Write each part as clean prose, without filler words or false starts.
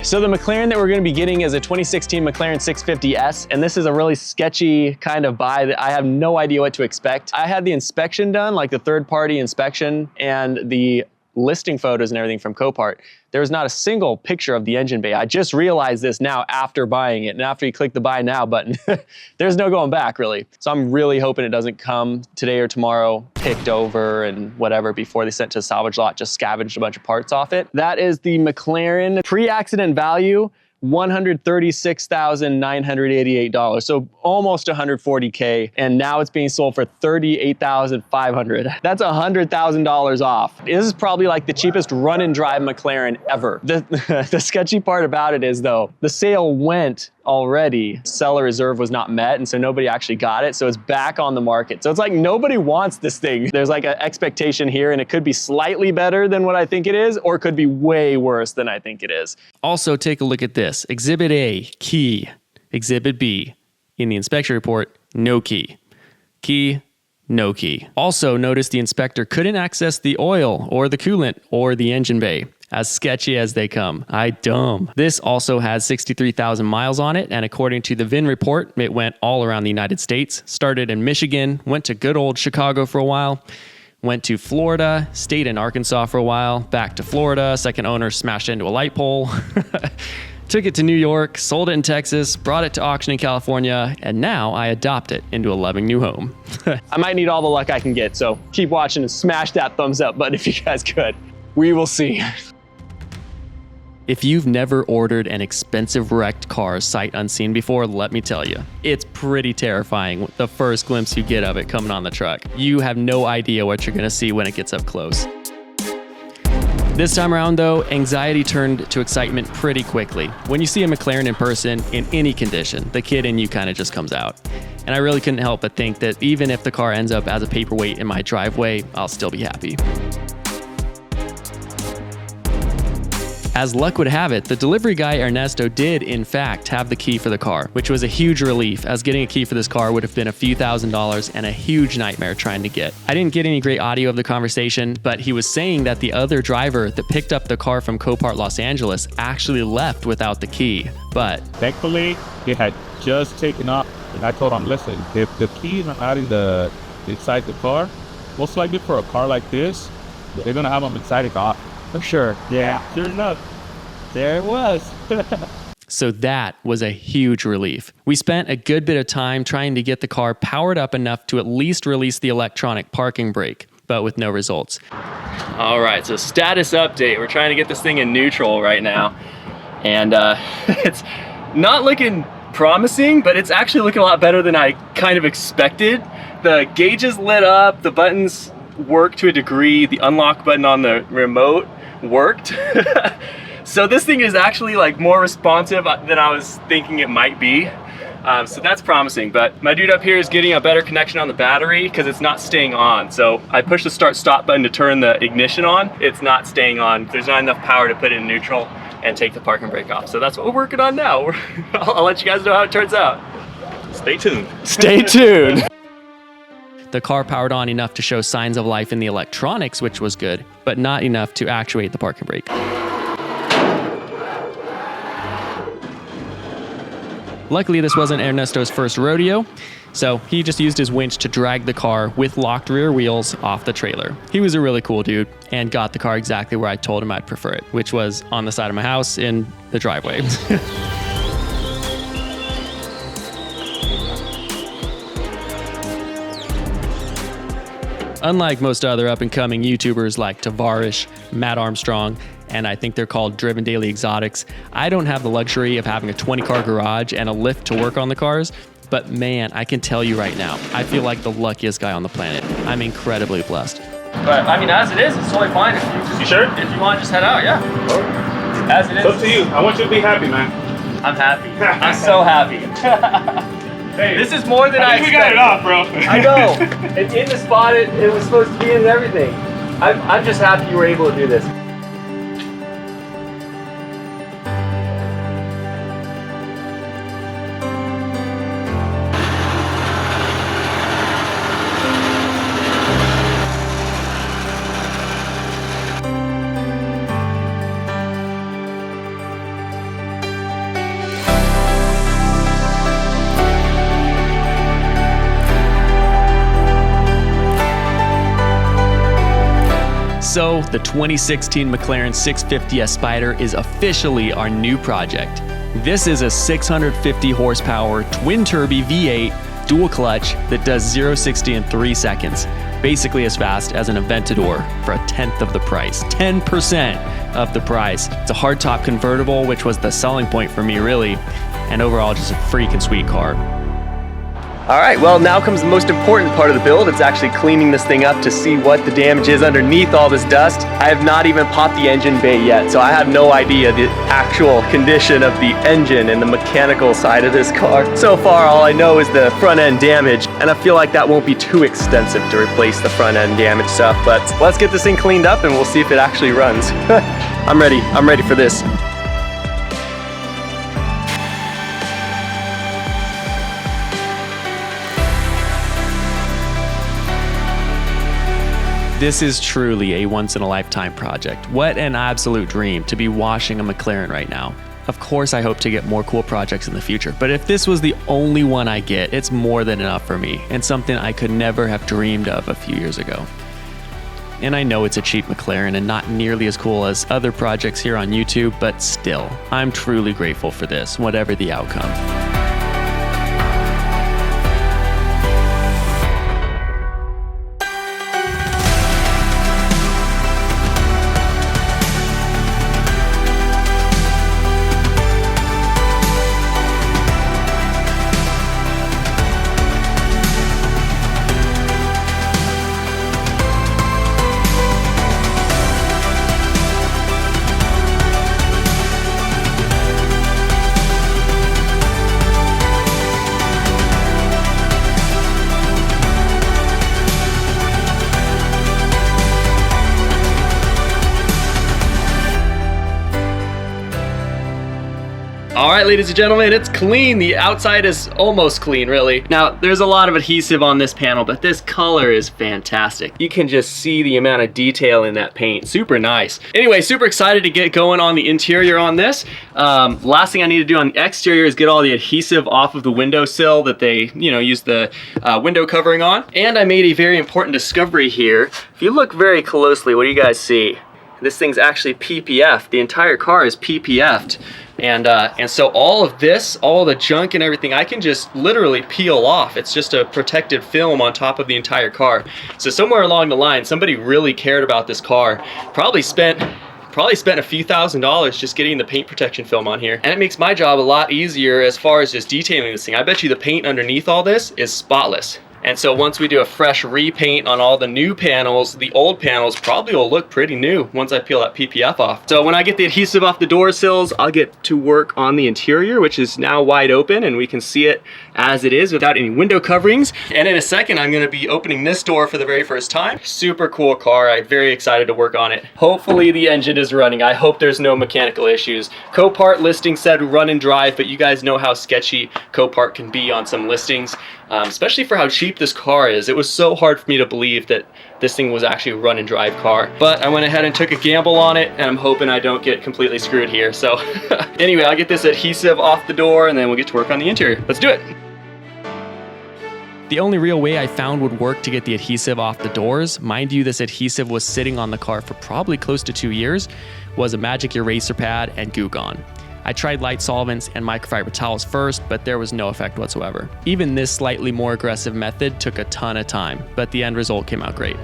So the McLaren that we're going to be getting is a 2016 McLaren 650S, and this is a really sketchy kind of buy that I have no idea what to expect. I had the inspection done, like the third-party inspection, and the listing photos and everything from Copart. There was not a single picture of the engine bay. I just realized this now after buying it, and after you click the buy now button, there's no going back really. So I'm really hoping it doesn't come today or tomorrow, picked over and whatever before they sent to a salvage lot, just scavenged a bunch of parts off it. That is the McLaren pre-accident value, $136,988, so almost $140K, and now it's being sold for $38,500. That's $100,000 off. This is probably like the cheapest run and drive McLaren ever. The sketchy part about it is though, the sale went already. Seller reserve was not met, and so nobody actually got it, so it's back on the market. So it's like nobody wants this thing. There's like an expectation here, and it could be slightly better than what I think it is, or it could be way worse than I think it is. Also, take a look at this. Exhibit A, key. Exhibit B, in the inspection report, no key. Key, no key. Also, notice the inspector couldn't access the oil or the coolant or the engine bay. As sketchy as they come. Dumb. This also has 63,000 miles on it, and according to the VIN report, it went all around the United States. Started in Michigan, went to good old Chicago for a while, went to Florida, stayed in Arkansas for a while, back to Florida, second owner smashed into a light pole, took it to New York, sold it in Texas, brought it to auction in California, and now I adopt it into a loving new home. I might need all the luck I can get, so keep watching and smash that thumbs up button if you guys could. We will see. If you've never ordered an expensive wrecked car sight unseen before, let me tell you, it's pretty terrifying the first glimpse you get of it coming on the truck. You have no idea what you're gonna see when it gets up close. This time around though, anxiety turned to excitement pretty quickly. When you see a McLaren in person, in any condition, the kid in you kind of just comes out. And I really couldn't help but think that even if the car ends up as a paperweight in my driveway, I'll still be happy. As luck would have it, the delivery guy Ernesto did in fact have the key for the car, which was a huge relief, as getting a key for this car would have been a few $1,000s and a huge nightmare trying to get. I didn't get any great audio of the conversation, but he was saying that the other driver that picked up the car from Copart Los Angeles actually left without the key, but thankfully he had just taken off, and I told him, listen, if the keys are not inside the car, most likely for a car like this, they're gonna have them inside the car. for sure. Yeah, sure enough, there it was. So that was a huge relief. We spent a good bit of time trying to get the car powered up enough to at least release the electronic parking brake, but with no results. All right, so status update. We're trying to get this thing in neutral right now. And it's not looking promising, but it's actually looking a lot better than I kind of expected. The gauges lit up, the buttons worked to a degree, the unlock button on the remote worked. So this thing is actually like more responsive than I was thinking it might be. So that's promising, but my dude up here is getting a better connection on the battery because it's not staying on. So I pushed the start stop button to turn the ignition on. It's not staying on. There's not enough power to put it in neutral and take the parking brake off. So that's what we're working on now. I'll let you guys know how it turns out. Stay tuned. Stay tuned. The car powered on enough to show signs of life in the electronics, which was good, but not enough to actuate the parking brake. Luckily, this wasn't Ernesto's first rodeo, so he just used his winch to drag the car with locked rear wheels off the trailer. He was a really cool dude and got the car exactly where I told him I'd prefer it, which was on the side of my house in the driveway. Unlike most other up-and-coming YouTubers like Tavarish, Matt Armstrong, and I think they're called Driven Daily Exotics, I don't have the luxury of having a 20-car garage and a lift to work on the cars, but man, I can tell you right now, I feel like the luckiest guy on the planet. I'm incredibly blessed. But I mean, as it is, it's totally fine. You sure? If you want to just head out, yeah. As it is. It's up to you. I want you to be happy, man. I'm happy. I'm so happy. Hey, this is more than I expected. We got it off, bro. I know. It's in the spot it was supposed to be in and everything. I'm just happy you were able to do this. So the 2016 McLaren 650S Spider is officially our new project. This is a 650 horsepower twin-turbo V8 dual clutch that does 0-60 in 3 seconds, basically as fast as an Aventador for a tenth of the price, 10% of the price. It's a hardtop convertible, which was the selling point for me really, and overall just a freaking sweet car. All right, well, now comes the most important part of the build. It's actually cleaning this thing up to see what the damage is underneath all this dust. I have not even popped the engine bay yet, so I have no idea the actual condition of the engine and the mechanical side of this car. So far, all I know is the front end damage, and I feel like that won't be too extensive to replace the front end damage stuff, but let's get this thing cleaned up and we'll see if it actually runs. I'm ready for this. This is truly a once-in-a-lifetime project. What an absolute dream to be washing a McLaren right now. Of course, I hope to get more cool projects in the future, but if this was the only one I get, it's more than enough for me, and something I could never have dreamed of a few years ago. And I know it's a cheap McLaren and not nearly as cool as other projects here on YouTube, but still, I'm truly grateful for this, whatever the outcome. All right, ladies and gentlemen, it's clean. The outside is almost clean, really. Now, there's a lot of adhesive on this panel, but this color is fantastic. You can just see the amount of detail in that paint. Super nice. Anyway, super excited to get going on the interior on this. Last thing I need to do on the exterior is get all the adhesive off of the windowsill that they, use the window covering on. And I made a very important discovery here. If you look very closely, what do you guys see? This thing's actually PPF. The entire car is PPF'd. And so all of this, all the junk and everything, I can just literally peel off. It's just a protective film on top of the entire car. So somewhere along the line, somebody really cared about this car. Probably spent a few $1,000s just getting the paint protection film on here. And it makes my job a lot easier as far as just detailing this thing. I bet you the paint underneath all this is spotless. And so once we do a fresh repaint on all the new panels, the old panels probably will look pretty new once I peel that PPF off. So when I get the adhesive off the door sills, I'll get to work on the interior, which is now wide open and we can see it as it is without any window coverings. And in a second, I'm gonna be opening this door for the very first time. Super cool car, I'm very excited to work on it. Hopefully the engine is running. I hope there's no mechanical issues. Copart listing said run and drive, but you guys know how sketchy Copart can be on some listings. Especially for how cheap this car is. It was so hard for me to believe that this thing was actually a run and drive car. But I went ahead and took a gamble on it, and I'm hoping I don't get completely screwed here. So anyway, I'll get this adhesive off the door and then we'll get to work on the interior. Let's do it. The only real way I found would work to get the adhesive off the doors, mind you, this adhesive was sitting on the car for probably close to 2 years, was a magic eraser pad and Goo Gone. I tried light solvents and microfiber towels first, but there was no effect whatsoever. Even this slightly more aggressive method took a ton of time, but the end result came out great.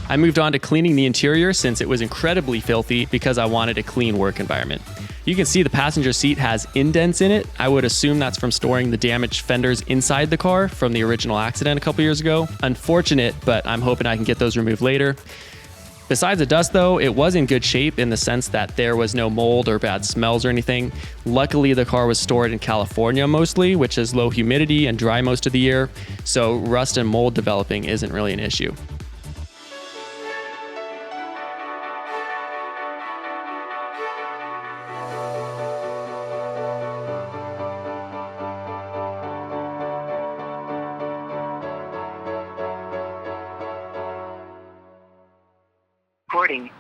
I moved on to cleaning the interior since it was incredibly filthy because I wanted a clean work environment. You can see the passenger seat has indents in it. I would assume that's from storing the damaged fenders inside the car from the original accident a couple years ago. Unfortunate, but I'm hoping I can get those removed later. Besides the dust though, it was in good shape in the sense that there was no mold or bad smells or anything. Luckily, the car was stored in California mostly, which is low humidity and dry most of the year, so rust and mold developing isn't really an issue.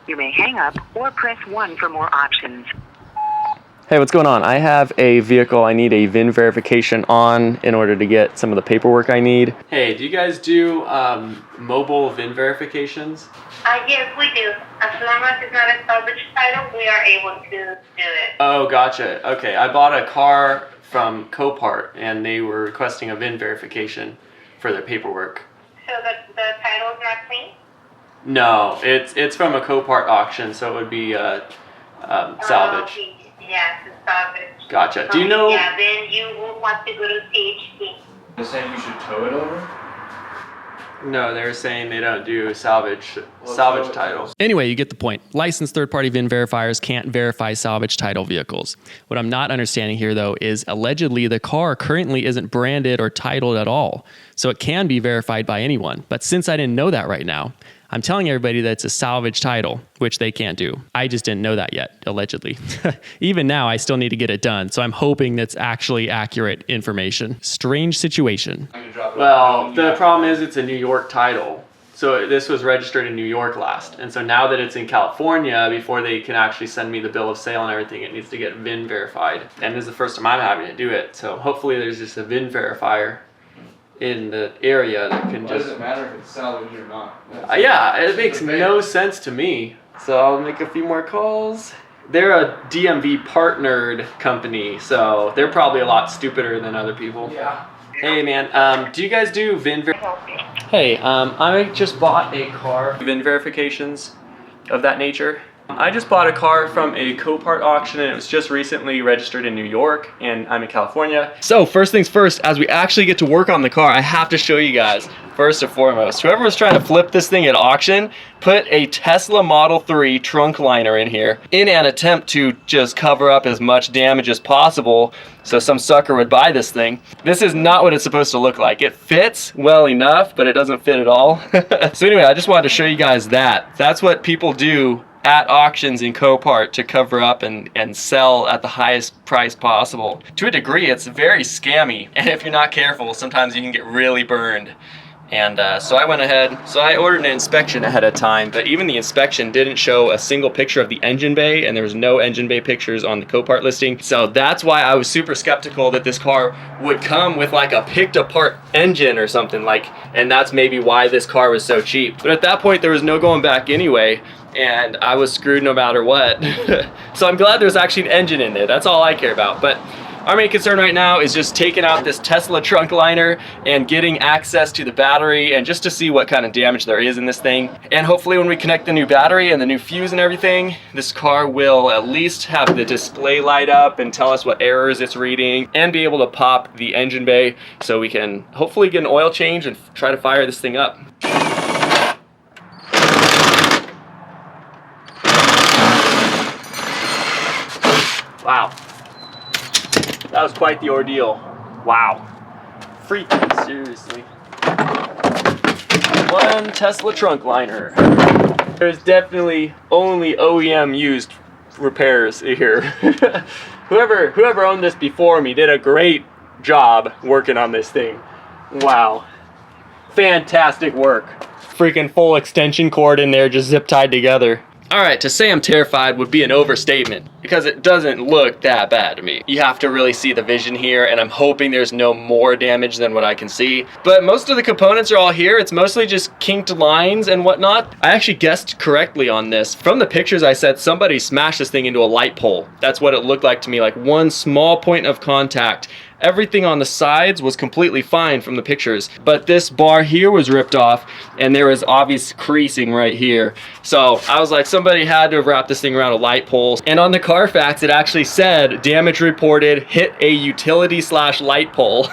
You may hang up or press 1 for more options. Hey, what's going on? I have a vehicle I need a VIN verification on in order to get some of the paperwork I need. Hey, do you guys do mobile VIN verifications? Yes, we do. As long as it's not a salvage title, we are able to do it. Oh, gotcha. Okay, I bought a car from Copart and they were requesting a VIN verification for their paperwork. So the title is not clean? No, it's from a Copart auction, so it would be salvage. Okay. Yes, it's salvage. Gotcha. Do you know? Yeah, then you will want to go to CHP. They're saying you should tow it over? No, they're saying they don't do salvage titles. Anyway, you get the point. Licensed third-party VIN verifiers can't verify salvage title vehicles. What I'm not understanding here, though, is allegedly the car currently isn't branded or titled at all, so it can be verified by anyone. But since I didn't know that right now, I'm telling everybody that it's a salvage title, which they can't do. I just didn't know that yet, allegedly. Even now, I still need to get it done, so I'm hoping that's actually accurate information. Strange situation. Well, the problem is it's a New York title. So this was registered in New York last. And so now that it's in California, before they can actually send me the bill of sale and everything, it needs to get VIN verified. And this is the first time I'm having to do it. So hopefully there's just a VIN verifier in the area that can Why does it matter if it's salvage or not? Yeah, it makes no sense to me. So I'll make a few more calls. They're a DMV partnered company, so they're probably a lot stupider than other people. Yeah. Hey man, do you guys do VIN Hey, I just bought a car. VIN verifications of that nature. I just bought a car from a Copart auction and it was just recently registered in New York and I'm in California. So first things first, as we actually get to work on the car, I have to show you guys, first and foremost, whoever was trying to flip this thing at auction, put a Tesla Model 3 trunk liner in here in an attempt to just cover up as much damage as possible so some sucker would buy this thing. This is not what it's supposed to look like. It fits well enough, but it doesn't fit at all. So anyway, I just wanted to show you guys that. That's what people do at auctions in Copart to cover up and sell at the highest price possible. To a degree, it's very scammy, and if you're not careful, sometimes you can get really burned. And so I went ahead, so I ordered an inspection ahead of time, but even the inspection didn't show a single picture of the engine bay, and there was no engine bay pictures on the Copart listing. So that's why I was super skeptical that this car would come with like a picked apart engine or something, like, and that's maybe why this car was so cheap. But at that point, there was no going back anyway, and I was screwed no matter what. So I'm glad there's actually an engine in there. That's all I care about. But our main concern right now is just taking out this Tesla trunk liner and getting access to the battery and just to see what kind of damage there is in this thing. And hopefully when we connect the new battery and the new fuse and everything, this car will at least have the display light up and tell us what errors it's reading and be able to pop the engine bay so we can hopefully get an oil change and try to fire this thing up. Wow. That was quite the ordeal. Wow. Freaking seriously. One Tesla trunk liner. There's definitely only OEM used repairs here. Whoever owned this before me did a great job working on this thing. Wow. Fantastic work. Freaking full extension cord in there just zip tied together. Alright, to say I'm terrified would be an overstatement, because it doesn't look that bad to me. You have to really see the vision here, and I'm hoping there's no more damage than what I can see. But most of the components are all here. It's mostly just kinked lines and whatnot. I actually guessed correctly on this. From the pictures I said somebody smashed this thing into a light pole. That's what it looked like to me, like one small point of contact. Everything on the sides was completely fine from the pictures, but this bar here was ripped off and there was obvious creasing right here. So I was like, somebody had to have wrapped this thing around a light pole. And on the car Carfax, it actually said damage reported, hit a utility/light pole.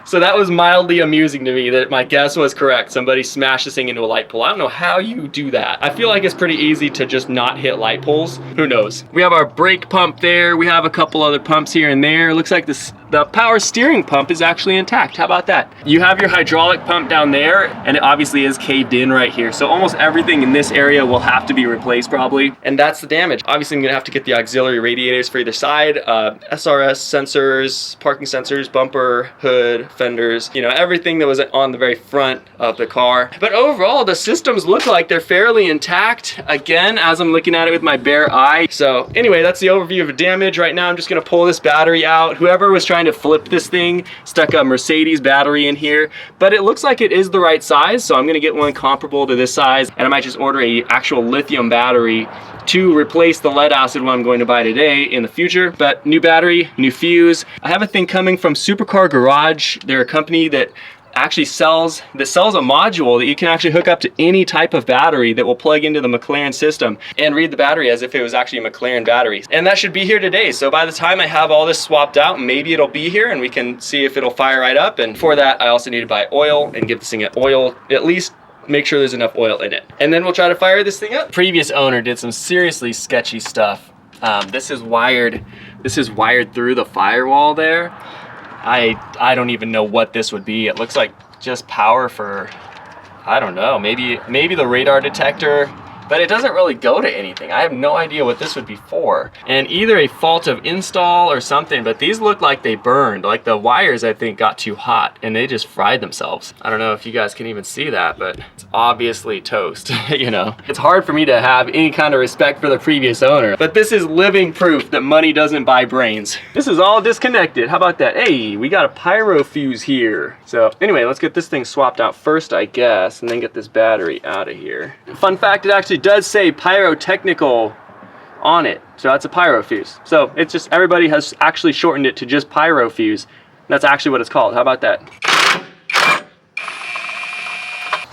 So that was mildly amusing to me that my guess was correct. Somebody smashed this thing into a light pole. I don't know how you do that. I feel like it's pretty easy to just not hit light poles. Who knows? We have our brake pump there. We have a couple other pumps here and there. It looks like the power steering pump is actually intact. How about that? You have your hydraulic pump down there, and it obviously is caved in right here. So almost everything in this area will have to be replaced probably. And that's the damage. Obviously I'm gonna have to get the auxiliary radiators for either side, SRS sensors, parking sensors, bumper, hood, fenders, you know, everything that was on the very front of the car. But overall, the systems look like they're fairly intact, again, as I'm looking at it with my bare eye. So anyway, that's the overview of the damage. Right now I'm just gonna pull this battery out. Whoever was trying to flip this thing stuck a Mercedes battery in here, but it looks like it is the right size, so I'm gonna get one comparable to this size, and I might just order a actual lithium battery to replace the lead acid one I'm going to buy today in the future. But new battery, new fuse. I have a thing coming from Supercar Garage. They're a company that actually sells a module that you can actually hook up to any type of battery that will plug into the McLaren system and read the battery as if it was actually a McLaren battery. And that should be here today. So by the time I have all this swapped out, maybe it'll be here and we can see if it'll fire right up. And for that, I also need to buy oil and give this thing an oil, at least make sure there's enough oil in it. And then we'll try to fire this thing up. Previous owner did some seriously sketchy stuff. This is wired through the firewall there. I don't even know what this would be. It looks like just power for, I don't know, maybe the radar detector, but it doesn't really go to anything. I have no idea what this would be for. And either a fault of install or something, but these look like they burned. Like the wires, I think, got too hot and they just fried themselves. I don't know if you guys can even see that, but it's obviously toast, you know? It's hard for me to have any kind of respect for the previous owner, but this is living proof that money doesn't buy brains. This is all disconnected. How about that? Hey, we got a pyro fuse here. So anyway, let's get this thing swapped out first, I guess, and then get this battery out of here. Fun fact, it actually does say pyrotechnical on it, so that's a pyro fuse. So it's just, everybody has actually shortened it to just pyro fuse. That's actually what it's called. How about that?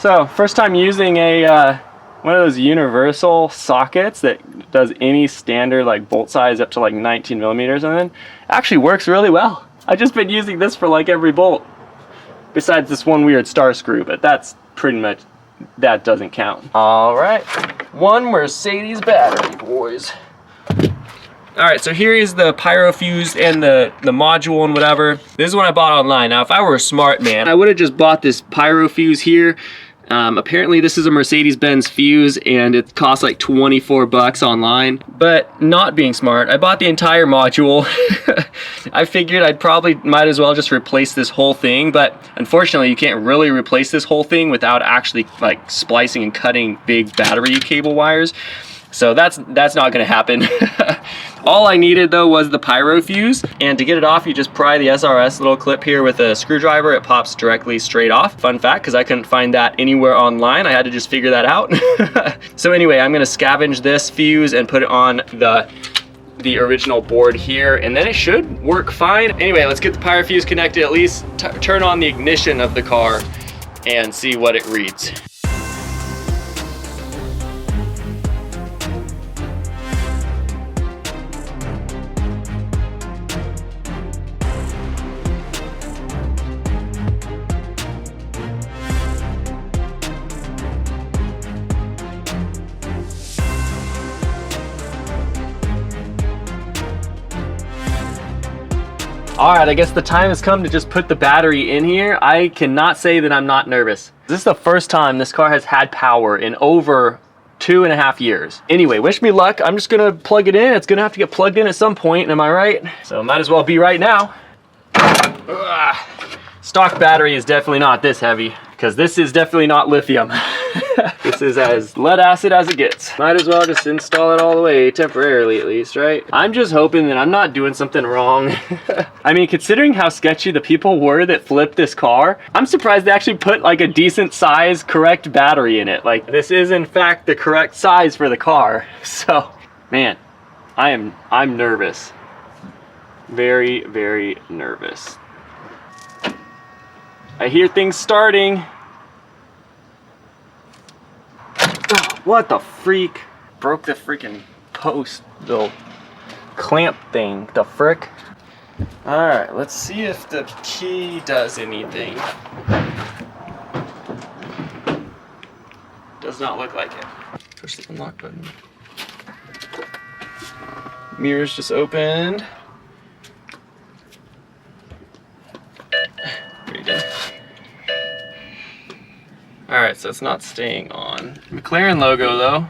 So first time using a one of those universal sockets that does any standard like bolt size up to like 19 millimeters, and then actually works really well. I've just been using this for like every bolt besides this one weird star screw, but that's pretty much, that doesn't count. All right, one Mercedes battery, boys. All right, so here is the pyro fuse and the module and whatever. This is what I bought online. Now, if I were a smart man, I would have just bought this pyro fuse here. Apparently this is a Mercedes-Benz fuse and it costs like 24 bucks online, but not being smart, I bought the entire module. I figured I'd probably might as well just replace this whole thing, but unfortunately you can't really replace this whole thing without actually like splicing and cutting big battery cable wires. So that's not gonna happen. All I needed though was the pyro fuse, and to get it off you just pry the SRS little clip here with a screwdriver. It pops directly straight off. Fun fact, because I couldn't find that anywhere online. I had to just figure that out. So anyway, I'm gonna scavenge this fuse and put it on the original board here, and then it should work fine. Anyway, let's get the pyro fuse connected, at least turn on the ignition of the car and see what it reads. All right, I guess the time has come to just put the battery in here. I cannot say that I'm not nervous. This is the first time this car has had power in over 2.5 years. Anyway, wish me luck. I'm just gonna plug it in. It's gonna have to get plugged in at some point, am I right? So might as well be right now. Ugh. Stock battery is definitely not this heavy, because this is definitely not lithium. This is as lead acid as it gets. Might as well just install it all the way, temporarily at least, right? I'm just hoping that I'm not doing something wrong. I mean, considering how sketchy the people were that flipped this car, I'm surprised they actually put like a decent size, correct battery in it. Like, this is in fact the correct size for the car. So, man, I'm nervous. Very, very nervous. I hear things starting. Oh, what the freak? Broke the freaking post, though. clamp thing. The frick? All right, let's see if the key does anything. Does not look like it. Push the unlock button. Mirrors just opened. There you go. All right, so it's not staying on. McLaren logo though.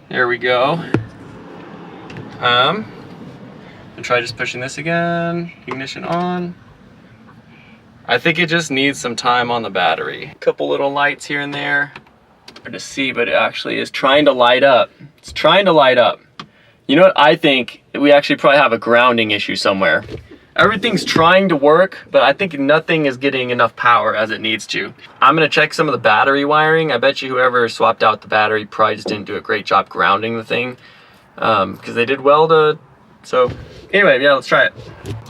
There we go. And try just pushing this again. Ignition on. I think it just needs some time on the battery. A couple little lights here and there. Hard to see, but it actually is trying to light up. It's trying to light up. You know what I think? We actually probably have a grounding issue somewhere. Everything's trying to work, but I think nothing is getting enough power as it needs to. I'm gonna check some of the battery wiring. I bet you whoever swapped out the battery probably just didn't do a great job grounding the thing, because they did well to, so anyway, yeah, let's try it.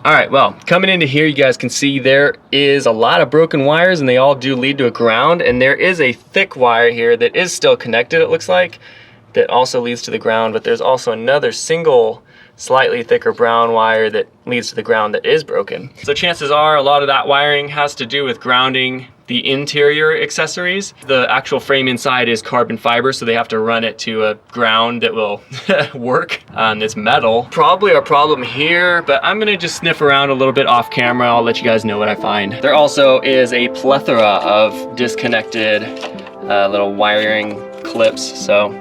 All right, well, coming into here, you guys can see there is a lot of broken wires and they all do lead to a ground, and there is a thick wire here that is still connected, it looks like, that also leads to the ground, but there's also another single slightly thicker brown wire that leads to the ground that is broken. So chances are a lot of that wiring has to do with grounding the interior accessories. The actual frame inside is carbon fiber, so they have to run it to a ground that will work on this metal. Probably a problem here, but I'm gonna just sniff around a little bit off camera. I'll let you guys know what I find. There also is a plethora of disconnected little wiring clips. So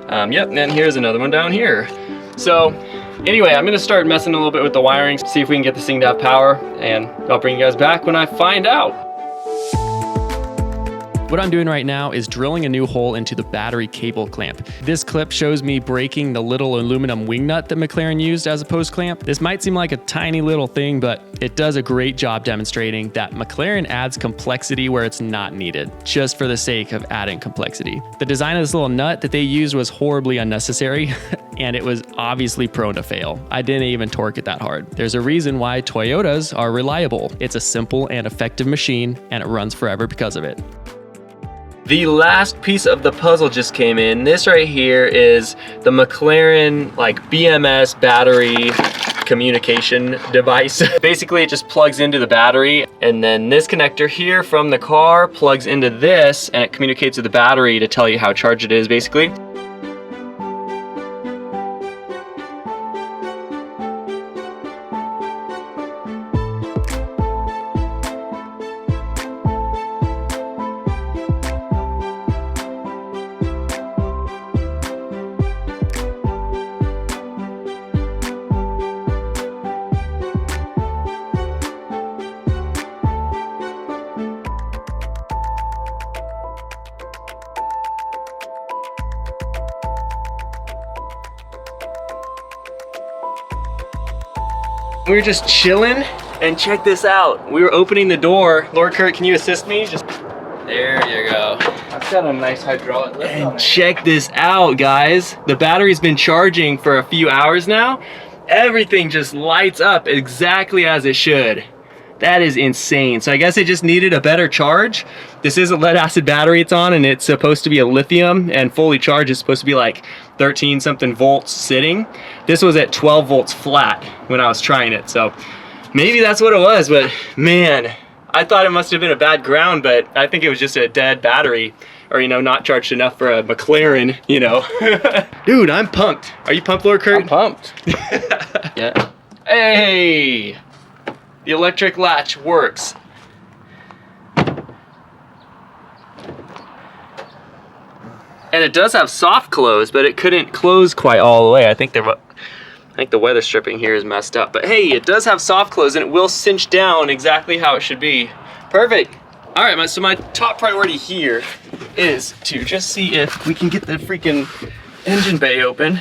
yep, and then here's another one down here. So anyway, I'm gonna start messing a little bit with the wiring, see if we can get this thing to have power, and I'll bring you guys back when I find out. What I'm doing right now is drilling a new hole into the battery cable clamp. This clip shows me breaking the little aluminum wing nut that McLaren used as a post clamp. This might seem like a tiny little thing, but it does a great job demonstrating that McLaren adds complexity where it's not needed, just for the sake of adding complexity. The design of this little nut that they used was horribly unnecessary, and it was obviously prone to fail. I didn't even torque it that hard. There's a reason why Toyotas are reliable. It's a simple and effective machine, and it runs forever because of it. The last piece of the puzzle just came in. This right here is the McLaren like BMS battery communication device. Basically it just plugs into the battery, and then this connector here from the car plugs into this, and it communicates with the battery to tell you how charged it is basically. We were just chilling, and check this out. We were opening the door. Lord Kurt, can you assist me? Just, there you go. I've got a nice hydraulic lift on And it. check this out, guys. The battery's been charging for a few hours now. Everything just lights up exactly as it should. That is insane. So I guess it just needed a better charge. This is a lead acid battery it's on, and it's supposed to be a lithium, and fully charged is supposed to be like 13 something volts sitting. This was at 12 volts flat when I was trying it. So maybe that's what it was, but man, I thought it must have been a bad ground, but I think it was just a dead battery, or, you know, not charged enough for a McLaren, you know. Dude, I'm pumped. Are you pumped, Lord Kurt? I'm pumped. Yeah. Hey! The electric latch works. And it does have soft close, but it couldn't close quite all the way. I think the weather stripping here is messed up. But hey, it does have soft close, and it will cinch down exactly how it should be. Perfect. All right, so my top priority here is to just see if we can get the freaking engine bay open.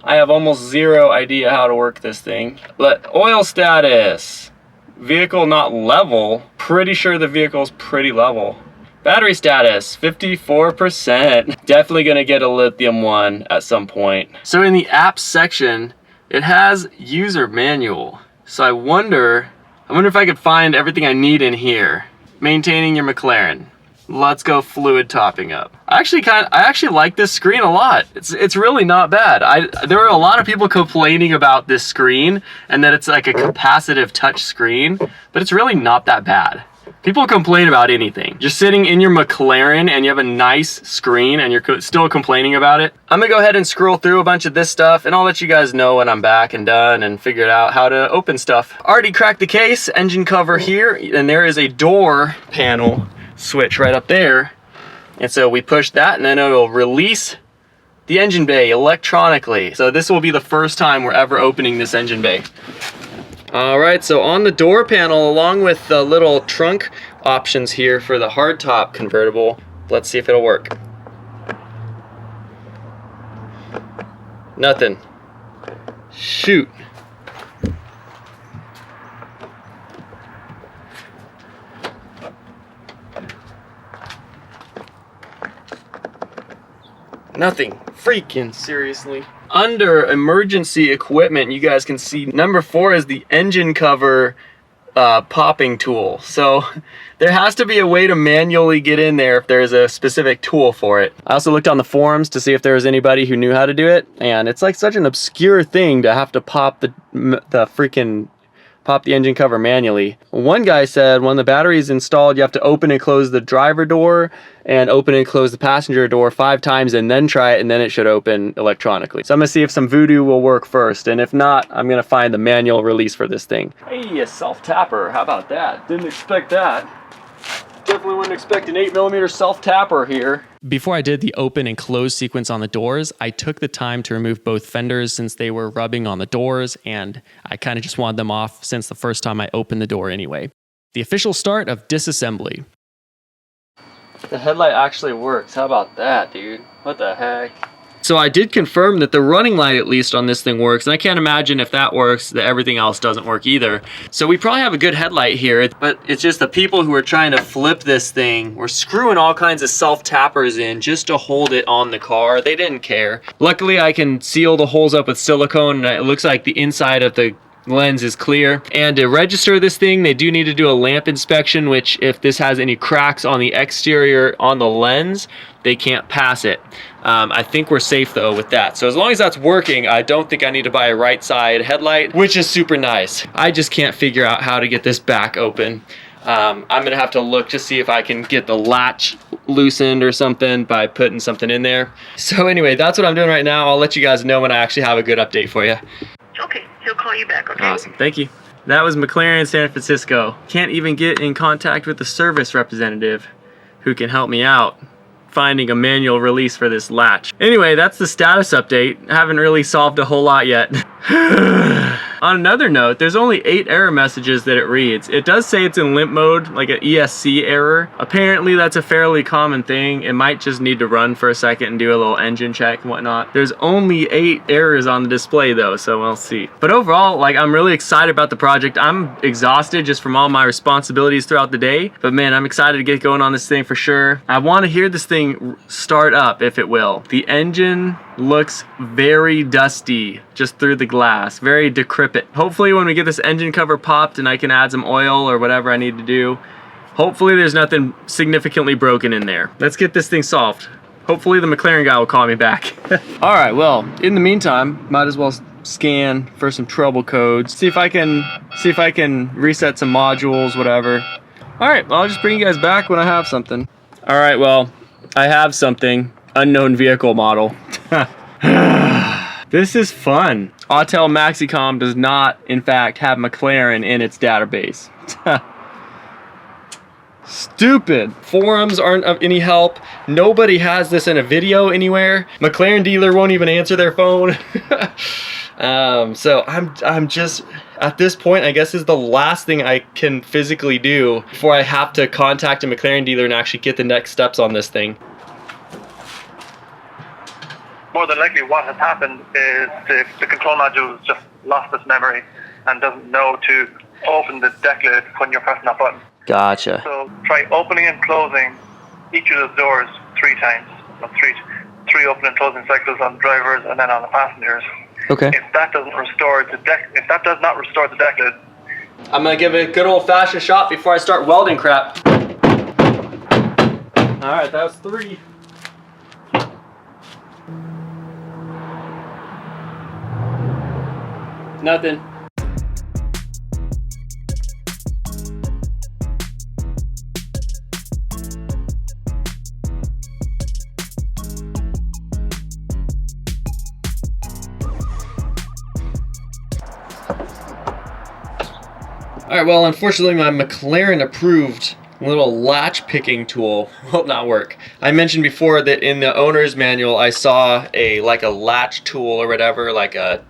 I have almost zero idea how to work this thing. But oil status, vehicle not level. Pretty sure the vehicle's pretty level. Battery status, 54%. Definitely gonna get a lithium one at some point. So in the apps section, it has user manual. So I wonder if I could find everything I need in here. Maintaining your McLaren. Let's go fluid topping up. I actually like this screen a lot. It's really not bad. There were a lot of people complaining about this screen and that it's like a capacitive touch screen, but it's really not that bad. People complain about anything. You're sitting in your McLaren and you have a nice screen and you're still complaining about it. I'm gonna go ahead and scroll through a bunch of this stuff and I'll let you guys know when I'm back and done and figured out how to open stuff. Already cracked the case, engine cover here, and there is a door panel switch right up there. And so we push that and then it'll release the engine bay electronically. So this will be the first time we're ever opening this engine bay. All right, so on the door panel, along with the little trunk options here for the hardtop convertible, let's see if it'll work. Nothing. Shoot. Nothing. Freaking seriously. Under emergency equipment, you guys can see number 4 is the engine cover popping tool. So there has to be a way to manually get in there if there's a specific tool for it. I also looked on the forums to see if there was anybody who knew how to do it, and it's like such an obscure thing to have to pop the engine cover manually. One guy said when the battery's installed, you have to open and close the driver door and open and close the passenger door 5 times and then try it, and then it should open electronically. So I'm gonna see if some voodoo will work first, and if not, I'm gonna find the manual release for this thing. Hey, a self-tapper, how about that? Didn't expect that. Definitely wouldn't expect an 8mm self-tapper here. Before I did the open and close sequence on the doors, I took the time to remove both fenders since they were rubbing on the doors, and I kind of just wanted them off since the first time I opened the door anyway. The official start of disassembly. The headlight actually works. How about that, dude? What the heck? So I did confirm that the running light at least on this thing works, and I can't imagine if that works that everything else doesn't work either. So we probably have a good headlight here, but it's just the people who are trying to flip this thing were screwing all kinds of self-tappers in just to hold it on the car. They didn't care. Luckily I can seal the holes up with silicone, and it looks like the inside of the lens is clear. And to register this thing, they do need to do a lamp inspection, which if this has any cracks on the exterior on the lens, they can't pass it. I think we're safe though with that. So as long as that's working, I don't think I need to buy a right side headlight, which is super nice. I just can't figure out how to get this back open. I'm gonna have to look to see if I can get the latch loosened or something by putting something in there. So anyway, that's what I'm doing right now. I'll let you guys know when I actually have a good update for you. Okay, he'll call you back, okay? Awesome, thank you. That was McLaren San Francisco. Can't even get in contact with the service representative who can help me out finding a manual release for this latch. Anyway, that's the status update. I haven't really solved a whole lot yet. On another note, there's only 8 error messages that it reads. It does say it's in limp mode, like an ESC error. Apparently that's a fairly common thing. It might just need to run for a second and do a little engine check and whatnot. There's only 8 errors on the display though, so we'll see. But overall, like, I'm really excited about the project. I'm exhausted just from all my responsibilities throughout the day, but man, I'm excited to get going on this thing for sure. I want to hear this thing start up, if it will. The engine looks very dusty just through the glass, very decrepit. Hopefully when we get this engine cover popped and I can add some oil or whatever I need to do, hopefully there's nothing significantly broken in there. Let's get this thing solved. Hopefully the McLaren guy will call me back. All right, well, in the meantime, might as well scan for some trouble codes, see if I can reset some modules, whatever. All right, well, I'll just bring you guys back when I have something. All right, well, I have something. Unknown vehicle model. This is fun. Autel Maxicom does not, in fact, have McLaren in its database. Stupid. Forums aren't of any help. Nobody has this in a video anywhere. McLaren dealer won't even answer their phone. So I'm just, at this point, I guess is the last thing I can physically do before I have to contact a McLaren dealer and actually get the next steps on this thing. More than likely what has happened is the control module has just lost its memory and doesn't know to open the deck lid when you're pressing that button. Gotcha. So try opening and closing each of those doors 3 times. Three open and closing cycles on the drivers and then on the passengers. Okay. If that does not restore the deck lid, I'm gonna give it a good old-fashioned shot before I start welding crap. All right, that was 3. Nothing. All right, well, unfortunately, my McLaren approved little latch picking tool will not work. I mentioned before that in the owner's manual, I saw a latch tool or whatever, like a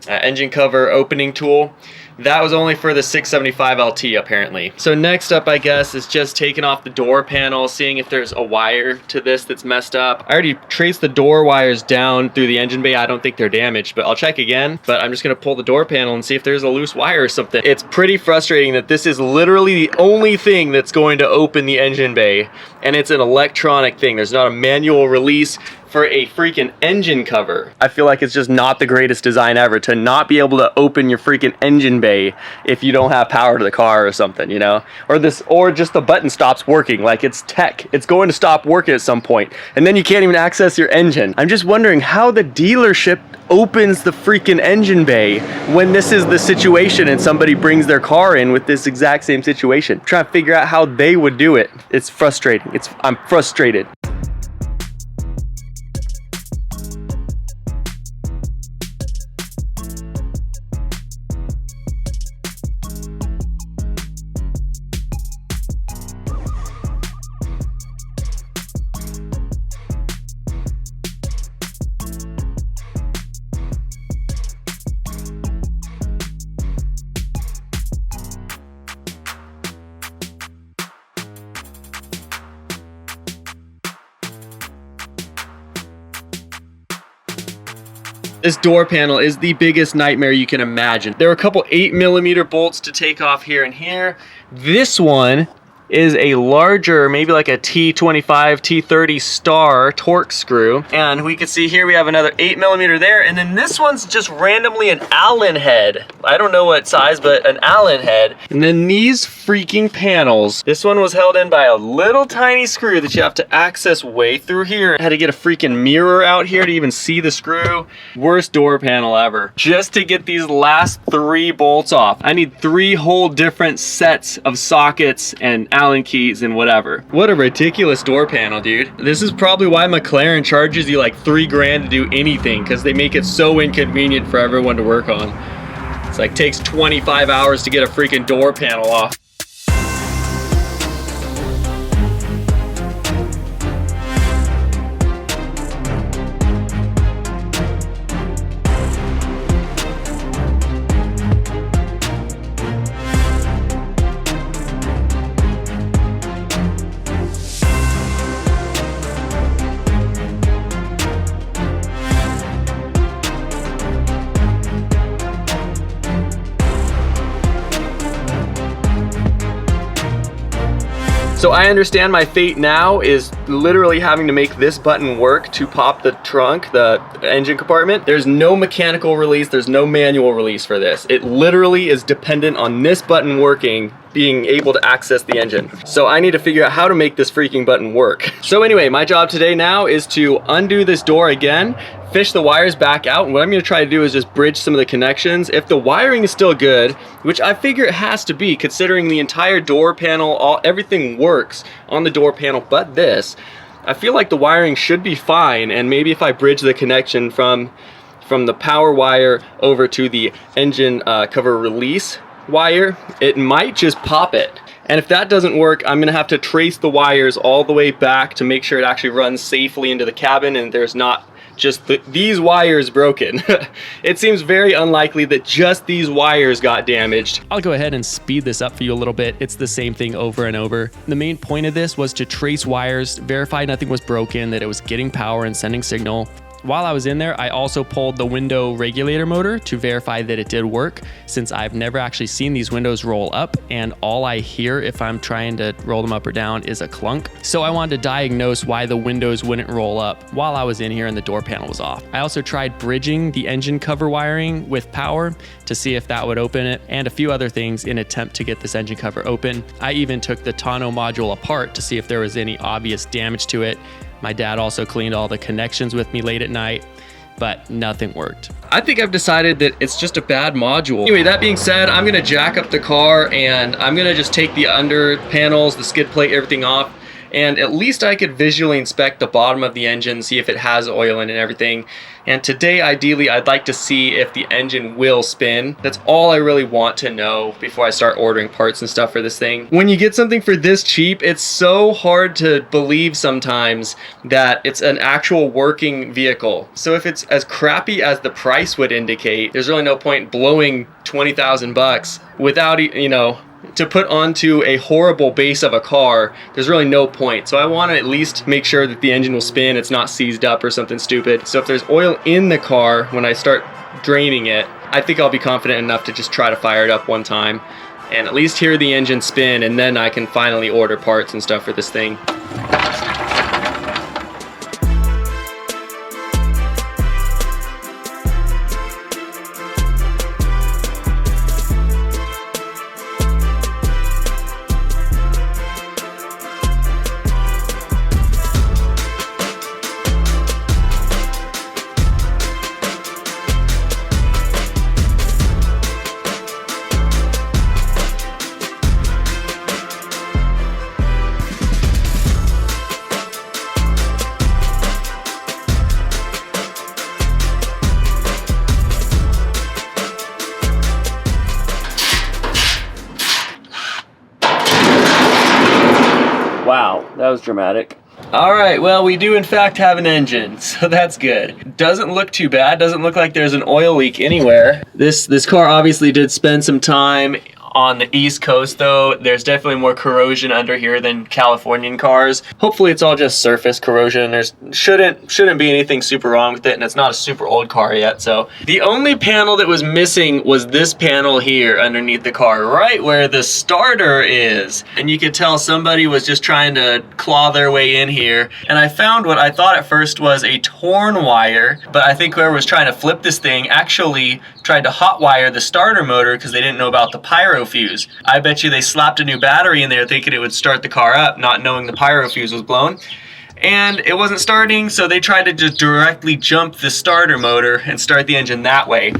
engine cover opening tool. That was only for the 675 LT apparently. So next up, I guess, is just taking off the door panel, seeing if there's a wire to this that's messed up. I already traced the door wires down through the engine bay. I don't think they're damaged, but I'll check again. But I'm just gonna pull the door panel and see if there's a loose wire or something. It's pretty frustrating that this is literally the only thing that's going to open the engine bay, and it's an electronic thing. There's not a manual release for a freaking engine cover. I feel like it's just not the greatest design ever to not be able to open your freaking engine bay if you don't have power to the car or something, you know? Or just the button stops working. Like, it's tech. It's going to stop working at some point, and then you can't even access your engine. I'm just wondering how the dealership opens the freaking engine bay when this is the situation and somebody brings their car in with this exact same situation. I'm trying to figure out how they would do it. It's frustrating. I'm frustrated. This door panel is the biggest nightmare you can imagine. There are a couple 8mm bolts to take off here and here. This one is a larger, maybe like a T25, T30 star torque screw. And we can see here we have another 8mm there. And then this one's just randomly an Allen head. I don't know what size, but an Allen head. And then these freaking panels. This one was held in by a little tiny screw that you have to access way through here. I had to get a freaking mirror out here to even see the screw. Worst door panel ever. Just to get these last 3 bolts off, I need 3 whole different sets of sockets and Allen keys and whatever. What a ridiculous door panel, dude. This is probably why McLaren charges you like $3 grand to do anything, because they make it so inconvenient for everyone to work on. It's like takes 25 hours to get a freaking door panel off. So I understand my fate now is literally having to make this button work to pop the trunk, the engine compartment. There's no mechanical release, there's no manual release for this. It literally is dependent on this button working, being able to access the engine. So I need to figure out how to make this freaking button work. So anyway, my job today now is to undo this door again, fish the wires back out, and what I'm gonna try to do is just bridge some of the connections. If the wiring is still good, which I figure it has to be considering the entire door panel, everything works on the door panel but this, I feel like the wiring should be fine, and maybe if I bridge the connection from the power wire over to the engine cover release wire, it might just pop it. And if that doesn't work, I'm gonna have to trace the wires all the way back to make sure it actually runs safely into the cabin and there's not just these wires broken. It seems very unlikely that just these wires got damaged. I'll go ahead and speed this up for you a little bit. It's the same thing over and over. The main point of this was to trace wires, verify nothing was broken, that it was getting power and sending signal. While I was in there, I also pulled the window regulator motor to verify that it did work, since I've never actually seen these windows roll up, and all I hear if I'm trying to roll them up or down is a clunk. So I wanted to diagnose why the windows wouldn't roll up while I was in here and the door panel was off. I also tried bridging the engine cover wiring with power to see if that would open it, and a few other things in attempt to get this engine cover open. I even took the tonneau module apart to see if there was any obvious damage to it. My dad also cleaned all the connections with me late at night, but nothing worked. I think I've decided that it's just a bad module. Anyway, that being said, I'm gonna jack up the car and I'm gonna just take the under panels, the skid plate, everything off, and at least I could visually inspect the bottom of the engine, see if it has oil in it and everything. And today, ideally, I'd like to see if the engine will spin. That's all I really want to know before I start ordering parts and stuff for this thing. When you get something for this cheap, it's so hard to believe sometimes that it's an actual working vehicle. So if it's as crappy as the price would indicate, there's really no point blowing 20,000 bucks without, you know, to put onto a horrible base of a car. There's really no point. So I want to at least make sure that the engine will spin, it's not seized up or something stupid. So if there's oil in the car when I start draining it, I think I'll be confident enough to just try to fire it up one time and at least hear the engine spin, and then I can finally order parts and stuff for this thing. Wow, that was dramatic. All right, well, we do in fact have an engine, so that's good. Doesn't look too bad, doesn't look like there's an oil leak anywhere. This car obviously did spend some time on the East Coast though. There's definitely more corrosion under here than Californian cars. Hopefully it's all just surface corrosion. There's shouldn't be anything super wrong with it, and it's not a super old car yet. So the only panel that was missing was this panel here underneath the car, right where the starter is. And you could tell somebody was just trying to claw their way in here. And I found what I thought at first was a torn wire, but I think whoever was trying to flip this thing actually tried to hot wire the starter motor because they didn't know about the pyro fuse. I bet you they slapped a new battery in there thinking it would start the car up, not knowing the pyro fuse was blown. And it wasn't starting, so they tried to just directly jump the starter motor and start the engine that way.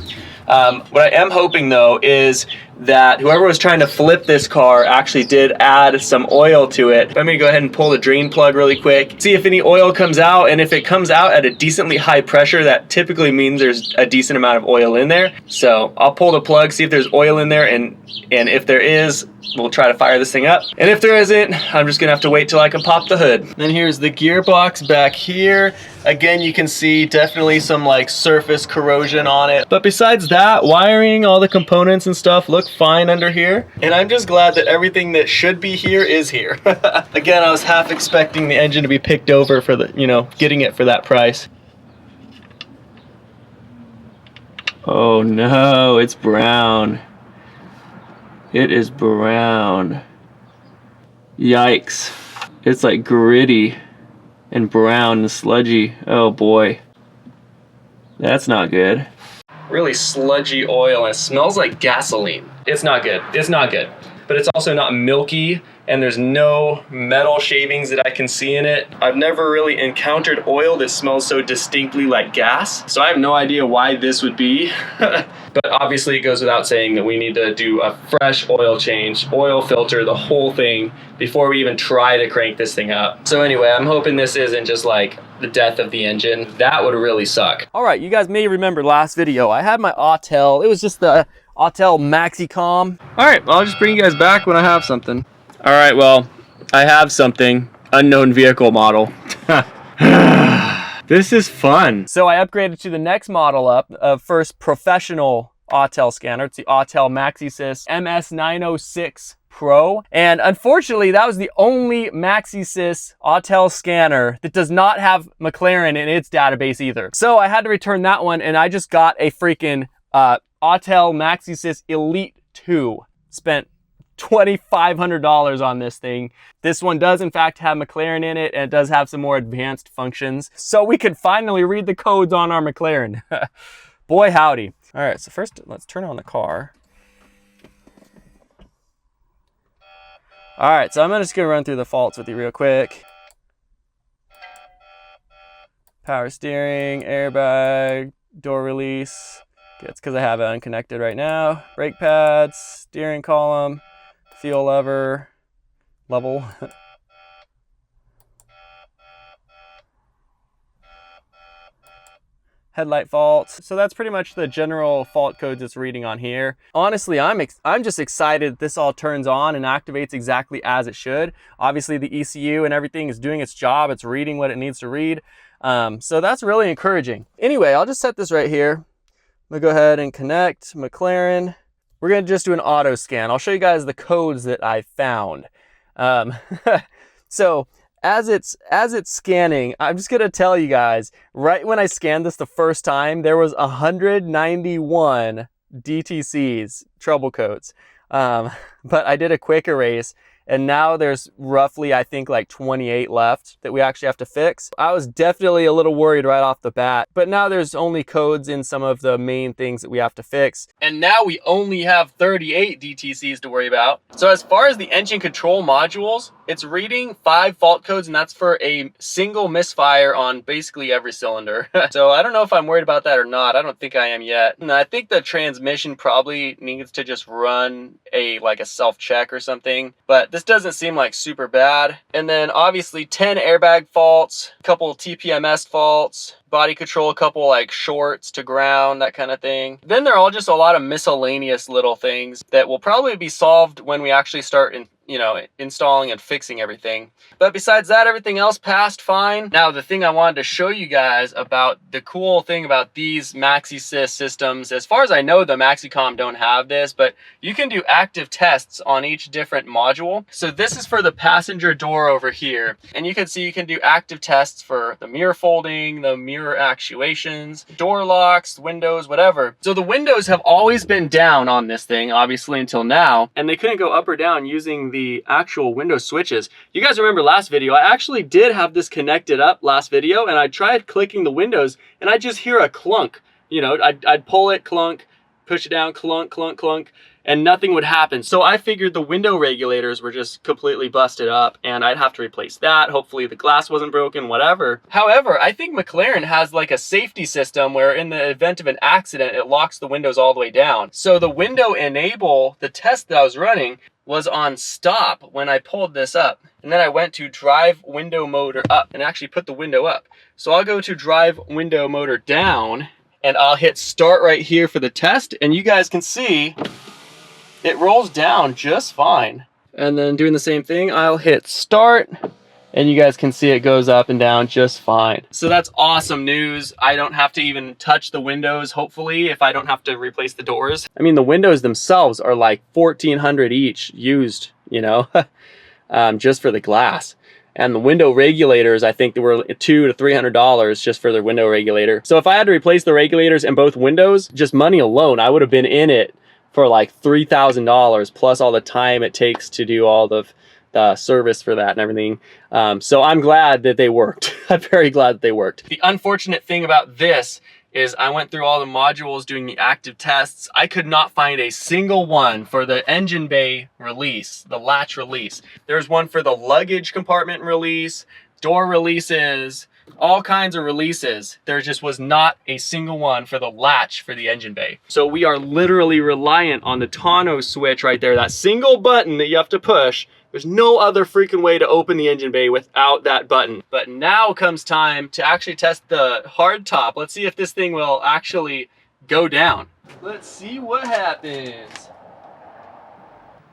What I am hoping though is that whoever was trying to flip this car actually did add some oil to it. I'm gonna go ahead and pull the drain plug really quick, see if any oil comes out, and if it comes out at a decently high pressure, that typically means there's a decent amount of oil in there. So I'll pull the plug, see if there's oil in there, and if there is, we'll try to fire this thing up. And if there isn't, I'm just gonna have to wait till I can pop the hood. Then here's the gearbox back here. Again, you can see definitely some like surface corrosion on it. But besides that, wiring, all the components and stuff look fine under here. And I'm just glad that everything that should be here is here. Again, I was half expecting the engine to be picked over for the, you know, getting it for that price. Oh no, it's brown. It is brown. Yikes. It's like gritty and brown and sludgy. Oh boy. That's not good. Really sludgy oil, and it smells like gasoline. It's not good. It's not good. But it's also not milky, and there's no metal shavings that I can see in it. I've never really encountered oil that smells so distinctly like gas, so I have no idea why this would be. But obviously it goes without saying that we need to do a fresh oil change, oil filter, the whole thing, before we even try to crank this thing up. So anyway, I'm hoping this isn't just like the death of the engine. That would really suck. All right, you guys may remember last video, I had my Autel. It was just the Autel MaxiCom. All right, well, I'll just bring you guys back when I have something. All right, well, I have something. Unknown vehicle model. This is fun. So I upgraded to the next model up, first professional Autel scanner. It's the Autel MaxiSys MS906 Pro. And unfortunately, that was the only MaxiSys Autel scanner that does not have McLaren in its database either. So I had to return that one, and I just got a freaking Autel MaxiSys Elite 2. Spent $2,500 on this thing. This one does in fact have McLaren in it, and it does have some more advanced functions. So we can finally read the codes on our McLaren. Boy howdy. All right, so first let's turn on the car. All right, so I'm just gonna run through the faults with you real quick. Power steering, airbag, door release. It's because I have it unconnected right now. Brake pads, steering column, fuel lever, level. Headlight fault. So that's pretty much the general fault codes it's reading on here. Honestly, I'm just excited this all turns on and activates exactly as it should. Obviously the ECU and everything is doing its job. It's reading what it needs to read. So that's really encouraging. Anyway, I'll just set this right here. I'm gonna go ahead and connect McLaren. We're gonna just do an auto scan. I'll show you guys the codes that I found. So as it's scanning, I'm just gonna tell you guys, right when I scanned this the first time, there was 191 DTCs, trouble codes. But I did a quick erase, and now there's roughly, I think, like 28 left that we actually have to fix. I was definitely a little worried right off the bat, but now there's only codes in some of the main things that we have to fix. And now we only have 38 DTCs to worry about. So as far as the engine control modules, it's reading 5 fault codes, and that's for a single misfire on basically every cylinder. So I don't know if I'm worried about that or not. I don't think I am yet. And I think the transmission probably needs to just run like a self-check or something, but this doesn't seem like super bad. And then obviously 10 airbag faults, a couple TPMS faults, body control, a couple like shorts to ground, that kind of thing. Then there are all just a lot of miscellaneous little things that will probably be solved when we actually start installing and fixing everything. But besides that, everything else passed fine. Now, the thing I wanted to show you guys about the cool thing about these MaxiSys systems, as far as I know, the MaxiCom don't have this, but you can do active tests on each different module. So this is for the passenger door over here. And you can see you can do active tests for the mirror folding, the mirror actuations, door locks, windows, whatever. So the windows have always been down on this thing, obviously, until now, and they couldn't go up or down using the actual window switches. You guys remember last video, I actually did have this connected up last video, and I tried clicking the windows and I just hear a clunk. You know, I'd pull it, clunk, push it down, clunk, clunk, clunk, and nothing would happen. So I figured the window regulators were just completely busted up and I'd have to replace that. Hopefully the glass wasn't broken, whatever. However, I think McLaren has like a safety system where in the event of an accident, it locks the windows all the way down. So the window enable, the test that I was running, was on stop when I pulled this up. And then I went to drive window motor up and actually put the window up. So I'll go to drive window motor down and I'll hit start right here for the test, and you guys can see it rolls down just fine. And then doing the same thing, I'll hit start, and you guys can see it goes up and down just fine. So that's awesome news. I don't have to even touch the windows, hopefully, if I don't have to replace the doors. I mean, the windows themselves are like $1,400 each used, you know, just for the glass. And the window regulators, I think they were $200 to $300 just for the window regulator. So if I had to replace the regulators in both windows, just money alone, I would have been in it for like $3,000 plus all the time it takes to do all the service for that and everything. So I'm glad that they worked. I'm very glad that they worked. The unfortunate thing about this is I went through all the modules doing the active tests. I could not find a single one for the engine bay release, the latch release. There's one for the luggage compartment release, door releases, all kinds of releases. There just was not a single one for the latch for the engine bay. So we are literally reliant on the tonneau switch right there, that single button that you have to push. There's no other freaking way to open the engine bay without that button. But now comes time to actually test the hard top. Let's see if this thing will actually go down. Let's see what happens.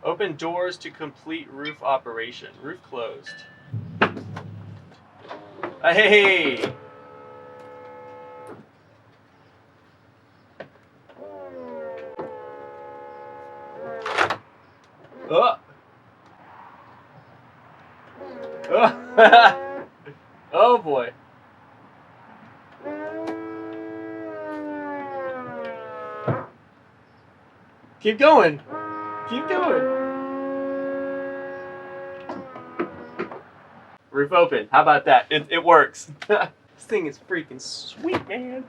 Open doors to complete roof operation. Roof closed. Hey! Oh. Oh. Oh boy. Keep going. Keep going. Roof open. How about that? It works. This thing is freaking sweet, man.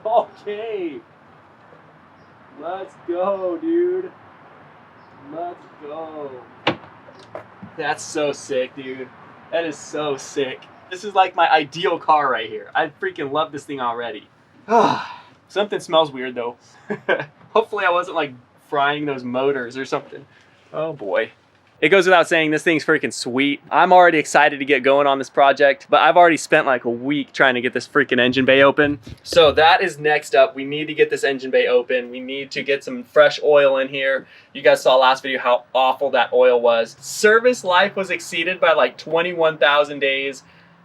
Okay. Let's go, dude. Let's go. That's so sick, dude. That is so sick. This is like my ideal car right here. I freaking love this thing already. Something smells weird though. Hopefully I wasn't like frying those motors or something. Oh boy. It goes without saying, this thing's freaking sweet. I'm already excited to get going on this project, but I've already spent like a week trying to get this freaking engine bay open. So that is next up. We need to get this engine bay open. We need to get some fresh oil in here. You guys saw last video how awful that oil was. Service life was exceeded by like 21,000 days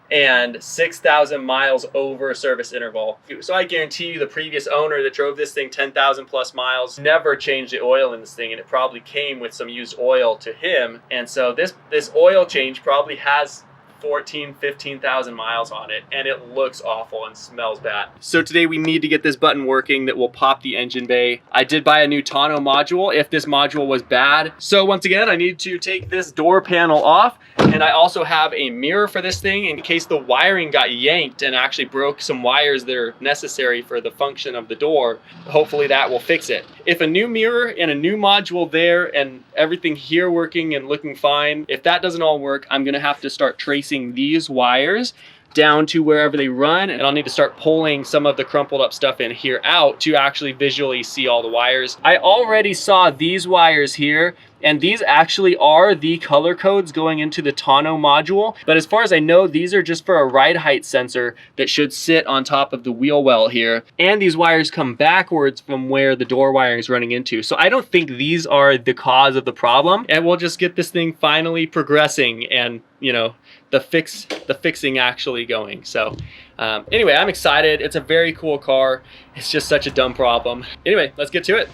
and 6,000 miles over service interval. So I guarantee you the previous owner that drove this thing 10,000 plus miles never changed the oil in this thing, and it probably came with some used oil to him. And so this oil change probably has 15,000 miles on it, and it looks awful and smells bad. So today we need to get this button working that will pop the engine bay. I did buy a new tonneau module if this module was bad. So once again, I need to take this door panel off, and I also have a mirror for this thing in case the wiring got yanked and actually broke some wires that are necessary for the function of the door. Hopefully that will fix it. If a new mirror and a new module there and everything here working and looking fine, if that doesn't all work, I'm gonna have to start tracing these wires down to wherever they run, and I'll need to start pulling some of the crumpled up stuff in here out to actually visually see all the wires. I already saw these wires here, and these actually are the color codes going into the tonneau module, but as far as I know, these are just for a ride height sensor that should sit on top of the wheel well here, and these wires come backwards from where the door wiring is running into. So I don't think these are the cause of the problem, and we'll just get this thing finally progressing and, you know, the fixing actually going. So anyway, I'm excited. It's a very cool car. It's just such a dumb problem. Anyway, let's get to it.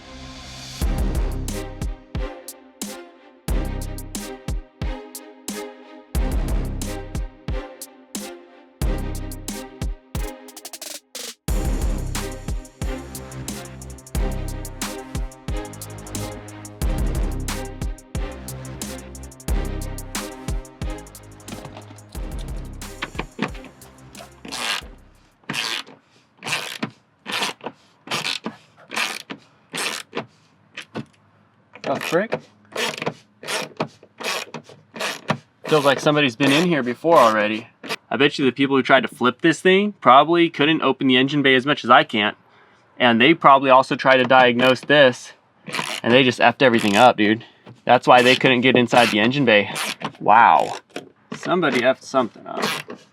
Oh, frick. Feels like somebody's been in here before already. I bet you the people who tried to flip this thing probably couldn't open the engine bay as much as I can't. And they probably also tried to diagnose this, and they just effed everything up, dude. That's why they couldn't get inside the engine bay. Wow. Somebody effed something up.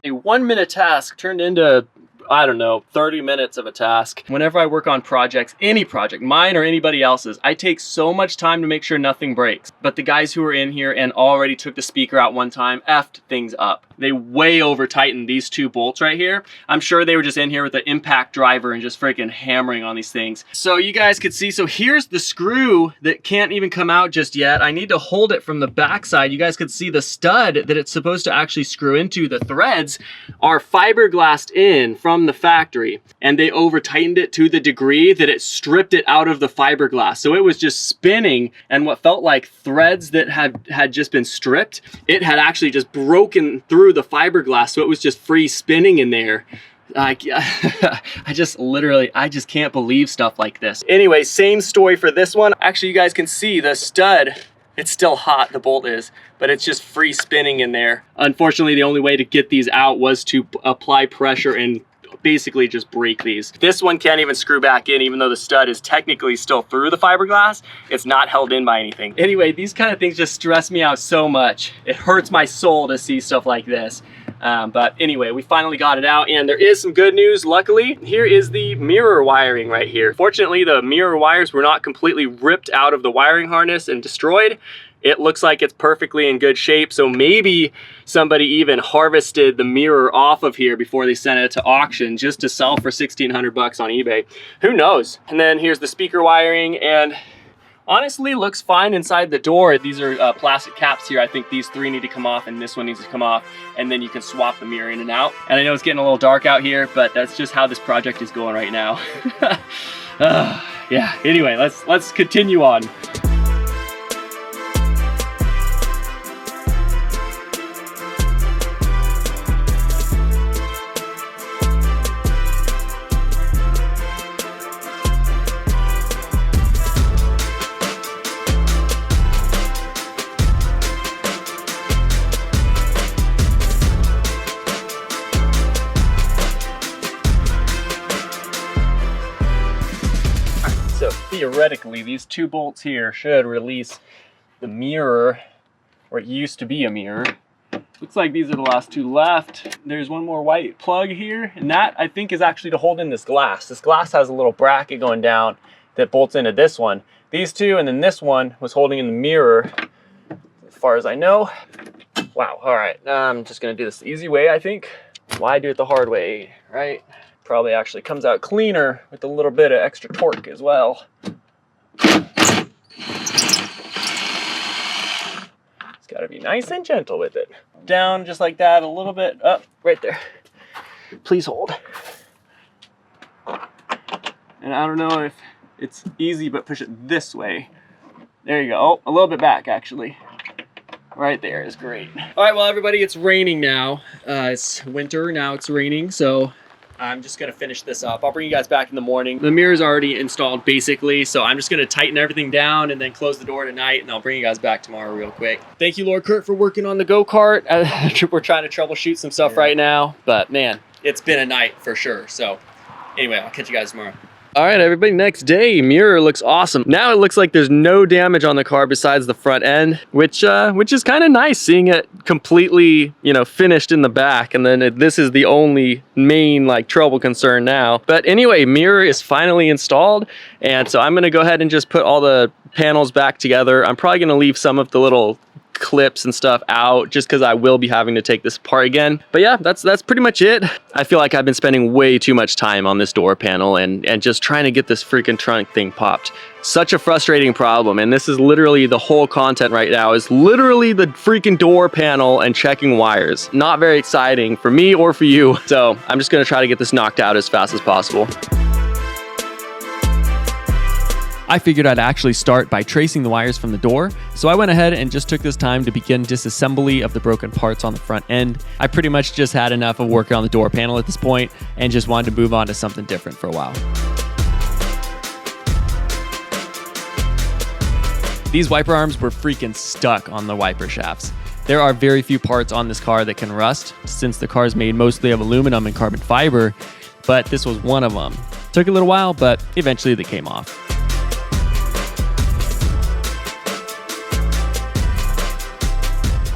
A 1-minute task turned into, I don't know, 30 minutes of a task. Whenever I work on projects, any project, mine or anybody else's, I take so much time to make sure nothing breaks. But the guys who were in here and already took the speaker out one time effed things up. They way over tightened these two bolts right here. I'm sure they were just in here with the impact driver and just freaking hammering on these things. So you guys could see, so here's the screw that can't even come out just yet. I need to hold it from the backside. You guys could see the stud that it's supposed to actually screw into. The threads are fiberglassed in from the factory, and they over tightened it to the degree that it stripped it out of the fiberglass. So it was just spinning, and what felt like threads that had just been stripped, it had actually just broken through the fiberglass, so it was just free spinning in there. Like, I just can't believe stuff like this. Anyway, same story for this one. Actually, you guys can see the stud, it's still hot, the bolt is, but it's just free spinning in there. Unfortunately, the only way to get these out was to apply pressure and basically just break these. This one can't even screw back in, even though the stud is technically still through the fiberglass. It's not held in by anything. Anyway, these kind of things just stress me out so much. It hurts my soul to see stuff like this. But anyway, we finally got it out, and there is some good news. Luckily, here is the mirror wiring right here. Fortunately, the mirror wires were not completely ripped out of the wiring harness and destroyed. It looks like it's perfectly in good shape, so maybe somebody even harvested the mirror off of here before they sent it to auction just to sell for 1,600 bucks on eBay. Who knows? And then here's the speaker wiring, and Honestly, looks fine inside the door. These are plastic caps here. I think these 3 need to come off and this one needs to come off, and then you can swap the mirror in and out. And I know it's getting a little dark out here, but that's just how this project is going right now. Yeah, anyway, let's continue on. So theoretically, these 2 bolts here should release the mirror, or it used to be a mirror. Looks like these are the last 2 left. There's one more white plug here, and that I think is actually to hold in this glass. This glass has a little bracket going down that bolts into this one. These 2, and then this one was holding in the mirror, as far as I know. Wow, all right, I'm just gonna do this the easy way, I think. Why do it the hard way, right? Probably actually comes out cleaner with a little bit of extra torque as well. It's got to be nice and gentle with it. Down just like that, a little bit up, right there. Please hold. And I don't know if it's easy, but push it this way. There you go. Oh, a little bit back actually. Right there is great. All right, well everybody, it's raining now. It's winter, now it's raining, so I'm just gonna finish this up. I'll bring you guys back in the morning. The mirror's already installed basically, so I'm just gonna tighten everything down and then close the door tonight, and I'll bring you guys back tomorrow real quick. Thank you, Lord Kurt, for working on the go-kart. We're trying to troubleshoot some stuff right now, but man, it's been a night for sure. So anyway, I'll catch you guys tomorrow. All right, everybody, next day, mirror looks awesome. Now it looks like there's no damage on the car besides the front end, which is kind of nice, seeing it completely, you know, finished in the back. And then this is the only main like trouble concern now. But anyway, mirror is finally installed. And so I'm gonna go ahead and just put all the panels back together. I'm probably gonna leave some of the little clips and stuff out just because I will be having to take this apart again. But yeah, that's pretty much it. I feel like I've been spending way too much time on this door panel and just trying to get this freaking trunk thing popped. Such a frustrating problem, and this is literally the whole content right now, is literally the freaking door panel and checking wires. Not very exciting for me or for you, so I'm just gonna try to get this knocked out as fast as possible. I figured I'd actually start by tracing the wires from the door, so I went ahead and just took this time to begin disassembly of the broken parts on the front end. I pretty much just had enough of working on the door panel at this point and just wanted to move on to something different for a while. These wiper arms were freaking stuck on the wiper shafts. There are very few parts on this car that can rust, since the car is made mostly of aluminum and carbon fiber, but this was one of them. Took a little while, but eventually they came off.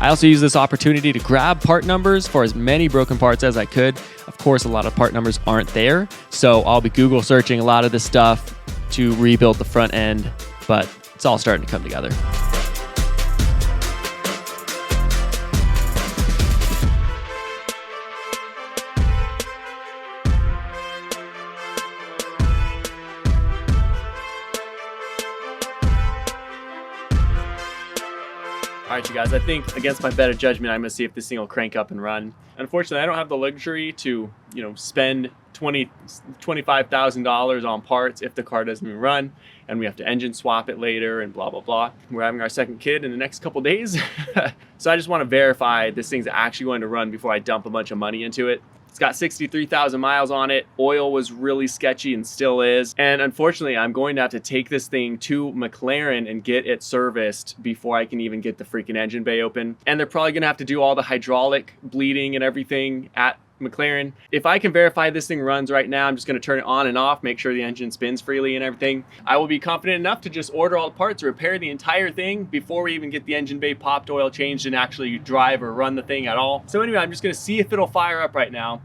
I also used this opportunity to grab part numbers for as many broken parts as I could. Of course, a lot of part numbers aren't there, so I'll be Google searching a lot of this stuff to rebuild the front end, but it's all starting to come together. All right, you guys, I think against my better judgment, I'm gonna see if this thing will crank up and run. Unfortunately, I don't have the luxury to, you know, spend $25,000 on parts if the car doesn't even run, and we have to engine swap it later and blah, blah, blah. We're having our second kid in the next couple days. So I just wanna verify this thing's actually going to run before I dump a bunch of money into it. It's got 63,000 miles on it. Oil was really sketchy and still is. And unfortunately, I'm going to have to take this thing to McLaren and get it serviced before I can even get the freaking engine bay open. And they're probably gonna have to do all the hydraulic bleeding and everything at McLaren. If I can verify this thing runs right now, I'm just gonna turn it on and off, make sure the engine spins freely and everything. I will be confident enough to just order all the parts, repair the entire thing before we even get the engine bay popped, oil changed, and actually drive or run the thing at all. So anyway, I'm just gonna see if it'll fire up right now.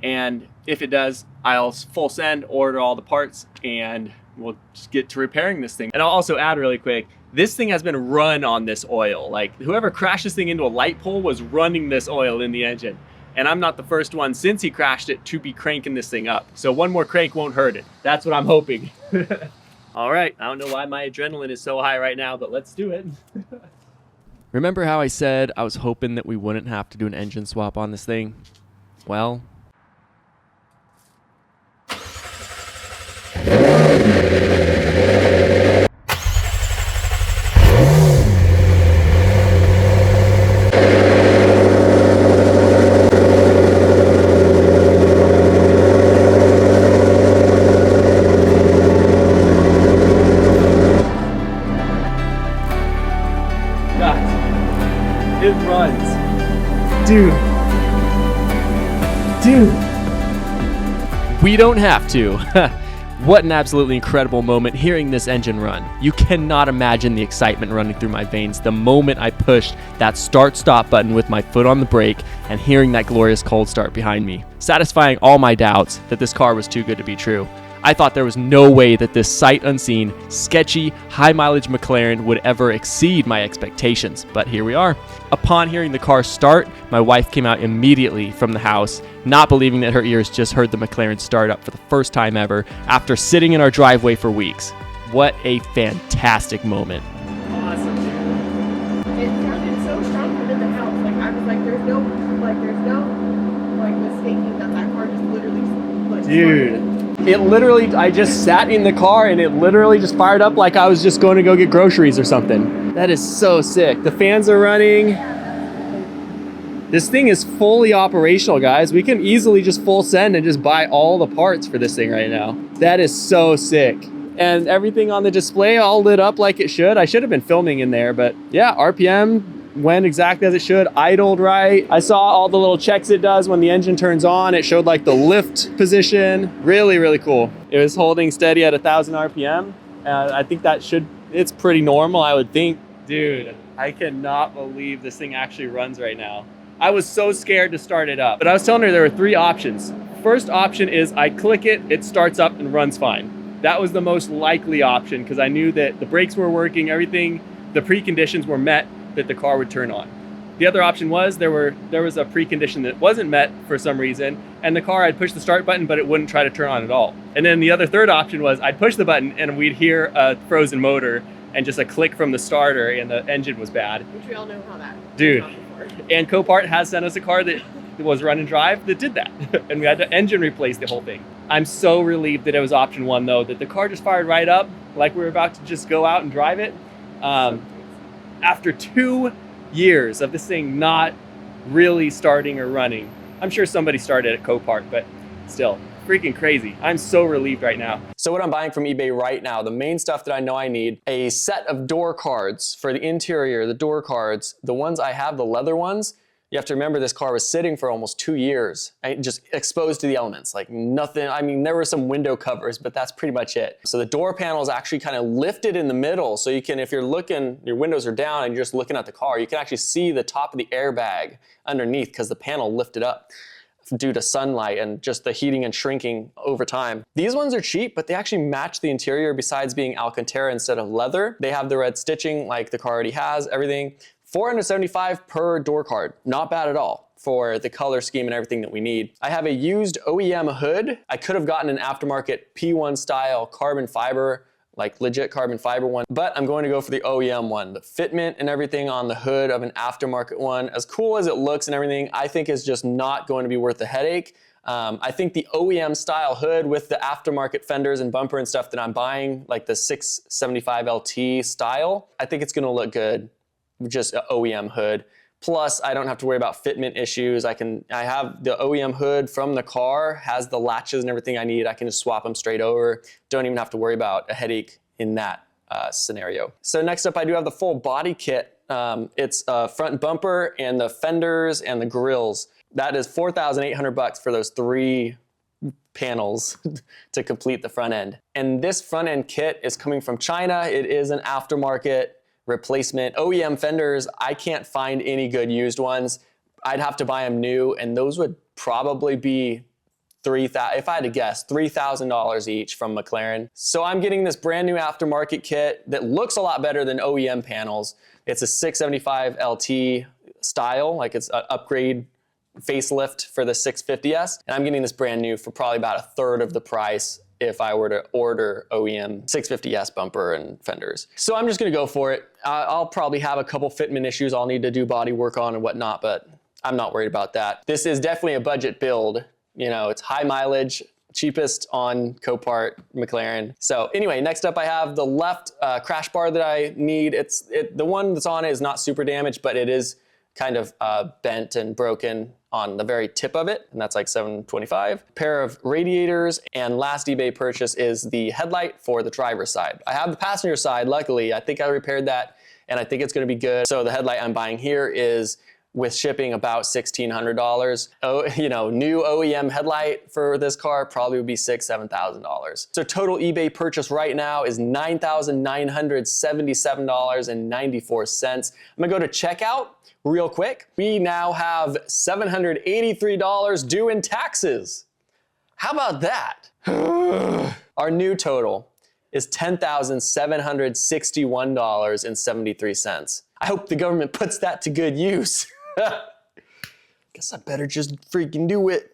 And if it does, I'll full send, order all the parts, and we'll just get to repairing this thing. And I'll also add really quick, this thing has been run on this oil. Like, whoever crashed this thing into a light pole was running this oil in the engine. And I'm not the first one since he crashed it to be cranking this thing up. So one more crank won't hurt it. That's what I'm hoping. All right, I don't know why my adrenaline is so high right now, but let's do it. Remember how I said I was hoping that we wouldn't have to do an engine swap on this thing? Well, it runs. Dude. We don't have to. What an absolutely incredible moment hearing this engine run. You cannot imagine the excitement running through my veins the moment I pushed that start-stop button with my foot on the brake and hearing that glorious cold start behind me, satisfying all my doubts that this car was too good to be true. I thought there was no way that this sight unseen, sketchy, high mileage McLaren would ever exceed my expectations, but here we are. Upon hearing the car start, my wife came out immediately from the house, not believing that her ears just heard the McLaren start up for the first time ever after sitting in our driveway for weeks. What a fantastic moment. Awesome, dude. It sounded so strong within the house. Like, I was like, there's no mistaking that car just literally, Dude. It literally, I just sat in the car and it literally just fired up like I was just going to go get groceries or something. That is so sick. The fans are running. This thing is fully operational, guys. We can easily just full send and just buy all the parts for this thing right now. That is so sick. And everything on the display all lit up like it should. I should have been filming in there, but yeah, RPM went exactly as it should, idled right. I saw all the little checks it does when the engine turns on. It showed like the lift position. Really, really cool. It was holding steady at 1,000 RPM. I think it's pretty normal, I would think. Dude, I cannot believe this thing actually runs right now. I was so scared to start it up, but I was telling her there were 3 options. First option is I click it, it starts up and runs fine. That was the most likely option because I knew that the brakes were working, everything, the preconditions were met that the car would turn on. The other option was there was a precondition that wasn't met for some reason, and the car, I'd push the start button, but it wouldn't try to turn on at all. And then the other third option was I'd push the button and we'd hear a frozen motor and just a click from the starter and the engine was bad. which we all know how that Dude. went on before. And Copart has sent us a car that was run and drive that did that. And we had to engine replace the whole thing. I'm so relieved that it was option 1 though, that the car just fired right up like we were about to just go out and drive it. After 2 years of this thing not really starting or running. I'm sure somebody started at Copart, but still, freaking crazy. I'm so relieved right now. So what I'm buying from eBay right now, the main stuff that I know I need, a set of door cards for the interior, the door cards, the ones I have, the leather ones. You have to remember this car was sitting for almost 2 years, just exposed to the elements, like nothing. I mean, there were some window covers, but that's pretty much it. So the door panel is actually kind of lifted in the middle. So you can, if you're looking, your windows are down and you're just looking at the car, you can actually see the top of the airbag underneath because the panel lifted up due to sunlight and just the heating and shrinking over time. These ones are cheap, but they actually match the interior besides being Alcantara instead of leather. They have the red stitching like the car already has, everything. $475 per door card, not bad at all for the color scheme and everything that we need. I have a used OEM hood. I could have gotten an aftermarket P1 style carbon fiber, like legit carbon fiber one, but I'm going to go for the OEM one. The fitment and everything on the hood of an aftermarket one, as cool as it looks and everything, I think is just not going to be worth the headache. I think the OEM style hood with the aftermarket fenders and bumper and stuff that I'm buying, like the 675 LT style, I think it's gonna look good. Just an OEM hood. Plus, I don't have to worry about fitment issues. I have the OEM hood from the car, has the latches and everything I need. I can just swap them straight over. Don't even have to worry about a headache in that scenario. So next up, I do have the full body kit. It's a front bumper and the fenders and the grills. That is $4,800 for those 3 panels to complete the front end. And this front end kit is coming from China. It is an aftermarket replacement. OEM fenders, I can't find any good used ones. I'd have to buy them new, and those would probably be if I had to guess, $3,000 each from McLaren. So I'm getting this brand new aftermarket kit that looks a lot better than OEM panels. It's a 675 LT style, like it's an upgrade facelift for the 650S, and I'm getting this brand new for probably about 1/3 of the price if I were to order OEM 650S bumper and fenders. So I'm just gonna go for it. I'll probably have a couple fitment issues I'll need to do body work on and whatnot, but I'm not worried about that. This is definitely a budget build. You know, it's high mileage, cheapest on Copart McLaren. So anyway, next up I have the left crash bar that I need. The one that's on it is not super damaged, but it is kind of bent and broken on the very tip of it, and that's like $725. Pair of radiators, and last eBay purchase is the headlight for the driver's side. I have the passenger side, luckily. I think I repaired that, and I think it's gonna be good. So the headlight I'm buying here is, with shipping, about $1,600. Oh, you know, new OEM headlight for this car probably would be $6,000, $7,000. So total eBay purchase right now is $9,977.94. I'm gonna go to checkout real quick. We now have $783 due in taxes. How about that? Our new total is $10,761.73. I hope the government puts that to good use. Guess I better just freaking do it.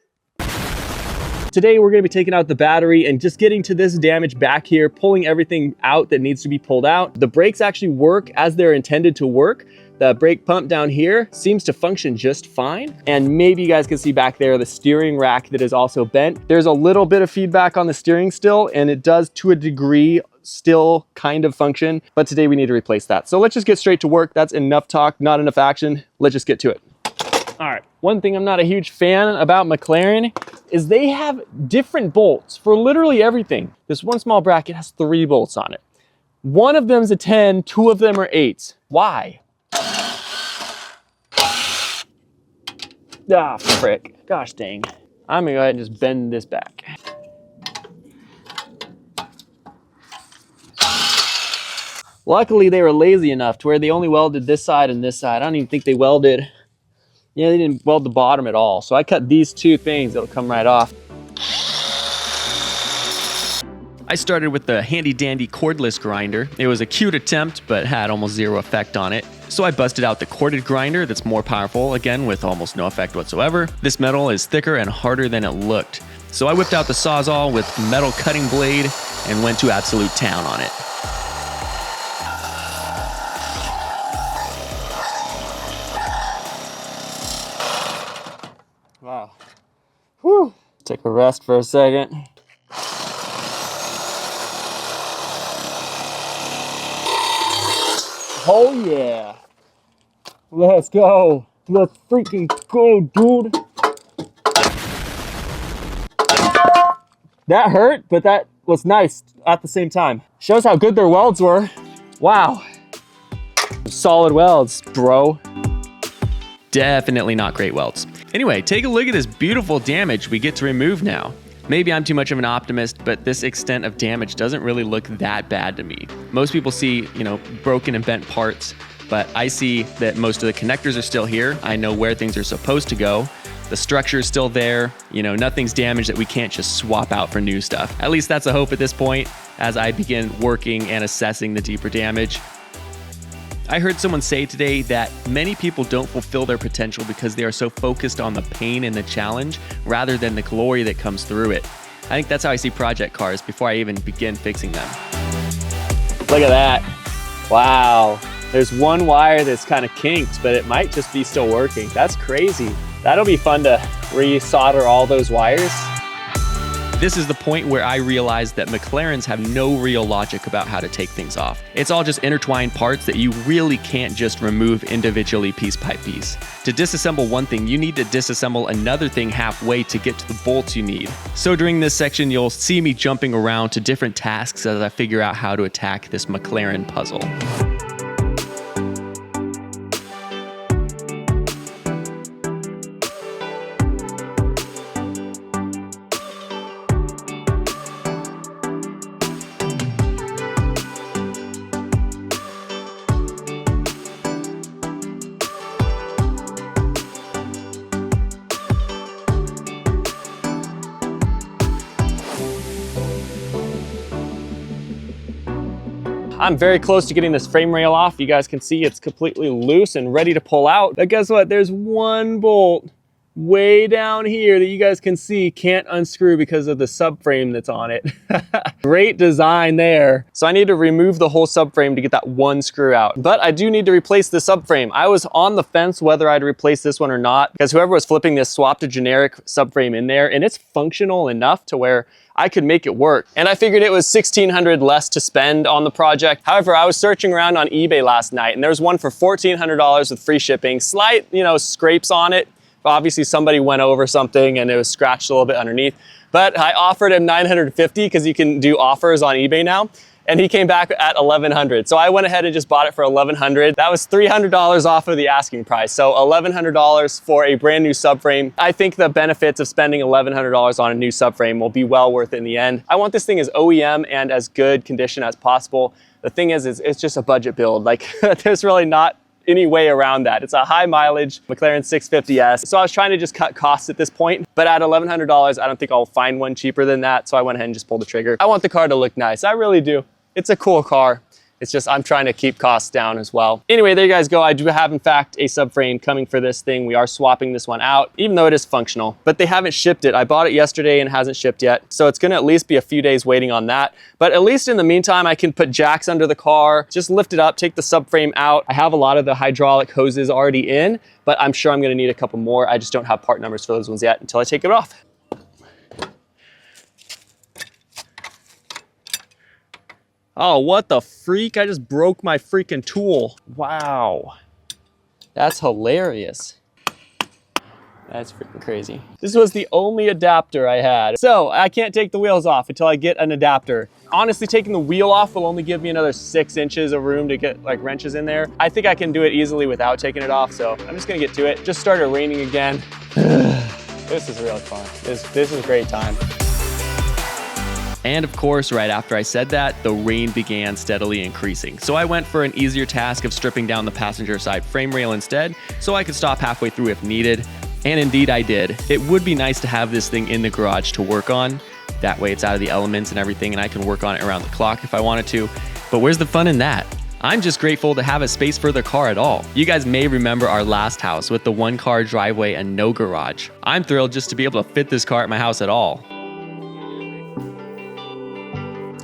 Today we're gonna be taking out the battery and just getting to this damage back here, pulling everything out that needs to be pulled out. The brakes actually work as they're intended to work. The brake pump down here seems to function just fine. And maybe you guys can see back there the steering rack that is also bent. There's a little bit of feedback on the steering still, and it does to a degree still kind of function, but today we need to replace that. So let's just get straight to work. That's enough talk, not enough action. Let's just get to it. All right, one thing I'm not a huge fan about McLaren is they have different bolts for literally everything. This one small bracket has 3 bolts on it. One of them's a 10, 2 of them are 8s. Why? Ah, frick. Gosh dang. I'm gonna go ahead and just bend this back. Luckily, they were lazy enough to where they only welded this side and this side. I don't even think they welded, yeah, they didn't weld the bottom at all. So I cut these 2 things, it'll come right off. I started with the handy dandy cordless grinder. It was a cute attempt, but had almost 0 effect on it. So I busted out the corded grinder that's more powerful, again with almost no effect whatsoever. This metal is thicker and harder than it looked. So I whipped out the Sawzall with metal cutting blade and went to absolute town on it. Wow. Whew. Take a rest for a second. Oh yeah. Let's go. Let's freaking go, dude. That hurt, but that was nice at the same time. Shows how good their welds were. Wow. Solid welds, bro. Definitely not great welds. Anyway, take a look at this beautiful damage we get to remove now. Maybe I'm too much of an optimist, but this extent of damage doesn't really look that bad to me. Most people see, you know, broken and bent parts, but I see that most of the connectors are still here. I know where things are supposed to go. The structure is still there. You know, nothing's damaged that we can't just swap out for new stuff. At least that's a hope at this point as I begin working and assessing the deeper damage. I heard someone say today that many people don't fulfill their potential because they are so focused on the pain and the challenge rather than the glory that comes through it. I think that's how I see project cars before I even begin fixing them. Look at that. Wow. There's one wire that's kind of kinked, but it might just be still working. That's crazy. That'll be fun to re-solder all those wires. This is the point where I realized that McLarens have no real logic about how to take things off. It's all just intertwined parts that you really can't just remove individually piece by piece. To disassemble one thing, you need to disassemble another thing halfway to get to the bolts you need. So during this section, you'll see me jumping around to different tasks as I figure out how to attack this McLaren puzzle. I'm very close to getting this frame rail off. You guys can see it's completely loose and ready to pull out. But guess what? There's one bolt way down here that you guys can see can't unscrew because of the subframe that's on it. Great design there. So I need to remove the whole subframe to get that one screw out. But I do need to replace the subframe. I was on the fence whether I'd replace this one or not, because whoever was flipping this swapped a generic subframe in there, and it's functional enough to where I could make it work. And I figured it was $1,600 less to spend on the project. However, I was searching around on eBay last night, and there was one for $1,400 with free shipping. Slight, scrapes on it. Obviously somebody went over something and it was scratched a little bit underneath. But I offered him $950 because you can do offers on eBay now. And he came back at $1,100. So I went ahead and just bought it for $1,100. That was $300 off of the asking price. So $1,100 for a brand new subframe. I think the benefits of spending $1,100 on a new subframe will be well worth it in the end. I want this thing as OEM and as good condition as possible. The thing is it's just a budget build. Like there's really not any way around that. It's a high mileage McLaren 650S. So I was trying to just cut costs at this point, but at $1,100, I don't think I'll find one cheaper than that. So I went ahead and just pulled the trigger. I want the car to look nice. I really do. It's a cool car. It's just, I'm trying to keep costs down as well. Anyway, there you guys go. I do have, in fact, a subframe coming for this thing. We are swapping this one out, even though it is functional, but they haven't shipped it. I bought it yesterday and hasn't shipped yet. So it's gonna at least be a few days waiting on that. But at least in the meantime, I can put jacks under the car, just lift it up, take the subframe out. I have a lot of the hydraulic hoses already in, but I'm sure I'm gonna need a couple more. I just don't have part numbers for those ones yet until I take it off. Oh, what the freak? I just broke my freaking tool. Wow. That's hilarious. That's freaking crazy. This was the only adapter I had. So I can't take the wheels off until I get an adapter. Honestly, taking the wheel off will only give me another 6 inches of room to get like wrenches in there. I think I can do it easily without taking it off. So I'm just gonna get to it. Just started raining again. This is really fun. This is a great time. And of course, right after I said that, the rain began steadily increasing. So I went for an easier task of stripping down the passenger side frame rail instead, so I could stop halfway through if needed. And indeed I did. It would be nice to have this thing in the garage to work on. That way it's out of the elements and everything, and I can work on it around the clock if I wanted to. But where's the fun in that? I'm just grateful to have a space for the car at all. You guys may remember our last house with the 1-car driveway and no garage. I'm thrilled just to be able to fit this car at my house at all.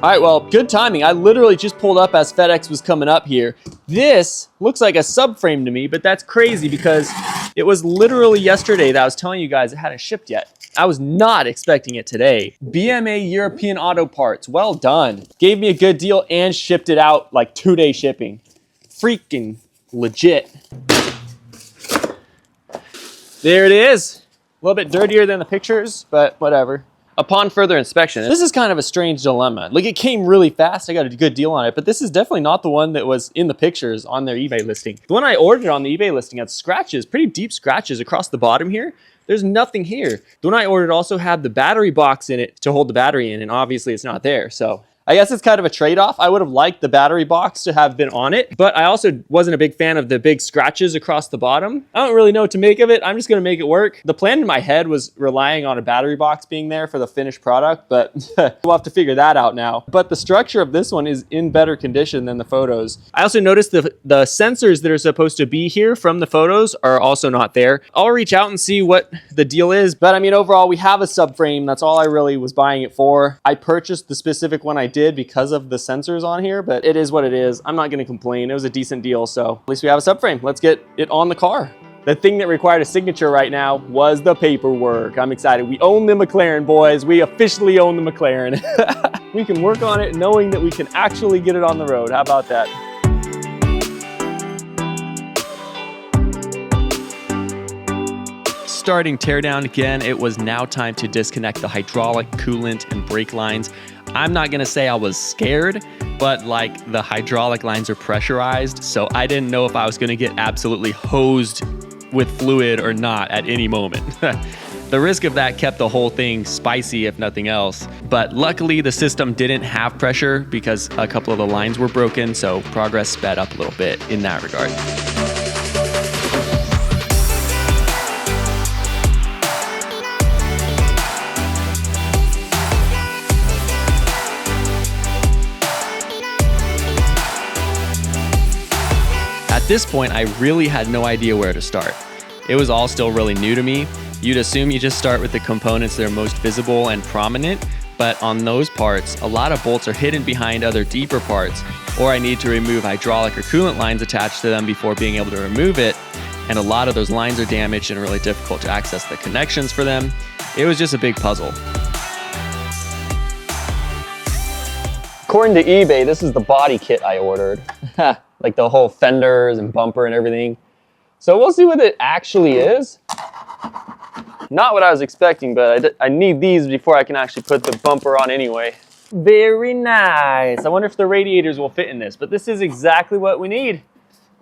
All right, well, good timing. I literally just pulled up as FedEx was coming up here. This looks like a subframe to me, but that's crazy because it was literally yesterday that I was telling you guys it hadn't shipped yet. I was not expecting it today. BMA European Auto Parts, well done. Gave me a good deal and shipped it out like 2-day shipping. Freaking legit. There it is. A little bit dirtier than the pictures, but whatever. Upon further inspection, this is kind of a strange dilemma. Like, it came really fast, I got a good deal on it, but this is definitely not the one that was in the pictures on their eBay listing. The one I ordered on the eBay listing had scratches, pretty deep scratches across the bottom here. There's nothing here. The one I ordered also had the battery box in it to hold the battery in, and obviously it's not there, so I guess it's kind of a trade-off. I would have liked the battery box to have been on it, but I also wasn't a big fan of the big scratches across the bottom. I don't really know what to make of it. I'm just gonna make it work. The plan in my head was relying on a battery box being there for the finished product, but we'll have to figure that out now. But the structure of this one is in better condition than the photos. I also noticed the sensors that are supposed to be here from the photos are also not there. I'll reach out and see what the deal is, but I mean, overall, we have a subframe. That's all I really was buying it for. I purchased the specific one I did because of the sensors on here, but it is what it is. I'm not gonna complain. It was a decent deal, so at least we have a subframe. Let's get it on the car. The thing that required a signature right now was the paperwork. I'm excited. We own the McLaren, boys. We officially own the McLaren. We can work on it knowing that we can actually get it on the road. How about that? Starting teardown again, it was now time to disconnect the hydraulic, coolant, and brake lines. I'm not gonna say I was scared, but like the hydraulic lines are pressurized, so I didn't know if I was gonna get absolutely hosed with fluid or not at any moment. The risk of that kept the whole thing spicy, if nothing else. But luckily the system didn't have pressure because a couple of the lines were broken, so progress sped up a little bit in that regard. At this point, I really had no idea where to start. It was all still really new to me, You'd assume you just start with the components that are most visible and prominent, but on those parts, a lot of bolts are hidden behind other deeper parts, or I need to remove hydraulic or coolant lines attached to them before being able to remove it, and a lot of those lines are damaged and really difficult to access the connections for them. It was just a big puzzle. According to eBay, this is the body kit I ordered. Like the whole fenders and bumper and everything. So we'll see what it actually is. Not what I was expecting, but I need these before I can actually put the bumper on anyway. Very nice. I wonder if the radiators will fit in this, but this is exactly what we need.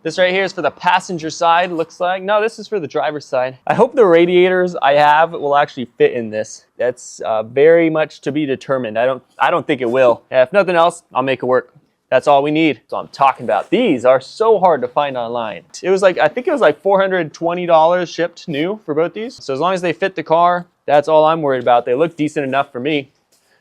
This right here is for the passenger side, looks like. No, this is for the driver's side. I hope the radiators I have will actually fit in this. That's very much to be determined. I don't think it will. Yeah, if nothing else, I'll make it work. That's all we need. So I'm talking about. These are so hard to find online. It was like, I think it was like $420 shipped new for both these. So as long as they fit the car, that's all I'm worried about. They look decent enough for me.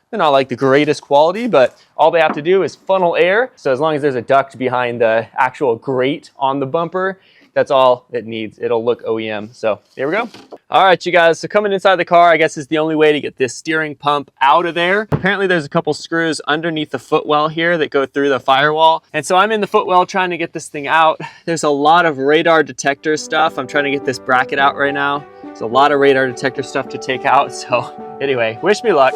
They're not like the greatest quality, but all they have to do is funnel air. So as long as there's a duct behind the actual grate on the bumper, that's all it needs. It'll look OEM. So there we go. All right, you guys. So coming inside the car, I guess is the only way to get this steering pump out of there. Apparently there's a couple screws underneath the footwell here that go through the firewall. And so I'm in the footwell trying to get this thing out. There's a lot of radar detector stuff. I'm trying to get this bracket out right now. There's a lot of radar detector stuff to take out. So anyway, wish me luck.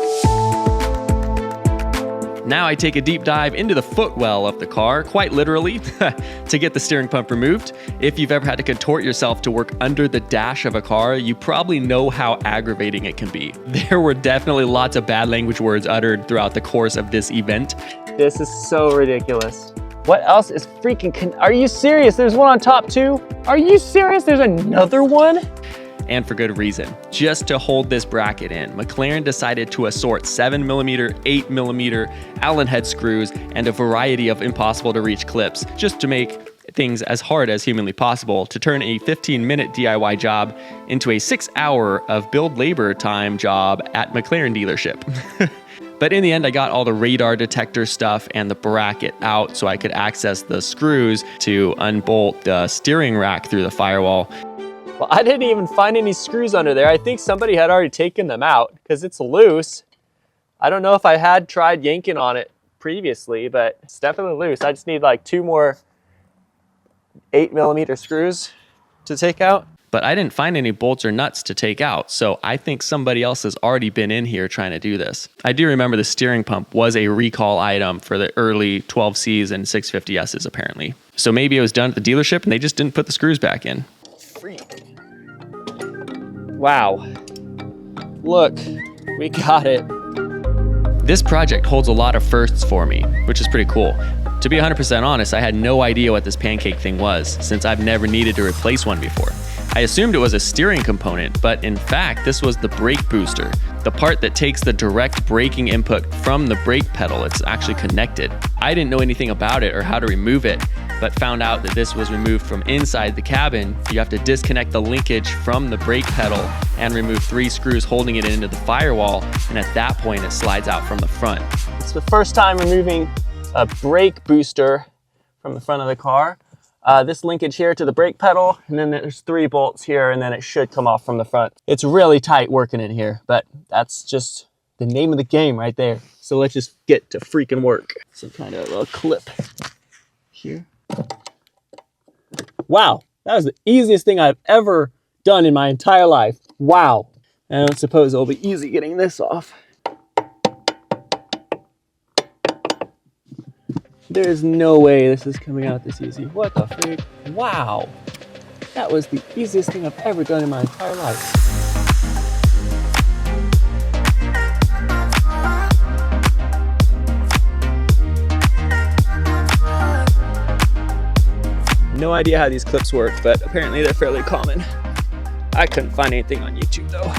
Now I take a deep dive into the footwell of the car, quite literally, to get the steering pump removed. If you've ever had to contort yourself to work under the dash of a car, you probably know how aggravating it can be. There were definitely lots of bad language words uttered throughout the course of this event. This is so ridiculous. What else is freaking, are you serious? There's one on top too? Are you serious? There's another one? And for good reason. Just to hold this bracket in, McLaren decided to assort 7mm, 8mm Allen head screws and a variety of impossible to reach clips just to make things as hard as humanly possible to turn a 15-minute DIY job into a 6-hour of build labor time job at McLaren dealership. But in the end, I got all the radar detector stuff and the bracket out so I could access the screws to unbolt the steering rack through the firewall. Well, I didn't even find any screws under there. I think somebody had already taken them out because it's loose. I don't know if I had tried yanking on it previously, but it's definitely loose. I just need like 2 more 8mm screws to take out. But I didn't find any bolts or nuts to take out, so I think somebody else has already been in here trying to do this. I do remember the steering pump was a recall item for the early 12Cs and 650Ss apparently. So maybe it was done at the dealership and they just didn't put the screws back in. Wow. Look, we got it. This project holds a lot of firsts for me, which is pretty cool. To be 100% honest, I had no idea what this pancake thing was, since I've never needed to replace one before. I assumed it was a steering component, but in fact, this was the brake booster, the part that takes the direct braking input from the brake pedal. It's actually connected. I didn't know anything about it or how to remove it, but found out that this was removed from inside the cabin. You have to disconnect the linkage from the brake pedal and remove 3 screws holding it into the firewall, and at that point, it slides out from the front. It's the first time removing a brake booster from the front of the car. This linkage here to the brake pedal, and then there's 3 bolts here, and then it should come off from the front. It's really tight working in here, but that's just the name of the game right there. So let's just get to freaking work. Some kind of little clip here. Wow, that was the easiest thing I've ever done in my entire life. Wow. I don't suppose it'll be easy getting this off. There's no way this is coming out this easy. What the freak? Wow. That was the easiest thing I've ever done in my entire life. No idea how these clips work, but apparently they're fairly common. I couldn't find anything on YouTube though.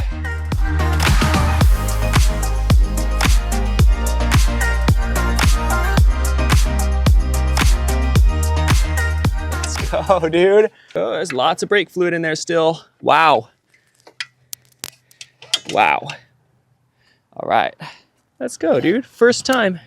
Oh, dude. Oh, there's lots of brake fluid in there still. Wow. Wow. All right. Let's go, dude. First time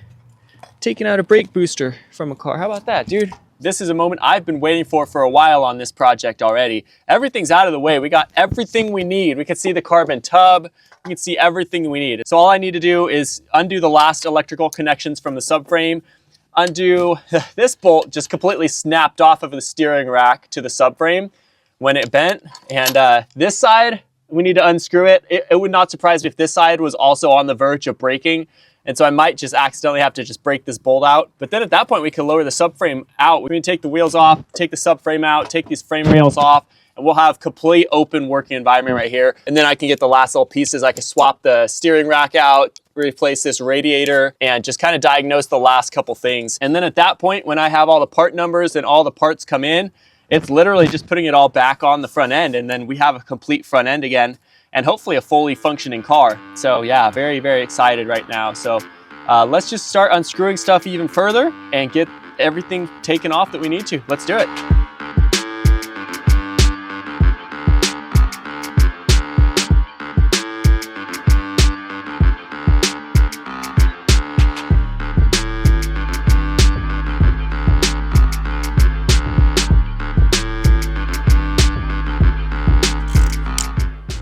taking out a brake booster from a car. How about that, dude? This is a moment I've been waiting for a while on this project already. Everything's out of the way. We got everything we need. We can see the carbon tub. We can see everything we need. So all I need to do is undo the last electrical connections from the subframe, undo this bolt just completely snapped off of the steering rack to the subframe when it bent. And this side, we need to unscrew it. It would not surprise me if this side was also on the verge of breaking. And so I might just accidentally have to just break this bolt out. But then at that point, we can lower the subframe out. We can take the wheels off, take the subframe out, take these frame rails off, and we'll have complete open working environment right here. And then I can get the last little pieces. I can swap the steering rack out, replace this radiator, and just kind of diagnose the last couple things. And then at that point, when I have all the part numbers and all the parts come in, it's literally just putting it all back on the front end. And then we have a complete front end again, and hopefully a fully functioning car. So yeah, very, very excited right now. So let's just start unscrewing stuff even further and get everything taken off that we need to. Let's do it.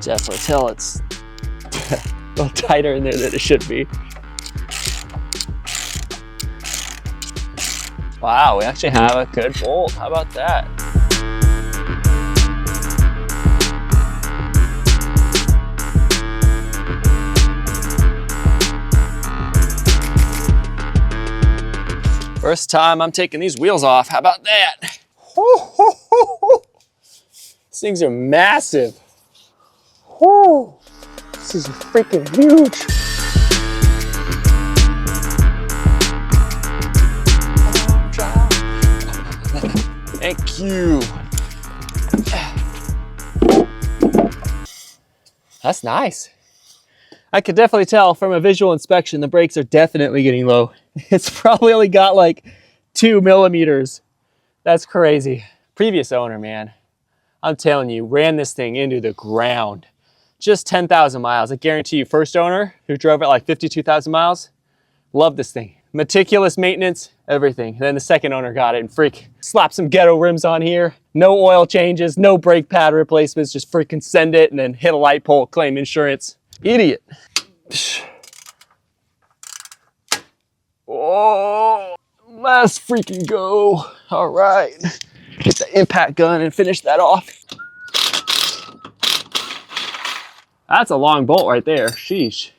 Definitely tell it's a little tighter in there than it should be. Wow, we actually have a good bolt. How about that? First time I'm taking these wheels off. How about that? These things are massive. Whoo, this is freaking huge. Thank you. That's nice. I could definitely tell from a visual inspection, the brakes are definitely getting low. It's probably only got like 2 millimeters. That's crazy. Previous owner, man, I'm telling you, ran this thing into the ground. Just 10,000 miles. I guarantee you, first owner who drove it like 52,000 miles, loved this thing. Meticulous maintenance, everything. And then the second owner got it and freak, slapped some ghetto rims on here. No oil changes, no brake pad replacements, just freaking send it and then hit a light pole, claim insurance. Idiot. Oh, last freaking go. All right, get the impact gun and finish that off. That's a long bolt right there, sheesh.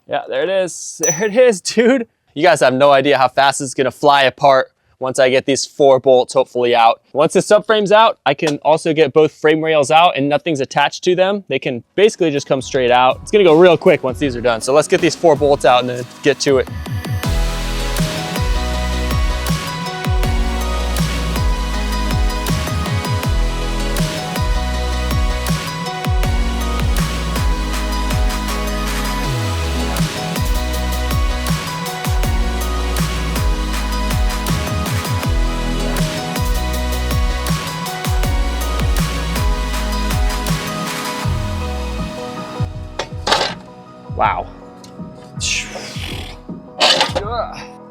Yeah, there it is. There it is, dude. You guys have no idea how fast it's gonna fly apart once I get these 4 bolts hopefully out. Once the subframe's out, I can also get both frame rails out and nothing's attached to them. They can basically just come straight out. It's gonna go real quick once these are done. So let's get these 4 bolts out and then get to it. Wow.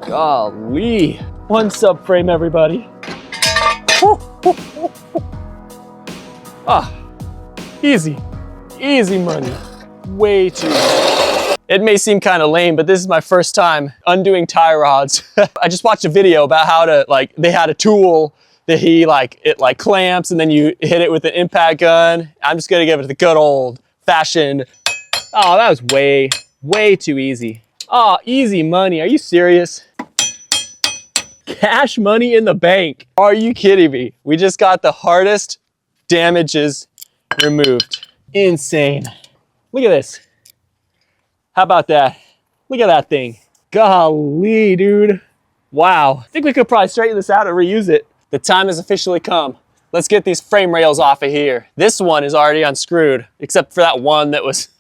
Golly. 1 subframe, everybody. Ah, easy. Easy money. Way too easy. It may seem kind of lame, but this is my first time undoing tie rods. I just watched a video about how to, like, they had a tool that it clamps and then you hit it with an impact gun. I'm just gonna give it the good old fashioned. Oh, that was way too easy. Oh, easy money. Are you serious? Cash money in the bank. Are you kidding me? We just got the hardest damages removed. Insane. Look at this. How about that? Look at that thing. Golly, dude. Wow. I think we could probably straighten this out and reuse it. The time has officially come. Let's get these frame rails off of here. This one is already unscrewed, except for that one that was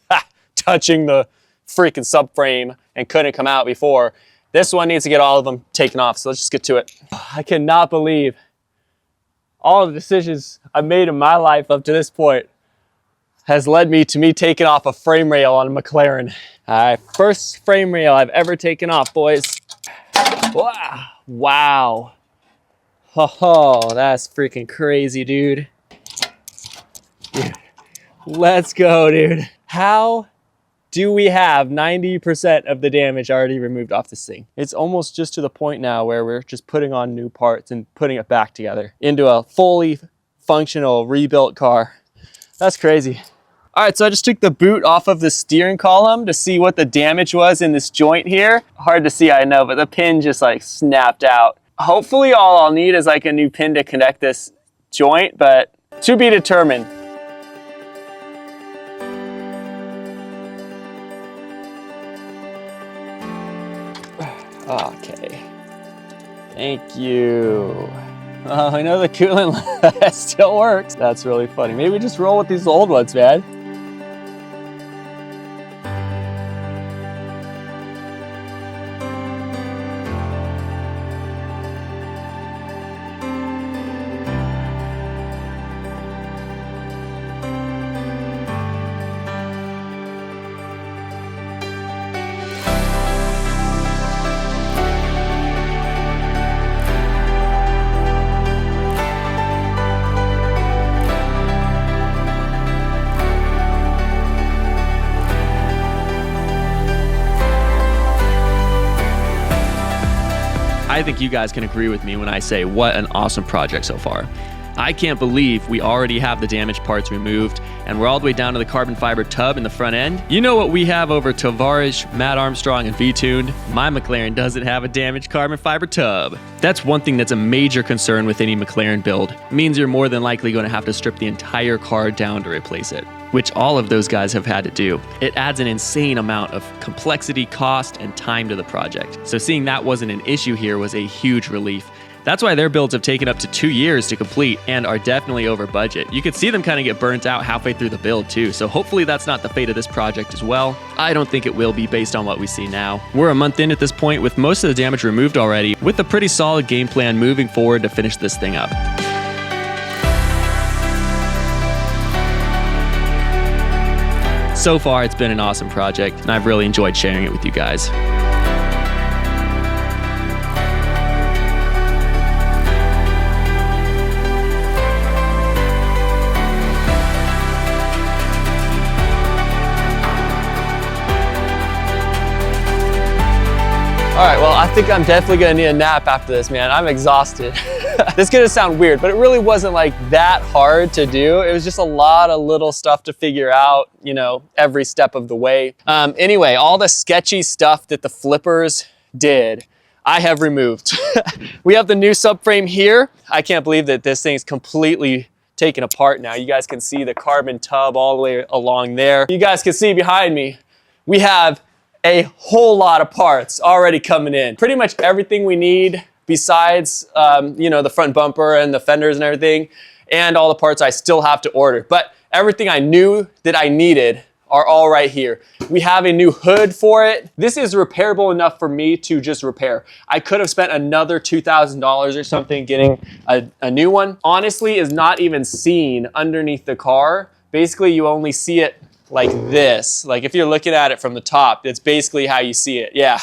touching the freaking subframe and couldn't come out before. This one needs to get all of them taken off, so let's just get to it. I cannot believe all the decisions I've made in my life up to this point has led me to me taking off a frame rail on a McLaren. First frame rail I've ever taken off, boys. Wow. Wow. Oh, that's freaking crazy, dude. Let's go, dude. How do we have 90% of the damage already removed off this thing? It's almost just to the point now where we're just putting on new parts and putting it back together into a fully functional rebuilt car. That's crazy. All right, so I just took the boot off of the steering column to see what the damage was in this joint here. Hard to see, I know, but the pin just like snapped out. Hopefully all I'll need is like a new pin to connect this joint, but to be determined. Okay, thank you. I know the coolant still works. That's really funny. Maybe just roll with these old ones, man. I think you guys can agree with me when I say what an awesome project so far. I can't believe we already have the damaged parts removed and we're all the way down to the carbon fiber tub in the front end. You know what we have over Tavares, Matt Armstrong, and V-Tuned? My McLaren doesn't have a damaged carbon fiber tub. That's one thing that's a major concern with any McLaren build. It means you're more than likely going to have to strip the entire car down to replace it, which all of those guys have had to do. It adds an insane amount of complexity, cost, and time to the project. So seeing that wasn't an issue here was a huge relief. That's why their builds have taken up to 2 years to complete and are definitely over budget. You could see them kind of get burnt out halfway through the build too, so hopefully that's not the fate of this project as well. I don't think it will be based on what we see now. We're a month in at this point with most of the damage removed already, with a pretty solid game plan moving forward to finish this thing up. So far, it's been an awesome project, and I've really enjoyed sharing it with you guys. All right, well, I think I'm definitely gonna need a nap after this, man. I'm exhausted. This is gonna sound weird, but it really wasn't like that hard to do. It was just a lot of little stuff to figure out, you know, every step of the way. Anyway, all the sketchy stuff that the flippers did, I have removed. We have the new subframe here. I can't believe that this thing's completely taken apart now. You guys can see the carbon tub all the way along there. You guys can see behind me, we have a whole lot of parts already coming in. Pretty much everything we need besides, you know, the front bumper and the fenders and everything, and all the parts I still have to order. But everything I knew that I needed are all right here. We have a new hood for it. This is repairable enough for me to just repair. I could have spent another $2,000 or something getting a new one. Honestly, is not even seen underneath the car. Basically, you only see it like this. Like if you're looking at it from the top, it's basically how you see it, yeah.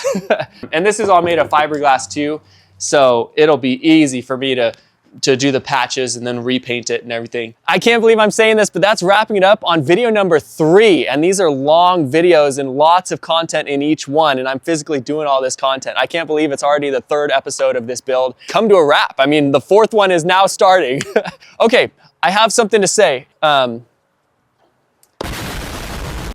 And this is all made of fiberglass too, so it'll be easy for me to do the patches and then repaint it and everything. I can't believe I'm saying this, but that's wrapping it up on video number 3. And these are long videos and lots of content in each one. And I'm physically doing all this content. I can't believe it's already the 3rd episode of this build come to a wrap. I mean, the 4th one is now starting. Okay, I have something to say.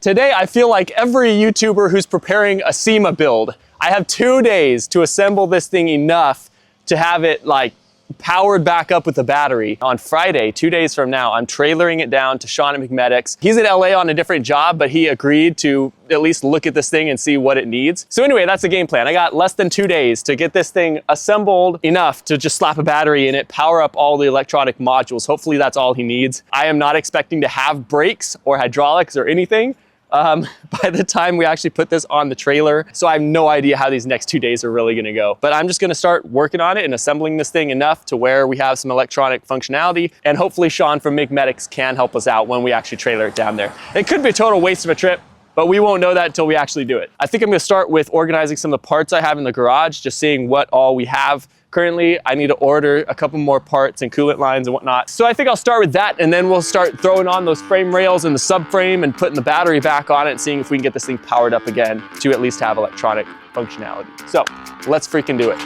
Today, I feel like every YouTuber who's preparing a SEMA build. I have 2 days to assemble this thing enough to have it like powered back up with a battery. On Friday, 2 days from now, I'm trailering it down to Sean at McMedics. He's in LA on a different job, but he agreed to at least look at this thing and see what it needs. So anyway, that's the game plan. I got less than 2 days to get this thing assembled enough to just slap a battery in it, power up all the electronic modules. Hopefully that's all he needs. I am not expecting to have brakes or hydraulics or anything. by the time we actually put this on the trailer. So I have no idea how these next 2 days are really gonna go. But I'm just gonna start working on it and assembling this thing enough to where we have some electronic functionality. And hopefully Sean from McMedics can help us out when we actually trailer it down there. It could be a total waste of a trip, but we won't know that until we actually do it. I think I'm gonna start with organizing some of the parts I have in the garage, just seeing what all we have. Currently, I need to order a couple more parts and coolant lines and whatnot. So I think I'll start with that, and then we'll start throwing on those frame rails and the subframe and putting the battery back on it and seeing if we can get this thing powered up again to at least have electronic functionality. So let's freaking do it.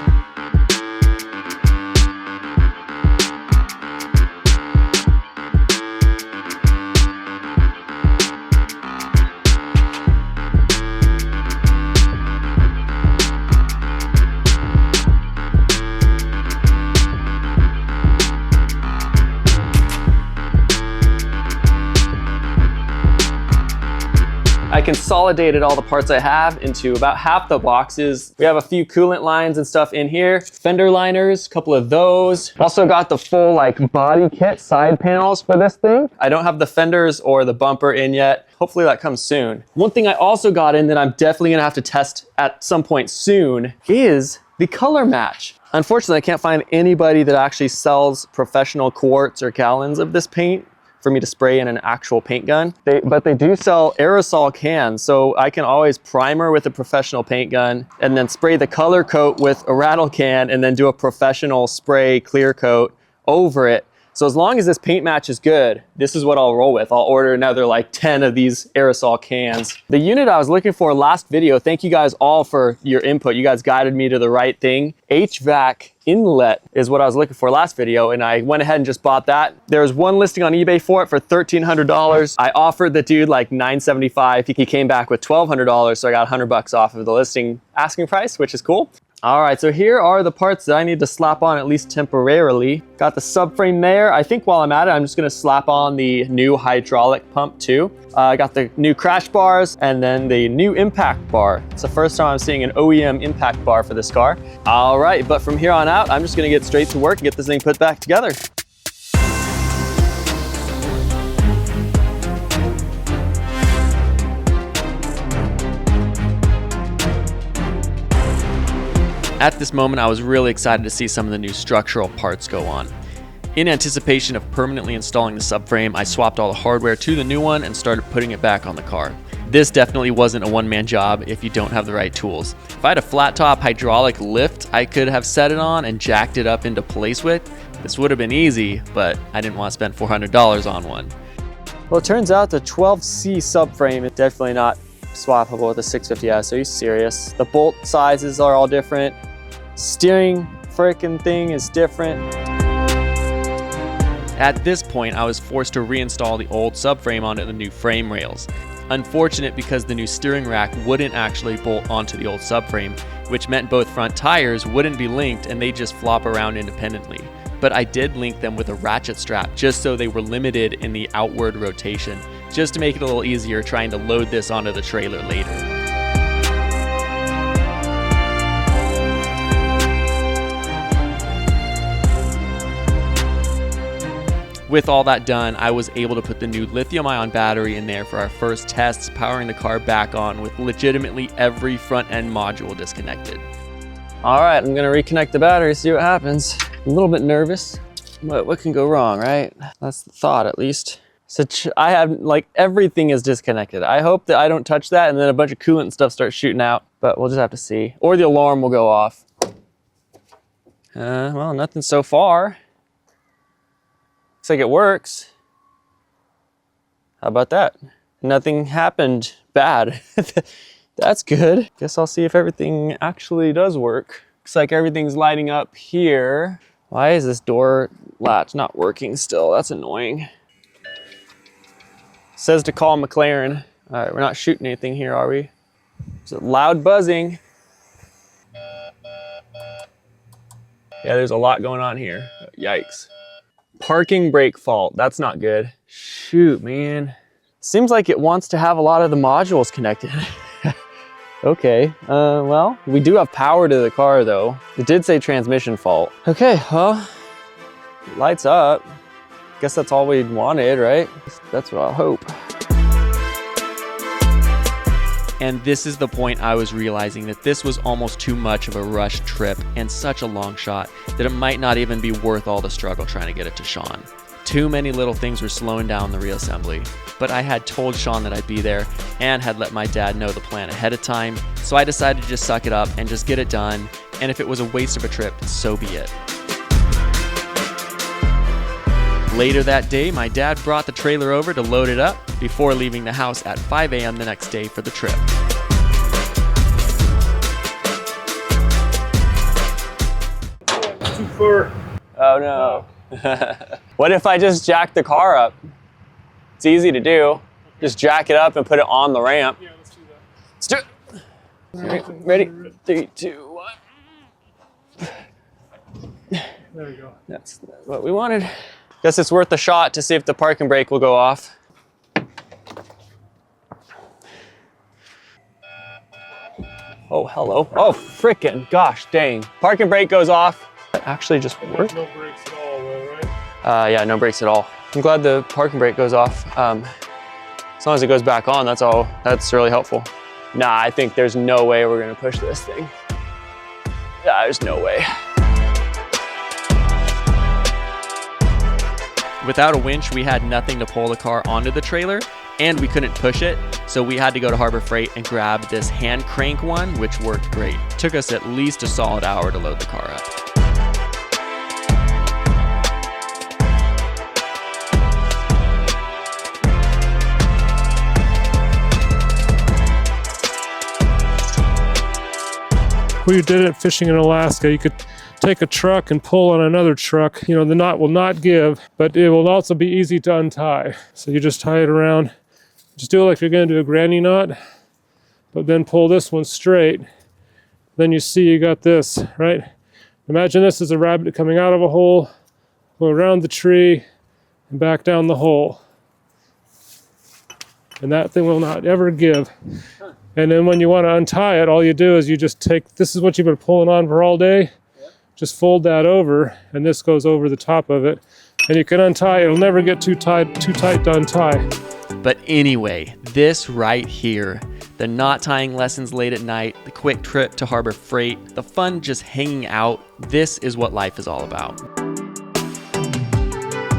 I consolidated all the parts I have into about half the boxes. We have a few coolant lines and stuff in here. Fender liners, a couple of those. Also got the full like body kit side panels for this thing. I don't have the fenders or the bumper in yet. Hopefully that comes soon. One thing I also got in that I'm definitely gonna have to test at some point soon is the color match. Unfortunately, I can't find anybody that actually sells professional quarts or gallons of this paint for me to spray in an actual paint gun. But they do sell aerosol cans, so I can always primer with a professional paint gun and then spray the color coat with a rattle can and then do a professional spray clear coat over it. So as long as this paint match is good, this is what I'll roll with. I'll order another like 10 of these aerosol cans. The unit I was looking for last video, thank you guys all for your input. You guys guided me to the right thing. HVAC inlet is what I was looking for last video, and I went ahead and just bought that. There was one listing on eBay for it for $1,300. I offered the dude like $975. He came back with $1,200, so I got $100 off of the listing asking price, which is cool. All right, so here are the parts that I need to slap on at least temporarily. Got the subframe there. I think while I'm at it, I'm just gonna slap on the new hydraulic pump too. I got the new crash bars and then the new impact bar. It's the first time I'm seeing an OEM impact bar for this car. All right, but from here on out, I'm just gonna get straight to work and get this thing put back together. At this moment, I was really excited to see some of the new structural parts go on. In anticipation of permanently installing the subframe, I swapped all the hardware to the new one and started putting it back on the car. This definitely wasn't a one-man job if you don't have the right tools. If I had a flat top hydraulic lift I could have set it on and jacked it up into place with, this would have been easy, but I didn't want to spend $400 on one. Well, it turns out the 12C subframe is definitely not swappable with a 650S. Are you serious? The bolt sizes are all different. Steering frickin' thing is different. At this point, I was forced to reinstall the old subframe onto the new frame rails. Unfortunate because the new steering rack wouldn't actually bolt onto the old subframe, which meant both front tires wouldn't be linked and they just flop around independently. But I did link them with a ratchet strap just so they were limited in the outward rotation, just to make it a little easier trying to load this onto the trailer later. With all that done, I was able to put the new lithium-ion battery in there for our first tests, powering the car back on with legitimately every front end module disconnected. All right, I'm gonna reconnect the battery, see what happens. A little bit nervous, but what can go wrong, right? That's the thought, at least. So I have, like, everything is disconnected. I hope that I don't touch that and then a bunch of coolant and stuff starts shooting out, but we'll just have to see. Or the alarm will go off. Well, nothing so far. Looks like it works. How about that? Nothing happened bad. That's good. Guess I'll see if everything actually does work. Looks like everything's lighting up here. Why is this door latch not working still? That's annoying. Says to call McLaren. All right, we're not shooting anything here, are we? There's a loud buzzing. Yeah, there's a lot going on here. Yikes. Parking brake fault, that's not good. Shoot, man. Seems like it wants to have a lot of the modules connected. Okay, well, we do have power to the car though. It did say transmission fault. Okay, well, lights up. Guess that's all we wanted, right? That's what I'll hope. And this is the point I was realizing that this was almost too much of a rush trip and such a long shot that it might not even be worth all the struggle trying to get it to Sean. Too many little things were slowing down the reassembly. But I had told Sean that I'd be there and had let my dad know the plan ahead of time, so I decided to just suck it up and just get it done, and if it was a waste of a trip, so be it. Later that day, my dad brought the trailer over to load it up before leaving the house at 5 a.m. the next day for the trip. Too far. Oh no. What if I just jack the car up? It's easy to do. Just jack it up and put it on the ramp. Yeah, let's do that. Let's do it. All right, ready? 3, 2, 1. There we go. That's what we wanted. Guess it's worth a shot to see if the parking brake will go off. Oh, hello. Oh, frickin' gosh dang. Parking brake goes off. It actually just worked. No brakes at all, though, right? Yeah, no brakes at all. I'm glad the parking brake goes off. As long as it goes back on, that's all. That's really helpful. Nah, I think there's no way we're gonna push this thing. Yeah, there's no way. Without a winch, we had nothing to pull the car onto the trailer, and we couldn't push it, so we had to go to Harbor Freight and grab this hand crank one, which worked great. Took us at least a solid hour to load the car up. We did it fishing in Alaska. You could take a truck and pull on another truck. You know, the knot will not give, but it will also be easy to untie. So you just tie it around. Just do it like you're going to do a granny knot, but then pull this one straight. Then you see you got this, right? Imagine this is a rabbit coming out of a hole, go around the tree, and back down the hole. And that thing will not ever give. And then when you want to untie it, all you do is you just take, this is what you've been pulling on for all day. Just fold that over, and this goes over the top of it. And you can untie, it'll never get too tight to untie. But anyway, this right here, the knot tying lessons late at night, the quick trip to Harbor Freight, the fun just hanging out, this is what life is all about.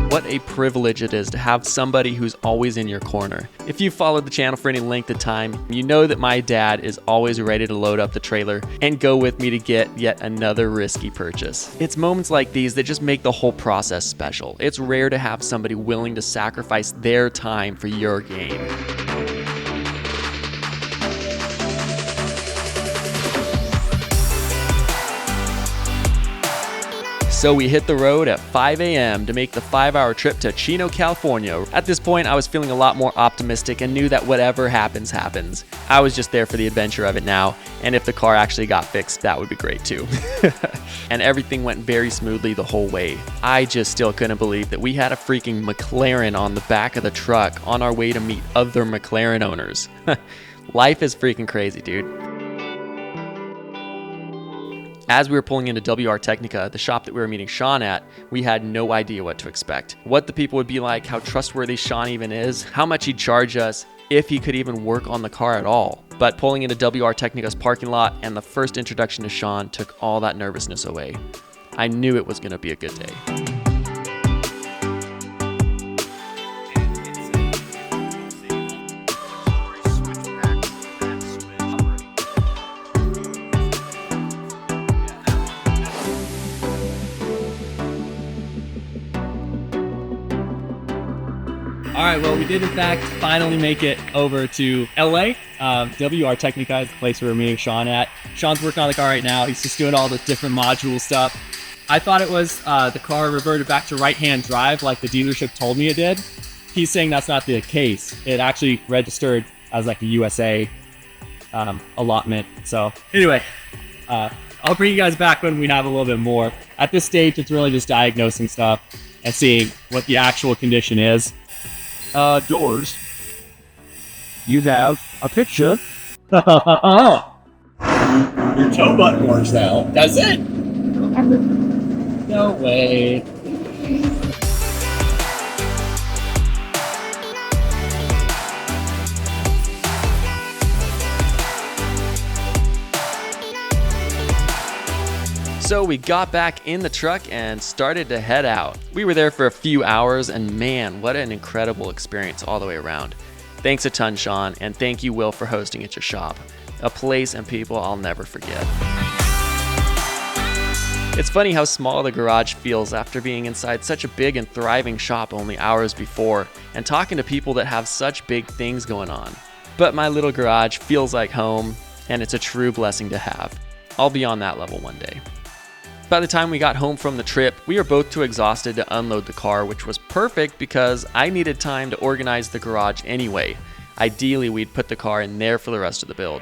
What a privilege it is to have somebody who's always in your corner. If you've followed the channel for any length of time, you know that my dad is always ready to load up the trailer and go with me to get yet another risky purchase. It's moments like these that just make the whole process special. It's rare to have somebody willing to sacrifice their time for your game. So we hit the road at 5 a.m. to make the 5-hour trip to Chino, California. At this point, I was feeling a lot more optimistic and knew that whatever happens, happens. I was just there for the adventure of it now, and if the car actually got fixed, that would be great too. And everything went very smoothly the whole way. I just still couldn't believe that we had a freaking McLaren on the back of the truck on our way to meet other McLaren owners. Life is freaking crazy, dude. As we were pulling into WR Technica, the shop that we were meeting Sean at, we had no idea what to expect. What the people would be like, how trustworthy Sean even is, how much he'd charge us, if he could even work on the car at all. But pulling into WR Technica's parking lot and the first introduction to Sean took all that nervousness away. I knew it was going to be a good day. All right, well, we did in fact finally make it over to LA. WR Technica is the place we were meeting Sean at. Sean's working on the car right now. He's just doing all the different module stuff. I thought it was the car reverted back to right-hand drive like the dealership told me it did. He's saying that's not the case. It actually registered as like a USA allotment. So anyway, I'll bring you guys back when we have a little bit more. At this stage, it's really just diagnosing stuff and seeing what the actual condition is. Doors. You have a picture. Your toe button works now. Does it? No way. So we got back in the truck and started to head out. We were there for a few hours, and man, what an incredible experience all the way around. Thanks a ton, Sean, and thank you, Will, for hosting at your shop. A place and people I'll never forget. It's funny how small the garage feels after being inside such a big and thriving shop only hours before, and talking to people that have such big things going on. But my little garage feels like home, and it's a true blessing to have. I'll be on that level one day. By the time we got home from the trip, we were both too exhausted to unload the car, which was perfect because I needed time to organize the garage anyway. Ideally, we'd put the car in there for the rest of the build.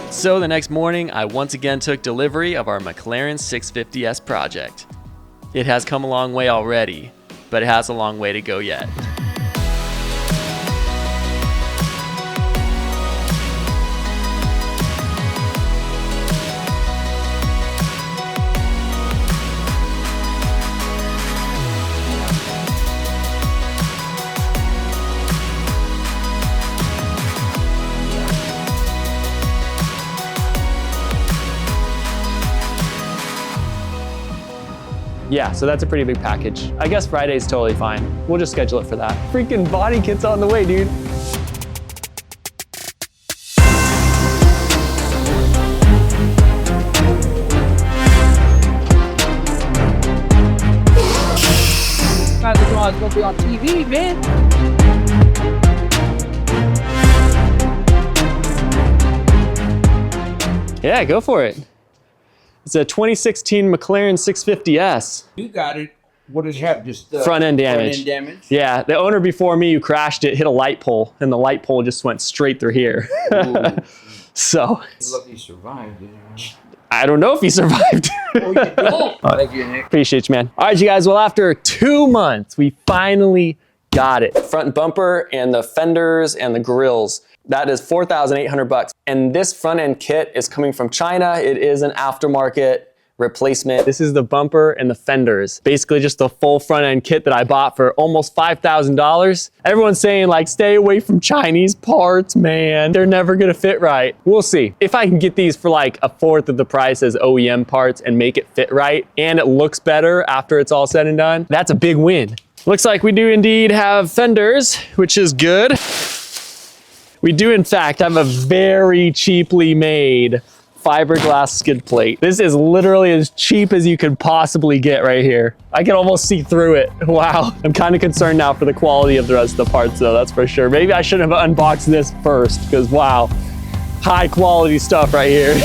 So the next morning, I once again took delivery of our McLaren 650S project. It has come a long way already, but it has a long way to go yet. Yeah, so that's a pretty big package. I guess Friday's totally fine. We'll just schedule it for that. Freaking body kit's on the way, dude. Guys, the draw's gonna be on TV, man. Yeah, go for it. It's a 2016 McLaren 650S. You got it. What does it have? Just front end damage. Front end damage? Yeah, the owner before me who crashed it hit a light pole, and the light pole just went straight through here. So. Lucky you survived, didn't you? I don't know if he survived. Thank you, Nick. Appreciate you, man. All right, you guys. Well, after 2 months, we finally got it. Front bumper and the fenders and the grills. That is $4,800. And this front end kit is coming from China. It is an aftermarket replacement. This is the bumper and the fenders. Basically just the full front end kit that I bought for almost $5,000. Everyone's saying like, stay away from Chinese parts, man. They're never gonna fit right. We'll see. If I can get these for like a fourth of the price as OEM parts and make it fit right, and it looks better after it's all said and done, that's a big win. Looks like we do indeed have fenders, which is good. We do, in fact, have a very cheaply made fiberglass skid plate. This is literally as cheap as you could possibly get right here. I can almost see through it. Wow. I'm kind of concerned now for the quality of the rest of the parts, though, that's for sure. Maybe I should have unboxed this first, because wow, high quality stuff right here.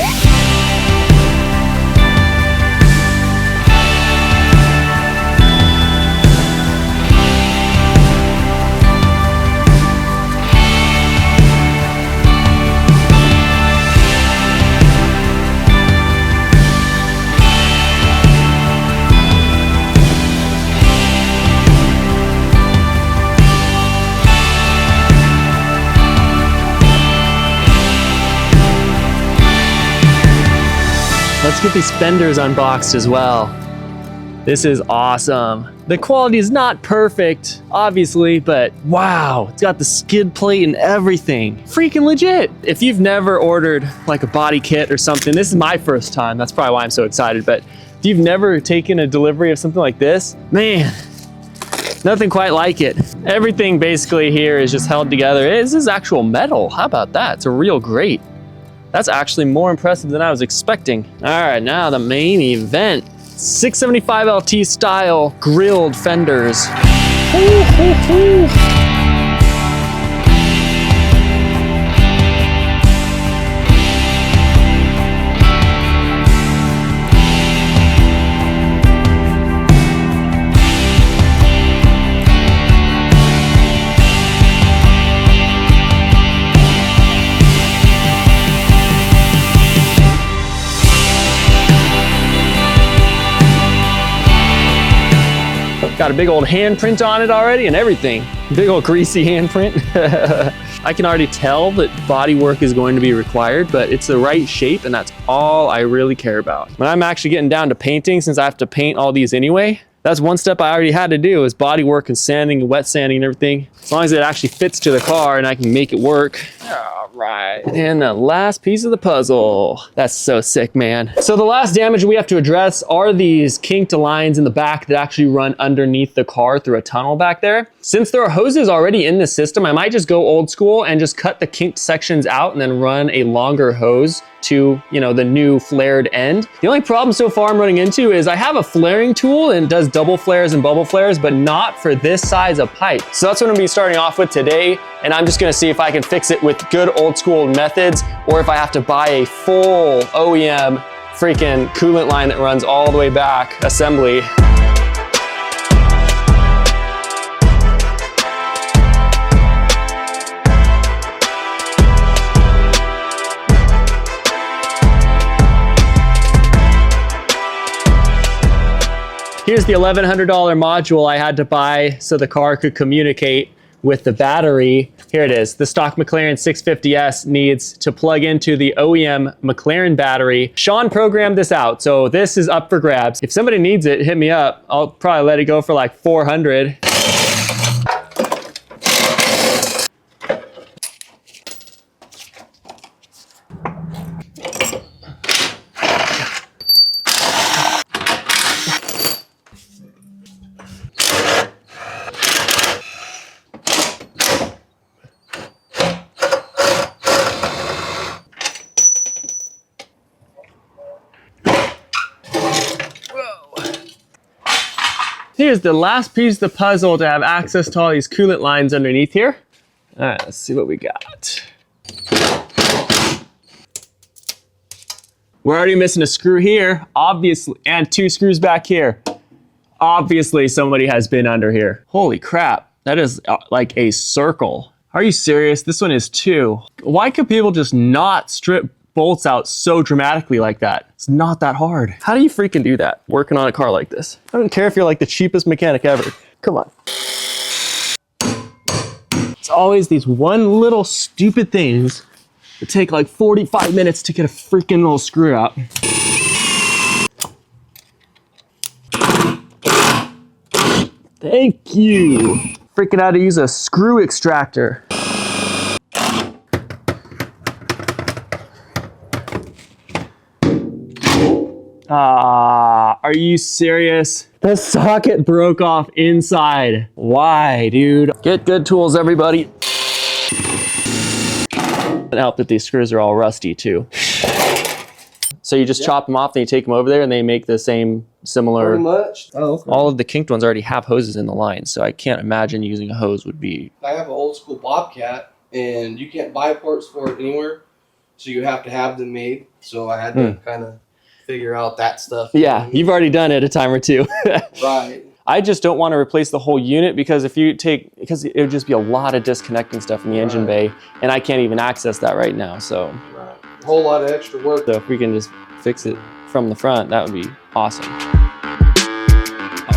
Let's get these fenders unboxed as well. This is awesome. The quality is not perfect, obviously, but wow, it's got the skid plate and everything. Freaking legit. If you've never ordered like a body kit or something, this is my first time. That's probably why I'm so excited. But if you've never taken a delivery of something like this, man, nothing quite like it. Everything basically here is just held together. This is actual metal. How about that? It's a real grate. That's actually more impressive than I was expecting. All right, now the main event. 675 LT style grilled fenders. Ooh, ooh, ooh. Got a big old handprint on it already and everything. Big old greasy handprint. I can already tell that body work is going to be required, but it's the right shape and that's all I really care about. When I'm actually getting down to painting, since I have to paint all these anyway, that's one step I already had to do is body work and sanding, wet sanding and everything. As long as it actually fits to the car and I can make it work. All right, and the last piece of the puzzle. That's so sick, man. So the last damage we have to address are these kinked lines in the back that actually run underneath the car through a tunnel back there. Since there are hoses already in the system, I might just go old school and just cut the kinked sections out and then run a longer hose to, you know, the new flared end. The only problem so far I'm running into is I have a flaring tool and it does double flares and bubble flares, but not for this size of pipe. So that's what I'm gonna be starting off with today. And I'm just gonna see if I can fix it with good old school methods or if I have to buy a full OEM freaking coolant line that runs all the way back assembly. Here's the $1,100 module I had to buy so the car could communicate with the battery. Here it is. The stock McLaren 650S needs to plug into the OEM McLaren battery. Sean programmed this out, so this is up for grabs. If somebody needs it, hit me up. I'll probably let it go for like 400. Here's the last piece of the puzzle to have access to all these coolant lines underneath here. All right, let's see what we got. We're already missing a screw here, obviously, and 2 screws back here. Obviously, somebody has been under here. Holy crap, that is like a circle. Are you serious? This one is 2. Why could people just not strip bolts out so dramatically like that? It's not that hard. How do you freaking do that working on a car like this? I don't care if you're like the cheapest mechanic ever. Come on. It's always these one little stupid things that take like 45 minutes to get a freaking little screw out. Thank you. Freaking out how to use a screw extractor. Are you serious? The socket broke off inside. Why, dude? Get good tools, everybody. It helped that these screws are all rusty too. So you just chop them off, then you take them over there and they make the same similar. Pretty much. Oh, okay. All of the kinked ones already have hoses in the line, so I can't imagine using a hose would be. I have an old school Bobcat and you can't buy parts for it anywhere. So you have to have them made. So I had to kind of figure out that stuff. Yeah, you've already done it a time or two. Right. I just don't want to replace the whole unit because because it would just be a lot of disconnecting stuff in the engine bay, and I can't even access that right now. So, A whole lot of extra work. So if we can just fix it from the front, that would be awesome.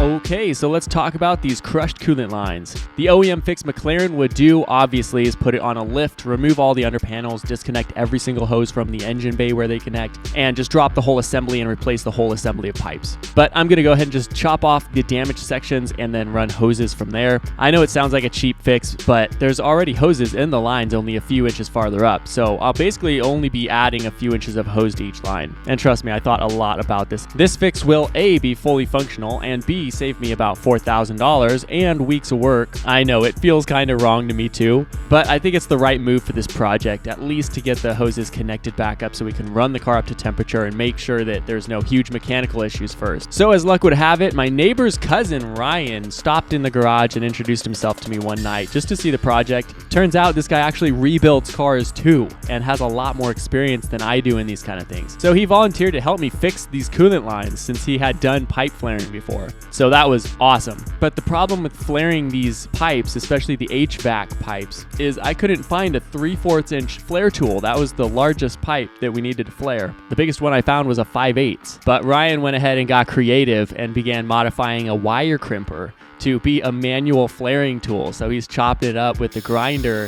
Okay, so let's talk about these crushed coolant lines. The OEM fix McLaren would do, obviously, is put it on a lift, remove all the under panels, disconnect every single hose from the engine bay where they connect, and just drop the whole assembly and replace the whole assembly of pipes. But I'm gonna go ahead and just chop off the damaged sections and then run hoses from there. I know it sounds like a cheap fix, but there's already hoses in the lines only a few inches farther up, so I'll basically only be adding a few inches of hose to each line. And trust me, I thought a lot about this. This fix will A, be fully functional, and B, save me about $4,000 and weeks of work. I know it feels kind of wrong to me too, but I think it's the right move for this project, at least to get the hoses connected back up so we can run the car up to temperature and make sure that there's no huge mechanical issues first. So as luck would have it, my neighbor's cousin Ryan stopped in the garage and introduced himself to me one night just to see the project. Turns out this guy actually rebuilds cars too and has a lot more experience than I do in these kind of things. So he volunteered to help me fix these coolant lines since he had done pipe flaring before. So that was awesome. But the problem with flaring these pipes, especially the HVAC pipes, is I couldn't find a 3/4 inch flare tool. That was the largest pipe that we needed to flare. The biggest one I found was a 5/8. But Ryan went ahead and got creative and began modifying a wire crimper to be a manual flaring tool. So he's chopped it up with the grinder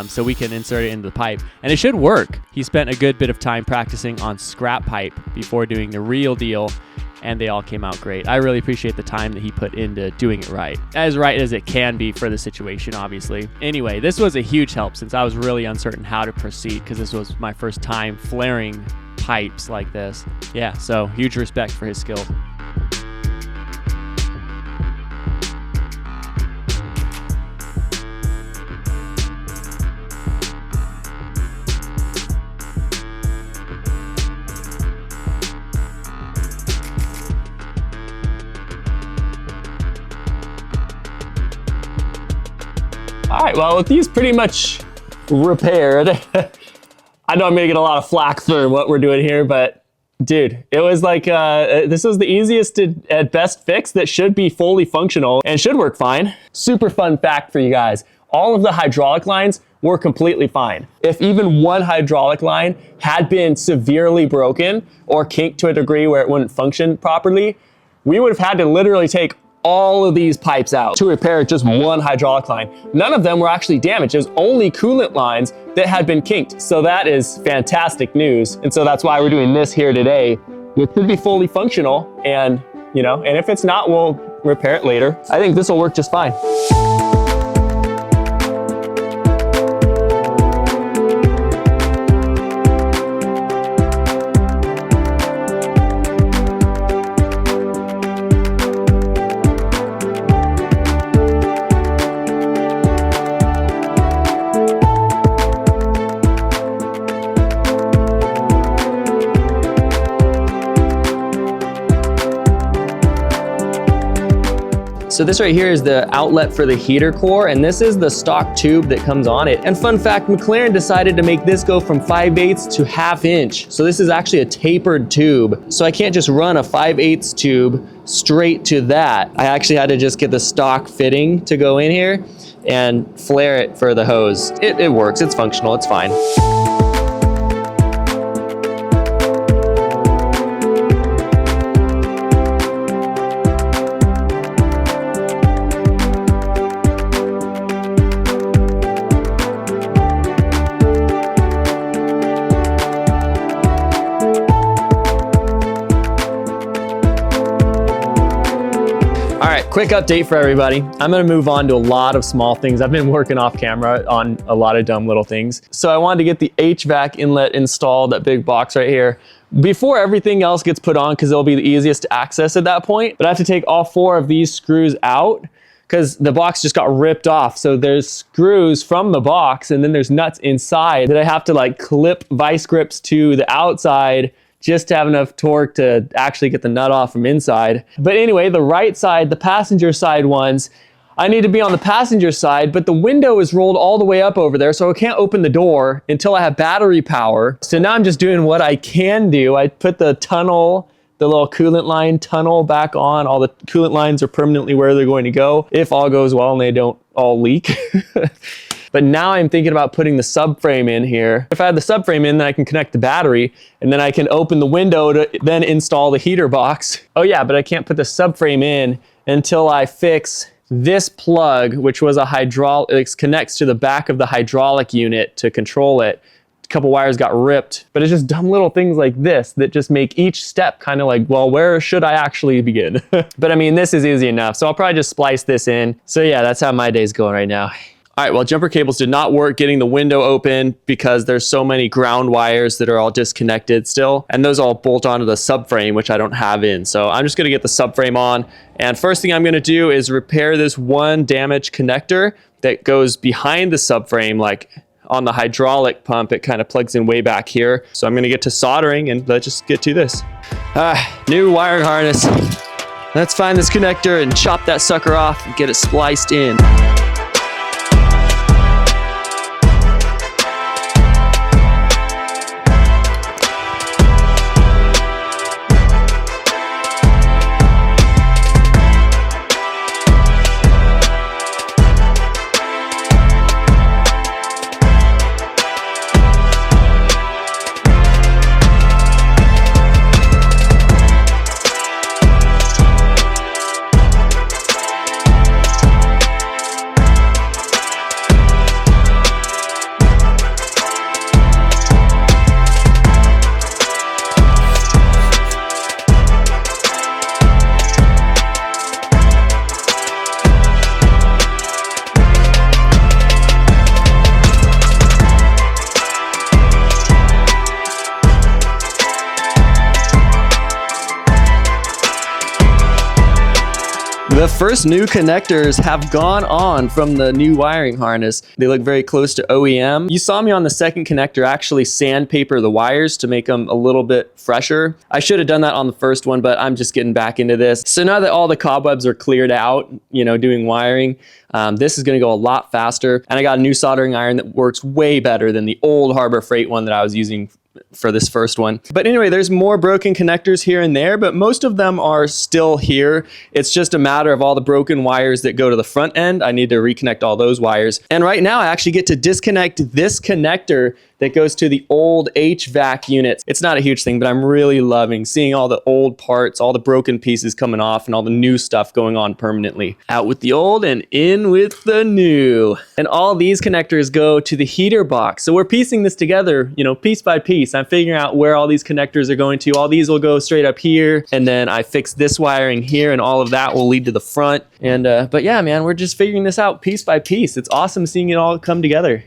so we can insert it into the pipe. And it should work. He spent a good bit of time practicing on scrap pipe before doing the real deal, and they all came out great. I really appreciate the time that he put into doing it right as it can be for the situation, obviously. Anyway, this was a huge help since I was really uncertain how to proceed because this was my first time flaring pipes like this. Yeah, so huge respect for his skills. All right, well, with these pretty much repaired, I know I'm gonna get a lot of flack for what we're doing here, but dude, it was like, this was the easiest to, at best fix that should be fully functional and should work fine. Super fun fact for you guys. All of the hydraulic lines were completely fine. If even one hydraulic line had been severely broken or kinked to a degree where it wouldn't function properly, we would have had to literally take all of these pipes out to repair just one hydraulic line. None of them were actually damaged. It was only coolant lines that had been kinked. So that is fantastic news. And so that's why we're doing this here today. It should be fully functional, and and if it's not, we'll repair it later. I think this will work just fine. So this right here is the outlet for the heater core, and this is the stock tube that comes on it. And fun fact, McLaren decided to make this go from 5/8 to 1/2 inch. So this is actually a tapered tube. So I can't just run a 5/8 tube straight to that. I actually had to just get the stock fitting to go in here and flare it for the hose. It works, it's functional, it's fine. Quick update for everybody. I'm gonna move on to a lot of small things. I've been working off camera on a lot of dumb little things. So I wanted to get the HVAC inlet installed, that big box right here, before everything else gets put on, because it'll be the easiest to access at that point. But I have to take all 4 of these screws out because the box just got ripped off. So there's screws from the box and then there's nuts inside that I have to like clip vice grips to the outside just to have enough torque to actually get the nut off from inside. But anyway, the right side, the passenger side ones, I need to be on the passenger side, but the window is rolled all the way up over there, so I can't open the door until I have battery power. So now I'm just doing what I can do. I put the tunnel, the little coolant line tunnel back on. All the coolant lines are permanently where they're going to go, if all goes well and they don't all leak. But now I'm thinking about putting the subframe in here. If I had the subframe in, then I can connect the battery, and then I can open the window to then install the heater box. Oh yeah, but I can't put the subframe in until I fix this plug, which was a hydraulic, it connects to the back of the hydraulic unit to control it. A couple wires got ripped, but it's just dumb little things like this that just make each step kind of like, well, where should I actually begin? But I mean, this is easy enough, so I'll probably just splice this in. So yeah, that's how my day's going right now. All right, well, jumper cables did not work getting the window open because there's so many ground wires that are all disconnected still. And those all bolt onto the subframe, which I don't have in. So I'm just gonna get the subframe on. And first thing I'm gonna do is repair this one damaged connector that goes behind the subframe, like on the hydraulic pump, it kind of plugs in way back here. So I'm gonna get to soldering and let's just get to this. New wiring harness. Let's find this connector and chop that sucker off and get it spliced in. first new connectors have gone on from the new wiring harness. They look very close to OEM. You saw me on the second connector actually sandpaper the wires to make them a little bit fresher. I should have done that on the first one, but I'm just getting back into this. So now that all the cobwebs are cleared out, you know, doing wiring, this is gonna go a lot faster. And I got a new soldering iron that works way better than the old Harbor Freight one that I was using for this first one. But anyway, there's more broken connectors here and there, but most of them are still here. It's just a matter of all the broken wires that go to the front end. I need to reconnect all those wires. And right now I actually get to disconnect this connector that goes to the old HVAC units. It's not a huge thing, but I'm really loving seeing all the old parts, all the broken pieces coming off, and all the new stuff going on permanently. Out with the old and in with the new. And all these connectors go to the heater box. So we're piecing this together, you know, piece by piece. I'm figuring out where all these connectors are going to. All these will go straight up here, and then I fix this wiring here, and all of that will lead to the front. And but yeah, man, we're just figuring this out piece by piece. It's awesome seeing it all come together.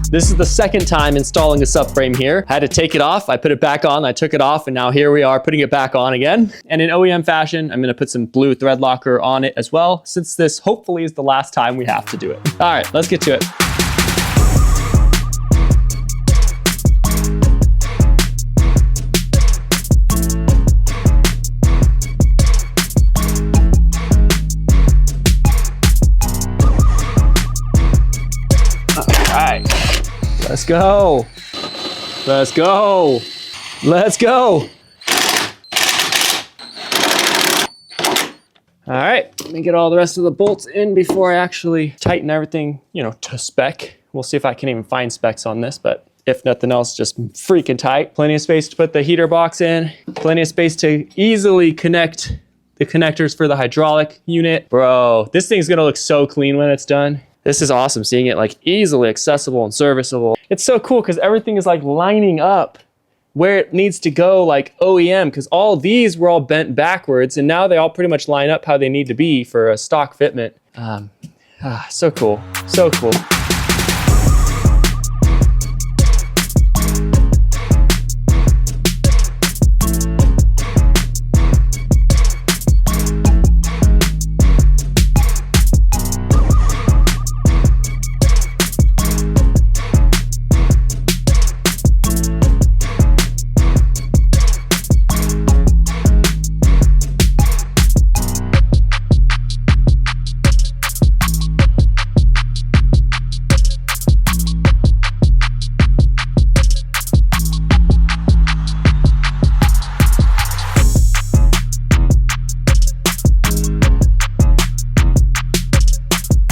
This is the second time installing a subframe here. I had to take it off, I put it back on, I took it off, and now here we are putting it back on again. And in OEM fashion, I'm gonna put some blue thread locker on it as well, since this hopefully is the last time we have to do it. All right, let's get to it. Let's go. Let's go. Let's go. All right, let me get all the rest of the bolts in before I actually tighten everything, you know, to spec. We'll see if I can even find specs on this, but if nothing else, just freaking tight. Plenty of space to put the heater box in. Plenty of space to easily connect the connectors for the hydraulic unit. Bro, this thing's gonna look so clean when it's done. This is awesome, seeing it like easily accessible and serviceable. It's so cool because everything is like lining up where it needs to go, like OEM, because all these were all bent backwards and now they all pretty much line up how they need to be for a stock fitment. So cool, so cool.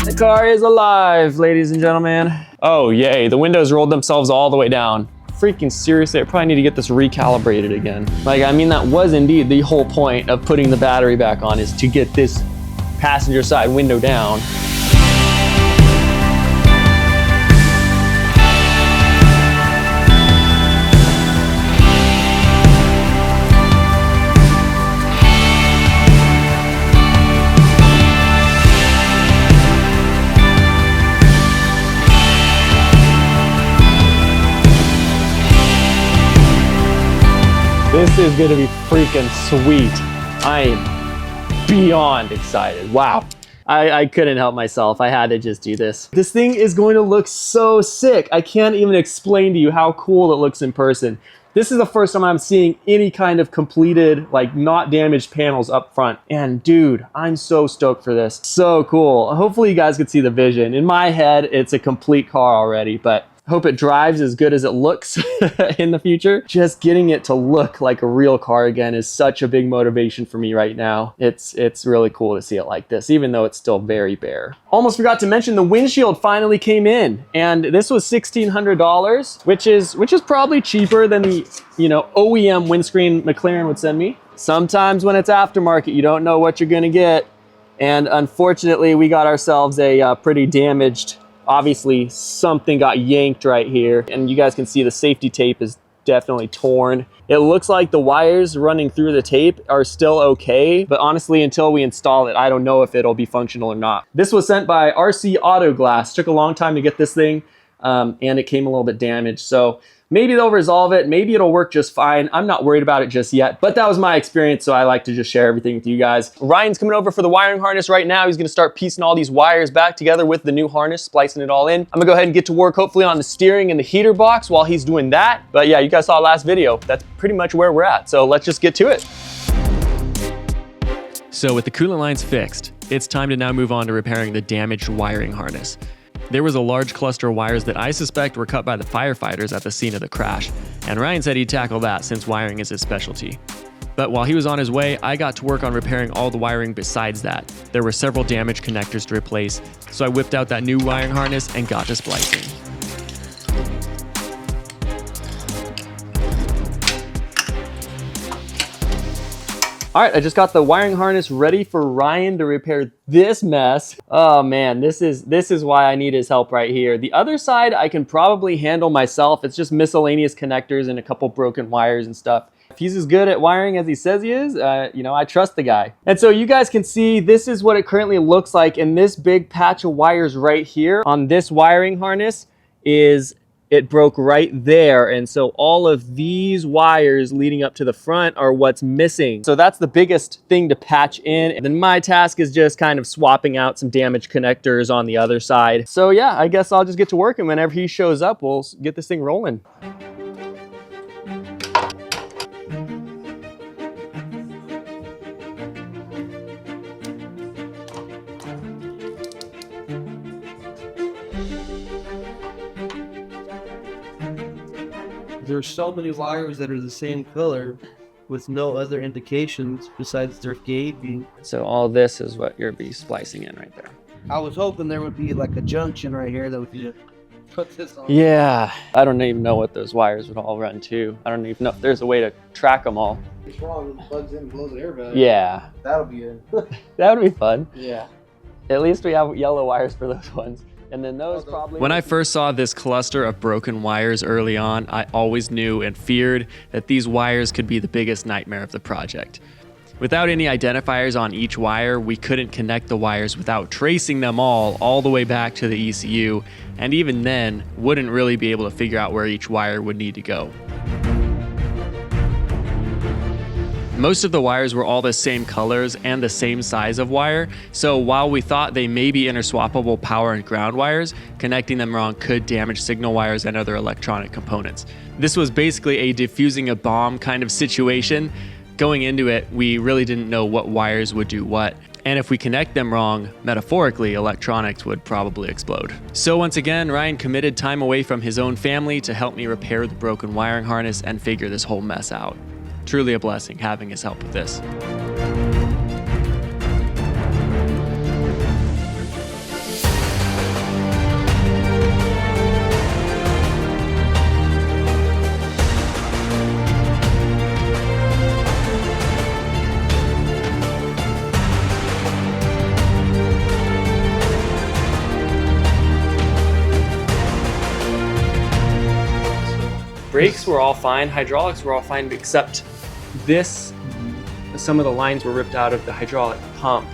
The car is alive, ladies and gentlemen. Oh, yay, the windows rolled themselves all the way down. Freaking seriously, I probably need to get this recalibrated again. Like, I mean, that was indeed the whole point of putting the battery back on, is to get this passenger side window down. This is gonna be freaking sweet. I am beyond excited. Wow. I couldn't help myself. I had to just do this. This thing is going to look so sick. I can't even explain to you how cool it looks in person. This is the first time I'm seeing any kind of completed, like not damaged panels up front. And dude, I'm so stoked for this. So cool. Hopefully you guys could see the vision. In my head, it's a complete car already, but I hope it drives as good as it looks in the future. Just getting it to look like a real car again is such a big motivation for me right now. It's really cool to see it like this, even though it's still very bare. Almost forgot to mention the windshield finally came in, and this was $1,600, which is probably cheaper than the, you know, OEM windscreen McLaren would send me. Sometimes when it's aftermarket, you don't know what you're gonna get, and unfortunately, we got ourselves a pretty damaged. Obviously, something got yanked right here, and you guys can see the safety tape is definitely torn. It looks like the wires running through the tape are still okay, but honestly, until we install it, I don't know if it'll be functional or not. This was sent by RC Auto Glass. Took a long time to get this thing, and it came a little bit damaged. So maybe they'll resolve it. Maybe it'll work just fine. I'm not worried about it just yet, but that was my experience, so I like to just share everything with you guys. Ryan's coming over for the wiring harness right now. He's gonna start piecing all these wires back together with the new harness, splicing it all in. I'm gonna go ahead and get to work, hopefully on the steering and the heater box while he's doing that. But yeah, you guys saw last video. That's pretty much where we're at. So let's just get to it. So with the coolant lines fixed, it's time to now move on to repairing the damaged wiring harness. There was a large cluster of wires that I suspect were cut by the firefighters at the scene of the crash, and Ryan said he'd tackle that since wiring is his specialty. But while he was on his way, I got to work on repairing all the wiring besides that. There were several damaged connectors to replace, so I whipped out that new wiring harness and got to splicing. All right, I just got the wiring harness ready for Ryan to repair this mess. Oh man, this is why I need his help right here. The other side I can probably handle myself. It's just miscellaneous connectors and a couple broken wires and stuff. If he's as good at wiring as he says he is, you know, I trust the guy. And so you guys can see this is what it currently looks like, and this big patch of wires right here on this wiring harness it broke right there, and so all of these wires leading up to the front are what's missing. So that's the biggest thing to patch in, and then my task is just kind of swapping out some damaged connectors on the other side. So yeah, I guess I'll just get to work, and whenever he shows up, we'll get this thing rolling. There's so many wires that are the same color with no other indications besides their gauge. So all this is what you'll be splicing in right there. I was hoping there would be like a junction right here that we could put this on. Yeah, I don't even know what those wires would all run to. I don't even know if there's a way to track them all. It's wrong, it plugs in and blows the air back. Yeah. That'll be it. That would be fun. Yeah. At least we have yellow wires for those ones. And then those probably... When I first saw this cluster of broken wires early on, I always knew and feared that these wires could be the biggest nightmare of the project. Without any identifiers on each wire, we couldn't connect the wires without tracing them all the way back to the ECU, and even then, wouldn't really be able to figure out where each wire would need to go. Most of the wires were all the same colors and the same size of wire, so while we thought they may be interswappable power and ground wires, connecting them wrong could damage signal wires and other electronic components. This was basically a defusing a bomb kind of situation. Going into it, we really didn't know what wires would do what, and if we connect them wrong, metaphorically, electronics would probably explode. So once again, Ryan committed time away from his own family to help me repair the broken wiring harness and figure this whole mess out. Truly a blessing having his help with this. Brakes were all fine, hydraulics were all fine, except this, some of the lines were ripped out of the hydraulic pump.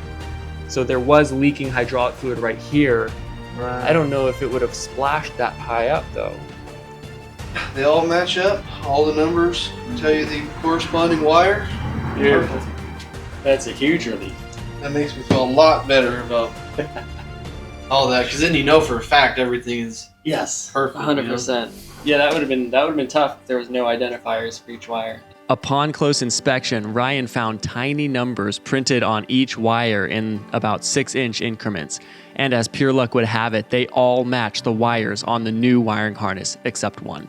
So there was leaking hydraulic fluid right here. Right. I don't know if it would have splashed that high up though. They all match up, all the numbers tell you the corresponding wire. Beautiful. That's a huge relief. That makes me feel a lot better about all that, because then you know for a fact everything is perfect. 100%. You know? Yeah, that would have been tough if there was no identifiers for each wire. Upon close inspection, Ryan found tiny numbers printed on each wire in about 6-inch increments. And as pure luck would have it, they all match the wires on the new wiring harness, except one.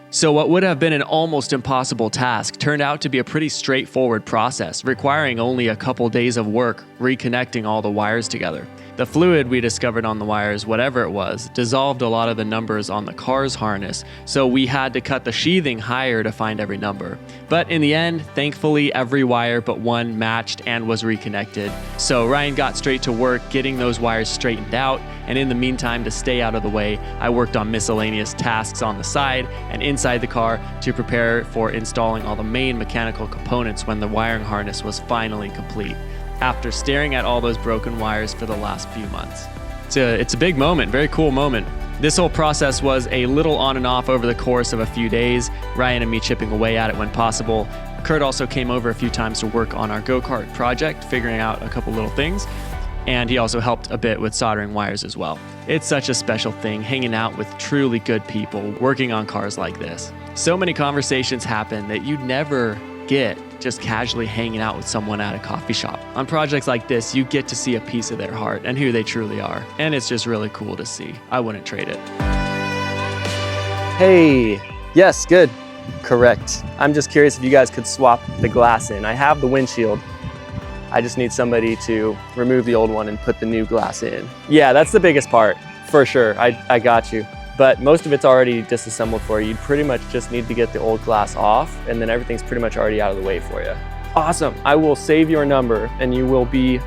So what would have been an almost impossible task turned out to be a pretty straightforward process, requiring only a couple days of work reconnecting all the wires together. The fluid we discovered on the wires, whatever it was, dissolved a lot of the numbers on the car's harness, so we had to cut the sheathing higher to find every number. But in the end, thankfully, every wire but one matched and was reconnected. So Ryan got straight to work getting those wires straightened out, and in the meantime, to stay out of the way, I worked on miscellaneous tasks on the side and inside the car to prepare for installing all the main mechanical components when the wiring harness was finally complete, after staring at all those broken wires for the last few months. It's a big moment, very cool moment. This whole process was a little on and off over the course of a few days, Ryan and me chipping away at it when possible. Kurt also came over a few times to work on our go-kart project, figuring out a couple little things, and he also helped a bit with soldering wires as well. It's such a special thing, hanging out with truly good people, working on cars like this. So many conversations happen that you'd never get just casually hanging out with someone at a coffee shop. On projects like this, you get to see a piece of their heart and who they truly are. And it's just really cool to see. I wouldn't trade it. Hey, yes, good. Correct. I'm just curious if you guys could swap the glass in. I have the windshield. I just need somebody to remove the old one and put the new glass in. Yeah, that's the biggest part, for sure. I got you. But most of it's already disassembled for you. You pretty much just need to get the old glass off, and then everything's pretty much already out of the way for you. Awesome. I will save your number and you will be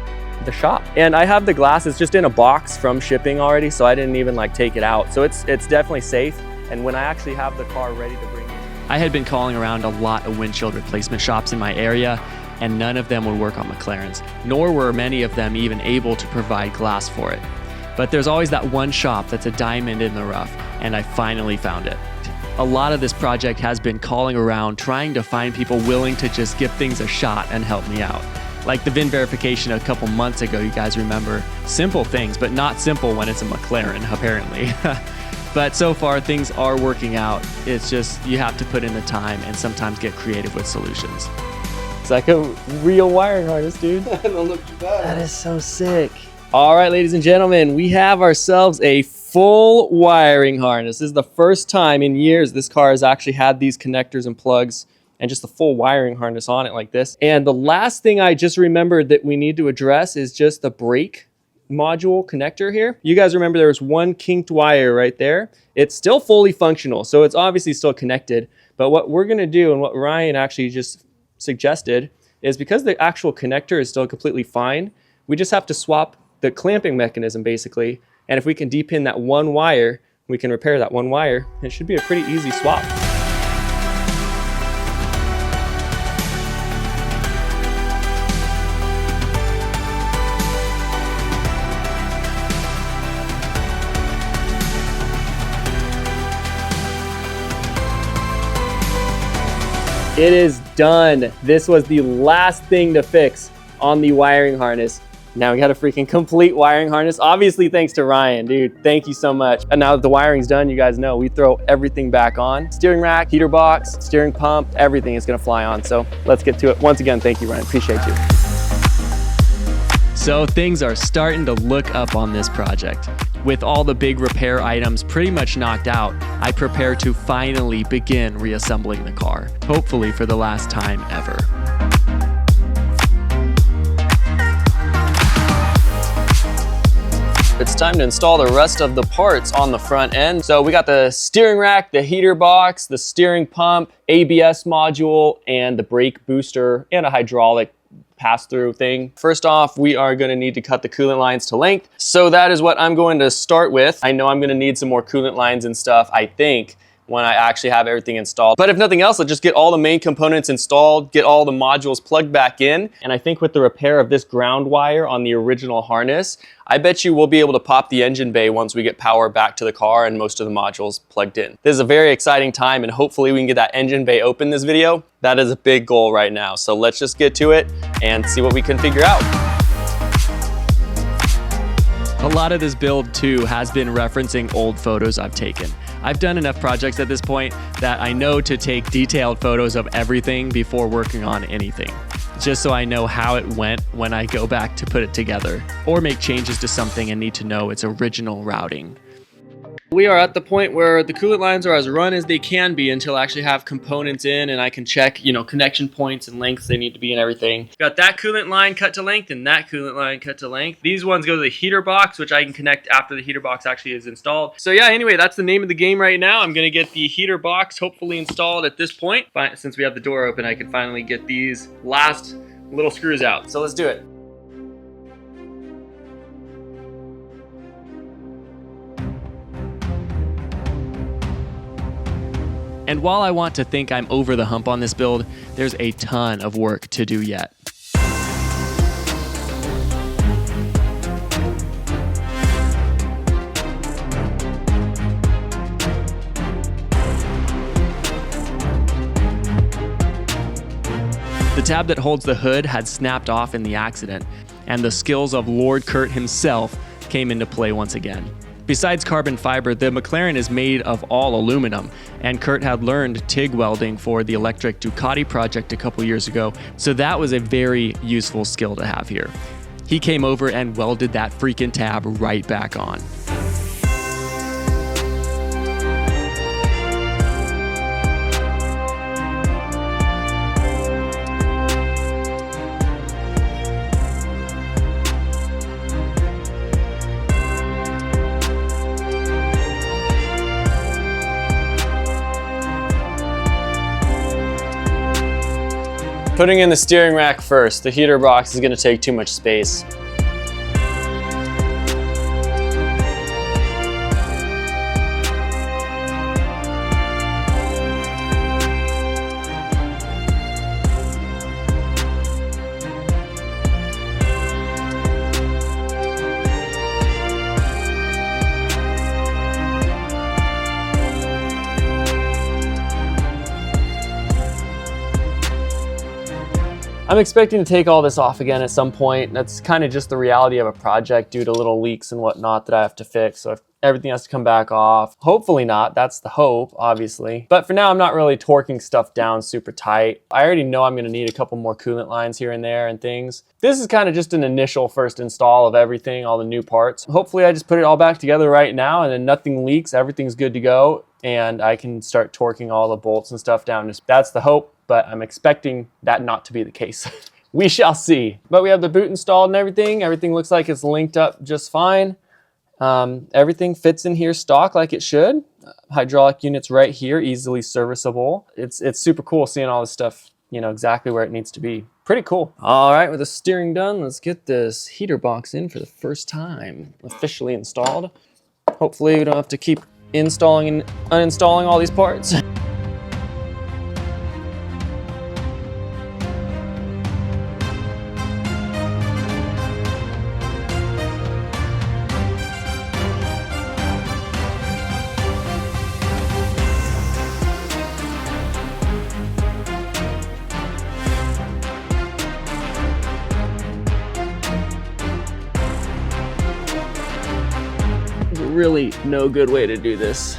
the shop. And I have the glass, it's just in a box from shipping already, so I didn't even take it out. So it's definitely safe. And when I actually have the car ready to bring in. I had been calling around a lot of windshield replacement shops in my area, and none of them would work on McLarens, nor were many of them even able to provide glass for it. But there's always that one shop that's a diamond in the rough, and I finally found it. A lot of this project has been calling around, trying to find people willing to just give things a shot and help me out. Like the VIN verification a couple months ago, you guys remember. Simple things, but not simple when it's a McLaren, apparently. But so far, things are working out. It's just, you have to put in the time and sometimes get creative with solutions. It's like a real wiring harness, dude. That don't look too bad. That is so sick. All right, ladies and gentlemen, we have ourselves a full wiring harness. This is the first time in years this car has actually had these connectors and plugs and just a full wiring harness on it like this. And the last thing I just remembered that we need to address is just the brake module connector here. You guys remember there was one kinked wire right there. It's still fully functional, so it's obviously still connected. But what we're gonna do, and what Ryan actually just suggested, is because the actual connector is still completely fine, we just have to swap the clamping mechanism basically. And if we can depin that one wire, we can repair that one wire. It should be a pretty easy swap. It is done. This was the last thing to fix on the wiring harness. Now we got a freaking complete wiring harness. Obviously, thanks to Ryan, dude. Thank you so much. And now that the wiring's done, you guys know we throw everything back on. Steering rack, heater box, steering pump, everything is gonna fly on. So let's get to it. Once again, thank you, Ryan. Appreciate you. So things are starting to look up on this project. With all the big repair items pretty much knocked out, I prepare to finally begin reassembling the car, hopefully for the last time ever. It's time to install the rest of the parts on the front end. So we got the steering rack, the heater box, the steering pump, ABS module, and the brake booster, and a hydraulic pass-through thing. First off, we are gonna need to cut the coolant lines to length. So that is what I'm going to start with. I know I'm gonna need some more coolant lines and stuff, I think, when I actually have everything installed. But if nothing else, I'll just get all the main components installed, get all the modules plugged back in. And I think with the repair of this ground wire on the original harness, I bet you we'll be able to pop the engine bay once we get power back to the car and most of the modules plugged in. This is a very exciting time, and hopefully we can get that engine bay open this video. That is a big goal right now. So let's just get to it and see what we can figure out. A lot of this build too has been referencing old photos I've taken. I've done enough projects at this point that I know to take detailed photos of everything before working on anything, just so I know how it went when I go back to put it together or make changes to something and need to know its original routing. We are at the point where the coolant lines are as run as they can be until I actually have components in and I can check, you know, connection points and lengths they need to be and everything. Got that coolant line cut to length and that coolant line cut to length. These ones go to the heater box, which I can connect after the heater box actually is installed. So yeah, anyway, that's the name of the game right now. I'm gonna get the heater box hopefully installed at this point. Since we have the door open, I can finally get these last little screws out. So let's do it. And while I want to think I'm over the hump on this build, there's a ton of work to do yet. The tab that holds the hood had snapped off in the accident, and the skills of Lord Kurt himself came into play once again. Besides carbon fiber, the McLaren is made of all aluminum, and Kurt had learned TIG welding for the electric Ducati project a couple years ago, so that was a very useful skill to have here. He came over and welded that freaking tab right back on. Putting in the steering rack first. The heater box is going to take too much space. I'm expecting to take all this off again at some point. That's kind of just the reality of a project due to little leaks and whatnot that I have to fix. So if everything has to come back off. Hopefully not, that's the hope, obviously. But for now, I'm not really torquing stuff down super tight. I already know I'm gonna need a couple more coolant lines here and there and things. This is kind of just an initial first install of everything, all the new parts. Hopefully I just put it all back together right now and then nothing leaks, everything's good to go, and I can start torquing all the bolts and stuff down. That's the hope, but I'm expecting that not to be the case. We shall see. But we have the boot installed and everything. Everything looks like it's linked up just fine. Everything fits in here stock like it should. Hydraulic units right here, easily serviceable. It's super cool seeing all this stuff, you know, exactly where it needs to be. Pretty cool. All right, with the steering done, let's get this heater box in for the first time. Officially installed. Hopefully we don't have to keep installing and uninstalling all these parts. Really no good way to do this.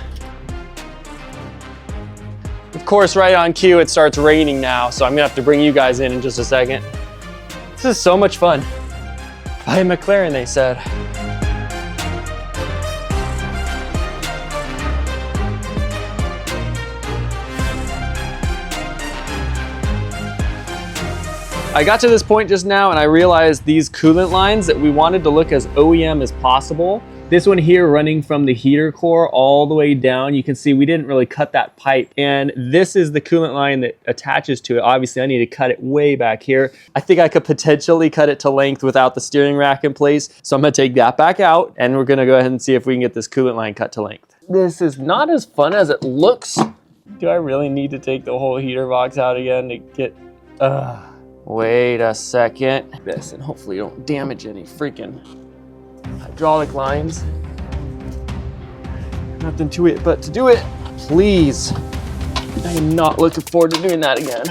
Of course, right on cue, it starts raining now, so I'm gonna have to bring you guys in just a second. This is so much fun. Buy a McLaren, they said. I got to this point just now and I realized these coolant lines that we wanted to look as OEM as possible. This one here running from the heater core all the way down, you can see we didn't really cut that pipe. And this is the coolant line that attaches to it. Obviously I need to cut it way back here. I think I could potentially cut it to length without the steering rack in place. So I'm gonna take that back out and we're gonna go ahead and see if we can get this coolant line cut to length. This is not as fun as it looks. Do I really need to take the whole heater box out again to get, wait a second. This, and hopefully you don't damage any freaking hydraulic lines. Nothing to it but to do it. Please. I am not looking forward to doing that again.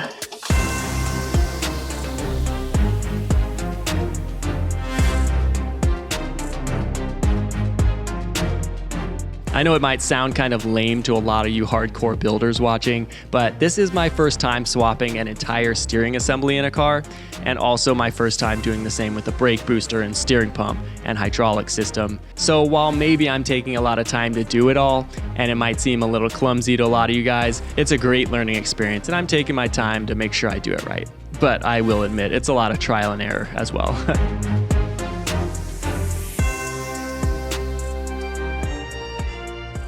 I know it might sound kind of lame to a lot of you hardcore builders watching, but this is my first time swapping an entire steering assembly in a car, and also my first time doing the same with the brake booster and steering pump and hydraulic system. So while maybe I'm taking a lot of time to do it all, and it might seem a little clumsy to a lot of you guys, it's a great learning experience, and I'm taking my time to make sure I do it right. But I will admit, it's a lot of trial and error as well.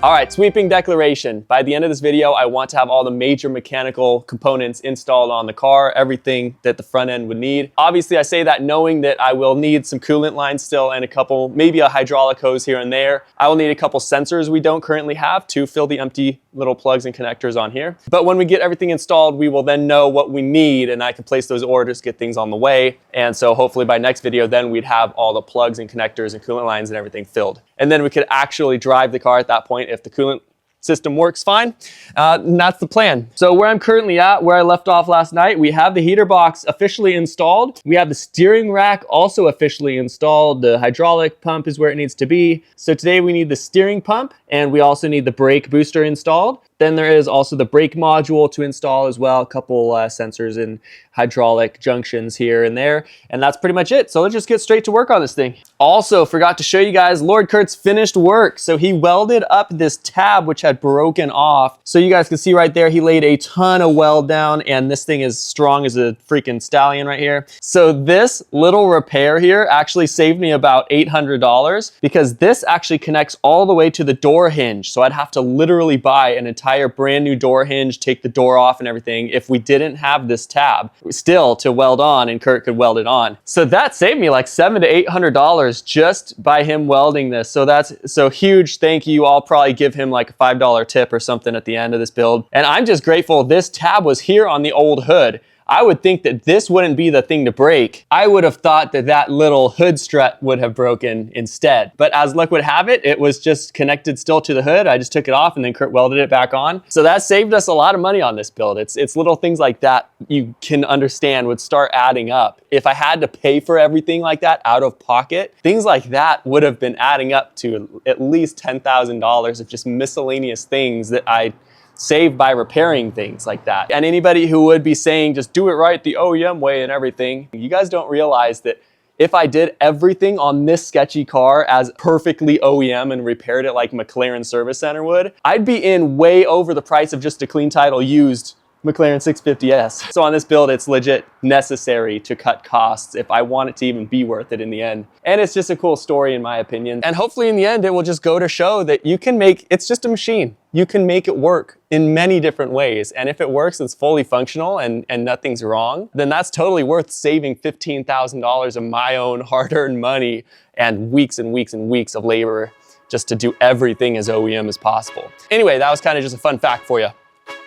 All right, sweeping declaration. By the end of this video, I want to have all the major mechanical components installed on the car, everything that the front end would need. Obviously, I say that knowing that I will need some coolant lines still and a couple, maybe a hydraulic hose here and there. I will need a couple sensors we don't currently have to fill the empty little plugs and connectors on here. But when we get everything installed, we will then know what we need, and I can place those orders, get things on the way. And so hopefully by next video, then we'd have all the plugs and connectors and coolant lines and everything filled. And then we could actually drive the car at that point if the coolant system works fine. And that's the plan. So where I'm currently at, where I left off last night, we have the heater box officially installed. We have the steering rack also officially installed. The hydraulic pump is where it needs to be. So today we need the steering pump, and we also need the brake booster installed. Then there is also the brake module to install as well, a couple sensors and hydraulic junctions here and there, and that's pretty much it. So let's just get straight to work on this thing. Also, forgot to show you guys Lord Kurt's finished work. So he welded up this tab which had broken off. So you guys can see right there, he laid a ton of weld down, and this thing is strong as a freaking stallion right here. So this little repair here actually saved me about $800 because this actually connects all the way to the door hinge. So I'd have to literally buy an entire brand new door hinge, take the door off and everything if we didn't have this tab still to weld on, and Kurt could weld it on. So that saved me like $700 to $800 just by him welding this. So that's so huge thank you. I'll probably give him like a $5 tip or something at the end of this build. And I'm just grateful this tab was here on the old hood. I would think that this wouldn't be the thing to break. I would have thought that that little hood strut would have broken instead. But as luck would have it, it was just connected still to the hood. I just took it off and then Kurt welded it back on. So that saved us a lot of money on this build. It's little things like that you can understand would start adding up. If I had to pay for everything like that out of pocket, things like that would have been adding up to at least $10,000 of just miscellaneous things that I saved by repairing things like that. And anybody who would be saying just do it right the OEM way and everything, you guys don't realize that if I did everything on this sketchy car as perfectly OEM and repaired it like McLaren Service Center would, I'd be in way over the price of just a clean title used McLaren 650S. So on this build, it's legit necessary to cut costs if I want it to even be worth it in the end. And it's just a cool story in my opinion. And hopefully in the end, it will just go to show that you can make, it's just a machine. You can make it work in many different ways. And if it works, it's fully functional and nothing's wrong, then that's totally worth saving $15,000 of my own hard-earned money and weeks and weeks and weeks of labor just to do everything as OEM as possible. Anyway, that was kind of just a fun fact for you.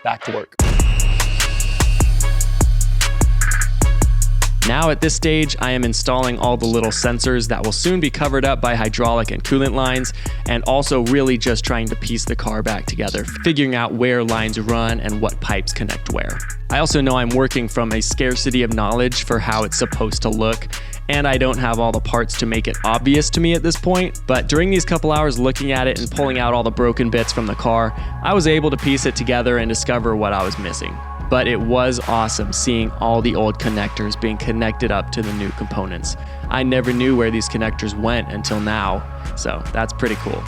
Back to work. Now at this stage, I am installing all the little sensors that will soon be covered up by hydraulic and coolant lines, and also really just trying to piece the car back together, figuring out where lines run and what pipes connect where. I also know I'm working from a scarcity of knowledge for how it's supposed to look, and I don't have all the parts to make it obvious to me at this point, but during these couple hours looking at it and pulling out all the broken bits from the car, I was able to piece it together and discover what I was missing. But it was awesome seeing all the old connectors being connected up to the new components. I never knew where these connectors went until now, so that's pretty cool.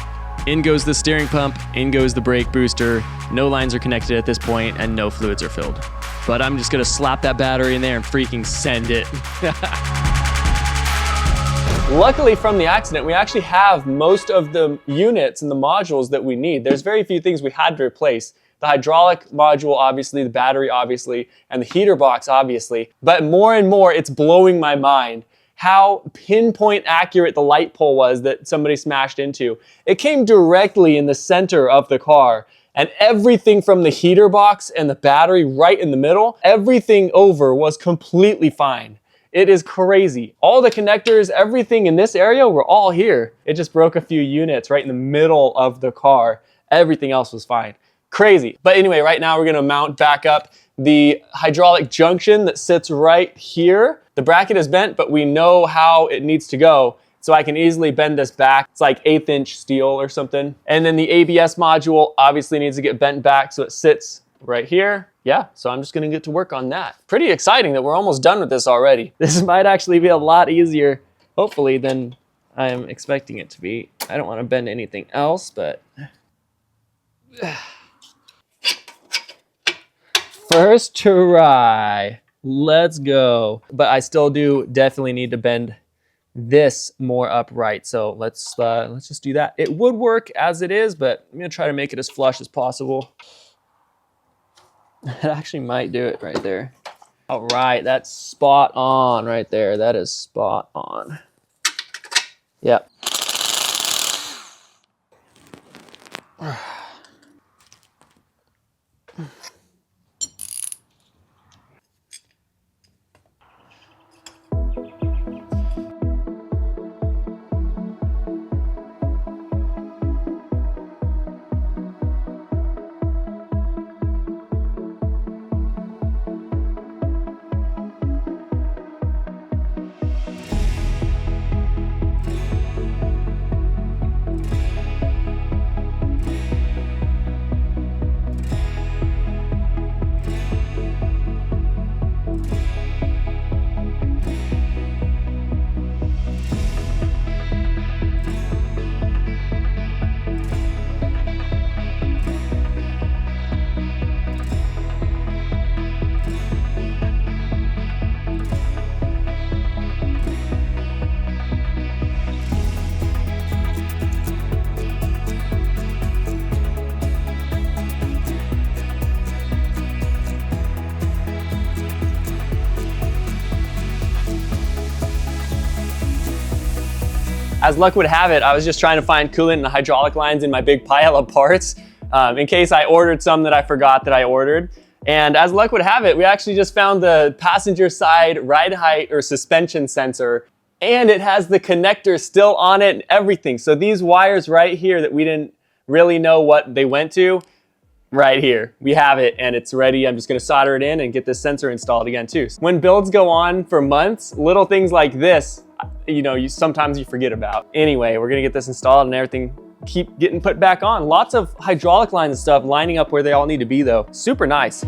In goes the steering pump, in goes the brake booster, no lines are connected at this point and no fluids are filled. But I'm just gonna slap that battery in there and freaking send it. Luckily from the accident, we actually have most of the units and the modules that we need. There's very few things we had to replace. The hydraulic module, obviously, the battery, obviously, and the heater box, obviously. But more and more, it's blowing my mind how pinpoint accurate the light pole was that somebody smashed into. It came directly in the center of the car, and everything from the heater box and the battery right in the middle, everything over was completely fine. It is crazy. All the connectors, everything in this area were all here. It just broke a few units right in the middle of the car. Everything else was fine. Crazy. But anyway, right now we're gonna mount back up the hydraulic junction that sits right here. The bracket is bent, but we know how it needs to go. so I can easily bend this back. It's like 1/8 inch steel or something. And then the ABS module obviously needs to get bent back so it sits right here. Yeah, so I'm just gonna get to work on that. Pretty exciting that we're almost done with this already. This might actually be a lot easier, hopefully, than I am expecting it to be. I don't wanna bend anything else, but. First try, let's go. But I still do definitely need to bend this more upright. So let's just do that. It would work as it is, but I'm gonna try to make it as flush as possible. It actually might do it right there. All right, that's spot on right there. That is spot on. Yep. As luck would have it, I was just trying to find coolant and hydraulic lines in my big pile of parts in case I ordered some that I forgot that I ordered. And as luck would have it, we actually just found the passenger side ride height or suspension sensor, and it has the connector still on it and everything. So these wires right here that we didn't really know what they went to, right here, we have it and it's ready. I'm just gonna solder it in and get this sensor installed again too. When builds go on for months, little things like this, sometimes you forget about. Anyway, we're gonna get this installed and everything keep getting put back on. Lots of hydraulic lines and stuff lining up where they all need to be though. Super nice.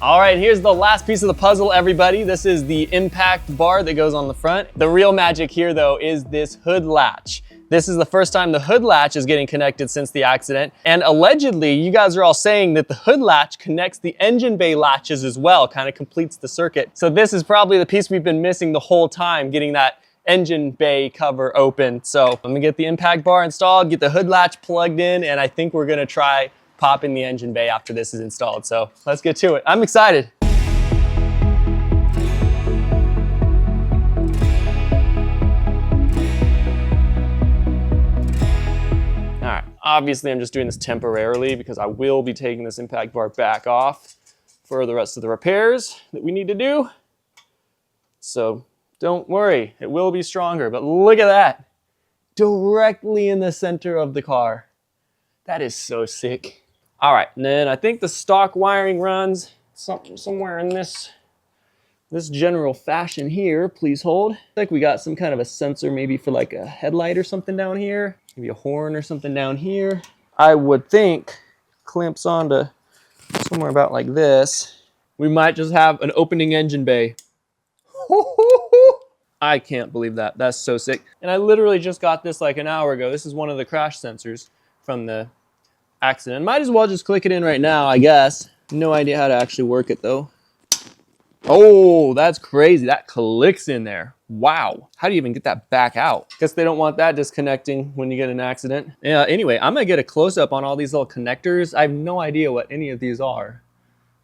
All right, here's the last piece of the puzzle, everybody. This is the impact bar that goes on the front. The real magic here, though, is this hood latch. This is the first time the hood latch is getting connected since the accident. And allegedly, you guys are all saying that the hood latch connects the engine bay latches as well, kind of completes the circuit. So this is probably the piece we've been missing the whole time, getting that engine bay cover open. So I'm gonna get the impact bar installed, get the hood latch plugged in, and I think we're gonna try pop in the engine bay after this is installed. So let's get to it. I'm excited. All right, obviously I'm just doing this temporarily because I will be taking this impact bar back off for the rest of the repairs that we need to do. So don't worry, it will be stronger, but look at that. Directly in the center of the car. That is so sick. All right, and then I think the stock wiring runs somewhere in this general fashion here. Please hold. Like we got some kind of a sensor maybe for like a headlight or something down here. Maybe a horn or something down here. I would think clamps onto somewhere about like this. We might just have an opening engine bay. I can't believe that. That's so sick. And I literally just got this like an hour ago. This is one of the crash sensors from the accident. Might as well just click it in right now, I guess. No idea how to actually work it though. Oh, that's crazy. That clicks in there. Wow. How do you even get that back out? Guess they don't want that disconnecting when you get an accident. Yeah, anyway, I'm gonna get a close-up on all these little connectors. I have no idea what any of these are.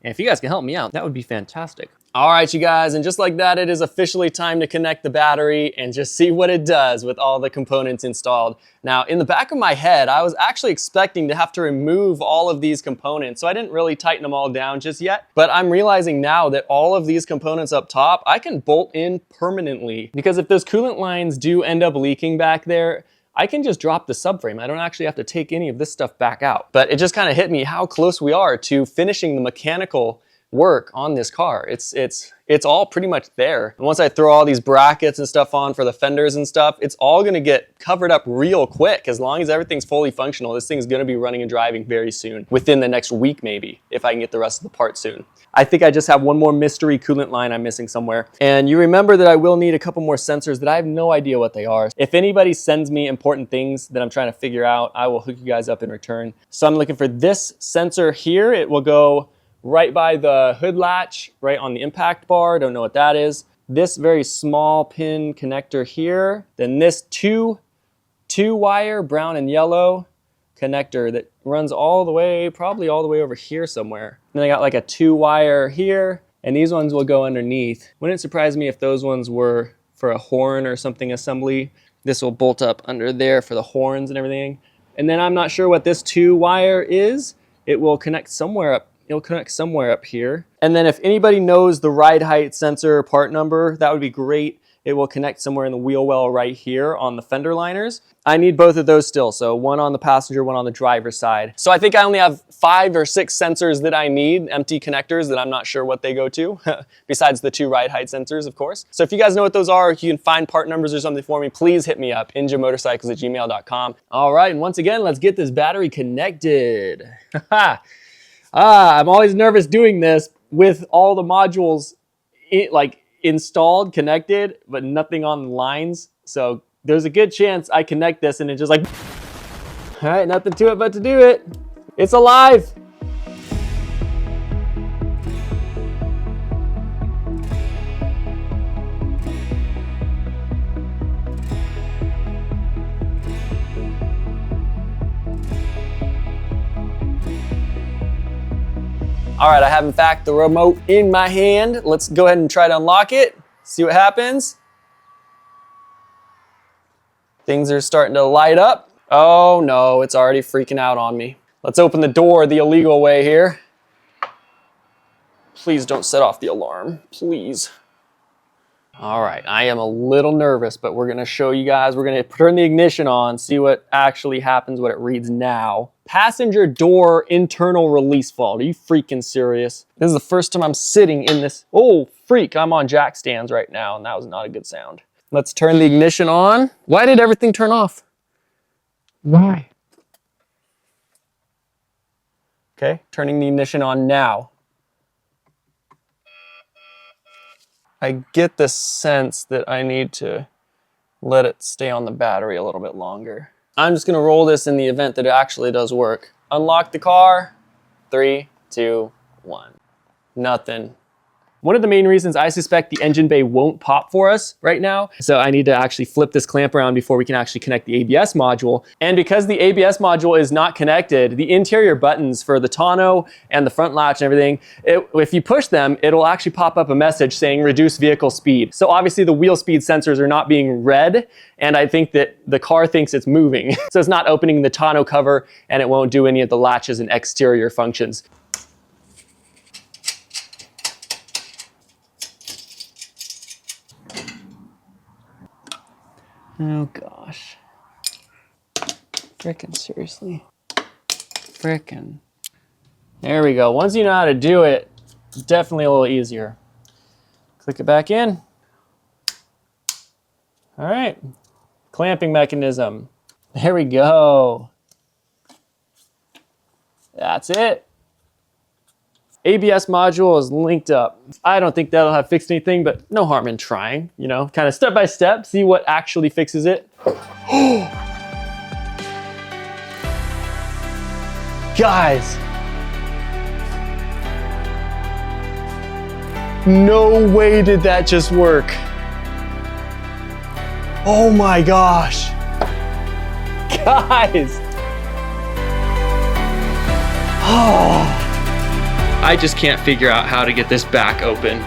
And if you guys can help me out, that would be fantastic. All right, you guys, and just like that, it is officially time to connect the battery and just see what it does with all the components installed. Now, in the back of my head, I was actually expecting to have to remove all of these components, so I didn't really tighten them all down just yet. But I'm realizing now that all of these components up top, I can bolt in permanently, because if those coolant lines do end up leaking back there, I can just drop the subframe. I don't actually have to take any of this stuff back out. But it just kind of hit me how close we are to finishing the mechanical work on this car. It's all pretty much there. And once I throw all these brackets and stuff on for the fenders and stuff, it's all gonna get covered up real quick. As long as everything's fully functional, this thing's gonna be running and driving very soon, within the next week maybe, if I can get the rest of the parts soon. I think I just have one more mystery coolant line I'm missing somewhere. And you remember that I will need a couple more sensors that I have no idea what they are. If anybody sends me important things that I'm trying to figure out, I will hook you guys up in return. So I'm looking for this sensor here. It will go right by the hood latch, right on the impact bar. Don't know what that is. This very small pin connector here. Then this two wire brown and yellow connector that runs all the way, probably all the way over here somewhere. Then I got like a 2 wire here, and these ones will go underneath. Wouldn't surprise me if those ones were for a horn or something assembly. This will bolt up under there for the horns and everything. And then I'm not sure what this 2 wire is. It will connect somewhere up. It'll connect somewhere up here. And then if anybody knows the ride height sensor part number, that would be great. It will connect somewhere in the wheel well right here on the fender liners. I need both of those still. So one on the passenger, one on the driver's side. So I think I only have 5 or 6 sensors that I need, empty connectors that I'm not sure what they go to, besides the 2 ride height sensors, of course. So if you guys know what those are, if you can find part numbers or something for me, please hit me up, injamotorcycles@gmail.com. All right, and once again, let's get this battery connected. I'm always nervous doing this with all the modules installed, connected, but nothing on the lines. So there's a good chance I connect this and it just like, all right, nothing to it but to do it. It's alive. All right, I have in fact the remote in my hand. Let's go ahead and try to unlock it, see what happens. Things are starting to light up. Oh no, it's already freaking out on me. Let's open the door the illegal way here. Please don't set off the alarm, please. All right, I am a little nervous, but we're gonna show you guys, we're gonna turn the ignition on, see what actually happens, what it reads now. Passenger door internal release fault. Are you freaking serious? This is the first time I'm sitting in this. Oh, freak, I'm on jack stands right now, and that was not a good sound. Let's turn the ignition on. Why did everything turn off? Why? Okay, turning the ignition on now. I get the sense that I need to let it stay on the battery a little bit longer. I'm just gonna roll this in the event that it actually does work. Unlock the car. 3, 2, 1. Nothing. One of the main reasons I suspect the engine bay won't pop for us right now, so I need to actually flip this clamp around before we can actually connect the ABS module. And because the ABS module is not connected, the interior buttons for the tonneau and the front latch and everything, if you push them, it'll actually pop up a message saying reduce vehicle speed. So obviously the wheel speed sensors are not being read, and I think that the car thinks it's moving. So it's not opening the tonneau cover, and it won't do any of the latches and exterior functions. Oh gosh. Frickin' seriously. Frickin'. There we go. Once you know how to do it, it's definitely a little easier. Click it back in. All right. Clamping mechanism. There we go. That's it. ABS module is linked up. I don't think that'll have fixed anything, but no harm in trying, you know, kind of step by step, see what actually fixes it. Guys. No way did that just work. Oh my gosh. Guys. Oh. I just can't figure out how to get this back open.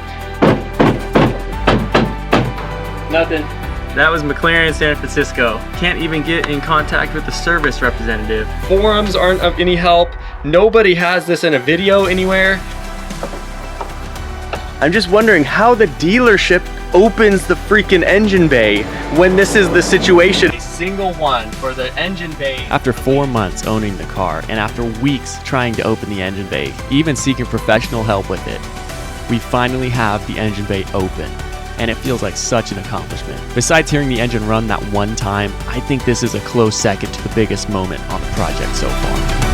Nothing. That was McLaren San Francisco. Can't even get in contact with the service representative. Forums aren't of any help. Nobody has this in a video anywhere. I'm just wondering how the dealership opens the freaking engine bay when this is the situation. A single one for the engine bay. After 4 months owning the car and after weeks trying to open the engine bay, even seeking professional help with it, we finally have the engine bay open. And it feels like such an accomplishment. Besides hearing the engine run that one time, I think this is a close second to the biggest moment on the project so far.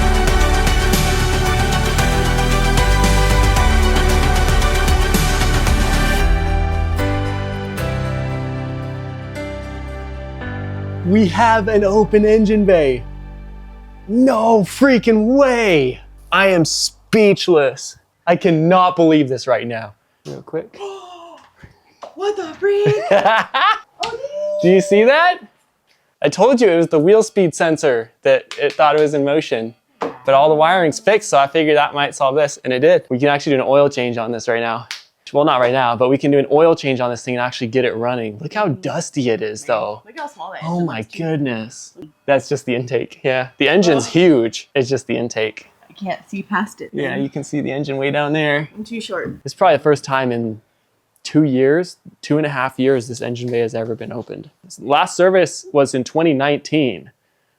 We have an open engine bay. No freaking way. I am speechless. I cannot believe this right now. Real quick. What the freak? Do you see that? I told you it was the wheel speed sensor that it thought it was in motion. But all the wiring's fixed, so I figured that might solve this, and it did. We can actually do an oil change on this right now. Well, not right now, but we can do an oil change on this thing and actually get it running. Look how dusty it is, though. Look how small that is. Oh my goodness. That's just the intake, yeah. The engine's huge, it's just the intake. I can't see past it. Yeah, you can see the engine way down there. I'm too short. It's probably the first time in 2 years, 2.5 years, this engine bay has ever been opened. Last service was in 2019.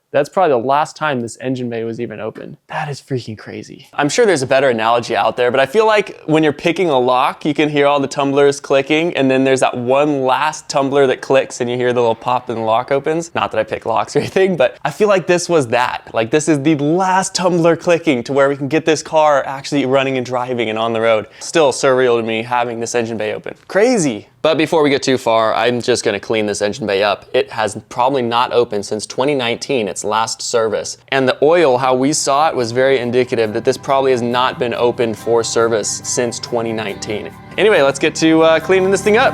That's probably the last time this engine bay was even open. That is freaking crazy. I'm sure there's a better analogy out there, but I feel like when you're picking a lock, you can hear all the tumblers clicking, and then there's that one last tumbler that clicks and you hear the little pop and the lock opens. Not that I pick locks or anything, but I feel like this was that. Like this is the last tumbler clicking to where we can get this car actually running and driving and on the road. Still surreal to me having this engine bay open. Crazy. But before we get too far, I'm just gonna clean this engine bay up. It has probably not opened since 2019, its last service. And the oil, how we saw it, was very indicative that this probably has not been opened for service since 2019. Anyway, let's get to cleaning this thing up.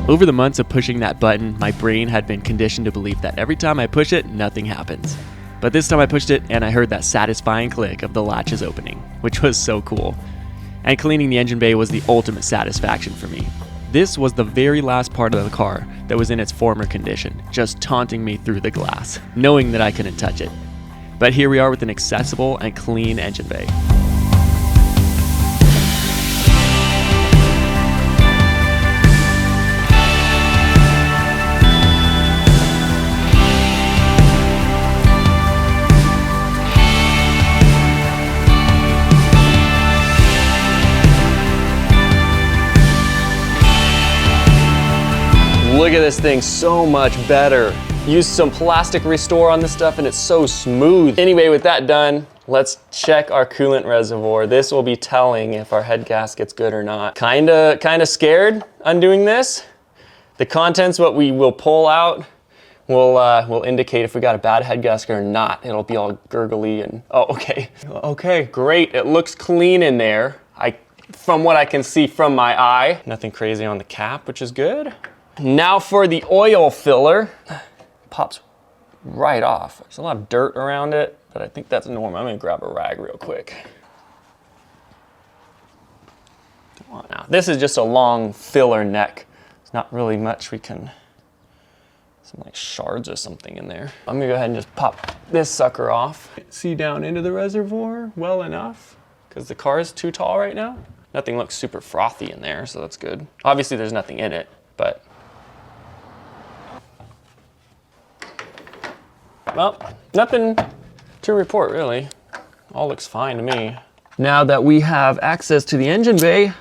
Over the months of pushing that button, my brain had been conditioned to believe that every time I push it, nothing happens. But this time I pushed it and I heard that satisfying click of the latches opening, which was so cool. And cleaning the engine bay was the ultimate satisfaction for me. This was the very last part of the car that was in its former condition, just taunting me through the glass, knowing that I couldn't touch it. But here we are with an accessible and clean engine bay. Look at this thing, so much better. Used some plastic restore on this stuff and it's so smooth. Anyway, with that done, let's check our coolant reservoir. This will be telling if our head gasket's good or not. Kinda scared undoing this. The contents, what we will pull out, will indicate if we got a bad head gasket or not. It'll be all gurgly and, oh, okay. Okay, great, it looks clean in there. From what I can see from my eye, nothing crazy on the cap, which is good. Now for the oil filler. Pops right off. There's a lot of dirt around it, but I think that's normal. I'm gonna grab a rag real quick. Come on now. This is just a long filler neck. It's not really much we can, some like shards or something in there. I'm gonna go ahead and just pop this sucker off. See down into the reservoir well enough, because the car is too tall right now. Nothing looks super frothy in there, so that's good. Obviously there's nothing in it, but well, nothing to report really. All looks fine to me. Now that we have access to the engine bay,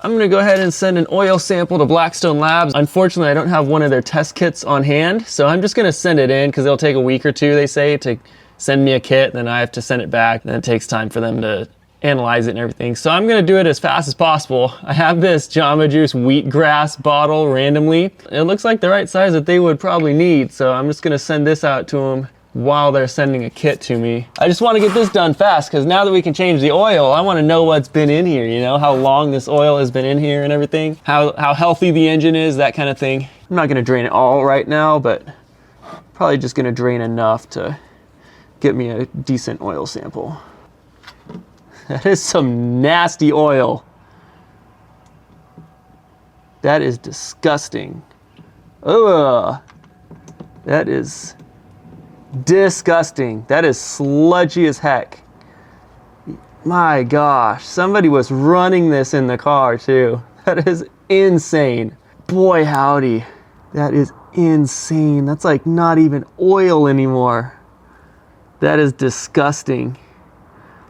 I'm gonna go ahead and send an oil sample to Blackstone Labs. Unfortunately, I don't have one of their test kits on hand, so I'm just gonna send it in because it'll take a week or two, they say, to send me a kit, then I have to send it back, then it takes time for them to analyze it and everything. So I'm gonna do it as fast as possible. I have this Jamba Juice wheatgrass bottle randomly. It looks like the right size that they would probably need, so I'm just gonna send this out to them while they're sending a kit to me. I just want to get this done fast because now that we can change the oil, I want to know what's been in here, you know, how long this oil has been in here and everything, how healthy the engine is, that kind of thing. I'm not going to drain it all right now, but probably just going to drain enough to get me a decent oil sample. That is some nasty oil. That is disgusting. Ugh. That is disgusting. That is sludgy as heck. My gosh, somebody was running this in the car too. That is insane. Boy howdy, that is insane. That's like not even oil anymore. That is disgusting.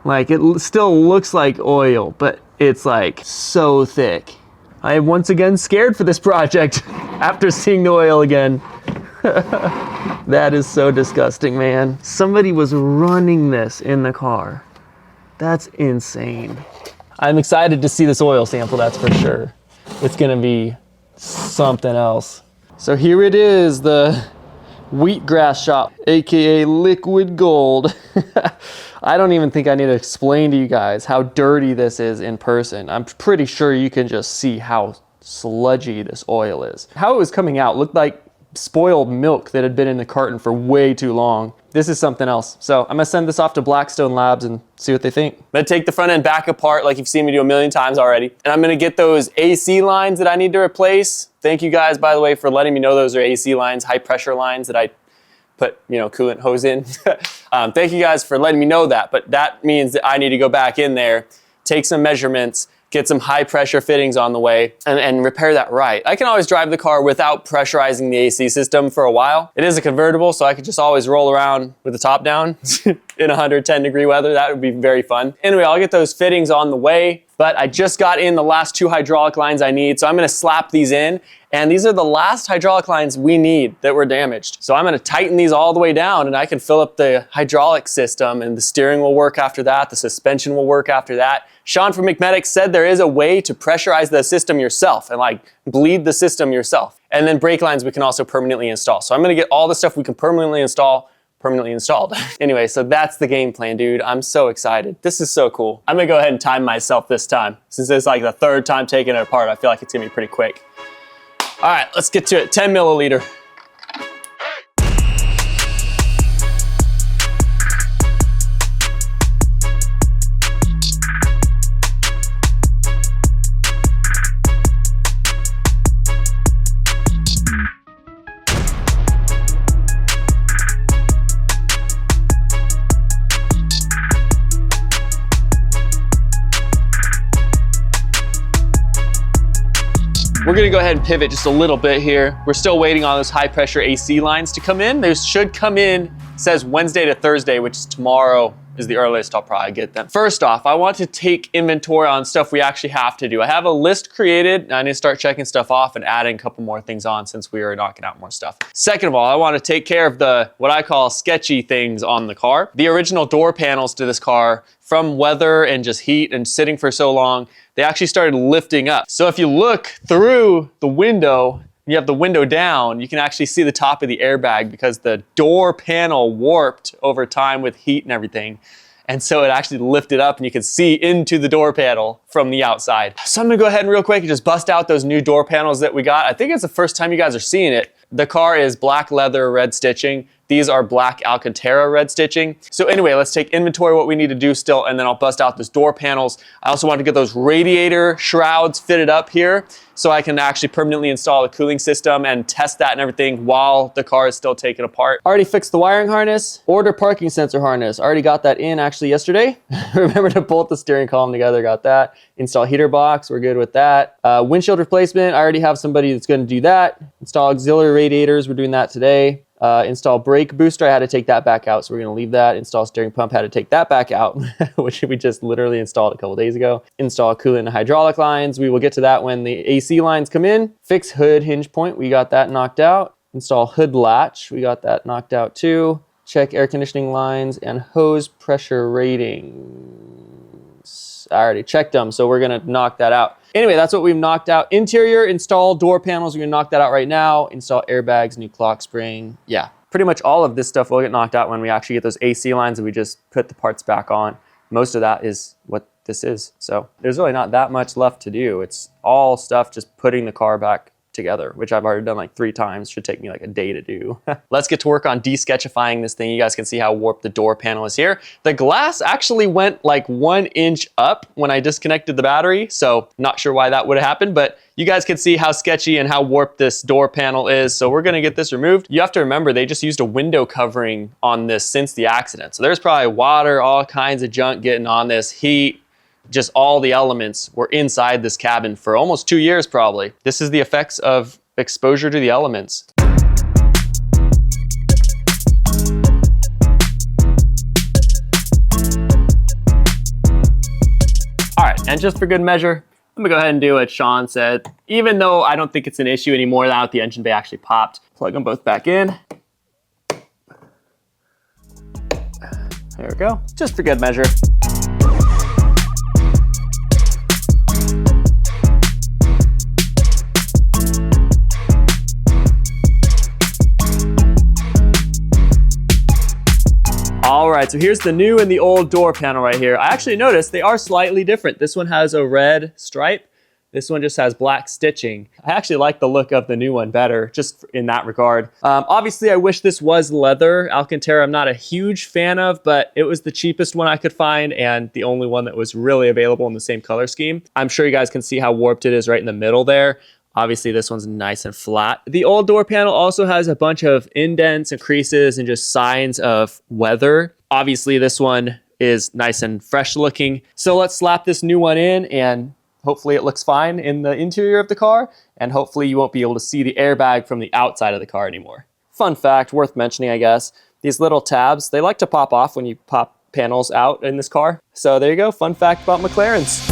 Like it still looks like oil, but it's like so thick. I am once again scared for this project after seeing the oil again. That is so disgusting, man. Somebody was running this in the car. That's insane. I'm excited to see this oil sample, that's for sure. It's gonna be something else. So here it is, the wheatgrass shop, AKA liquid gold. I don't even think I need to explain to you guys how dirty this is in person. I'm pretty sure you can just see how sludgy this oil is. How it was coming out looked like spoiled milk that had been in the carton for way too long. This is something else. So I'm gonna send this off to Blackstone Labs and see what they think. I'm gonna take the front end back apart like you've seen me do a million times already. And I'm gonna get those AC lines that I need to replace. Thank you guys, by the way, for letting me know those are AC lines, high pressure lines that I put, you know, coolant hose in. Thank you guys for letting me know that, but that means that I need to go back in there, take some measurements, get some high pressure fittings on the way, and repair that right. I can always drive the car without pressurizing the AC system for a while. It is a convertible, so I could just always roll around with the top down in 110 degree weather. That would be very fun. Anyway, I'll get those fittings on the way, but I just got in the last 2 hydraulic lines I need, so I'm gonna slap these in, and these are the last hydraulic lines we need that were damaged. So I'm gonna tighten these all the way down, and I can fill up the hydraulic system, and the steering will work after that, the suspension will work after that. Sean from McMedic said there is a way to pressurize the system yourself and like bleed the system yourself. And then brake lines we can also permanently install. So I'm gonna get all the stuff we can permanently install permanently installed. Anyway, so that's the game plan, dude. I'm so excited. This is so cool. I'm gonna go ahead and time myself this time. Since it's like the 3rd time taking it apart, I feel like it's gonna be pretty quick. All right, let's get to it. 10 milliliter. We're gonna go ahead and pivot just a little bit here. We're still waiting on those high pressure AC lines to come in. They should come in, it says Wednesday to Thursday, which is tomorrow is the earliest I'll probably get them. First off, I want to take inventory on stuff we actually have to do. I have a list created, and I need to start checking stuff off and adding a couple more things on since we are knocking out more stuff. Second of all, I want to take care of the, what I call sketchy things on the car. The original door panels to this car, from weather and just heat and sitting for so long, they actually started lifting up. So if you look through the window, you have the window down, you can actually see the top of the airbag because the door panel warped over time with heat and everything. And so it actually lifted up and you can see into the door panel from the outside. So I'm gonna go ahead and real quick and just bust out those new door panels that we got. I think it's the first time you guys are seeing it. The car is black leather red stitching. These are black Alcantara red stitching. So anyway, let's take inventory of what we need to do still, and then I'll bust out those door panels. I also want to get those radiator shrouds fitted up here so I can actually permanently install a cooling system and test that and everything while the car is still taken apart. Already fixed the wiring harness, order parking sensor harness. Already got that in actually yesterday. Remember to bolt the steering column together, got that. Install heater box, we're good with that. Windshield replacement, I already have somebody that's gonna do that. Install auxiliary radiators, we're doing that today. Install brake booster, I had to take that back out, so we're gonna leave that. Install steering pump, had to take that back out, which we just literally installed a couple days ago. Install coolant and hydraulic lines, we will get to that when the AC lines come in. Fix hood hinge point, we got that knocked out. Install hood latch, we got that knocked out too. Check air conditioning lines and hose pressure ratings. I already checked them, so we're gonna knock that out. Anyway, that's what we've knocked out. Interior, install door panels. We're gonna knock that out right now. Install airbags, new clock spring. Yeah, Pretty much all of this stuff will get knocked out when we actually get those AC lines and we just put the parts back on. Most of that is what this is. So there's really not that much left to do. It's all stuff just putting the car back together, which I've already done like 3 times. Should take me like a day to do. Let's get to work on de-sketchifying this thing. You guys can see how warped the door panel is here. The glass actually went like 1 inch up when I disconnected the battery, so not sure why that would have happened, but you guys can see how sketchy and how warped this door panel is. So we're gonna get this removed. You have to remember, they just used a window covering on this since the accident. So there's probably water, all kinds of junk getting on this, heat, just all the elements were inside this cabin for almost 2 years probably. This is the effects of exposure to the elements. All right, and just for good measure, I'm gonna go ahead and do what Sean said. Even though I don't think it's an issue anymore now that the engine bay actually popped. Plug them both back in. There we go, just for good measure. All right, so here's the new and the old door panel right here. I actually noticed they are slightly different. This one has a red stripe. This one just has black stitching. I actually like the look of the new one better, just in that regard. Obviously, I wish this was leather. Alcantara, I'm not a huge fan of, but it was the cheapest one I could find and the only one that was really available in the same color scheme. I'm sure you guys can see how warped it is right in the middle there. Obviously, this one's nice and flat. The old door panel also has a bunch of indents and creases and just signs of weather. Obviously, this one is nice and fresh looking. So let's slap this new one in and hopefully it looks fine in the interior of the car. And hopefully you won't be able to see the airbag from the outside of the car anymore. Fun fact, worth mentioning, I guess, these little tabs, they like to pop off when you pop panels out in this car. So there you go, fun fact about McLarens.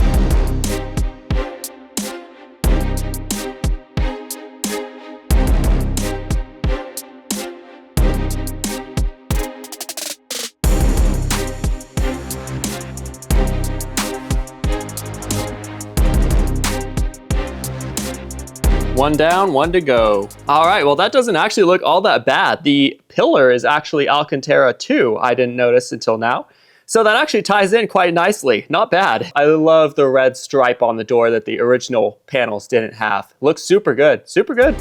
One down, one to go. All right, well that doesn't actually look all that bad. The pillar is actually Alcantara too. I didn't notice until now. So that actually ties in quite nicely. Not bad. I love the red stripe on the door that the original panels didn't have. Looks super good, super good.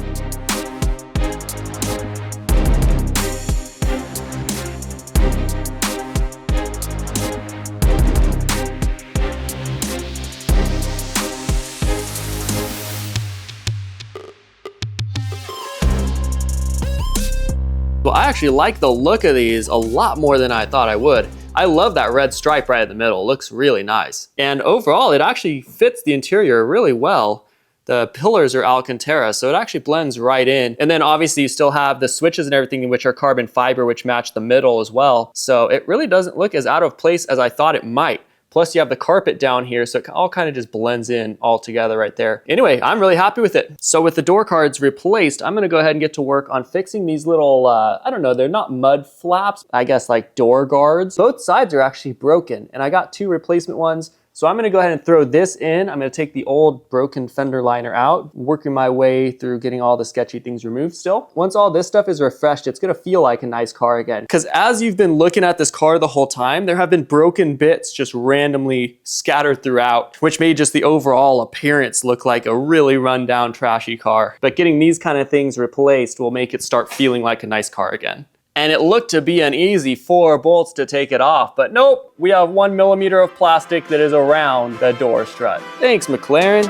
Well, I actually like the look of these a lot more than I thought I would. I love that red stripe right in the middle. It looks really nice. And overall, it actually fits the interior really well. The pillars are Alcantara, so it actually blends right in. And then obviously you still have the switches and everything, which are carbon fiber, which match the middle as well. So it really doesn't look as out of place as I thought it might. Plus you have the carpet down here, so it all kind of just blends in all together right there. Anyway, I'm really happy with it. So with the door cards replaced, I'm gonna go ahead and get to work on fixing these little, I don't know, they're not mud flaps, I guess like door guards. Both sides are actually broken, and I got 2 replacement ones. So I'm gonna go ahead and throw this in. I'm gonna take the old broken fender liner out, working my way through getting all the sketchy things removed still. Once all this stuff is refreshed, it's gonna feel like a nice car again. Because as you've been looking at this car the whole time, there have been broken bits just randomly scattered throughout, which made just the overall appearance look like a really rundown, trashy car. But getting these kind of things replaced will make it start feeling like a nice car again. And it looked to be an easy 4 bolts to take it off, but nope, we have 1 millimeter of plastic that is around the door strut. Thanks, McLaren.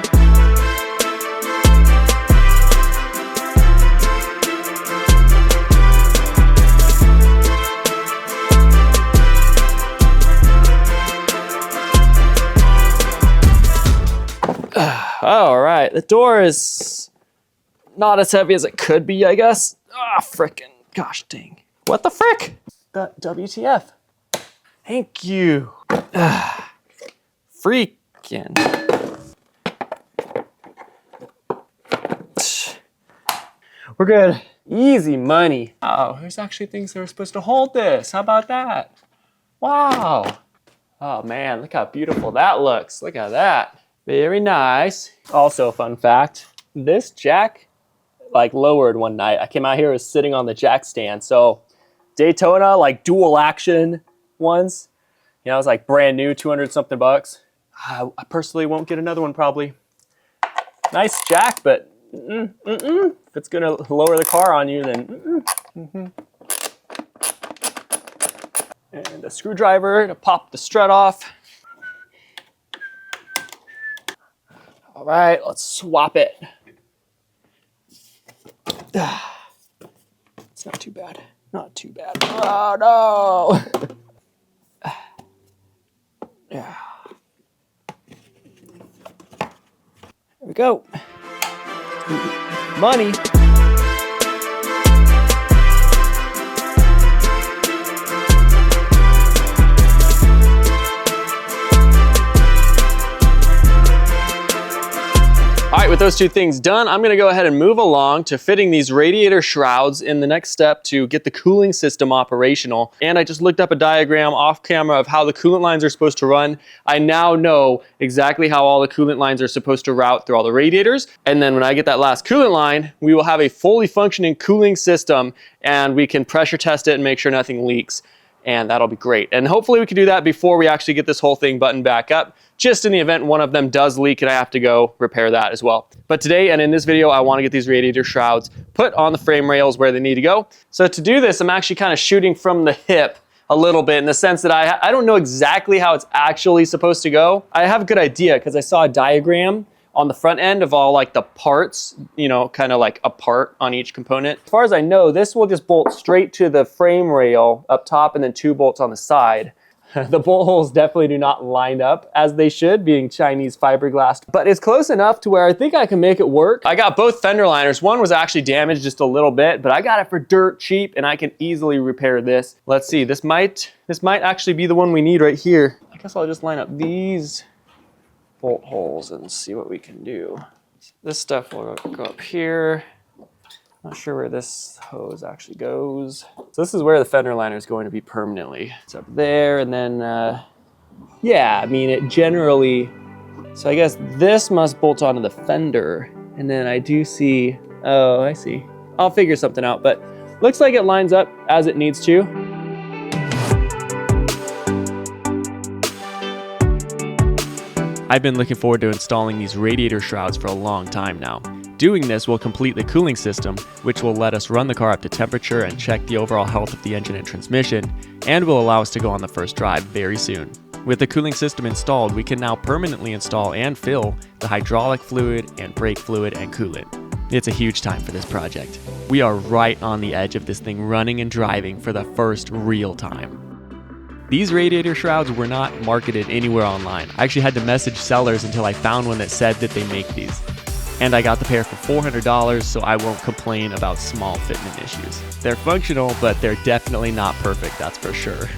All right, the door is not as heavy as it could be, I guess. Ah, frickin', gosh dang. What the frick? WTF? Thank you. Freaking. We're good. Easy money. Oh, there's actually things that are supposed to hold this. How about that? Wow. Oh man, look how beautiful that looks. Look at that. Very nice. Also, fun fact, this jack like lowered one night. I came out here, it was sitting on the jack stand. So Daytona, like dual action ones, you know, it was like brand new, 200 something bucks. I personally won't get another one probably. Nice jack, but if it's gonna lower the car on you, then And a screwdriver to pop the strut off. All right, let's swap it. It's not too bad. Not too bad. Oh no! Yeah. There we go. Money. All right, with those two things done, I'm gonna go ahead and move along to fitting these radiator shrouds in the next step to get the cooling system operational. And I just looked up a diagram off camera of how the coolant lines are supposed to run. I now know exactly how all the coolant lines are supposed to route through all the radiators. And then when I get that last coolant line, we will have a fully functioning cooling system and we can pressure test it and make sure nothing leaks. And that'll be great. And hopefully we can do that before we actually get this whole thing buttoned back up, just in the event one of them does leak and I have to go repair that as well. But today and in this video, I want to get these radiator shrouds put on the frame rails where they need to go. So to do this, I'm actually kind of shooting from the hip a little bit in the sense that I don't know exactly how it's actually supposed to go. I have a good idea because I saw a diagram on the front end of all like the parts, you know, kind of like a part on each component. As far as I know, this will just bolt straight to the frame rail up top and then 2 bolts on the side. The bolt holes definitely do not line up as they should, being Chinese fiberglass, but it's close enough to where I think I can make it work. I got both fender liners. One was actually damaged just a little bit, but I got it for dirt cheap and I can easily repair this. Let's see, this might actually be the one we need right here. I guess I'll just line up these bolt holes and see what we can do. This stuff will go up here. Not sure where this hose actually goes. So this is where the fender liner is going to be permanently. It's up there and then, yeah, I mean it generally, so I guess this must bolt onto the fender. And then I do see, oh, I see. I'll figure something out, but looks like it lines up as it needs to. I've been looking forward to installing these radiator shrouds for a long time now. Doing this will complete the cooling system, which will let us run the car up to temperature and check the overall health of the engine and transmission, and will allow us to go on the first drive very soon. With the cooling system installed, we can now permanently install and fill the hydraulic fluid and brake fluid and coolant. It's a huge time for this project. We are right on the edge of this thing running and driving for the first real time. These radiator shrouds were not marketed anywhere online. I actually had to message sellers until I found one that said that they make these. And I got the pair for $400, so I won't complain about small fitment issues. They're functional, but they're definitely not perfect, that's for sure.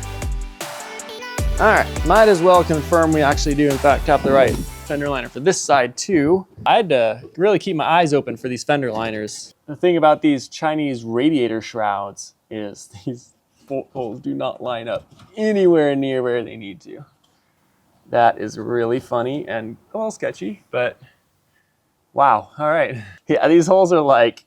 All right, might as well confirm we actually do in fact have the right fender liner for this side too. I had to really keep my eyes open for these fender liners. The thing about these Chinese radiator shrouds is these bolt holes do not line up anywhere near where they need to. That is really funny and a little sketchy, but wow, all right. Yeah, these holes are like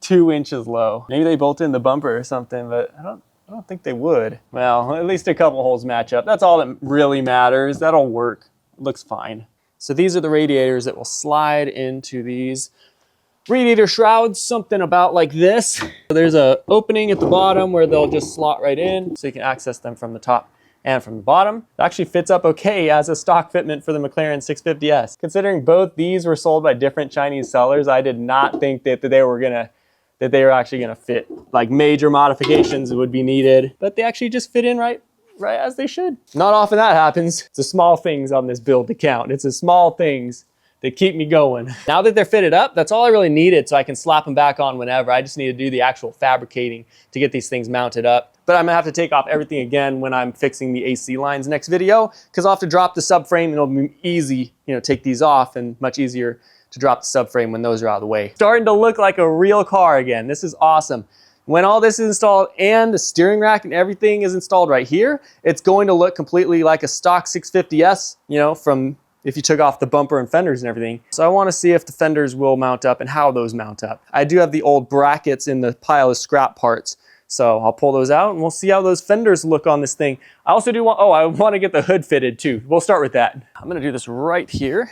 2 inches low. Maybe they bolt in the bumper or something, but I don't think they would. Well, at least a couple holes match up. That's all that really matters. That'll work. It looks fine. So these are the radiators that will slide into these radiator shrouds, something about like this. There's an opening at the bottom where they'll just slot right in so you can access them from the top and from the bottom. It actually fits up okay as a stock fitment for the McLaren 650S. Considering both these were sold by different Chinese sellers, I did not think that they were actually gonna fit. Like major modifications would be needed, but they actually just fit in right as they should. Not often that happens. It's the small things on this build that count. It's the small things that keep me going. Now that they're fitted up, that's all I really needed, so I can slap them back on whenever. I just need to do the actual fabricating to get these things mounted up. But I'm gonna have to take off everything again when I'm fixing the AC lines next video, because I'll have to drop the subframe and it'll be easy, take these off, and much easier to drop the subframe when those are out of the way. Starting to look like a real car again. This is awesome. When all this is installed and the steering rack and everything is installed right here, it's going to look completely like a stock 650S, from if you took off the bumper and fenders and everything. So I want to see if the fenders will mount up and how those mount up. I do have the old brackets in the pile of scrap parts. So I'll pull those out and we'll see how those fenders look on this thing. I also do want, I want to get the hood fitted too. We'll start with that. I'm going to do this right here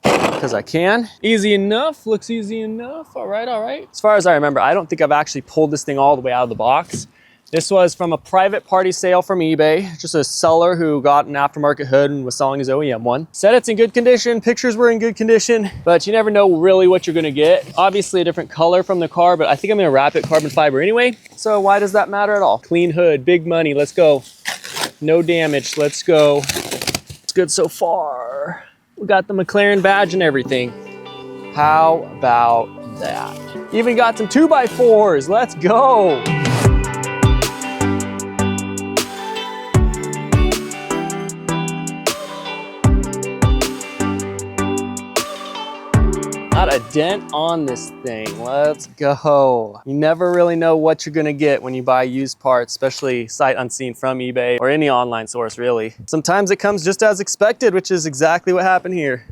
because I can. Easy enough, looks easy enough. All right, all right. As far as I remember, I don't think I've actually pulled this thing all the way out of the box. This was from a private party sale from eBay. Just a seller who got an aftermarket hood and was selling his OEM one. Said it's in good condition, pictures were in good condition, but you never know really what you're gonna get. Obviously a different color from the car, but I think I'm gonna wrap it carbon fiber anyway. So why does that matter at all? Clean hood, big money, let's go. No damage, let's go. It's good so far. We got the McLaren badge and everything. How about that? Even got some 2x4s, let's go. Not a dent on this thing. Let's go. You never really know what you're gonna get when you buy used parts, especially sight unseen from eBay or any online source, really. Sometimes it comes just as expected, which is exactly what happened here.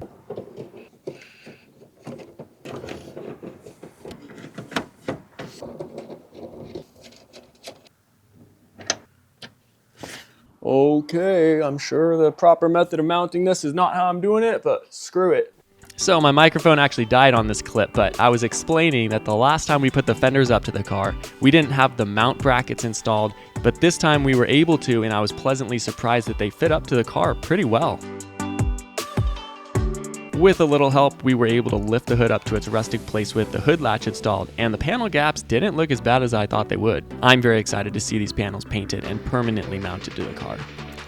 Okay, I'm sure the proper method of mounting this is not how I'm doing it, but screw it. So my microphone actually died on this clip, but I was explaining that the last time we put the fenders up to the car, we didn't have the mount brackets installed, but this time we were able to, and I was pleasantly surprised that they fit up to the car pretty well. With a little help, we were able to lift the hood up to its resting place with the hood latch installed, and the panel gaps didn't look as bad as I thought they would. I'm very excited to see these panels painted and permanently mounted to the car.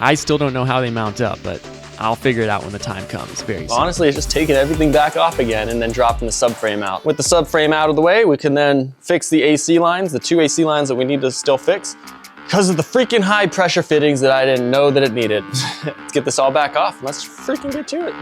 I still don't know how they mount up, but I'll figure it out when the time comes very soon. Honestly, it's just taking everything back off again and then dropping the subframe out. With the subframe out of the way, we can then fix the AC lines, the 2 AC lines that we need to still fix because of the freaking high pressure fittings that I didn't know that it needed. Let's get this all back off. Let's freaking get to it.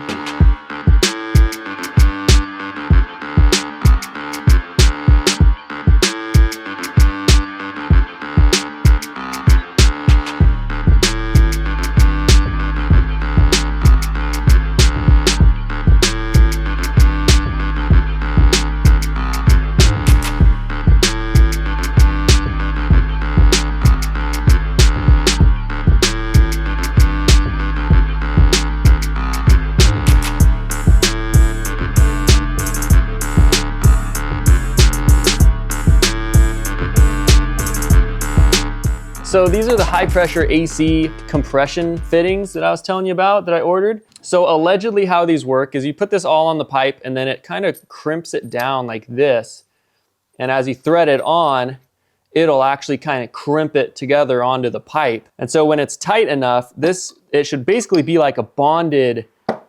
So these are the high pressure AC compression fittings that I was telling you about that I ordered. So allegedly how these work is you put this all on the pipe and then it kind of crimps it down like this. And as you thread it on, it'll actually kind of crimp it together onto the pipe. And so when it's tight enough, it should basically be like a bonded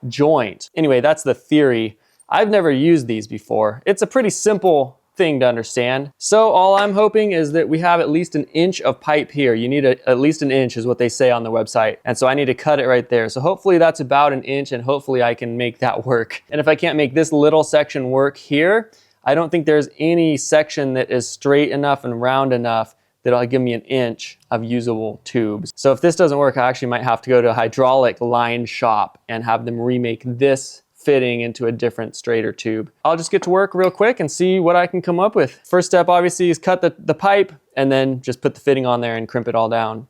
joint. Anyway, that's the theory. I've never used these before. It's a pretty simple thing to understand. So all I'm hoping is that we have at least an inch of pipe here. You need at least an inch is what they say on the website. And so I need to cut it right there. So hopefully that's about an inch and hopefully I can make that work. And if I can't make this little section work here, I don't think there's any section that is straight enough and round enough that'll give me an inch of usable tubes. So if this doesn't work, I actually might have to go to a hydraulic line shop and have them remake this fitting into a different straighter tube. I'll just get to work real quick and see what I can come up with. First step obviously is cut the pipe and then just put the fitting on there and crimp it all down.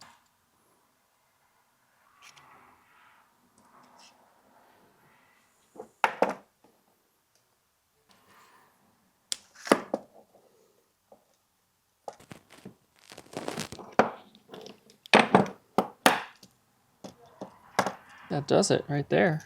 That does it right there.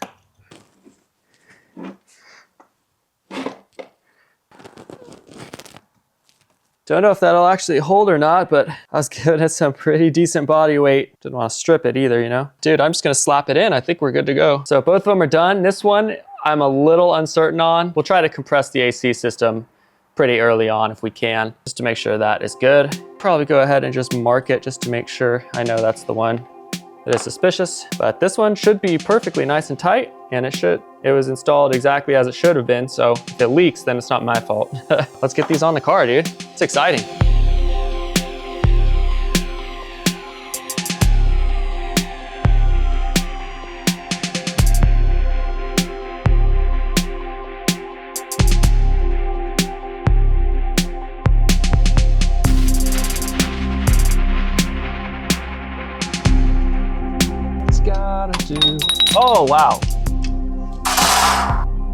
Don't know if that'll actually hold or not, but I was giving it some pretty decent body weight. Didn't want to strip it either, you know? Dude, I'm just gonna slap it in. I think we're good to go. So both of them are done. This one, I'm a little uncertain on. We'll try to compress the AC system pretty early on if we can, just to make sure that is good. Probably go ahead and just mark it just to make sure I know that's the one that is suspicious. But this one should be perfectly nice and tight, and it was installed exactly as it should have been, so if it leaks, then it's not my fault. Let's get these on the car, dude. It's exciting. gotta do. Oh, wow.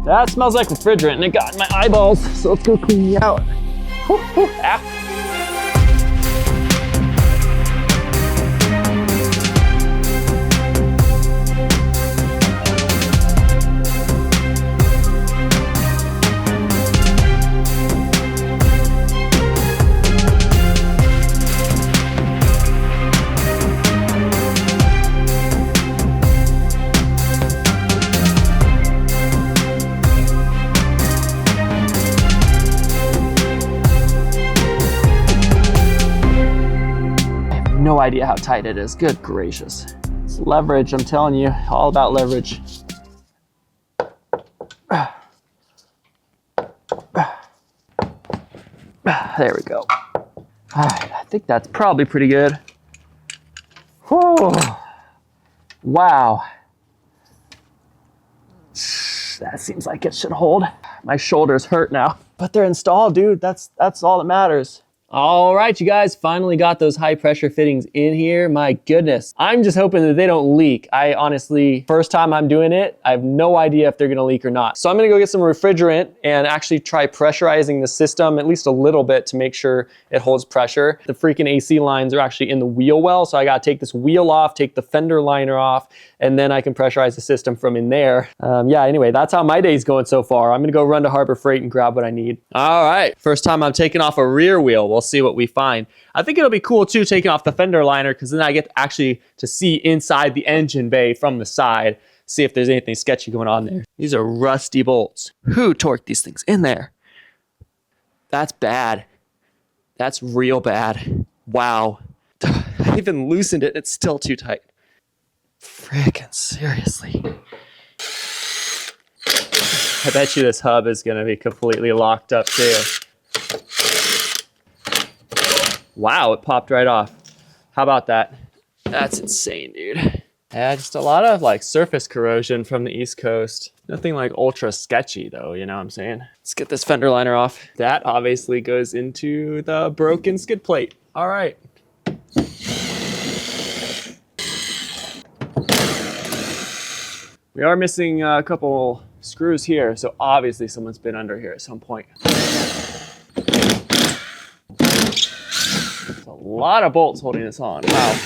That smells like refrigerant and it got in my eyeballs, so let's go clean me out. Whew, whew, ah. No idea how tight it is. Good gracious. It's leverage, I'm telling you, all about leverage. There we go. All right, I think that's probably pretty good. Whew. Wow. That seems like it should hold. My shoulders hurt now, but they're installed, dude. That's all that matters. All right, you guys finally got those high pressure fittings in here. My goodness. I'm just hoping that they don't leak. I honestly, first time I'm doing it, I have no idea if they're gonna leak or not. So I'm gonna go get some refrigerant and actually try pressurizing the system at least a little bit to make sure it holds pressure. The freaking AC lines are actually in the wheel well, so I gotta take this wheel off, take the fender liner off, and then I can pressurize the system from in there. Yeah, anyway, that's how my day's going so far. I'm gonna go run to Harbor Freight and grab what I need. All right, first time I'm taking off a rear wheel. We'll see what we find. I think it'll be cool too, taking off the fender liner, because then I get actually to see inside the engine bay from the side, see if there's anything sketchy going on there. These are rusty bolts. Who torqued these things in there? That's bad. That's real bad. Wow. I even loosened it, it's still too tight. Frickin' seriously. I bet you this hub is gonna be completely locked up too. Wow, it popped right off. How about that? That's insane, dude. Yeah, just a lot of like surface corrosion from the East Coast. Nothing like ultra sketchy though, you know what I'm saying? Let's get this fender liner off. That obviously goes into the broken skid plate. All right. We are missing a couple screws here, so obviously someone's been under here at some point. There's a lot of bolts holding this on. Wow.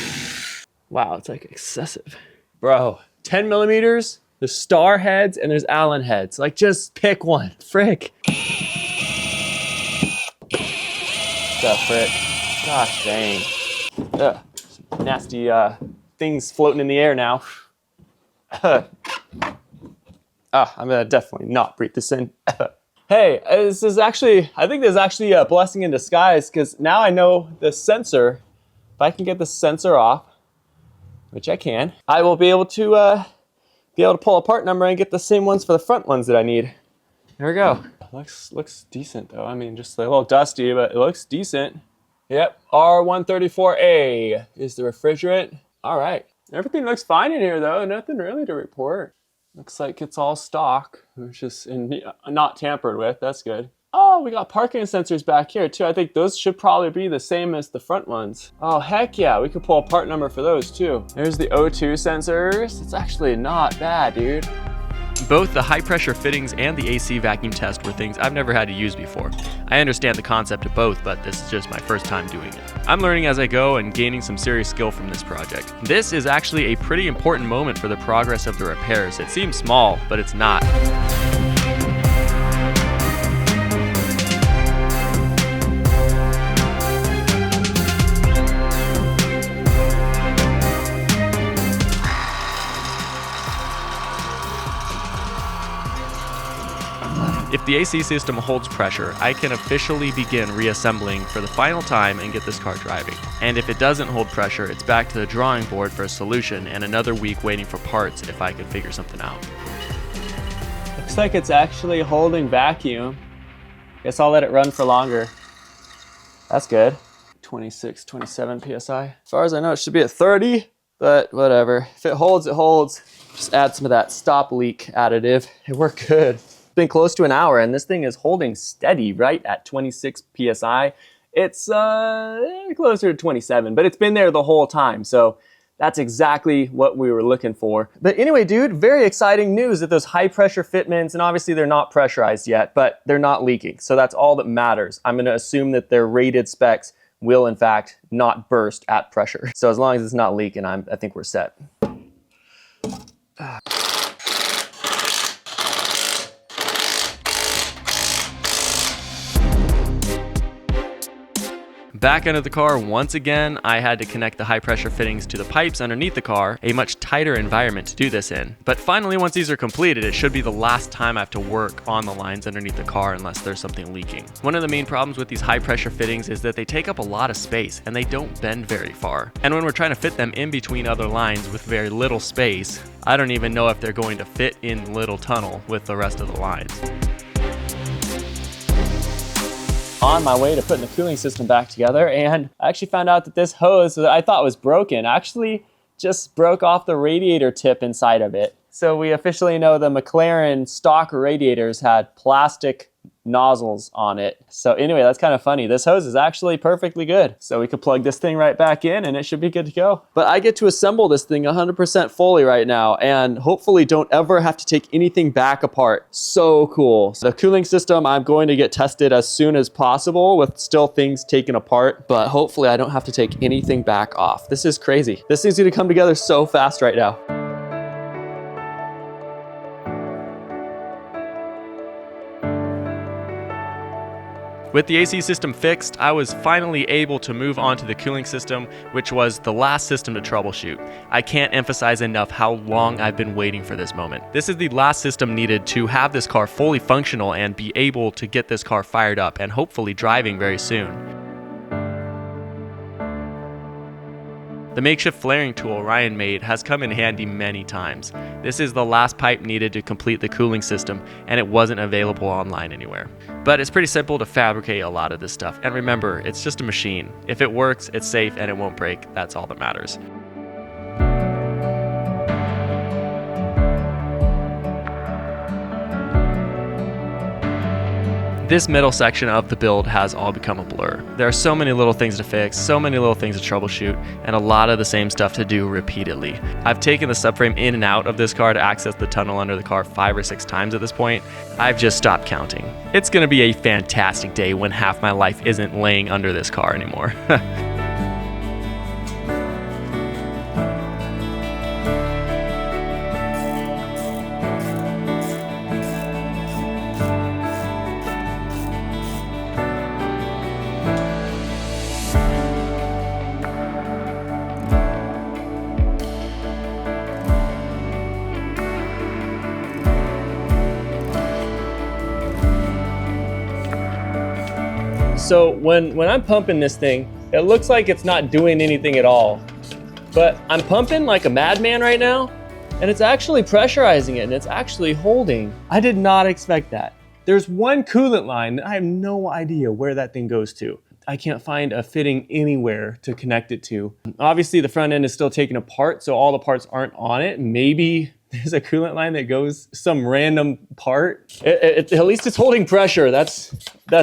Wow, it's like excessive. Bro, 10 millimeters, there's star heads and there's Allen heads. Like just pick one, frick. The frick. Gosh dang. Ugh, nasty things floating in the air now. I'm gonna definitely not breathe this in. Hey, this is actually, I think this is actually a blessing in disguise, because now I know the sensor. If I can get the sensor off, which I can, I will be able to pull a part number and get the same ones for the front ones that I need. There we go. Looks decent though. I mean, just a little dusty, but it looks decent. Yep, R134A is the refrigerant. All right, everything looks fine in here though. Nothing really to report. Looks like it's all stock, which is not tampered with. That's good. Oh, we got parking sensors back here too. I think those should probably be the same as the front ones. Oh, heck yeah. We could pull a part number for those too. There's the O2 sensors. It's actually not bad, dude. Both the high pressure fittings and the AC vacuum test were things I've never had to use before. I understand the concept of both, but this is just my first time doing it. I'm learning as I go and gaining some serious skill from this project. This is actually a pretty important moment for the progress of the repairs. It seems small, but it's not. If the AC system holds pressure, I can officially begin reassembling for the final time and get this car driving. And if it doesn't hold pressure, it's back to the drawing board for a solution and another week waiting for parts if I can figure something out. Looks like it's actually holding vacuum. Guess I'll let it run for longer. That's good. 26, 27 PSI. As far as I know, it should be at 30, but whatever. If it holds, it holds. Just add some of that stop leak additive. It worked good. Been close to an hour and this thing is holding steady right at 26 PSI. It's closer to 27, but it's been there the whole time. So That's exactly what we were looking for. But anyway, dude, very exciting news that those high pressure fitments, and obviously they're not pressurized yet, but they're not leaking. So that's all that matters. I'm gonna assume that their rated specs will in fact not burst at pressure. So as long as it's not leaking, I think we're set. Back into the car once again, I had to connect the high pressure fittings to the pipes underneath the car, a much tighter environment to do this in. But finally, once these are completed, it should be the last time I have to work on the lines underneath the car unless there's something leaking. One of the main problems with these high pressure fittings is that they take up a lot of space and they don't bend very far. And when we're trying to fit them in between other lines with very little space, I don't even know if they're going to fit in little tunnel with the rest of the lines. On my way to putting the cooling system back together, and I actually found out that this hose that I thought was broken actually just broke off the radiator tip inside of it. So we officially know the McLaren stock radiators had plastic nozzles on it. So anyway, that's kind of funny. This hose is actually perfectly good. So we could plug this thing right back in and it should be good to go. But I get to assemble this thing 100% fully right now and hopefully don't ever have to take anything back apart. So cool. So the cooling system, I'm going to get tested as soon as possible with still things taken apart, but hopefully I don't have to take anything back off. This is crazy. This thing's gonna come together so fast right now. With the AC system fixed, I was finally able to move on to the cooling system, which was the last system to troubleshoot. I can't emphasize enough how long I've been waiting for this moment. This is the last system needed to have this car fully functional and be able to get this car fired up and hopefully driving very soon. The makeshift flaring tool Ryan made has come in handy many times. This is the last pipe needed to complete the cooling system, and it wasn't available online anywhere. But it's pretty simple to fabricate a lot of this stuff, and remember, it's just a machine. If it works, it's safe and it won't break. That's all that matters. This middle section of the build has all become a blur. There are so many little things to fix, so many little things to troubleshoot, and a lot of the same stuff to do repeatedly. I've taken the subframe in and out of this car to access the tunnel under the car 5 or 6 times at this point. I've just stopped counting. It's gonna be a fantastic day when half my life isn't laying under this car anymore. So when I'm pumping this thing, it looks like it's not doing anything at all. But I'm pumping like a madman right now, and it's actually pressurizing it, and it's actually holding. I did not expect that. There's one coolant line that I have no idea where that thing goes to. I can't find a fitting anywhere to connect it to. Obviously the front end is still taken apart, so all the parts aren't on it. Maybe there's a coolant line that goes some random part. At least it's holding pressure. That's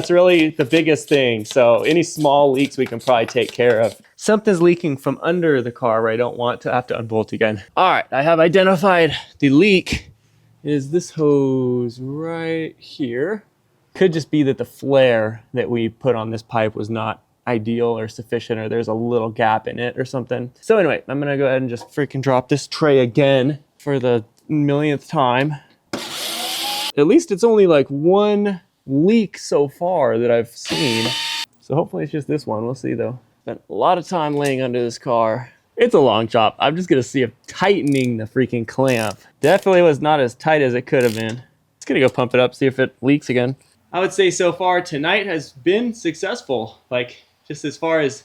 really the biggest thing. So any small leaks we can probably take care of. Something's leaking from under the car where I don't want to have to unbolt again. All right, I have identified the leak. It is this hose right here. Could just be that the flare that we put on this pipe was not ideal or sufficient, or there's a little gap in it or something. So anyway, I'm gonna go ahead and just freaking drop this tray again for the millionth time. At least it's only like one leak so far that I've seen. So hopefully it's just this one. We'll see though. Spent a lot of time laying under this car. It's a long chop. I'm just gonna see if tightening the freaking clamp definitely was not as tight as it could have been. Just gonna go pump it up, see if it leaks again. I would say so far tonight has been successful. Like just as far as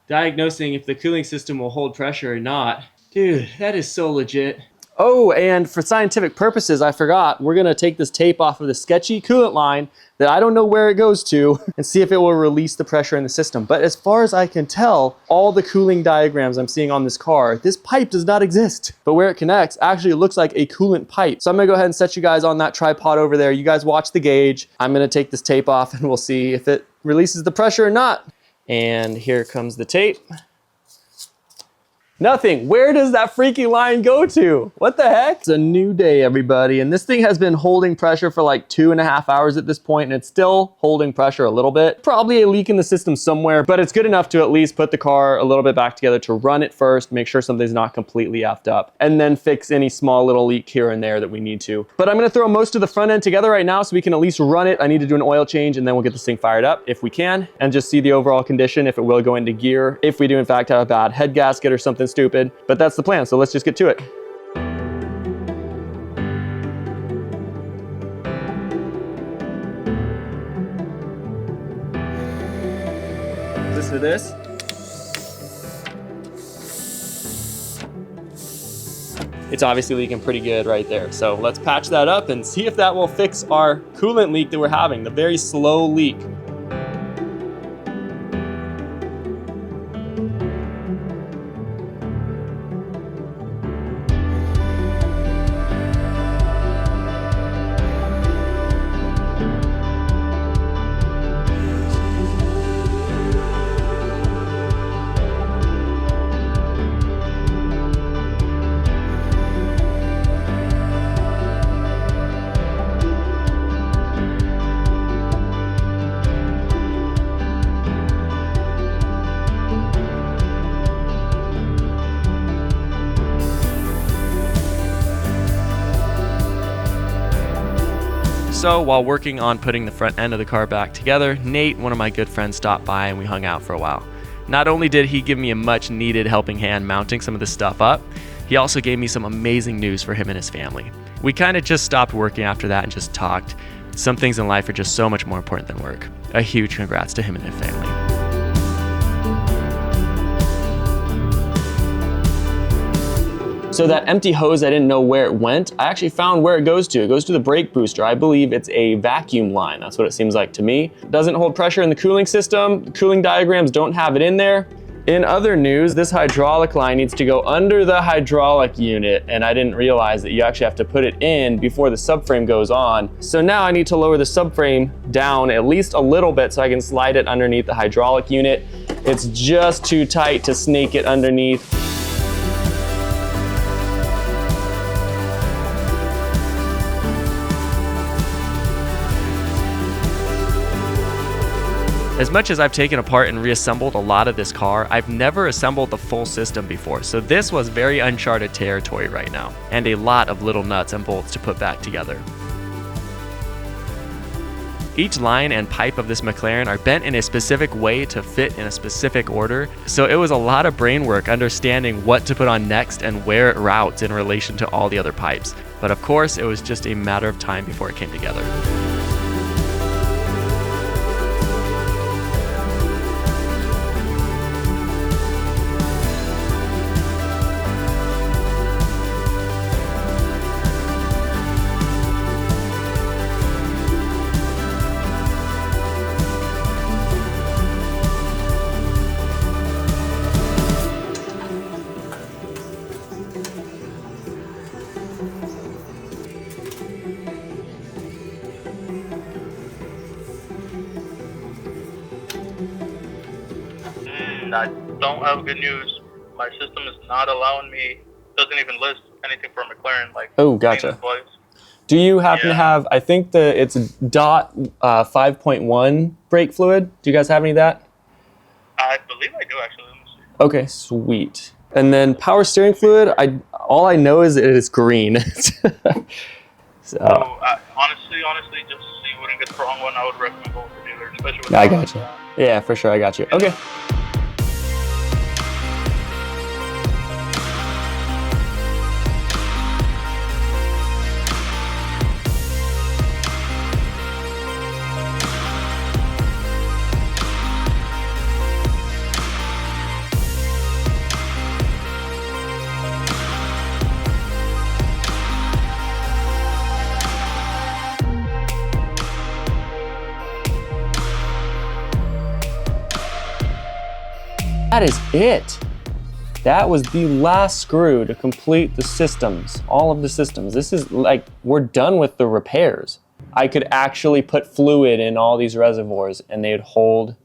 diagnosing if the cooling system will hold pressure or not. Dude, that is so legit. Oh, and for scientific purposes, I forgot, we're gonna take this tape off of the sketchy coolant line that I don't know where it goes to and see if it will release the pressure in the system. But as far as I can tell, all the cooling diagrams I'm seeing on this car, this pipe does not exist. But where it connects actually looks like a coolant pipe. So I'm gonna go ahead and set you guys on that tripod over there. You guys watch the gauge. I'm gonna take this tape off and we'll see if it releases the pressure or not. And here comes the tape. Nothing. Where does that freaking line go to? What the heck? It's a new day, everybody. And this thing has been holding pressure for like 2.5 hours at this point, and it's still holding pressure a little bit. Probably a leak in the system somewhere, but it's good enough to at least put the car a little bit back together to run it first, make sure something's not completely effed up, and then fix any small little leak here and there that we need to. But I'm gonna throw most of the front end together right now so we can at least run it. I need to do an oil change, and then we'll get this thing fired up if we can, and just see the overall condition, if it will go into gear, if we do in fact have a bad head gasket or something stupid. But that's the plan, so let's just get to it. Listen to this. It's obviously leaking pretty good right there. So let's patch that up and see if that will fix our coolant leak that we're having, the very slow leak. So while working on putting the front end of the car back together, Nate, one of my good friends, stopped by and we hung out for a while. Not only did he give me a much needed helping hand mounting some of this stuff up, he also gave me some amazing news for him and his family. We kind of just stopped working after that and just talked. Some things in life are just so much more important than work. A huge congrats to him and his family. So that empty hose, I didn't know where it went. I actually found where it goes to. It goes to the brake booster. I believe it's a vacuum line. That's what it seems like to me. It doesn't hold pressure in the cooling system. The cooling diagrams don't have it in there. In other news, this hydraulic line needs to go under the hydraulic unit, and I didn't realize that you actually have to put it in before the subframe goes on. So now I need to lower the subframe down at least a little bit so I can slide it underneath the hydraulic unit. It's just too tight to snake it underneath. As much as I've taken apart and reassembled a lot of this car, I've never assembled the full system before, so this was very uncharted territory right now, and a lot of little nuts and bolts to put back together. Each line and pipe of this McLaren are bent in a specific way to fit in a specific order, so it was a lot of brain work understanding what to put on next and where it routes in relation to all the other pipes. But of course, it was just a matter of time before it came together. I don't have good news. My system is not allowing me, doesn't even list anything for McLaren. Like, oh, gotcha. Do you happen to have, I think it's DOT 5.1 brake fluid? Do you guys have any of that? I believe I do, actually. Let me see. Okay, sweet. And then power steering fluid, all I know is it is green. So, honestly, just so you wouldn't get the wrong one, I would recommend going to the dealer, especially with I got you. Yeah, for sure, I got you. Okay. That is it. That was the last screw to complete the systems, all of the systems. This is like, we're done with the repairs. I could actually put fluid in all these reservoirs and they'd hold,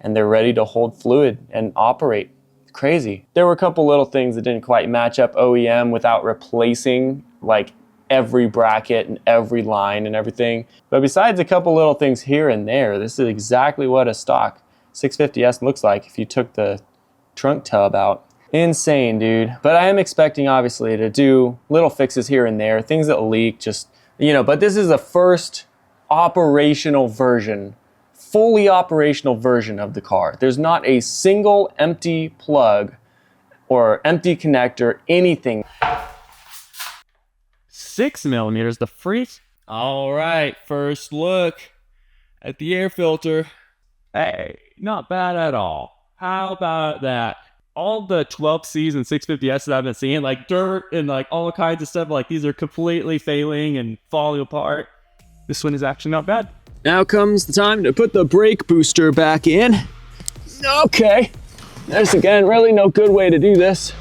and they're ready to hold fluid and operate. Crazy. There were a couple little things that didn't quite match up OEM without replacing like every bracket and every line and everything. But besides a couple little things here and there, this is exactly what a stock 650S looks like if you took the trunk tub out. Insane, dude. But I am expecting, obviously, to do little fixes here and there, things that leak, just, you know, but this is the first operational version, fully operational version of the car. There's not a single empty plug or empty connector, anything. 6mm, the freak. All right, first look at the air filter. Hey, not bad at all. How about that? All the 12Cs and 650S that I've been seeing, like dirt and like all kinds of stuff, like these are completely failing and falling apart. This one is actually not bad. Now comes the time to put the brake booster back in. Okay, there's again really no good way to do this.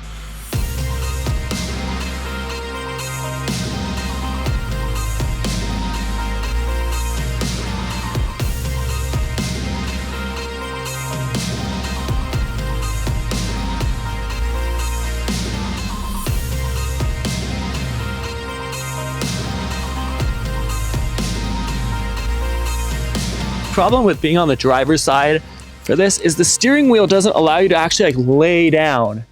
Problem with being on the driver's side for this is the steering wheel doesn't allow you to actually like lay down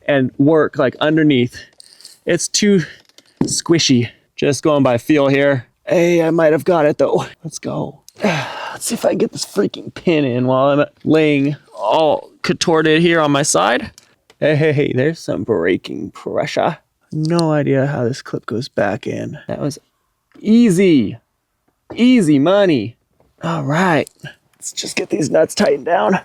and work like underneath. It's too squishy. Just going by feel here. Hey, I might have got it though. Let's go. Let's see if I can get this freaking pin in while I'm laying all contorted here on my side. Hey, there's some braking pressure. No idea how this clip goes back in. That was easy money. All right, let's just get these nuts tightened down.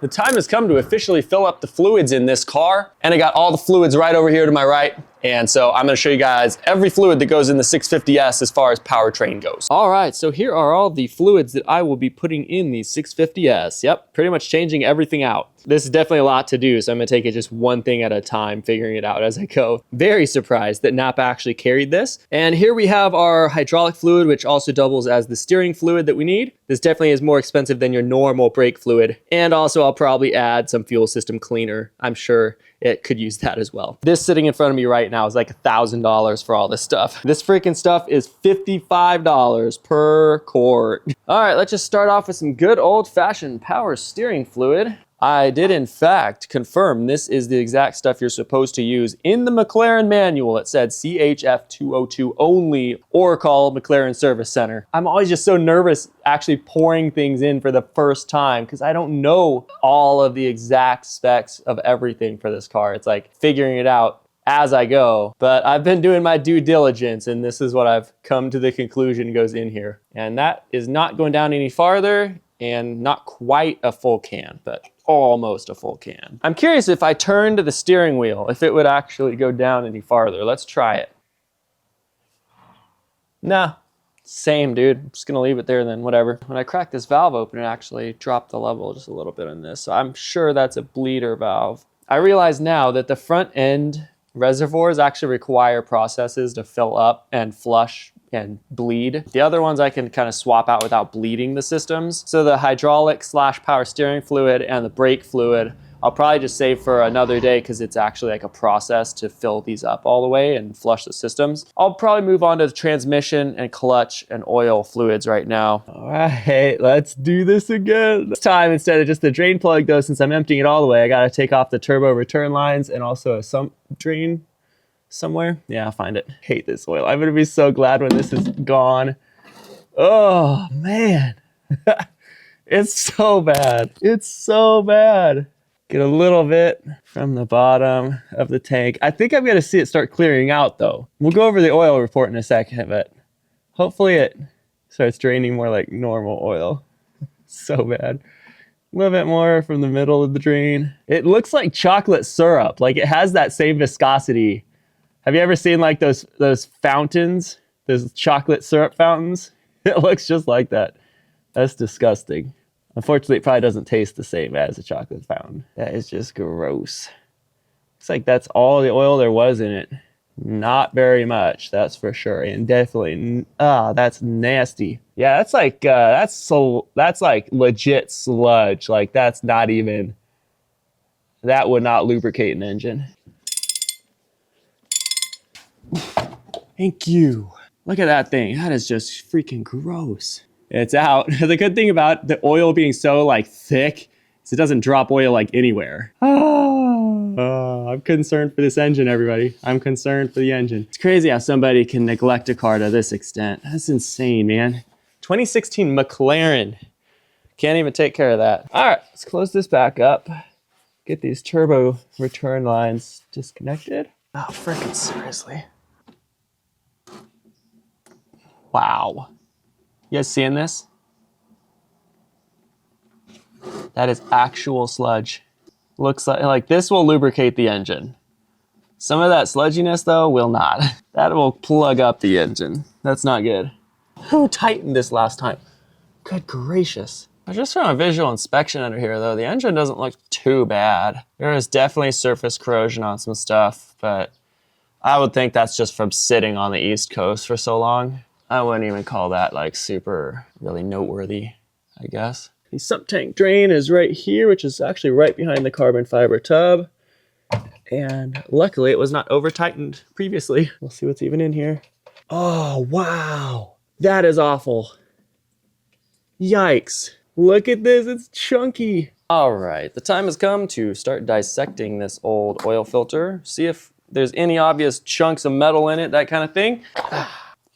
The time has come to officially fill up the fluids in this car, and I got all the fluids right over here to my right. And so I'm gonna show you guys every fluid that goes in the 650S as far as powertrain goes. All right, so here are all the fluids that I will be putting in the 650S. Yep, pretty much changing everything out. This is definitely a lot to do, so I'm gonna take it just one thing at a time, figuring it out as I go. Very surprised that Napa actually carried this. And here we have our hydraulic fluid, which also doubles as the steering fluid that we need. This definitely is more expensive than your normal brake fluid. And also I'll probably add some fuel system cleaner. I'm sure it could use that as well. This sitting in front of me right now is like $1,000 for all this stuff. This freaking stuff is $55 per quart. All right, let's just start off with some good old-fashioned power steering fluid. I did in fact confirm this is the exact stuff you're supposed to use. In the McLaren manual, it said CHF 202 only or call McLaren Service Center. I'm always just so nervous actually pouring things in for the first time because I don't know all of the exact specs of everything for this car. It's like figuring it out as I go, but I've been doing my due diligence and this is what I've come to the conclusion goes in here. And that is not going down any farther and not quite a full can, but almost a full can. I'm curious if I turned the steering wheel, if it would actually go down any farther. Let's try it. Nah, same dude. I'm just gonna leave it there then, whatever. When I cracked this valve open, it actually dropped the level just a little bit on this. So I'm sure that's a bleeder valve. I realize now that the front end reservoirs actually require processes to fill up and flush and bleed. The other ones I can kind of swap out without bleeding the systems. So the hydraulic / power steering fluid and the brake fluid, I'll probably just save for another day because it's actually like a process to fill these up all the way and flush the systems. I'll probably move on to the transmission and clutch and oil fluids right now. All right, let's do this again. This time, instead of just the drain plug though, since I'm emptying it all the way, I gotta take off the turbo return lines and also a sump drain somewhere. Yeah, I'll find it. Hate this oil. I'm gonna be so glad when this is gone. Oh man, it's so bad. It's so bad. Get a little bit from the bottom of the tank. I think I'm gonna see it start clearing out though. We'll go over the oil report in a second, but hopefully it starts draining more like normal oil. So bad. A little bit more from the middle of the drain. It looks like chocolate syrup. Like it has that same viscosity. Have you ever seen like those fountains? Those chocolate syrup fountains? It looks just like that. That's disgusting. Unfortunately, it probably doesn't taste the same as a chocolate fountain. That is just gross. Looks like that's all the oil there was in it. Not very much, that's for sure. And definitely, that's nasty. Yeah, that's like legit sludge. Like that's not even That would not lubricate an engine. Thank you. Look at that thing. That is just freaking gross. It's out. The good thing about the oil being so like thick is it doesn't drop oil like anywhere. I'm concerned for this engine, everybody. I'm concerned for the engine. It's crazy how somebody can neglect a car to this extent. That's insane, man. 2016 McLaren. Can't even take care of that. All right, let's close this back up. Get these turbo return lines disconnected. Oh, freaking seriously. Wow. You guys seeing this? That is actual sludge. Looks like this will lubricate the engine. Some of that sludginess though will not. That will plug up the engine. That's not good. Who tightened this last time? Good gracious. Just from a visual inspection under here though, the engine doesn't look too bad. There is definitely surface corrosion on some stuff, but I would think that's just from sitting on the East Coast for so long. I wouldn't even call that like super really noteworthy, I guess. The sump tank drain is right here, which is actually right behind the carbon fiber tub. And luckily it was not over tightened previously. We'll see what's even in here. Oh, wow. That is awful. Yikes. Look at this, it's chunky. All right, the time has come to start dissecting this old oil filter. See if there's any obvious chunks of metal in it, that kind of thing.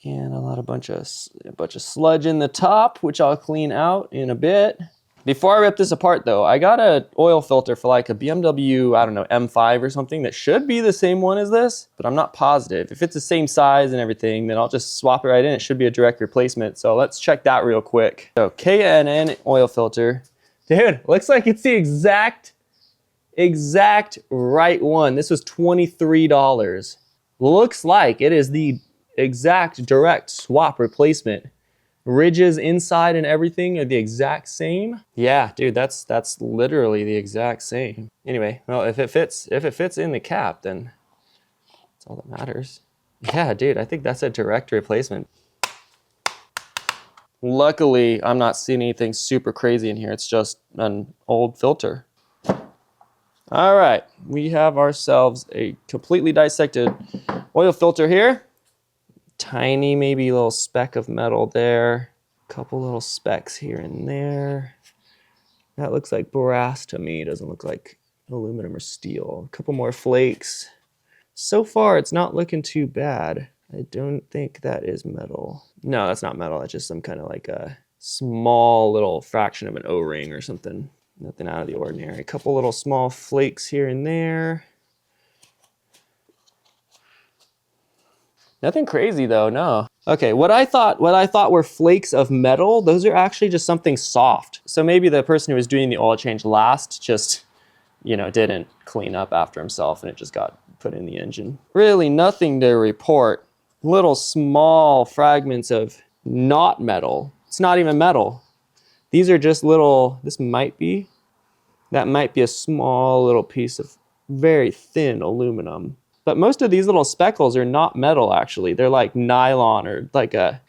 And a bunch of sludge in the top, which I'll clean out in a bit. Before I rip this apart though, I got an oil filter for like a BMW, I don't know, M5 or something that should be the same one as this, but I'm not positive. If it's the same size and everything, then I'll just swap it right in. It should be a direct replacement. So let's check that real quick. So K&N oil filter. Dude, looks like it's the exact right one. This was $23. Looks like it is the exact direct swap replacement. Ridges inside and everything are the exact same. Yeah, dude, that's literally the exact same. Anyway, well, if it fits in the cap, then that's all that matters. Yeah, dude, I think that's a direct replacement. Luckily, I'm not seeing anything super crazy in here. It's just an old filter. All right, we have ourselves a completely dissected oil filter here. Tiny, maybe little speck of metal there. Couple little specks here and there. That looks like brass to me. It doesn't look like aluminum or steel. A couple more flakes. So far, it's not looking too bad. I don't think that is metal. No, that's not metal. That's just some kind of like a small little fraction of an O-ring or something. Nothing out of the ordinary. A couple little small flakes here and there. Nothing crazy though, no. Okay, what I thought were flakes of metal, those are actually just something soft. So maybe the person who was doing the oil change last just, you know, didn't clean up after himself and it just got put in the engine. Really nothing to report. Little small fragments of not metal. It's not even metal. These are just little, that might be a small little piece of very thin aluminum. But most of these little speckles are not metal, actually. They're like nylon or like I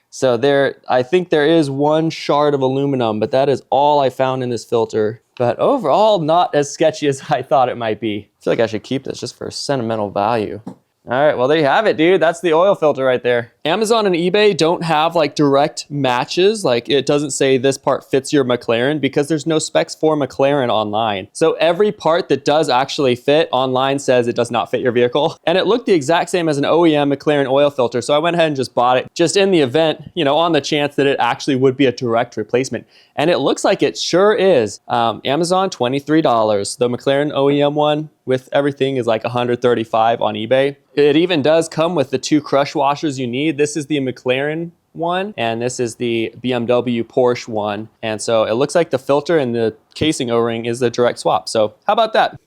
think there is one shard of aluminum, but that is all I found in this filter. But overall, not as sketchy as I thought it might be. I feel like I should keep this just for sentimental value. All right, well, there you have it, dude. That's the oil filter right there. Amazon and eBay don't have like direct matches. Like it doesn't say this part fits your McLaren because there's no specs for McLaren online. So every part that does actually fit online says it does not fit your vehicle. And it looked the exact same as an OEM McLaren oil filter. So I went ahead and just bought it just in the event, you know, on the chance that it actually would be a direct replacement. And it looks like it sure is. Amazon, $23. The McLaren OEM one with everything is like $135 on eBay. It even does come with the 2 crush washers you need. This is the McLaren one, and this is the BMW Porsche one. And so it looks like the filter and the casing O-ring is the direct swap. So how about that?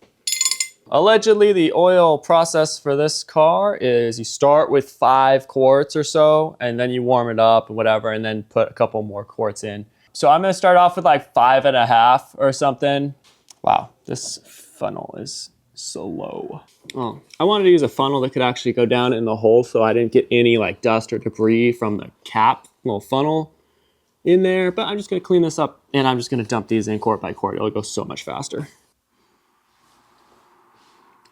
Allegedly, the oil process for this car is you start with 5 quarts or so, and then you warm it up and whatever, and then put a couple more quarts in. So I'm gonna start off with like 5.5 or something. Wow, this funnel is so low. Oh, I wanted to use a funnel that could actually go down in the hole so I didn't get any like dust or debris from the cap little funnel in there, but I'm just gonna clean this up and I'm just gonna dump these in quart by quart. It'll go so much faster.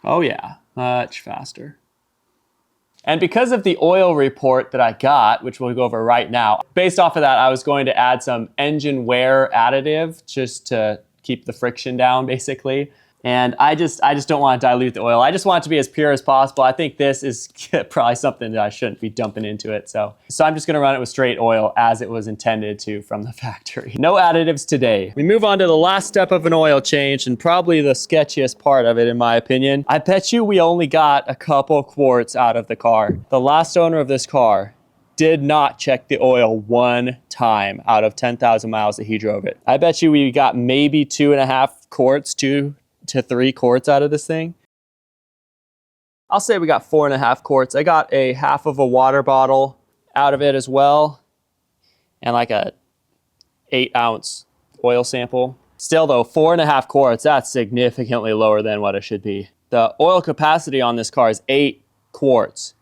Oh yeah, much faster. And because of the oil report that I got, which we'll go over right now, based off of that, I was going to add some engine wear additive just to keep the friction down, basically. And I just don't want to dilute the oil. I just want it to be as pure as possible. I think this is probably something that I shouldn't be dumping into it. So I'm just gonna run it with straight oil as it was intended to from the factory. No additives today. We move on to the last step of an oil change and probably the sketchiest part of it in my opinion. I bet you we only got a couple quarts out of the car. The last owner of this car did not check the oil one time out of 10,000 miles that he drove it. I bet you we got maybe 2.5 quarts, 2 to 3 quarts out of this thing. I'll say we got 4.5 quarts. I got a half of a water bottle out of it as well, and like a 8-ounce oil sample. Still though, 4.5 quarts, that's significantly lower than what it should be. The oil capacity on this car is 8 quarts.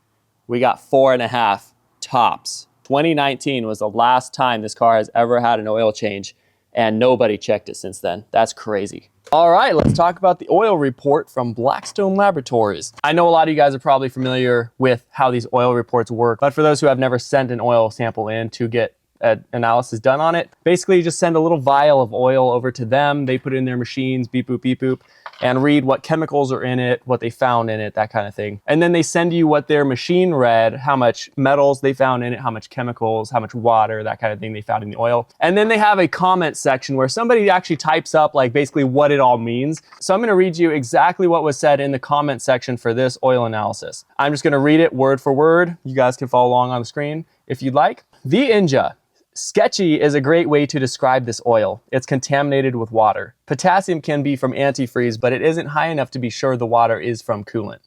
We got 4.5 tops. 2019 was the last time this car has ever had an oil change, and nobody checked it since then. That's crazy. All right, let's talk about the oil report from Blackstone Laboratories. I know a lot of you guys are probably familiar with how these oil reports work, but for those who have never sent an oil sample in to get an analysis done on it, basically you just send a little vial of oil over to them. They put it in their machines, beep boop, and read what chemicals are in it, what they found in it, that kind of thing. And then they send you what their machine read, how much metals they found in it, how much chemicals, how much water, that kind of thing they found in the oil. And then they have a comment section where somebody actually types up like basically what it all means. So I'm gonna read you exactly what was said in the comment section for this oil analysis. I'm just gonna read it word for word. You guys can follow along on the screen if you'd like. The Inja. Sketchy is a great way to describe this oil. It's contaminated with water. Potassium can be from antifreeze, but it isn't high enough to be sure the water is from coolant.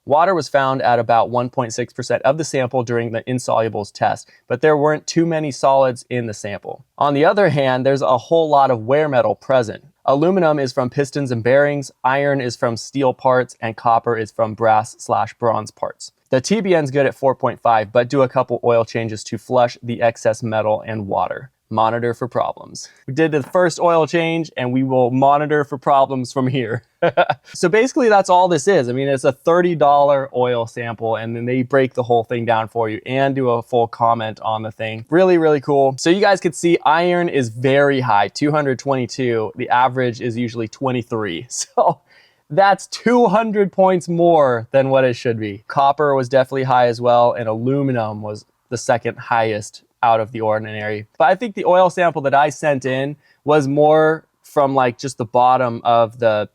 Water was found at about 1.6% of the sample during the insolubles test, but there weren't too many solids in the sample. On the other hand, there's a whole lot of wear metal present. Aluminum is from pistons and bearings, iron is from steel parts, and copper is from brass/bronze parts. The TBN's good at 4.5, but do a couple oil changes to flush the excess metal and water. Monitor for problems. We did the first oil change and we will monitor for problems from here. So basically that's all this is. I mean, it's a $30 oil sample and then they break the whole thing down for you and do a full comment on the thing. Really, really cool. So you guys can see iron is very high, 222. The average is usually 23. So that's 200 points more than what it should be. Copper was definitely high as well, and aluminum was the second highest out of the ordinary. But I think the oil sample that I sent in was more from like just the bottom of the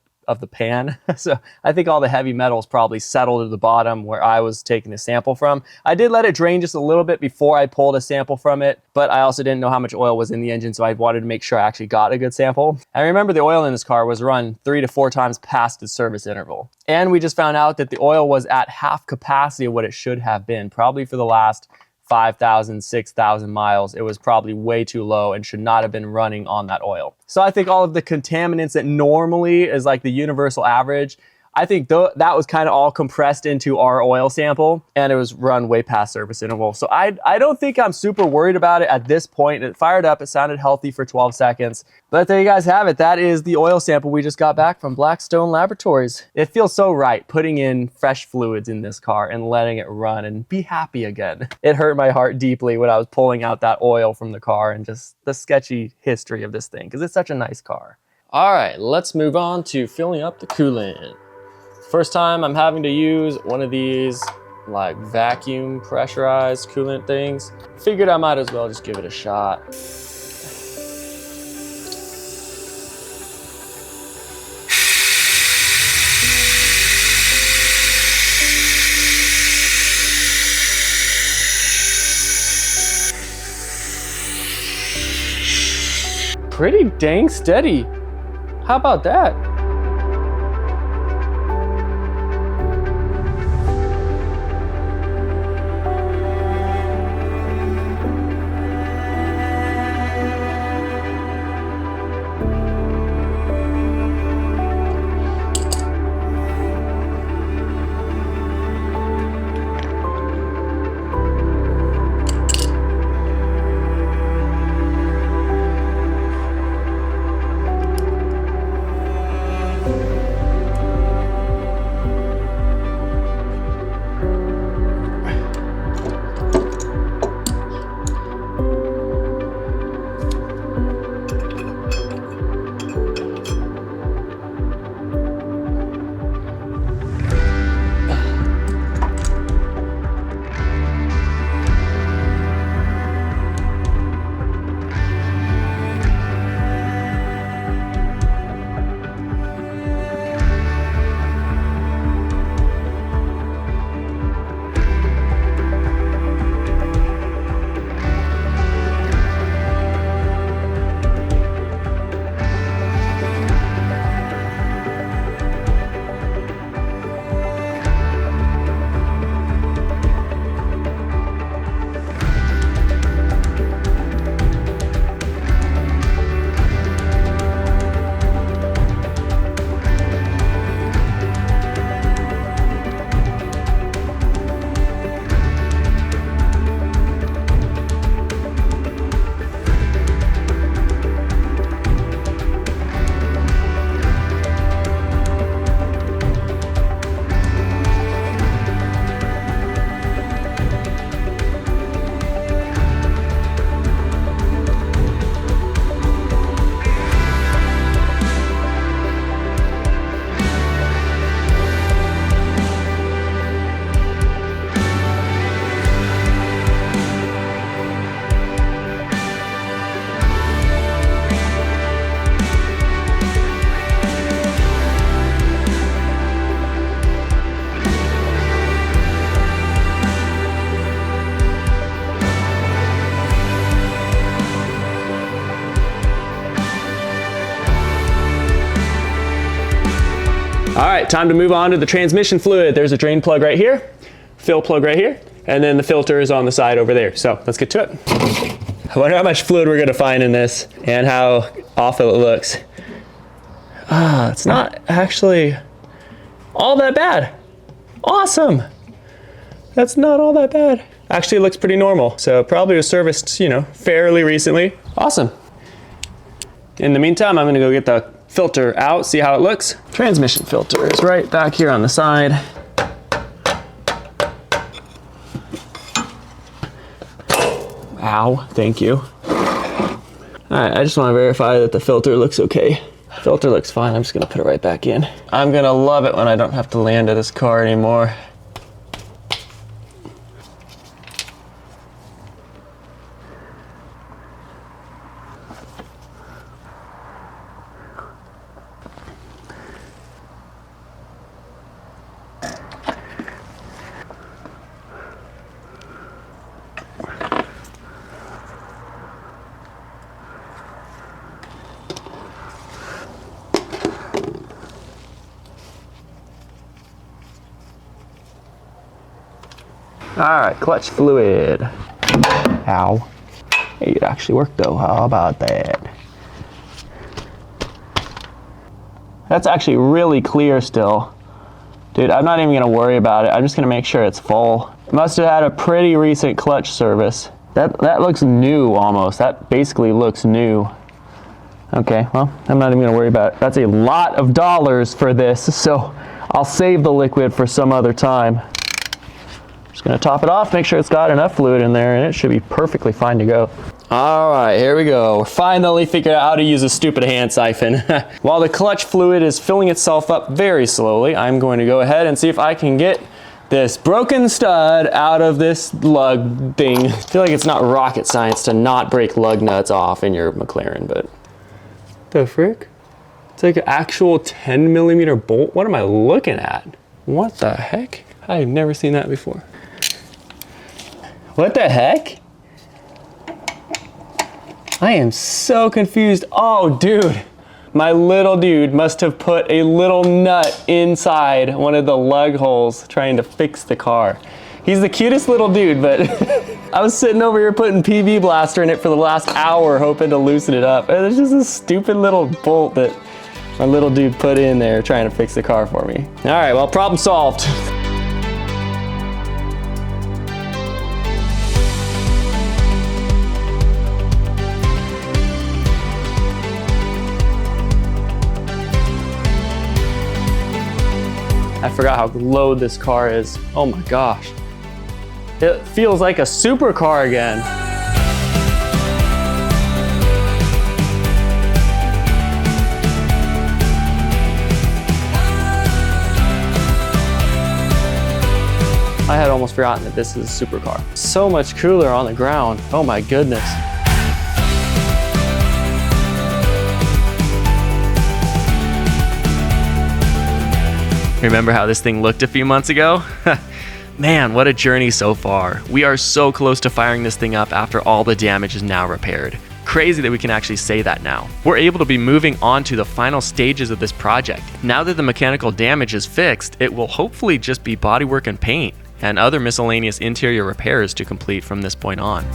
pan. So I think all the heavy metals probably settled to the bottom where I was taking the sample from. I did let it drain just a little bit before I pulled a sample from it, but I also didn't know how much oil was in the engine, so I wanted to make sure I actually got a good sample. And remember, the oil in this car was run 3 to 4 times past its service interval. And we just found out that the oil was at half capacity of what it should have been, probably for the last 5,000, 6,000 miles. It was probably way too low and should not have been running on that oil. So I think all of the contaminants that normally is like the universal average, I think that was kind of all compressed into our oil sample and it was run way past service interval. So I don't think I'm super worried about it at this point. It fired up, it sounded healthy for 12 seconds. But there you guys have it. That is the oil sample we just got back from Blackstone Laboratories. It feels so right putting in fresh fluids in this car and letting it run and be happy again. It hurt my heart deeply when I was pulling out that oil from the car and just the sketchy history of this thing because it's such a nice car. All right, let's move on to filling up the coolant. First time I'm having to use one of these like vacuum pressurized coolant things. Figured I might as well just give it a shot. Pretty dang steady. How about that? All right, time to move on to the transmission fluid. There's a drain plug right here, fill plug right here, and then the filter is on the side over there. So let's get to it. I wonder how much fluid we're gonna find in this and how awful it looks. It's not actually all that bad. Awesome. That's not all that bad. Actually, it looks pretty normal. So probably was serviced, you know, fairly recently. Awesome. In the meantime, I'm gonna go get the filter out, see how it looks. Transmission filter is right back here on the side. Ow, thank you. All right, I just wanna verify that the filter looks okay. Filter looks fine, I'm just gonna put it right back in. I'm gonna love it when I don't have to land at this car anymore. All right, clutch fluid. Ow. Hey, it actually worked though. How about that? That's actually really clear still. Dude, I'm not even gonna worry about it. I'm just gonna make sure it's full. It must have had a pretty recent clutch service. That looks new almost. That basically looks new. Okay, well, I'm not even gonna worry about it. That's a lot of dollars for this, so I'll save the liquid for some other time. Just gonna top it off, make sure it's got enough fluid in there, and it should be perfectly fine to go. All right, here we go. Finally figured out how to use a stupid hand siphon. While the clutch fluid is filling itself up very slowly, I'm going to go ahead and see if I can get this broken stud out of this lug thing. I feel like it's not rocket science to not break lug nuts off in your McLaren, but the frick? It's like an actual 10mm bolt. What am I looking at? What the heck? I've never seen that before. What the heck? I am so confused. Oh, dude. My little dude must have put a little nut inside one of the lug holes trying to fix the car. He's the cutest little dude, but I was sitting over here putting PV Blaster in it for the last hour hoping to loosen it up. And it's just a stupid little bolt that my little dude put in there trying to fix the car for me. All right, well, problem solved. I forgot how low this car is. Oh my gosh. It feels like a supercar again. I had almost forgotten that this is a supercar. So much cooler on the ground. Oh my goodness. Remember how this thing looked a few months ago? Man, what a journey so far. We are so close to firing this thing up after all the damage is now repaired. Crazy that we can actually say that now. We're able to be moving on to the final stages of this project. Now that the mechanical damage is fixed, it will hopefully just be bodywork and paint, and other miscellaneous interior repairs to complete from this point on.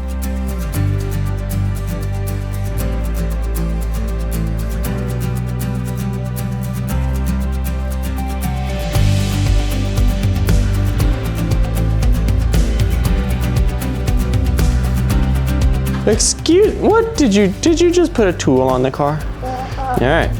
Excuse, what did you just put a tool on the car? All right.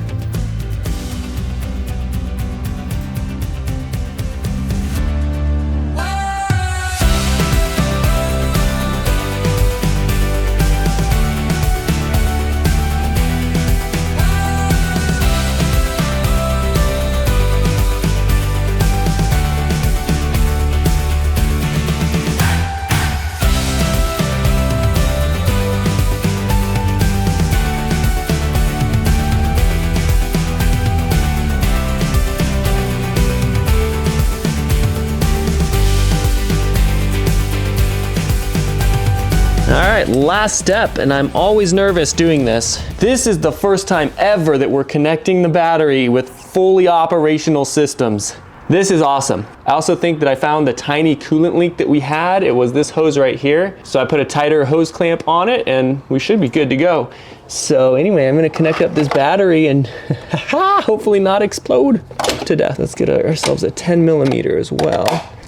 All right, last step, and I'm always nervous doing this. This is the first time ever that we're connecting the battery with fully operational systems. This is awesome. I also think that I found the tiny coolant leak that we had. It was this hose right here. So I put a tighter hose clamp on it and we should be good to go. So anyway, I'm gonna connect up this battery and hopefully not explode to death. Let's get ourselves a 10 millimeter as well.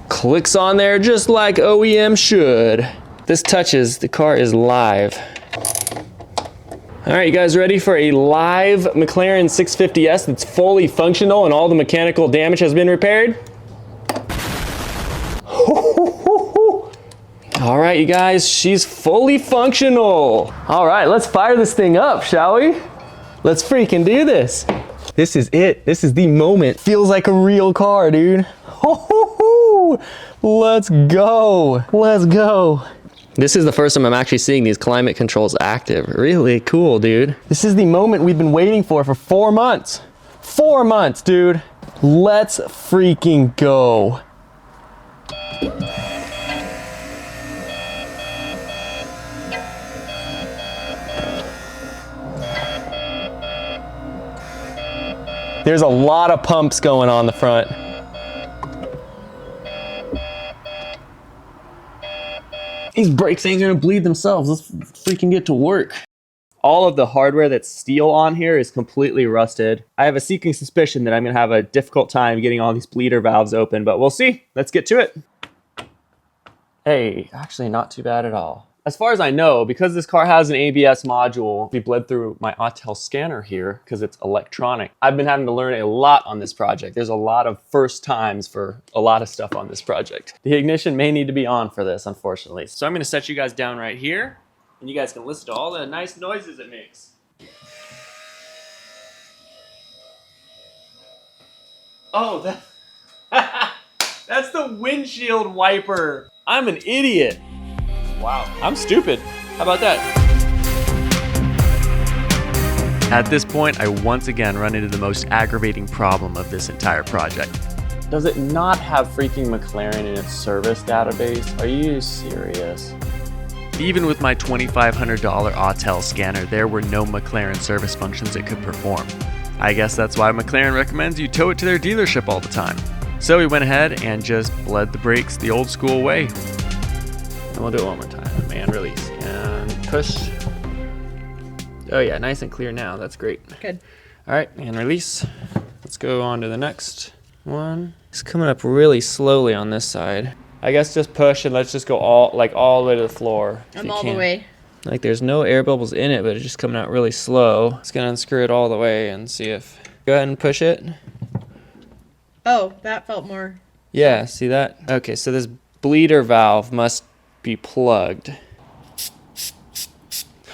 Clicks on there just like OEM should. This touches, the car is live. All right, you guys ready for a live McLaren 650S that's fully functional and all the mechanical damage has been repaired? All right, you guys, she's fully functional. All right, let's fire this thing up, shall we? Let's freaking do this. This is it. This is the moment. Feels like a real car, dude. Let's go. Let's go. This is the first time I'm actually seeing these climate controls active. Really cool, dude. This is the moment we've been waiting for 4 months. 4 months, dude. Let's freaking go. There's a lot of pumps going on the front. These brakes ain't gonna bleed themselves. Let's freaking get to work. All of the hardware that's steel on here is completely rusted. I have a seeking suspicion that I'm gonna have a difficult time getting all these bleeder valves open, but we'll see. Let's get to it. Hey, actually not too bad at all. As far as I know, because this car has an ABS module, we bled through my Autel scanner here because it's electronic. I've been having to learn a lot on this project. There's a lot of first times for a lot of stuff on this project. The ignition may need to be on for this, unfortunately. So I'm gonna set you guys down right here and you guys can listen to all the nice noises it makes. Oh, that's the windshield wiper. I'm an idiot. Wow, I'm stupid. How about that? At this point, I once again run into the most aggravating problem of this entire project. Does it not have freaking McLaren in its service database? Are you serious? Even with my $2,500 Autel scanner, there were no McLaren service functions it could perform. I guess that's why McLaren recommends you tow it to their dealership all the time. So we went ahead and just bled the brakes the old school way. And we'll do it one more time. And release and push. Oh yeah, nice and clear now. That's great. Good. All right, and release. Let's go on to the next one. It's coming up really slowly on this side. I guess just push and let's just go all the way to the floor. I'm all the way. Like there's no air bubbles in it, but it's just coming out really slow. It's gonna unscrew it all the way and see if. Go ahead and push it. Oh, that felt more. Yeah, see that? Okay, so this bleeder valve must be plugged.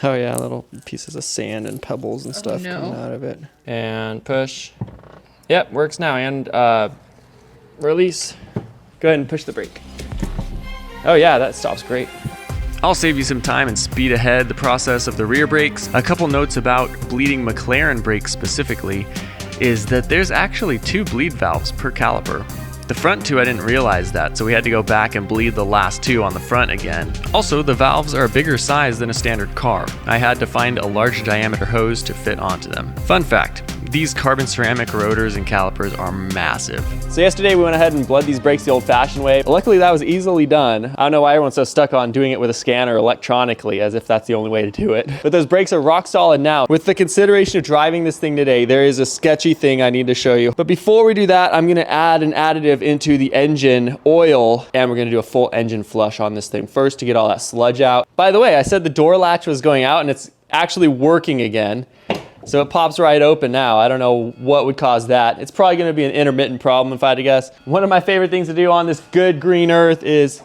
Oh yeah, little pieces of sand and pebbles and stuff coming out of it. And push. Yep, works now. And release. Go ahead and push the brake. Oh yeah, that stops great. I'll save you some time and speed ahead the process of the rear brakes. A couple notes about bleeding McLaren brakes specifically is that there's actually 2 bleed valves per caliper. The front 2, I didn't realize that, so we had to go back and bleed the last 2 on the front again. Also, the valves are a bigger size than a standard car. I had to find a larger diameter hose to fit onto them. Fun fact, these carbon ceramic rotors and calipers are massive. So yesterday we went ahead and bled these brakes the old-fashioned way. Luckily that was easily done. I don't know why everyone's so stuck on doing it with a scanner electronically as if that's the only way to do it. But those brakes are rock solid now. With the consideration of driving this thing today, there is a sketchy thing I need to show you. But before we do that, I'm gonna add an additive into the engine oil and we're gonna do a full engine flush on this thing first to get all that sludge out. By the way, I said the door latch was going out and it's actually working again. So it pops right open now. I don't know what would cause that. It's probably gonna be an intermittent problem if I had to guess. One of my favorite things to do on this good green earth is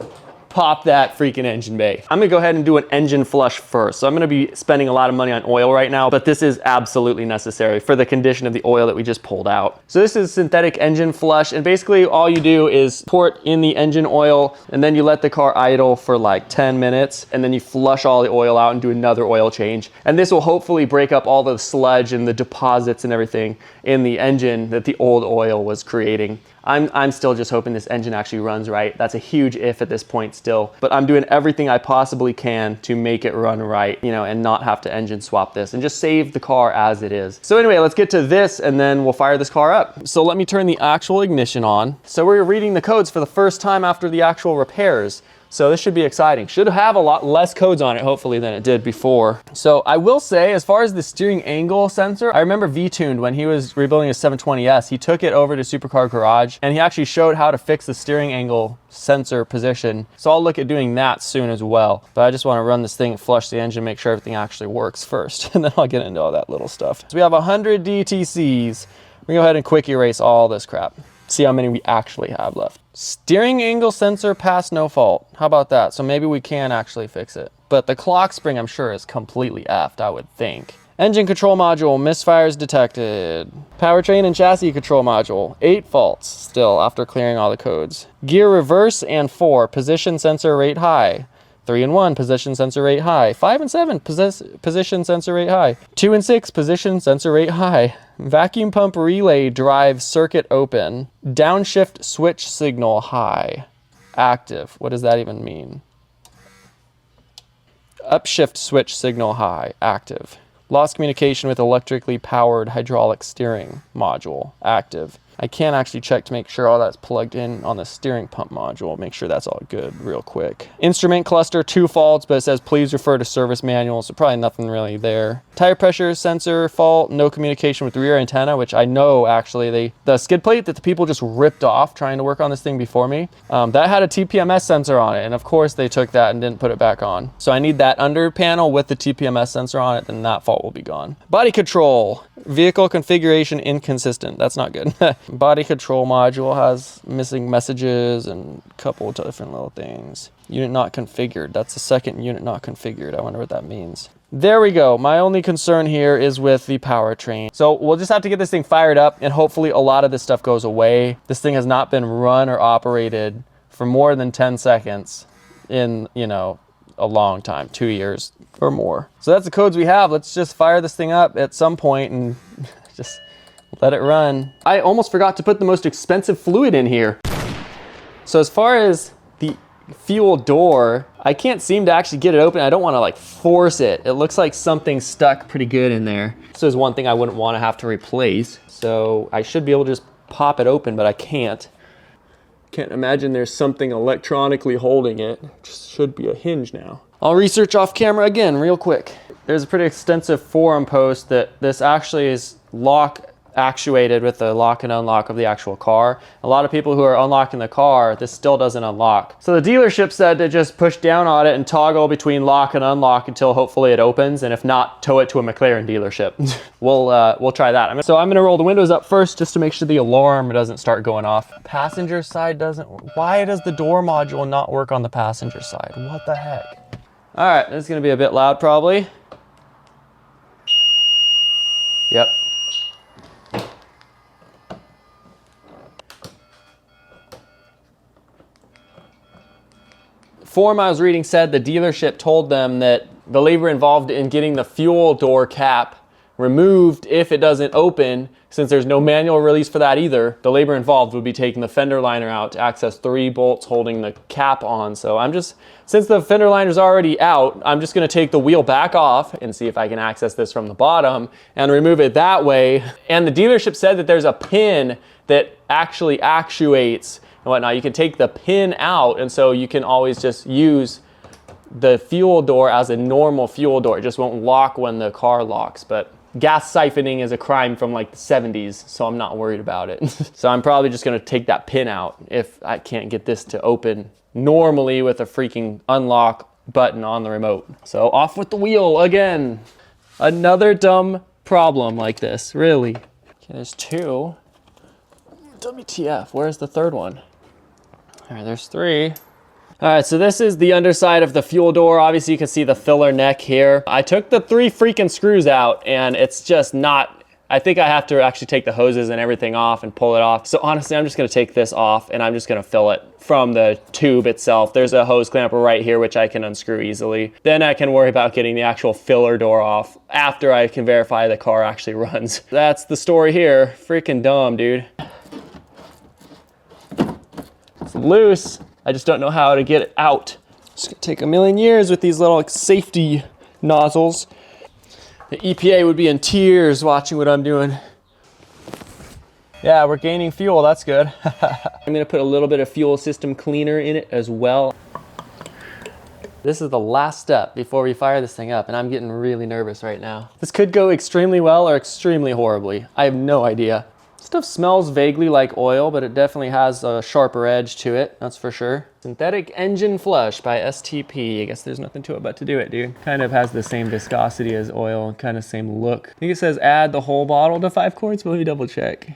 pop that freaking engine bay. I'm gonna go ahead and do an engine flush first. So I'm gonna be spending a lot of money on oil right now, but this is absolutely necessary for the condition of the oil that we just pulled out. So this is synthetic engine flush, and basically all you do is pour it in the engine oil, and then you let the car idle for like 10 minutes, and then you flush all the oil out and do another oil change. And this will hopefully break up all the sludge and the deposits and everything in the engine that the old oil was creating. I'm still just hoping this engine actually runs right. That's a huge if at this point still, but I'm doing everything I possibly can to make it run right, you know, and not have to engine swap this and just save the car as it is. So anyway, let's get to this and then we'll fire this car up. So let me turn the actual ignition on. So we're reading the codes for the first time after the actual repairs. So this should be exciting. Should have a lot less codes on it, hopefully, than it did before. So I will say, as far as the steering angle sensor, I remember V-Tuned when he was rebuilding his 720S, he took it over to Supercar Garage and he actually showed how to fix the steering angle sensor position. So I'll look at doing that soon as well. But I just want to run this thing, flush the engine, make sure everything actually works first. And then I'll get into all that little stuff. So we have 100 DTCs. We go ahead and quick erase all this crap. See how many we actually have left. Steering angle sensor pass no fault. How about that? So maybe we can actually fix it. But the clock spring, I'm sure, is completely effed, I would think. Engine control module, misfires detected. Powertrain and chassis control module, 8 faults still after clearing all the codes. Gear reverse and 4, position sensor rate high. 3 and 1, position sensor rate high. 5 and 7, position sensor rate high. 2 and 6, position sensor rate high. Vacuum pump relay drive circuit open. Downshift switch signal high. Active. What does that even mean? Upshift switch signal high. Active. Lost communication with electrically powered hydraulic steering module. Active. I can actually check to make sure all that's plugged in on the steering pump module. Make sure that's all good real quick. Instrument cluster, 2 faults, but it says please refer to service manual, so probably nothing really there. Tire pressure sensor fault, no communication with the rear antenna, which I know actually the skid plate that the people just ripped off trying to work on this thing before me, that had a TPMS sensor on it, and of course they took that and didn't put it back on. So I need that under panel with the TPMS sensor on it, then that fault will be gone. Body control, vehicle configuration inconsistent. That's not good. Body control module has missing messages and a couple of different little things. Unit not configured. That's the second unit not configured. I wonder what that means. There we go. My only concern here is with the powertrain. So we'll just have to get this thing fired up and hopefully a lot of this stuff goes away. This thing has not been run or operated for more than 10 seconds in, you know, a long time, 2 years or more. So that's the codes we have. Let's just fire this thing up at some point and just let it run. I almost forgot to put the most expensive fluid in here. So as far as the fuel door, I can't seem to actually get it open. I don't want to like force it. It looks like something's stuck pretty good in there. This is one thing I wouldn't want to have to replace. So I should be able to just pop it open, but I can't. Can't imagine there's something electronically holding it. Just should be a hinge now. I'll research off camera again real quick. There's a pretty extensive forum post that this actually is lock actuated with the lock and unlock of the actual car. A lot of people who are unlocking the car, this still doesn't unlock. So the dealership said to just push down on it and toggle between lock and unlock until hopefully it opens, and if not, tow it to a McLaren dealership. We'll try that. So I'm gonna roll the windows up first just to make sure the alarm doesn't start going off. Passenger side doesn't. Why does the door module not work on the passenger side? What the heck? All right, this is gonna be a bit loud probably. Yep. Forum I was reading said the dealership told them that the labor involved in getting the fuel door cap removed if it doesn't open, since there's no manual release for that either, the labor involved would be taking the fender liner out to access 3 bolts holding the cap on. So since the fender liner's already out, I'm just gonna take the wheel back off and see if I can access this from the bottom and remove it that way. And the dealership said that there's a pin that actually actuates and whatnot. You can take the pin out, and so you can always just use the fuel door as a normal fuel door. It just won't lock when the car locks, but gas siphoning is a crime from like the 70s, so I'm not worried about it. So I'm probably just gonna take that pin out if I can't get this to open normally with a freaking unlock button on the remote. So off with the wheel again. Another dumb problem like this, really. Okay, there's 2. WTF, where's the third one? All right, there's 3. All right, so this is the underside of the fuel door. Obviously you can see the filler neck here. I took the 3 freaking screws out and it's just not, I think I have to actually take the hoses and everything off and pull it off. So honestly, I'm just gonna take this off and I'm just gonna fill it from the tube itself. There's a hose clamper right here, which I can unscrew easily. Then I can worry about getting the actual filler door off after I can verify the car actually runs. That's the story here. Freaking dumb, dude. It's loose. I just don't know how to get it out. It's gonna take a million years with these little safety nozzles. The EPA would be in tears watching what I'm doing. Yeah, we're gaining fuel, that's good. I'm gonna put a little bit of fuel system cleaner in it as well. This is the last step before we fire this thing up, and I'm getting really nervous right now. This could go extremely well or extremely horribly. I have no idea. Stuff smells vaguely like oil, but it definitely has a sharper edge to it, that's for sure. Synthetic engine flush by STP. I guess there's nothing to it but to do it, dude. Kind of has the same viscosity as oil, kind of same look. I think it says add the whole bottle to 5 quarts, but let me double check.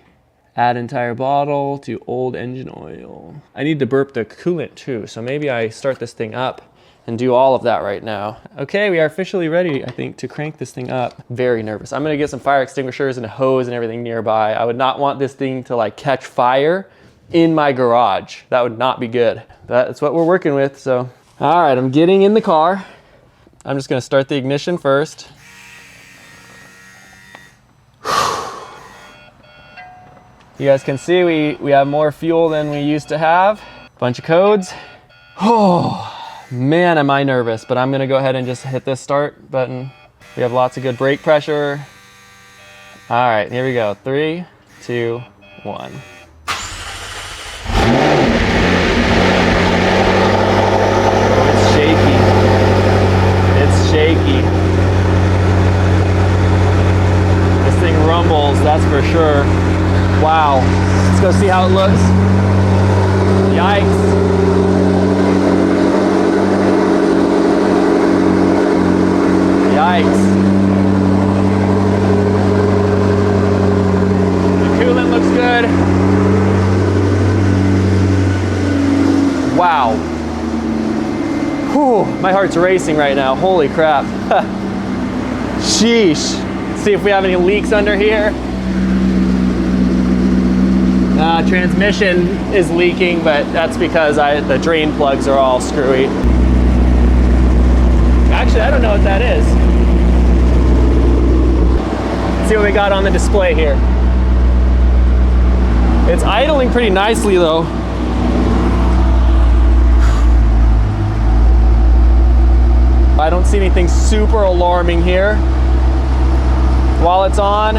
Add entire bottle to old engine oil. I need to burp the coolant too, so maybe I start this thing up and do all of that right now. Okay, we are officially ready, I think, to crank this thing up. Very nervous. I'm gonna get some fire extinguishers and a hose and everything nearby. I would not want this thing to like catch fire in my garage. That would not be good. That's what we're working with, so. All right, I'm getting in the car. I'm just gonna start the ignition first. You guys can see we have more fuel than we used to have. Bunch of codes. Oh. Man, am I nervous, but I'm gonna go ahead and just hit this start button. We have lots of good brake pressure. All right, here we go. 3, 2, 1. It's shaky. It's shaky. This thing rumbles, that's for sure. Wow. Let's go see how it looks. Yikes. Yikes. The coolant looks good. Wow. Whew, my heart's racing right now. Holy crap. Sheesh. Let's see if we have any leaks under here. Transmission is leaking, but that's because the drain plugs are all screwy. Actually, I don't know what that is. Let's see what we got on the display here. It's idling pretty nicely though. I don't see anything super alarming here. While it's on,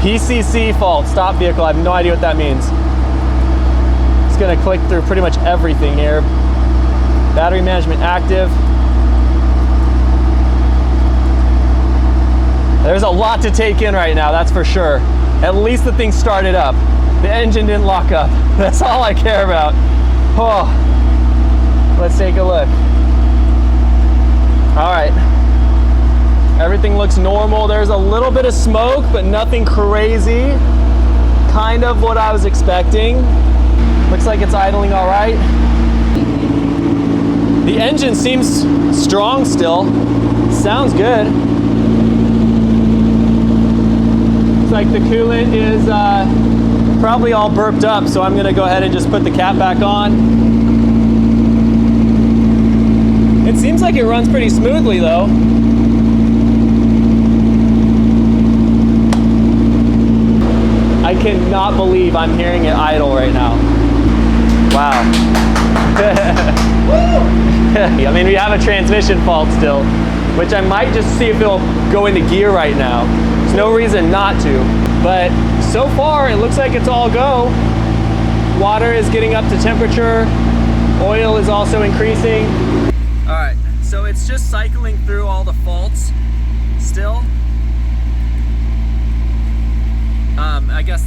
PCC fault, stop vehicle. I have no idea what that means. It's gonna click through pretty much everything here. Battery management active. There's a lot to take in right now, that's for sure. At least the thing started up. The engine didn't lock up. That's all I care about. Oh, let's take a look. All right. Everything looks normal. There's a little bit of smoke, but nothing crazy. Kind of what I was expecting. Looks like it's idling all right. The engine seems strong still. Sounds good. Looks like the coolant is probably all burped up, so I'm gonna go ahead and just put the cap back on. It seems like it runs pretty smoothly though. I cannot believe I'm hearing it idle right now. Wow. I mean, we have a transmission fault still, which I might just see if it'll go into gear right now. There's no reason not to, but so far it looks like it's all go. Water is getting up to temperature. Oil is also increasing. All right, so it's just cycling through all the faults still.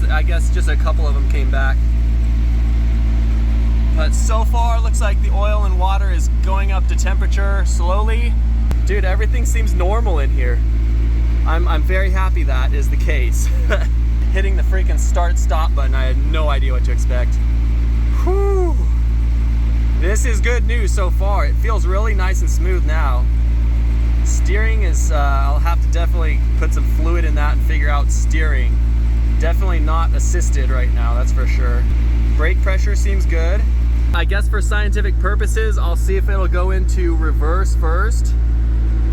I guess just a couple of them came back. But so far, looks like the oil and water is going up to temperature slowly. Dude, everything seems normal in here. I'm very happy that is the case. Hitting the freaking start-stop button, I had no idea what to expect. Whew. This is good news so far. It feels really nice and smooth now. Steering is, I'll have to definitely put some fluid in that and figure out steering. Definitely not assisted right now, that's for sure. Brake pressure seems good. I guess for scientific purposes, I'll see if it'll go into reverse first.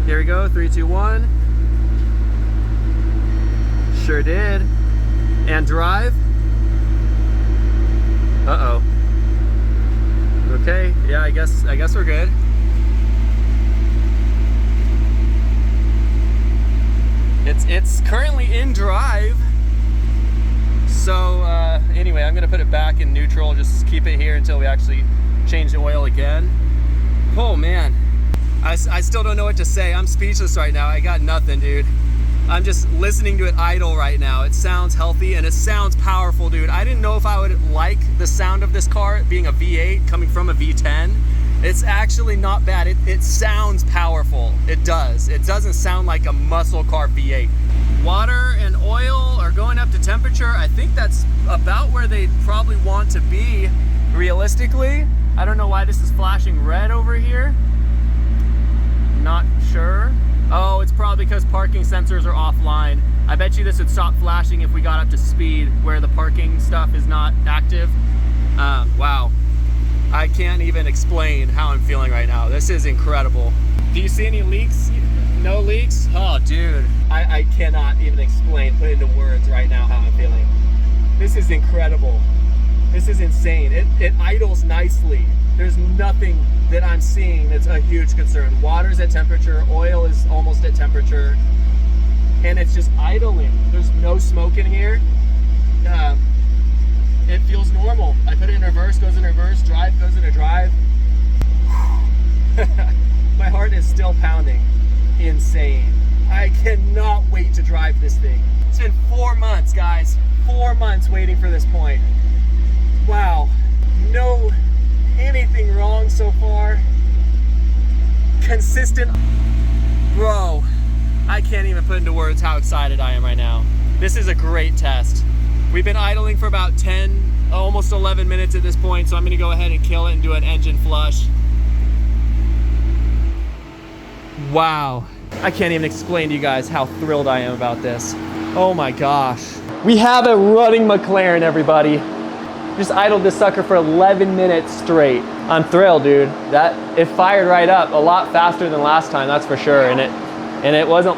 Here we go, 3, 2, 1. Sure did. And drive. Uh-oh. Okay, yeah, I guess we're good. It's currently in drive. So anyway, I'm gonna put it back in neutral, just keep it here until we actually change the oil again. Oh man, I still don't know what to say. I'm speechless right now. I got nothing, dude. I'm just listening to it idle right now. It sounds healthy and it sounds powerful, dude. I didn't know if I would like the sound of this car being a V8 coming from a V10. It's actually not bad. It sounds powerful. It does. It doesn't sound like a muscle car V8. Water and oil are going up to temperature. I think that's about where they probably want to be realistically. I don't know why this is flashing red over here. Not sure. Oh, it's probably because parking sensors are offline. I bet you this would stop flashing if we got up to speed where the parking stuff is not active. Wow. I can't even explain how I'm feeling right now. This is incredible. Do you see any leaks? No leaks? Oh, dude. I cannot even explain, put into words right now how I'm feeling. This is incredible. This is insane. It idles nicely. There's nothing that I'm seeing that's a huge concern. Water's at temperature, oil is almost at temperature, and it's just idling. There's no smoke in here. It feels normal. I put it in reverse, goes in reverse, drive goes into drive. My heart is still pounding. Insane. I cannot wait to drive this thing. It's been 4 months, guys. 4 months waiting for this point. Wow. No anything wrong so far. Consistent. Bro, I can't even put into words how excited I am right now. This is a great test. We've been idling for about 10, almost 11 minutes at this point, so I'm gonna go ahead and kill it and do an engine flush. Wow. I can't even explain to you guys how thrilled I am about this. Oh my gosh. We have a running McLaren, everybody. Just idled this sucker for 11 minutes straight. I'm thrilled, dude. It fired right up a lot faster than last time, that's for sure. And it wasn't,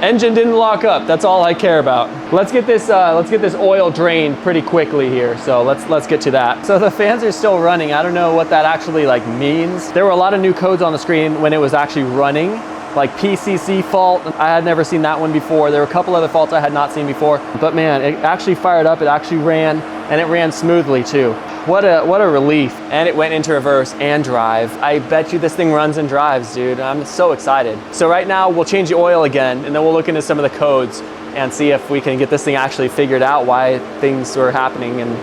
engine didn't lock up. That's all I care about. Let's get this oil drained pretty quickly here. So let's get to that. So the fans are still running. I don't know what that actually means. There were a lot of new codes on the screen when it was actually running, like PCC fault. I had never seen that one before. There were a couple other faults I had not seen before, but man, it actually fired up. It actually ran, and it ran smoothly too. What a relief. And it went into reverse and drive. I bet you this thing runs and drives, dude. I'm so excited. So right now we'll change the oil again, and then we'll look into some of the codes and see if we can get this thing actually figured out, why things were happening and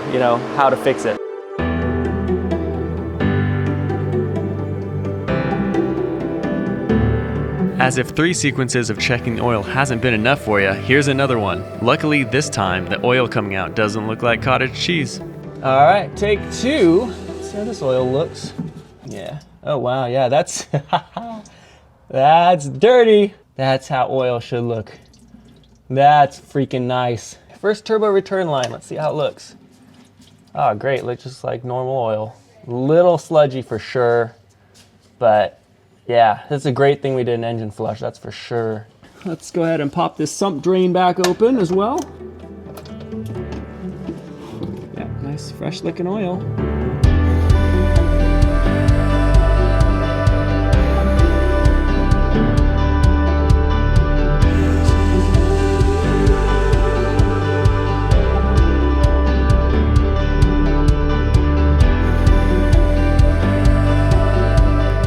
how to fix it. As if 3 sequences of checking the oil hasn't been enough for you, here's another one. Luckily, this time, the oil coming out doesn't look like cottage cheese. All right, take 2. Let's see how this oil looks. Yeah. Oh, wow, yeah, that's, that's dirty. That's how oil should look. That's freaking nice. First turbo return line, let's see how it looks. Oh, great, looks just like normal oil. Little sludgy for sure, but yeah, it's a great thing we did an engine flush, that's for sure. Let's go ahead and pop this sump drain back open as well. Yeah, nice fresh looking oil.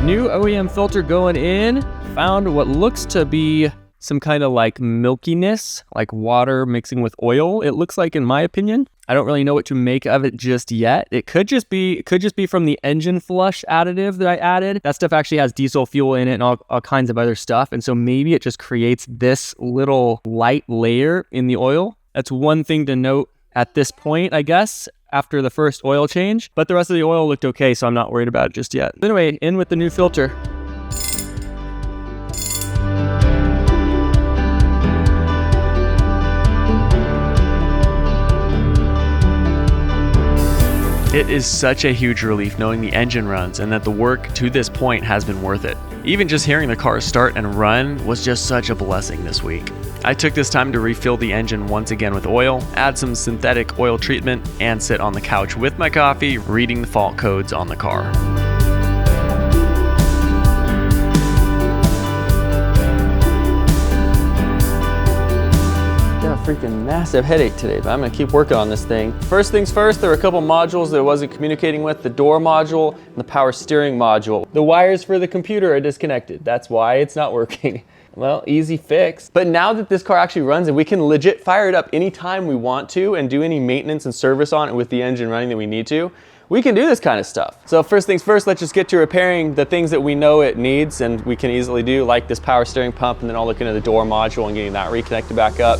New OEM filter going in. Found what looks to be some kind of milkiness, like water mixing with oil. It looks like, in my opinion. I don't really know what to make of it just yet. It could just be from the engine flush additive that I added. That stuff actually has diesel fuel in it and all kinds of other stuff. And so maybe it just creates this little light layer in the oil. That's one thing to note at this point, I guess, after the first oil change, but the rest of the oil looked okay, so I'm not worried about it just yet. Anyway, in with the new filter. It is such a huge relief knowing the engine runs and that the work to this point has been worth it. Even just hearing the car start and run was just such a blessing this week. I took this time to refill the engine once again with oil, add some synthetic oil treatment, and sit on the couch with my coffee, reading the fault codes on the car. Got a freaking massive headache today, but I'm gonna keep working on this thing. First things first, there were a couple modules that I wasn't communicating with, the door module and the power steering module. The wires for the computer are disconnected. That's why it's not working. Well, easy fix. But now that this car actually runs and we can legit fire it up anytime we want to and do any maintenance and service on it with the engine running that we need to, we can do this kind of stuff. So first things first, let's just get to repairing the things that we know it needs and we can easily do, like this power steering pump, and then I'll look into the door module and getting that reconnected back up.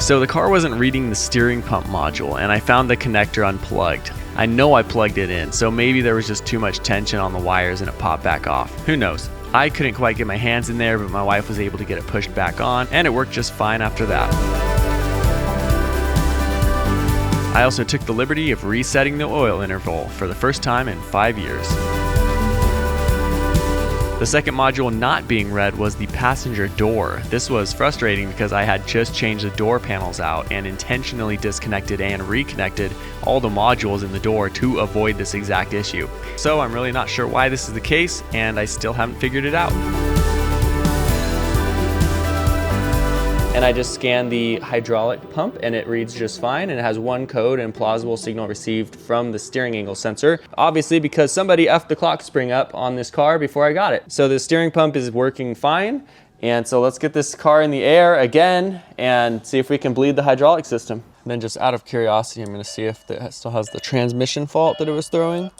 So the car wasn't reading the steering pump module and I found the connector unplugged. I know I plugged it in, so maybe there was just too much tension on the wires and it popped back off. Who knows? I couldn't quite get my hands in there, but my wife was able to get it pushed back on and it worked just fine after that. I also took the liberty of resetting the oil interval for the first time in 5 years. The second module not being read was the passenger door. This was frustrating because I had just changed the door panels out and intentionally disconnected and reconnected all the modules in the door to avoid this exact issue. So I'm really not sure why this is the case, and I still haven't figured it out. And I just scanned the hydraulic pump and it reads just fine, and it has one code and plausible signal received from the steering angle sensor. Obviously because somebody effed the clock spring up on this car before I got it. So the steering pump is working fine. And so let's get this car in the air again and see if we can bleed the hydraulic system. And then just out of curiosity, I'm gonna see if it still has the transmission fault that it was throwing.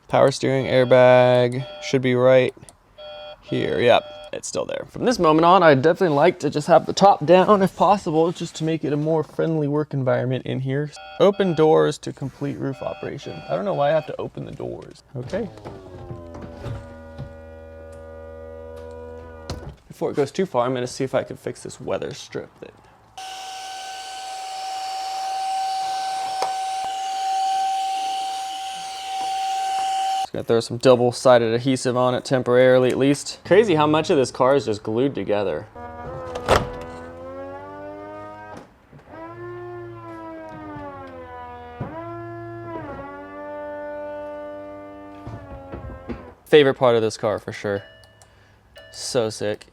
Power steering, airbag, should be right here, yep. It's still there. From this moment on, I'd definitely like to just have the top down if possible, just to make it a more friendly work environment in here. Open doors to complete roof operation. I don't know why I have to open the doors. Okay. Before it goes too far, I'm gonna see if I can fix this weather strip that gonna throw some double-sided adhesive on it temporarily at least. Crazy how much of this car is just glued together. Favorite part of this car for sure. So sick.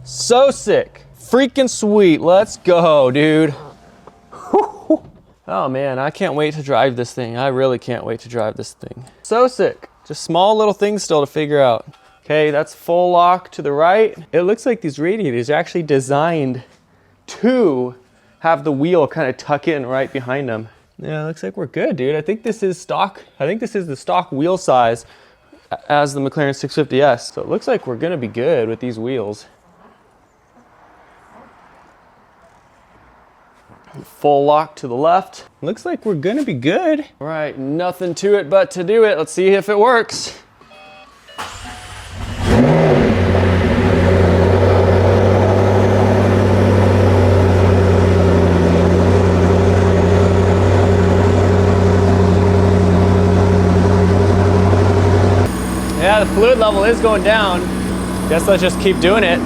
So sick. Freaking sweet. Let's go, dude. Oh man, I can't wait to drive this thing. I really can't wait to drive this thing. So sick. Just small little things still to figure out. Okay, that's full lock to the right. It looks like these radiators are actually designed to have the wheel kind of tuck in right behind them. Yeah, it looks like we're good, dude. I think this is stock. I think this is the stock wheel size as the McLaren 650S. So it looks like we're gonna be good with these wheels. Full lock to the left. Looks like we're gonna be good. All right, nothing to it but to do it. Let's see if it works. Yeah, the fluid level is going down. Guess let's just keep doing it.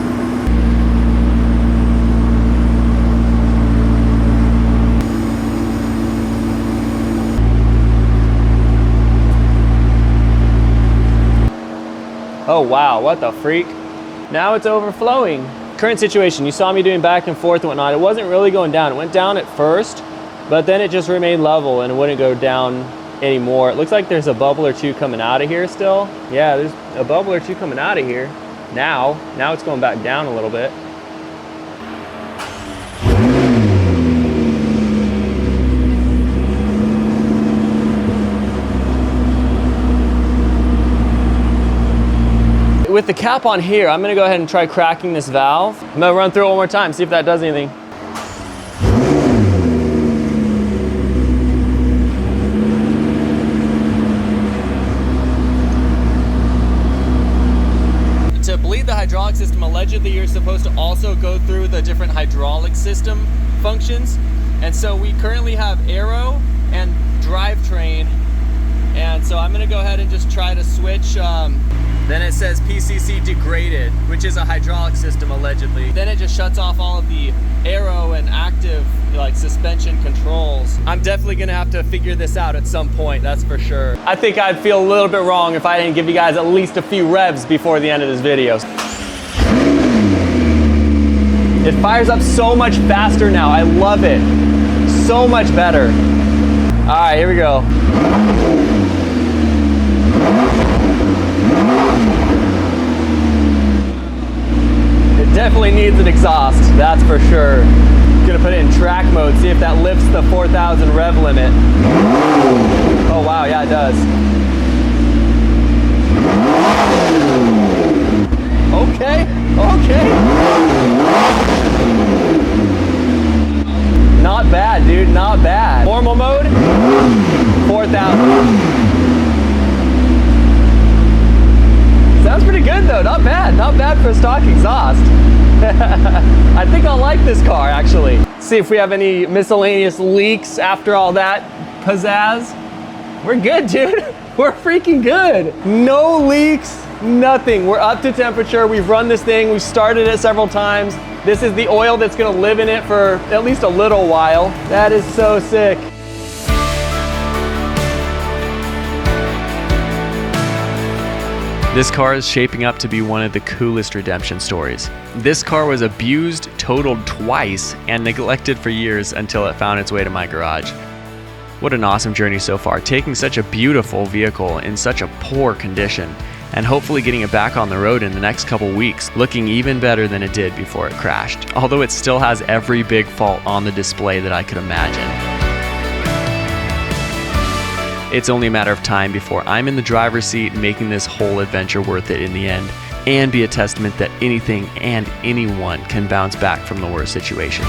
Oh wow, what the freak? Now it's overflowing. Current situation, you saw me doing back and forth and whatnot. It wasn't really going down. It went down at first, but then it just remained level and it wouldn't go down anymore. It looks like there's a bubble or two coming out of here still. Yeah, there's a bubble or two coming out of here. Now it's going back down a little bit. With the cap on here, I'm gonna go ahead and try cracking this valve. I'm gonna run through it one more time, see if that does anything. To bleed the hydraulic hydraulic system, allegedly you're supposed to also go through the different hydraulic system functions. And so we currently have aero and drivetrain. And so I'm gonna go ahead and just try to switch. Then it says PCC degraded, which is a hydraulic system allegedly. Then it just shuts off all of the aero and active like suspension controls. I'm definitely gonna have to figure this out at some point, that's for sure. I think I'd feel a little bit wrong if I didn't give you guys at least a few revs before the end of this video. It fires up so much faster now, I love it. So much better. All right, here we go. It definitely needs an exhaust, that's for sure. Gonna put it in track mode, see if that lifts the 4,000 rev limit. Oh wow, yeah it does. Okay, okay. Not bad, dude, not bad. Normal mode, 4,000. Sounds pretty good though, not bad for a stock exhaust. I think I'll like this car actually. See if we have any miscellaneous leaks after all that pizzazz. We're good, dude. We're freaking good. No leaks, nothing. We're up to temperature. We've run this thing. We've started it several times. This is the oil that's gonna live in it for at least a little while. That is so sick. This car is shaping up to be one of the coolest redemption stories. This car was abused, totaled twice, and neglected for years until it found its way to my garage. What an awesome journey so far, taking such a beautiful vehicle in such a poor condition, and hopefully getting it back on the road in the next couple weeks, looking even better than it did before it crashed. Although it still has every big fault on the display that I could imagine. It's only a matter of time before I'm in the driver's seat making this whole adventure worth it in the end, and be a testament that anything and anyone can bounce back from the worst situations.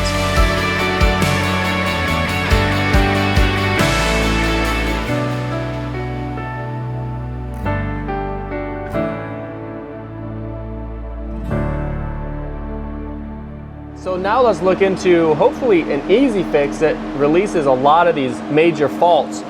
So now let's look into hopefully an easy fix that releases a lot of these major faults.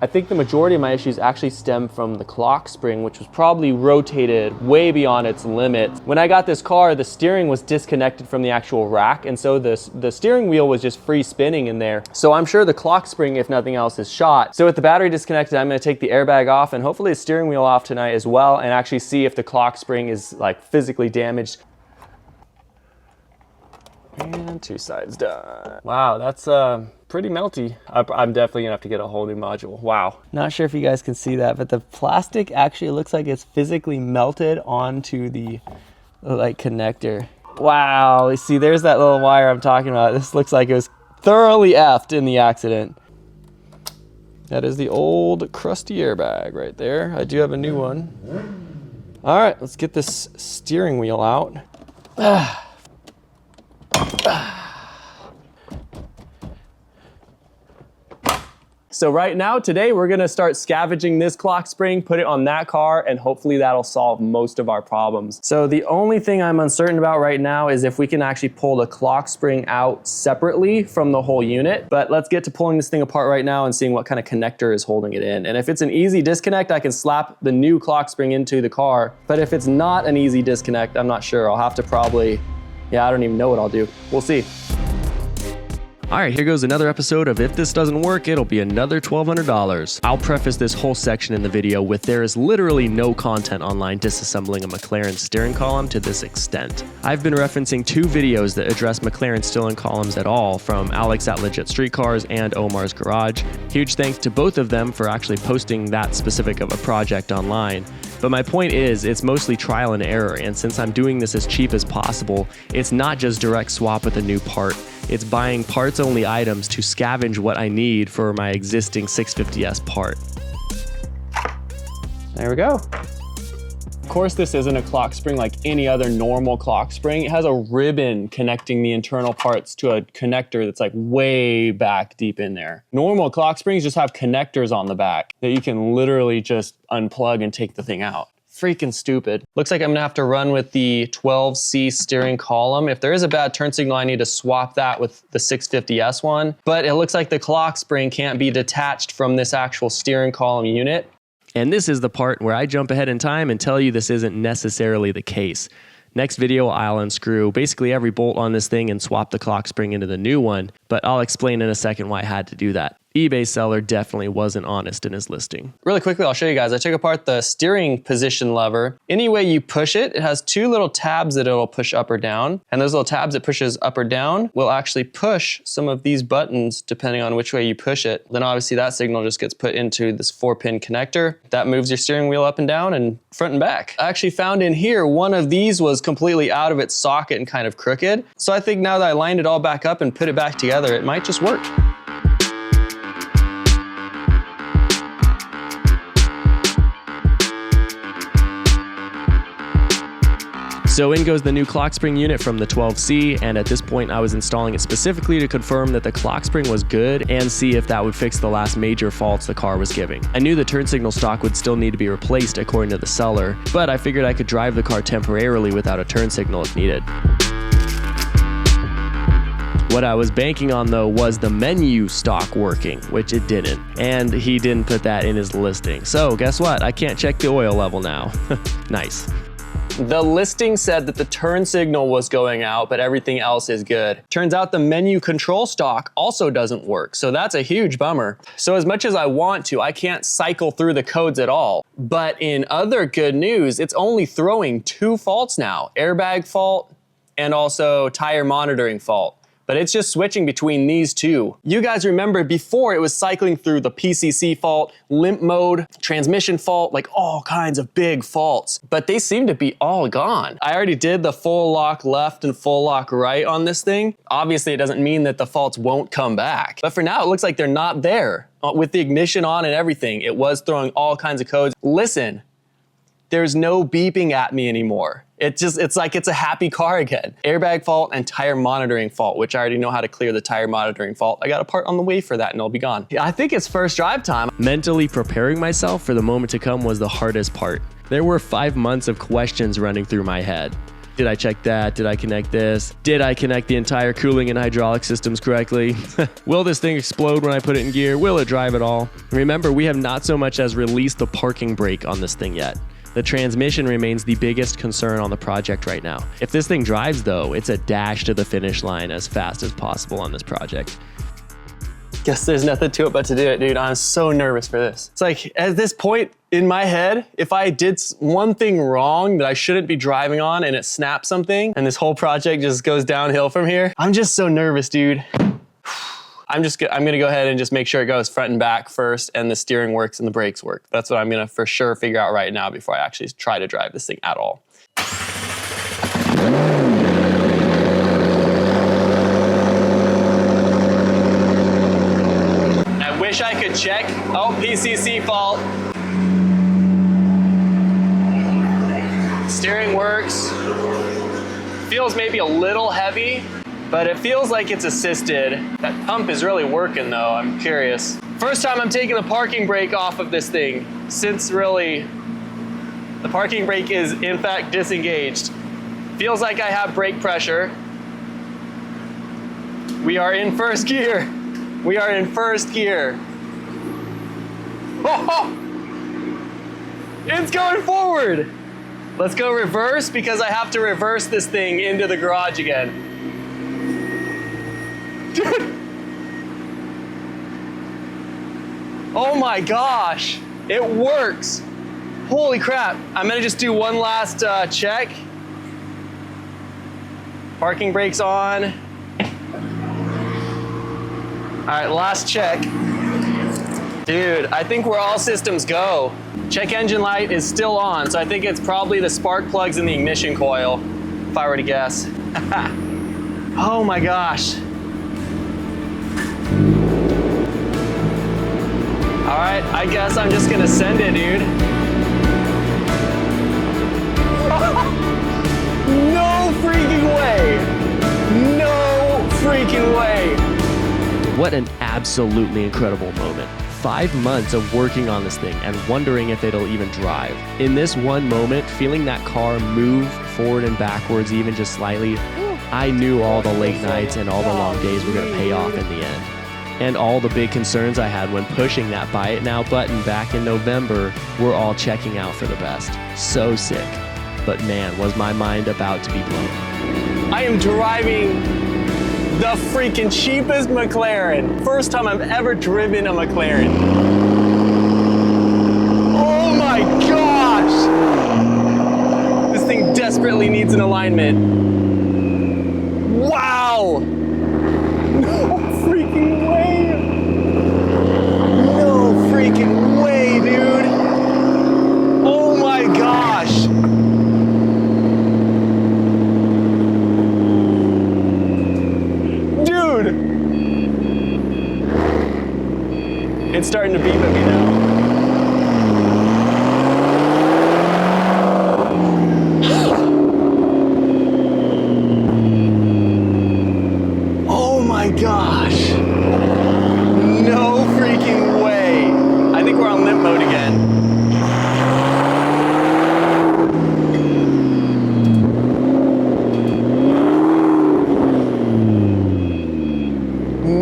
I think the majority of my issues actually stem from the clock spring, which was probably rotated way beyond its limit. When I got this car, the steering was disconnected from the actual rack, and so the steering wheel was just free spinning in there. So I'm sure the clock spring, if nothing else, is shot. So with the battery disconnected, I'm gonna take the airbag off and hopefully the steering wheel off tonight as well, and actually see if the clock spring is like physically damaged. And two sides done. Wow, that's pretty melty. I'm definitely gonna have to get a whole new module. Wow. Not sure if you guys can see that, but the plastic actually looks like it's physically melted onto the like connector. Wow, you see there's that little wire I'm talking about. This looks like it was thoroughly effed in the accident. That is the old crusty airbag right there. I do have a new one. All right, let's get this steering wheel out. So right now, today, we're gonna start scavenging this clock spring, put it on that car, and hopefully that'll solve most of our problems. So the only thing I'm uncertain about right now is if we can actually pull the clock spring out separately from the whole unit. But let's get to pulling this thing apart right now and seeing what kind of connector is holding it in. And if it's an easy disconnect, I can slap the new clock spring into the car. But if it's not an easy disconnect, I'm not sure. I'll have to probably, yeah, I don't even know what I'll do. We'll see. All right, here goes another episode of If This Doesn't Work, It'll Be Another $1,200. I'll preface this whole section in the video with there is literally no content online disassembling a McLaren steering column to this extent. I've been referencing two videos that address McLaren steering columns at all, from Alex at Legit Street Cars and Omar's Garage. Huge thanks to both of them for actually posting that specific of a project online. But my point is, it's mostly trial and error, and since I'm doing this as cheap as possible, it's not just direct swap with a new part. It's buying parts-only items to scavenge what I need for my existing 650S part. There we go. Of course, this isn't a clock spring like any other normal clock spring. It has a ribbon connecting the internal parts to a connector that's like way back deep in there. Normal clock springs just have connectors on the back that you can literally just unplug and take the thing out. Freaking stupid. Looks like I'm gonna have to run with the 12C steering column. If there is a bad turn signal, I need to swap that with the 650S one. But it looks like the clock spring can't be detached from this actual steering column unit. And this is the part where I jump ahead in time and tell you this isn't necessarily the case. Next video, I'll unscrew basically every bolt on this thing and swap the clock spring into the new one, but I'll explain in a second why I had to do that. eBay seller definitely wasn't honest in his listing. Really quickly, I'll show you guys. I took apart the steering position lever. Any way you push it, it has two little tabs that it'll push up or down. And those little tabs it pushes up or down will actually push some of these buttons depending on which way you push it. Then obviously that signal just gets put into this 4-pin connector. That moves your steering wheel up and down and front and back. I actually found in here, one of these was completely out of its socket and kind of crooked. So I think now that I lined it all back up and put it back together, it might just work. So in goes the new clock spring unit from the 12C, and at this point I was installing it specifically to confirm that the clock spring was good and see if that would fix the last major faults the car was giving. I knew the turn signal stock would still need to be replaced according to the seller, but I figured I could drive the car temporarily without a turn signal if needed. What I was banking on though was the menu stock working, which it didn't, and he didn't put that in his listing. So guess what? I can't check the oil level now. Nice. The listing said that the turn signal was going out, but everything else is good. Turns out the menu control stock also doesn't work, so that's a huge bummer. So as much as I want to, I can't cycle through the codes at all. But in other good news, it's only throwing 2 faults now, airbag fault and also tire monitoring fault. But it's just switching between these two. You guys remember before it was cycling through the PCC fault, limp mode, transmission fault, like all kinds of big faults, but they seem to be all gone. I already did the full lock left and full lock right on this thing. Obviously it doesn't mean that the faults won't come back, but for now it looks like they're not there. With the ignition on and everything, it was throwing all kinds of codes. Listen, there's no beeping at me anymore. It's like it's a happy car again. Airbag fault and tire monitoring fault, which I already know how to clear the tire monitoring fault. I got a part on the way for that and it'll be gone. Yeah, I think it's first drive time. Mentally preparing myself for the moment to come was the hardest part. There were 5 months of questions running through my head. Did I check that? Did I connect this? Did I connect the entire cooling and hydraulic systems correctly? Will this thing explode when I put it in gear? Will it drive at all? Remember, we have not so much as released the parking brake on this thing yet. The transmission remains the biggest concern on the project right now. If this thing drives though, it's a dash to the finish line as fast as possible on this project. Guess there's nothing to it but to do it, dude. I'm so nervous for this. It's like, at this point in my head, if I did one thing wrong that I shouldn't be driving on and it snaps something and this whole project just goes downhill from here, I'm just so nervous, dude. I'm gonna go ahead and just make sure it goes front and back first and the steering works and the brakes work. That's what I'm gonna for sure figure out right now before I actually try to drive this thing at all. I wish I could check. Oh, PCC fault. Steering works. Feels maybe a little heavy, but it feels like it's assisted. That pump is really working though, I'm curious. First time I'm taking the parking brake off of this thing since really the parking brake is in fact disengaged. Feels like I have brake pressure. We are in first gear. We are in first gear. Oh, it's going forward. Let's go reverse because I have to reverse this thing into the garage again. Dude. Oh my gosh, it works. Holy crap. I'm gonna just do one last check. Parking brakes on. All right, last check. Dude, I think we're all systems go. Check engine light is still on, so I think it's probably the spark plugs in the ignition coil, if I were to guess. Oh my gosh. All right, I guess I'm just gonna send it, dude. No freaking way. No freaking way. What an absolutely incredible moment. 5 months of working on this thing and wondering if it'll even drive. In this one moment, feeling that car move forward and backwards even just slightly, I knew all the late nights and all the long days were gonna pay off in the end. And all the big concerns I had when pushing that buy it now button back in November were all checking out for the best. So sick. But man, was my mind about to be blown. I am driving the freaking cheapest McLaren. First time I've ever driven a McLaren. Oh my gosh! This thing desperately needs an alignment. Wow! No freaking way! No freaking way, dude! Oh my gosh! It's starting to beep at me now. Oh my gosh. No freaking way. I think we're on limp mode again.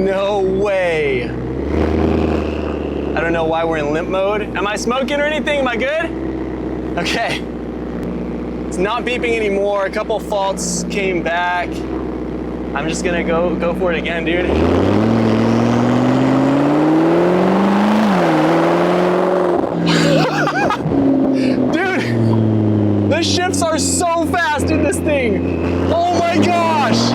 No way. I don't know why we're in limp mode. Am I smoking or anything? Am I good? Okay. It's not beeping anymore. A couple faults came back. I'm just gonna go for it again, dude. Dude, the shifts are so fast in this thing. Oh my gosh.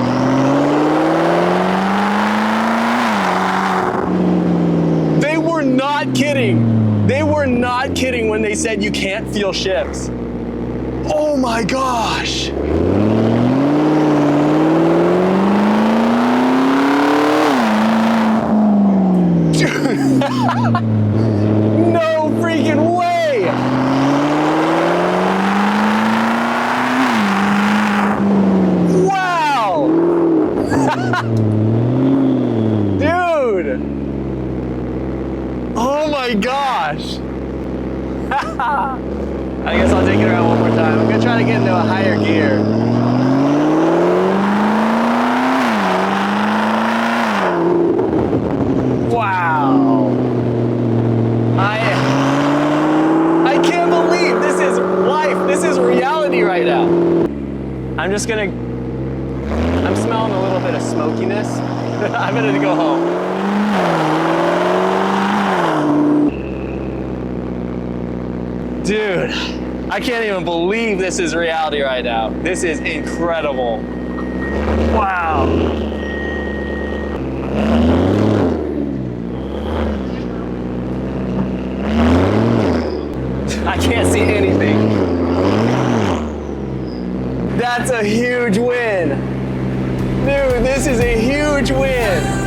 Not kidding. They were not kidding when they said you can't feel shifts. Oh my gosh. No freaking way. Wow. Dude. Oh my gosh! I guess I'll take it around one more time. I'm gonna try to get into a higher gear. Wow! I can't believe this is life. This is reality right now. I'm smelling a little bit of smokiness. I'm gonna go home. Dude, I can't even believe this is reality right now. This is incredible. Wow. I can't see anything. That's a huge win. Dude, this is a huge win.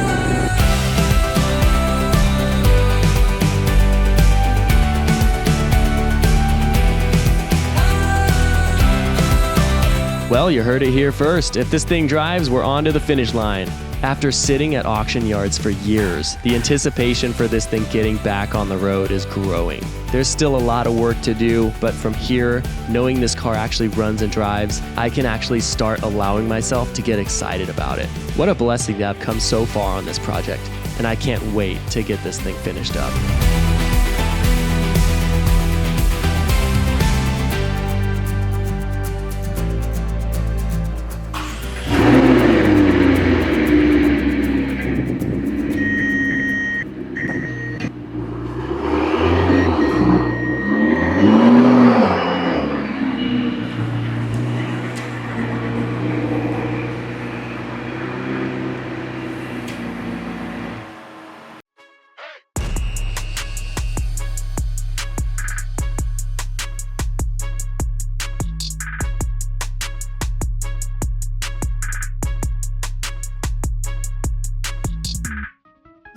Well, you heard it here first. If this thing drives, we're on to the finish line. After sitting at auction yards for years, the anticipation for this thing getting back on the road is growing. There's still a lot of work to do, but from here, knowing this car actually runs and drives, I can actually start allowing myself to get excited about it. What a blessing to have come so far on this project, and I can't wait to get this thing finished up.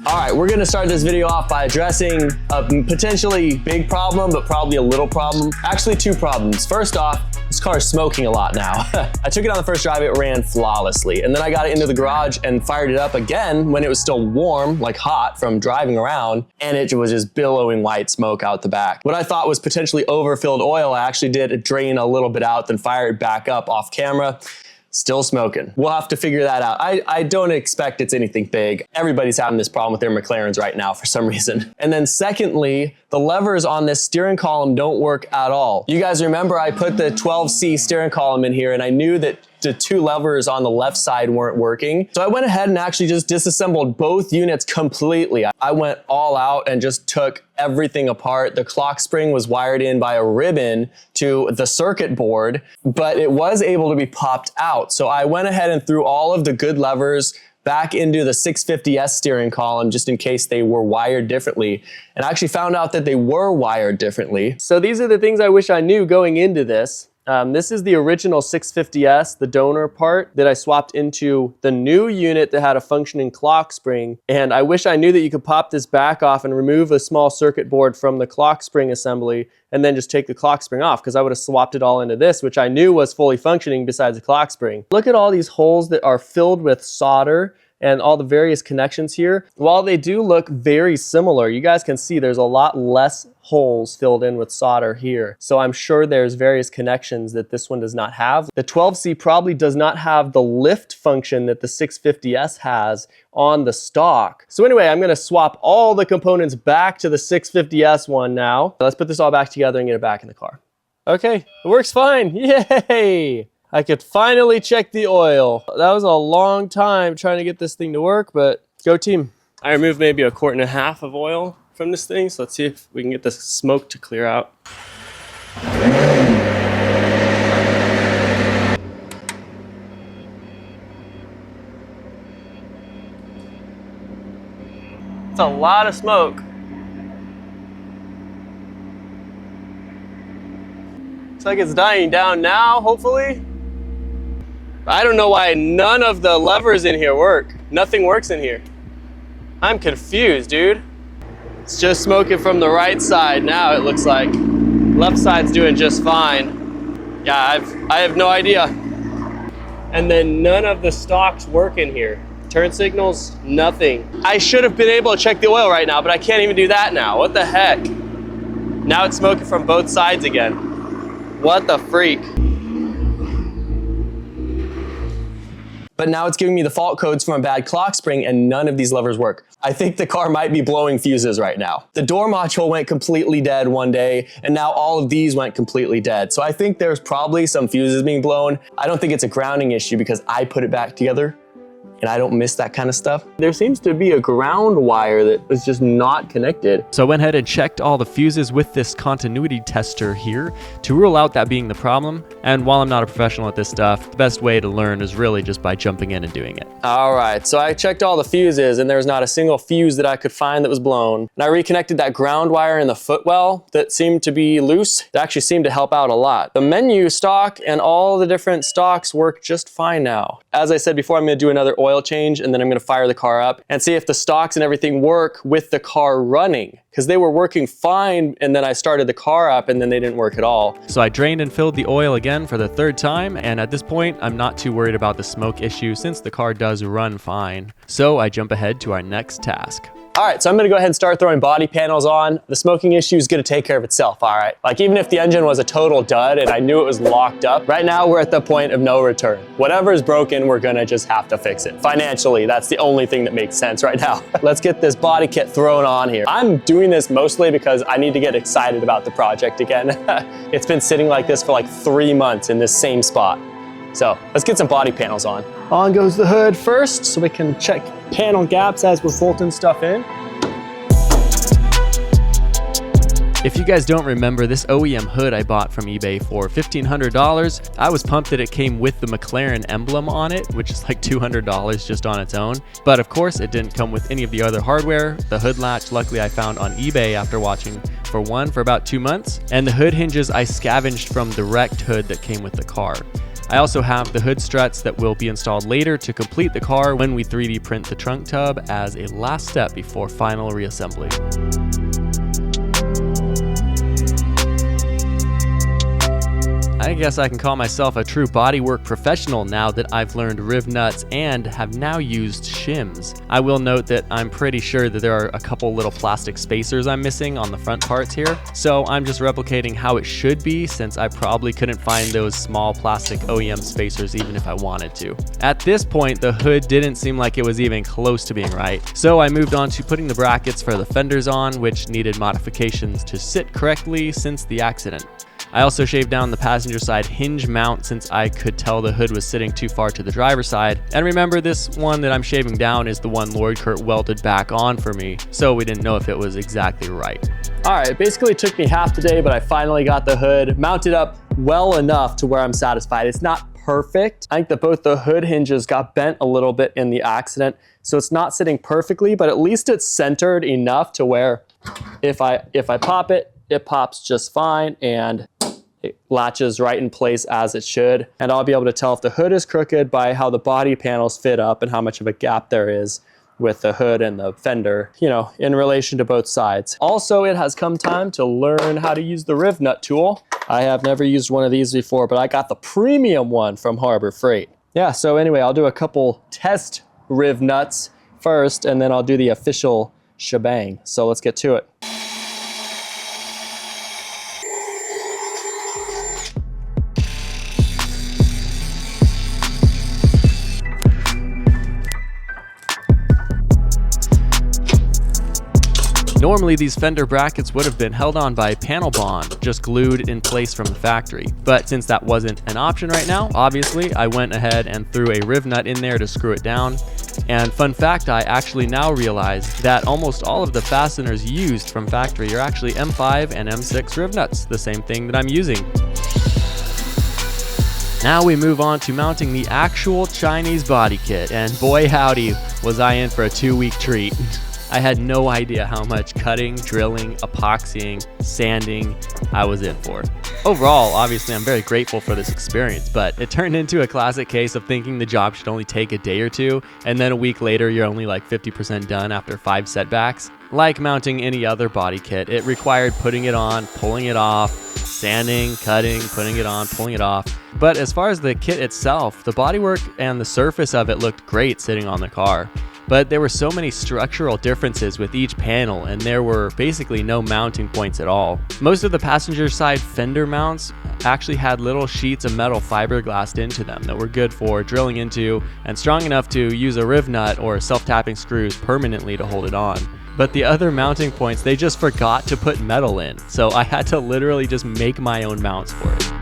All right, we're gonna start this video off by addressing a potentially big problem, but probably a little problem. Actually, two problems. First off, this This car is smoking a lot now. I took it on the first drive, it ran flawlessly. And then I got it into the garage and fired it up again when it was still warm, like hot from driving around, and it was just billowing white smoke out the back. What I thought was potentially overfilled oil, I actually did drain a little bit out, then fire it back up off camera. Still smoking. We'll have to figure that out. I don't expect it's anything big. Everybody's having this problem with their McLarens right now for some reason. And then secondly, the levers on this steering column don't work at all. You guys remember I put the 12C steering column in here and I knew that the two levers on the left side weren't working. So I went ahead and actually just disassembled both units completely. I went all out and just took everything apart. The clock spring was wired in by a ribbon to the circuit board, but it was able to be popped out. So I went ahead and threw all of the good levers back into the 650S steering column just in case they were wired differently. And I actually found out that they were wired differently. So these are the things I wish I knew going into this. This is the original 650S, the donor part that I swapped into the new unit that had a functioning clock spring. And I wish I knew that you could pop this back off and remove a small circuit board from the clock spring assembly and then just take the clock spring off, because I would have swapped it all into this, which I knew was fully functioning besides the clock spring. Look at all these holes that are filled with solder and all the various connections here. While they do look very similar, you guys can see there's a lot less holes filled in with solder here. So I'm sure there's various connections that this one does not have. The 12C probably does not have the lift function that the 650S has on the stock. So anyway, I'm gonna swap all the components back to the 650S one now. Let's put this all back together and get it back in the car. Okay, it works fine, yay! I could finally check the oil. That was a long time trying to get this thing to work, but go team. I removed maybe 1.5 quarts of oil from this thing, so let's see if we can get the smoke to clear out. It's a lot of smoke. Looks like it's dying down now, hopefully. I don't know why none of the levers in here work. Nothing works in here. I'm confused, dude. It's just smoking from the right side now, it looks like. Left side's doing just fine. Yeah, I have no idea. And then none of the stocks work in here. Turn signals, nothing. I should have been able to check the oil right now, but I can't even do that now. What the heck? Now it's smoking from both sides again. What the freak? But now it's giving me the fault codes from a bad clock spring and none of these levers work. I think the car might be blowing fuses right now. The door module went completely dead one day and now all of these went completely dead. So I think there's probably some fuses being blown. I don't think it's a grounding issue because I put it back together and I don't miss that kind of stuff. There seems to be a ground wire that was just not connected. So I went ahead and checked all the fuses with this continuity tester here to rule out that being the problem. And while I'm not a professional at this stuff, the best way to learn is really just by jumping in and doing it. All right, so I checked all the fuses and there was not a single fuse that I could find that was blown. And I reconnected that ground wire in the footwell that seemed to be loose. It actually seemed to help out a lot. The menu stock and all the different stocks work just fine now. As I said before, I'm gonna do another oil change and then I'm gonna fire the car up and see if the stocks and everything work with the car running, because they were working fine and then I started the car up and then they didn't work at all. So I drained and filled the oil again for the third time, and at this point I'm not too worried about the smoke issue since the car does run fine. So I jump ahead to our next task. All right, so I'm gonna go ahead and start throwing body panels on. The smoking issue is gonna take care of itself, all right? Like even if the engine was a total dud and I knew it was locked up, right now we're at the point of no return. Whatever is broken, we're gonna just have to fix it. Financially, that's the only thing that makes sense right now. Let's get this body kit thrown on here. I'm doing this mostly because I need to get excited about the project again. It's been sitting like this for like 3 months in this same spot. So let's get some body panels on. On goes the hood first so we can check panel gaps as we're bolting stuff in. If you guys don't remember this OEM hood I bought from eBay for $1,500, I was pumped that it came with the McLaren emblem on it, which is like $200 just on its own. But of course it didn't come with any of the other hardware. The hood latch luckily I found on eBay after watching for one for about 2 months. And the hood hinges I scavenged from the wrecked hood that came with the car. I also have the hood struts that will be installed later to complete the car when we 3D print the trunk tub as a last step before final reassembly. I guess I can call myself a true bodywork professional now that I've learned riv nuts and have now used shims. I will note that I'm pretty sure that there are a couple little plastic spacers I'm missing on the front parts here, so I'm just replicating how it should be since I probably couldn't find those small plastic OEM spacers even if I wanted to. At this point, the hood didn't seem like it was even close to being right, so I moved on to putting the brackets for the fenders on, which needed modifications to sit correctly since the accident. I also shaved down the passenger side hinge mount since I could tell the hood was sitting too far to the driver's side. And remember, this one that I'm shaving down is the one Lloyd Kurt welded back on for me, so we didn't know if it was exactly right. All right, it basically took me half the day, but I finally got the hood mounted up well enough to where I'm satisfied. It's not perfect. I think that both the hood hinges got bent a little bit in the accident, so it's not sitting perfectly, but at least it's centered enough to where if I pop it, it pops just fine and it latches right in place as it should. And I'll be able to tell if the hood is crooked by how the body panels fit up and how much of a gap there is with the hood and the fender, you know, in relation to both sides. Also, it has come time to learn how to use the riv nut tool. I have never used one of these before, but I got the premium one from Harbor Freight. Yeah, so anyway, I'll do a couple test riv nuts first, and then I'll do the official shebang. So let's get to it. Normally, these fender brackets would have been held on by panel bond, just glued in place from the factory. But since that wasn't an option right now, obviously, I went ahead and threw a riv nut in there to screw it down. And fun fact, I actually now realize that almost all of the fasteners used from factory are actually M5 and M6 riv nuts, the same thing that I'm using. Now we move on to mounting the actual Chinese body kit, and boy howdy, was I in for a 2-week treat. I had no idea how much cutting, drilling, epoxying, sanding I was in for. Overall, obviously, I'm very grateful for this experience, but it turned into a classic case of thinking the job should only take a day or two, and then a week later, you're only like 50% done after 5 setbacks. Like mounting any other body kit, it required putting it on, pulling it off, sanding, cutting, putting it on, pulling it off. But as far as the kit itself, the bodywork and the surface of it looked great sitting on the car. But there were so many structural differences with each panel, and there were basically no mounting points at all. Most of the passenger side fender mounts actually had little sheets of metal fiberglassed into them that were good for drilling into and strong enough to use a riv nut or self-tapping screws permanently to hold it on. But the other mounting points, they just forgot to put metal in, so I had to literally just make my own mounts for it.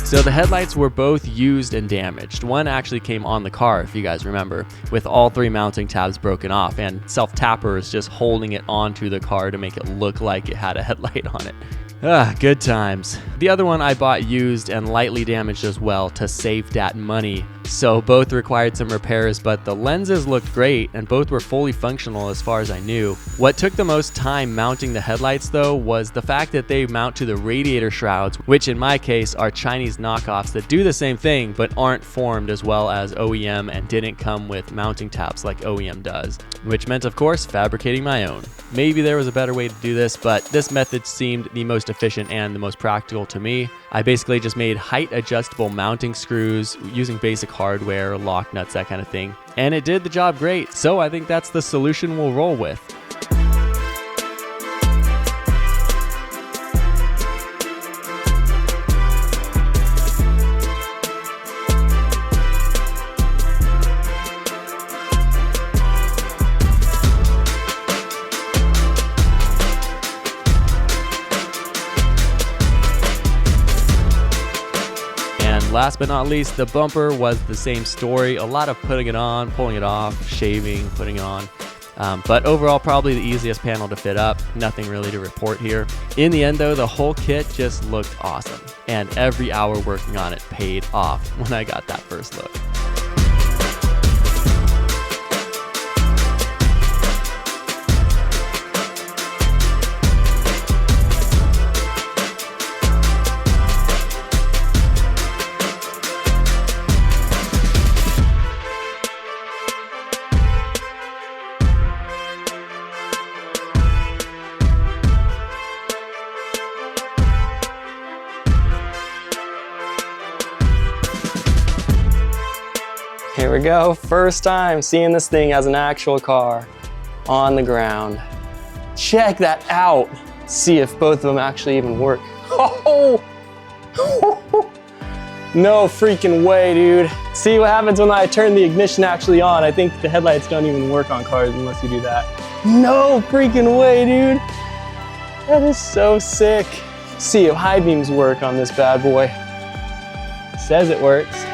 So the headlights were both used and damaged. One actually came on the car, if you guys remember, with all 3 mounting tabs broken off and self-tappers just holding it onto the car to make it look like it had a headlight on it. Good times. The other one I bought used and lightly damaged as well to save that money. So both required some repairs, but the lenses looked great and both were fully functional as far as I knew. What took the most time mounting the headlights though was the fact that they mount to the radiator shrouds, which in my case are Chinese knockoffs that do the same thing but aren't formed as well as OEM and didn't come with mounting tabs like OEM does, which meant of course fabricating my own. Maybe there was a better way to do this, but this method seemed the most efficient and the most practical to me. I basically just made height adjustable mounting screws using basic hardware, lock nuts, that kind of thing, and it did the job great. So I think that's the solution we'll roll with. Last but not least, the bumper was the same story. A lot of putting it on, pulling it off, shaving, putting it on. But overall, probably the easiest panel to fit up. Nothing really to report here. In the end though, the whole kit just looked awesome. And every hour working on it paid off when I got that first look. Here we go, first time seeing this thing as an actual car on the ground. Check that out. See if both of them actually even work. Oh! No freaking way, dude. See what happens when I turn the ignition actually on. I think the headlights don't even work on cars unless you do that. No freaking way, dude. That is so sick. See if high beams work on this bad boy. It says it works.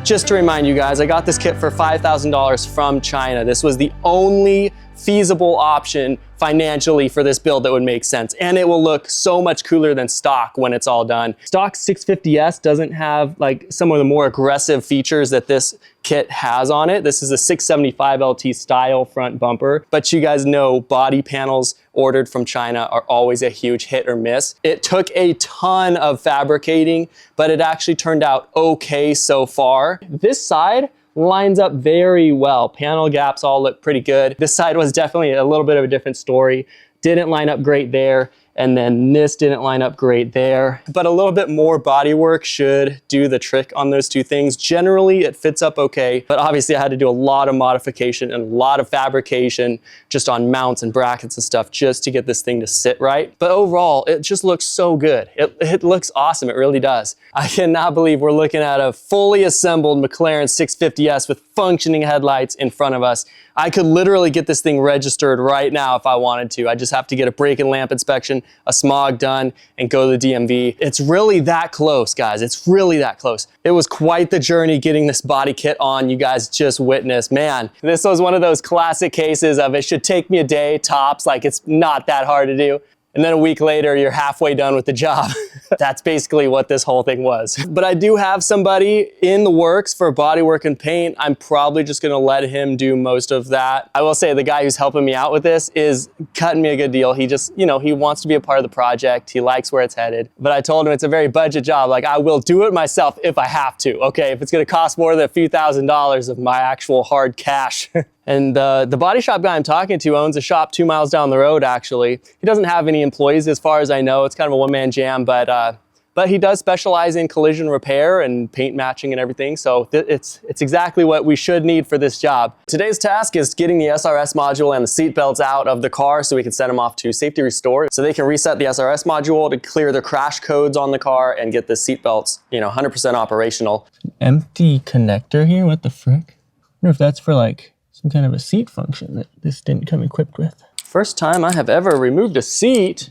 Just to remind you guys, I got this kit for $5,000 from China. This was the only feasible option financially for this build that would make sense. And it will look so much cooler than stock when it's all done. Stock 650S doesn't have like some of the more aggressive features that this kit has on it. This is a 675 LT style front bumper, but you guys know body panels ordered from China are always a huge hit or miss. It took a ton of fabricating, but it actually turned out okay so far. This side lines up very well. Panel gaps all look pretty good. This side was definitely a little bit of a different story. Didn't line up great there. And then this didn't line up great there. But a little bit more body work should do the trick on those two things. Generally, it fits up okay, but obviously I had to do a lot of modification and a lot of fabrication just on mounts and brackets and stuff just to get this thing to sit right. But overall, it just looks so good. It looks awesome, it really does. I cannot believe we're looking at a fully assembled McLaren 650S with functioning headlights in front of us. I could literally get this thing registered right now if I wanted to. I just have to get a brake and lamp inspection, a smog done, and go to the DMV. It's really that close, guys. It's really that close. It was quite the journey getting this body kit on. You guys just witnessed. Man, this was one of those classic cases of it should take me a day tops, like it's not that hard to do. And then a week later, you're halfway done with the job. That's basically what this whole thing was. But I do have somebody in the works for bodywork and paint. I'm probably just gonna let him do most of that. I will say the guy who's helping me out with this is cutting me a good deal. He just, you know, he wants to be a part of the project. He likes where it's headed. But I told him it's a very budget job. Like, I will do it myself if I have to, okay? If it's gonna cost more than a few $1,000s of my actual hard cash, And the body shop guy I'm talking to owns a shop 2 miles down the road, actually. He doesn't have any employees as far as I know. It's kind of a one-man jam, but he does specialize in collision repair and paint matching and everything. So it's exactly what we should need for this job. Today's task is getting the SRS module and the seat belts out of the car so we can send them off to Safety Restore so they can reset the SRS module to clear the crash codes on the car and get the seat belts, 100% operational. Empty connector here? What the frick? I wonder if that's for like some kind of a seat function that this didn't come equipped with. First time I have ever removed a seat.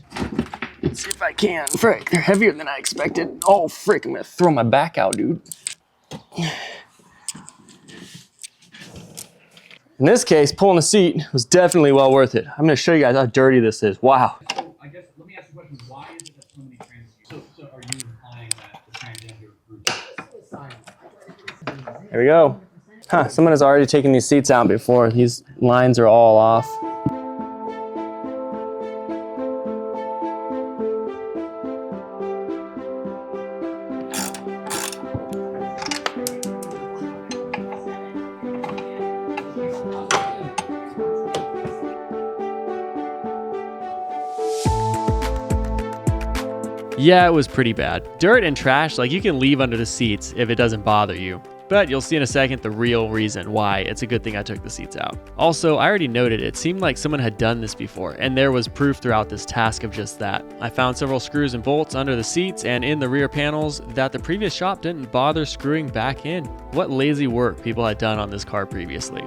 Let's see if I can. Frick, they're heavier than I expected. Oh, frick, I'm gonna throw my back out, dude. In this case, pulling a seat was definitely well worth it. I'm gonna show you guys how dirty this is. Wow. So I guess, let me ask you a question. Why is it that so many transgenders, so are you implying that the transgender group? There we go. Huh, someone has already taken these seats out before. These lines are all off. Yeah, it was pretty bad. Dirt and trash, like you can leave under the seats if it doesn't bother you. But you'll see in a second the real reason why it's a good thing I took the seats out. Also, I already noted it seemed like someone had done this before, and there was proof throughout this task of just that. I found several screws and bolts under the seats and in the rear panels that the previous shop didn't bother screwing back in. What lazy work people had done on this car previously.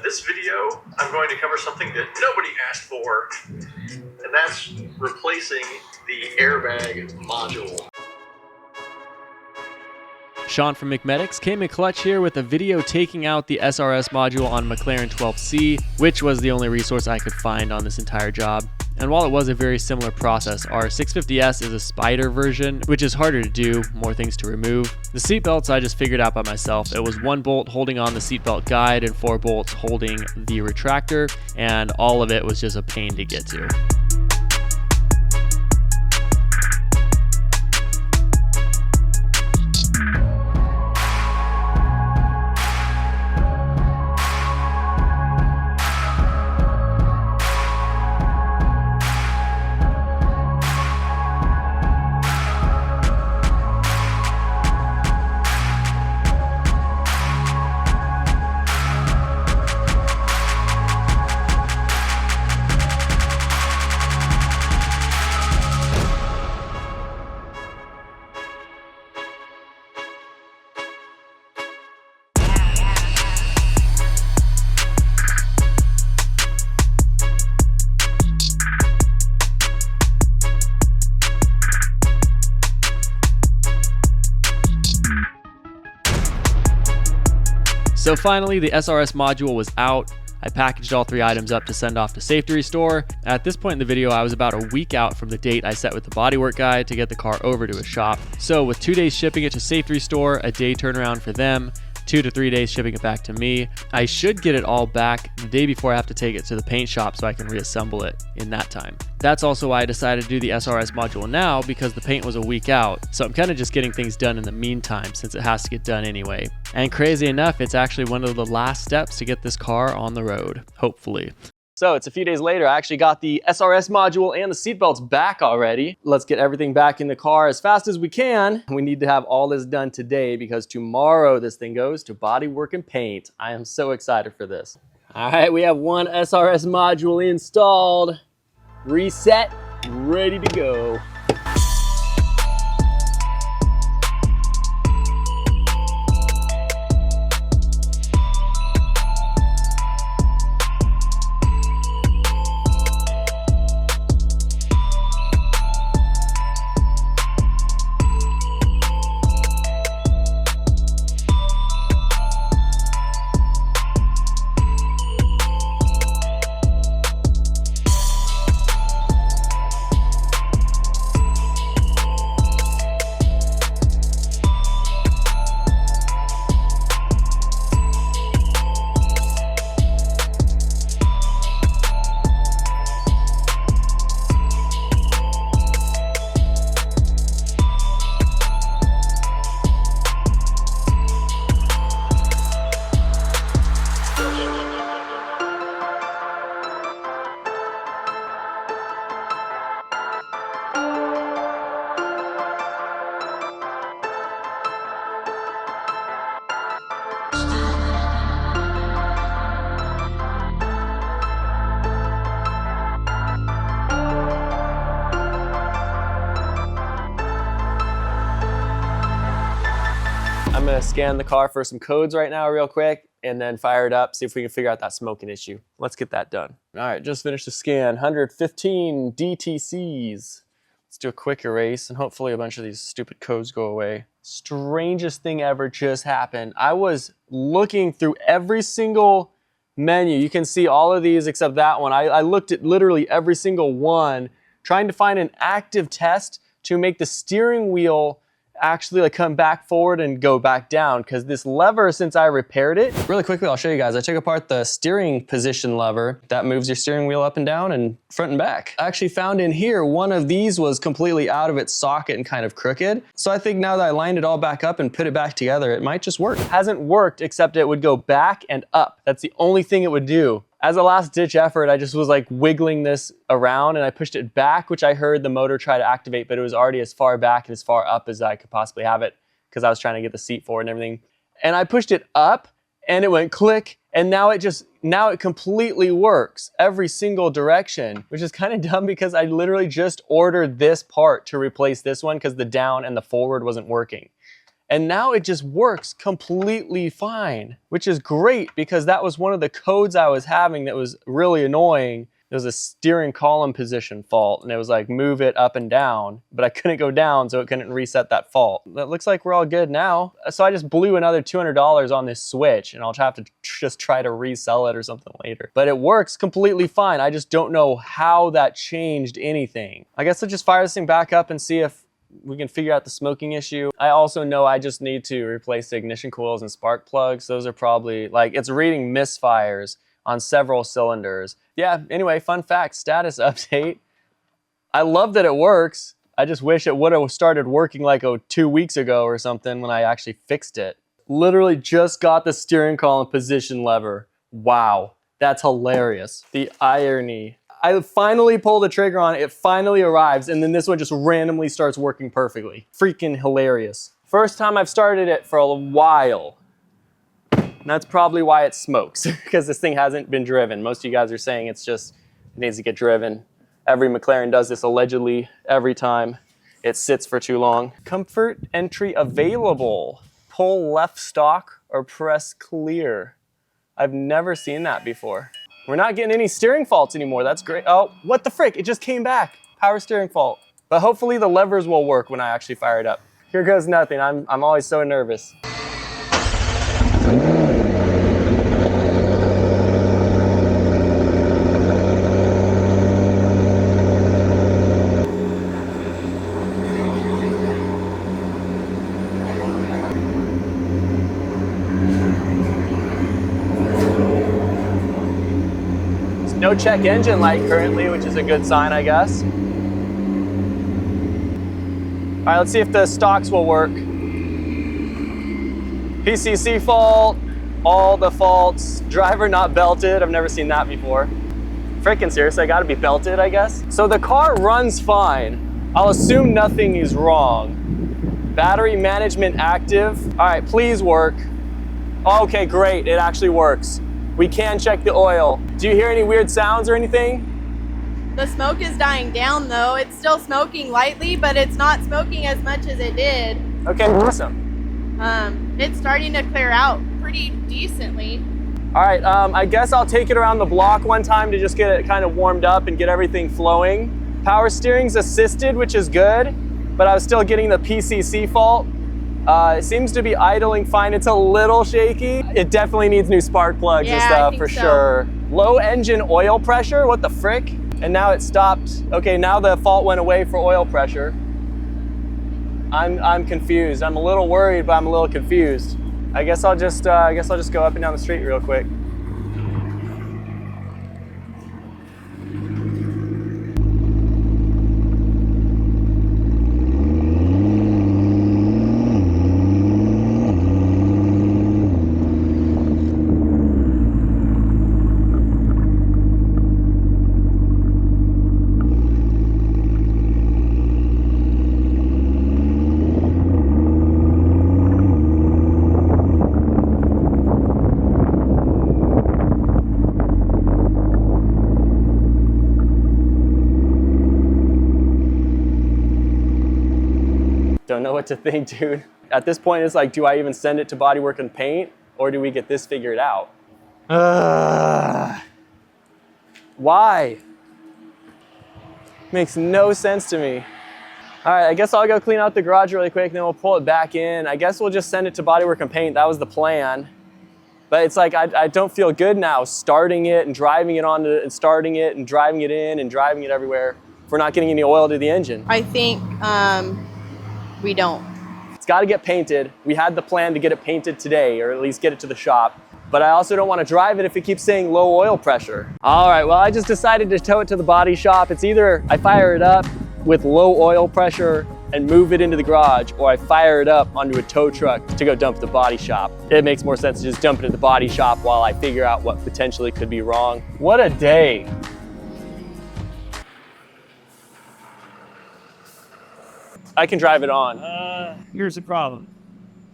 This video, I'm going to cover something that nobody asked for, and that's replacing the airbag module. Sean from McMedics came in clutch here with a video taking out the SRS module on McLaren 12C, which was the only resource I could find on this entire job. And while it was a very similar process, our 650S is a spider version, which is harder to do, more things to remove. The seatbelts I just figured out by myself. It was 1 bolt holding on the seatbelt guide and 4 bolts holding the retractor, and all of it was just a pain to get to. So finally, the SRS module was out. I packaged all 3 items up to send off to safety restore. At this point in the video, I was about a week out from the date I set with the bodywork guy to get the car over to a shop. So with 2 days shipping it to safety restore, a day turnaround for them, 2 to 3 days shipping it back to me, I should get it all back the day before I have to take it to the paint shop so I can reassemble it in that time. That's also why I decided to do the SRS module now, because the paint was a week out, so I'm kind of just getting things done in the meantime since it has to get done anyway. And crazy enough, it's actually one of the last steps to get this car on the road, hopefully. So it's a few days later, I actually got the SRS module and the seatbelts back already. Let's get everything back in the car as fast as we can. We need to have all this done today because tomorrow this thing goes to bodywork and paint. I am so excited for this. All right, we have one SRS module installed, reset, ready to go. I'm gonna scan the car for some codes right now real quick and then fire it up, see if we can figure out that smoking issue. Let's get that done. All right, just finished the scan, 115 DTCs. Let's do a quick erase and hopefully a bunch of these stupid codes go away. Strangest thing ever just happened. I was looking through every single menu. You can see all of these except that one. I looked at literally every single one, trying to find an active test to make the steering wheel actually like come back forward and go back down, because this lever, since I repaired it, really quickly I'll show you guys. I took apart the steering position lever that moves your steering wheel up and down and front and back. I actually found in here one of these was completely out of its socket and kind of crooked. So I think now that I lined it all back up and put it back together, it might just work. It hasn't worked except it would go back and up. That's the only thing it would do. As a last ditch effort, I just was like wiggling this around and I pushed it back, which I heard the motor try to activate, but it was already as far back and as far up as I could possibly have it because I was trying to get the seat forward and everything. And I pushed it up and it went click, and now it completely works every single direction, which is kind of dumb because I literally just ordered this part to replace this one because the down and the forward wasn't working. And now it just works completely fine, which is great because that was one of the codes I was having that was really annoying. There was a steering column position fault and it was like move it up and down, but I couldn't go down so it couldn't reset that fault. That looks like we're all good now. So I just blew another $200 on this switch and I'll have to just try to resell it or something later. But it works completely fine. I just don't know how that changed anything. I guess I'll just fire this thing back up and see if we can figure out the smoking issue. I also know I just need to replace the ignition coils and spark plugs. Those are probably, like, it's reading misfires on several cylinders. Yeah, anyway, fun fact, status update. I love that it works. I just wish it would have started working like 2 weeks ago or something when I actually fixed it. Literally just got the steering column position lever. Wow, that's hilarious. The irony. I finally pull the trigger on it, it finally arrives, and then this one just randomly starts working perfectly. Freaking hilarious. First time I've started it for a while. And that's probably why it smokes, because this thing hasn't been driven. Most of you guys are saying it needs to get driven. Every McLaren does this allegedly every time it sits for too long. Comfort entry available. Pull left stalk or press clear. I've never seen that before. We're not getting any steering faults anymore. That's great. Oh, what the frick? It just came back. Power steering fault. But hopefully the levers will work when I actually fire it up. Here goes nothing. I'm always so nervous. no check engine light currently, which is a good sign, I guess. All right, let's see if the stocks will work. PCC fault, all the faults. Driver not belted, I've never seen that before. Freaking seriously, I gotta be belted, I guess. So the car runs fine. I'll assume nothing is wrong. Battery management active. All right, please work. Okay, great, it actually works. We can check the oil. Do you hear any weird sounds or anything? The smoke is dying down though. It's still smoking lightly, but it's not smoking as much as it did. Okay, awesome. It's starting to clear out pretty decently. All right, I guess I'll take it around the block one time to just get it kind of warmed up and get everything flowing. Power steering's assisted, which is good, but I was still getting the PCC fault. It seems to be idling fine. It's a little shaky. It definitely needs new spark plugs and stuff for sure. Low engine oil pressure, what the frick? And now it stopped. Okay, now the fault went away for oil pressure. I'm confused. I'm a little worried, but I'm a little confused. I guess I'll just go up and down the street real quick. Don't know what to think, dude. At this point, it's like, do I even send it to Bodywork and Paint, or do we get this figured out? Why? Makes no sense to me. All right, I guess I'll go clean out the garage really quick, then we'll pull it back in. I guess we'll just send it to Bodywork and Paint. That was the plan. But it's like, I don't feel good now starting it and driving it onto, and starting it and driving it in and driving it everywhere if we're not getting any oil to the engine. I think we don't. It's got to get painted. We had the plan to get it painted today, or at least get it to the shop. But I also don't want to drive it if it keeps saying low oil pressure. All right, well, I just decided to tow it to the body shop. It's either I fire it up with low oil pressure and move it into the garage, or I fire it up onto a tow truck to go dump at the body shop. It makes more sense to just dump it at the body shop while I figure out what potentially could be wrong. What a day. I can drive it on. Here's the problem.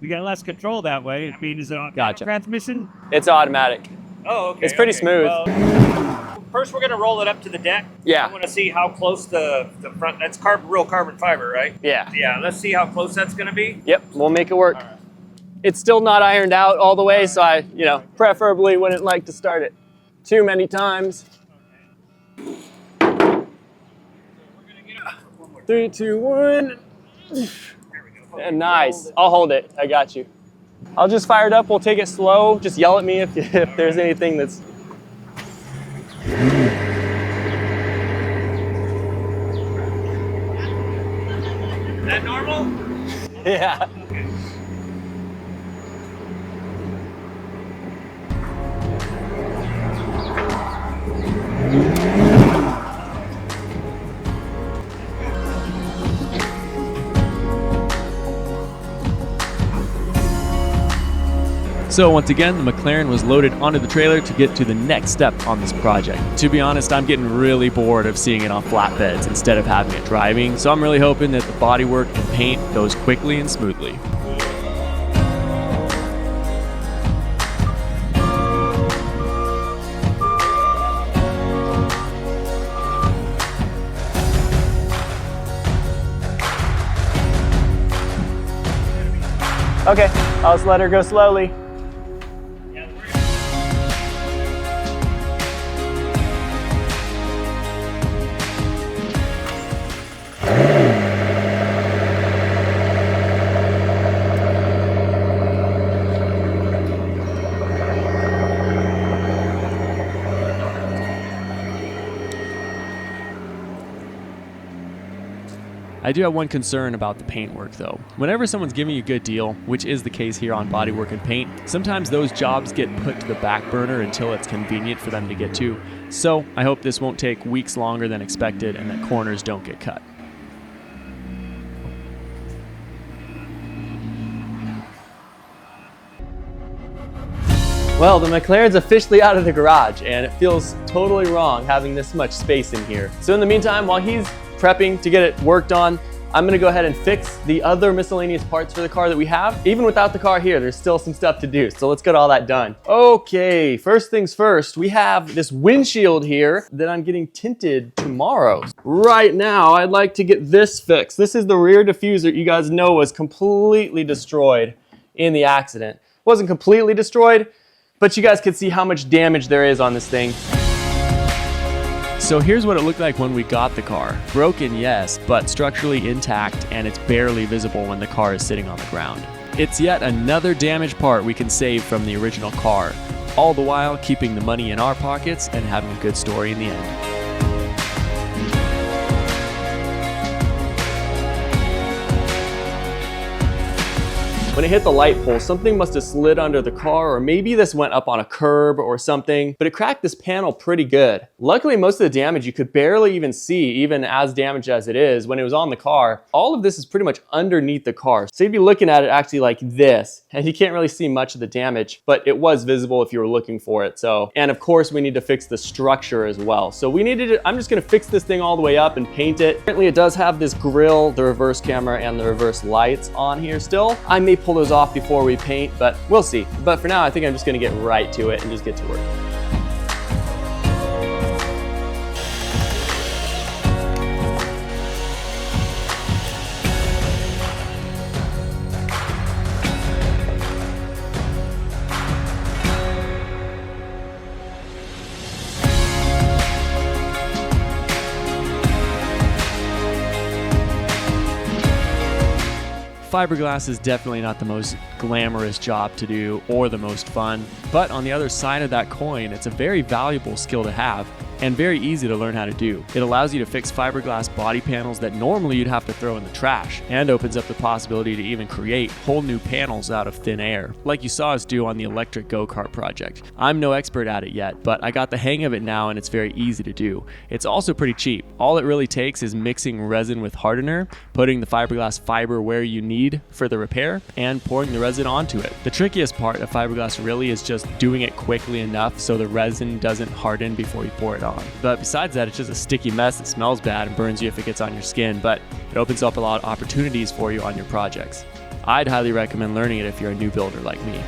We got less control that way. I mean, is it automatic transmission? It's automatic. Oh, okay. It's pretty smooth. Well, first, we're going to roll it up to the deck. Yeah. I want to see how close the front, that's real carbon fiber, right? Yeah. Yeah, let's see how close that's going to be. Yep, we'll make it work. Right. It's still not ironed out all the way, so I, preferably wouldn't like to start it too many times. Okay. 3, 2, 1. And nice. I'll hold it. I got you. I'll just fire it up. We'll take it slow. Just yell at me if there's anything that's... Is that normal? Yeah. Okay. So once again, the McLaren was loaded onto the trailer to get to the next step on this project. To be honest, I'm getting really bored of seeing it on flatbeds instead of having it driving, so I'm really hoping that the bodywork and paint goes quickly and smoothly. Okay, I'll just let her go slowly. I do have one concern about the paint work though. Whenever someone's giving you a good deal, which is the case here on Bodywork and Paint, sometimes those jobs get put to the back burner until it's convenient for them to get to. So I hope this won't take weeks longer than expected and that corners don't get cut. Well, the McLaren's officially out of the garage, and it feels totally wrong having this much space in here. So in the meantime, while he's prepping to get it worked on, I'm gonna go ahead and fix the other miscellaneous parts for the car that we have. Even without the car here, there's still some stuff to do, so let's get all that done. Okay, first things first, we have this windshield here that I'm getting tinted tomorrow. Right now, I'd like to get this fixed. This is the rear diffuser you guys know was completely destroyed in the accident. Wasn't completely destroyed, but you guys can see how much damage there is on this thing. So here's what it looked like when we got the car. Broken, yes, but structurally intact, and it's barely visible when the car is sitting on the ground. It's yet another damaged part we can save from the original car, all the while keeping the money in our pockets and having a good story in the end. When it hit the light pole, something must have slid under the car, or maybe this went up on a curb or something, but it cracked this panel pretty good. Luckily, most of the damage you could barely even see, even as damaged as it is, when it was on the car. All of this is pretty much underneath the car. So you'd be looking at it actually like this, and you can't really see much of the damage, but it was visible if you were looking for it. So, and of course, we need to fix the structure as well. So we needed to, I'm just gonna fix this thing all the way up and paint it. Apparently it does have this grille, the reverse camera, and the reverse lights on here still. I may pull those off before we paint, but we'll see. But for now, I think I'm just gonna get right to it and just get to work. Fiberglass is definitely not the most glamorous job to do or the most fun, but on the other side of that coin, it's a very valuable skill to have and very easy to learn how to do. It allows you to fix fiberglass body panels that normally you'd have to throw in the trash, and opens up the possibility to even create whole new panels out of thin air, like you saw us do on the electric go-kart project. I'm no expert at it yet, but I got the hang of it now and it's very easy to do. It's also pretty cheap. All it really takes is mixing resin with hardener, putting the fiberglass fiber where you need for the repair, and pouring the resin onto it. The trickiest part of fiberglass really is just doing it quickly enough so the resin doesn't harden before you pour it on. But besides that, it's just a sticky mess that smells bad and burns you if it gets on your skin, but it opens up a lot of opportunities for you on your projects. I'd highly recommend learning it if you're a new builder like me.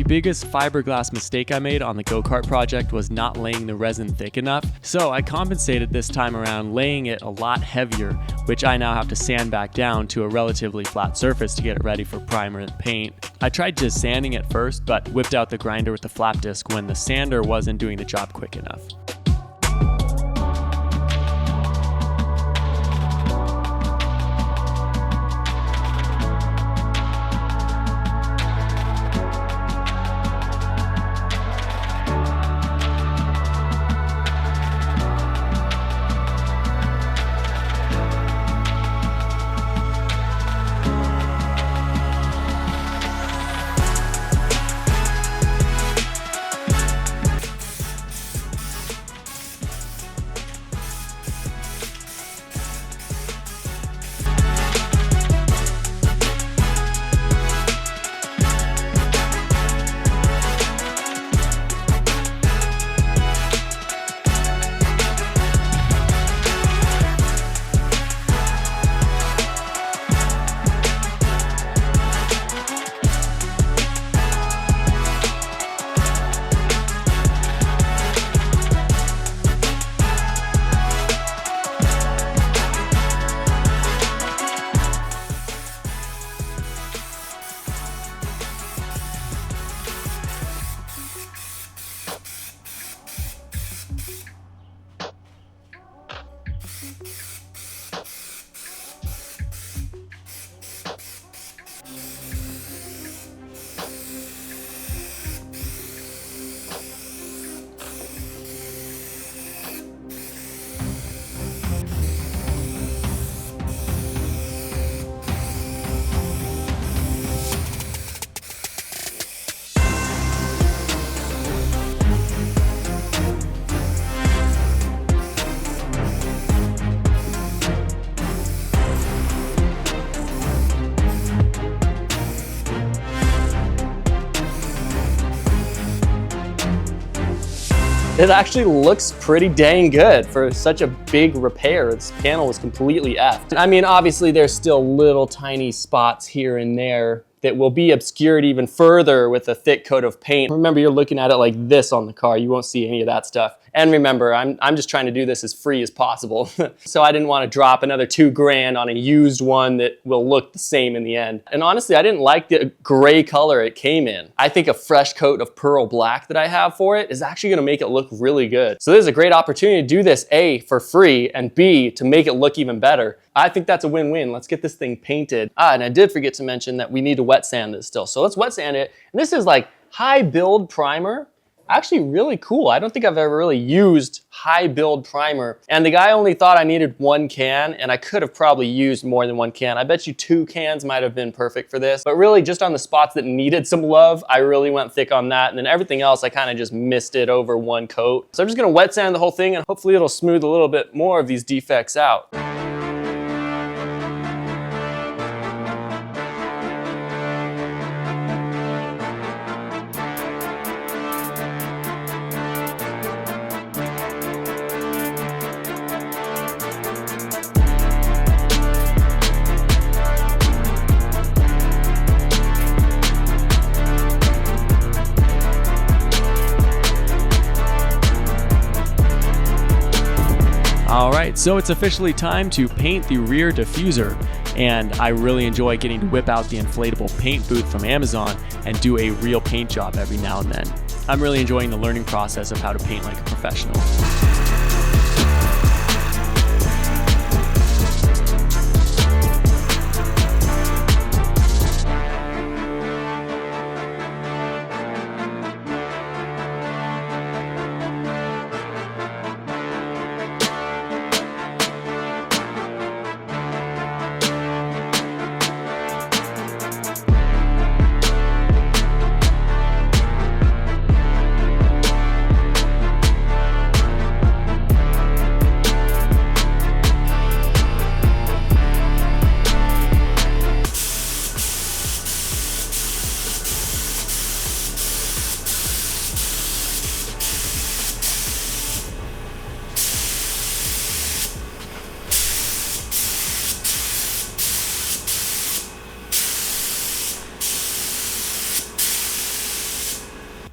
biggest fiberglass mistake I made on the go-kart project was not laying the resin thick enough, so I compensated this time around laying it a lot heavier, which I now have to sand back down to a relatively flat surface to get it ready for primer and paint. I tried just sanding it first, but whipped out the grinder with the flap disc when the sander wasn't doing the job quick enough. It actually looks pretty dang good for such a big repair. This panel was completely effed. I mean, obviously there's still little tiny spots here and there that will be obscured even further with a thick coat of paint. Remember, you're looking at it like this on the car. You won't see any of that stuff. And remember, I'm just trying to do this as free as possible. So I didn't want to drop another $2,000 on a used one that will look the same in the end. And honestly, I didn't like the gray color it came in. I think a fresh coat of pearl black that I have for it is actually gonna make it look really good. So this is a great opportunity to do this, A, for free, and B, to make it look even better. I think that's a win-win. Let's get this thing painted. And I did forget to mention that we need to wet sand this still. So let's wet sand it. And this is like high build primer. Actually really cool. I don't think I've ever really used high build primer. And the guy only thought I needed 1 can, and I could have probably used more than 1 can. I bet you 2 cans might have been perfect for this. But really just on the spots that needed some love, I really went thick on that. And then everything else, I kind of just missed it over 1 coat. So I'm just gonna wet sand the whole thing, and hopefully it'll smooth a little bit more of these defects out. Alright, so it's officially time to paint the rear diffuser, and I really enjoy getting to whip out the inflatable paint booth from Amazon and do a real paint job every now and then. I'm really enjoying the learning process of how to paint like a professional.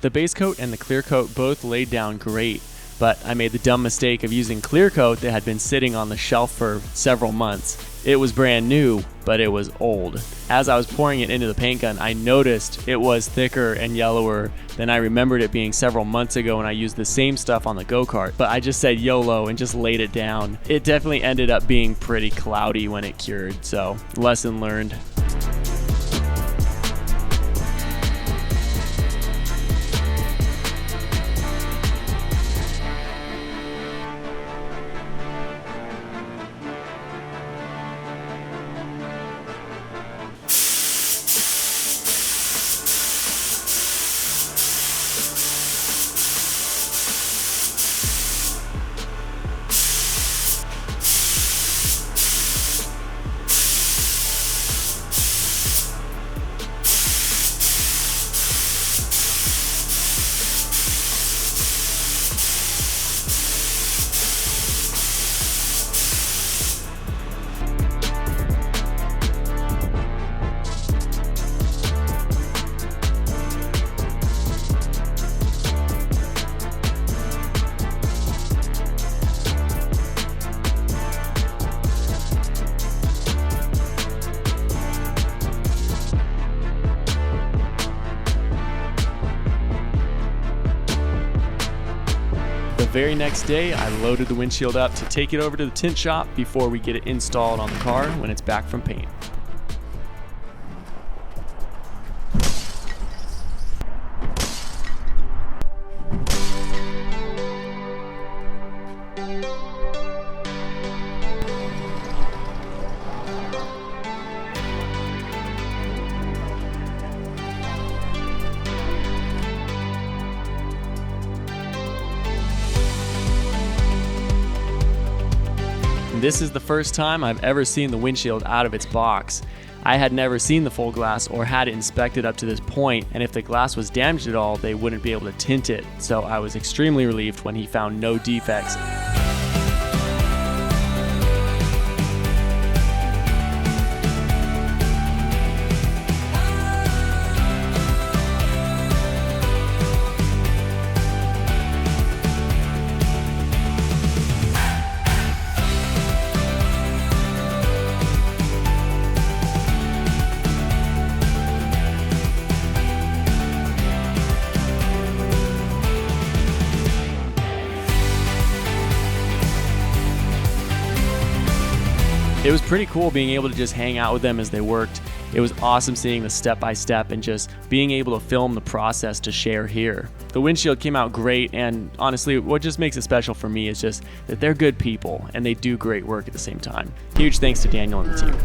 The base coat and the clear coat both laid down great, but I made the dumb mistake of using clear coat that had been sitting on the shelf for several months. It was brand new, but it was old. As I was pouring it into the paint gun, I noticed it was thicker and yellower than I remembered it being several months ago when I used the same stuff on the go-kart, but I just said YOLO and just laid it down. It definitely ended up being pretty cloudy when it cured, so lesson learned. The very next day, I loaded the windshield up to take it over to the tint shop before we get it installed on the car when it's back from paint. This is the first time I've ever seen the windshield out of its box. I had never seen the full glass or had it inspected up to this point, and if the glass was damaged at all, they wouldn't be able to tint it, so I was extremely relieved when he found no defects. It was pretty cool being able to just hang out with them as they worked. It was awesome seeing the step-by-step and just being able to film the process to share here. The windshield came out great, and honestly, what just makes it special for me is just that they're good people and they do great work at the same time. Huge thanks to Daniel and the team.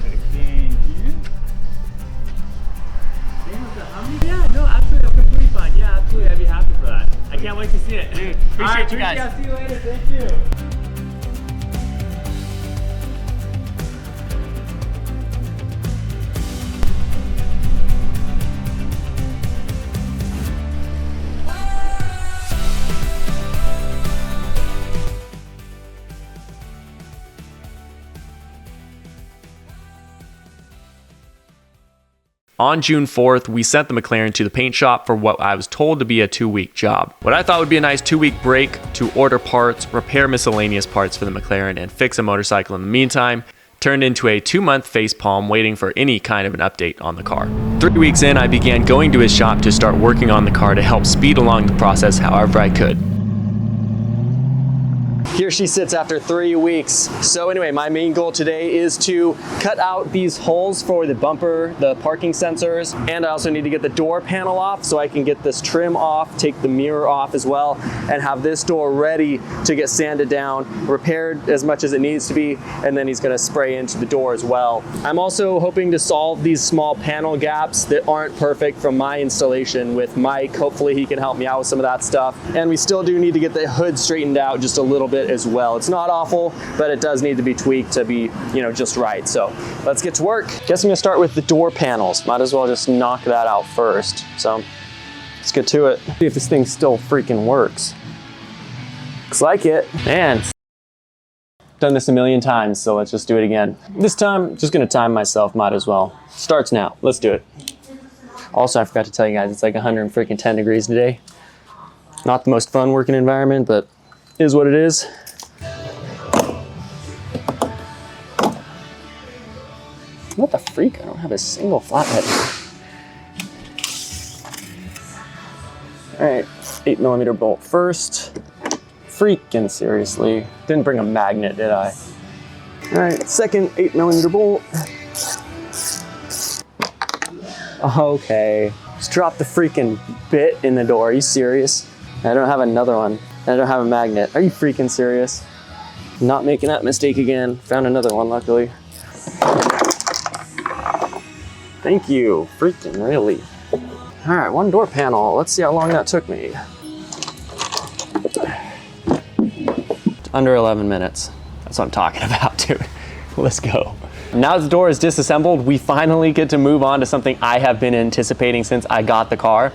Yeah, no, absolutely, I'm completely fine. Yeah, absolutely, I'd be happy for that. I can't wait to see it. Dude, appreciate you guys. Yeah, see you later, thank you. On June 4th, we sent the McLaren to the paint shop for what I was told to be a 2-week job. What I thought would be a nice 2-week break to order parts, repair miscellaneous parts for the McLaren, and fix a motorcycle in the meantime turned into a 2-month facepalm waiting for any kind of an update on the car. 3 weeks in, I began going to his shop to start working on the car to help speed along the process however I could. Here she sits after 3 weeks. So anyway, my main goal today is to cut out these holes for the bumper, the parking sensors, and I also need to get the door panel off so I can get this trim off, take the mirror off as well, and have this door ready to get sanded down, repaired as much as it needs to be, and then he's gonna spray into the door as well. I'm also hoping to solve these small panel gaps that aren't perfect from my installation with Mike. Hopefully he can help me out with some of that stuff. And we still do need to get the hood straightened out just a little bit as well. It's not awful, but it does need to be tweaked to be, just right. So let's get to work. Guess I'm gonna start with the door panels. Might as well just knock that out first. So let's get to it. See if this thing still freaking works. Looks like it. Man, done this a million times, so let's just do it again. This time, just gonna time myself, might as well. Starts now, let's do it. Also, I forgot to tell you guys, it's like 110 degrees today. Not the most fun working environment, but is what it is. What the freak? I don't have a single flathead. All right, 8mm bolt first. Freaking seriously. Didn't bring a magnet, did I? All right, second 8mm bolt. Okay, just drop the freaking bit in the door. Are you serious? I don't have another one. I don't have a magnet. Are you freaking serious? Not making that mistake again. Found another one, luckily. Thank you, freaking really. All right, one door panel. Let's see how long that took me. Under 11 minutes. That's what I'm talking about, dude. Let's go. Now that the door is disassembled, we finally get to move on to something I have been anticipating since I got the car.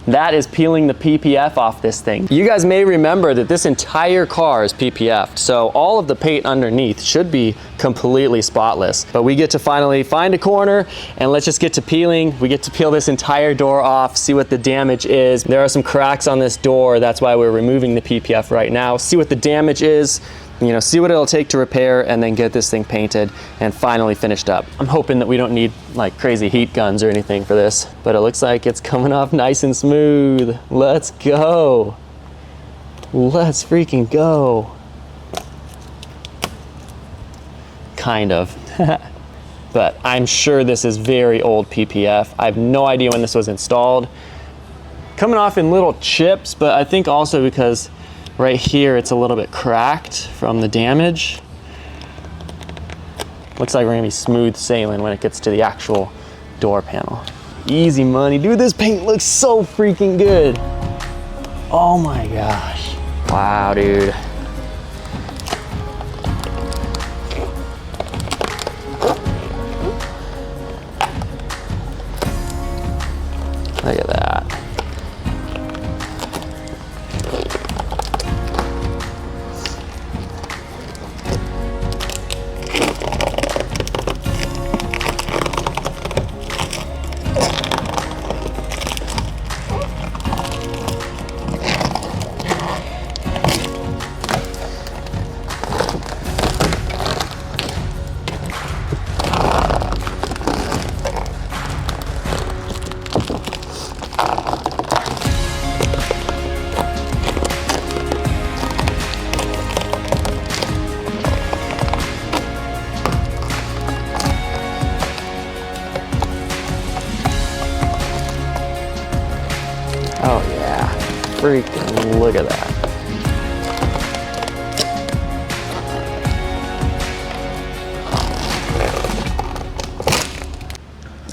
That is peeling the PPF off this thing. You guys may remember that this entire car is PPF'd, so all of the paint underneath should be completely spotless. But we get to finally find a corner and let's just get to peeling. We get to peel this entire door off, see what the damage is. There are some cracks on this door, that's why we're removing the PPF right now. See what the damage is, you know, see what it'll take to repair and then get this thing painted and finally finished up. I'm hoping that we don't need like crazy heat guns or anything for this, but it looks like it's coming off nice and smooth. Let's go. Let's freaking go. Kind of. But I'm sure this is very old PPF. I have no idea when this was installed. Coming off in little chips, but I think also because right here it's a little bit cracked from the damage. Looks like we're gonna be smooth sailing when it gets to the actual door panel. Easy money. Dude, this paint looks so freaking good. Oh my gosh. Wow, dude. Look at that. Oh yeah, freaking look at that.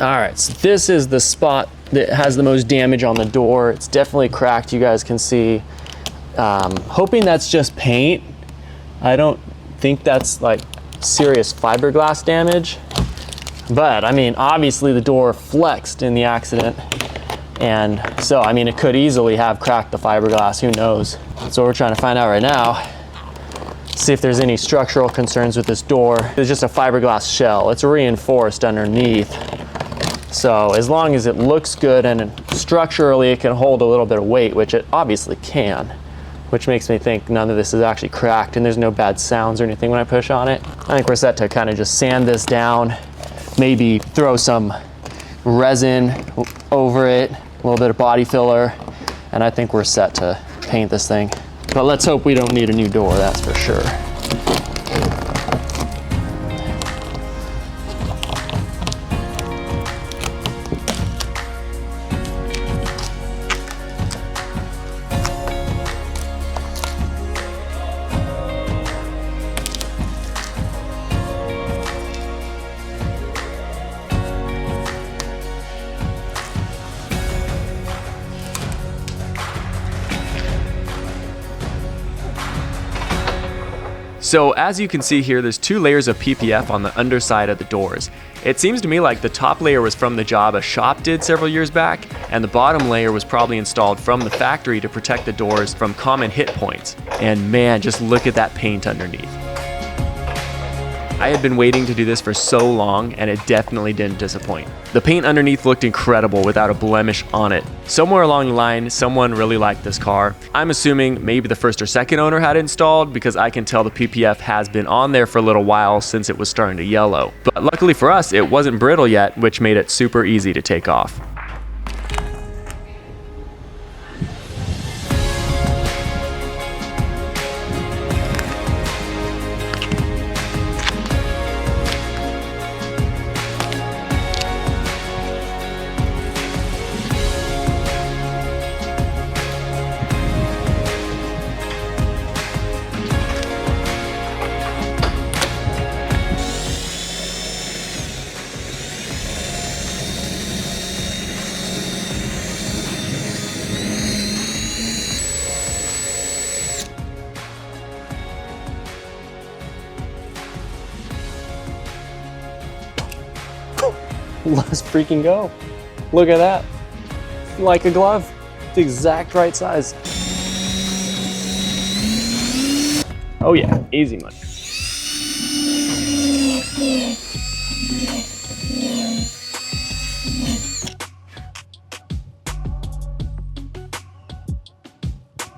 All right, so this is the spot that has the most damage on the door. It's definitely cracked, you guys can see. Hoping that's just paint. I don't think that's like serious fiberglass damage. But I mean, obviously the door flexed in the accident. And so, I mean, it could easily have cracked the fiberglass, who knows? So we're trying to find out right now. See if there's any structural concerns with this door. It's just a fiberglass shell. It's reinforced underneath. So as long as it looks good and structurally it can hold a little bit of weight, which it obviously can, which makes me think none of this is actually cracked and there's no bad sounds or anything when I push on it. I think we're set to kind of just sand this down, maybe throw some resin over it, a little bit of body filler, and I think we're set to paint this thing. But let's hope we don't need a new door, that's for sure. So as you can see here, there's 2 layers of PPF on the underside of the doors. It seems to me like the top layer was from the job a shop did several years back, and the bottom layer was probably installed from the factory to protect the doors from common hit points. And man, just look at that paint underneath. I had been waiting to do this for so long, and it definitely didn't disappoint. The paint underneath looked incredible without a blemish on it. Somewhere along the line, someone really liked this car. I'm assuming maybe the first or second owner had it installed, because I can tell the PPF has been on there for a little while since it was starting to yellow. But luckily for us, it wasn't brittle yet, which made it super easy to take off. Let's freaking go. Look at that. Like a glove. The exact right size. Oh yeah, easy money.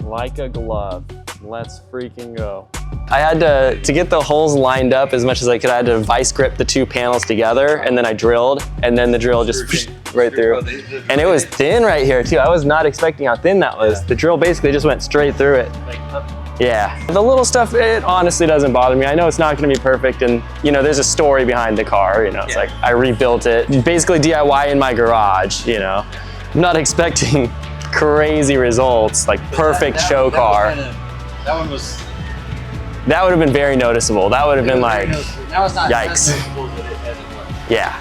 Like a glove. Let's freaking go. I had to get the holes lined up as much as I could. I had to vice grip the two panels together, and then I drilled, and then the drill just right through. And it was thin right here too. I was not expecting how thin that was. The drill basically just went straight through it. Yeah. The little stuff, it honestly doesn't bother me. I know it's not gonna be perfect, and you know, there's a story behind the car, you know. It's like, I rebuilt it, basically DIY in my garage, you know. I'm not expecting crazy results, like perfect show car. That one was... That would have been very noticeable. That would have been like, That was not yikes. as noticeable as it was. Yeah.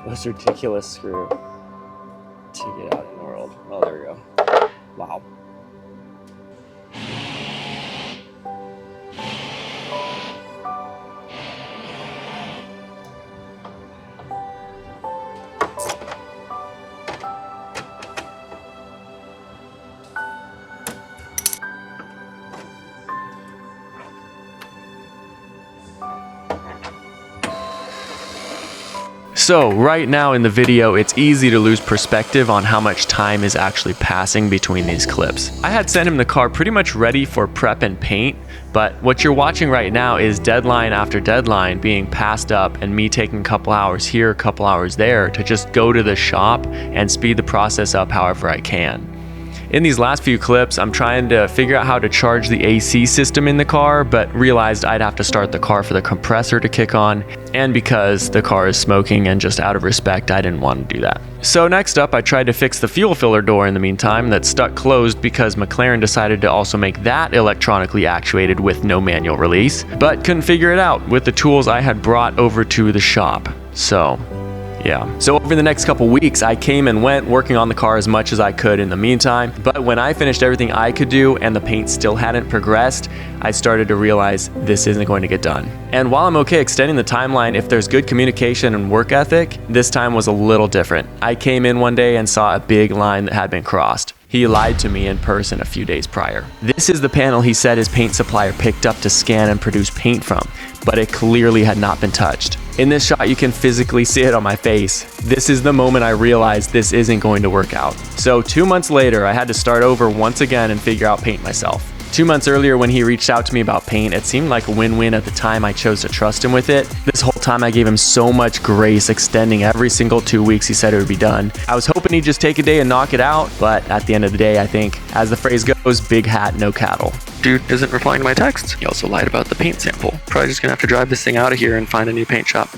Most ridiculous screw to get out in the world. Oh, there we go. Wow. So right now in the video, it's easy to lose perspective on how much time is actually passing between these clips. I had sent him the car pretty much ready for prep and paint, but what you're watching right now is deadline after deadline being passed up and me taking a couple hours here, a couple hours there to just go to the shop and speed the process up however I can. In these last few clips, I'm trying to figure out how to charge the AC system in the car, but realized I'd have to start the car for the compressor to kick on, and because the car is smoking and just out of respect, I didn't want to do that. So next up, I tried to fix the fuel filler door in the meantime that's stuck closed because McLaren decided to also make that electronically actuated with no manual release, but couldn't figure it out with the tools I had brought over to the shop. So yeah. So over the next couple weeks, I came and went working on the car as much as I could in the meantime. But when I finished everything I could do and the paint still hadn't progressed, I started to realize this isn't going to get done. And while I'm okay extending the timeline if there's good communication and work ethic, this time was a little different. I came in one day and saw a big line that had been crossed. He lied to me in person a few days prior. This is the panel he said his paint supplier picked up to scan and produce paint from, but it clearly had not been touched. In this shot, you can physically see it on my face. This is the moment I realized this isn't going to work out. So 2 months later, I had to start over once again and figure out paint myself. 2 months earlier when he reached out to me about paint, it seemed like a win-win at the time I chose to trust him with it. This whole time I gave him so much grace, extending every single 2 weeks he said it would be done. I was hoping he'd just take a day and knock it out, but at the end of the day, I think, as the phrase goes, big hat, no cattle. Dude isn't replying to my texts. He also lied about the paint sample. Probably just gonna have to drive this thing out of here and find a new paint shop.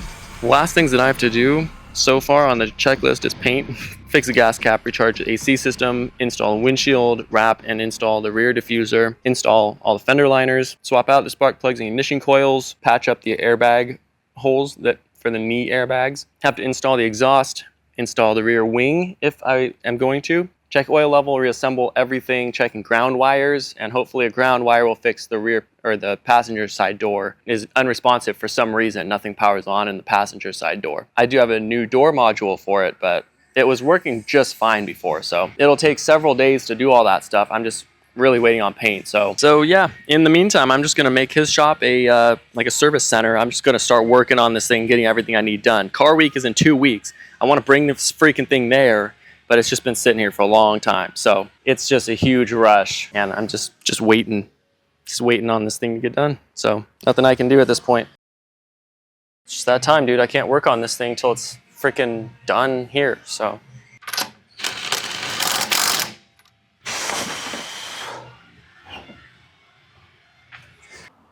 Last things that I have to do so far on the checklist is paint, fix the gas cap, recharge the AC system, install a windshield, wrap and install the rear diffuser, install all the fender liners, swap out the spark plugs and ignition coils, patch up the airbag holes that for the knee airbags, have to install the exhaust, install the rear wing if I am going to, check oil level, reassemble everything, checking ground wires, and hopefully a ground wire will fix the rear or the passenger side door is unresponsive for some reason. Nothing powers on in the passenger side door. I do have a new door module for it, but it was working just fine before, so it'll take several days to do all that stuff. I'm just really waiting on paint. So yeah, in the meantime, I'm just gonna make his shop a like a service center. I'm just gonna start working on this thing, getting everything I need done. Car week is in 2 weeks. I wanna bring this freaking thing there, but it's just been sitting here for a long time. So it's just a huge rush and I'm just waiting on this thing to get done. So nothing I can do at this point. It's just that time, dude. I can't work on this thing till it's freaking done here, so.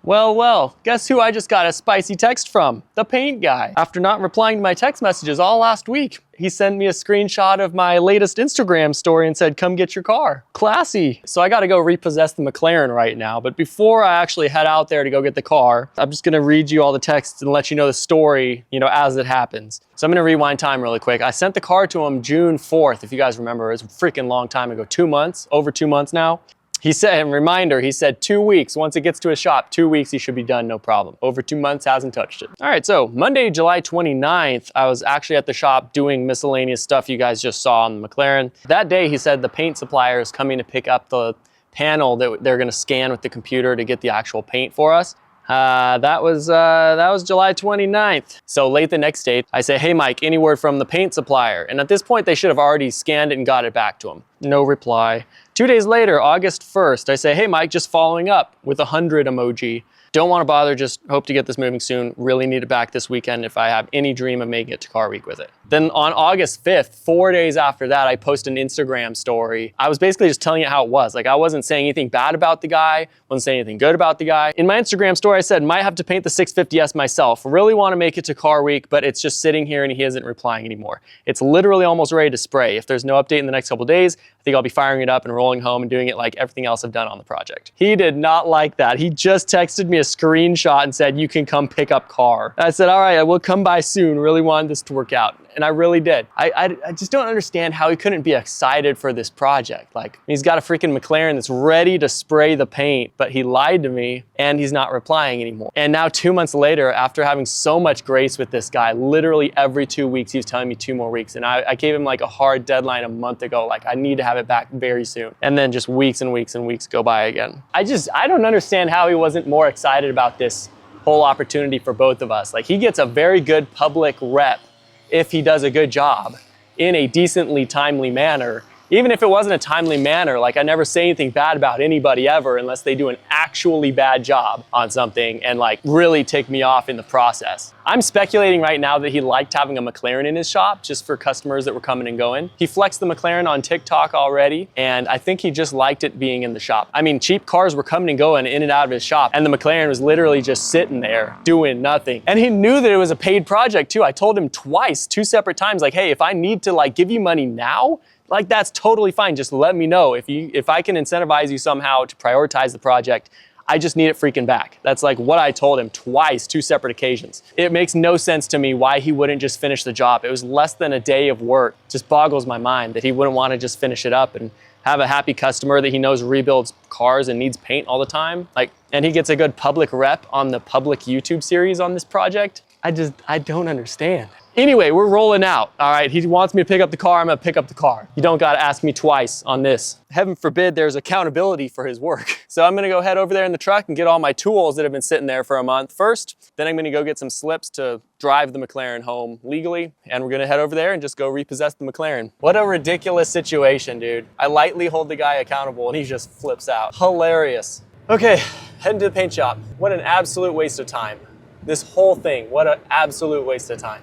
Well, guess who I just got a spicy text from? The paint guy. After not replying to my text messages all last week, he sent me a screenshot of my latest Instagram story and said, come get your car. Classy. So I gotta go repossess the McLaren right now, but before I actually head out there to go get the car, I'm just gonna read you all the texts and let you know the story, as it happens. So I'm gonna rewind time really quick. I sent the car to him June 4th, if you guys remember, it was a freaking long time ago, 2 months, over 2 months now. He said, reminder, he said 2 weeks. Once it gets to his shop, 2 weeks, he should be done, no problem. Over 2 months, hasn't touched it. All right, so Monday, July 29th, I was actually at the shop doing miscellaneous stuff you guys just saw on the McLaren. That day, he said the paint supplier is coming to pick up the panel that they're gonna scan with the computer to get the actual paint for us. That was July 29th. So late the next day, I say, hey Mike, any word from the paint supplier? And at this point, they should have already scanned it and got it back to him. No reply. 2 days later, August 1st, I say, hey Mike, just following up with a 100 emoji. Don't want to bother, just hope to get this moving soon. Really need it back this weekend if I have any dream of making it to car week with it. Then on August 5th, 4 days after that, I post an Instagram story. I was basically just telling it how it was. Like I wasn't saying anything bad about the guy, wasn't saying anything good about the guy. In my Instagram story, I said, might have to paint the 650S myself. Really want to make it to car week, but it's just sitting here and he isn't replying anymore. It's literally almost ready to spray. If there's no update in the next couple days, I think I'll be firing it up and rolling home and doing it like everything else I've done on the project. He did not like that. He just texted me a screenshot and said, you can come pick up car. I said, all right, I will come by soon. Really wanted this to work out. And I really did. I just don't understand how he couldn't be excited for this project. Like, he's got a freaking McLaren that's ready to spray the paint, but he lied to me and he's not replying anymore. And now 2 months later, after having so much grace with this guy, literally every 2 weeks, he was telling me 2 more weeks. And I gave him like a hard deadline a month ago, like I need to have it back very soon. And then just weeks and weeks and weeks go by again. I don't understand how he wasn't more excited about this whole opportunity for both of us. Like, he gets a very good public rep if he does a good job in a decently timely manner. Even if it wasn't a timely manner, like I never say anything bad about anybody ever unless they do an actually bad job on something and like really tick me off in the process. I'm speculating right now that he liked having a McLaren in his shop just for customers that were coming and going. He flexed the McLaren on TikTok already, and I think he just liked it being in the shop. I mean, cheap cars were coming and going in and out of his shop, and the McLaren was literally just sitting there doing nothing. And he knew that it was a paid project too. I told him twice, 2 separate times, like, hey, if I need to like give you money now, like that's totally fine. Just let me know. If I can incentivize you somehow to prioritize the project, I just need it freaking back. That's like what I told him twice, 2 separate occasions. It makes no sense to me why he wouldn't just finish the job. It was less than a day of work. It just boggles my mind that he wouldn't want to just finish it up and have a happy customer that he knows rebuilds cars and needs paint all the time. Like, and he gets a good public rep on the public YouTube series on this project. I don't understand. Anyway, we're rolling out. All right, he wants me to pick up the car, I'm gonna pick up the car. You don't gotta ask me twice on this. Heaven forbid there's accountability for his work. So I'm gonna go head over there in the truck and get all my tools that have been sitting there for a month first. Then I'm gonna go get some slips to drive the McLaren home legally. And we're gonna head over there and just go repossess the McLaren. What a ridiculous situation, dude. I lightly hold the guy accountable and he just flips out. Hilarious. Okay, heading to the paint shop. What an absolute waste of time. This whole thing, what an absolute waste of time.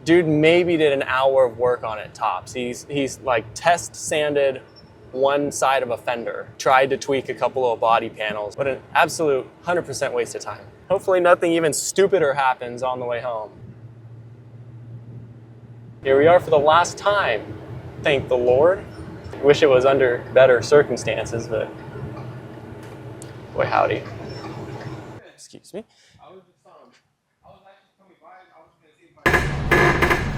Dude maybe did an hour of work on it tops. He's like test sanded one side of a fender, tried to tweak a couple of body panels. What an absolute 100% waste of time. Hopefully nothing even stupider happens on the way home. Here we are for the last time. Thank the Lord. Wish it was under better circumstances, but boy howdy. Excuse me.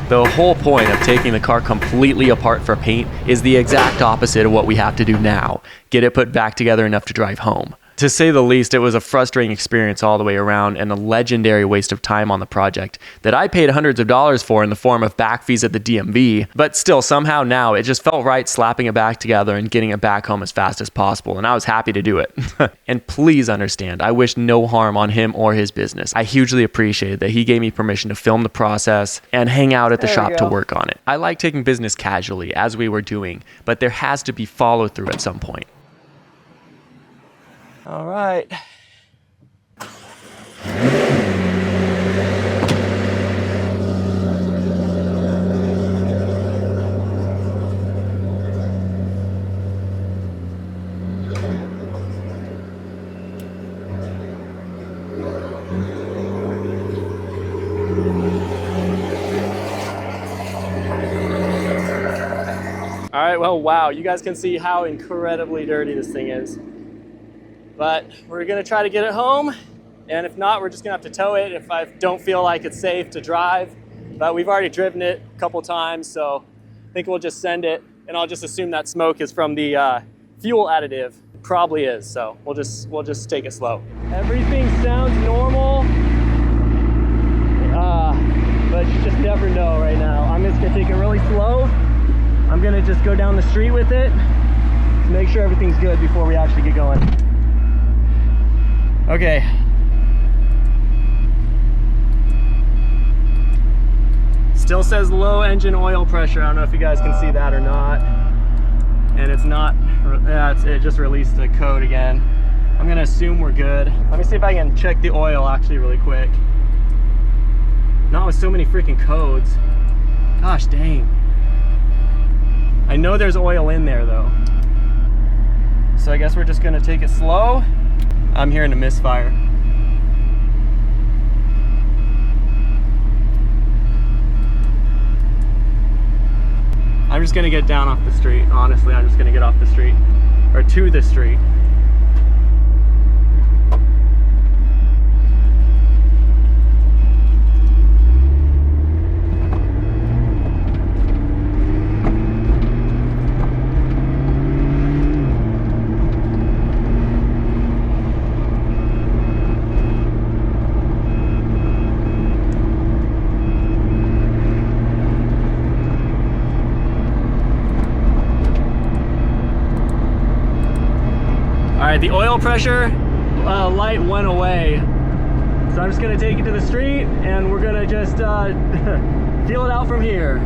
The whole point of taking the car completely apart for paint is the exact opposite of what we have to do now. Get it put back together enough to drive home. To say the least, it was a frustrating experience all the way around and a legendary waste of time on the project that I paid hundreds of dollars for in the form of back fees at the DMV, but still somehow now it just felt right slapping it back together and getting it back home as fast as possible, and I was happy to do it. And please understand, I wish no harm on him or his business. I hugely appreciated that he gave me permission to film the process and hang out at the shop to work on it. I like taking business casually, as we were doing, but there has to be follow through at some point. All right. All right, well, wow, you guys can see how incredibly dirty this thing is. But we're gonna try to get it home, and if not, we're just gonna have to tow it if I don't feel like it's safe to drive. But we've already driven it a couple times, so I think we'll just send it, and I'll just assume that smoke is from the fuel additive. Probably is, so we'll just take it slow. Everything sounds normal, but you just never know right now. I'm just gonna take it really slow. I'm gonna just go down the street with it to make sure everything's good before we actually get going. Okay. Still says low engine oil pressure. I don't know if you guys can see that or not. And it's not, it just released the code again. I'm gonna assume we're good. Let me see if I can check the oil actually really quick. Not with so many freaking codes. Gosh dang. I know there's oil in there though. So I guess we're just gonna take it slow. I'm hearing a misfire. I'm just gonna get down off the street. Honestly, I'm just gonna get off the street, or to the street. The oil pressure light went away, so I'm just gonna take it to the street and we're gonna just feel it out from here.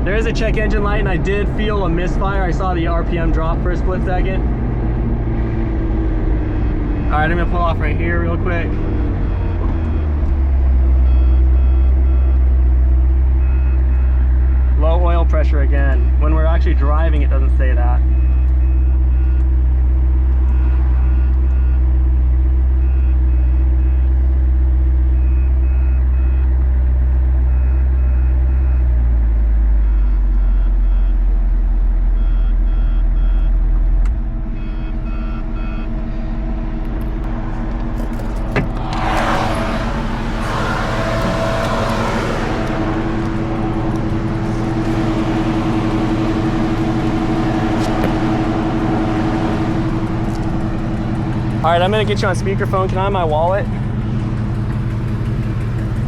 There is a check engine light and I did feel a misfire. I saw the RPM drop for a split second. All right, I'm gonna pull off right here real quick. Low oil pressure again. When we're actually driving, it doesn't say that. All right, I'm gonna get you on speakerphone. Can I have my wallet?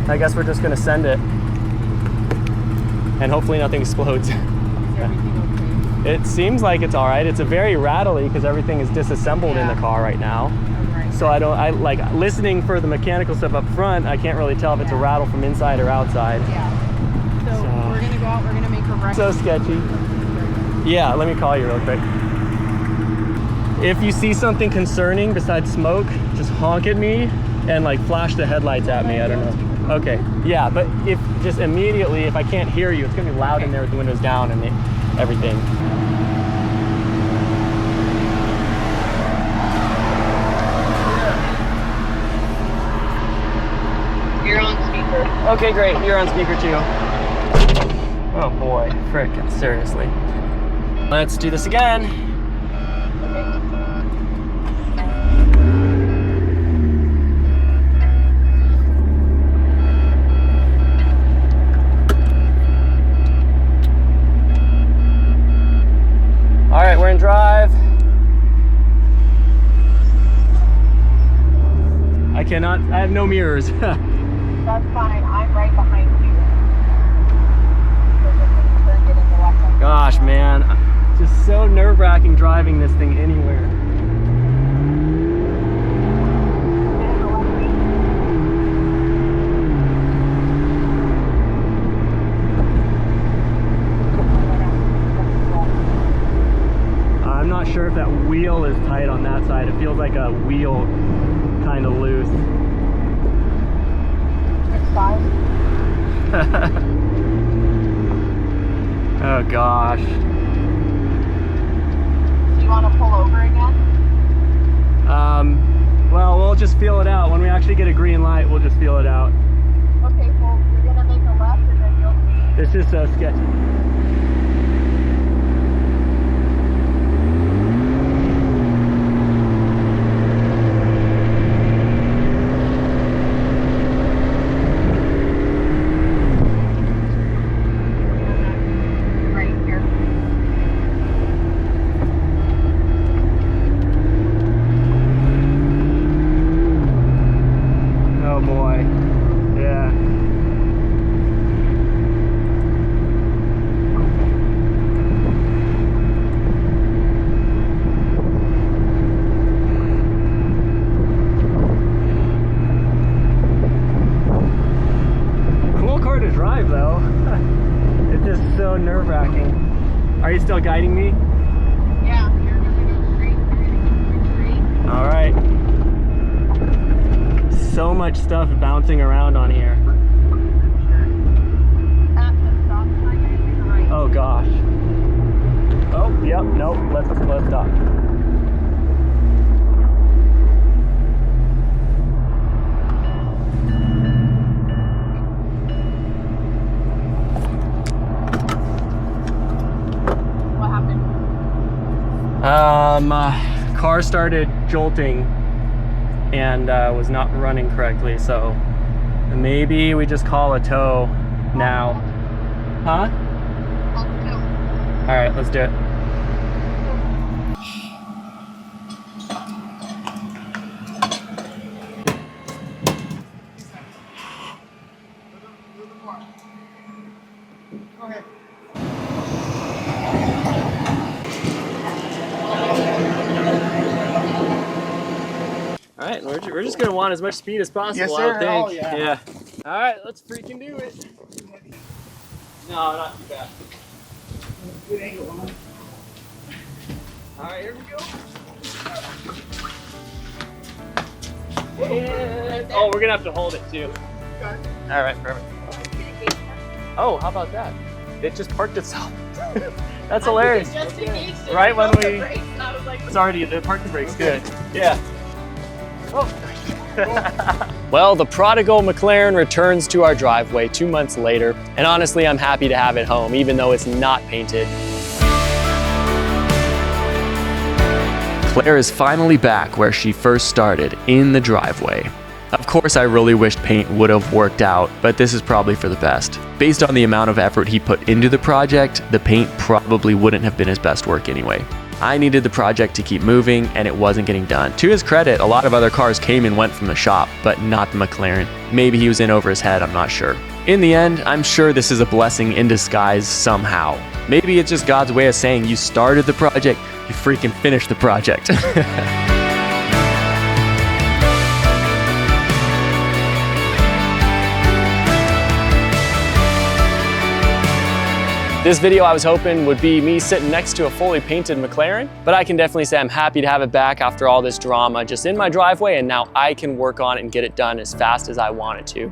I guess we're just gonna send it. And hopefully nothing explodes. It seems like it's all right. It's a very rattly because everything is disassembled in the car right now. So I like listening for the mechanical stuff up front, I can't really tell if it's a rattle from inside or outside. Yeah. So we're gonna go out, we're gonna make a right. So sketchy. Yeah, let me call you real quick. If you see something concerning besides smoke, just honk at me and like flash the headlights at me. I don't know. Okay, yeah, but if just immediately, if I can't hear you, it's gonna be loud in there with the windows down and everything. You're on speaker. Okay, great. You're on speaker too. Oh boy, frick, seriously. Let's do this again. All right, we're in drive. I have no mirrors. That's fine, I'm right behind you. Gosh, man, just so nerve-wracking driving this thing anywhere. I'm not sure if that wheel is tight on that side. It feels like a wheel kind of loose. It's fine. Oh gosh. Do you want to pull over again? Well, we'll just feel it out. When we actually get a green light, we'll just feel it out. Okay, well, you're going to make a left and then you'll see. This is so sketchy. Oh boy, yeah. Cool car to drive though. It's just so nerve-wracking. Are you still guiding me? Yeah, you're going to go straight. You're going to go straight. All right. So much stuff bouncing around on here. Oh gosh. Oh, yep, nope, let's stop. What happened? Car started jolting and was not running correctly, so maybe we just call a tow now. Huh? All right, let's do it. All right, we're just gonna want as much speed as possible. Yes, sir. I think. Oh, yeah. Yeah. All right, let's freaking do it. No, not too bad. Good angle on it. All right, here we go. And, oh, we're gonna have to hold it too. All right, perfect. Oh, how about that? It just parked itself. That's hilarious. Right when we, it's already the parking brake's good. Yeah. Oh. Well, the prodigal McLaren returns to our driveway 2 months later, and honestly, I'm happy to have it home, even though it's not painted. Claire is finally back where she first started, in the driveway. Of course, I really wished paint would have worked out, but this is probably for the best. Based on the amount of effort he put into the project, the paint probably wouldn't have been his best work anyway. I needed the project to keep moving, and it wasn't getting done. To his credit, a lot of other cars came and went from the shop, but not the McLaren. Maybe he was in over his head, I'm not sure. In the end, I'm sure this is a blessing in disguise somehow. Maybe it's just God's way of saying you started the project, you freaking finished the project. This video I was hoping would be me sitting next to a fully painted McLaren, but I can definitely say I'm happy to have it back after all this drama just in my driveway, and now I can work on it and get it done as fast as I want it to.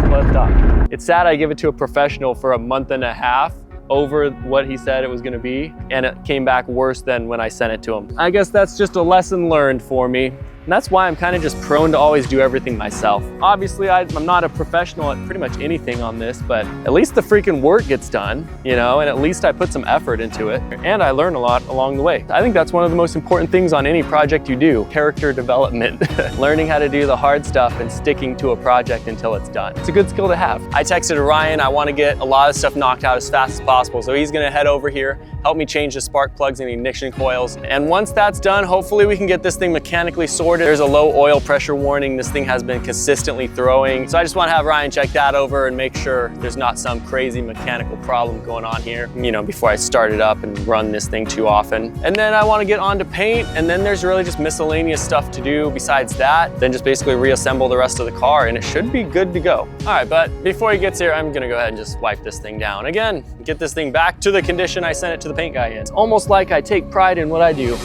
Let's stop. It's sad I give it to a professional for a month and a half over what he said it was gonna be, and it came back worse than when I sent it to him. I guess that's just a lesson learned for me. And that's why I'm kind of just prone to always do everything myself. Obviously, I'm not a professional at pretty much anything on this, but at least the freaking work gets done, you know, and at least I put some effort into it. And I learn a lot along the way. I think that's one of the most important things on any project you do, character development. Learning how to do the hard stuff and sticking to a project until it's done. It's a good skill to have. I texted Ryan, I want to get a lot of stuff knocked out as fast as possible, so he's gonna head over here, help me change the spark plugs and ignition coils. And once that's done, hopefully we can get this thing mechanically sorted. There's a low oil pressure warning. This thing has been consistently throwing. So I just want to have Ryan check that over and make sure there's not some crazy mechanical problem going on here, you know, before I start it up and run this thing too often. And then I want to get on to paint, and then there's really just miscellaneous stuff to do besides that. Then just basically reassemble the rest of the car and it should be good to go. All right, but before he gets here, I'm gonna go ahead and just wipe this thing down again, get this thing back to the condition I sent it to the paint guy in. It's almost like I take pride in what I do.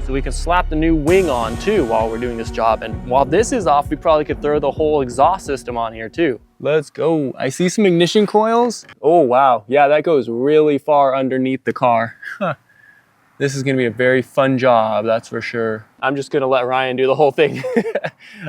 So we can slap the new wing on too while we're doing this job. And while this is off, we probably could throw the whole exhaust system on here too. Let's go. I see some ignition coils. Oh, wow. Yeah, that goes really far underneath the car. Huh. This is gonna be a very fun job, that's for sure. I'm just gonna let Ryan do the whole thing.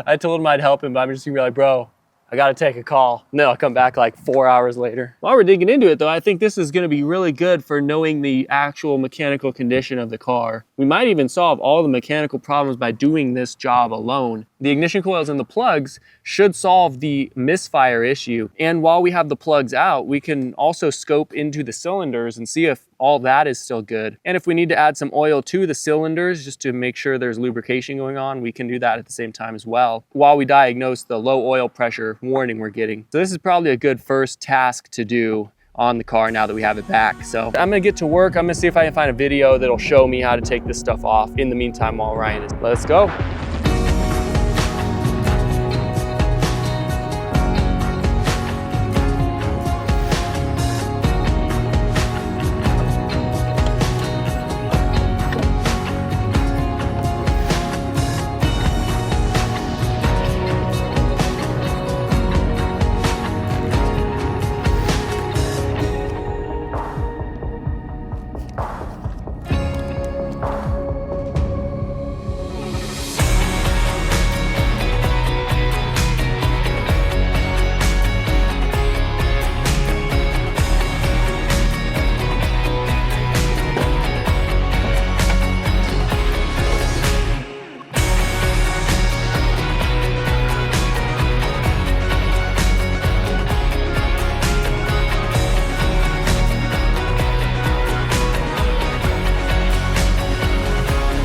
I told him I'd help him, but I'm just gonna be like, bro, I gotta take a call. And then I'll come back like 4 hours later. While we're digging into it though, I think this is gonna be really good for knowing the actual mechanical condition of the car. We might even solve all the mechanical problems by doing this job alone. The ignition coils and the plugs should solve the misfire issue. And while we have the plugs out, we can also scope into the cylinders and see if all that is still good. And if we need to add some oil to the cylinders just to make sure there's lubrication going on, we can do that at the same time as well, while we diagnose the low oil pressure warning we're getting. So this is probably a good first task to do on the car now that we have it back. So I'm gonna get to work. I'm gonna see if I can find a video that'll show me how to take this stuff off in the meantime while Ryan is. Let's go.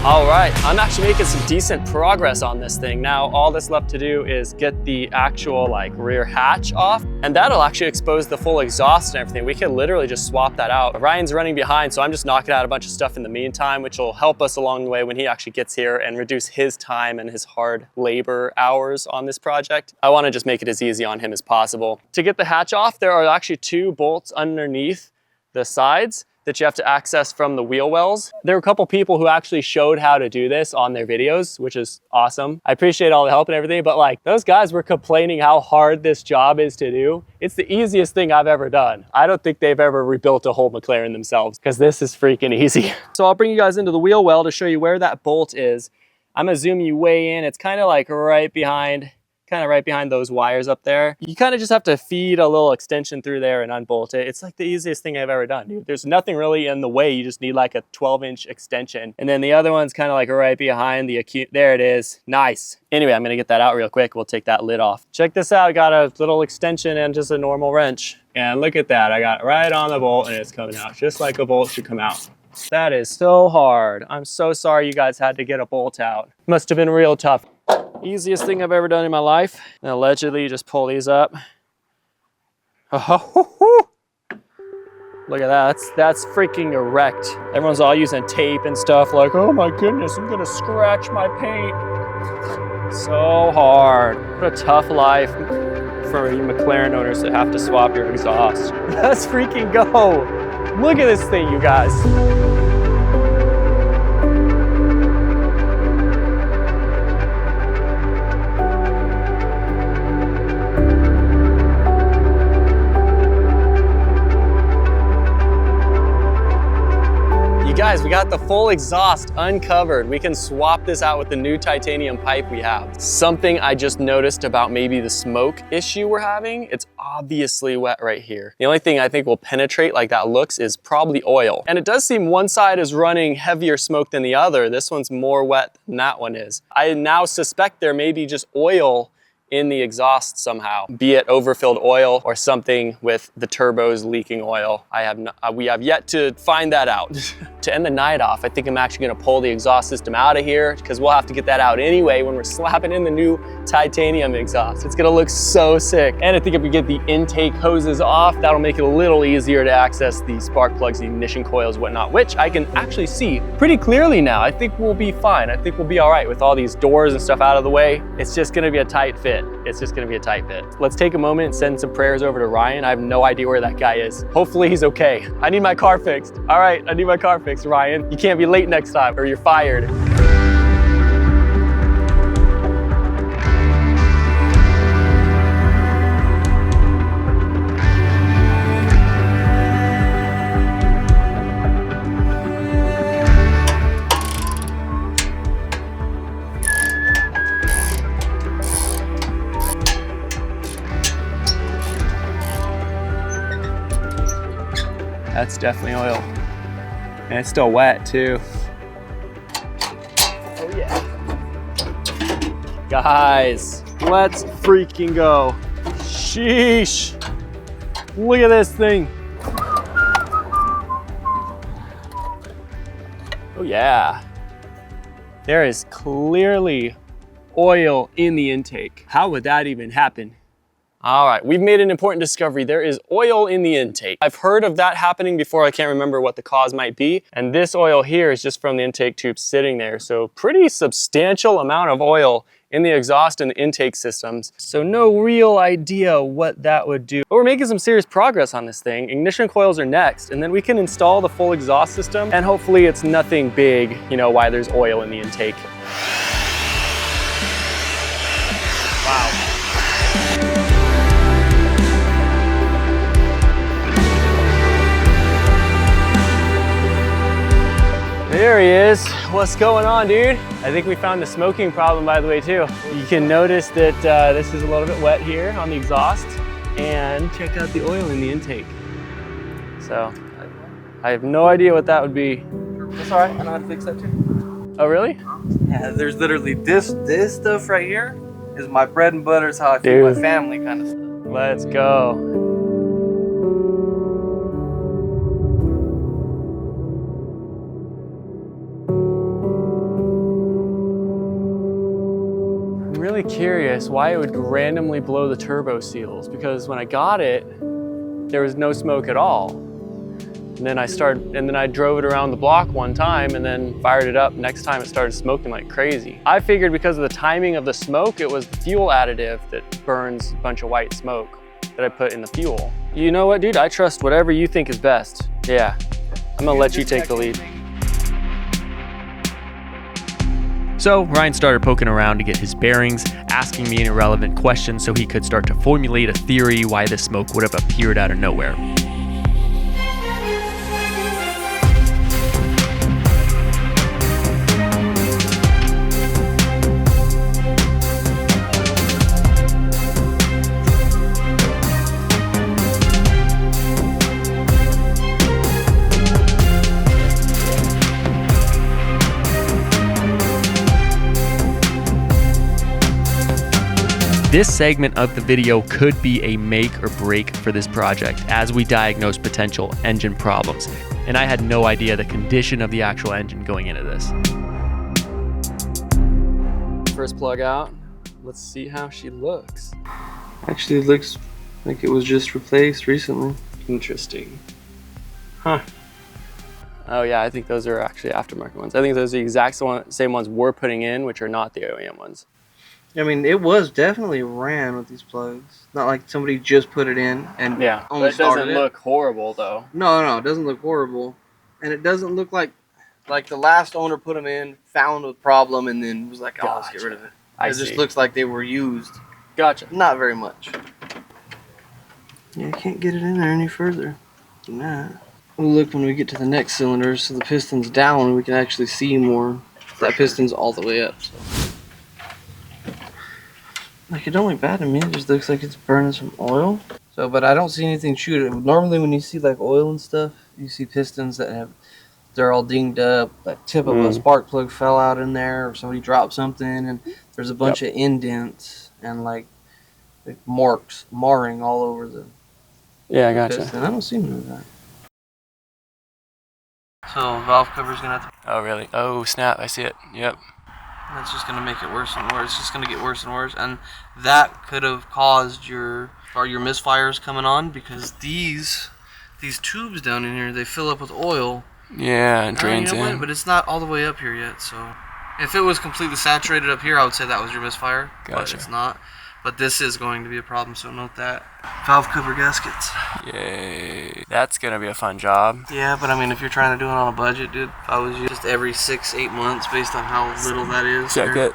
All right, I'm actually making some decent progress on this thing. Now, all that's left to do is get the actual like rear hatch off, and that'll actually expose the full exhaust and everything. We can literally just swap that out. Ryan's running behind, so I'm just knocking out a bunch of stuff in the meantime, which will help us along the way when he actually gets here and reduce his time and his hard labor hours on this project. I wanna just make it as easy on him as possible. To get the hatch off, there are actually 2 bolts underneath the sides that you have to access from the wheel wells. There were a couple people who actually showed how to do this on their videos, which is awesome. I appreciate all the help and everything, but like those guys were complaining how hard this job is to do. It's the easiest thing I've ever done. I don't think they've ever rebuilt a whole McLaren themselves because this is freaking easy. So I'll bring you guys into the wheel well to show you where that bolt is. I'm gonna zoom you way in. It's kind of like right behind kind of right behind those wires up there. You kind of just have to feed a little extension through there and unbolt it. It's like the easiest thing I've ever done, dude. There's nothing really in the way. You just need like a 12-inch extension. And then the other one's kind of like right behind the acute. There it is. Nice. Anyway, I'm gonna get that out real quick. We'll take that lid off. Check this out. I got a little extension and just a normal wrench. And look at that. I got it right on the bolt and it's coming out just like a bolt should come out. That is so hard. I'm so sorry you guys had to get a bolt out. Must have been real tough. Easiest thing I've ever done in my life. And allegedly you just pull these up. Oh, look at that, that's freaking erect. Everyone's all using tape and stuff like, oh my goodness, I'm gonna scratch my paint. So hard. What a tough life for you McLaren owners that have to swap your exhaust. Let's freaking go. Look at this thing, you guys. Guys, we got the full exhaust uncovered. We can swap this out with the new titanium pipe we have. Something I just noticed about maybe the smoke issue we're having, it's obviously wet right here. The only thing I think will penetrate like that looks is probably oil. And it does seem one side is running heavier smoke than the other. This one's more wet than that one is. I now suspect there may be just oil in the exhaust somehow, be it overfilled oil or something with the turbos leaking oil. We have yet to find that out. To end the night off, I think I'm actually gonna pull the exhaust system out of here because we'll have to get that out anyway when we're slapping in the new titanium exhaust. It's gonna look so sick. And I think if we get the intake hoses off, that'll make it a little easier to access the spark plugs, the ignition coils, whatnot, which I can actually see pretty clearly now. I think we'll be fine. I think we'll be all right with all these doors and stuff out of the way. It's just gonna be a tight fit. It's just gonna be a tight fit. Let's take a moment and send some prayers over to Ryan. I have no idea where that guy is. Hopefully he's okay. I need my car fixed. All right, I need my car fixed, Ryan. You can't be late next time or you're fired. That's definitely oil. And it's still wet too. Oh yeah. Guys, let's freaking go. Sheesh. Look at this thing. Oh yeah. There is clearly oil in the intake. How would that even happen? All right, we've made an important discovery. There is oil in the intake. I've heard of that happening before. I can't remember what the cause might be. And this oil here is just from the intake tube sitting there. So pretty substantial amount of oil in the exhaust and the intake systems. So no real idea what that would do. But we're making some serious progress on this thing. Ignition coils are next, and then we can install the full exhaust system. And hopefully it's nothing big, you know, why there's oil in the intake. Wow. There he is. What's going on, dude? I think we found the smoking problem, by the way, too. You can notice that this is a little bit wet here on the exhaust, and check out the oil in the intake. So, I have no idea what that would be. That's all right, I know how to fix that too. Oh, really? Yeah, there's literally this stuff right here is my bread and butter. It's how I feed my family kind of stuff. Let's go. Really curious why it would randomly blow the turbo seals, because when I got it, there was no smoke at all. And then I drove it around the block one time and then fired it up. Next time it started smoking like crazy. I figured because of the timing of the smoke, it was the fuel additive that burns a bunch of white smoke that I put in the fuel. You know what, dude? I trust whatever you think is best. Yeah, I'm gonna let you take the lead. So Ryan started poking around to get his bearings, asking me an irrelevant question so he could start to formulate a theory why the smoke would have appeared out of nowhere. This segment of the video could be a make or break for this project as we diagnose potential engine problems. And I had no idea the condition of the actual engine going into this. First plug out. Let's see how she looks. Actually, it looks like it was just replaced recently. Interesting. Huh. Oh yeah, I think those are actually aftermarket ones. I think those are the exact same ones we're putting in, which are not the OEM ones. I mean, it was definitely ran with these plugs. Not like somebody just put it in and Yeah, only but it doesn't started look horrible though. No, it doesn't look horrible. And it doesn't look like the last owner put them in, found a problem, and then was like, oh, let's get rid of it. It just looks like they were used. Gotcha. Not very much. Yeah, I can't get it in there any further than that. We'll look when we get to the next cylinder, so the piston's down, we can actually see more. That piston's all the way up. So. Like, it don't look bad to me, it just looks like it's burning some oil. So, but I don't see anything shoot it. Normally when you see like oil and stuff, you see pistons that they're all dinged up. That tip of a spark plug fell out in there, or somebody dropped something, and there's a bunch of indents and like marring all over the gotcha. piston. I don't see none of that. So valve cover's gonna have to. Oh really? Oh snap! I see it. Yep. That's just gonna make it worse and worse. It's just gonna get worse and worse, and that could have caused your misfires coming on, because these tubes down in here, they fill up with oil. Yeah, it drains in. But it's not all the way up here yet. So if it was completely saturated up here, I would say that was your misfire. Gotcha. But it's not. But this is going to be a problem, so note that. Valve cover gaskets. Yay. That's gonna be a fun job. Yeah, but I mean, if you're trying to do it on a budget, dude, if I was just every 6-8 months based on how little that is. Check it.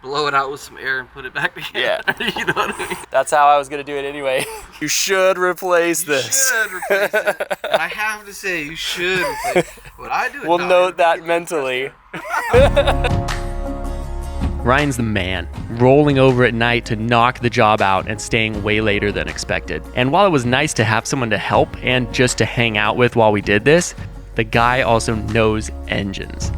Blow it out with some air and put it back together. Yeah. You know what I mean? That's how I was gonna do it anyway. You should replace this. You should replace it. And I have to say, you should replace it. What I do. We'll note that mentally. Ryan's the man, rolling over at night to knock the job out and staying way later than expected. And while it was nice to have someone to help and just to hang out with while we did this, the guy also knows engines.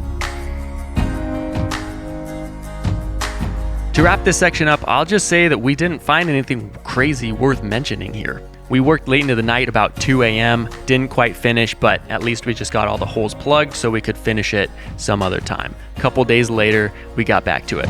To wrap this section up, I'll just say that we didn't find anything crazy worth mentioning here. We worked late into the night, about 2 a.m., didn't quite finish, but at least we just got all the holes plugged so we could finish it some other time. A couple days later, we got back to it.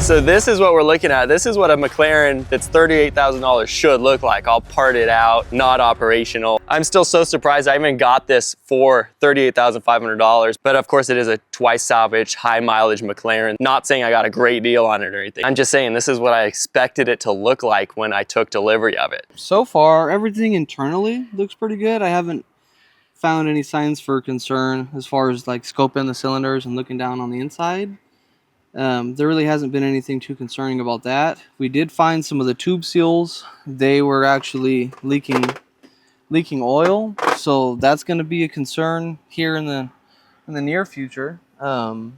So this is what we're looking at. This is what a McLaren that's $38,000 should look like, all parted out, not operational. I'm still so surprised I even got this for $38,500, but of course it is a twice salvaged, high mileage McLaren. Not saying I got a great deal on it or anything. I'm just saying this is what I expected it to look like when I took delivery of it. So far, everything internally looks pretty good. I haven't found any signs for concern as far as like scoping the cylinders and looking down on the inside. There really hasn't been anything too concerning about that. We did find some of the tube seals. They were actually leaking oil, so that's going to be a concern here in the near future. But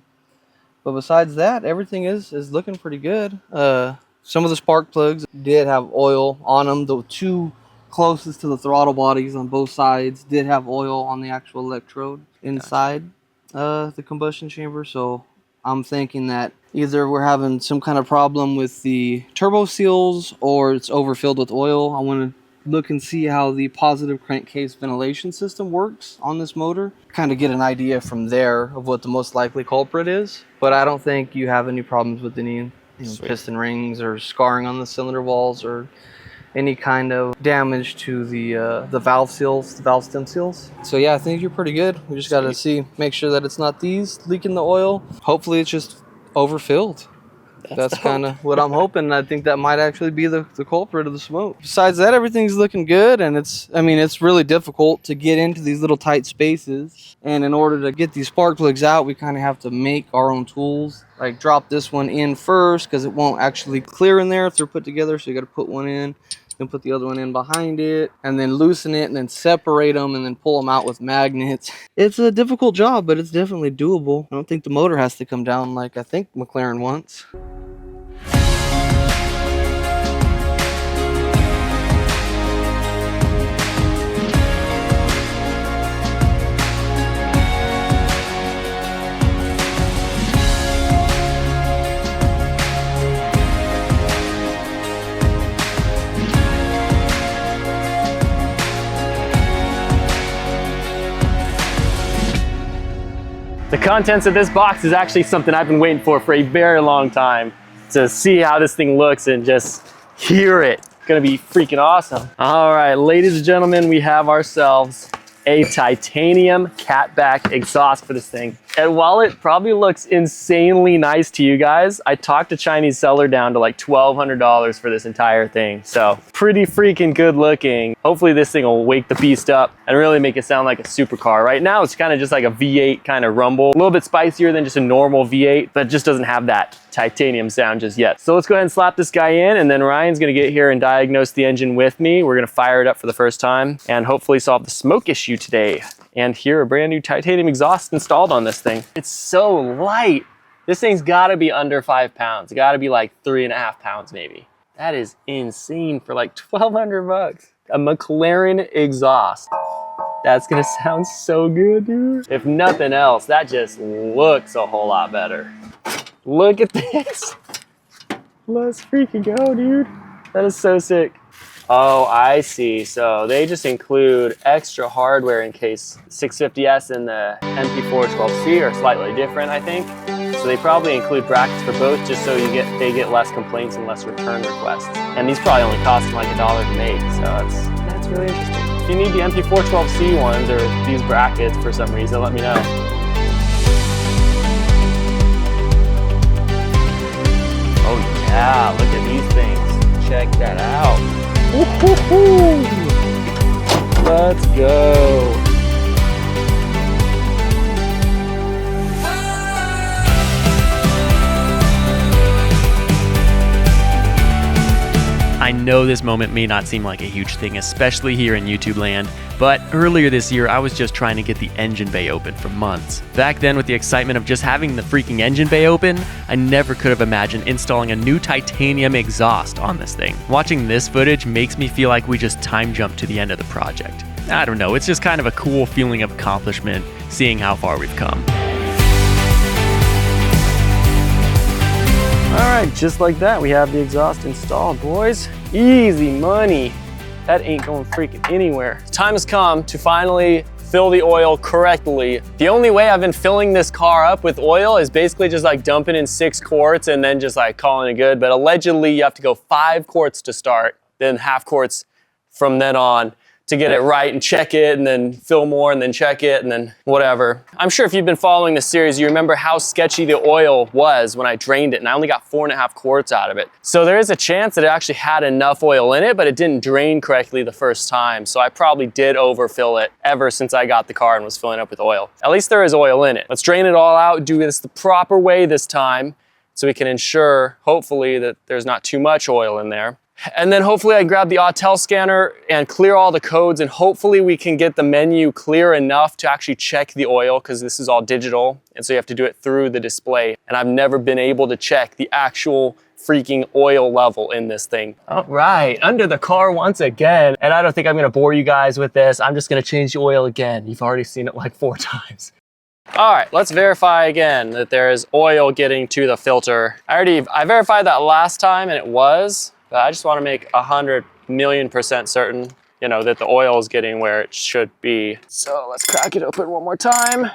besides that, everything is looking pretty good. Some of the spark plugs did have oil on them. The two closest to the throttle bodies on both sides did have oil on the actual electrode inside the combustion chamber. So I'm thinking that either we're having some kind of problem with the turbo seals or it's overfilled with oil. I want to look and see how the positive crankcase ventilation system works on this motor. Kind of get an idea from there of what the most likely culprit is. But I don't think you have any problems with any piston rings or scarring on the cylinder walls or any kind of damage to the valve seals, the valve stem seals. So yeah, I think you're pretty good. We just got to make sure that it's not these leaking the oil. Hopefully it's just overfilled. That's kind of what I'm hoping. I think that might actually be the culprit of the smoke. Besides that, everything's looking good, and it's really difficult to get into these little tight spaces. And in order to get these spark plugs out, we kind of have to make our own tools. Like drop this one in first because it won't actually clear in there if they're put together. So you got to put one in, then put the other one in behind it, and then loosen it, and then separate them, and then pull them out with magnets. It's a difficult job, but it's definitely doable. I don't think the motor has to come down like I think McLaren wants. contents of this box is actually something I've been waiting for a very long time, to see how this thing looks and just hear it. It's gonna be freaking awesome. All right, ladies and gentlemen, we have ourselves a titanium catback exhaust for this thing. And while it probably looks insanely nice to you guys, I talked a Chinese seller down to like $1,200 for this entire thing. So pretty freaking good looking. Hopefully this thing will wake the beast up and really make it sound like a supercar. Right now it's kind of just like a V8 kind of rumble. A little bit spicier than just a normal V8, but it just doesn't have that titanium sound just yet. So let's go ahead and slap this guy in, and then Ryan's gonna get here and diagnose the engine with me. We're gonna fire it up for the first time and hopefully solve the smoke issue today and hear a brand new titanium exhaust installed on this thing. It's so light. This thing's gotta be under 5 pounds. It gotta be like 3.5 pounds maybe. That is insane for like 1,200 bucks. A McLaren exhaust. That's gonna sound so good, dude. If nothing else, that just looks a whole lot better. Look at this. Let's freaking go, dude. That is so sick. Oh, I see. So they just include extra hardware in case 650S and the MP412C are slightly different, I think. So they probably include brackets for both just so they get less complaints and less return requests. And these probably only cost like $1 to make, so that's really interesting. If you need the MP412C ones or these brackets for some reason, let me know. Oh yeah, look at these things. Check that out. Woo-hoo-hoo. Let's go. I know this moment may not seem like a huge thing, especially here in YouTube land, but earlier this year I was just trying to get the engine bay open for months. Back then, with the excitement of just having the freaking engine bay open, I never could have imagined installing a new titanium exhaust on this thing. Watching this footage makes me feel like we just time jumped to the end of the project. I don't know, it's just kind of a cool feeling of accomplishment seeing how far we've come. All right, just like that, we have the exhaust installed, boys. Easy money. That ain't going freaking anywhere. Time has come to finally fill the oil correctly. The only way I've been filling this car up with oil is basically just like dumping in 6 quarts and then just like calling it good. But allegedly you have to go 5 quarts to start, then half quarts from then on to get it right and check it and then fill more and then check it and then whatever. I'm sure if you've been following this series, you remember how sketchy the oil was when I drained it, and I only got 4.5 quarts out of it. So there is a chance that it actually had enough oil in it, but it didn't drain correctly the first time. So I probably did overfill it ever since I got the car and was filling up with oil. At least there is oil in it. Let's drain it all out, do this the proper way this time so we can ensure, hopefully, that there's not too much oil in there. And then hopefully I grab the Autel scanner and clear all the codes, and hopefully we can get the menu clear enough to actually check the oil, because this is all digital, and so you have to do it through the display. And I've never been able to check the actual freaking oil level in this thing. All right, under the car once again. And I don't think I'm gonna bore you guys with this. I'm just gonna change the oil again. You've already seen it like 4 times. All right, let's verify again that there is oil getting to the filter. I verified that last time and it was, but I just want to make 100,000,000% certain, you know, that the oil is getting where it should be. So let's crack it open one more time.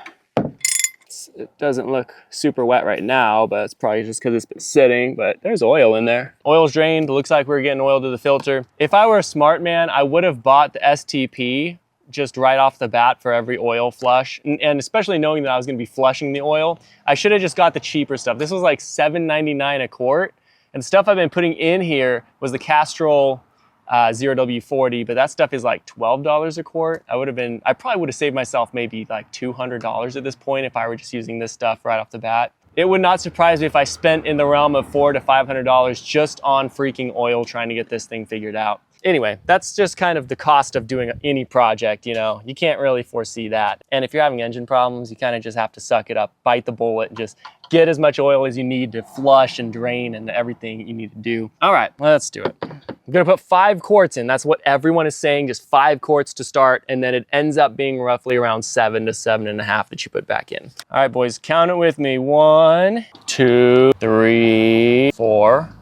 It doesn't look super wet right now, but it's probably just because it's been sitting, but there's oil in there. Oil's drained, looks like we're getting oil to the filter. If I were a smart man, I would have bought the STP just right off the bat for every oil flush. And especially knowing that I was gonna be flushing the oil, I should have just got the cheaper stuff. This was like $7.99 a quart. And the stuff I've been putting in here was the Castrol 0W40, but that stuff is like $12 a quart. I probably would have saved myself maybe like $200 at this point if I were just using this stuff right off the bat. It would not surprise me if I spent in the realm of $400 to $500 just on freaking oil trying to get this thing figured out. Anyway, that's just kind of the cost of doing any project, you know. You can't really foresee that. And if you're having engine problems, you kind of just have to suck it up, bite the bullet, and just get as much oil as you need to flush and drain and everything you need to do. All right, let's do it. I'm gonna put 5 quarts in. That's what everyone is saying, just 5 quarts to start, and then it ends up being roughly around 7 to 7.5 that you put back in. All right, boys, count it with me. 1, 2, 3, 4,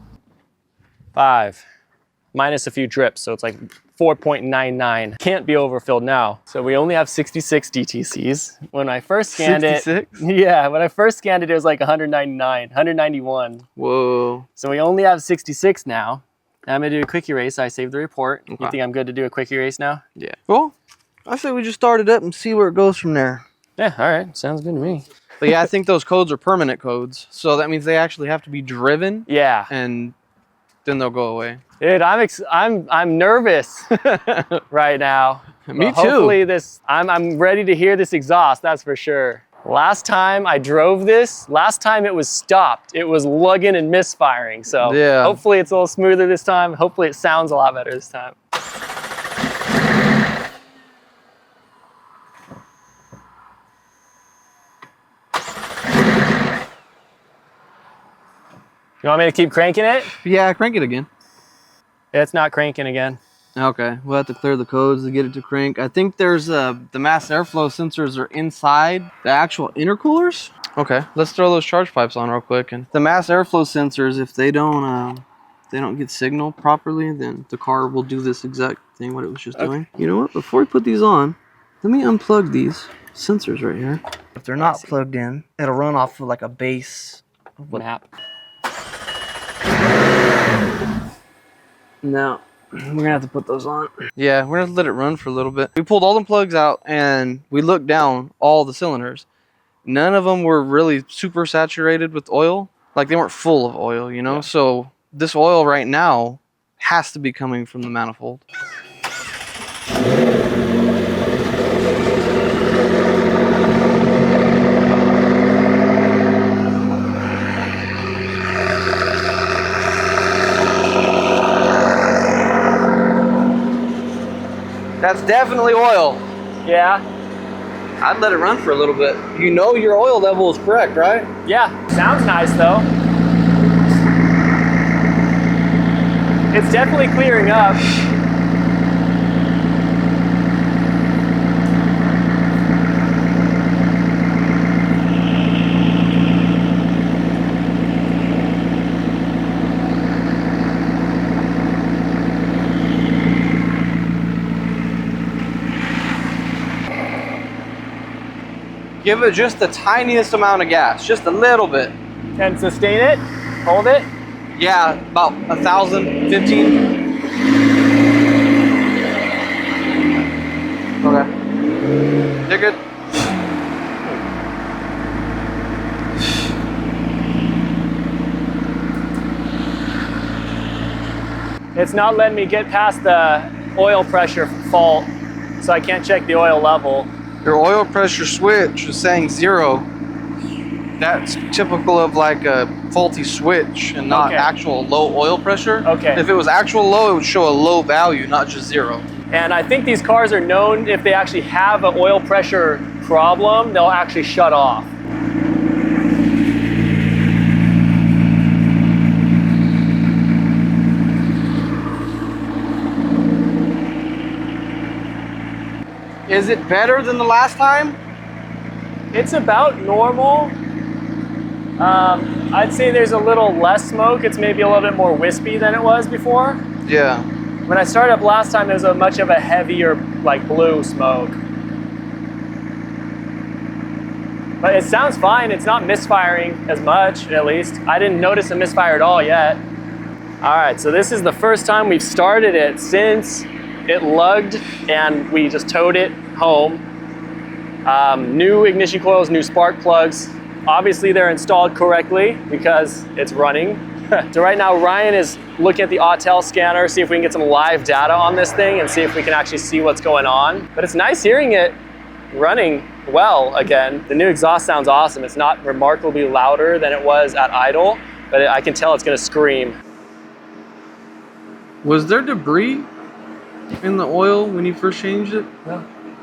5. Minus a few drips, so it's like 4.99. Can't be overfilled now. So we only have 66 DTCs. When I first scanned 66? it, yeah, when I first scanned it, it was like 199, 191. Whoa. So we only have 66 now. I'm gonna do a quick erase. I saved the report. Okay. You think I'm good to do a quick erase now? Yeah. Well, I say we just start it up and see where it goes from there. Yeah, all right. Sounds good to me. But yeah, I think those codes are permanent codes. So that means they actually have to be driven. Yeah. And then they'll go away. Dude, I'm nervous right now. Me But too. Hopefully I'm ready to hear this exhaust, that's for sure. Last time I drove this, last time it was stopped. It was lugging and misfiring. So yeah. Hopefully it's a little smoother this time. Hopefully it sounds a lot better this time. You want me to keep cranking it? Yeah, crank it again. It's not cranking again. Okay, we'll have to clear the codes to get it to crank. I think there's the mass airflow sensors are inside the actual intercoolers. Okay, let's throw those charge pipes on real quick. And the mass airflow sensors, if they don't get signal properly, then the car will do this exact thing what it was just doing. You know what? Before we put these on, let me unplug these sensors right here. If they're not plugged in, it'll run off of like a base map. No, we're gonna have to put those on. Yeah, we're gonna let it run for a little bit. We pulled all the plugs out and we looked down all the cylinders. None of them were really super saturated with oil. Like they weren't full of oil, you know? Yeah. So this oil right now has to be coming from the manifold. That's definitely oil. Yeah. I'd let it run for a little bit. You know your oil level is correct, right? Yeah. Sounds nice though. It's definitely clearing up. Give it just the tiniest amount of gas, just a little bit. And sustain it, hold it. Yeah, about 1,000, 15. Okay. You're good. It's not letting me get past the oil pressure fault, so I can't check the oil level. Your oil pressure switch is saying 0. That's typical of like a faulty switch and not actual low oil pressure. Okay. If it was actual low, it would show a low value, not just 0. And I think these cars are known, if they actually have an oil pressure problem, they'll actually shut off. Is it better than the last time? It's about normal. I'd say there's a little less smoke. It's maybe a little bit more wispy than it was before. Yeah. When I started up last time, there was a much of a heavier, like blue smoke. But it sounds fine. It's not misfiring as much, at least. I didn't notice a misfire at all yet. All right, so this is the first time we've started it since it lugged and we just towed it home. New ignition coils, new spark plugs. Obviously they're installed correctly because it's running. So right now Ryan is looking at the Autel scanner, see if we can get some live data on this thing and see if we can actually see what's going on. But it's nice hearing it running well again. The new exhaust sounds awesome. It's not remarkably louder than it was at idle, but I can tell it's gonna scream. Was there debris in the oil when you first changed it?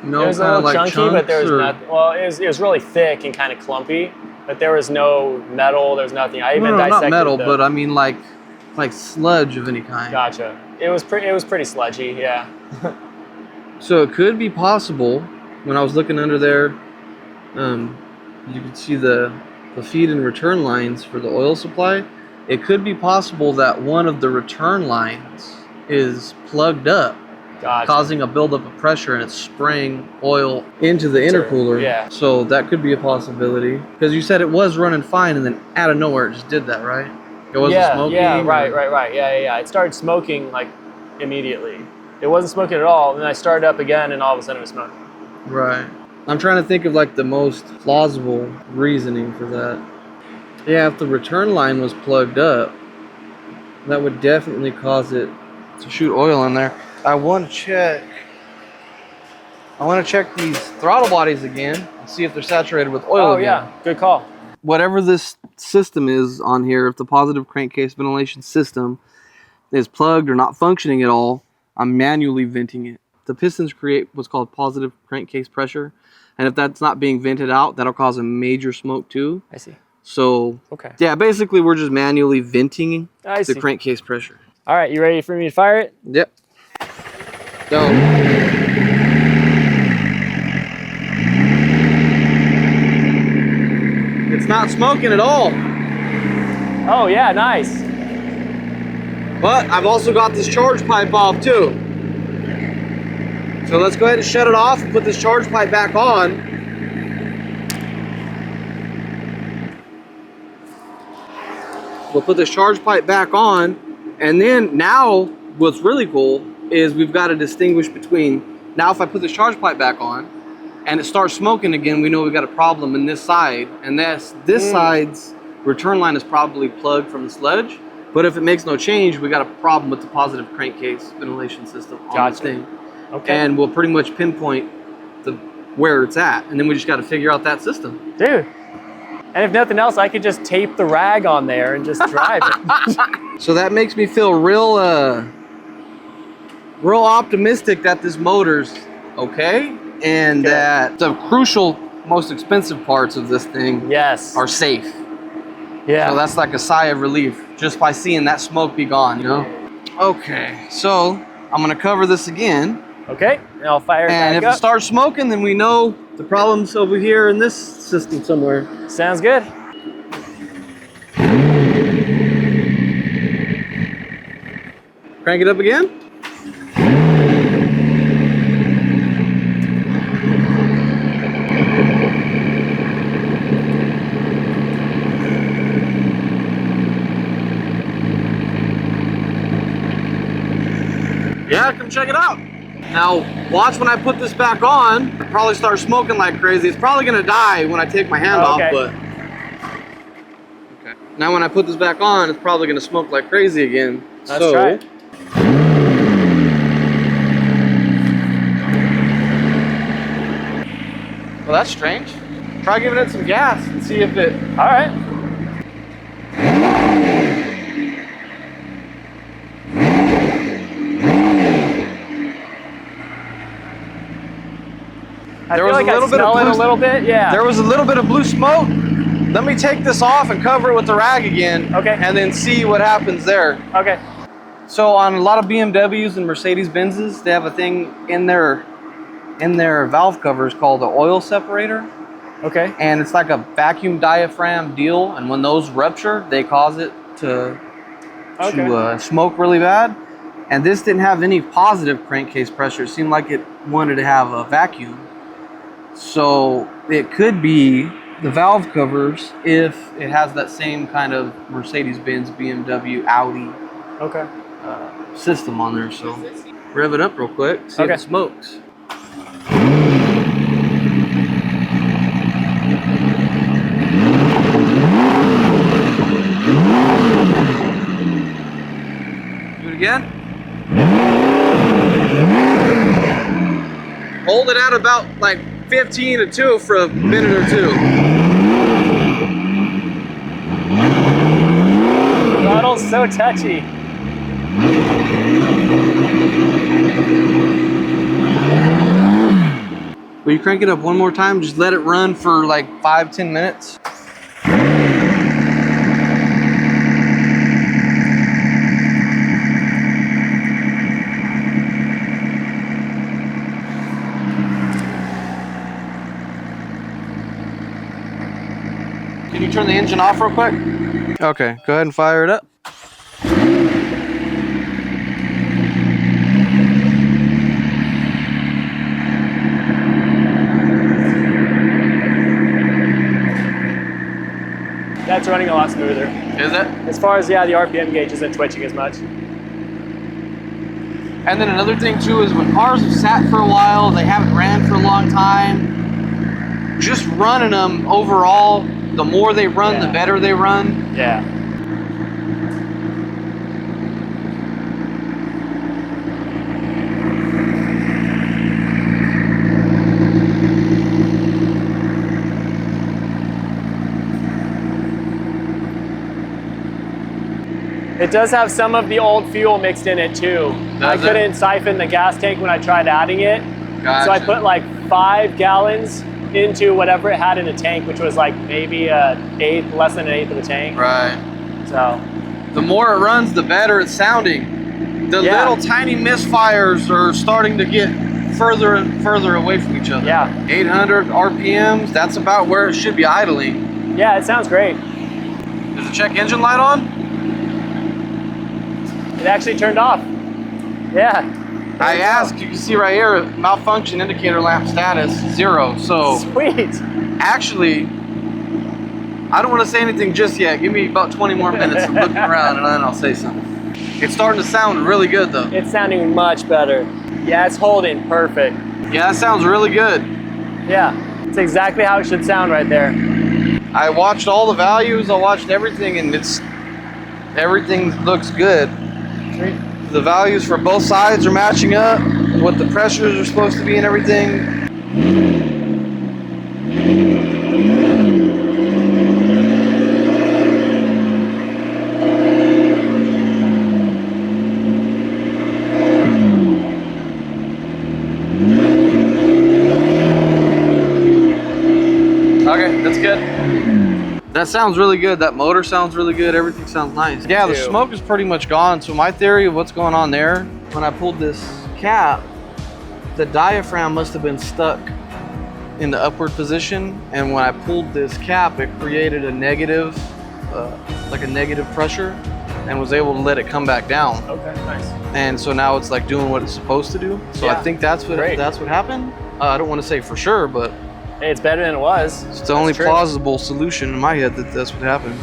No, It was a little like chunky, but there was nothing. Well, it was really thick and kind of clumpy, but there was no metal. There was nothing. I even dissected not metal, but I mean like sludge of any kind. Gotcha. It was pretty sludgy, yeah. So it could be possible. When I was looking under there, you could see the feed and return lines for the oil supply. It could be possible that one of the return lines is plugged up causing a buildup of pressure, and it's spraying oil into the intercooler. Yeah. So that could be a possibility. Because you said it was running fine, and then out of nowhere it just did that, right? It wasn't smoking? Yeah, right. Yeah. It started smoking like immediately. It wasn't smoking at all, and then I started up again, and all of a sudden it was smoking. Right. I'm trying to think of like the most plausible reasoning for that. Yeah, if the return line was plugged up, that would definitely cause it to shoot oil in there. I want to check these throttle bodies again and see if they're saturated with oil again. Yeah, good call. Whatever this system is on here, if the positive crankcase ventilation system is plugged or not functioning at all, I'm manually venting it. The pistons create what's called positive crankcase pressure, and if that's not being vented out, that'll cause a major smoke too. I see. So, okay. Yeah, basically we're just manually venting the crankcase pressure. All right, you ready for me to fire it? Yep. Go. It's not smoking at all. Oh yeah, nice. But I've also got this charge pipe off too. So let's go ahead and shut it off and put this charge pipe back on. We'll put this charge pipe back on, and then now what's really cool is we've got to distinguish between, now if I put this charge pipe back on and it starts smoking again, we know we've got a problem in this side, and this side's return line is probably plugged from the sludge. But if it makes no change, we got a problem with the positive crankcase ventilation system on this thing. Okay. And we'll pretty much pinpoint where it's at, and then we just got to figure out that system. Dude. And if nothing else, I could just tape the rag on there and just drive it. So that makes me feel real optimistic that this motor's okay, and that the crucial, most expensive parts of this thing are safe. Yeah. So that's like a sigh of relief just by seeing that smoke be gone, you know? Okay, so I'm gonna cover this again. Okay, and I'll fire it back And if up. it starts smoking, then we know the problem's over here in this system somewhere. Sounds good. Crank it up again. Yeah, come check it out. Now, watch when I put this back on, it probably starts smoking like crazy. It's probably gonna die when I take my hand off, but... Okay. Now when I put this back on, it's probably gonna smoke like crazy again. Let's try it. Well, that's strange. Try giving it some gas and see if it... All right. I feel like I smell it a little bit, yeah. There was a little bit of blue smoke. Let me take this off and cover it with the rag again. Okay. And then see what happens there. Okay. So on a lot of BMWs and Mercedes-Benzes, they have a thing in their valve covers called the oil separator. Okay. And it's like a vacuum diaphragm deal, and when those rupture, they cause it to smoke really bad. And this didn't have any positive crankcase pressure. It seemed like it wanted to have a vacuum. So it could be the valve covers if it has that same kind of Mercedes-Benz, BMW, Audi system on there. So rev it up real quick, see if it smokes. Do it again. Hold it at about like 15 to 2 for a minute or two. Throttle's so touchy. Will you crank it up one more time? Just let it run for like 5-10 minutes. Can you turn the engine off real quick? Okay, go ahead and fire it up. That's running a lot smoother. Is it? As far as, yeah, the RPM gauge isn't twitching as much. And then another thing too is when cars have sat for a while, they haven't ran for a long time, just running them overall, the more they run, the better they run. Yeah. It does have some of the old fuel mixed in it too. I couldn't siphon the gas tank when I tried adding it. Gotcha. So I put like 5 gallons into whatever it had in the tank, which was like maybe less than an eighth of the tank. Right. So the more it runs, the better it's sounding. The little tiny misfires are starting to get further and further away from each other. Yeah. 800 RPMs, that's about where it should be idling. Yeah, it sounds great. Is the check engine light on? It actually turned off. Yeah. I asked, you can see right here, malfunction indicator lamp status 0. So sweet. Actually, I don't want to say anything just yet. Give me about 20 more minutes of looking around and then I'll say something. It's starting to sound really good though. It's sounding much better. Yeah, it's holding perfect. Yeah, that sounds really good. Yeah, it's exactly how it should sound right there. I watched all the values, I watched everything, and everything looks good. The values for both sides are matching up, what the pressures are supposed to be and everything. Okay, that's good. That sounds really good. That motor sounds really good. Everything sounds nice. Yeah, the smoke is pretty much gone. So my theory of what's going on there, when I pulled this cap, the diaphragm must have been stuck in the upward position. And when I pulled this cap, it created a negative, like a negative pressure, and was able to let it come back down. Okay, nice. And so now it's like doing what it's supposed to do. So I think that's what happened. I don't want to say for sure, but hey, it's better than it was. It's the only plausible solution in my head that that's what happened.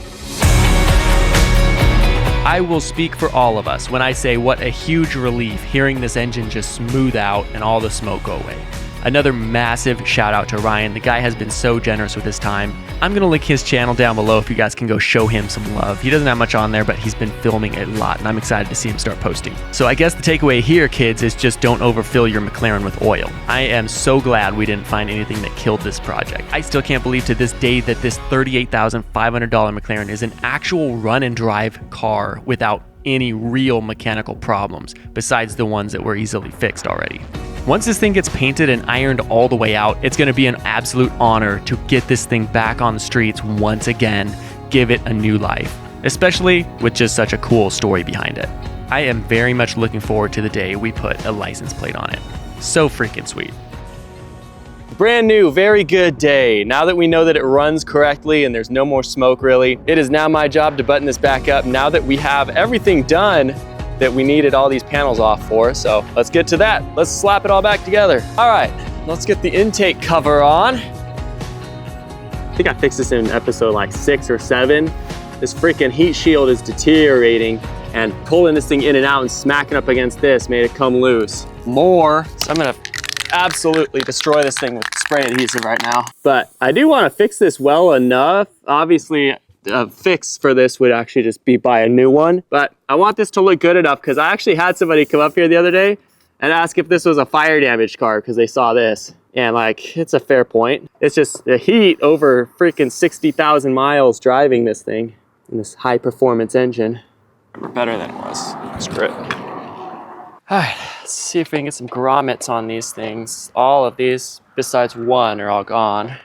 I will speak for all of us when I say what a huge relief hearing this engine just smooth out and all the smoke go away. Another massive shout out to Ryan. The guy has been so generous with his time. I'm going to link his channel down below if you guys can go show him some love. He doesn't have much on there, but he's been filming a lot, and I'm excited to see him start posting. So I guess the takeaway here, kids, is just don't overfill your McLaren with oil. I am so glad we didn't find anything that killed this project. I still can't believe to this day that this $38,500 McLaren is an actual run and drive car without any real mechanical problems, besides the ones that were easily fixed already. Once this thing gets painted and ironed all the way out, it's going to be an absolute honor to get this thing back on the streets once again, give it a new life, especially with just such a cool story behind it. I am very much looking forward to the day we put a license plate on it. So freaking sweet. Brand new, very good day. Now that we know that it runs correctly and there's no more smoke really, it is now my job to button this back up now that we have everything done that we needed all these panels off for. So let's get to that. Let's slap it all back together. All right, let's get the intake cover on. I think I fixed this in episode like 6 or 7. This freaking heat shield is deteriorating, and pulling this thing in and out and smacking up against this made it come loose more. So I'm gonna absolutely destroy this thing with spray adhesive right now. But I do wanna fix this well enough. Obviously, a fix for this would actually just be buy a new one, but I want this to look good enough because I actually had somebody come up here the other day and ask if this was a fire damaged car because they saw this, and like, it's a fair point. It's just the heat over freaking 60,000 miles driving this thing in this high performance engine. We're better than it was. Screw it. All right, let's see if we can get some grommets on these things. All of these besides one are all gone.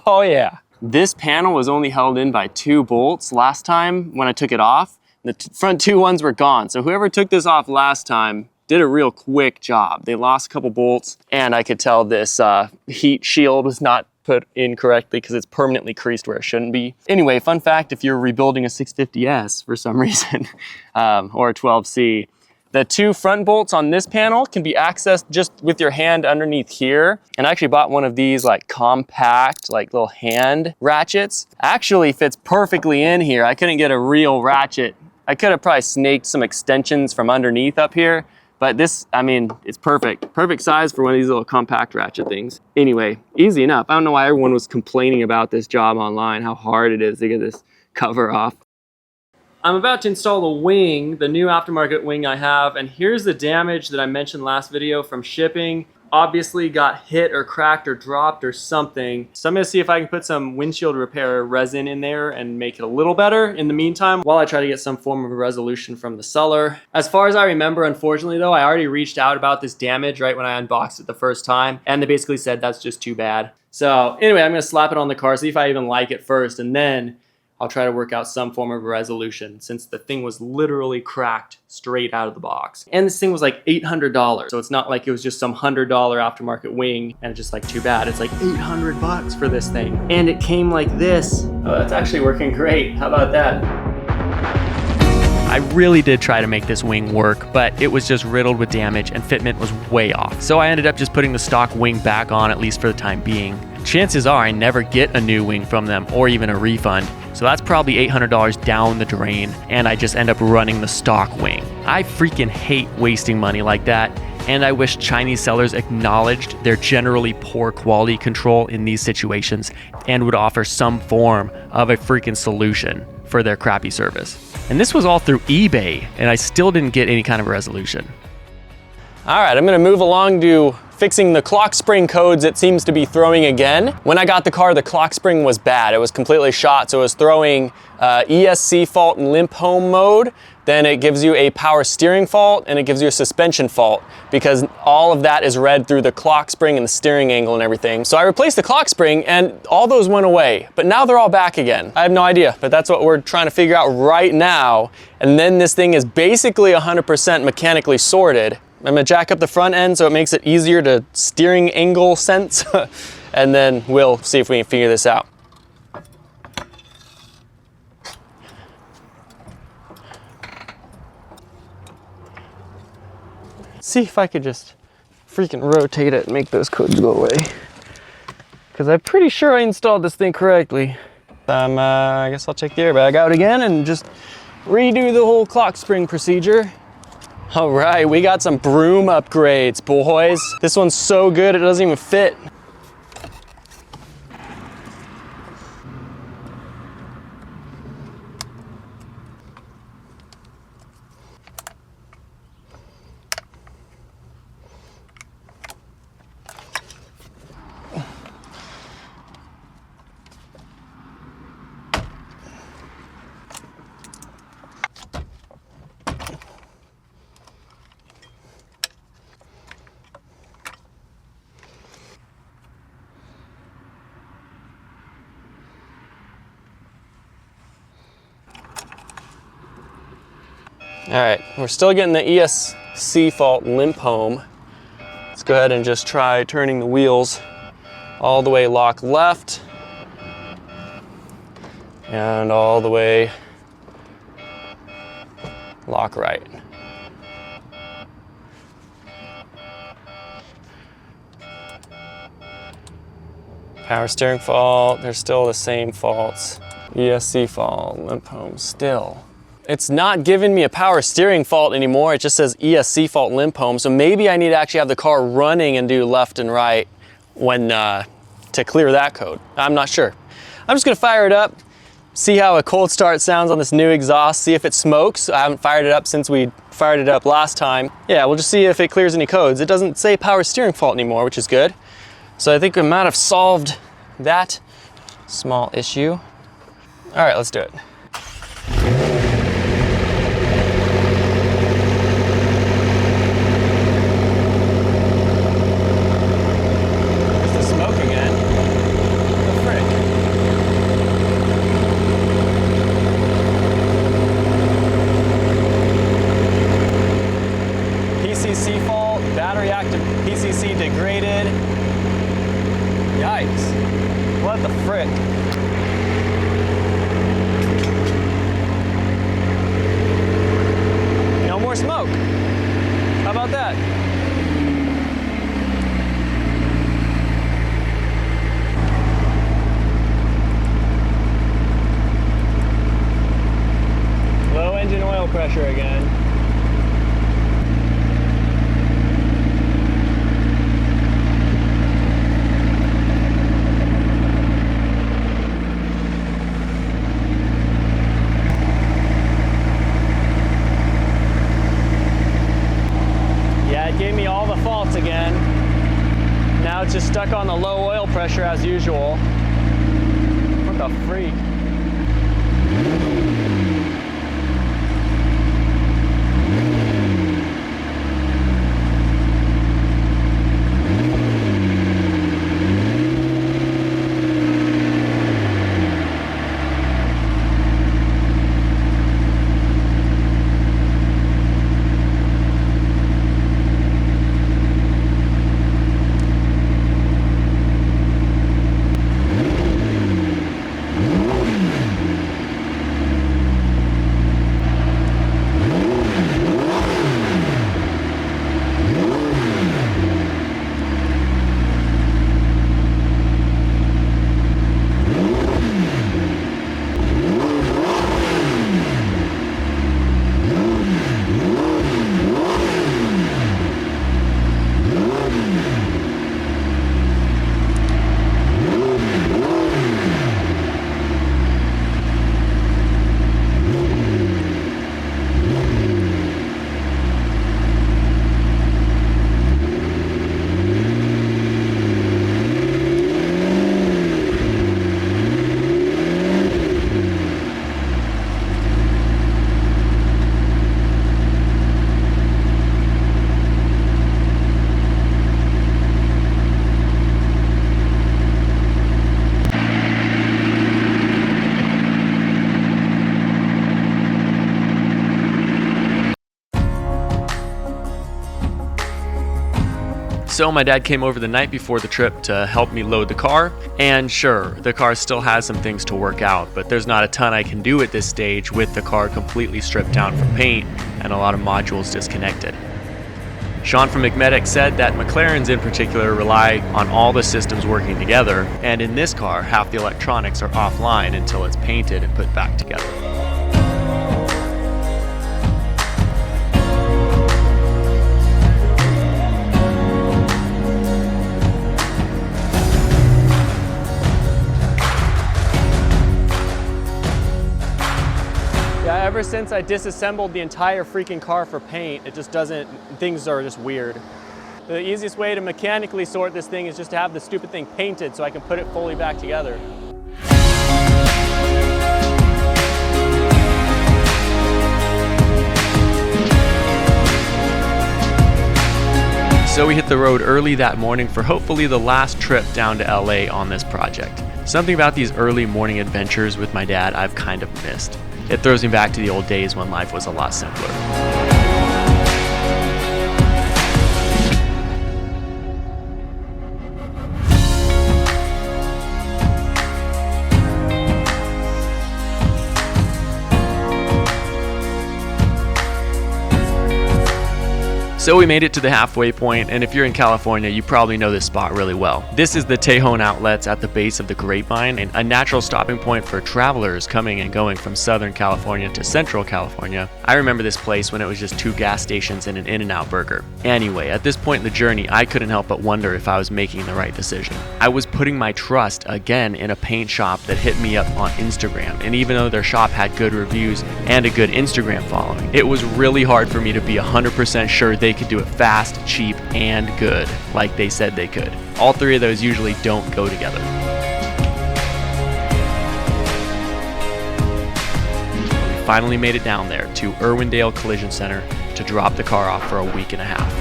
Oh yeah. This panel was only held in by 2 bolts last time when I took it off. The front 2 ones were gone. So whoever took this off last time did a real quick job. They lost a couple bolts, and I could tell this heat shield was not put in correctly because it's permanently creased where it shouldn't be. Anyway, fun fact, if you're rebuilding a 650S for some reason, or a 12C, The 2 front bolts on this panel can be accessed just with your hand underneath here. And I actually bought one of these like compact, like little hand ratchets. Actually fits perfectly in here. I couldn't get a real ratchet. I could have probably snaked some extensions from underneath up here, but this, I mean, it's perfect. Perfect size for one of these little compact ratchet things. Anyway, easy enough. I don't know why everyone was complaining about this job online, how hard it is to get this cover off. I'm about to install the wing, the new aftermarket wing I have, and here's the damage that I mentioned last video from shipping. Obviously got hit or cracked or dropped or something. So I'm gonna see if I can put some windshield repair resin in there and make it a little better in the meantime while I try to get some form of a resolution from the seller. As far as I remember, unfortunately though, I already reached out about this damage right when I unboxed it the first time, and they basically said that's just too bad. So anyway, I'm gonna slap it on the car, see if I even like it first, and then I'll try to work out some form of resolution since the thing was literally cracked straight out of the box. And this thing was like $800. So it's not like it was just some $100 aftermarket wing and it's just like too bad. It's like 800 bucks for this thing. And it came like this. Oh, that's actually working great. How about that? I really did try to make this wing work, but it was just riddled with damage and fitment was way off. So I ended up just putting the stock wing back on, at least for the time being. Chances are I never get a new wing from them or even a refund. So that's probably $800 down the drain, and I just end up running the stock wing. I freaking hate wasting money like that, and I wish Chinese sellers acknowledged their generally poor quality control in these situations and would offer some form of a freaking solution for their crappy service. And this was all through eBay, and I still didn't get any kind of resolution. All right, I'm gonna move along to fixing the clock spring codes it seems to be throwing again. When I got the car, the clock spring was bad. It was completely shot, so it was throwing ESC fault and limp home mode. Then it gives you a power steering fault and it gives you a suspension fault because all of that is read through the clock spring and the steering angle and everything. So I replaced the clock spring and all those went away, but now they're all back again. I have no idea, but that's what we're trying to figure out right now. And then this thing is basically 100% mechanically sorted. I'm gonna jack up the front end so it makes it easier to steering angle sense, and then we'll see if we can figure this out. See if I could just freaking rotate it and make those codes go away. Because I'm pretty sure I installed this thing correctly. I guess I'll check the airbag out again and just redo the whole clock spring procedure. All right, we got some broom upgrades, boys. This one's so good, it doesn't even fit. All right, we're still getting the ESC fault limp home. Let's go ahead and just try turning the wheels all the way lock left and all the way lock right. Power steering fault, there's still the same faults. ESC fault, limp home still. It's not giving me a power steering fault anymore. It just says ESC fault limp home. So maybe I need to actually have the car running and do left and right when to clear that code. I'm not sure. I'm just gonna fire it up, see how a cold start sounds on this new exhaust, see if it smokes. I haven't fired it up since we fired it up last time. Yeah, we'll just see if it clears any codes. It doesn't say power steering fault anymore, which is good. So I think we might have solved that small issue. All right, let's do it. PCC fault, battery active PCC degraded. Yikes, what the frick? No more smoke. about that? Low engine oil pressure again. Yeah, it gave me all the faults again. Now it's just stuck on the low oil pressure as usual. What the freak? So my dad came over the night before the trip to help me load the car, and sure, the car still has some things to work out, but there's not a ton I can do at this stage with the car completely stripped down from paint and a lot of modules disconnected. Sean from McMedic said that McLarens in particular rely on all the systems working together, and in this car, half the electronics are offline until it's painted and put back together. Yeah, ever since I disassembled the entire freaking car for paint, it just doesn't, things are just weird. The easiest way to mechanically sort this thing is just to have the stupid thing painted so I can put it fully back together. So we hit the road early that morning for hopefully the last trip down to LA on this project. Something about these early morning adventures with my dad I've kind of missed. It throws me back to the old days when life was a lot simpler. So we made it to the halfway point, and if you're in California, you probably know this spot really well. This is the Tejon Outlets at the base of the Grapevine, and a natural stopping point for travelers coming and going from Southern California to Central California. I remember this place when it was just 2 gas stations and an In-N-Out burger. Anyway, at this point in the journey, I couldn't help but wonder if I was making the right decision. I was putting my trust again in a paint shop that hit me up on Instagram, and even though their shop had good reviews and a good Instagram following, it was really hard for me to be 100% sure they could do it fast, cheap, and good, like they said they could. All 3 of those usually don't go together. We finally made it down there to Irwindale Collision Center to drop the car off for a week and a half.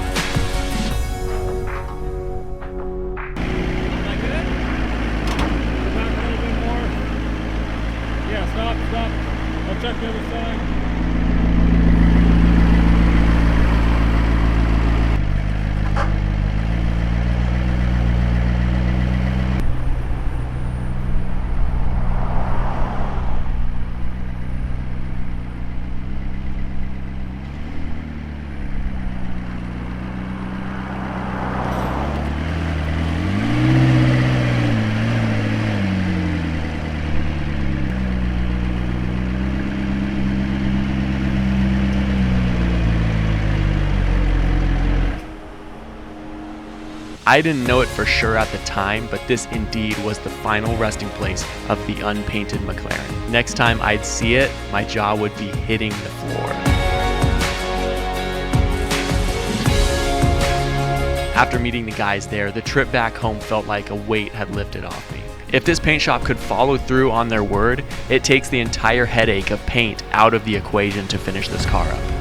Yeah, stop. I'll check the other side. I didn't know it for sure at the time, but this indeed was the final resting place of the unpainted McLaren. Next time I'd see it, my jaw would be hitting the floor. After meeting the guys there, the trip back home felt like a weight had lifted off me. If this paint shop could follow through on their word, it takes the entire headache of paint out of the equation to finish this car up.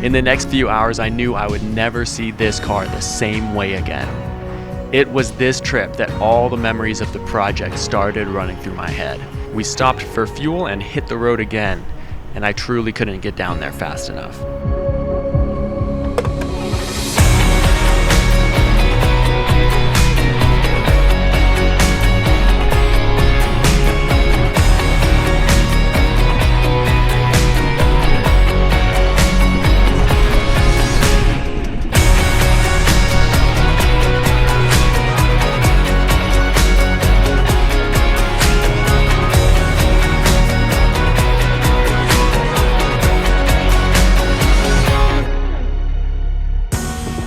In the next few hours, I knew I would never see this car the same way again. It was this trip that all the memories of the project started running through my head. We stopped for fuel and hit the road again, and I truly couldn't get down there fast enough.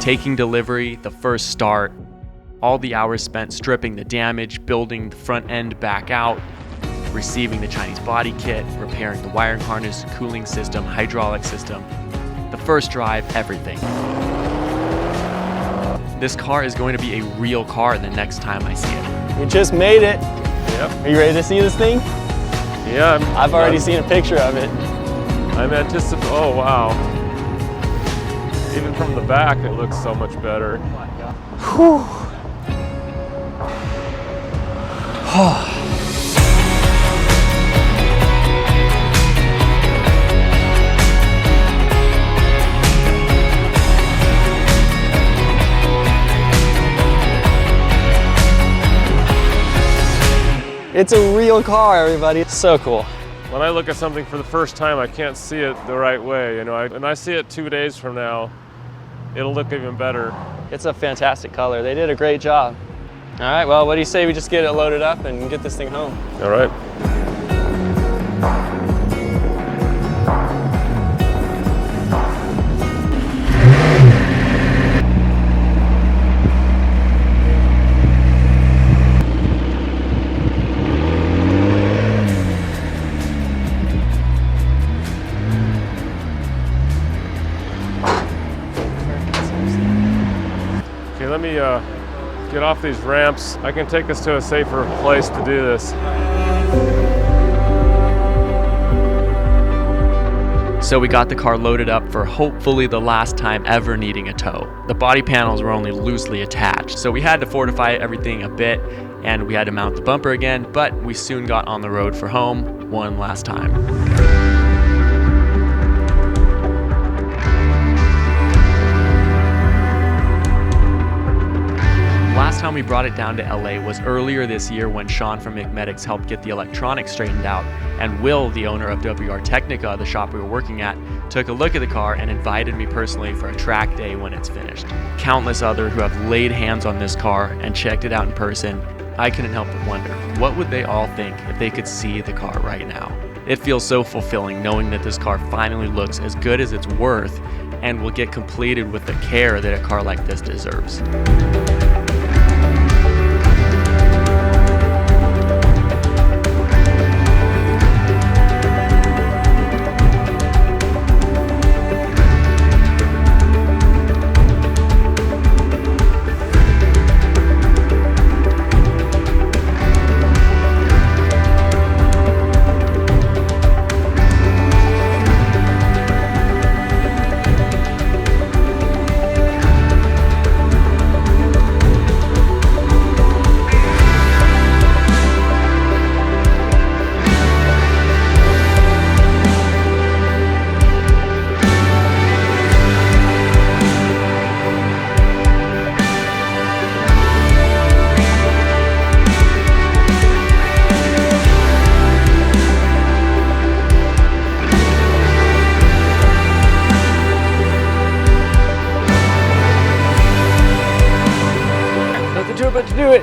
Taking delivery, the first start, all the hours spent stripping the damage, building the front end back out, receiving the Chinese body kit, repairing the wiring harness, cooling system, hydraulic system, the first drive, everything. This car is going to be a real car the next time I see it. We just made it. Yep. Are you ready to see this thing? Yeah. I've already seen a picture of it. I'm anticipating, oh wow. Even from the back, it looks so much better. Whew. It's a real car, everybody. It's so cool. When I look at something for the first time, I can't see it the right way. You know, and I see it 2 days from now, it'll look even better. It's a fantastic color. They did a great job. All right, well, what do you say we just get it loaded up and get this thing home? All right. Okay, let me get off these ramps. I can take us to a safer place to do this. So we got the car loaded up for hopefully the last time ever needing a tow. The body panels were only loosely attached, so we had to fortify everything a bit, and we had to mount the bumper again, but we soon got on the road for home one last time. Last time we brought it down to LA was earlier this year when Sean from McMedics helped get the electronics straightened out, and Will, the owner of WR Technica, the shop we were working at, took a look at the car and invited me personally for a track day when it's finished. Countless others who have laid hands on this car and checked it out in person, I couldn't help but wonder, what would they all think if they could see the car right now? It feels so fulfilling knowing that this car finally looks as good as it's worth and will get completed with the care that a car like this deserves. about to do it.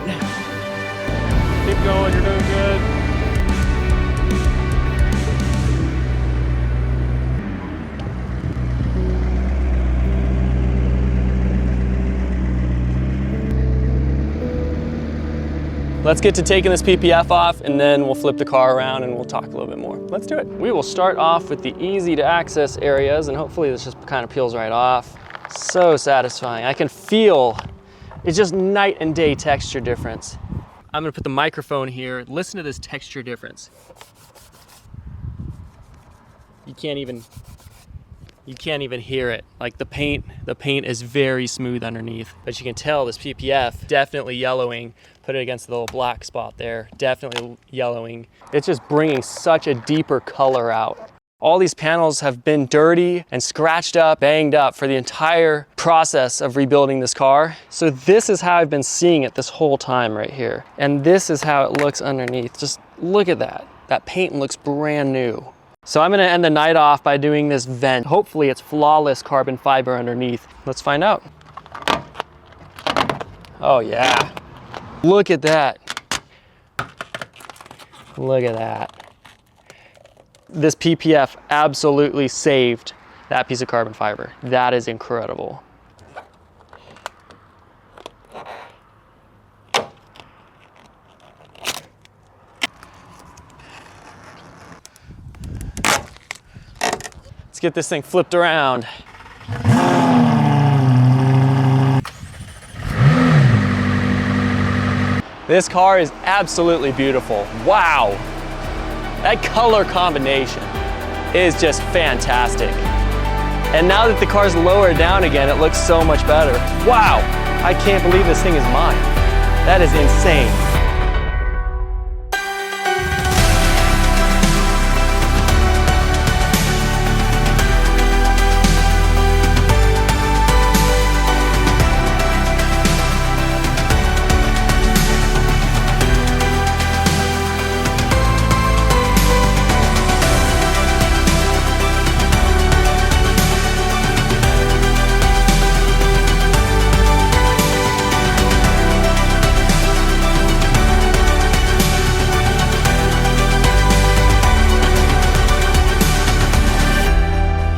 Keep going, you're doing good. Let's get to taking this PPF off and then we'll flip the car around and we'll talk a little bit more. Let's do it. We will start off with the easy to access areas and hopefully this just kind of peels right off. So satisfying. I can feel, it's just night and day texture difference. I'm gonna put the microphone here. Listen to this texture difference. You can't even hear it. Like the paint is very smooth underneath, but you can tell this PPF definitely yellowing. Put it against the little black spot there, definitely yellowing. It's just bringing such a deeper color out. All these panels have been dirty and scratched up, banged up for the entire process of rebuilding this car. So this is how I've been seeing it this whole time right here. And this is how it looks underneath. Just look at that. That paint looks brand new. So I'm gonna end the night off by doing this vent. Hopefully it's flawless carbon fiber underneath. Let's find out. Oh yeah. Look at that. Look at that. This PPF absolutely saved that piece of carbon fiber. That is incredible. Let's get this thing flipped around. This car is absolutely beautiful. Wow. That color combination is just fantastic. And now that the car's lowered down again, it looks so much better. Wow. I can't believe this thing is mine. That is insane.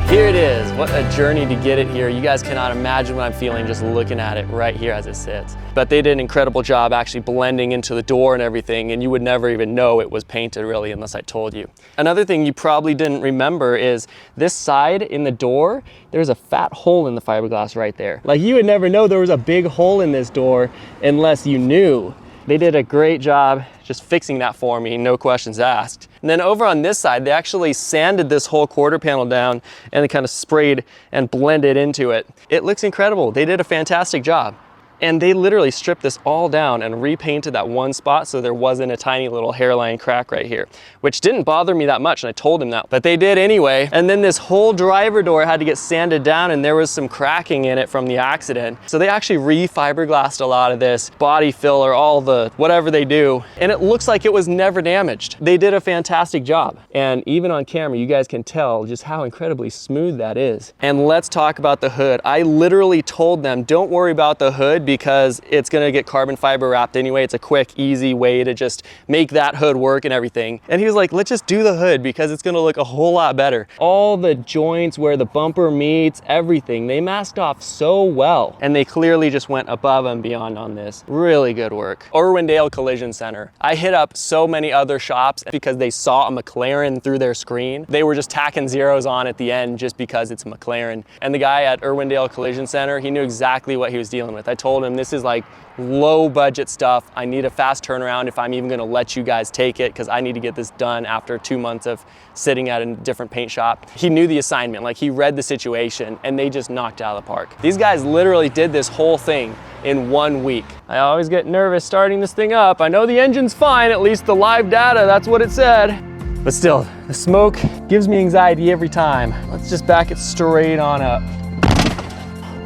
Here it is. What a journey to get it here. You guys cannot imagine what I'm feeling just looking at it right here as it sits. But they did an incredible job actually blending into the door and everything, and you would never even know it was painted really unless I told you. Another thing you probably didn't remember is this side in the door, there's a fat hole in the fiberglass right there. Like you would never know there was a big hole in this door unless you knew. They did a great job just fixing that for me, no questions asked. And then over on this side, they actually sanded this whole quarter panel down and they kind of sprayed and blended into it. It looks incredible. They did a fantastic job. And they literally stripped this all down and repainted that one spot so there wasn't a tiny little hairline crack right here, which didn't bother me that much, and I told him that, but they did anyway. And then this whole driver door had to get sanded down and there was some cracking in it from the accident. So they actually re-fiberglassed a lot of this, body filler, all the whatever they do, and it looks like it was never damaged. They did a fantastic job. And even on camera, you guys can tell just how incredibly smooth that is. And let's talk about the hood. I literally told them, don't worry about the hood because it's gonna get carbon fiber wrapped anyway. It's a quick, easy way to just make that hood work and everything. And he was like, let's just do the hood because it's gonna look a whole lot better. All the joints where the bumper meets, everything, they masked off so well. And they clearly just went above and beyond on this. Really good work. Irwindale Collision Center. I hit up so many other shops because they saw a McLaren through their screen. They were just tacking zeros on at the end just because it's a McLaren. And the guy at Irwindale Collision Center, he knew exactly what he was dealing with. I told him this is like low budget stuff. I need a fast turnaround if I'm even gonna let you guys take it because I need to get this done after 2 months of sitting at a different paint shop. He knew the assignment, like he read the situation and they just knocked it out of the park. These guys literally did this whole thing in 1 week. I always get nervous starting this thing up. I know the engine's fine, at least the live data, that's what it said. But still, the smoke gives me anxiety every time. Let's just back it straight on up.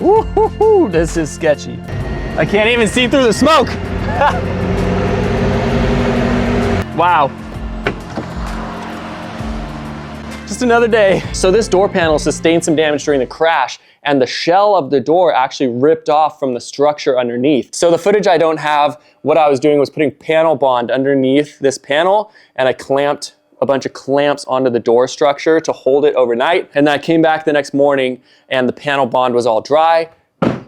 Woo-hoo-hoo, this is sketchy. I can't even see through the smoke. Wow. just another day. So this door panel sustained some damage during the crash, and the shell of the door actually ripped off from the structure underneath. So the footage I don't have, what I was doing was putting panel bond underneath this panel, and I clamped a bunch of clamps onto the door structure to hold it overnight. And then I came back the next morning and the panel bond was all dry,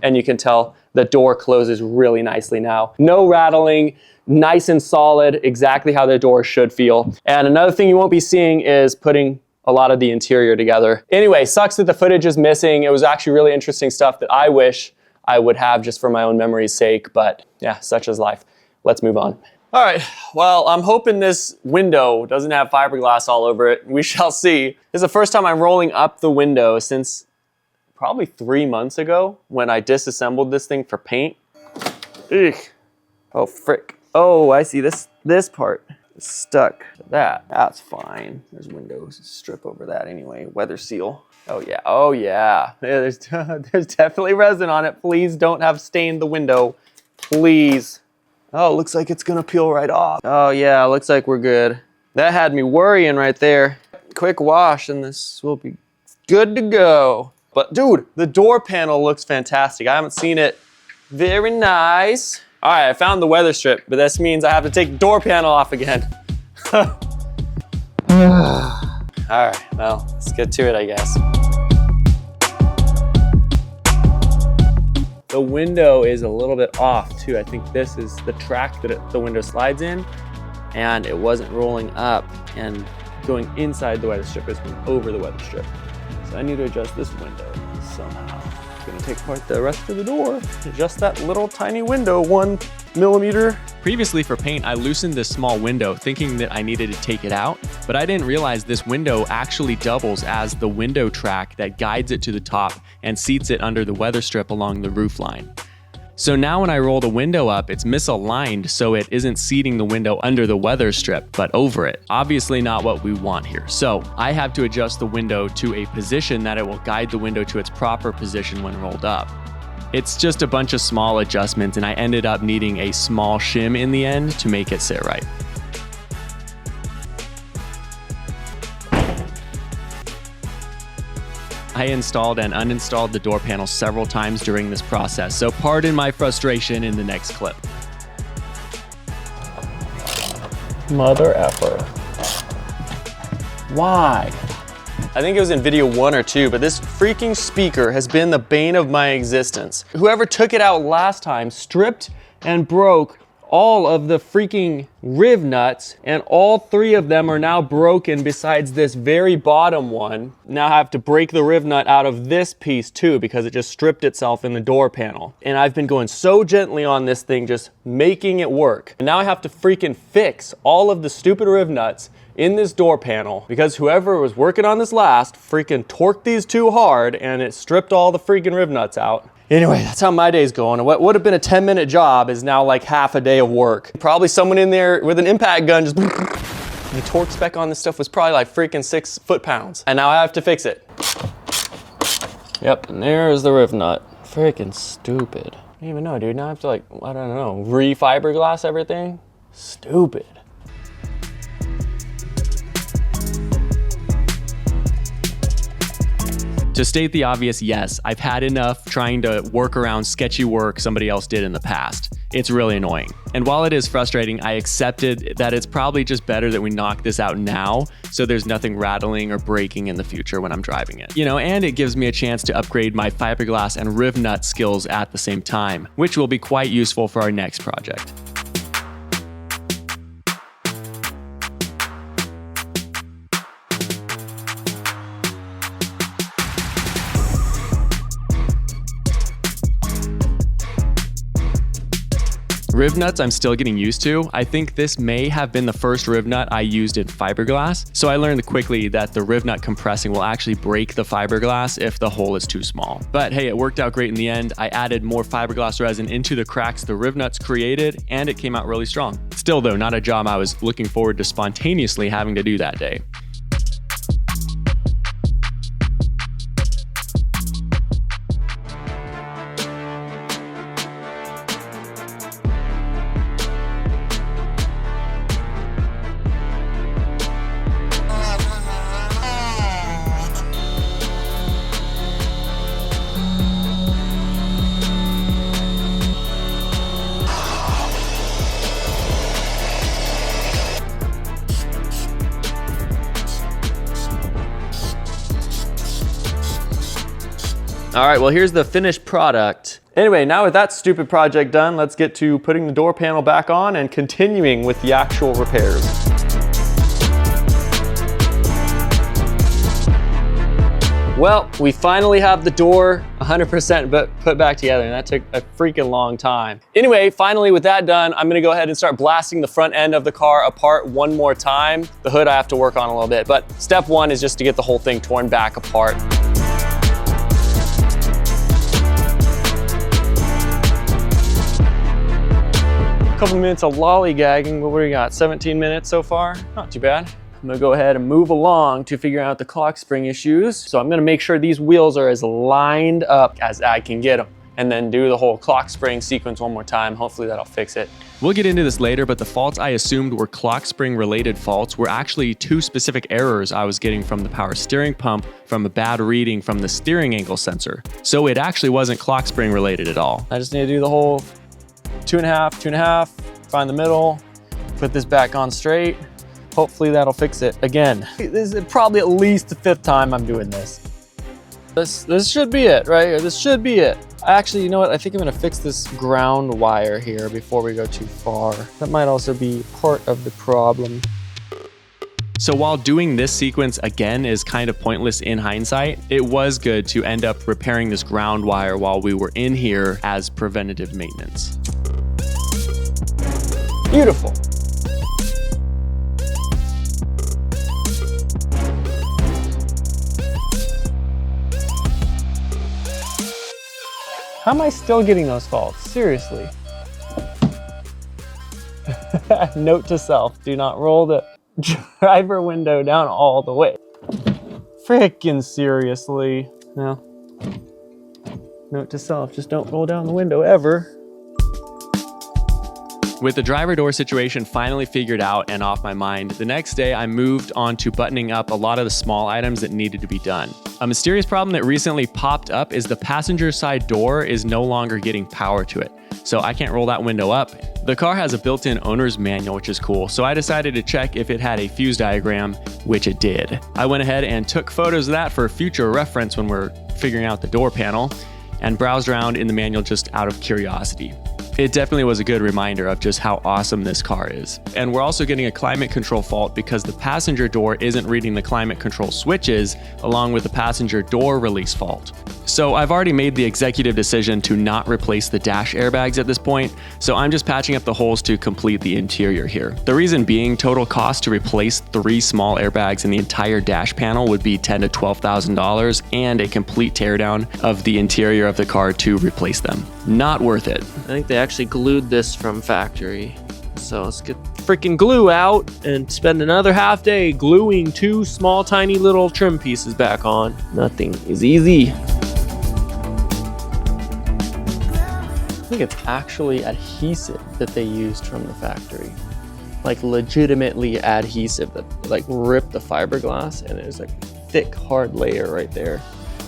and you can tell the door closes really nicely now. No rattling, nice and solid, exactly how the door should feel. And another thing you won't be seeing is putting a lot of the interior together. Anyway, sucks that the footage is missing. It was actually really interesting stuff that I wish I would have just for my own memory's sake, but yeah, such is life. Let's move on. All right, well, I'm hoping this window doesn't have fiberglass all over it. We shall see. This is the first time I'm rolling up the window since probably 3 months ago when I disassembled this thing for paint. Ugh. Oh, frick. Oh, I see this part is stuck. That's fine. There's windows strip over that anyway. Weather seal. Oh yeah, oh yeah. There's definitely resin on it. Please don't have stained the window, please. Oh, it looks like it's gonna peel right off. Oh yeah, looks like we're good. That had me worrying right there. Quick wash and this will be good to go. But dude, the door panel looks fantastic. I haven't seen it. Very nice. All right, I found the weather strip, but this means I have to take the door panel off again. All right, well, let's get to it, I guess. The window is a little bit off too. I think this is the track that the window slides in, and it wasn't rolling up and going inside the weather strip. It's going over the weather strip. So I need to adjust this window somehow. I'm gonna take apart the rest of the door, adjust that little tiny window 1 millimeter. Previously for paint, I loosened this small window thinking that I needed to take it out, but I didn't realize this window actually doubles as the window track that guides it to the top and seats it under the weather strip along the roof line. So now when I roll the window up, it's misaligned so it isn't seating the window under the weather strip, but over it. Obviously not what we want here. So I have to adjust the window to a position that it will guide the window to its proper position when rolled up. It's just a bunch of small adjustments, and I ended up needing a small shim in the end to make it sit right. I installed and uninstalled the door panel several times during this process, so pardon my frustration in the next clip. Mother effer. Why? I think it was in video 1 or 2, but this freaking speaker has been the bane of my existence. Whoever took it out last time stripped and broke all of the freaking riv nuts, and all 3 of them are now broken besides this very bottom one. Now I have to break the riv nut out of this piece too because it just stripped itself in the door panel. And I've been going so gently on this thing, just making it work. And now I have to freaking fix all of the stupid riv nuts in this door panel because whoever was working on this last freaking torqued these too hard and it stripped all the freaking riv nuts out. Anyway, that's how my day's going. What would have been a 10-minute job is now like half a day of work. Probably someone in there with an impact gun just the torque spec on this stuff was probably like freaking 6 foot-pounds. And now I have to fix it. Yep, and there's the riv nut. Freaking stupid. I don't even know, dude. Now I have to like, I don't know, re-fiberglass everything? Stupid. To state the obvious, yes, I've had enough trying to work around sketchy work somebody else did in the past. It's really annoying. And while it is frustrating, I accepted that it's probably just better that we knock this out now so there's nothing rattling or breaking in the future when I'm driving it. You know, and it gives me a chance to upgrade my fiberglass and riv nut skills at the same time, which will be quite useful for our next project. Riv nuts I'm still getting used to. I think this may have been the first riv nut I used in fiberglass, so I learned quickly that the riv nut compressing will actually break the fiberglass if the hole is too small. But hey, it worked out great in the end. I added more fiberglass resin into the cracks the riv nuts created, and it came out really strong. Still though, not a job I was looking forward to spontaneously having to do that day. All right, well, here's the finished product. Anyway, now with that stupid project done, let's get to putting the door panel back on and continuing with the actual repairs. Well, we finally have the door 100% put back together, and that took a freaking long time. Anyway, finally with that done, I'm gonna go ahead and start blasting the front end of the car apart one more time. The hood I have to work on a little bit, but step one is just to get the whole thing torn back apart. A couple minutes of lollygagging, but what do we got? 17 minutes so far? Not too bad. I'm gonna go ahead and move along to figure out the clock spring issues. So I'm gonna make sure these wheels are as lined up as I can get them, and then do the whole clock spring sequence one more time. Hopefully that'll fix it. We'll get into this later, but the faults I assumed were clock spring related faults were actually two specific errors I was getting from the power steering pump from a bad reading from the steering angle sensor. So it actually wasn't clock spring related at all. I just need to do the whole 2.5, find the middle, put this back on straight. Hopefully that'll fix it. Again, this is probably at least the 5th time I'm doing this. This should be it, right here. This should be it. Actually, you know what? I think I'm gonna fix this ground wire here before we go too far. That might also be part of the problem. So while doing this sequence again is kind of pointless in hindsight, it was good to end up repairing this ground wire while we were in here as preventative maintenance. Beautiful. How am I still getting those faults? Seriously. Note to self, do not roll the driver window down all the way. Frickin' seriously. No. Note to self, just don't roll down the window ever. With the driver door situation finally figured out and off my mind, the next day I moved on to buttoning up a lot of the small items that needed to be done. A mysterious problem that recently popped up is the passenger side door is no longer getting power to it, so I can't roll that window up. The car has a built-in owner's manual, which is cool, so I decided to check if it had a fuse diagram, which it did. I went ahead and took photos of that for future reference when we're figuring out the door panel, and browsed around in the manual just out of curiosity. It definitely was a good reminder of just how awesome this car is. And we're also getting a climate control fault because the passenger door isn't reading the climate control switches along with the passenger door release fault. So I've already made the executive decision to not replace the dash airbags at this point, so I'm just patching up the holes to complete the interior here. The reason being, total cost to replace 3 small airbags in the entire dash panel would be $10,000 to $12,000 and a complete teardown of the interior of the car to replace them. Not worth it. I think they actually glued this from factory. So let's get freaking glue out and spend another half day gluing 2 small tiny little trim pieces back on. Nothing is easy. I think it's actually adhesive that they used from the factory. Like legitimately adhesive that like ripped the fiberglass, and there's like thick hard layer right there.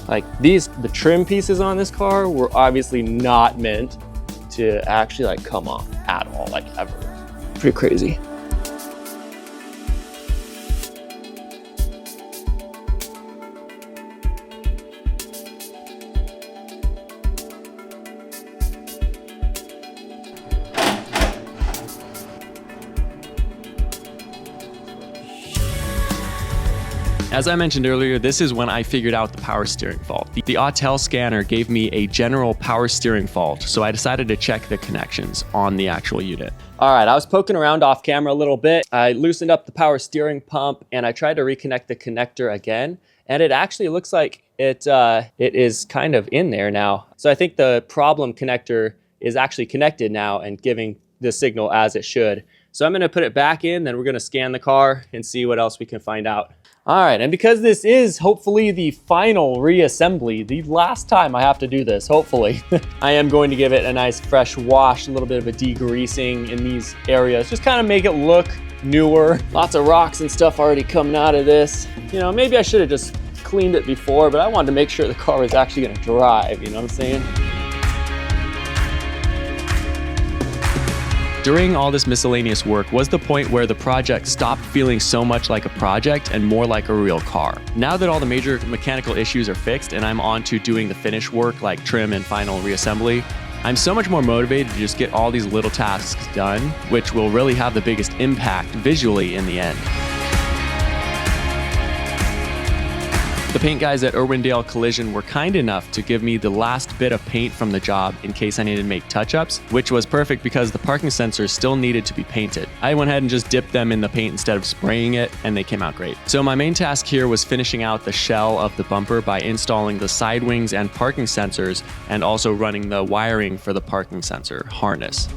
Like the trim pieces on this car were obviously not meant to actually like come off at all, like ever. Pretty crazy. As I mentioned earlier, this is when I figured out the power steering fault. The Autel scanner gave me a general power steering fault, so I decided to check the connections on the actual unit. All right, I was poking around off camera a little bit. I loosened up the power steering pump and I tried to reconnect the connector again, and it actually looks like it is kind of in there now. So I think the problem connector is actually connected now and giving the signal as it should. So I'm gonna put it back in, then we're gonna scan the car and see what else we can find out. All right, and because this is hopefully the final reassembly, the last time I have to do this, hopefully, I am going to give it a nice fresh wash, a little bit of a degreasing in these areas, just kind of make it look newer. Lots of rocks and stuff already coming out of this. You know, maybe I should have just cleaned it before, but I wanted to make sure the car was actually gonna drive, you know what I'm saying? During all this miscellaneous work was the point where the project stopped feeling so much like a project and more like a real car. Now that all the major mechanical issues are fixed and I'm on to doing the finish work like trim and final reassembly, I'm so much more motivated to just get all these little tasks done, which will really have the biggest impact visually in the end. The paint guys at Irwindale Collision were kind enough to give me the last bit of paint from the job in case I needed to make touch-ups, which was perfect because the parking sensors still needed to be painted. I went ahead and just dipped them in the paint instead of spraying it, and they came out great. So my main task here was finishing out the shell of the bumper by installing the side wings and parking sensors, and also running the wiring for the parking sensor harness.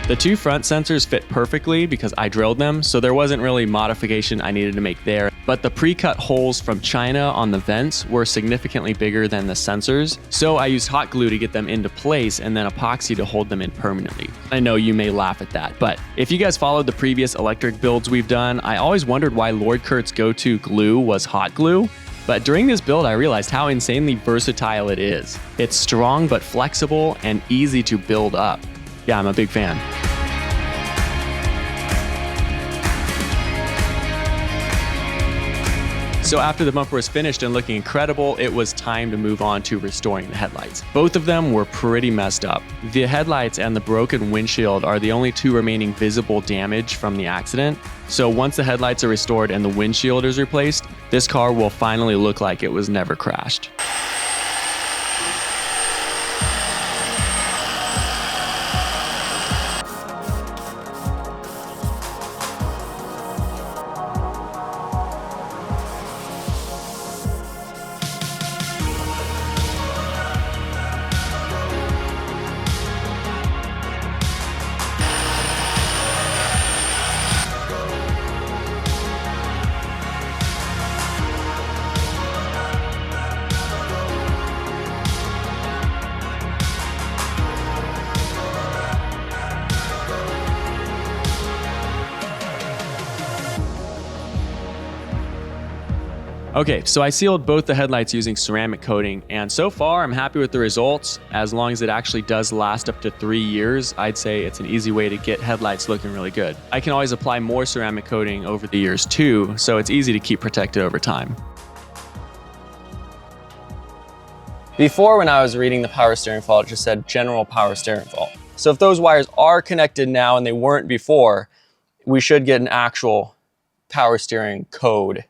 The two front sensors fit perfectly because I drilled them, so there wasn't really modification I needed to make there. But the pre-cut holes from China on the vents were significantly bigger than the sensors, so I used hot glue to get them into place and then epoxy to hold them in permanently. I know you may laugh at that, but if you guys followed the previous electric builds we've done, I always wondered why Lord Kurt's go-to glue was hot glue. But during this build, I realized how insanely versatile it is. It's strong but flexible and easy to build up. Yeah, I'm a big fan. So after the bumper was finished and looking incredible, it was time to move on to restoring the headlights. Both of them were pretty messed up. The headlights and the broken windshield are the only two remaining visible damage from the accident. So once the headlights are restored and the windshield is replaced, this car will finally look like it was never crashed. Okay, so I sealed both the headlights using ceramic coating, and so far I'm happy with the results. As long as it actually does last up to 3 years, I'd say it's an easy way to get headlights looking really good. I can always apply more ceramic coating over the years too, so it's easy to keep protected over time. Before, when I was reading the power steering fault, it just said general power steering fault. So if those wires are connected now and they weren't before, we should get an actual power steering code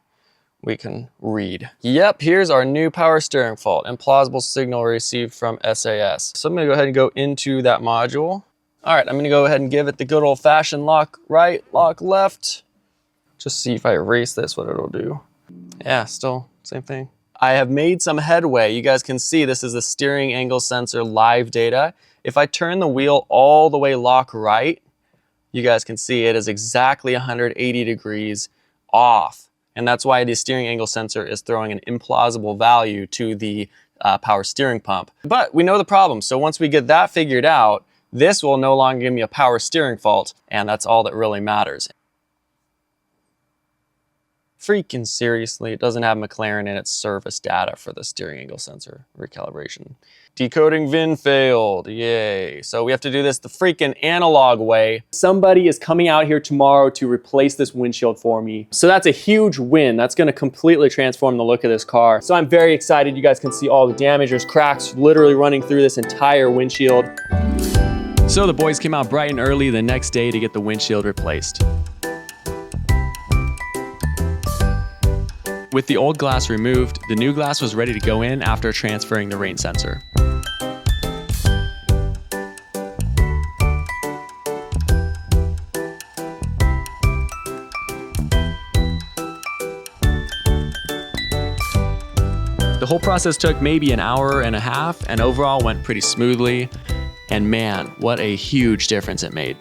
we can read. Yep, here's our new power steering fault. Implausible signal received from SAS. So I'm gonna go ahead and go into that module. All right, I'm gonna go ahead and give it the good old fashioned lock right, lock left. Just see if I erase this, what it'll do. Yeah, still same thing. I have made some headway. You guys can see this is the steering angle sensor live data. If I turn the wheel all the way lock right, you guys can see it is exactly 180 degrees off. And that's why the steering angle sensor is throwing an implausible value to the power steering pump. But we know the problem. So once we get that figured out, this will no longer give me a power steering fault. And that's all that really matters. Freaking seriously, it doesn't have McLaren in its service data for the steering angle sensor recalibration. Decoding VIN failed, yay. So we have to do this the freaking analog way. Somebody is coming out here tomorrow to replace this windshield for me. So that's a huge win. That's gonna completely transform the look of this car. So I'm very excited. You guys can see all the damage. There's cracks literally running through this entire windshield. So the boys came out bright and early the next day to get the windshield replaced. With the old glass removed, the new glass was ready to go in after transferring the rain sensor. The whole process took maybe an hour and a half and overall went pretty smoothly. And man, what a huge difference it made.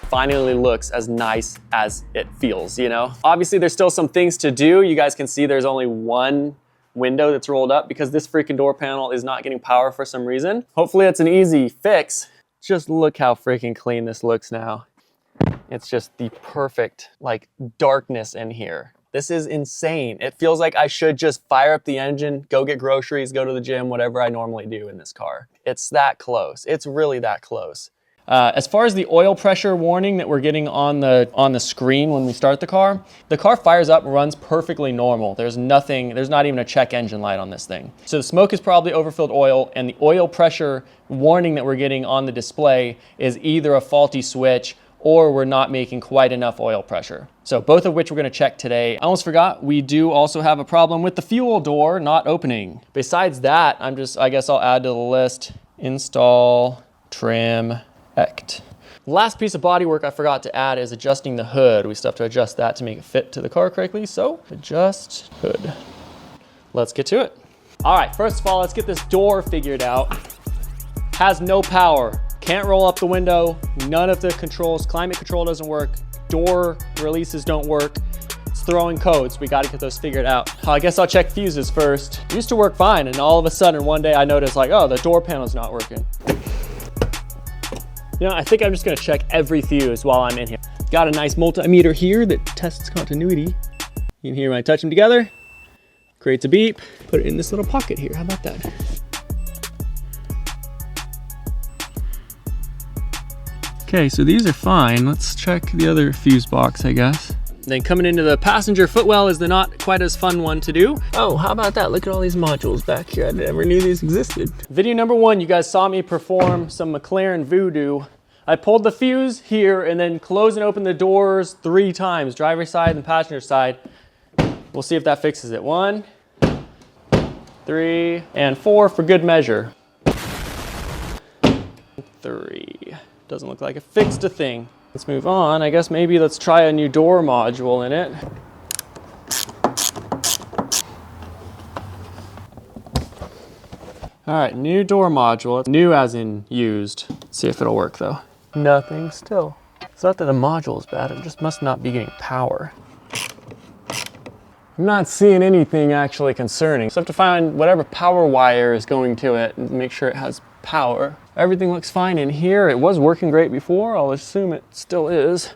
Finally looks as nice as it feels, you know? Obviously there's still some things to do. You guys can see there's only one window that's rolled up because this freaking door panel is not getting power for some reason. Hopefully it's an easy fix. Just look how freaking clean this looks now. It's just the perfect like darkness in here. This is insane. It feels like I should just fire up the engine, go get groceries, go to the gym, whatever I normally do in this car. It's that close. It's really that close. As far as the oil pressure warning that we're getting on the screen when we start the car fires up, runs perfectly normal. There's not even a check engine light on this thing. So the smoke is probably overfilled oil, and the oil pressure warning that we're getting on the display is either a faulty switch or we're not making quite enough oil pressure. So both of which we're gonna check today. I almost forgot, we do also have a problem with the fuel door not opening. Besides that, I guess I'll add to the list, install, trim, ect. Last piece of bodywork I forgot to add is adjusting the hood. We still have to adjust that to make it fit to the car correctly. So adjust hood. Let's get to it. All right, first of all, let's get this door figured out. Has no power. Can't roll up the window. None of the controls, climate control doesn't work. Door releases don't work. It's throwing codes. We gotta get those figured out. I guess I'll check fuses first. Used to work fine, and all of a sudden one day I noticed like, oh, the door panel's not working. You know, I think I'm just gonna check every fuse while I'm in here. Got a nice multimeter here that tests continuity. You can hear when I touch them together, creates a beep. Put it in this little pocket here, how about that? Okay, so these are fine. Let's check the other fuse box, I guess. Then coming into the passenger footwell is the not quite as fun one to do. Oh, how about that? Look at all these modules back here. I never knew these existed. Video number 1, you guys saw me perform some McLaren voodoo. I pulled the fuse here and then closed and opened the doors 3 times, driver's side and passenger side. We'll see if that fixes it. 1, 3, and 4 for good measure. 3. Doesn't look like it fixed a thing. Let's move on. I guess maybe let's try a new door module in it. All right, new door module. New as in used. Let's see if it'll work though. Nothing still. It's not that the module is bad, it just must not be getting power. I'm not seeing anything actually concerning. So I have to find whatever power wire is going to it and make sure it has power. Everything looks fine in here. It was working great before. I'll assume it still is.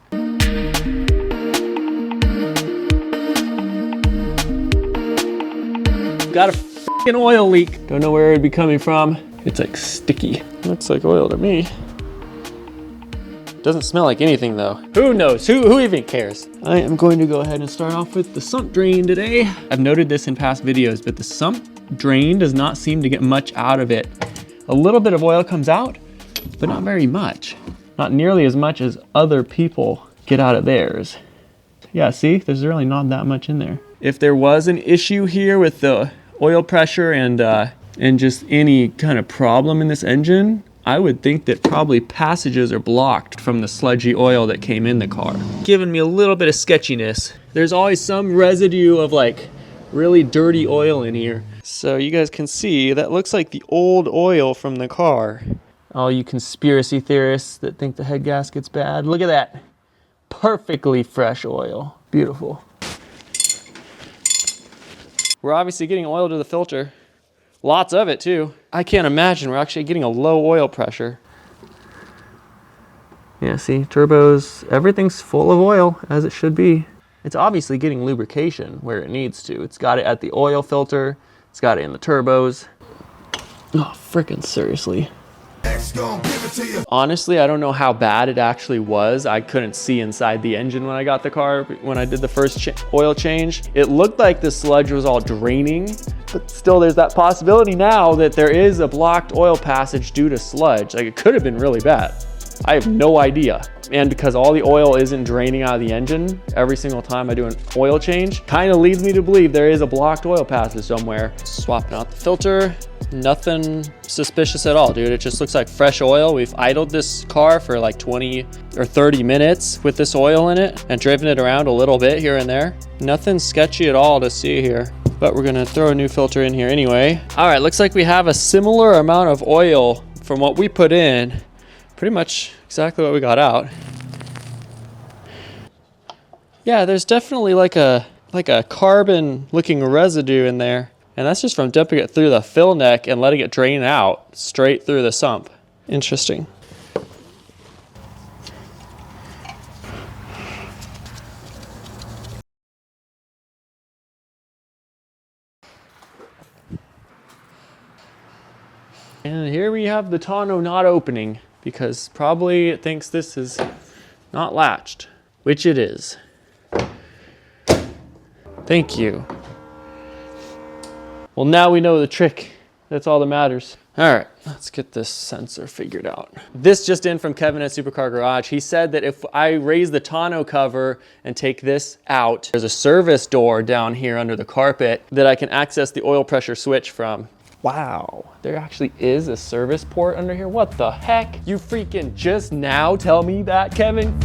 Got a f***ing oil leak. Don't know where it'd be coming from. It's like sticky. Looks like oil to me. Doesn't smell like anything though. Who knows? Who even cares? I am going to go ahead and start off with the sump drain today. I've noted this in past videos, but the sump drain does not seem to get much out of it. A little bit of oil comes out, but not very much. Not nearly as much as other people get out of theirs. Yeah, see, there's really not that much in there. If there was an issue here with the oil pressure and just any kind of problem in this engine, I would think that probably passages are blocked from the sludgy oil that came in the car. Giving me a little bit of sketchiness. There's always some residue of like really dirty oil in here. So you guys can see that looks like the old oil from the car. All you conspiracy theorists that think the head gasket's bad, look at that. Perfectly fresh oil. Beautiful. We're obviously getting oil to the filter. Lots of it too. I can't imagine we're actually getting a low oil pressure. Yeah, see, turbos, everything's full of oil as it should be. It's obviously getting lubrication where it needs to. It's got it at the oil filter. It's got it in the turbos. Oh, freaking seriously. Honestly, I don't know how bad it actually was. I couldn't see inside the engine when I got the car, when I did the first oil change. It looked like the sludge was all draining, but still there's that possibility now that there is a blocked oil passage due to sludge. Like it could have been really bad. I have no idea. And because all the oil isn't draining out of the engine every single time I do an oil change, kind of leads me to believe there is a blocked oil passage somewhere. Swapping out the filter. Nothing suspicious at all, dude. It just looks like fresh oil. We've idled this car for like 20 or 30 minutes with this oil in it and driven it around a little bit here and there. Nothing sketchy at all to see here, but we're gonna throw a new filter in here anyway. All right, looks like we have a similar amount of oil from what we put in. Pretty much exactly what we got out. Yeah, there's definitely like a carbon looking residue in there. And that's just from dumping it through the fill neck and letting it drain out straight through the sump. Interesting. And here we have the tonneau not opening because probably it thinks this is not latched, which it is. Thank you. Well, now we know the trick. That's all that matters. All right, let's get this sensor figured out. This just in from Kevin at Supercar Garage. He said that if I raise the tonneau cover and take this out, there's a service door down here under the carpet that I can access the oil pressure switch from. Wow, there actually is a service port under here? What the heck? You freaking just now tell me that, Kevin?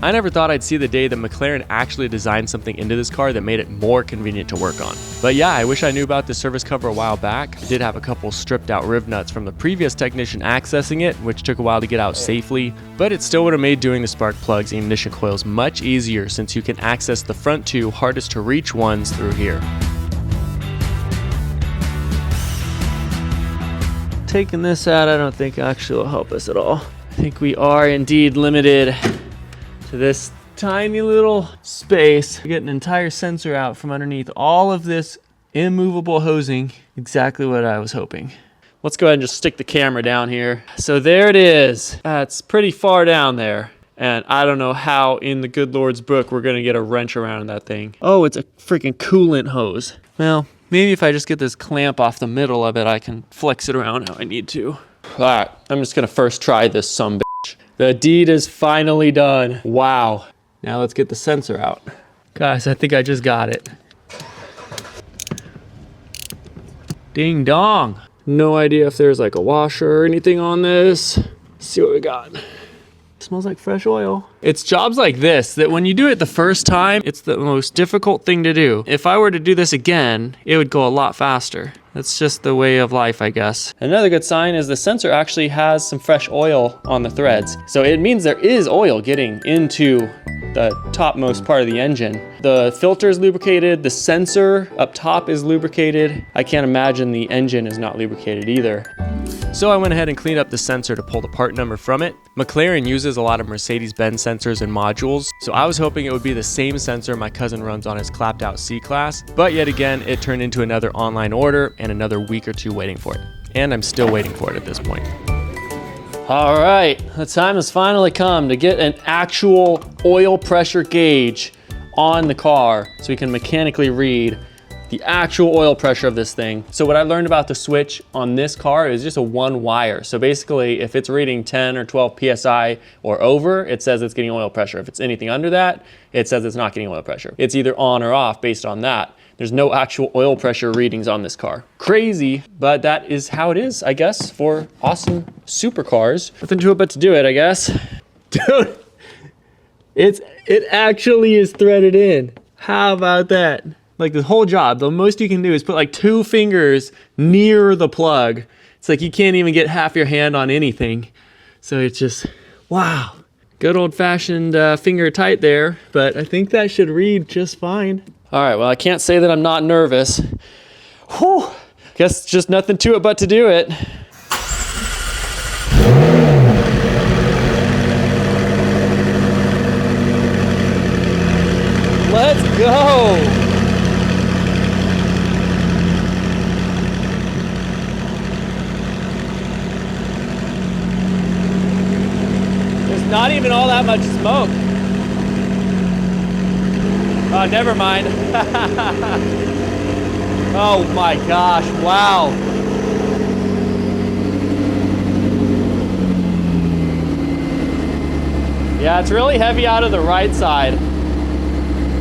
I never thought I'd see the day that McLaren actually designed something into this car that made it more convenient to work on. But yeah, I wish I knew about the service cover a while back. I did have a couple stripped out riv nuts from the previous technician accessing it, which took a while to get out safely, but it still would have made doing the spark plugs and ignition coils much easier since you can access the front two hardest to reach ones through here. Taking this out, I don't think actually will help us at all. I think we are indeed limited to this tiny little space. We get an entire sensor out from underneath all of this immovable hosing. Exactly what I was hoping. Let's go ahead and just stick the camera down here. So there it is. It's pretty far down there. And I don't know how in the good Lord's book we're gonna get a wrench around that thing. Oh, it's a freaking coolant hose. Well, maybe if I just get this clamp off the middle of it, I can flex it around how I need to. All right, I'm just gonna first try this sumbitch. The deed is finally done. Wow. Now let's get the sensor out. Guys, I think I just got it. Ding dong. No idea if there's like a washer or anything on this. Let's see what we got. Smells like fresh oil. It's jobs like this that when you do it the first time, it's the most difficult thing to do. If I were to do this again, it would go a lot faster. That's just the way of life, I guess. Another good sign is the sensor actually has some fresh oil on the threads. So it means there is oil getting into the topmost part of the engine. The filter is lubricated, the sensor up top is lubricated. I can't imagine the engine is not lubricated either. So I went ahead and cleaned up the sensor to pull the part number from it. McLaren uses a lot of Mercedes-Benz sensors and modules, so I was hoping it would be the same sensor my cousin runs on his clapped out C-Class, but yet again, it turned into another online order and another week or two waiting for it. And I'm still waiting for it at this point. All right, the time has finally come to get an actual oil pressure gauge on the car so we can mechanically read the actual oil pressure of this thing. So what I learned about the switch on this car is just a one wire. So basically, if it's reading 10 or 12 PSI or over, it says it's getting oil pressure. If it's anything under that, it says it's not getting oil pressure. It's either on or off based on that. There's no actual oil pressure readings on this car. Crazy, but that is how it is, I guess, for awesome supercars. Nothing to it but to do it, I guess. Dude, it actually is threaded in. How about that? Like the whole job, the most you can do is put like 2 fingers near the plug. It's like you can't even get half your hand on anything. So it's just, wow. Good old fashioned finger tight there, but I think that should read just fine. All right, well, I can't say that I'm not nervous. Whew, guess just nothing to it but to do it. Let's go. Not even all that much smoke. Oh, never mind. Oh my gosh, wow. Yeah, it's really heavy out of the right side,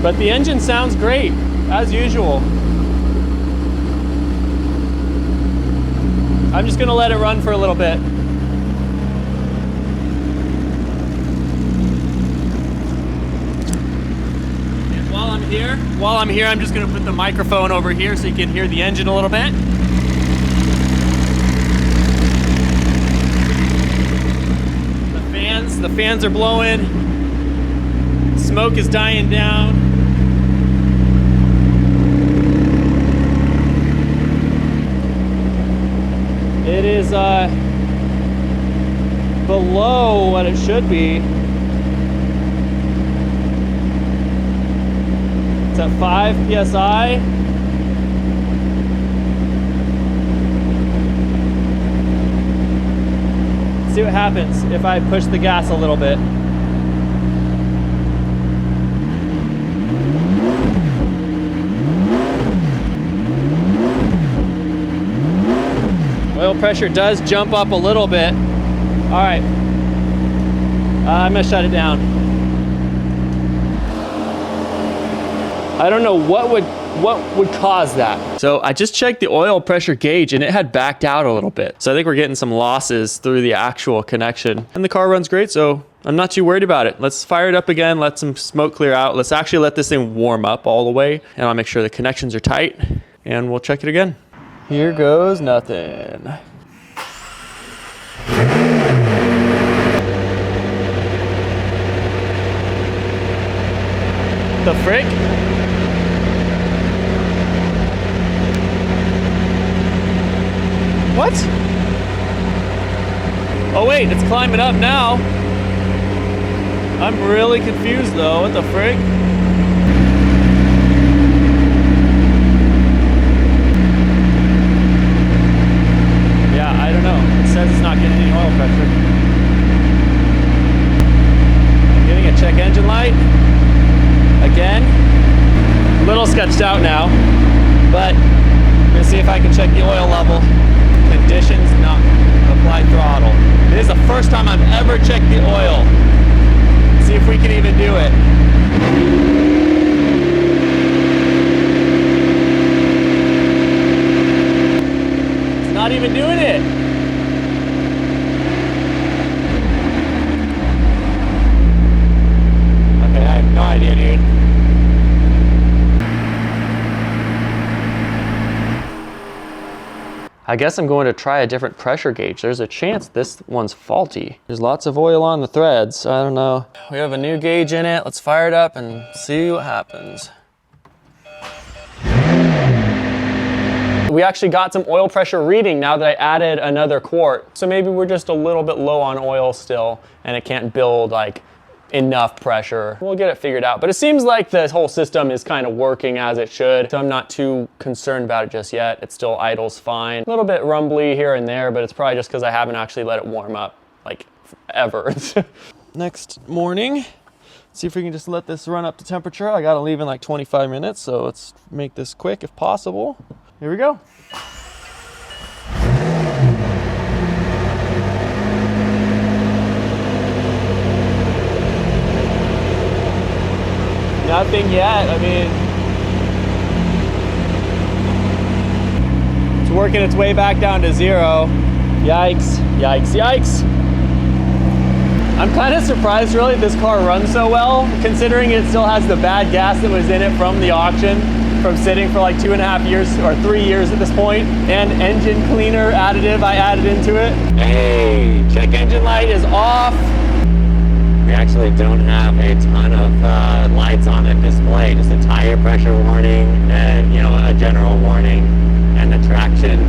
but the engine sounds great, as usual. I'm just gonna let it run for a little bit. While I'm here, I'm just gonna put the microphone over here so you can hear the engine a little bit. The fans are blowing. Smoke is dying down. It is below what it should be. At 5 PSI. see what happens if I push the gas a little bit. Oil pressure does jump up a little bit. All right, I'm gonna shut it down. I don't know what would cause that. So I just checked the oil pressure gauge and it had backed out a little bit. So I think we're getting some losses through the actual connection. And the car runs great, so I'm not too worried about it. Let's fire it up again, let some smoke clear out. Let's actually let this thing warm up all the way, and I'll make sure the connections are tight, and we'll check it again. Here goes nothing. The frick? What? Oh wait, it's climbing up now. I'm really confused though. What the frick? Yeah, I don't know. It says it's not getting any oil pressure. I'm getting a check engine light. Again. A little sketched out now, but I'm gonna see if I can check the oil level. Conditions not apply throttle. This is the first time I've ever checked the oil. See if we can even do it. It's not even doing it. Okay, I have no idea, dude. I guess I'm going to try a different pressure gauge. There's a chance this one's faulty. There's lots of oil on the threads, so I don't know. We have a new gauge in it. Let's fire it up and see what happens. We actually got some oil pressure reading now that I added another quart. So maybe we're just a little bit low on oil still, and it can't build like enough pressure. We'll get it figured out, but it seems like the whole system is kind of working as it should, so I'm not too concerned about it just yet. It still idles fine. A little bit rumbly here and there, but it's probably just because I haven't actually let it warm up like ever. Next morning, see if we can just let this run up to temperature. I gotta leave in like 25 minutes, so let's make this quick if possible. Here we go. Nothing yet. I mean, it's working its way back down to zero. Yikes, yikes, yikes. I'm kind of surprised really this car runs so well, considering it still has the bad gas that was in it from the auction, from sitting for like 2.5 years or 3 years at this point, and engine cleaner additive I added into it. Hey, check engine light is off. We actually don't have a ton of lights on the display, just a tire pressure warning and, you know, a general warning and the traction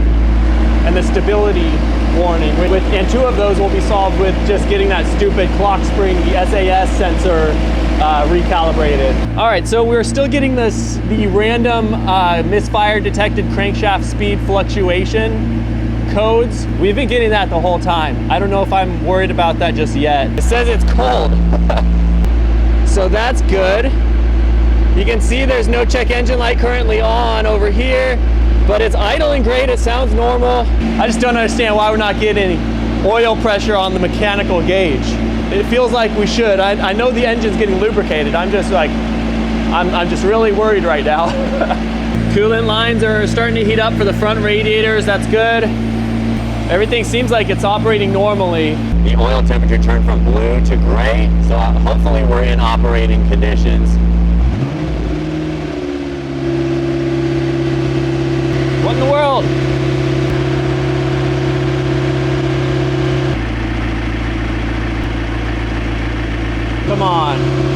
and the stability warning. And 2 of those will be solved with just getting that stupid clock spring, the SAS sensor recalibrated. All right, so we're still getting the random misfire detected crankshaft speed fluctuation codes. We've been getting that the whole time. I don't know if I'm worried about that just yet. It says it's cold. So that's good. You can see there's no check engine light currently on over here, but it's idling great. It sounds normal. I just don't understand why we're not getting any oil pressure on the mechanical gauge. It feels like we should. I know the engine's getting lubricated. I'm just like, I'm just really worried right now. Coolant lines are starting to heat up for the front radiators. That's good. Everything seems like it's operating normally. The oil temperature turned from blue to gray, so hopefully we're in operating conditions. What in the world? Come on.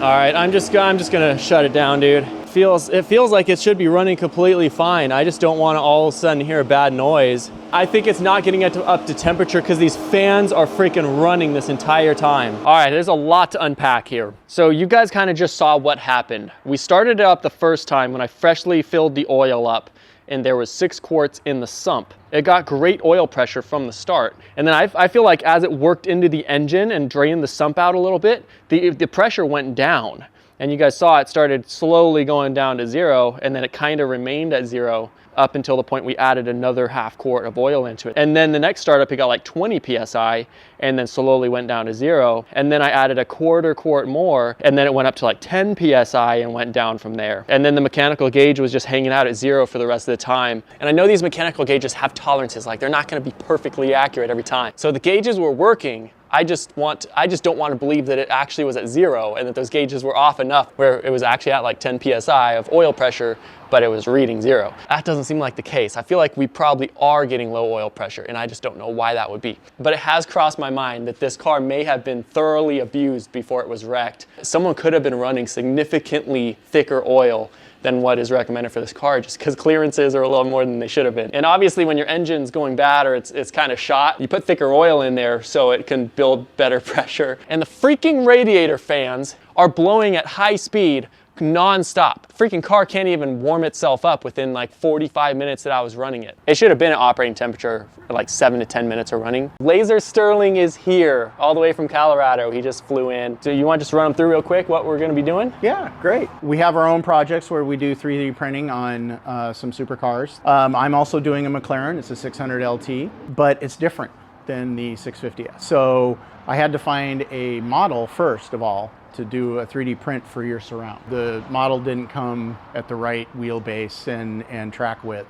All right, I'm just gonna shut it down, dude. feels like it should be running completely fine. I just don't want to all of a sudden hear a bad noise. I think it's not getting up to temperature because these fans are freaking running this entire time. All right, there's a lot to unpack here. So you guys kind of just saw what happened. We started it up the first time when I freshly filled the oil up, and there was 6 quarts in the sump. It got great oil pressure from the start. And then I feel like as it worked into the engine and drained the sump out a little bit, the pressure went down. And you guys saw it started slowly going down to 0, and then it kind of remained at 0 up until the point we added another half quart of oil into it. And then the next startup, it got like 20 PSI and then slowly went down to 0. And then I added a quarter quart more, and then it went up to like 10 PSI and went down from there. And then the mechanical gauge was just hanging out at 0 for the rest of the time. And I know these mechanical gauges have tolerances, like they're not gonna be perfectly accurate every time. So the gauges were working. I just don't want to believe that it actually was at 0 and that those gauges were off enough where it was actually at like 10 PSI of oil pressure, but it was reading 0. That doesn't seem like the case. I feel like we probably are getting low oil pressure, and I just don't know why that would be. But it has crossed my mind that this car may have been thoroughly abused before it was wrecked. Someone could have been running significantly thicker oil than what is recommended for this car, just because clearances are a little more than they should have been. And obviously when your engine's going bad or it's kind of shot, you put thicker oil in there so it can build better pressure. And the freaking radiator fans are blowing at high speed non-stop. The freaking car can't even warm itself up within like 45 minutes that I was running it. It should have been at operating temperature for like 7 to 10 minutes of running. Laser Sterling is here, all the way from Colorado. He just flew in. So you want to just run him through real quick what we're going to be doing? Yeah, great. We have our own projects where we do 3D printing on some supercars. I'm also doing a McLaren. It's a 600 LT, but it's different than the 650S. So I had to find a model first of all to do a 3D print for your surround. The model didn't come at the right wheelbase and track width.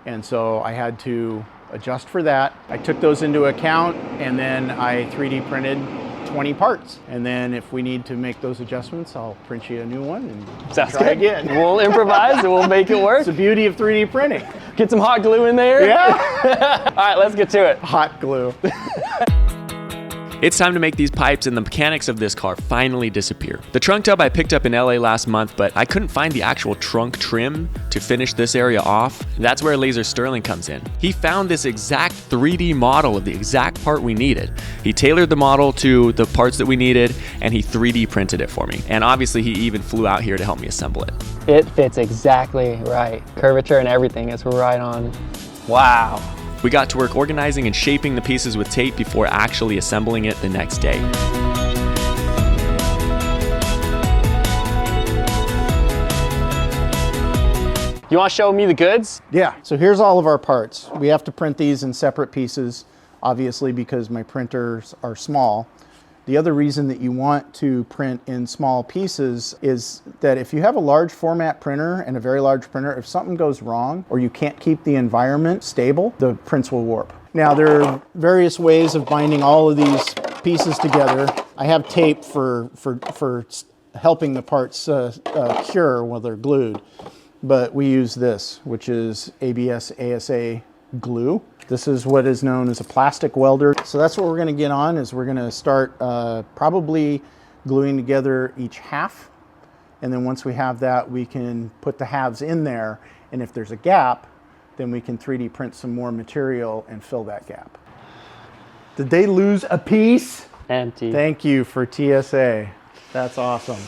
And so I had to adjust for that. I took those into account, and then I 3D printed 20 parts. And then if we need to make those adjustments, I'll print you a new one and try again. We'll improvise and we'll make it work. It's the beauty of 3D printing. Get some hot glue in there. Yeah. All right, let's get to it. Hot glue. It's time to make these pipes and the mechanics of this car finally disappear. The trunk tub I picked up in LA last month, but I couldn't find the actual trunk trim to finish this area off. That's where Laser Sterling comes in. He found this exact 3D model of the exact part we needed. He tailored the model to the parts that we needed, and he 3D printed it for me. And obviously he even flew out here to help me assemble it. It fits exactly right. Curvature and everything is right on. Wow. We got to work organizing and shaping the pieces with tape before actually assembling it the next day. You want to show me the goods? Yeah, so here's all of our parts. We have to print these in separate pieces, obviously because my printers are small. The other reason that you want to print in small pieces is that if you have a large format printer and a very large printer, if something goes wrong or you can't keep the environment stable, the prints will warp. Now there are various ways of binding all of these pieces together. I have tape for helping the parts cure while they're glued, but we use this, which is ABS ASA glue. This is what is known as a plastic welder. So that's what we're going to get on, is we're going to start probably gluing together each half. And then once we have that, we can put the halves in there. And if there's a gap, then we can 3D print some more material and fill that gap. Did they lose a piece? Empty. Thank you for TSA. That's awesome.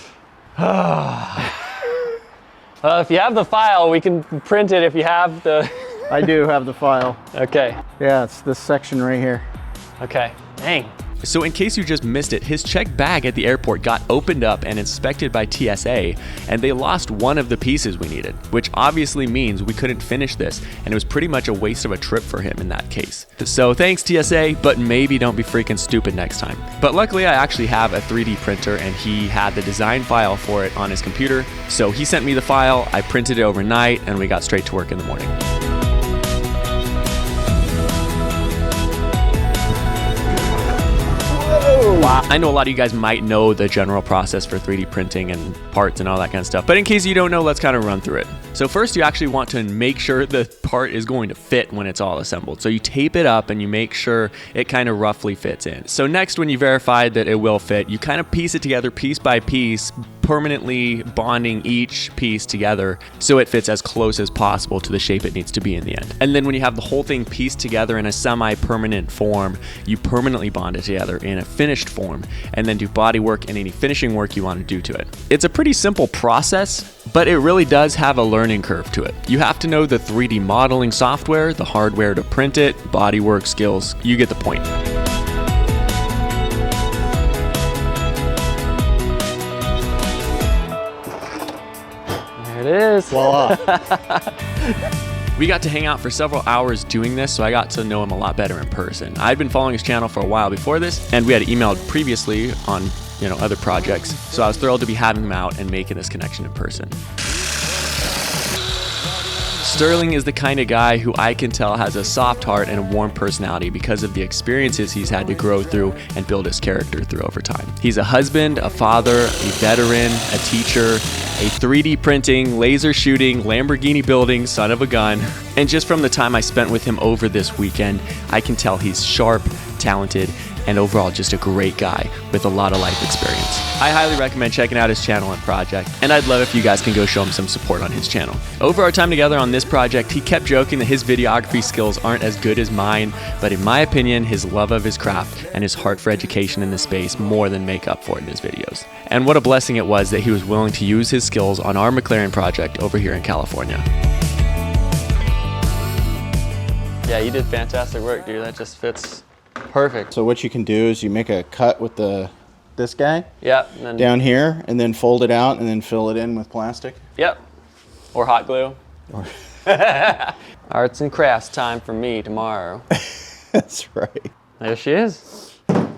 If you have the file, we can print it if you have the... I do have the file. Okay. Yeah, it's this section right here. Okay. Dang. So in case you just missed it, his checked bag at the airport got opened up and inspected by TSA, and they lost one of the pieces we needed, which obviously means we couldn't finish this, and it was pretty much a waste of a trip for him in that case. So thanks TSA, but maybe don't be freaking stupid next time. But luckily I actually have a 3D printer, and he had the design file for it on his computer, so he sent me the file, I printed it overnight, and we got straight to work in the morning. Wow. I know a lot of you guys might know the general process for 3D printing and parts and all that kind of stuff, but in case you don't know, let's kind of run through it. So first you actually want to make sure the part is going to fit when it's all assembled. So you tape it up and you make sure it kind of roughly fits in. So next, when you verified that it will fit, you kind of piece it together piece by piece, permanently bonding each piece together so it fits as close as possible to the shape it needs to be in the end. And then when you have the whole thing pieced together in a semi-permanent form, you permanently bond it together in a finished form and then do body work and any finishing work you want to do to it. It's a pretty simple process, but it really does have a learning curve to it. You have to know the 3D modeling software, the hardware to print it, bodywork skills, you get the point. There it is. Voila. We got to hang out for several hours doing this, so I got to know him a lot better in person. I'd been following his channel for a while before this, and we had emailed previously on, other projects. So I was thrilled to be having him out and making this connection in person. Sterling is the kind of guy who I can tell has a soft heart and a warm personality because of the experiences he's had to grow through and build his character through over time. He's a husband, a father, a veteran, a teacher, a 3D printing, laser shooting, Lamborghini building son of a gun. And just from the time I spent with him over this weekend, I can tell he's sharp, talented, and overall just a great guy with a lot of life experience. I highly recommend checking out his channel and project, and I'd love if you guys can go show him some support on his channel. Over our time together on this project, he kept joking that his videography skills aren't as good as mine, but in my opinion, his love of his craft and his heart for education in this space more than make up for it in his videos. And what a blessing it was that he was willing to use his skills on our McLaren project over here in California. Yeah, you did fantastic work, dude. That just fits perfect. So what you can do is you make a cut with this guy. Yep. And then, down here, and then fold it out, and then fill it in with plastic. Yep. Or hot glue. Arts and crafts time for me tomorrow. That's right. There she is.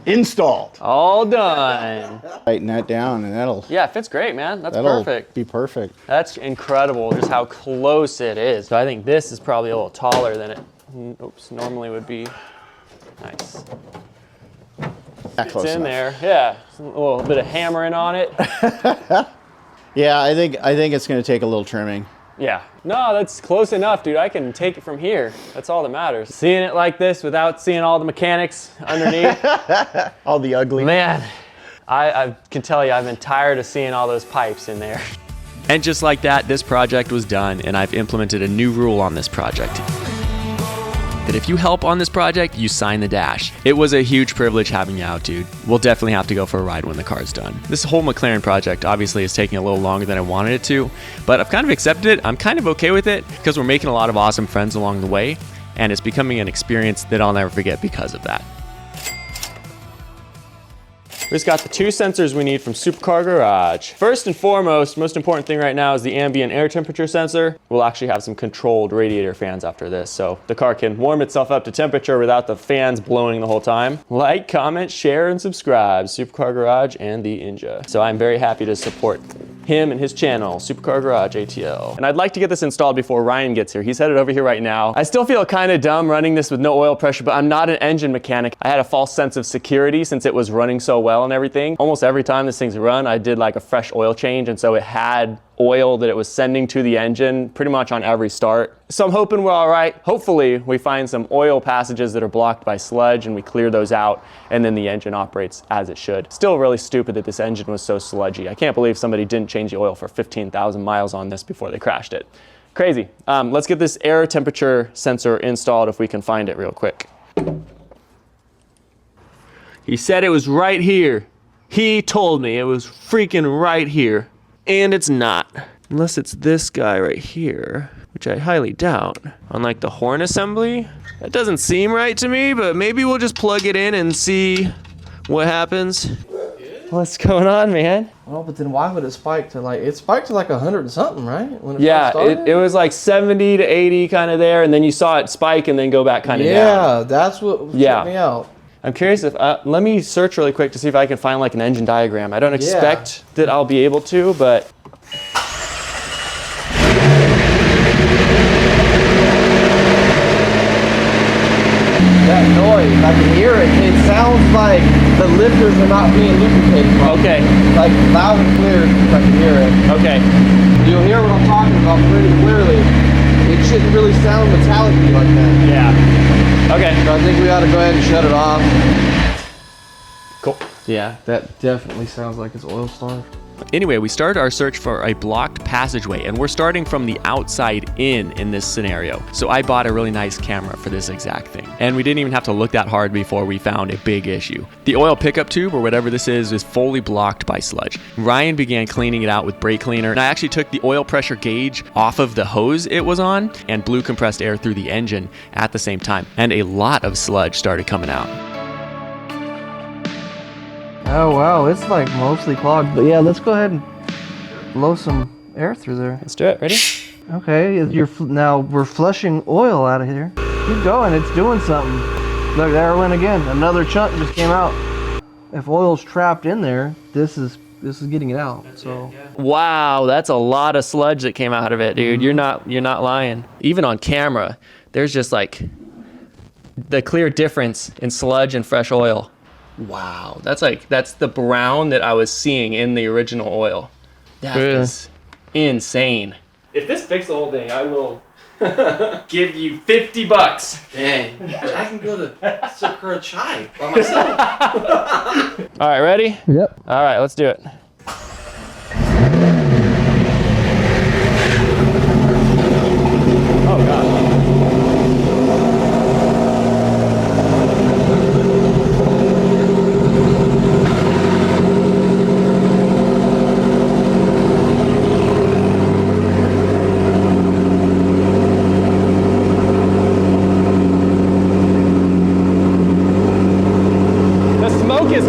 Installed. All done. Tighten that down, and that'll. Yeah, it fits great, man. That'll perfect. Be perfect. That's incredible, just how close it is. So I think this is probably a little taller than it. Normally would be. Nice. It's in there. Yeah. A little bit of hammering on it. Yeah, I think it's going to take a little trimming. Yeah. No, that's close enough, dude. I can take it from here. That's all that matters. Seeing it like this without seeing all the mechanics underneath. All the ugly. Man, I can tell you I've been tired of seeing all those pipes in there. And just like that, this project was done, and I've implemented a new rule on this project. That if you help on this project, you sign the dash. It was a huge privilege having you out, dude. We'll definitely have to go for a ride when the car's done. This whole McLaren project obviously is taking a little longer than I wanted it to, but I've kind of accepted it. I'm kind of okay with it because we're making a lot of awesome friends along the way, and it's becoming an experience that I'll never forget because of that. We just got the 2 sensors we need from Supercar Garage. First and foremost, most important thing right now is the ambient air temperature sensor. We'll actually have some controlled radiator fans after this, so the car can warm itself up to temperature without the fans blowing the whole time. Like, comment, share, and subscribe. Supercar Garage and the Inja. So I'm very happy to support him and his channel, Supercar Garage ATL. And I'd like to get this installed before Ryan gets here. He's headed over here right now. I still feel kind of dumb running this with no oil pressure, but I'm not an engine mechanic. I had a false sense of security since it was running so well and everything. Almost every time this thing's run, I did like a fresh oil change, and so it had oil that it was sending to the engine pretty much on every start. So I'm hoping we're all right. Hopefully we find some oil passages that are blocked by sludge and we clear those out, and then the engine operates as it should. Still really stupid that this engine was so sludgy. I can't believe somebody didn't change the oil for 15,000 miles on this before they crashed it. Crazy. Let's get this air temperature sensor installed if we can find it real quick. He said it was right here. He told me it was freaking right here. And it's not. Unless it's this guy right here, which I highly doubt. On like the horn assembly? That doesn't seem right to me, but maybe we'll just plug it in and see what happens. What's going on, man? Oh, but then why would it spike to like, it spiked to like 100 and something, right? When it Yeah, first started? it was like 70 to 80 kind of there, and then you saw it spike and then go back kind of down. Yeah, that's what tripped me out. I'm curious if, let me search really quick to see if I can find like an engine diagram. I don't expect that I'll be able to, but. That noise. I can hear it. It sounds like the lifters are not being lubricated properly. Okay. Like loud and clear, I can hear it. Okay. You'll hear what I'm talking about pretty clearly. It shouldn't really sound metallic-y like that. Yeah. Okay. So I think we ought to go ahead and shut it off. Cool. Yeah, that definitely sounds like it's oil starved. Anyway, we started our search for a blocked passageway, and we're starting from the outside in this scenario. So I bought a really nice camera for this exact thing. And we didn't even have to look that hard before we found a big issue. The oil pickup tube, or whatever this is fully blocked by sludge. Ryan began cleaning it out with brake cleaner, and I actually took the oil pressure gauge off of the hose it was on and blew compressed air through the engine at the same time. And a lot of sludge started coming out. Oh wow, it's like mostly clogged. But yeah, let's go ahead and blow some air through there. Let's do it. Ready? Okay, now we're flushing oil out of here. Keep going, it's doing something. Look, there it went again. Another chunk just came out. If oil's trapped in there, this is getting it out. So Wow, that's a lot of sludge that came out of it, dude. You're not lying. Even on camera, there's just like the clear difference in sludge and fresh oil. Wow, that's the brown that I was seeing in the original oil. That is insane. If this fixes the whole thing, I will give you $50. dang, I can go to Sakura Chai by myself. All right, ready? Yep. All right, let's do it. Oh God.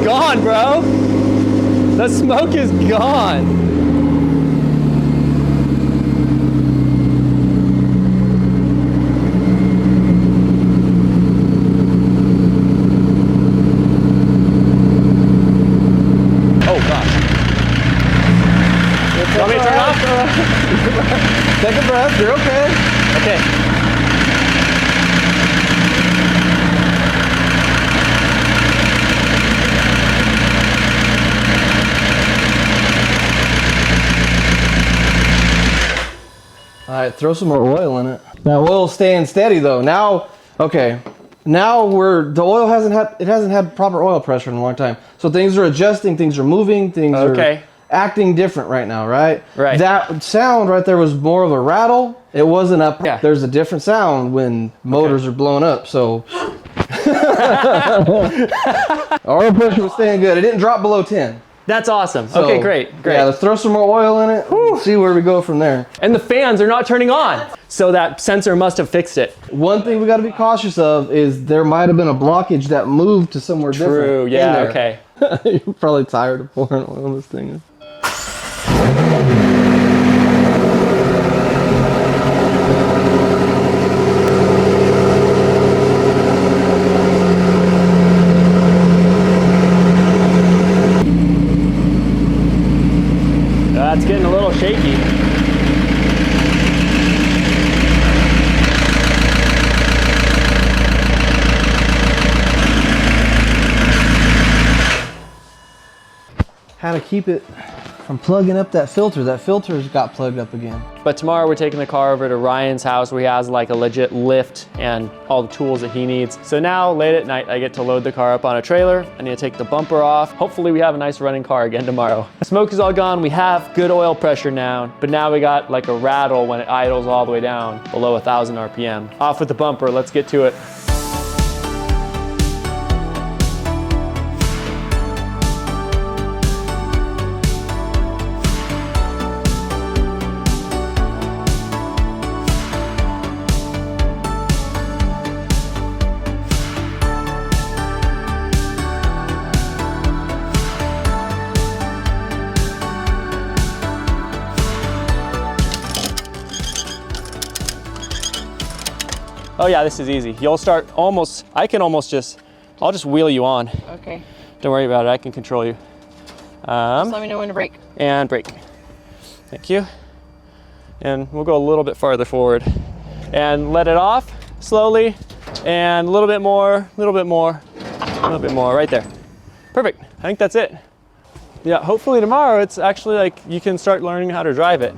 Gone, bro. The smoke is gone. Oh gosh. Want me to turn it off? Take a breath, you're okay. Okay. All right, throw some more oil in it. Now oil's staying steady though. Now, okay, now the oil hasn't had proper oil pressure in a long time. So things are adjusting, things are moving, things are acting different right now, right? Right. That sound right there was more of a rattle. It wasn't up. Yeah. There's a different sound when motors are blowing up. So oil pressure was staying good. It didn't drop below 10. That's awesome. So, okay, great. Yeah, let's throw some more oil in it. See where we go from there. And the fans are not turning on. So that sensor must have fixed it. One thing we got to be cautious of is there might have been a blockage that moved to somewhere different. True, yeah, okay. You're probably tired of pouring oil on this thing. That's getting a little shaky. How to keep it from plugging up that filter. That filter's got plugged up again. But tomorrow we're taking the car over to Ryan's house where he has like a legit lift and all the tools that he needs. So now late at night, I get to load the car up on a trailer. I need to take the bumper off. Hopefully we have a nice running car again tomorrow. The smoke is all gone. We have good oil pressure now, but now we got like a rattle when it idles all the way down below 1,000 RPM. Off with the bumper, let's get to it. Oh yeah, this is easy. You'll start almost, I'll just wheel you on. Okay. Don't worry about it, I can control you. Just let me know when to brake. And brake. Thank you. And we'll go a little bit farther forward. And let it off slowly. And a little bit more, a little bit more, a little bit more, right there. Perfect, I think that's it. Yeah, hopefully tomorrow it's actually like you can start learning how to drive it.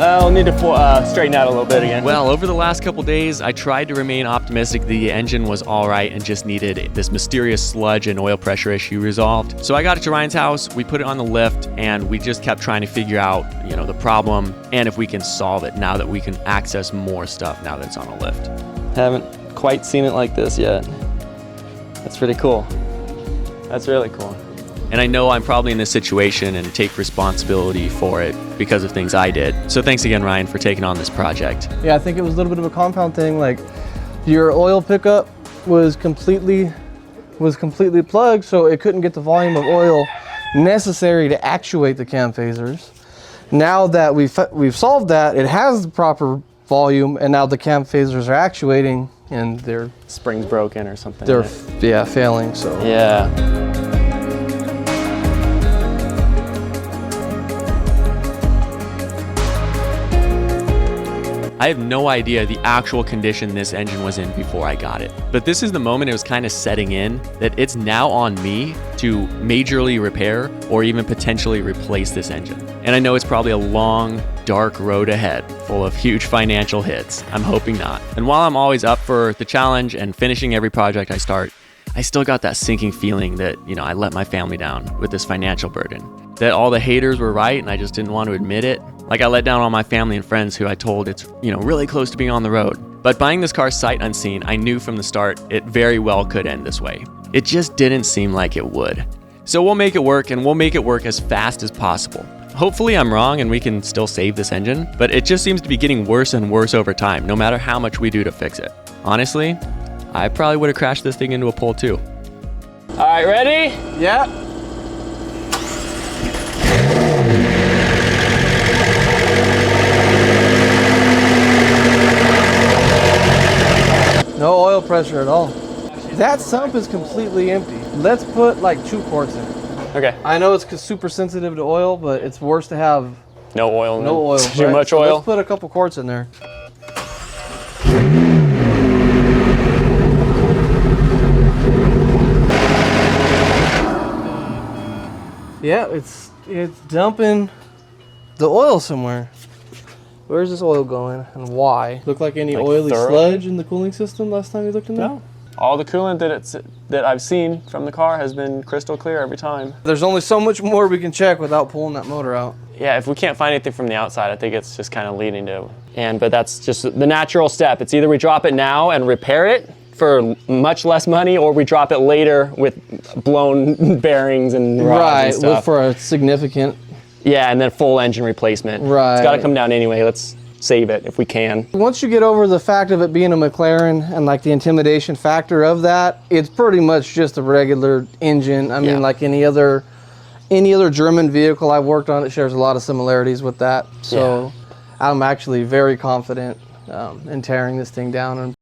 I'll need to straighten out a little bit again. Well, over the last couple days, I tried to remain optimistic the engine was all right and just needed this mysterious sludge and oil pressure issue resolved. So I got it to Ryan's house, we put it on the lift, and we just kept trying to figure out, you know, the problem and if we can solve it now that we can access more stuff now that it's on a lift. Haven't quite seen it like this yet. That's pretty cool. That's really cool. And I know I'm probably in this situation and take responsibility for it because of things I did. So thanks again, Ryan, for taking on this project. Yeah, I think it was a little bit of a compound thing. Like your oil pickup was completely plugged, so it couldn't get the volume of oil necessary to actuate the cam phasers. Now that we've solved that, it has the proper volume, and now the cam phasers are actuating, and their spring's broken or something. They're yeah, failing. So yeah. I have no idea the actual condition this engine was in before I got it. But this is the moment it was kind of setting in that it's now on me to majorly repair or even potentially replace this engine. And I know it's probably a long, dark road ahead full of huge financial hits. I'm hoping not. And while I'm always up for the challenge and finishing every project I start, I still got that sinking feeling that, you know, I let my family down with this financial burden. That all the haters were right and I just didn't want to admit it. Like I let down all my family and friends who I told it's, you know, really close to being on the road. But buying this car sight unseen, I knew from the start it very well could end this way. It just didn't seem like it would. So we'll make it work, and we'll make it work as fast as possible. Hopefully I'm wrong and we can still save this engine, but it just seems to be getting worse and worse over time, no matter how much we do to fix it. Honestly, I probably would have crashed this thing into a pole too. All right, ready? Yeah. No oil pressure at all. That sump is completely empty. Let's put like 2 quarts in it. Okay. I know it's super sensitive to oil, but it's worse to have no oil. No oil. Too right? much So oil. let's put a couple quarts in there. Yeah, it's dumping the oil somewhere. Where's this oil going and why? Look like any oily sludge in the cooling system last time you looked in there? No. All the coolant that I've seen from the car has been crystal clear every time. There's only so much more we can check without pulling that motor out. Yeah, if we can't find anything from the outside, I think it's just kind of leading to, but that's just the natural step. It's either we drop it now and repair it for much less money, or we drop it later with blown bearings and rods and stuff. For a significant. Yeah, and then full engine replacement. Right. It's got to come down anyway. Let's save it if we can. Once you get over the fact of it being a McLaren and like the intimidation factor of that, it's pretty much just a regular engine. I mean, like any other German vehicle I've worked on, it shares a lot of similarities with that. So I'm actually very confident in tearing this thing down. And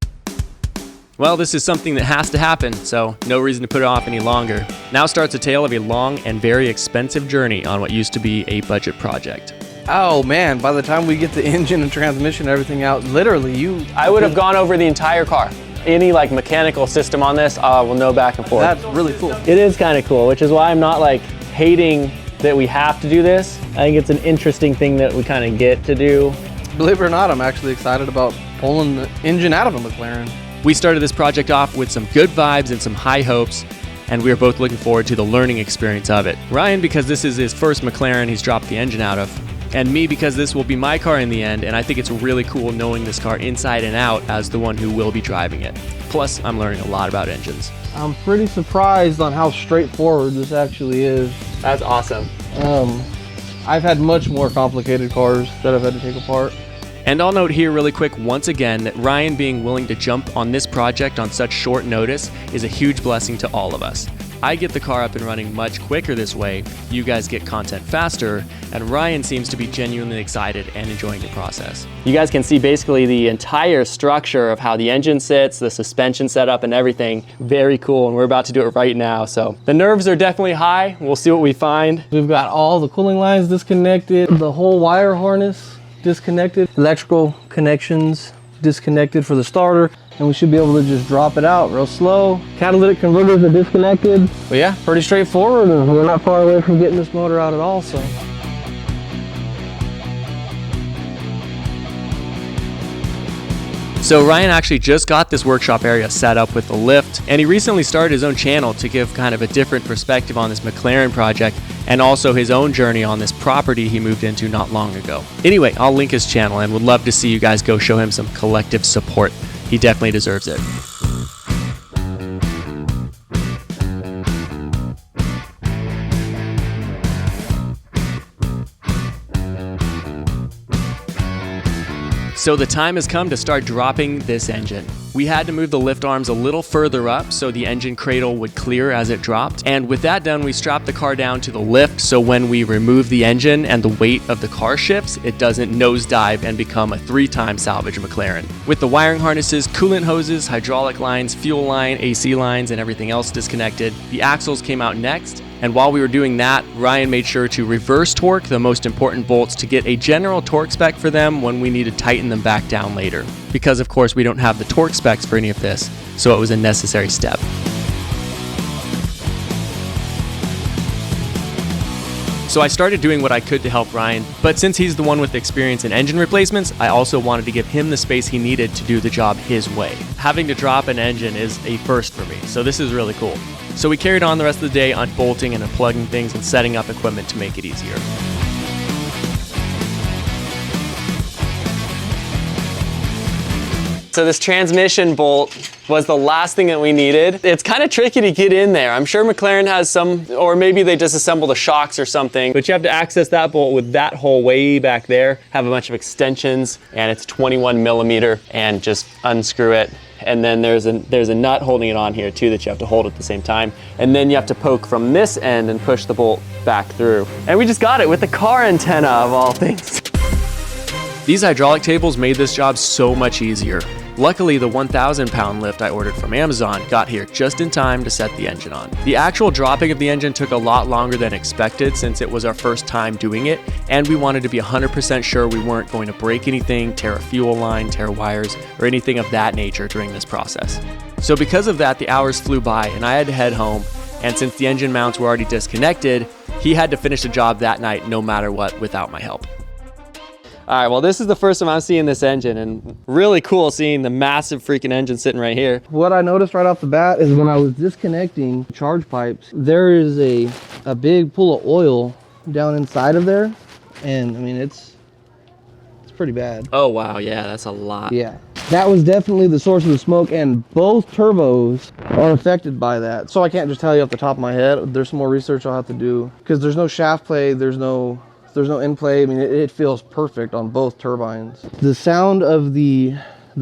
well, this is something that has to happen, so no reason to put it off any longer. Now starts a tale of a long and very expensive journey on what used to be a budget project. Oh man, by the time we get the engine and transmission and everything out, literally I would have gone over the entire car. Any like mechanical system on this, we'll know back and forth. That's really cool. It is kind of cool, which is why I'm not like hating that we have to do this. I think it's an interesting thing that we kind of get to do. Believe it or not, I'm actually excited about pulling the engine out of a McLaren. We started this project off with some good vibes and some high hopes, and we are both looking forward to the learning experience of it. Ryan, because this is his first McLaren he's dropped the engine out of, and me because this will be my car in the end, and I think it's really cool knowing this car inside and out as the one who will be driving it. Plus, I'm learning a lot about engines. I'm pretty surprised on how straightforward this actually is. That's awesome. I've had much more complicated cars that I've had to take apart. And I'll note here really quick once again that Ryan being willing to jump on this project on such short notice is a huge blessing to all of us. I get the car up and running much quicker this way, you guys get content faster, and Ryan seems to be genuinely excited and enjoying the process. You guys can see basically the entire structure of how the engine sits, the suspension setup and everything. Very cool, and we're about to do it right now. So the nerves are definitely high. We'll see what we find. We've got all the cooling lines disconnected, the whole wire harness disconnected, electrical connections disconnected for the starter, and we should be able to just drop it out real slow. Catalytic converters are disconnected. But yeah, pretty straightforward, and we're not far away from getting this motor out at all, so. So Ryan actually just got this workshop area set up with the lift, and he recently started his own channel to give kind of a different perspective on this McLaren project and also his own journey on this property he moved into not long ago. Anyway, I'll link his channel and would love to see you guys go show him some collective support. He definitely deserves it. So the time has come to start dropping this engine. We had to move the lift arms a little further up so the engine cradle would clear as it dropped. And with that done, we strapped the car down to the lift so when we remove the engine and the weight of the car shifts, it doesn't nosedive and become a 3-time salvage McLaren. With the wiring harnesses, coolant hoses, hydraulic lines, fuel line, AC lines, and everything else disconnected, the axles came out next. And while we were doing that, Ryan made sure to reverse torque the most important bolts to get a general torque spec for them when we need to tighten them back down later. Because of course we don't have the torque specs for any of this, so it was a necessary step. So I started doing what I could to help Ryan, but since he's the one with experience in engine replacements, I also wanted to give him the space he needed to do the job his way. Having to drop an engine is a first for me, so this is really cool. So we carried on the rest of the day unbolting and unplugging things and setting up equipment to make it easier. So this transmission bolt was the last thing that we needed. It's kind of tricky to get in there. I'm sure McLaren has some, or maybe they just assembled the shocks or something, but you have to access that bolt with that hole way back there, have a bunch of extensions, and it's 21 millimeter, and just unscrew it. And then there's a nut holding it on here too that you have to hold at the same time. And then you have to poke from this end and push the bolt back through. And we just got it with the car antenna of all things. These hydraulic tables made this job so much easier. Luckily, the 1,000-pound lift I ordered from Amazon got here just in time to set the engine on. The actual dropping of the engine took a lot longer than expected since it was our first time doing it, and we wanted to be 100% sure we weren't going to break anything, tear a fuel line, tear wires, or anything of that nature during this process. So because of that, the hours flew by and I had to head home, and since the engine mounts were already disconnected, he had to finish the job that night no matter what without my help. All right, well, this is the first time I'm seeing this engine, and really cool seeing the massive freaking engine sitting right here. What I noticed right off the bat is when I was disconnecting charge pipes, there is a big pool of oil down inside of there, and I mean, it's pretty bad. Oh, wow, yeah, that's a lot. Yeah, that was definitely the source of the smoke, and both turbos are affected by that. So I can't just tell you off the top of my head. There's some more research I'll have to do, because there's no shaft play, there's no end play. I mean, it feels perfect on both turbines. The sound of the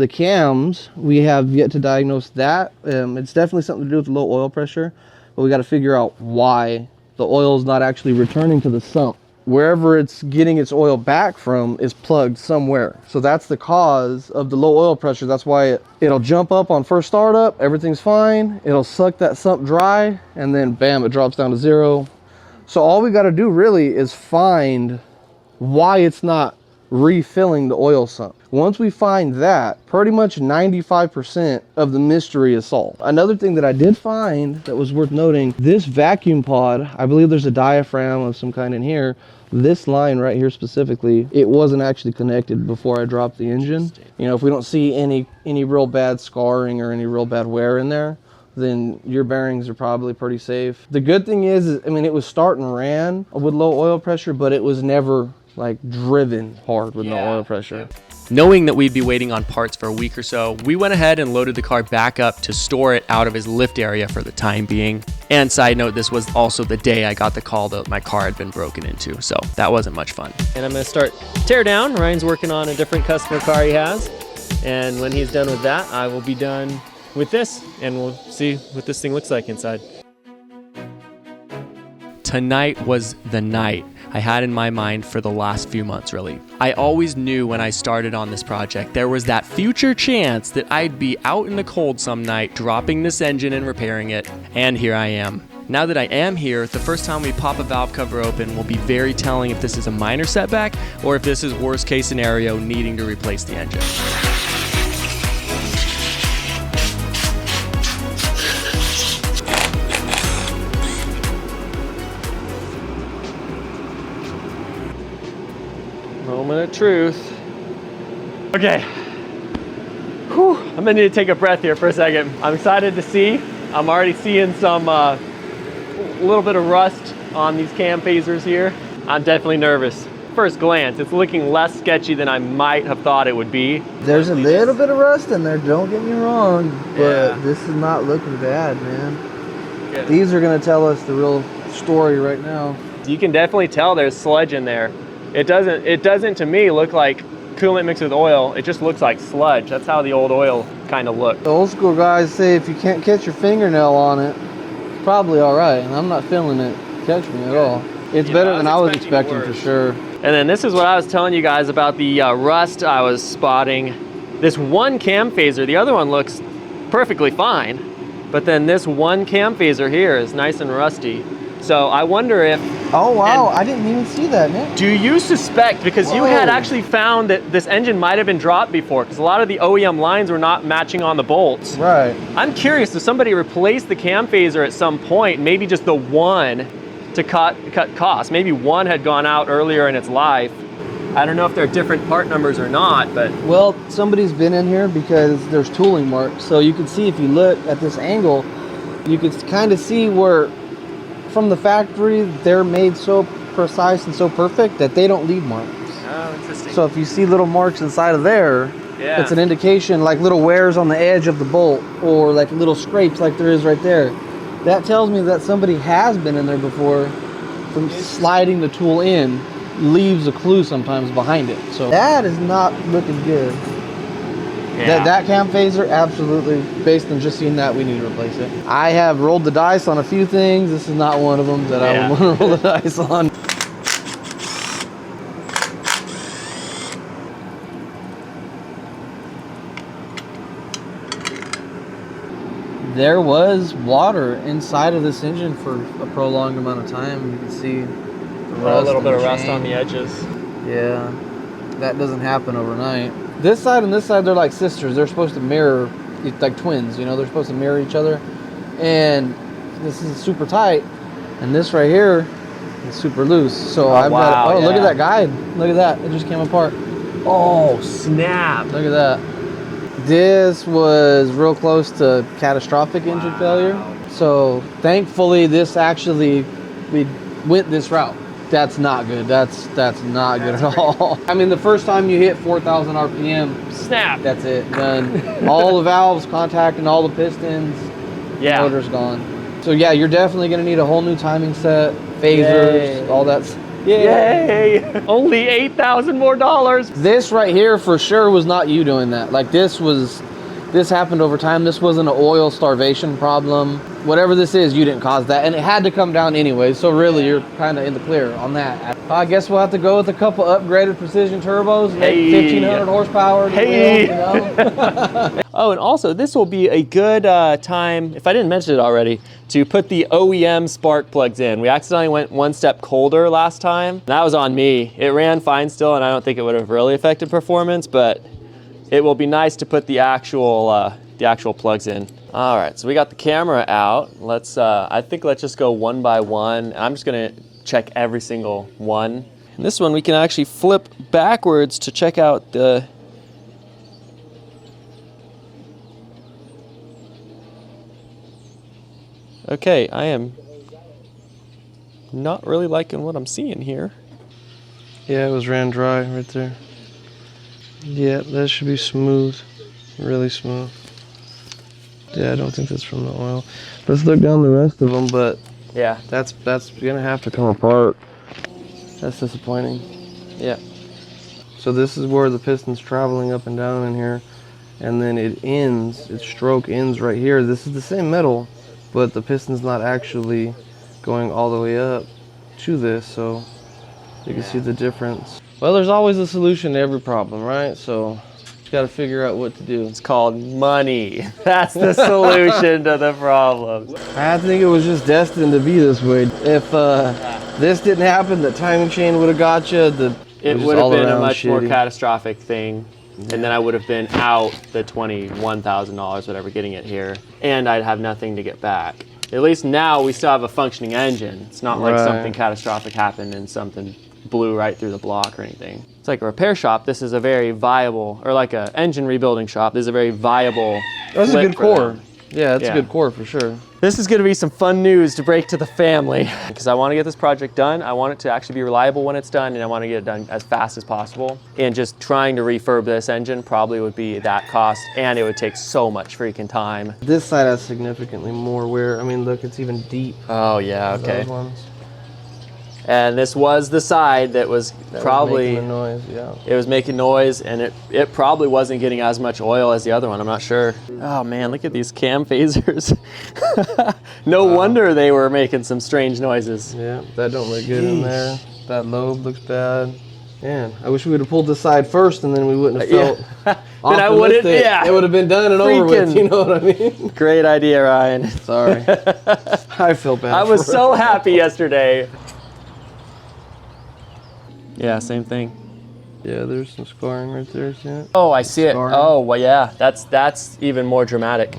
cams, we have yet to diagnose that. It's definitely something to do with the low oil pressure, but we got to figure out why the oil is not actually returning to the sump. Wherever it's getting its oil back from is plugged somewhere. So that's the cause of the low oil pressure. That's why it'll jump up on first startup, everything's fine. It'll suck that sump dry, and then bam, it drops down to 0. So all we got to do really is find why it's not refilling the oil sump. Once we find that, pretty much 95% of the mystery is solved. Another thing that I did find that was worth noting, this vacuum pod, I believe there's a diaphragm of some kind in here. This line right here specifically, it wasn't actually connected before I dropped the engine. You know, if we don't see any real bad scarring or any real bad wear in there, then your bearings are probably pretty safe. The good thing is, I mean, it was start and ran with low oil pressure, but it was never like driven hard with no oil pressure. Knowing that we'd be waiting on parts for a week or so, we went ahead and loaded the car back up to store it out of his lift area for the time being. And side note, this was also the day I got the call that my car had been broken into, so that wasn't much fun. And I'm gonna start tear down. Ryan's working on a different customer car he has. And when he's done with that, I will be done with this, and we'll see what this thing looks like inside. tonight was the night I had in my mind for the last few months, really. I always knew when I started on this project, there was that future chance that I'd be out in the cold some night, dropping this engine and repairing it, and here I am. Now that I am here, the first time we pop a valve cover open will be very telling if this is a minor setback or if this is worst case scenario needing to replace the engine. Moment of truth. Okay. Whew. I'm gonna need to take a breath here for a second. I'm excited to see. I'm already seeing some little bit of rust on these cam phasers here. I'm definitely nervous. First glance, it's looking less sketchy than I might have thought it would be. There's a little bit of rust in there, don't get me wrong, but this is not looking bad, man. Good. These are gonna tell us the real story right now. You can definitely tell there's sludge in there. It doesn't to me look like coolant mixed with oil. It just looks like sludge. That's how the old oil kind of looked. The old school guys say if you can't catch your fingernail on it, it's probably all right, and I'm not feeling it catch me at all. It's better than I was expecting for sure. And then this is what I was telling you guys about the rust I was spotting. This one cam phaser, the other one looks perfectly fine, but then this one cam phaser here is nice and rusty. So I wonder if... Oh wow, I didn't even see that, Nick. Do you suspect, because you had actually found that this engine might have been dropped before, because a lot of the OEM lines were not matching on the bolts. Right. I'm curious, if somebody replaced the cam phaser at some point, maybe just the one to cut costs. Maybe one had gone out earlier in its life. I don't know if they're different part numbers or not, but... Well, somebody's been in here because there's tooling marks. So you can see if you look at this angle, you can kind of see where from the factory, they're made so precise and so perfect that they don't leave marks. Oh, interesting. So if you see little marks inside of there, it's an indication, like little wears on the edge of the bolt or like little scrapes like there is right there. That tells me that somebody has been in there before. From sliding the tool in leaves a clue sometimes behind it. So that is not looking good. Yeah. That cam phaser, absolutely, based on just seeing that, we need to replace it. I have rolled the dice on a few things. This is not one of them that I would want to roll the dice on. There was water inside of this engine for a prolonged amount of time. You can see the rust, a little bit of rust on the edges. Yeah, that doesn't happen overnight. This side and this side, they're like sisters. They're supposed to mirror, like twins, you know, they're supposed to mirror each other. And this is super tight, and this right here is super loose. So I've got, look at that guide. Look at that, it just came apart. Oh, snap. Look at that. This was real close to catastrophic engine failure. So thankfully this actually, we went this route. That's not good. That's not good at all. I mean, the first time you hit 4,000 RPM, snap. That's it, done. All the valves contacting all the pistons, motor's gone. So yeah, you're definitely gonna need a whole new timing set, phasers, all that. Yay! Only $8,000 more. This right here for sure was not you doing that. Like this happened over time. This wasn't an oil starvation problem. Whatever this is, you didn't cause that. And it had to come down anyway. So really, you're kind of in the clear on that. I guess we'll have to go with a couple upgraded precision turbos. Make 1,500 horsepower. Hey. You know? Oh, and also this will be a good time, if I didn't mention it already, to put the OEM spark plugs in. We accidentally went one step colder last time. That was on me. It ran fine still, and I don't think it would have really affected performance, but it will be nice to put the actual plugs in. All right, so we got the camera out. I think let's just go one by one. I'm just gonna check every single one. And this one we can actually flip backwards to check out the Okay, I am not really liking what I'm seeing here. Yeah, it was ran dry right there. Yeah, that should be smooth, really smooth. Yeah, I don't think that's from the oil. Let's look down the rest of them, but yeah, that's gonna have to come apart. That's disappointing. Yeah. So this is where the piston's traveling up and down in here, and then it ends, its stroke ends right here. This is the same metal, but the piston's not actually going all the way up. to this, so you can see the difference. Well, there's always a solution to every problem, right? So you got to figure out what to do. It's called money. That's the solution to the problems. I think it was just destined to be this way. If this didn't happen, the timing chain would have got you. It would have been a much more catastrophic thing. And then I would have been out the $21,000, whatever, getting it here. And I'd have nothing to get back. At least now we still have a functioning engine. It's not like something catastrophic happened and something blew right through the block or anything. It's like a repair shop. This is a very viable, or like an engine rebuilding shop. This is a very viable. That's a good core. Yeah, it's a good core for sure. This is going to be some fun news to break to the family because I want to get this project done. I want it to actually be reliable when it's done, and I want to get it done as fast as possible. And just trying to refurb this engine probably would be that cost, and it would take so much freaking time. This side has significantly more wear. I mean, look, it's even deep. Oh yeah, okay. Those ones. And this was the side that was probably making the noise, yeah. It was making noise, and it probably wasn't getting as much oil as the other one. I'm not sure. Oh man, look at these cam phasers. No wonder they were making some strange noises. Yeah, that don't look good in there. That lobe looks bad. Man, I wish we would have pulled this side first, and then we wouldn't have felt then I wouldn't. Yeah, it would have been done and over with. You know what I mean? Great idea, Ryan. Sorry. I feel bad. I was so happy yesterday. Yeah, same thing. Yeah, there's some scarring right there, see it? Oh, I see it. Oh, well, yeah, that's even more dramatic.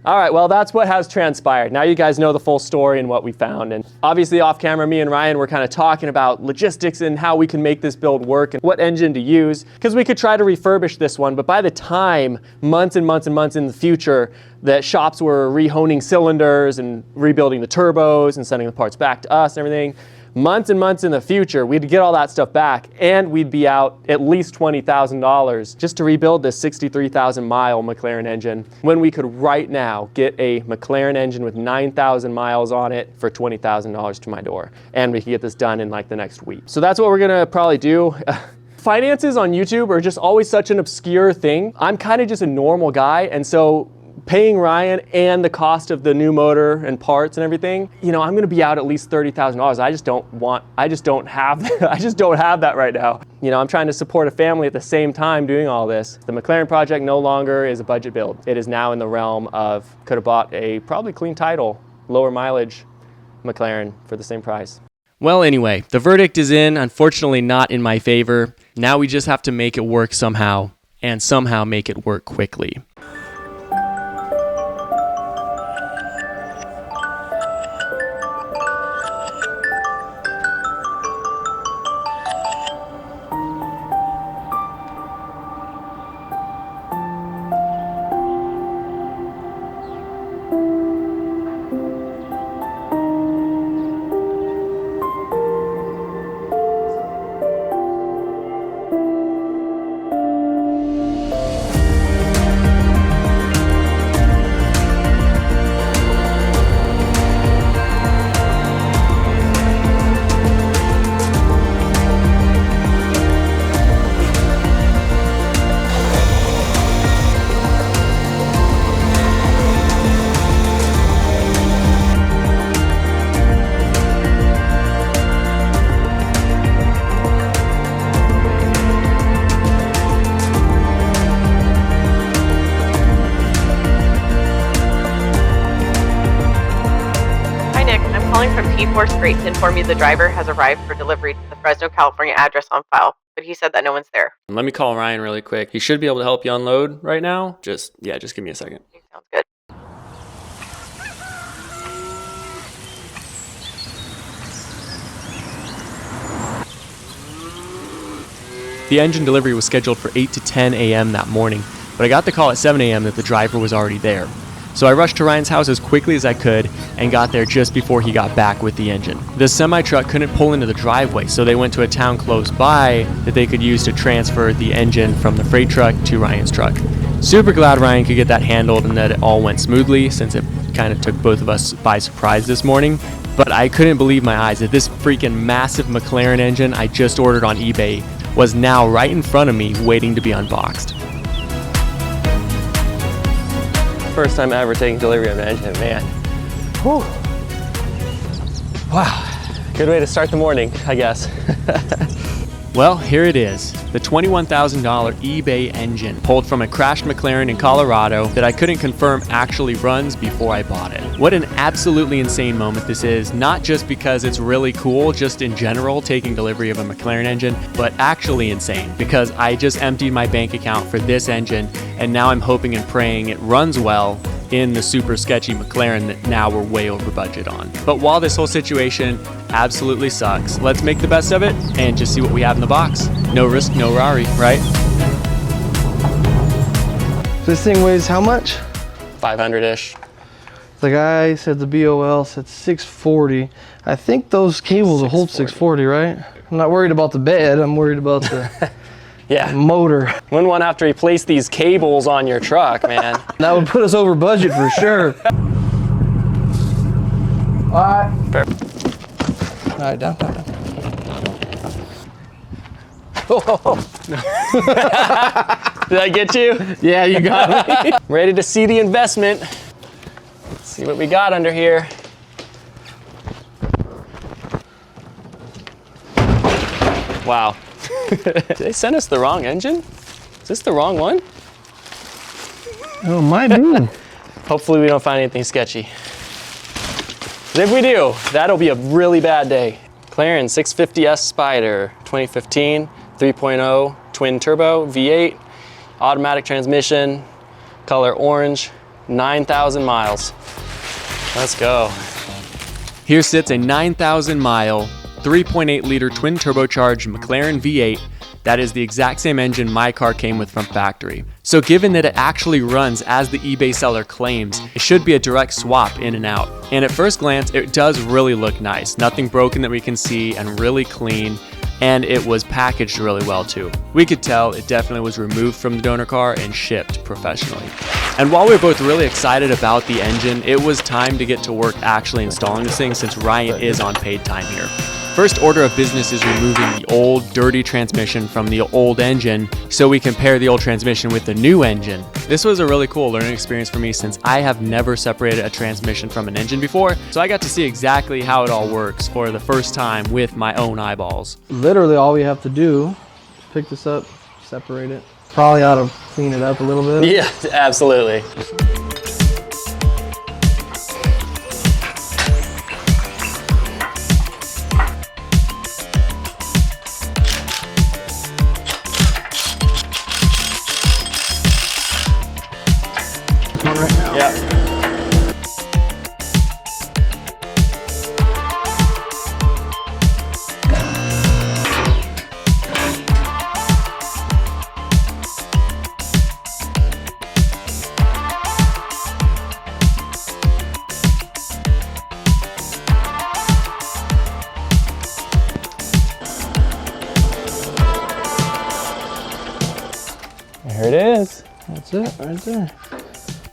All right, well, that's what has transpired. Now you guys know the full story and what we found. And obviously off camera, me and Ryan were kind of talking about logistics and how we can make this build work and what engine to use, because we could try to refurbish this one. But by the time, months and months and months in the future, that shops were rehoning cylinders and rebuilding the turbos and sending the parts back to us and everything, months and months in the future, we'd get all that stuff back, and we'd be out at least $20,000 just to rebuild this 63,000 mile McLaren engine, when we could right now get a McLaren engine with 9,000 miles on it for $20,000 to my door. And we could get this done in like the next week. So that's what we're gonna probably do. Finances on YouTube are just always such an obscure thing. I'm kind of just a normal guy, and so paying Ryan and the cost of the new motor and parts and everything, you know, I'm going to be out at least $30,000. I just don't have that right now. You know, I'm trying to support a family at the same time doing all this. The McLaren project no longer is a budget build. It is now in the realm of, could have bought a probably clean title, lower mileage McLaren for the same price. Well, anyway, the verdict is in, unfortunately not in my favor. Now we just have to make it work somehow, and somehow make it work quickly. Freight to inform you the driver has arrived for delivery to the Fresno, California address on file, but he said that no one's there. Let me call Ryan really quick. He should be able to help you unload right now. Just give me a second. Sounds good. The engine delivery was scheduled for 8 to 10 a.m. that morning, but I got the call at 7 a.m. that the driver was already there. So I rushed to Ryan's house as quickly as I could and got there just before he got back with the engine. The semi-truck couldn't pull into the driveway, so they went to a town close by that they could use to transfer the engine from the freight truck to Ryan's truck. Super glad Ryan could get that handled and that it all went smoothly, since it kind of took both of us by surprise this morning. But I couldn't believe my eyes that this freaking massive McLaren engine I just ordered on eBay was now right in front of me waiting to be unboxed. First time ever taking delivery of an engine, man. Whew. Wow. Good way to start the morning, I guess. Well, here it is, the $21,000 eBay engine pulled from a crashed McLaren in Colorado that I couldn't confirm actually runs before I bought it. What an absolutely insane moment this is, not just because it's really cool just in general taking delivery of a McLaren engine, but actually insane because I just emptied my bank account for this engine and now I'm hoping and praying it runs well in the super sketchy McLaren that now we're way over budget on. But while this whole situation absolutely sucks, let's make the best of it and just see what we have in the box. No risk, no Rari, right? This thing weighs how much? 500-ish. The guy said the BOL said 640. I think those cables will hold 640, right? I'm not worried about the bed, I'm worried about the motor. Wouldn't want to have to replace these cables on your truck, man. That would put us over budget for sure. All right, down. Did I get you? Yeah, you got me. Ready to see the investment. Let's see what we got under here. Wow. Did they send us the wrong engine? Is this the wrong one? Oh, might be. Hopefully we don't find anything sketchy. 'Cause if we do, that'll be a really bad day. McLaren 650S Spider, 2015, 3.0, twin turbo, V8, automatic transmission, color orange, 9,000 miles. Let's go. Here sits a 9,000 mile, 3.8 liter twin turbocharged McLaren V8. That is the exact same engine my car came with from factory. So given that it actually runs as the eBay seller claims, it should be a direct swap in and out. And at first glance, it does really look nice. Nothing broken that we can see and really clean. And it was packaged really well too. We could tell it definitely was removed from the donor car and shipped professionally. And while we were both really excited about the engine, it was time to get to work actually installing this thing since Ryan is on paid time here. First order of business is removing the old, dirty transmission from the old engine so we compare the old transmission with the new engine. This was a really cool learning experience for me since I have never separated a transmission from an engine before, so I got to see exactly how it all works for the first time with my own eyeballs. Literally all we have to do is pick this up, separate it. Probably ought to clean it up a little bit. Yeah, absolutely. There it is. That's it right there.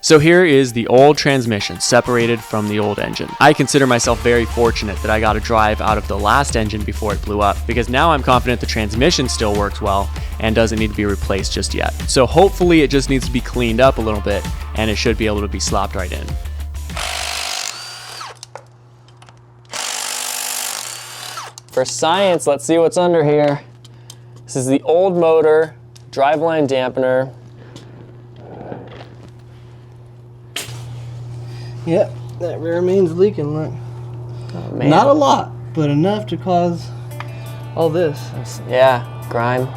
So here is the old transmission separated from the old engine. I consider myself very fortunate that I got to drive out of the last engine before it blew up because now I'm confident the transmission still works well and doesn't need to be replaced just yet. So hopefully it just needs to be cleaned up a little bit and it should be able to be slopped right in. For science, let's see what's under here. This is the old motor, driveline dampener. Yep, that rear main's leaking, look. Oh, man. Not a lot, but enough to cause all this. Yeah, grime.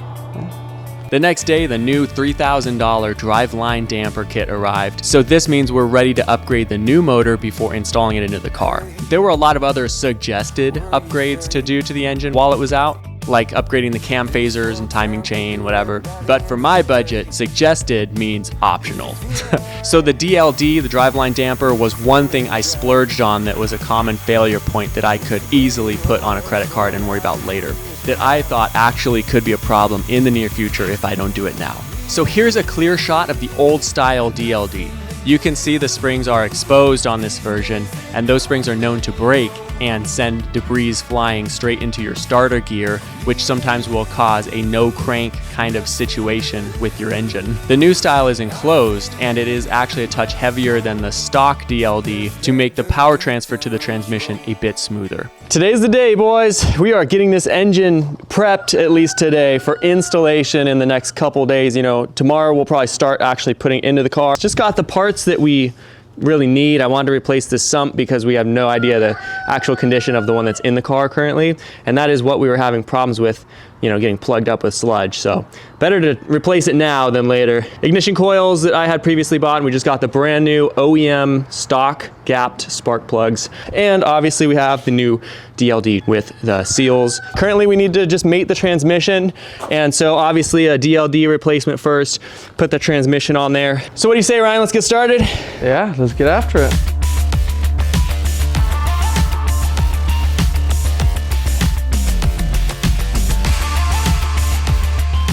The next day, the new $3,000 driveline damper kit arrived, so this means we're ready to upgrade the new motor before installing it into the car. There were a lot of other suggested upgrades to do to the engine while it was out, like upgrading the cam phasers and timing chain, whatever. But for my budget, suggested means optional. So the DLD, the driveline damper, was one thing I splurged on that was a common failure point that I could easily put on a credit card and worry about later, that I thought actually could be a problem in the near future if I don't do it now. So here's a clear shot of the old style DLD. You can see the springs are exposed on this version, and those springs are known to break and send debris flying straight into your starter gear, which sometimes will cause a no crank kind of situation with your engine. The new style is enclosed, and it is actually a touch heavier than the stock DLD to make the power transfer to the transmission a bit smoother. Today's the day, boys. We are getting this engine prepped, at least today, for installation in the next couple days. You know, tomorrow we'll probably start actually putting it into the car. Just got the parts that we really need. I wanted to replace this sump because we have no idea the actual condition of the one that's in the car currently, and that is what we were having problems with, you know, getting plugged up with sludge. So better to replace it now than later. Ignition coils that I had previously bought, and we just got the brand new OEM stock gapped spark plugs. And obviously we have the new DLD with the seals. Currently we need to just mate the transmission, and so obviously a DLD replacement first, put the transmission on there. So what do you say, Ryan? Let's get started? Yeah, let's get after it.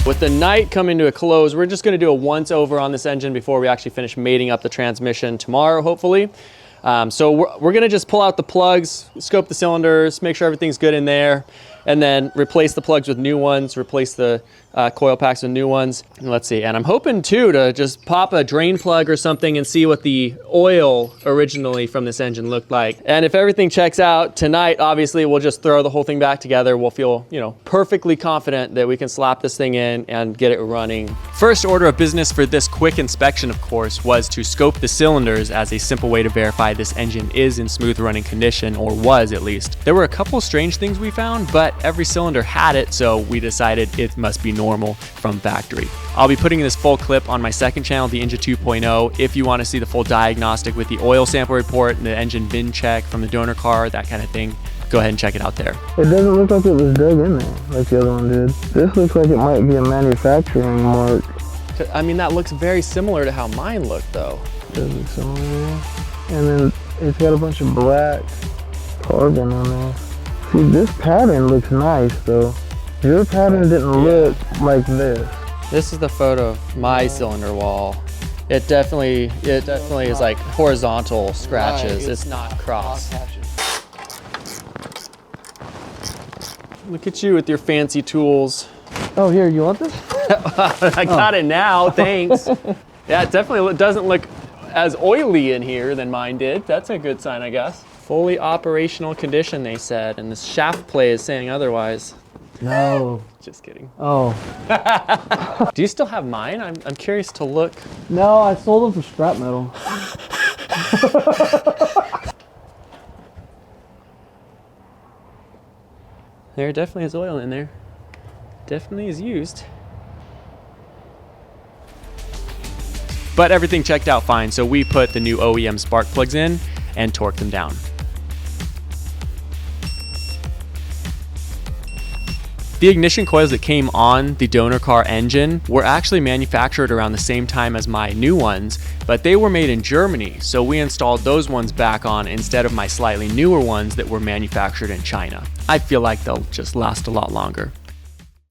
With the night coming to a close, we're just going to do a once over on this engine before we actually finish mating up the transmission tomorrow, hopefully. So we're going to just pull out the plugs, scope the cylinders, make sure everything's good in there, and then replace the plugs with new ones, replace the coil packs with new ones. And let's see, and I'm hoping too to just pop a drain plug or something and see what the oil originally from this engine looked like. And if everything checks out tonight, obviously we'll just throw the whole thing back together. We'll feel, you know, perfectly confident that we can slap this thing in and get it running. First order of business for this quick inspection, of course, was to scope the cylinders as a simple way to verify this engine is in smooth running condition, or was at least. There were a couple strange things we found, but every cylinder had it, so we decided it must be normal from factory. I'll be putting this full clip on my second channel, the Inja 2.0. If you want to see the full diagnostic with the oil sample report, the engine VIN check from the donor car, that kind of thing, go ahead and check it out there. It doesn't look like it was dug in there like the other one did. This looks like it might be a manufacturing mark. I mean, that looks very similar to how mine looked, though. Does look similar. And then it's got a bunch of black carbon on there. See, this pattern looks nice, though. Your pattern didn't look like this. This is the photo of my cylinder wall. It definitely is like horizontal scratches. Right. It's not cross. Look at you with your fancy tools. Oh, here, you want this? I got it now, thanks. Yeah, it definitely doesn't look as oily in here than mine did. That's a good sign, I guess. Fully operational condition, they said, and the shaft play is saying otherwise. No. Just kidding. Oh. Do you still have mine? I'm curious to look. No, I sold them for scrap metal. There definitely is oil in there. Definitely is used. But everything checked out fine, so we put the new OEM spark plugs in and torqued them down. The ignition coils that came on the donor car engine were actually manufactured around the same time as my new ones, but they were made in Germany, so we installed those ones back on instead of my slightly newer ones that were manufactured in China. I feel like they'll just last a lot longer.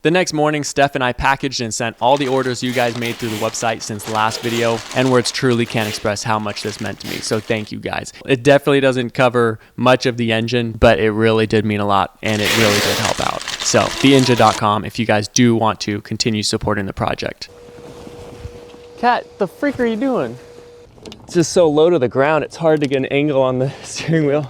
The next morning, Steph and I packaged and sent all the orders you guys made through the website since the last video, and words truly can't express how much this meant to me, so thank you guys. It definitely doesn't cover much of the engine, but it really did mean a lot, and it really did help out. So, theinja.com if you guys do want to continue supporting the project. Kat, the freak are you doing? It's just so low to the ground, it's hard to get an angle on the steering wheel.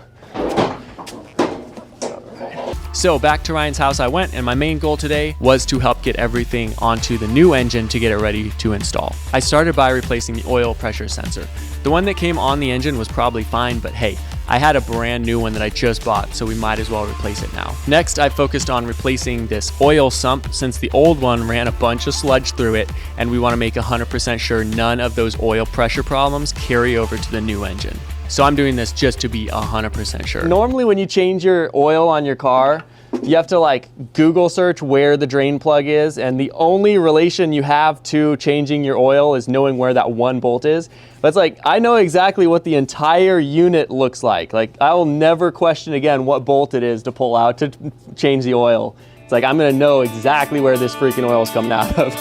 So back to Ryan's house I went, and my main goal today was to help get everything onto the new engine to get it ready to install. I started by replacing the oil pressure sensor. The one that came on the engine was probably fine, but hey, I had a brand new one that I just bought, so we might as well replace it now. Next, I focused on replacing this oil sump since the old one ran a bunch of sludge through it, and we want to make 100% sure none of those oil pressure problems carry over to the new engine. So I'm doing this just to be 100% sure. Normally when you change your oil on your car, you have to like Google search where the drain plug is, and the only relation you have to changing your oil is knowing where that one bolt is. But it's like, I know exactly what the entire unit looks like. Like, I will never question again what bolt it is to pull out to change the oil. It's like, I'm gonna know exactly where this freaking oil is coming out of.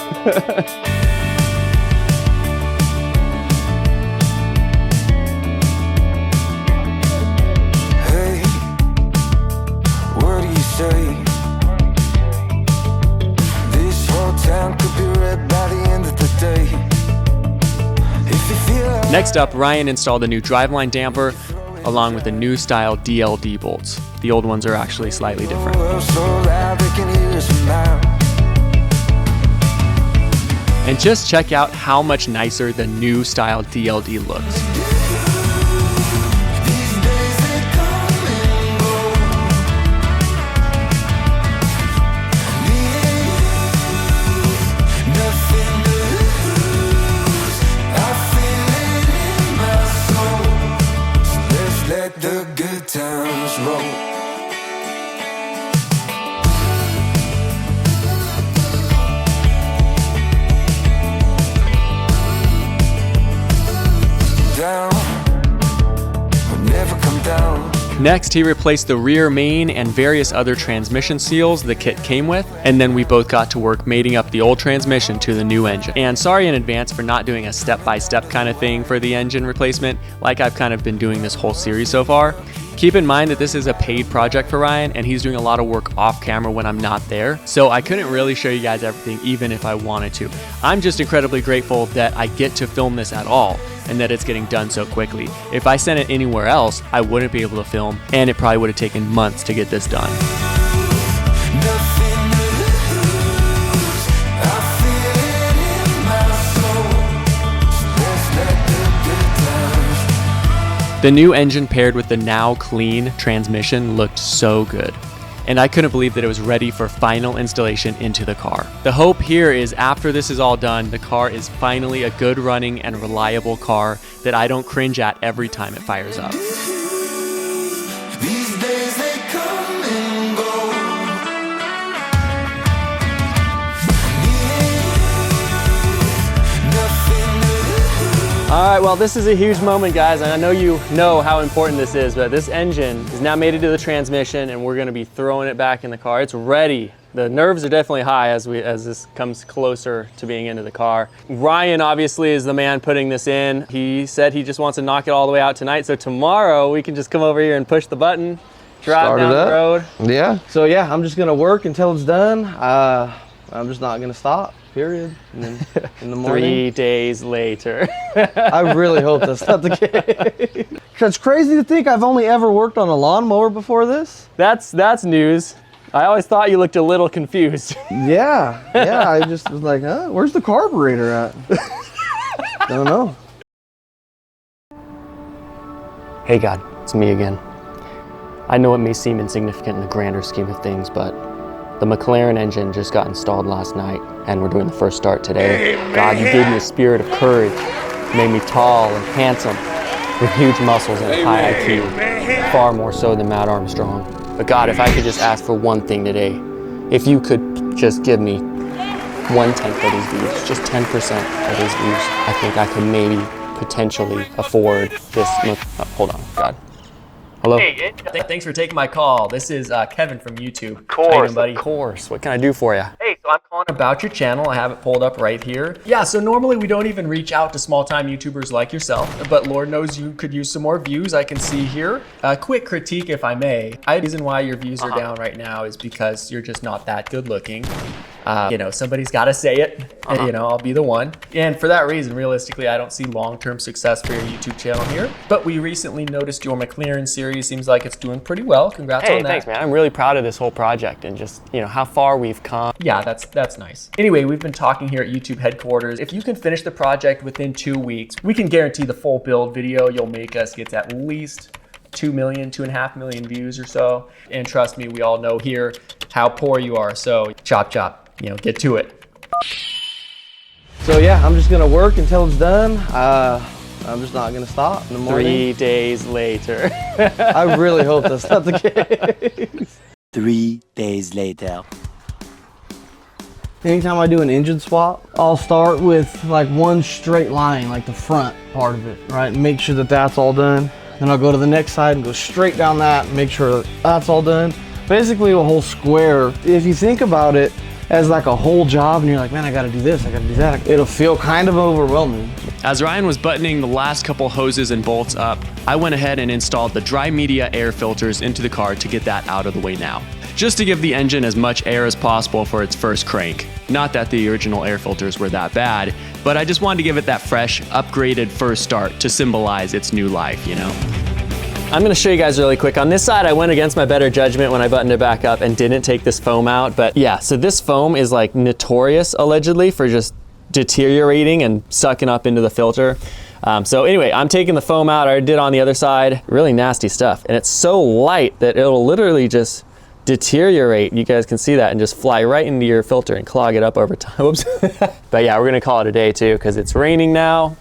Next up, Ryan installed a new driveline damper along with the new style DLD bolts. The old ones are actually slightly different. And just check out how much nicer the new style DLD looks. Next, he replaced the rear main and various other transmission seals the kit came with, and then we both got to work mating up the old transmission to the new engine. And sorry in advance for not doing a step-by-step kind of thing for the engine replacement, like I've kind of been doing this whole series so far. Keep in mind that this is a paid project for Ryan, and he's doing a lot of work off camera when I'm not there, so I couldn't really show you guys everything even if I wanted to. I'm just incredibly grateful that I get to film this at all, and that it's getting done so quickly. If I sent it anywhere else, I wouldn't be able to film, and it probably would have taken months to get this done. The new engine paired with the now clean transmission looked so good, and I couldn't believe that it was ready for final installation into the car. The hope here is after this is all done, the car is finally a good running and reliable car that I don't cringe at every time it fires up. All right, well, this is a huge moment, guys, and I know you know how important this is, but this engine is now mated to the transmission, and we're gonna be throwing it back in the car. It's ready. The nerves are definitely high as this comes closer to being into the car. Ryan obviously is the man putting this in. He said he just wants to knock it all the way out tonight, so tomorrow we can just come over here and push the button, drive down the road. Yeah, so yeah, I'm just gonna work until it's done. I'm just not gonna stop. Period. And then in the morning. 3 days later. I really hope that's not the case. It's crazy to think I've only ever worked on a lawnmower before this. That's news. I always thought you looked a little confused. Yeah, I just was like, huh, where's the carburetor at? Don't know. Hey God, it's me again. I know it may seem insignificant in the grander scheme of things, but the McLaren engine just got installed last night, and we're doing the first start today. God, you gave me a spirit of courage. You made me tall and handsome, with huge muscles and high IQ, far more so than Matt Armstrong. But God, if I could just ask for one thing today, if you could just give me 1/10 of his views, just 10% of his views, I think I could maybe potentially afford this. Hold on, God. Hello? Hey, thanks for taking my call. This is Kevin from YouTube. Of course, buddy. Of course. What can I do for you? Hey, so I'm calling about your channel. I have it pulled up right here. Yeah, so normally we don't even reach out to small-time YouTubers like yourself, but Lord knows you could use some more views. I can see here. A quick critique, if I may. The reason why your views are down right now is because you're just not that good looking. You know, somebody's got to say it. You know, I'll be the one. And for that reason, realistically, I don't see long-term success for your YouTube channel here. But we recently noticed your McLaren series seems like it's doing pretty well. Congrats on that. Thanks, man. I'm really proud of this whole project and just, you know, how far we've come. Yeah, that's nice. Anyway, we've been talking here at YouTube headquarters. If you can finish the project within 2 weeks, we can guarantee the full build video you'll make us gets at least 2 million, 2.5 million views or so. And trust me, we all know here how poor you are. So chop, chop. You know, get to it. So yeah, I'm just gonna work until it's done. I'm just not gonna stop in the morning. 3 days later. I really hope that's not the case. 3 days later. Anytime I do an engine swap, I'll start with like one straight line, like the front part of it, right? And make sure that that's all done. Then I'll go to the next side and go straight down that and make sure that that's all done. Basically a whole square. If you think about it as like a whole job and you're like, man, I gotta do this, I gotta do that, it'll feel kind of overwhelming. As Ryan was buttoning the last couple hoses and bolts up, I went ahead and installed the dry media air filters into the car to get that out of the way now. Just to give the engine as much air as possible for its first crank. Not that the original air filters were that bad, but I just wanted to give it that fresh, upgraded first start to symbolize its new life, you know? I'm gonna show you guys really quick. On this side, I went against my better judgment when I buttoned it back up and didn't take this foam out, but yeah, so this foam is like notorious, allegedly, for just deteriorating and sucking up into the filter. So anyway, I'm taking the foam out. I did on the other side. Really nasty stuff. And it's so light that it'll literally just deteriorate. You guys can see that and just fly right into your filter and clog it up over time. Oops. But yeah, we're gonna call it a day too because it's raining now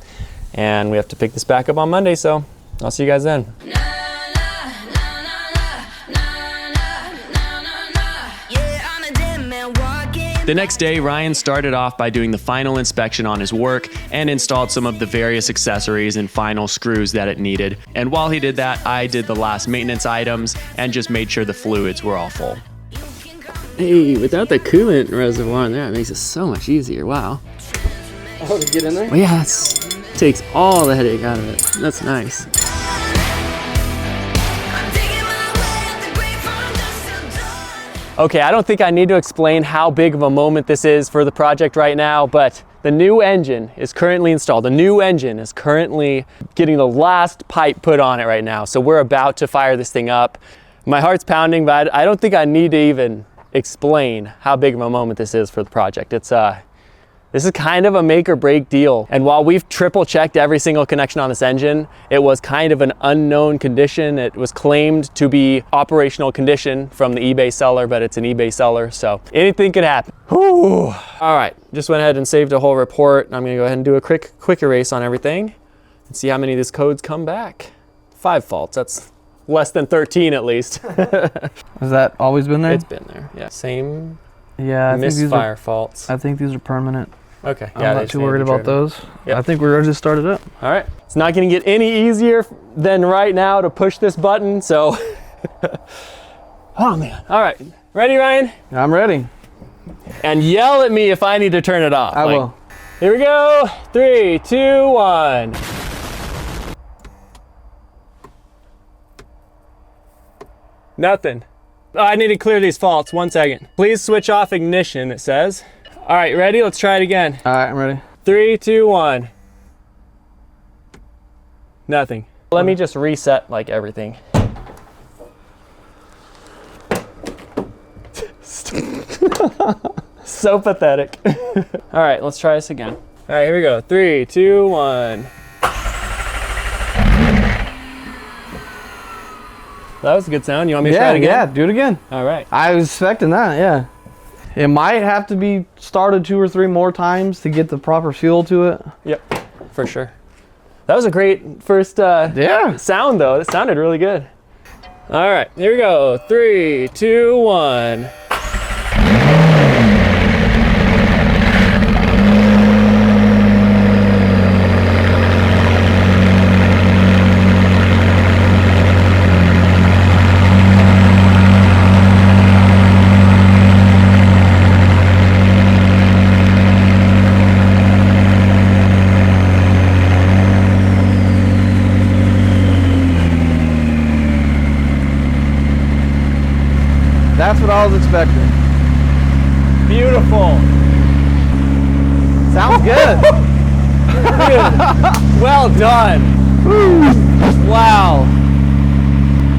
and we have to pick this back up on Monday. So I'll see you guys then. The next day, Ryan started off by doing the final inspection on his work and installed some of the various accessories and final screws that it needed. And while he did that, I did the last maintenance items and just made sure the fluids were all full. Hey, without the coolant reservoir in there, it makes it so much easier. Wow. Oh, to get in there? Well, yeah, it takes all the headache out of it. That's nice. Okay, I don't think I need to explain how big of a moment this is for the project right now, but the new engine is currently installed. The new engine is currently getting the last pipe put on it right now. So we're about to fire this thing up. My heart's pounding, but I don't think I need to even explain how big of a moment this is for the project. This is kind of a make or break deal. And while we've triple checked every single connection on this engine, it was kind of an unknown condition. It was claimed to be operational condition from the eBay seller, but it's an eBay seller, so anything could happen. Whew. All right, just went ahead and saved a whole report. I'm gonna go ahead and do a quick erase on everything and see how many of these codes come back. 5 faults, that's less than 13 at least. Has that always been there? It's been there, yeah. Same. Yeah, I think these misfire are faults. I think these are permanent. Okay, I'm not too worried about those. Yep. I think we're ready to start it up. All right, it's not gonna get any easier than right now to push this button, so. Oh man, all right. Ready, Ryan? I'm ready. And yell at me if I need to turn it off. I will. Here we go, 3, 2, 1. Nothing. Oh, I need to clear these faults, 1 second. Please switch off ignition, it says. All right, ready? Let's try it again. All right, I'm ready. 3, 2, 1. Nothing. Let me just reset like everything. So pathetic. All right, let's try this again. All right, here we go. 3, 2, 1. That was a good sound. You want me to try it again? Yeah, do it again. All right. I was expecting that, yeah. It might have to be started 2 or 3 more times to get the proper feel to it. Yep, for sure. That was a great first sound though. It sounded really good. All right, here we go. 3, 2, 1. That's what I was expecting. Beautiful. Sounds good. Dude, well done. Wow.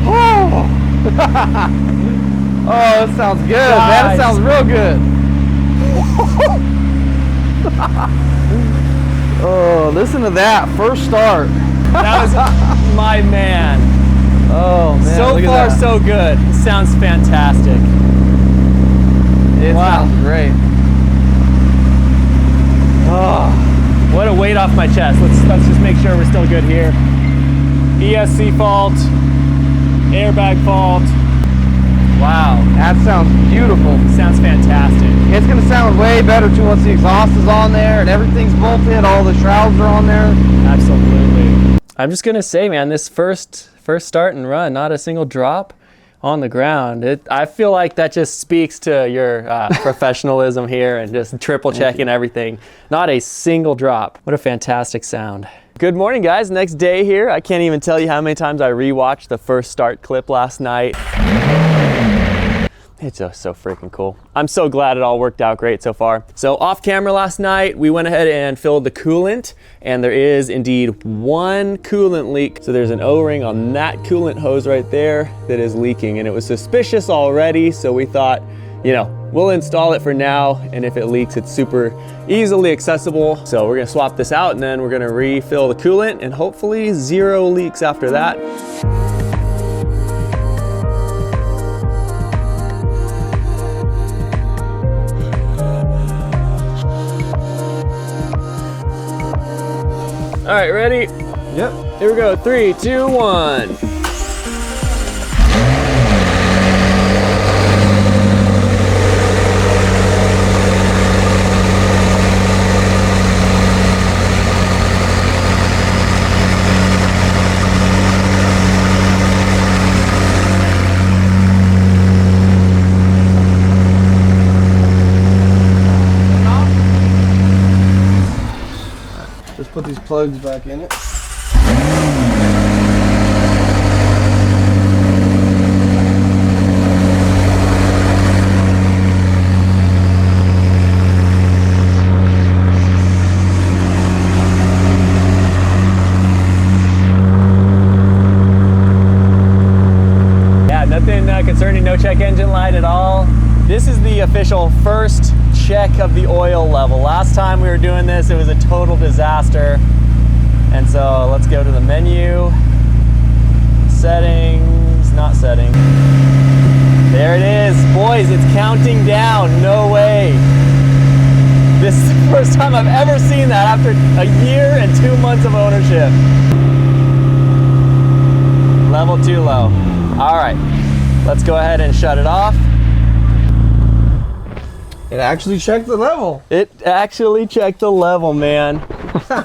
Oh, that sounds good, man. It sounds real good. Oh, listen to that. First start. That was my man. Oh, man. So far, so good. It sounds fantastic. It sounds great. Oh, what a weight off my chest. Let's just make sure we're still good here. ESC fault, airbag fault. Wow. That sounds beautiful. Sounds fantastic. It's going to sound way better too once the exhaust is on there and everything's bolted, all the shrouds are on there. Absolutely. I'm just going to say, man, this first start and run, not a single drop on the ground. I feel like that just speaks to your professionalism here and just triple checking everything. Not a single drop. What a fantastic sound. Good morning, guys. Next day here. I can't even tell you how many times I rewatched the first start clip last night. It's just so freaking cool. I'm so glad it all worked out great so far. So off camera last night, we went ahead and filled the coolant, and there is indeed one coolant leak. So there's an O-ring on that coolant hose right there that is leaking, and it was suspicious already, so we thought, you know, we'll install it for now, and if it leaks, it's super easily accessible. So we're gonna swap this out, and then we're gonna refill the coolant, and hopefully 0 leaks after that. All right, ready? Yep. Here we go, 3, 2, 1. Just put these plugs back in it. Yeah, nothing concerning, no check engine light at all. This is the official first check of the oil level. Last time we were doing this, it was a total disaster. And so let's go to the menu, settings, not setting. There it is. Boys, it's counting down, no way. This is the first time I've ever seen that after a year and 2 months of ownership. Level 2 low. All right, let's go ahead and shut it off. It actually checked the level. It actually checked the level, man.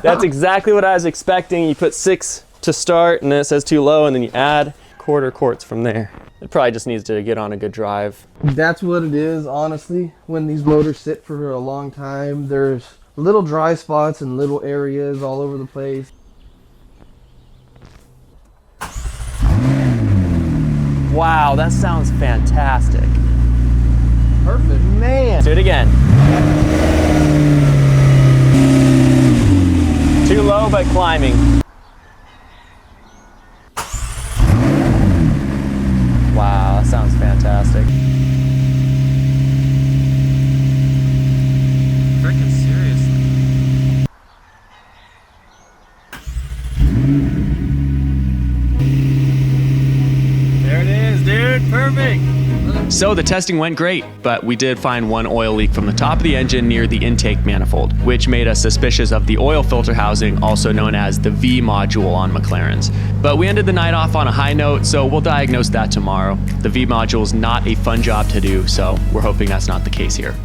That's exactly what I was expecting. You put 6 to start, and then it says too low, and then you add quarter quarts from there. It probably just needs to get on a good drive. That's what it is, honestly. When these motors sit for a long time, there's little dry spots and little areas all over the place. Wow, that sounds fantastic. Perfect. Man. Do it again. Too low, but climbing. Wow, that sounds fantastic. Freaking seriously. There it is, dude. Perfect. So the testing went great, but we did find one oil leak from the top of the engine near the intake manifold, which made us suspicious of the oil filter housing, also known as the V module on McLarens. But we ended the night off on a high note, so we'll diagnose that tomorrow. The V module is not a fun job to do, so we're hoping that's not the case here.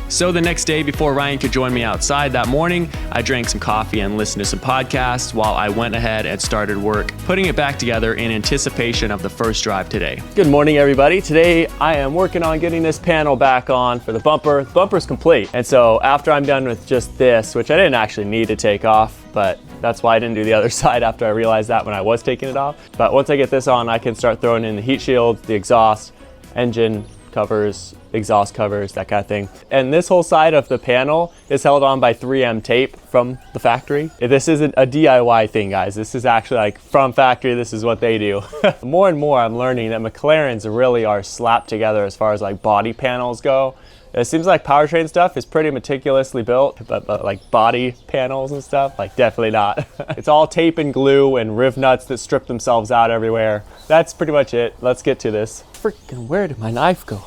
So the next day, before Ryan could join me outside that morning, I drank some coffee and listened to some podcasts while I went ahead and started work, putting it back together in anticipation of the first drive today. Good morning, everybody. Today, I am working on getting this panel back on for the bumper. The bumper's complete. And so after I'm done with just this, which I didn't actually need to take off, but that's why I didn't do the other side after I realized that when I was taking it off. But once I get this on, I can start throwing in the heat shield, the exhaust, engine covers, exhaust covers, that kind of thing. And this whole side of the panel is held on by 3M tape from the factory. This isn't a DIY thing, guys. This is actually like from factory, this is what they do. More and more I'm learning that McLarens really are slapped together as far as like body panels go. It seems like powertrain stuff is pretty meticulously built, but like body panels and stuff, like definitely not. It's all tape and glue and riv nuts that strip themselves out everywhere. That's pretty much it. Let's get to this. Freaking, where did my knife go?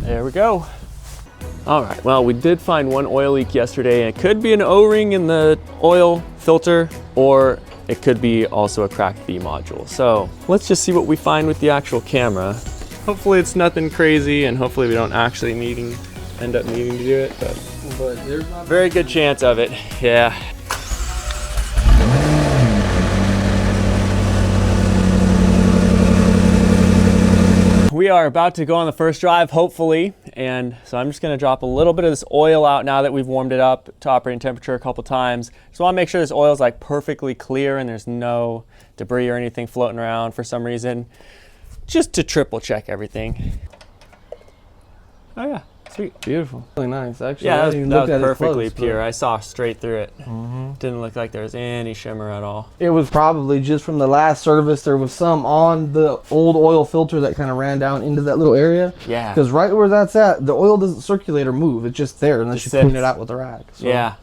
There we go. All right, well, we did find one oil leak yesterday, and it could be an O-ring in the oil filter, or it could be also a cracked V module. So let's just see what we find with the actual camera. Hopefully it's nothing crazy, and hopefully we don't actually end up needing to do it, but there's not very good chance of it, yeah. We are about to go on the first drive, hopefully, And so I'm just gonna drop a little bit of this oil out now that we've warmed it up to operating temperature a couple times. Just wanna make sure this oil is like perfectly clear and there's no debris or anything floating around for some reason, just to triple check everything. Oh yeah, sweet. Beautiful. Really nice, actually. Yeah, that was perfectly close, pure. I saw straight through it. Didn't look like there was any shimmer at all. It was probably just from the last service. There was some on the old oil filter that kind of ran down into that little area. Yeah. Because right where that's at, the oil doesn't circulate or move. It's just there unless you clean it out with a rag. So. Yeah.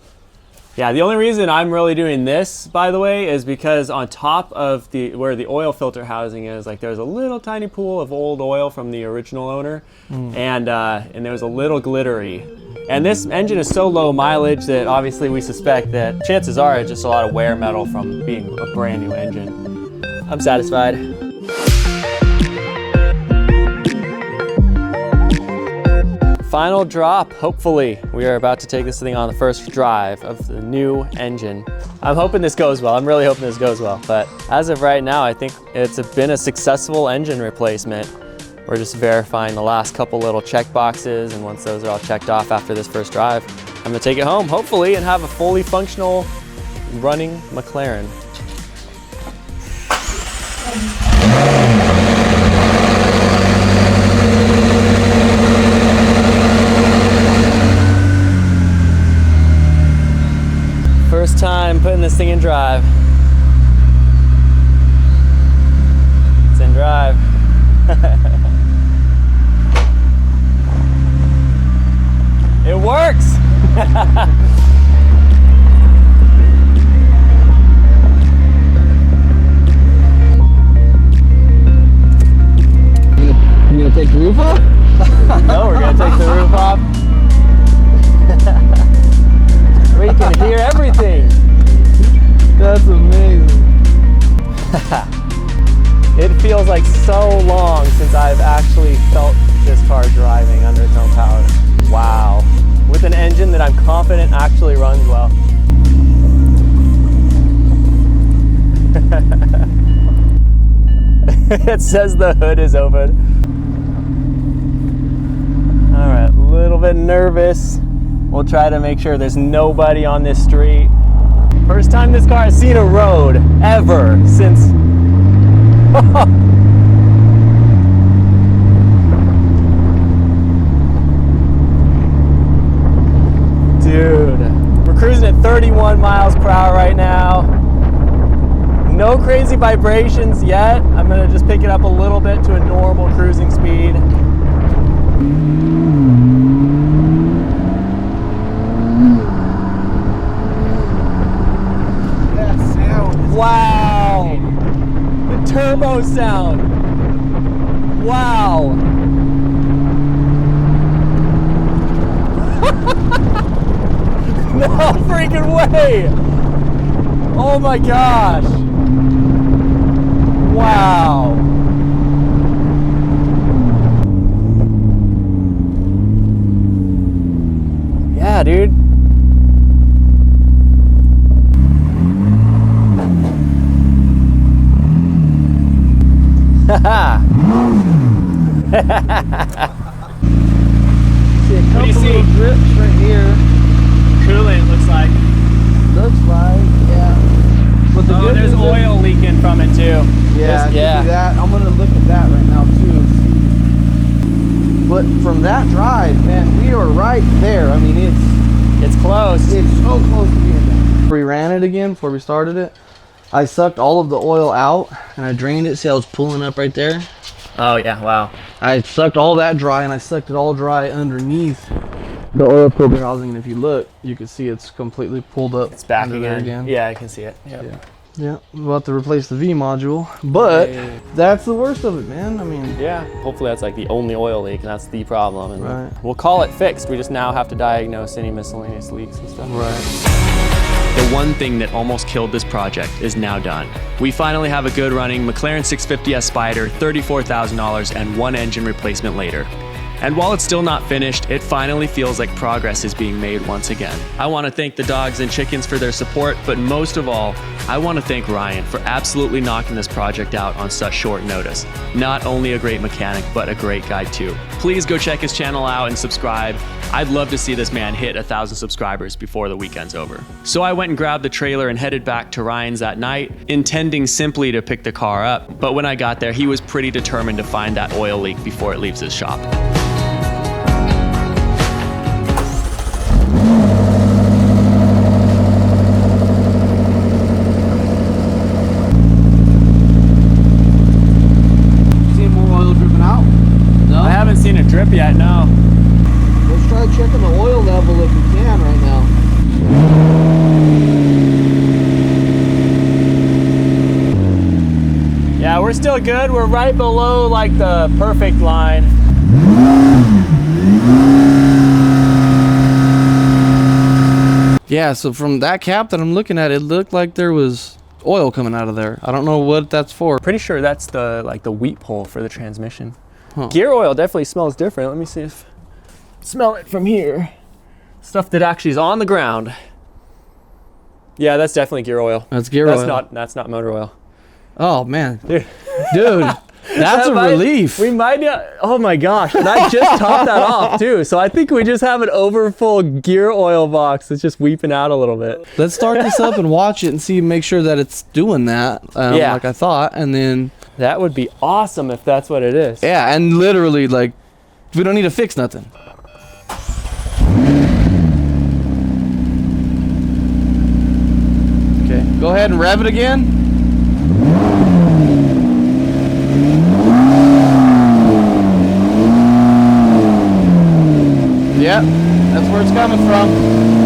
Yeah, the only reason I'm really doing this, by the way, is because on top of where the oil filter housing is, like there's a little tiny pool of old oil from the original owner, and there was a little glittery. And this engine is so low mileage that obviously we suspect that chances are it's just a lot of wear metal from being a brand new engine. I'm satisfied. Final drop, hopefully. We are about to take this thing on the first drive of the new engine. I'm hoping this goes well. I'm really hoping this goes well. But as of right now, I think it's been a successful engine replacement. We're just verifying the last couple little check boxes, and once those are all checked off after this first drive, I'm gonna take it home, hopefully, and have a fully functional running McLaren. First time putting this thing in drive. It's in drive. It works! You gonna take the roof off? No, we're gonna take the roof off. We can hear everything. That's amazing. It feels like so long since I've actually felt this car driving under its own power. Wow. With an engine that I'm confident actually runs well. It says the hood is open. All right, a little bit nervous. We'll try to make sure there's nobody on this street. First time this car has seen a road ever since. Dude, we're cruising at 31 miles per hour right now. No crazy vibrations yet. I'm gonna just pick it up a little bit to a normal cruising speed. Wow! The turbo sound! Wow! No freaking way! Oh my gosh! Wow! Yeah, dude. Haha. See a couple little drips right here. Coolant looks like. Looks like, yeah. But the good there's news oil leaking from it too. Yeah, yeah. That. I'm gonna look at that right now too. But from that drive, man, we are right there. I mean, it's close. It's so close to being done. We ran it again before we started it. I sucked all of the oil out and I drained it. See, I was pulling up right there. Oh yeah, wow. I sucked all that dry and I sucked it all dry underneath the oil filter housing. And if you look, you can see it's completely pulled up. It's back there again. Yeah, I can see it. Yep. Yeah, we'll have to replace the V module, but that's the worst of it, man. I mean, yeah. Hopefully that's like the only oil leak and that's the problem. And right. We'll call it fixed. We just now have to diagnose any miscellaneous leaks and stuff. Right. The one thing that almost killed this project is now done. We finally have a good running McLaren 650S Spider, $34,000 and one engine replacement later. And while it's still not finished, it finally feels like progress is being made once again. I want to thank the dogs and chickens for their support, but most of all, I want to thank Ryan for absolutely knocking this project out on such short notice. Not only a great mechanic, but a great guy too. Please go check his channel out and subscribe. I'd love to see this man hit 1,000 subscribers before the weekend's over. So I went and grabbed the trailer and headed back to Ryan's that night, intending simply to pick the car up. But when I got there, he was pretty determined to find that oil leak before it leaves his shop. Seen a drip yet? No. Let's try checking the oil level if we can right now. Yeah, we're still good. We're right below like the perfect line. Yeah, so from that cap that I'm looking at, it looked like there was oil coming out of there. I don't know what that's for. Pretty sure that's the wheat pole for the transmission. Huh. Gear oil definitely smells different. Let me see if smell it from here. Stuff that actually is on the ground. Yeah, that's definitely gear oil. That's gear oil. That's not motor oil. Oh man, dude, that's a relief. We might. Oh my gosh, and I just topped that off too. So I think we just have an overfull gear oil box that's just weeping out a little bit. Let's start this up and watch it and see, make sure that it's doing that. Like I thought, and then. That would be awesome if that's what it is. Yeah, and literally, like, we don't need to fix nothing. Okay, go ahead and rev it again. Yep, that's where it's coming from.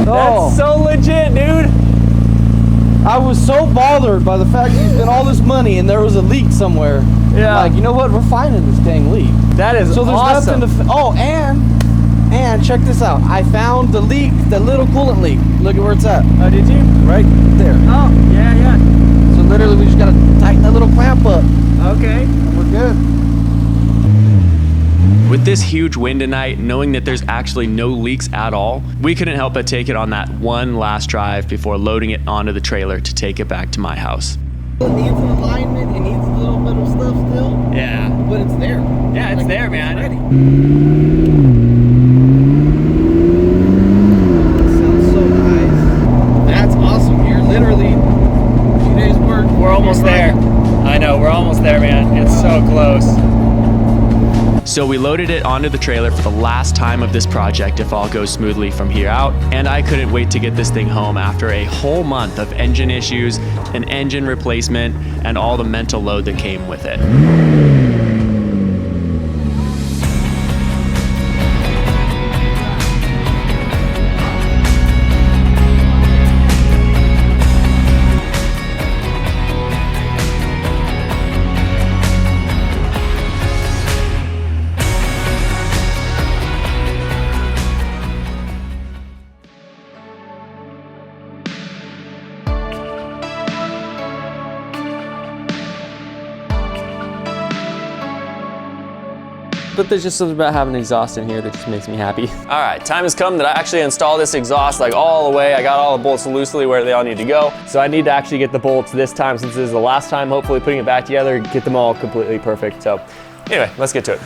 That's so legit, dude. I was so bothered by the fact that you spent all this money and there was a leak somewhere. Yeah. Like, you know what? We're finding this dang leak. That is so there's awesome. Nothing to. Oh, and check this out. I found the leak, the little coolant leak. Look at where it's at. Oh, did you? Right there. Oh, yeah. So literally, we just gotta tighten that little clamp up. Okay. And we're good. With this huge wind tonight, knowing that there's actually no leaks at all, we couldn't help but take it on that one last drive before loading it onto the trailer to take it back to my house. It needs an alignment, it needs a little bit of stuff still. Yeah. But it's there. Yeah, it's there, man. It's ready. That sounds so nice. That's awesome. You're literally a few days work. We're almost there. I know, we're almost there, man. It's so close. So we loaded it onto the trailer for the last time of this project if all goes smoothly from here out, and I couldn't wait to get this thing home after a whole month of engine issues, an engine replacement, and all the mental load that came with it. But there's just something about having an exhaust in here that just makes me happy. All right, time has come that I actually install this exhaust like all the way. I got all the bolts loosely where they all need to go. So I need to actually get the bolts this time since this is the last time, hopefully putting it back together, get them all completely perfect. So anyway, let's get to it.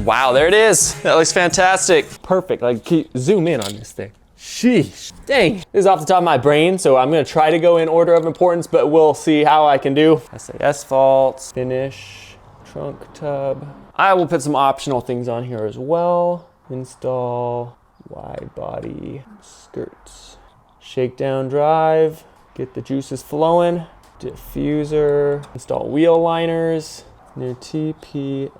Wow, there it is. That looks fantastic. Perfect, like zoom in on this thing. Sheesh, dang. This is off the top of my brain, so I'm gonna try to go in order of importance, but we'll see how I can do. SAS faults, finish, trunk tub. I will put some optional things on here as well. Install, wide body, skirts, shakedown drive, get the juices flowing, diffuser, install wheel liners, new TPMS,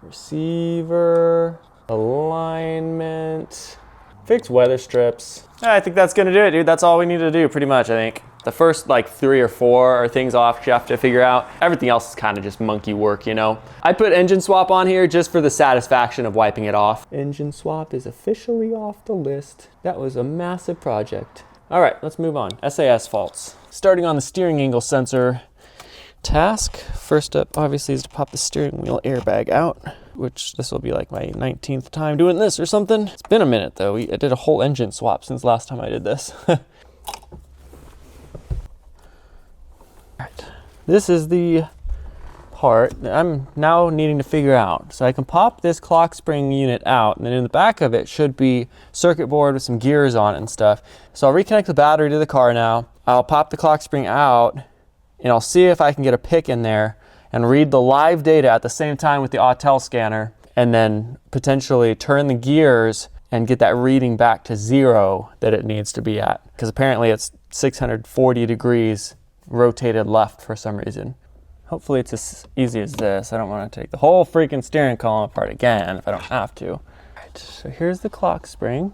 receiver, alignment, fix weather strips. I think that's gonna do it, dude. That's all we need to do, pretty much, I think. The first like 3 or 4 are things I'll have to figure out. Everything else is kind of just monkey work, you know? I put engine swap on here just for the satisfaction of wiping it off. Engine swap is officially off the list. That was a massive project. All right, let's move on. SAS faults. Starting on the steering angle sensor task. First up, obviously, is to pop the steering wheel airbag out. which this will be like my 19th time doing this or something. It's been a minute though. I did a whole engine swap since last time I did this. Alright, this is the part that I'm now needing to figure out. So I can pop this clock spring unit out, and then in the back of it should be circuit board with some gears on it and stuff. So I'll reconnect the battery to the car now. I'll pop the clock spring out, and I'll see if I can get a pick in there and read the live data at the same time with the Autel scanner, and then potentially turn the gears and get that reading back to 0 that it needs to be at. Because apparently it's 640 degrees rotated left for some reason. Hopefully it's as easy as this. I don't want to take the whole freaking steering column apart again if I don't have to. All right, so here's the clock spring.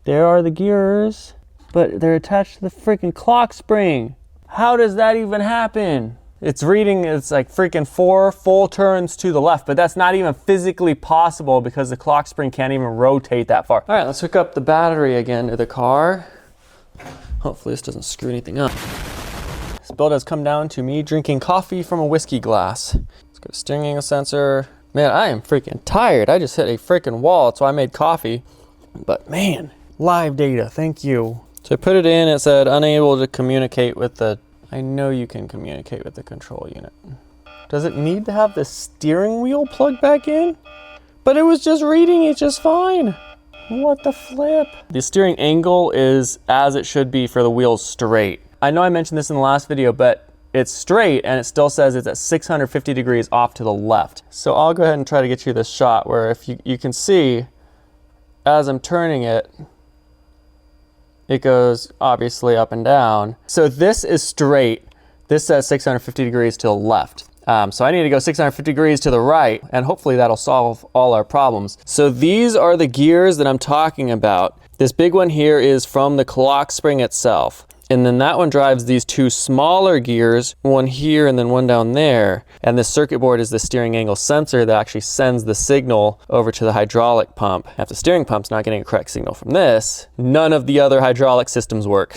There are the gears, but they're attached to the freaking clock spring. How does that even happen? It's reading, it's like freaking 4 full turns to the left, but that's not even physically possible because the clock spring can't even rotate that far. All right, let's hook up the battery again to the car. Hopefully this doesn't screw anything up. This build has come down to me drinking coffee from a whiskey glass. Let's go to steering angle sensor. Man, I am freaking tired. I just hit a freaking wall, so I made coffee. But man, live data, thank you. So I put it in, it said unable to communicate with the, I know you can communicate with the control unit. Does it need to have the steering wheel plugged back in? But it was just reading it just fine. What the flip? The steering angle is as it should be for the wheels straight. I know I mentioned this in the last video, but it's straight and it still says it's at 650 degrees off to the left. So I'll go ahead and try to get you this shot where if you can see, as I'm turning it, it goes obviously up and down. So this is straight. This says 650 degrees to the left. So I need to go 650 degrees to the right, and hopefully that'll solve all our problems. So these are the gears that I'm talking about. This big one here is from the clock spring itself. And then that one drives these 2 smaller gears, one here and then one down there. And this circuit board is the steering angle sensor that actually sends the signal over to the hydraulic pump. If the steering pump's not getting a correct signal from this, none of the other hydraulic systems work.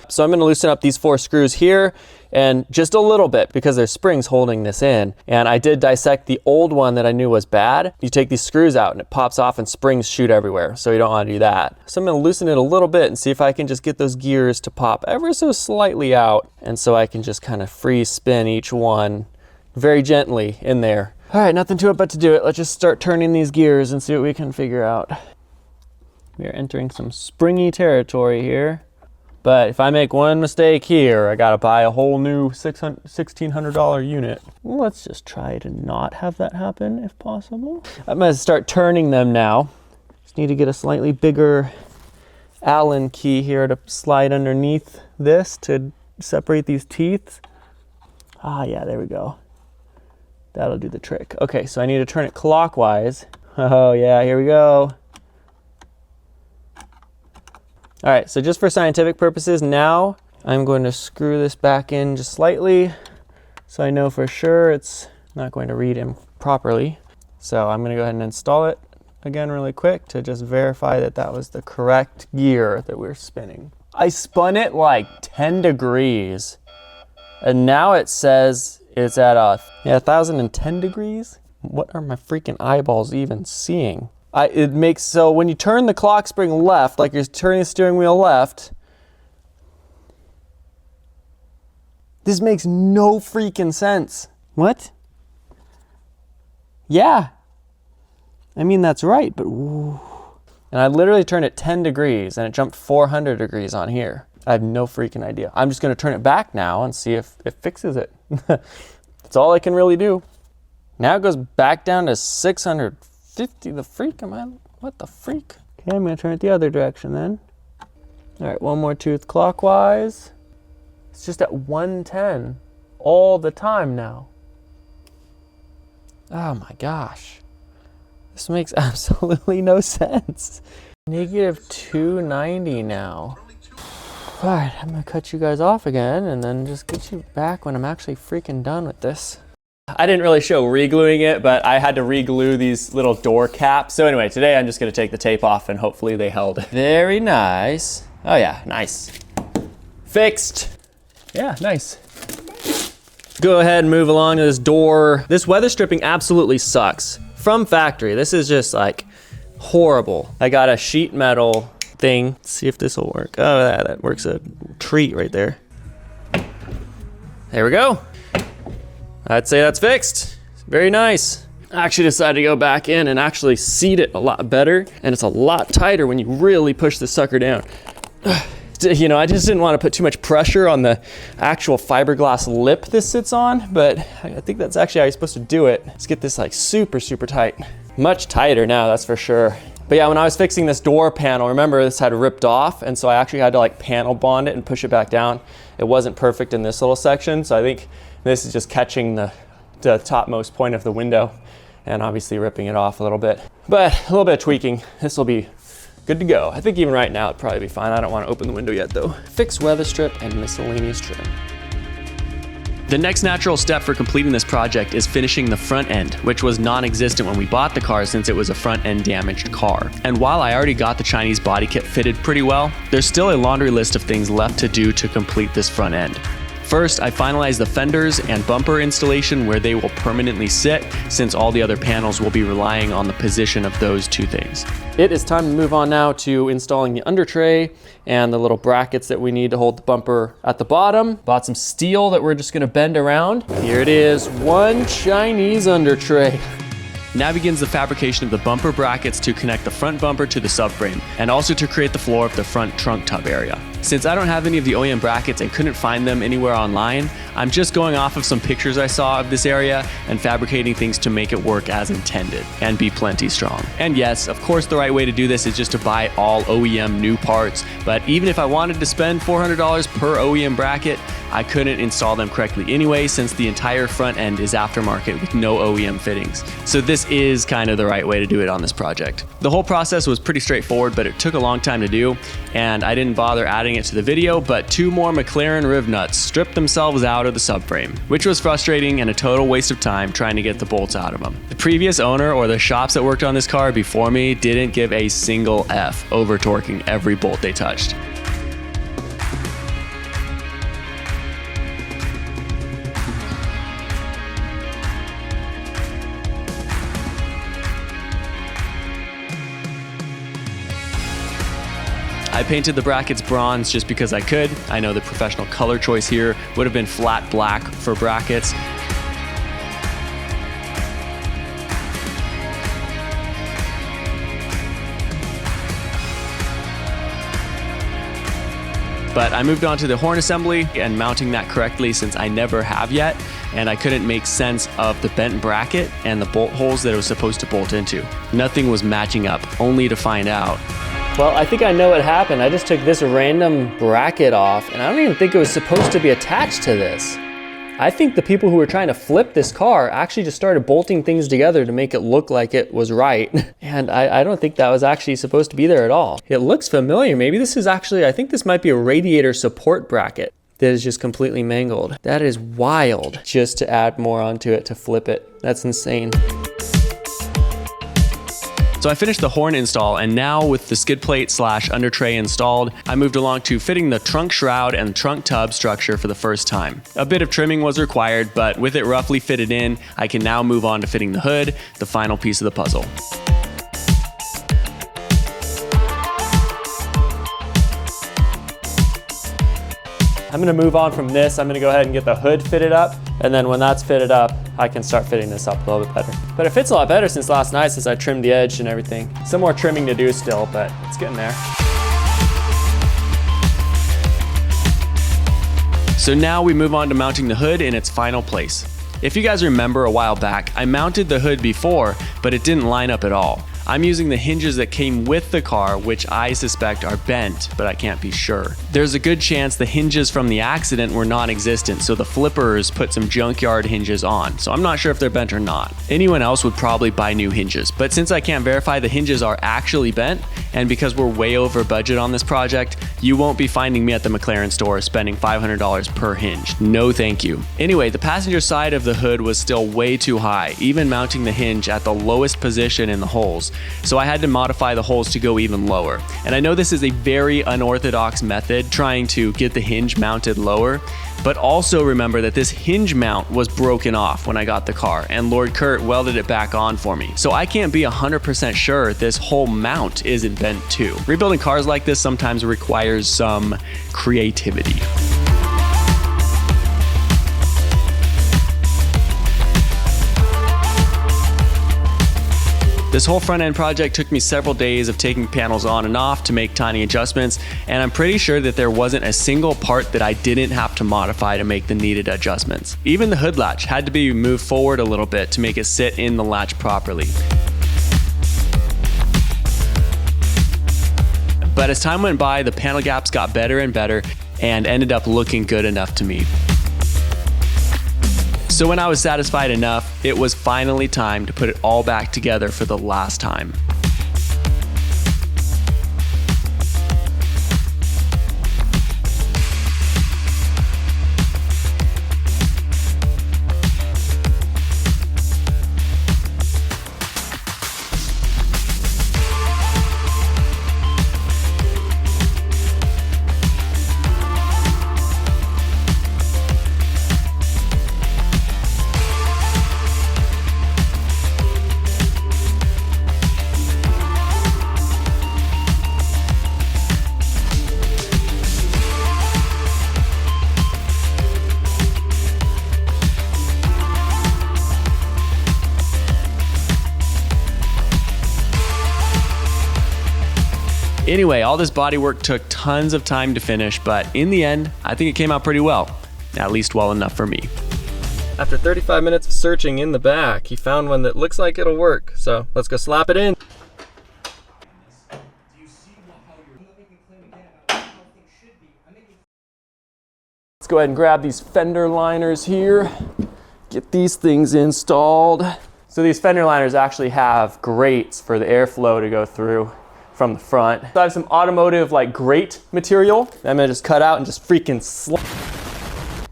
So I'm gonna loosen up these 4 screws here, and just a little bit because there's springs holding this in. And I did dissect the old one that I knew was bad. You take these screws out and it pops off and springs shoot everywhere. So you don't want to do that. So I'm going to loosen it a little bit and see if I can just get those gears to pop ever so slightly out. And so I can just kind of free spin each one very gently in there. All right, nothing to it but to do it. Let's just start turning these gears and see what we can figure out. We are entering some springy territory here. But if I make one mistake here, I gotta buy a whole new $1,600 unit. Let's just try to not have that happen if possible. I'm gonna start turning them now. Just need to get a slightly bigger Allen key here to slide underneath this to separate these teeth. Ah, yeah, there we go. That'll do the trick. Okay, so I need to turn it clockwise. Oh yeah, here we go. All right, so just for scientific purposes, now I'm going to screw this back in just slightly so I know for sure it's not going to read improperly. So I'm gonna go ahead and install it again really quick to just verify that that was the correct gear that we're spinning. I spun it like 10 degrees and now it says it's at 1,010 degrees. What are my freaking eyeballs even seeing? It makes, so when you turn the clock spring left, like you're turning the steering wheel left, this makes no freaking sense. What? Yeah. I mean, that's right, but ooh. And I literally turned it 10 degrees and it jumped 400 degrees on here. I have no freaking idea. I'm just gonna turn it back now and see if it fixes it. That's all I can really do. Now it goes back down to 650. The freak, what the freak? Okay, I'm gonna turn it the other direction then. All right, one more tooth clockwise. It's just at 110 all the time now. Oh my gosh. This makes absolutely no sense. Negative 290 now. All right, I'm gonna cut you guys off again and then just get you back when I'm actually freaking done with this. I didn't really show re-gluing it, but I had to re-glue these little door caps. So anyway, today I'm just gonna take the tape off and hopefully they held. Very nice. Oh yeah, nice. Fixed. Yeah, nice. Go ahead and move along to this door. This weather stripping absolutely sucks. from factory. This is just like horrible. I got a sheet metal thing. Let's see if this will work. Oh, that works a treat right there. There we go. I'd say that's fixed. Very nice. I actually decided to go back in and actually seat it a lot better, and it's a lot tighter when you really push the sucker down. You know, I just didn't want to put too much pressure on the actual fiberglass lip this sits on, but I think that's actually how you're supposed to do it. Let's get this like super, super tight. Much tighter now, that's for sure. But yeah, when I was fixing this door panel, remember this had ripped off, and so I actually had to like panel bond it and push it back down. It wasn't perfect in this little section, so I think this is just catching the topmost point of the window and obviously ripping it off a little bit. But a little bit of tweaking, this will be good to go. I think even right now it'd probably be fine. I don't want to open the window yet though. Fix weather strip and miscellaneous trim. The next natural step for completing this project is finishing the front end, which was non-existent when we bought the car since it was a front end damaged car. And while I already got the Chinese body kit fitted pretty well, there's still a laundry list of things left to do to complete this front end. First, I finalized the fenders and bumper installation where they will permanently sit, since all the other panels will be relying on the position of those two things. It is time to move on now to installing the under tray and the little brackets that we need to hold the bumper at the bottom. Bought some steel that we're just gonna bend around. Here it is, one Chinese under tray. Now begins the fabrication of the bumper brackets to connect the front bumper to the subframe, and also to create the floor of the front trunk tub area. Since I don't have any of the OEM brackets and couldn't find them anywhere online, I'm just going off of some pictures I saw of this area and fabricating things to make it work as intended and be plenty strong. And yes, of course the right way to do this is just to buy all OEM new parts, but even if I wanted to spend $400 per OEM bracket, I couldn't install them correctly anyway, since the entire front end is aftermarket with no OEM fittings. So this is kind of the right way to do it on this project. The whole process was pretty straightforward, but it took a long time to do, and I didn't bother adding it to the video, but 2 more McLaren riv nuts stripped themselves out of the subframe, which was frustrating and a total waste of time trying to get the bolts out of them. The previous owner, or the shops that worked on this car before me, didn't give a single F over torquing every bolt they touched. I painted the brackets bronze just because I could. I know the professional color choice here would have been flat black for brackets. But I moved on to the horn assembly and mounting that correctly, since I never have yet, and I couldn't make sense of the bent bracket and the bolt holes that it was supposed to bolt into. Nothing was matching up, only to find out. Well, I think I know what happened. I just took this random bracket off, and I don't even think it was supposed to be attached to this. I think the people who were trying to flip this car actually just started bolting things together to make it look like it was right. And I don't think that was actually supposed to be there at all. It looks familiar. Maybe this is actually, I think this might be a radiator support bracket that is just completely mangled. That is wild, just to add more onto it to flip it. That's insane. So I finished the horn install, and now with the skid plate / under tray installed, I moved along to fitting the trunk shroud and trunk tub structure for the first time. A bit of trimming was required, but with it roughly fitted in, I can now move on to fitting the hood, the final piece of the puzzle. I'm gonna move on from this. I'm gonna go ahead and get the hood fitted up, and then when that's fitted up, I can start fitting this up a little bit better. But it fits a lot better since last night, since I trimmed the edge and everything. Some more trimming to do still, but it's getting there. So now we move on to mounting the hood in its final place. If you guys remember a while back, I mounted the hood before, but it didn't line up at all. I'm using the hinges that came with the car, which I suspect are bent, but I can't be sure. There's a good chance the hinges from the accident were non-existent, so the flippers put some junkyard hinges on, so I'm not sure if they're bent or not. Anyone else would probably buy new hinges, but since I can't verify the hinges are actually bent, and because we're way over budget on this project, you won't be finding me at the McLaren store spending $500 per hinge. No thank you. Anyway, the passenger side of the hood was still way too high, even mounting the hinge at the lowest position in the holes. so I had to modify the holes to go even lower. And I know this is a very unorthodox method, trying to get the hinge mounted lower, but also remember that this hinge mount was broken off when I got the car, and Lord Kurt welded it back on for me. So I can't be 100% sure this whole mount isn't bent too. Rebuilding cars like this sometimes requires some creativity. This whole front end project took me several days of taking panels on and off to make tiny adjustments, and I'm pretty sure that there wasn't a single part that I didn't have to modify to make the needed adjustments. Even the hood latch had to be moved forward a little bit to make it sit in the latch properly. But as time went by, the panel gaps got better and better and ended up looking good enough to me. So when I was satisfied enough, it was finally time to put it all back together for the last time. Anyway, all this bodywork took tons of time to finish, but in the end, I think it came out pretty well. At least well enough for me. After 35 minutes of searching in the back, he found one that looks like it'll work. So let's go slap it in. Let's go ahead and grab these fender liners here. Get these things installed. So these fender liners actually have grates for the airflow to go through from the front. So I have some automotive like grate material that I'm gonna just cut out and just freaking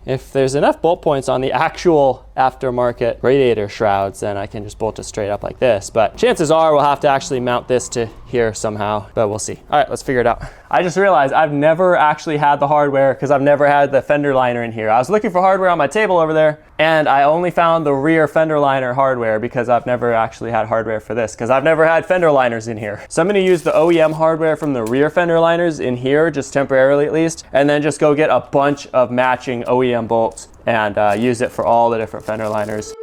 If there's enough bolt points on the actual aftermarket radiator shrouds, then I can just bolt it straight up like this. But chances are we'll have to actually mount this to here somehow, but we'll see. All right, let's figure it out. I just realized I've never actually had the hardware because I've never had the fender liner in here. I was looking for hardware on my table over there, and I only found the rear fender liner hardware because I've never actually had hardware for this because I've never had fender liners in here. So I'm gonna use the OEM hardware from the rear fender liners in here, just temporarily at least, and then just go get a bunch of matching OEM bolts and use it for all the different fender liners.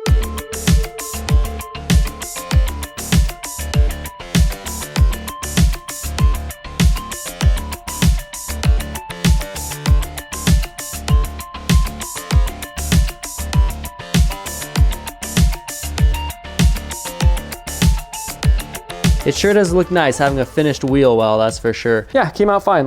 It sure does look nice having a finished wheel well, that's for sure. Yeah, came out fine.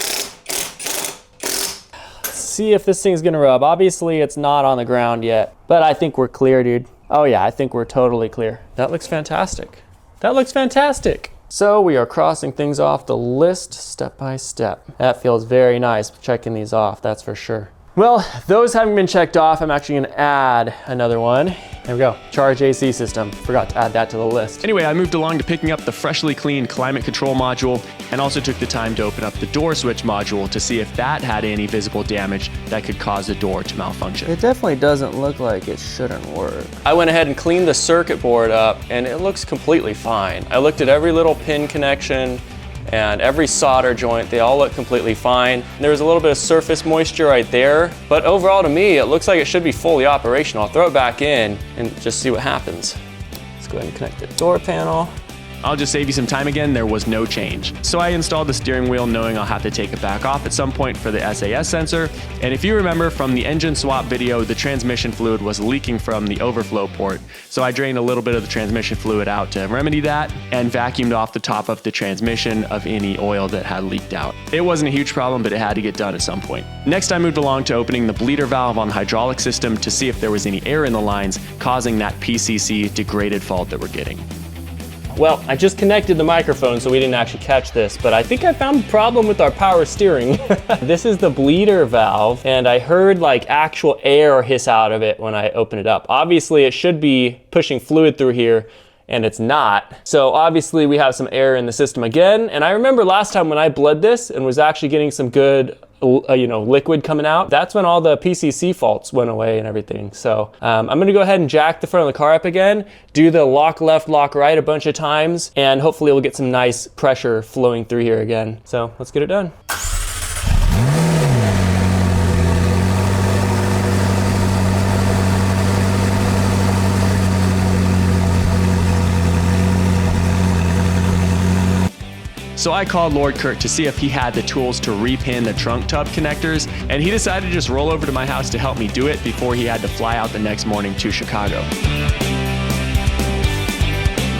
See if this thing's gonna rub. Obviously it's not on the ground yet, but I think we're clear, dude. Oh yeah, I think we're totally clear. That looks fantastic. That looks fantastic. So we are crossing things off the list step by step. That feels very nice, checking these off, that's for sure. Well, those having been checked off, I'm actually gonna add another one. There we go, charge AC system. Forgot to add that to the list. Anyway, I moved along to picking up the freshly cleaned climate control module and also took the time to open up the door switch module to see if that had any visible damage that could cause the door to malfunction. It definitely doesn't look like it shouldn't work. I went ahead and cleaned the circuit board up and it looks completely fine. I looked at every little pin connection and every solder joint, they all look completely fine. There's a little bit of surface moisture right there, but overall to me, it looks like it should be fully operational. I'll throw it back in and just see what happens. Let's go ahead and connect the door panel. I'll just save you some time again, there was no change. So I installed the steering wheel knowing I'll have to take it back off at some point for the SAS sensor. And if you remember from the engine swap video, the transmission fluid was leaking from the overflow port. So I drained a little bit of the transmission fluid out to remedy that and vacuumed off the top of the transmission of any oil that had leaked out. It wasn't a huge problem, but it had to get done at some point. Next, I moved along to opening the bleeder valve on the hydraulic system to see if there was any air in the lines causing that PCC degraded fault that we're getting. Well, I just connected the microphone, so we didn't actually catch this, but I think I found a problem with our power steering. This is the bleeder valve, and I heard like actual air hiss out of it when I opened it up. Obviously, it should be pushing fluid through here, and it's not. So obviously we have some air in the system again. And I remember last time when I bled this and was actually getting some good liquid coming out, that's when all the PCC faults went away and everything. So I'm gonna go ahead and jack the front of the car up again, do the lock left, lock right a bunch of times, and hopefully we'll get some nice pressure flowing through here again. So let's get it done. So I called Lord Kurt to see if he had the tools to repin the trunk tub connectors, and he decided to just roll over to my house to help me do it before he had to fly out the next morning to Chicago.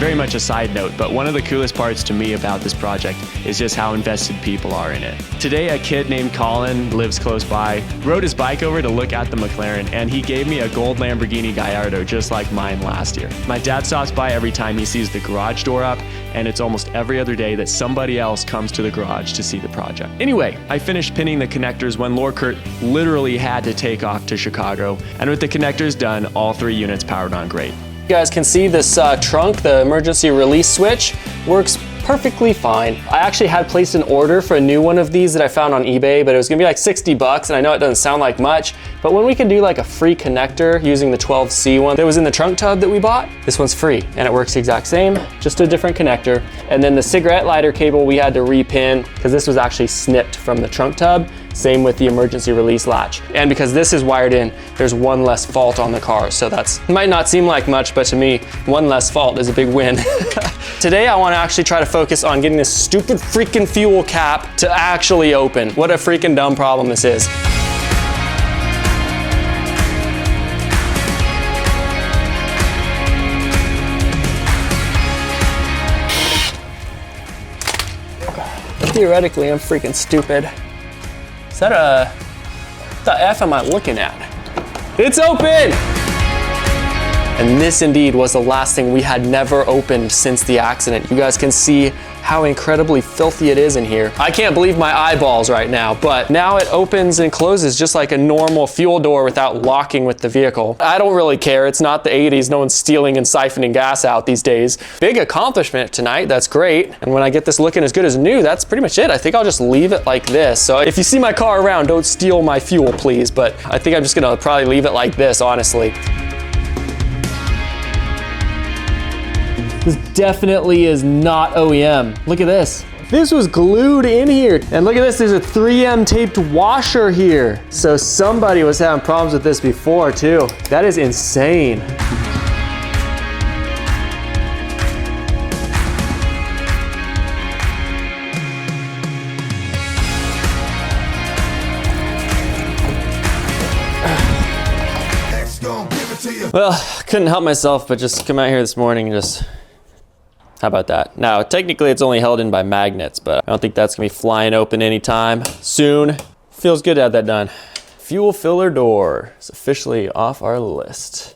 Very much a side note, but one of the coolest parts to me about this project is just how invested people are in it. Today, a kid named Colin lives close by, rode his bike over to look at the McLaren, and he gave me a gold Lamborghini Gallardo just like mine last year. My dad stops by every time he sees the garage door up, and it's almost every other day that somebody else comes to the garage to see the project. Anyway, I finished pinning the connectors when Lord Kurt literally had to take off to Chicago, and with the connectors done, all 3 units powered on great. You guys can see this trunk, the emergency release switch, works perfectly fine. I actually had placed an order for a new one of these that I found on eBay, but it was gonna be like 60 bucks, and I know it doesn't sound like much, but when we can do like a free connector using the 12C one that was in the trunk tub that we bought, this one's free, and it works the exact same, just a different connector. And then the cigarette lighter cable we had to repin, because this was actually snipped from the trunk tub. Same with the emergency release latch. And because this is wired in, there's one less fault on the car. So that's, might not seem like much, but to me, one less fault is a big win. Today, I wanna actually try to focus on getting this stupid freaking fuel cap to actually open. What a freaking dumb problem this is. Theoretically, I'm freaking stupid. Is that what the F am I looking at? It's open! And this indeed was the last thing we had never opened since the accident. You guys can see how incredibly filthy it is in here. I can't believe my eyeballs right now, but now it opens and closes just like a normal fuel door without locking with the vehicle. I don't really care, it's not the 80s, no one's stealing and siphoning gas out these days. Big accomplishment tonight, that's great. And when I get this looking as good as new, that's pretty much it. I think I'll just leave it like this. So if you see my car around, don't steal my fuel, please. But I think I'm just gonna probably leave it like this, honestly. This definitely is not OEM. Look at this. This was glued in here. And look at this, there's a 3M taped washer here. So somebody was having problems with this before too. That is insane. Well, couldn't help myself but just come out here this morning and just, how about that? Now, technically it's only held in by magnets, but I don't think that's gonna be flying open anytime soon. Feels good to have that done. Fuel filler door is officially off our list.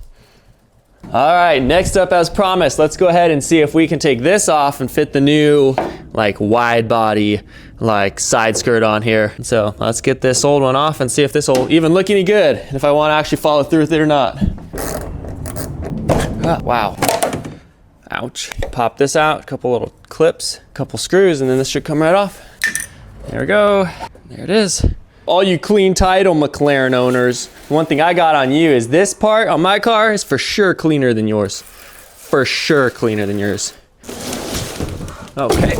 All right, next up as promised, let's go ahead and see if we can take this off and fit the new like wide body like side skirt on here. So let's get this old one off and see if this will even look any good and if I want to actually follow through with it or not. Ah, wow. Ouch. Pop this out, a couple little clips, a couple screws, and then this should come right off. There we go. There it is. All you clean title McLaren owners, one thing I got on you is this part on my car is for sure cleaner than yours. For sure cleaner than yours. Okay.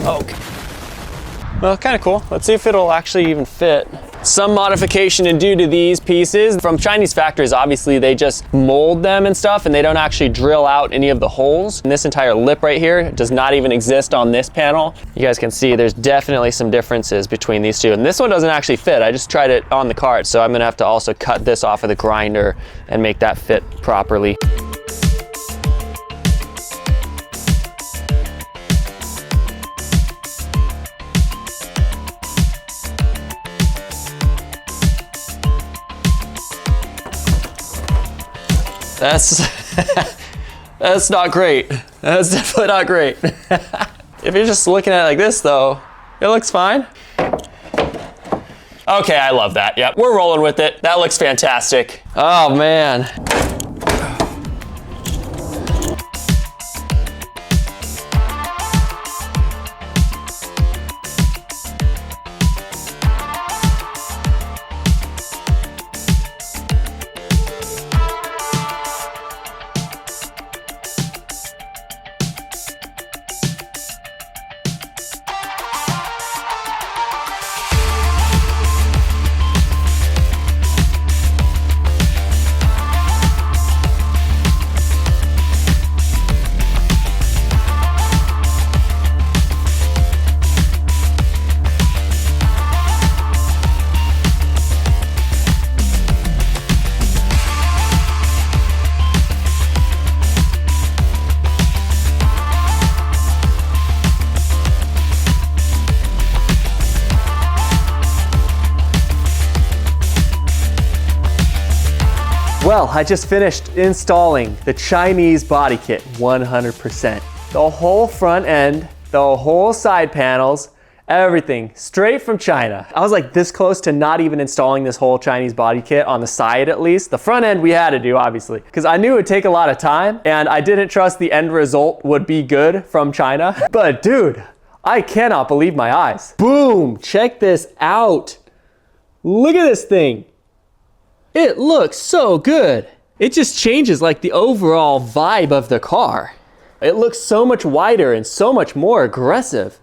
Well, kind of cool. Let's see if it'll actually even fit. Some modification to do to these pieces. From Chinese factories, obviously they just mold them and stuff and they don't actually drill out any of the holes. And this entire lip right here does not even exist on this panel. You guys can see there's definitely some differences between these two. And this one doesn't actually fit. I just tried it on the cart. So I'm gonna have to also cut this off of the grinder and make that fit properly. That's not great. That's definitely not great. If you're just looking at it like this though, it looks fine. Okay, I love that. Yep, we're rolling with it. That looks fantastic. Oh man. Well, I just finished installing the Chinese body kit 100%. The whole front end, the whole side panels, everything straight from China. I was like this close to not even installing this whole Chinese body kit on the side at least. The front end we had to do obviously, because I knew it would take a lot of time and I didn't trust the end result would be good from China. But dude, I cannot believe my eyes. Boom, check this out. Look at this thing. It looks so good. It just changes like the overall vibe of the car. It looks so much wider and so much more aggressive.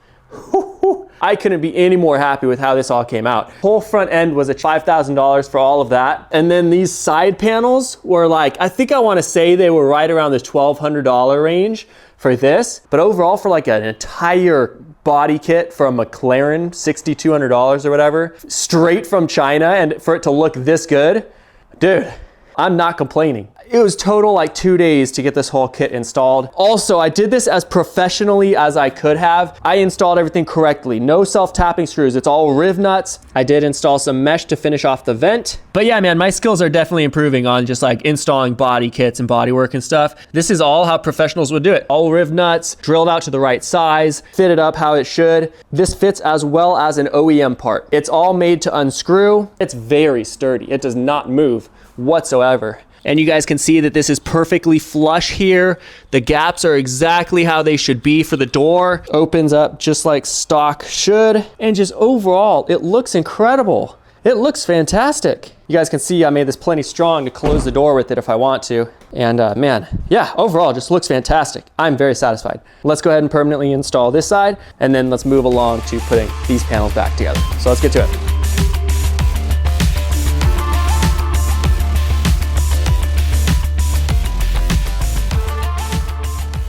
I couldn't be any more happy with how this all came out. Whole front end was at $5,000 for all of that. And then these side panels were like, I think I want to say they were right around the $1,200 range for this. But overall for like an entire body kit from McLaren, $6,200 or whatever, straight from China, and for it to look this good, dude, I'm not complaining. It was total like 2 days to get this whole kit installed. Also, I did this as professionally as I could have. I installed everything correctly. No self-tapping screws. It's all riv nuts. I did install some mesh to finish off the vent. But yeah, man, my skills are definitely improving on just like installing body kits and bodywork and stuff. This is all how professionals would do it. All riv nuts, drilled out to the right size, fitted up how it should. This fits as well as an OEM part. It's all made to unscrew. It's very sturdy. It does not move whatsoever. And you guys can see that this is perfectly flush here. The gaps are exactly how they should be for the door. Opens up just like stock should. And just overall, it looks incredible. It looks fantastic. You guys can see I made this plenty strong to close the door with it if I want to. And man, yeah, overall it just looks fantastic. I'm very satisfied. Let's go ahead and permanently install this side, and then let's move along to putting these panels back together. So let's get to it.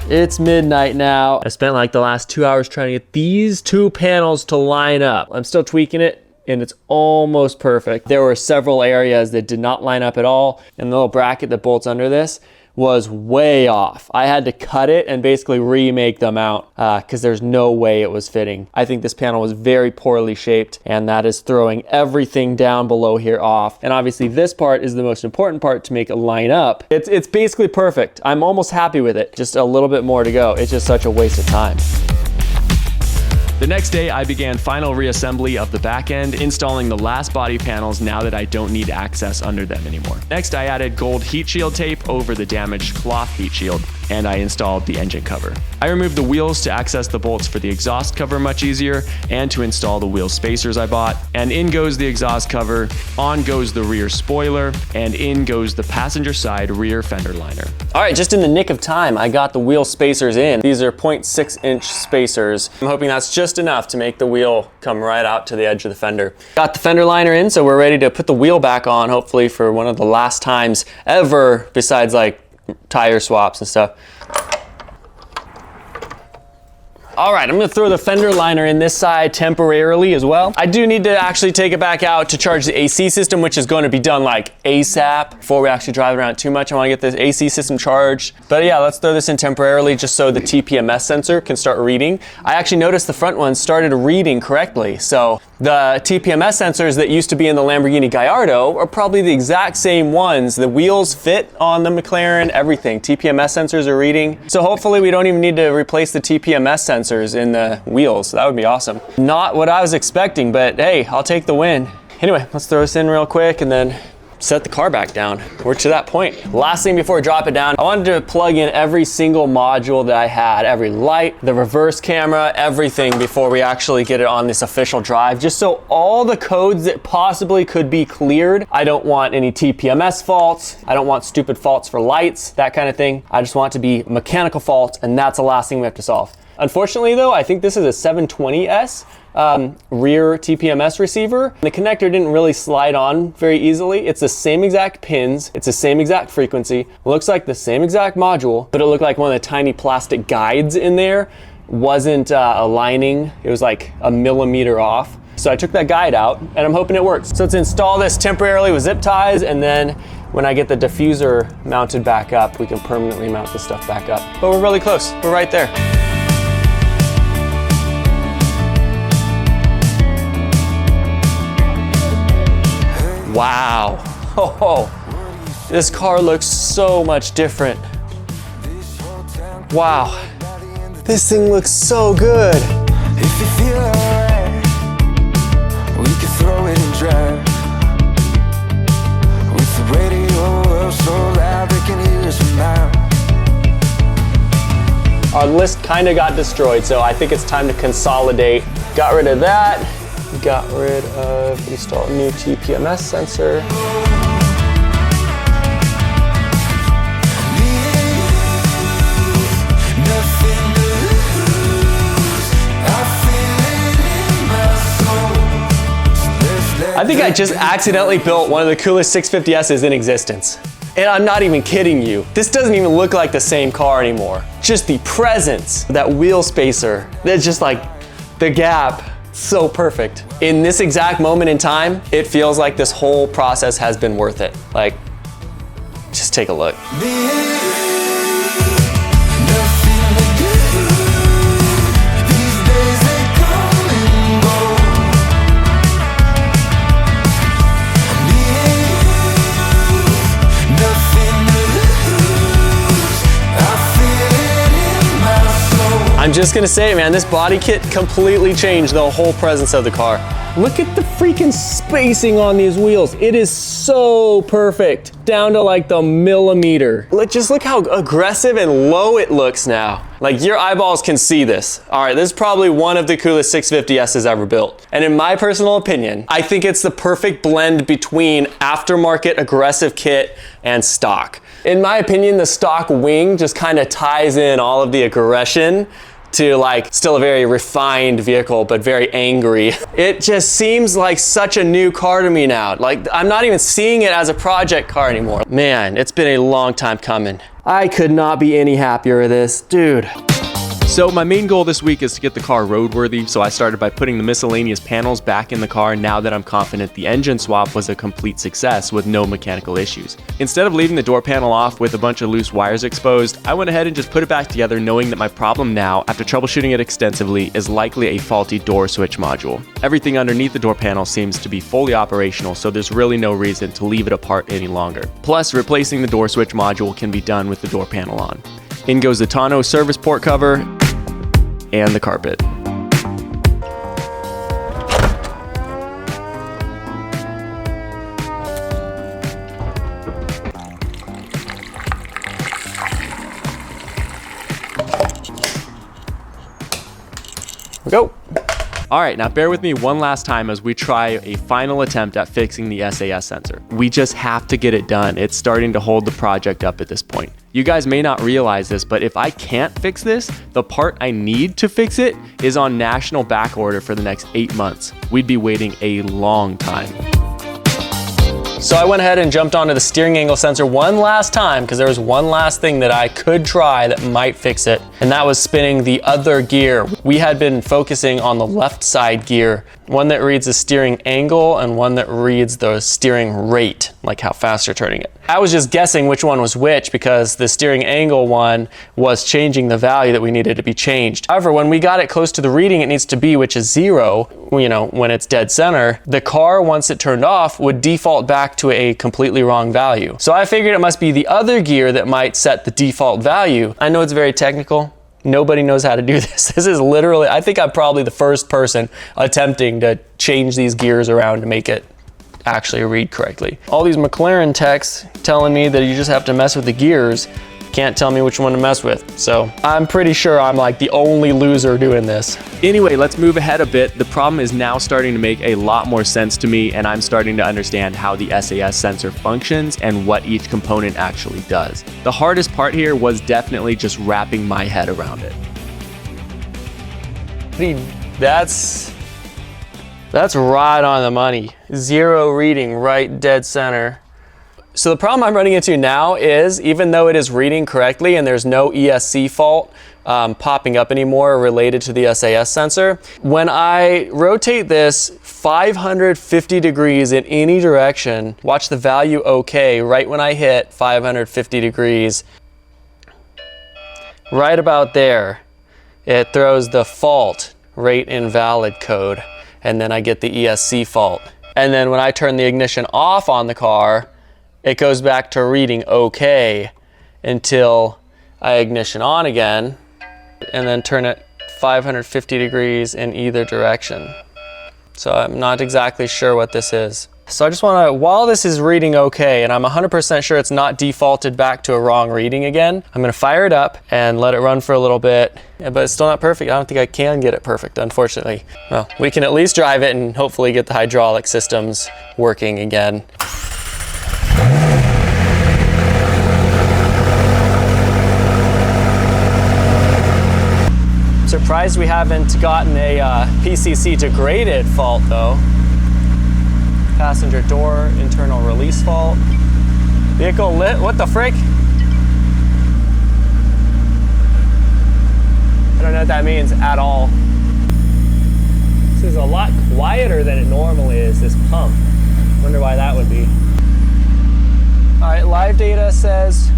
It's midnight now. I spent like the last 2 hours trying to get these two panels to line up. I'm still tweaking it and it's almost perfect. There were several areas that did not line up at all, and the little bracket that bolts under this was way off. I had to cut it and basically remake them out because there's no way it was fitting. I think this panel was very poorly shaped, and that is throwing everything down below here off. And obviously this part is the most important part to make it line up. It's basically perfect. I'm almost happy with it. Just a little bit more to go. It's just such a waste of time. The next day, I began final reassembly of the back end, installing the last body panels now that I don't need access under them anymore. Next, I added gold heat shield tape over the damaged cloth heat shield, and I installed the engine cover. I removed the wheels to access the bolts for the exhaust cover much easier, and to install the wheel spacers I bought. And in goes the exhaust cover, on goes the rear spoiler, and in goes the passenger side rear fender liner. All right, just in the nick of time, I got the wheel spacers in. These are 0.6 inch spacers. I'm hoping that's just enough to make the wheel come right out to the edge of the fender. Got the fender liner in, so we're ready to put the wheel back on, hopefully for one of the last times ever, besides like tire swaps and stuff. All right, I'm gonna throw the fender liner in this side temporarily as well. I do need to actually take it back out to charge the AC system, which is going to be done like ASAP before we actually drive around too much. I wanna get this AC system charged. But yeah, let's throw this in temporarily just so the TPMS sensor can start reading. I actually noticed the front one started reading correctly. So the TPMS sensors that used to be in the Lamborghini Gallardo are probably the exact same ones. The wheels fit on the McLaren, everything. TPMS sensors are reading. So hopefully we don't even need to replace the TPMS sensors in the wheels. That would be awesome. Not what I was expecting, but hey, I'll take the win. Anyway, let's throw this in real quick and then set the car back down. We're to that point. Last thing before I drop it down, I wanted to plug in every single module that I had, every light, the reverse camera, everything before we actually get it on this official drive, just so all the codes that possibly could be cleared. I don't want any TPMS faults. I don't want stupid faults for lights, that kind of thing. I just want it to be mechanical faults, and that's the last thing we have to solve. Unfortunately though, I think this is a 720S rear TPMS receiver. The connector didn't really slide on very easily. It's the same exact pins, it's the same exact frequency, looks like the same exact module, but it looked like one of the tiny plastic guides in there wasn't aligning. It was like a millimeter off. So I took that guide out and I'm hoping it works. So let's install this temporarily with zip ties, and then when I get the diffuser mounted back up, we can permanently mount this stuff back up. But we're really close, we're right there. Wow. Oh, This car looks so much different. Wow. This thing looks so good. If you feel alright, we can throw it and drive. With the radio so loud they can hear us from miles. Our list kind of got destroyed, so I think it's time to consolidate. Got rid of that. Got rid of install new TPMS sensor. I think I just accidentally built one of the coolest 650Ss in existence. And I'm not even kidding you. This doesn't even look like the same car anymore. Just the presence, that wheel spacer, that's just like the gap, so perfect. In this exact moment in time, it feels like this whole process has been worth it. Like, just take a look. I'm just gonna say it, man, this body kit completely changed the whole presence of the car. Look at the freaking spacing on these wheels. It is so perfect, down to like the millimeter. Just look how aggressive and low it looks now. Like your eyeballs can see this. All right, this is probably one of the coolest 650Ss ever built. And in my personal opinion, I think it's the perfect blend between aftermarket aggressive kit and stock. In my opinion, the stock wing just kind of ties in all of the aggression to like still a very refined vehicle, but very angry. It just seems like such a new car to me now. Like I'm not even seeing it as a project car anymore. Man, it's been a long time coming. I could not be any happier with this, dude. So my main goal this week is to get the car roadworthy, so I started by putting the miscellaneous panels back in the car now that I'm confident the engine swap was a complete success with no mechanical issues. Instead of leaving the door panel off with a bunch of loose wires exposed, I went ahead and just put it back together knowing that my problem now, after troubleshooting it extensively, is likely a faulty door switch module. Everything underneath the door panel seems to be fully operational, so there's really no reason to leave it apart any longer. Plus, replacing the door switch module can be done with the door panel on. In goes the tonneau service port cover and the carpet. We go. All right, now bear with me one last time as we try a final attempt at fixing the SAS sensor. We just have to get it done. It's starting to hold the project up at this point. You guys may not realize this, but if I can't fix this, the part I need to fix it is on national back order for the next 8 months. We'd be waiting a long time. So I went ahead and jumped onto the steering angle sensor one last time because there was one last thing that I could try that might fix it, and that was spinning the other gear. We had been focusing on the left side gear, one that reads the steering angle and one that reads the steering rate, like how fast you're turning it. I was just guessing which one was which because the steering angle one was changing the value that we needed to be changed. However, when we got it close to the reading it needs to be, which is 0, you know, when it's dead center, the car, once it turned off, would default back to a completely wrong value. So I figured it must be the other gear that might set the default value. I know it's very technical. Nobody knows how to do this. This is literally, I think I'm probably the first person attempting to change these gears around to make it actually read correctly. All these McLaren techs telling me that you just have to mess with the gears, can't tell me which one to mess with. So I'm pretty sure I'm like the only loser doing this. Anyway, let's move ahead a bit. The problem is now starting to make a lot more sense to me, and I'm starting to understand how the SAS sensor functions and what each component actually does. The hardest part here was definitely just wrapping my head around it. That's right on the money. 0 reading, right dead center. So the problem I'm running into now is, even though it is reading correctly and there's no ESC fault popping up anymore related to the SAS sensor, when I rotate this 550 degrees in any direction, watch the value OK, right when I hit 550 degrees, right about there, it throws the fault rate invalid code, and then I get the ESC fault. And then when I turn the ignition off on the car, it goes back to reading okay until I ignition on again and then turn it 550 degrees in either direction. So I'm not exactly sure what this is. So I just want to, while this is reading okay, and I'm 100% sure it's not defaulted back to a wrong reading again, I'm going to fire it up and let it run for a little bit. But it's still not perfect. I don't think I can get it perfect, unfortunately. Well, we can at least drive it and hopefully get the hydraulic systems working again. I'm surprised we haven't gotten a PCC degraded fault though. Passenger door, internal release fault. Vehicle lit, what the frick? I don't know what that means at all. This is a lot quieter than it normally is, this pump. Wonder why that would be. All right, live data says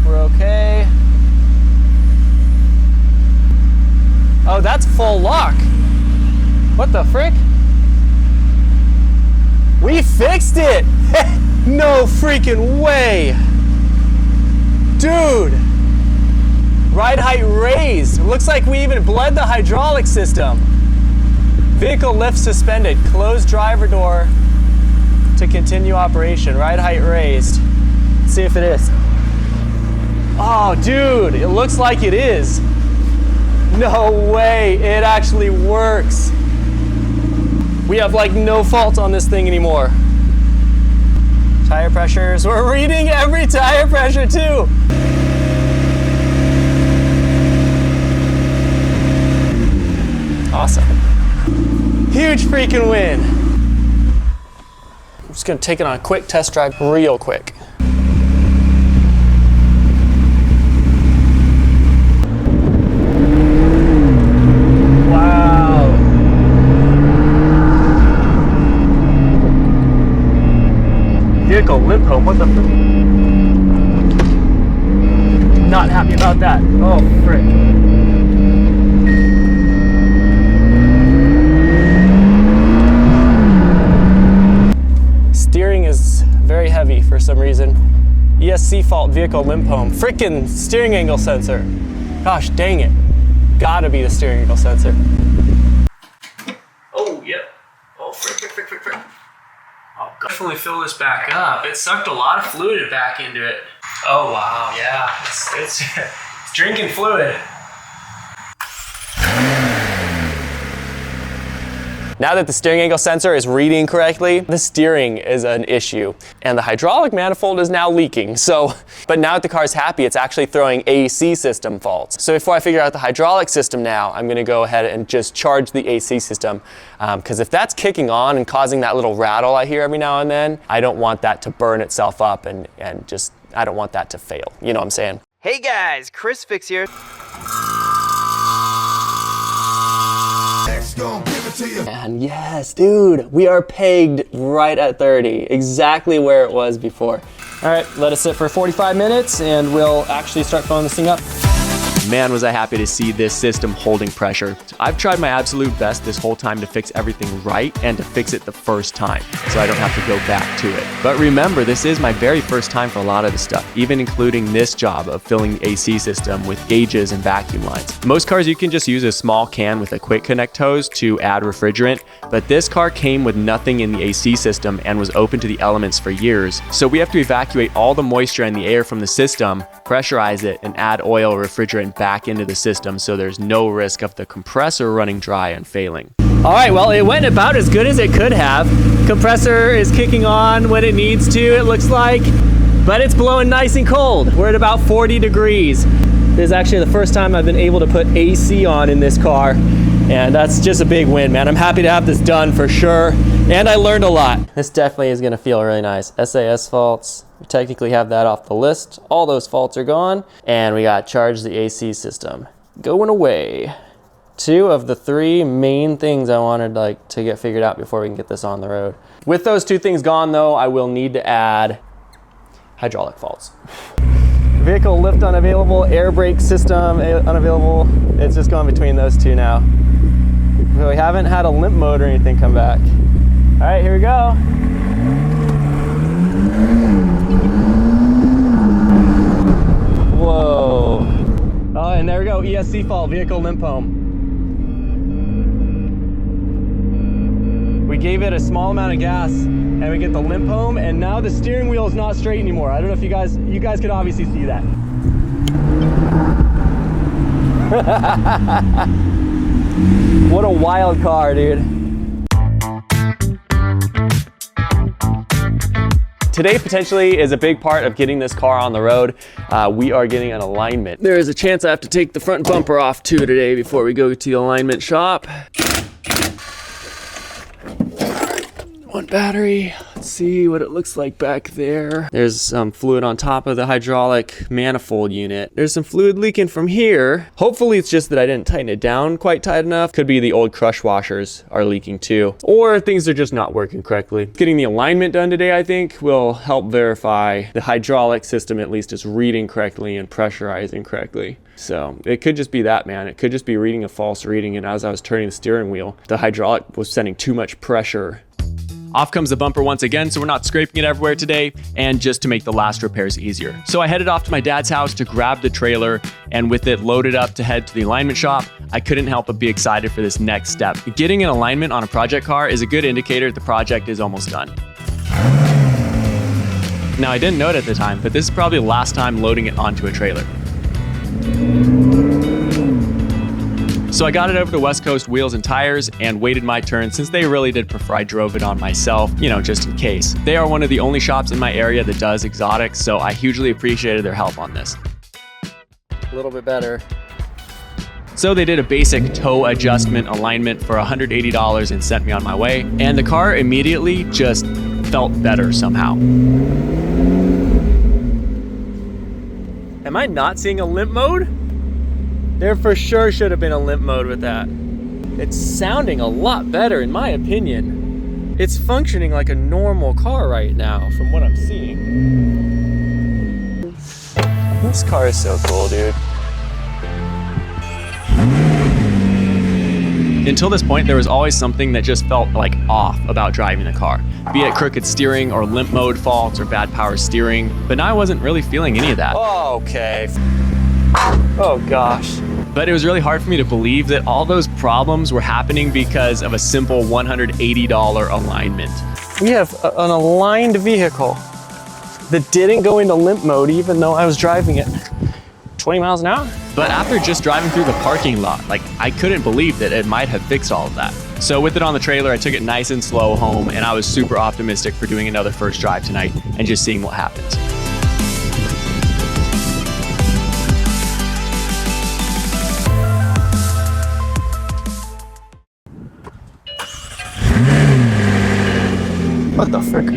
we're okay. Oh, that's full lock. What the frick? We fixed it! No freaking way! Dude! Ride height raised. Looks like we even bled the hydraulic system. Vehicle lift suspended. Close driver door to continue operation. Ride height raised. Let's see if it is. Oh, dude, it looks like it is. No way, it actually works. We have like no fault on this thing anymore. Tire pressures, we're reading every tire pressure too. Awesome. Huge freaking win. I'm just gonna take it on a quick test drive real quick. Vehicle limp home, what the frick? Not happy about that. Oh, frick. Steering is very heavy for some reason. ESC fault, vehicle limp home. Frickin' steering angle sensor. Gosh dang it. Gotta be the steering angle sensor. Oh, yep. Oh, frick. I'll definitely fill this back up. It sucked a lot of fluid back into it. Oh wow, yeah, it's drinking fluid. Now that the steering angle sensor is reading correctly, the steering is an issue. And the hydraulic manifold is now leaking. But now that the car's happy, it's actually throwing AC system faults. So before I figure out the hydraulic system now, I'm gonna go ahead and just charge the AC system. Because if that's kicking on and causing that little rattle I hear every now and then, I don't want that to burn itself up and just, I don't want that to fail. You know what I'm saying? Hey guys, Chris Fix here. And yes, dude, we are pegged right at 30, exactly where it was before. All right, let it sit for 45 minutes and we'll actually start filling this thing up. Man, was I happy to see this system holding pressure. I've tried my absolute best this whole time to fix everything right and to fix it the first time, so I don't have to go back to it. But remember, this is my very first time for a lot of the stuff, even including this job of filling the AC system with gauges and vacuum lines. Most cars you can just use a small can with a quick connect hose to add refrigerant, but this car came with nothing in the AC system and was open to the elements for years. So we have to evacuate all the moisture and the air from the system, pressurize it, and add oil or refrigerant back into the system so there's no risk of the compressor running dry and failing. All right, well, it went about as good as it could have. Compressor is kicking on when it needs to, it looks like, but it's blowing nice and cold. We're at about 40 degrees. This is actually the first time I've been able to put AC on in this car, and that's just a big win, man. I'm happy to have this done for sure, and I learned a lot. This definitely is gonna feel really nice. SAS faults, we technically have that off the list. All those faults are gone, and we got charge the AC system. Going away. 2 of the 3 main things I wanted to get figured out before we can get this on the road. With those 2 things gone though, I will need to add hydraulic faults. Vehicle lift unavailable, air brake system unavailable. It's just going between those 2 now. We haven't had a limp mode or anything come back. All right, here we go. Whoa. Oh, and there we go, ESC fault, vehicle limp home. We gave it a small amount of gas and we get the limp home, and now the steering wheel is not straight anymore. I don't know if you guys can obviously see that. What a wild car, dude. Today potentially is a big part of getting this car on the road. We are getting an alignment. There is a chance I have to take the front bumper off too today before we go to the alignment shop. One battery. Let's see what it looks like back there. There's some fluid on top of the hydraulic manifold unit. There's some fluid leaking from here. Hopefully it's just that I didn't tighten it down quite tight enough. Could be the old crush washers are leaking too, or things are just not working correctly. Getting the alignment done today, I think, will help verify the hydraulic system at least is reading correctly and pressurizing correctly. So it could just be that, man. It could just be reading a false reading, and as I was turning the steering wheel, the hydraulic was sending too much pressure. Off comes the bumper once again, so we're not scraping it everywhere today, and just to make the last repairs easier. So I headed off to my dad's house to grab the trailer, and with it loaded up to head to the alignment shop, I couldn't help but be excited for this next step. Getting an alignment on a project car is a good indicator that the project is almost done. Now I didn't know it at the time, but this is probably the last time loading it onto a trailer. So I got it over the West Coast wheels and tires and waited my turn, since they really did prefer I drove it on myself, you know, just in case. They are one of the only shops in my area that does exotics, so I hugely appreciated their help on this. A little bit better. So they did a basic toe adjustment alignment for $180 and sent me on my way, and the car immediately just felt better somehow. Am I not seeing a limp mode? There for sure should have been a limp mode with that. It's sounding a lot better in my opinion. It's functioning like a normal car right now from what I'm seeing. This car is so cool, dude. Until this point, there was always something that just felt like off about driving the car. Be it crooked steering or limp mode faults or bad power steering, but now I wasn't really feeling any of that. Oh, okay. Oh gosh. But it was really hard for me to believe that all those problems were happening because of a simple $180 alignment. We have an aligned vehicle that didn't go into limp mode even though I was driving it 20 miles an hour. But after just driving through the parking lot, like, I couldn't believe that it might have fixed all of that. So with it on the trailer, I took it nice and slow home, and I was super optimistic for doing another first drive tonight and just seeing what happens. What the frick?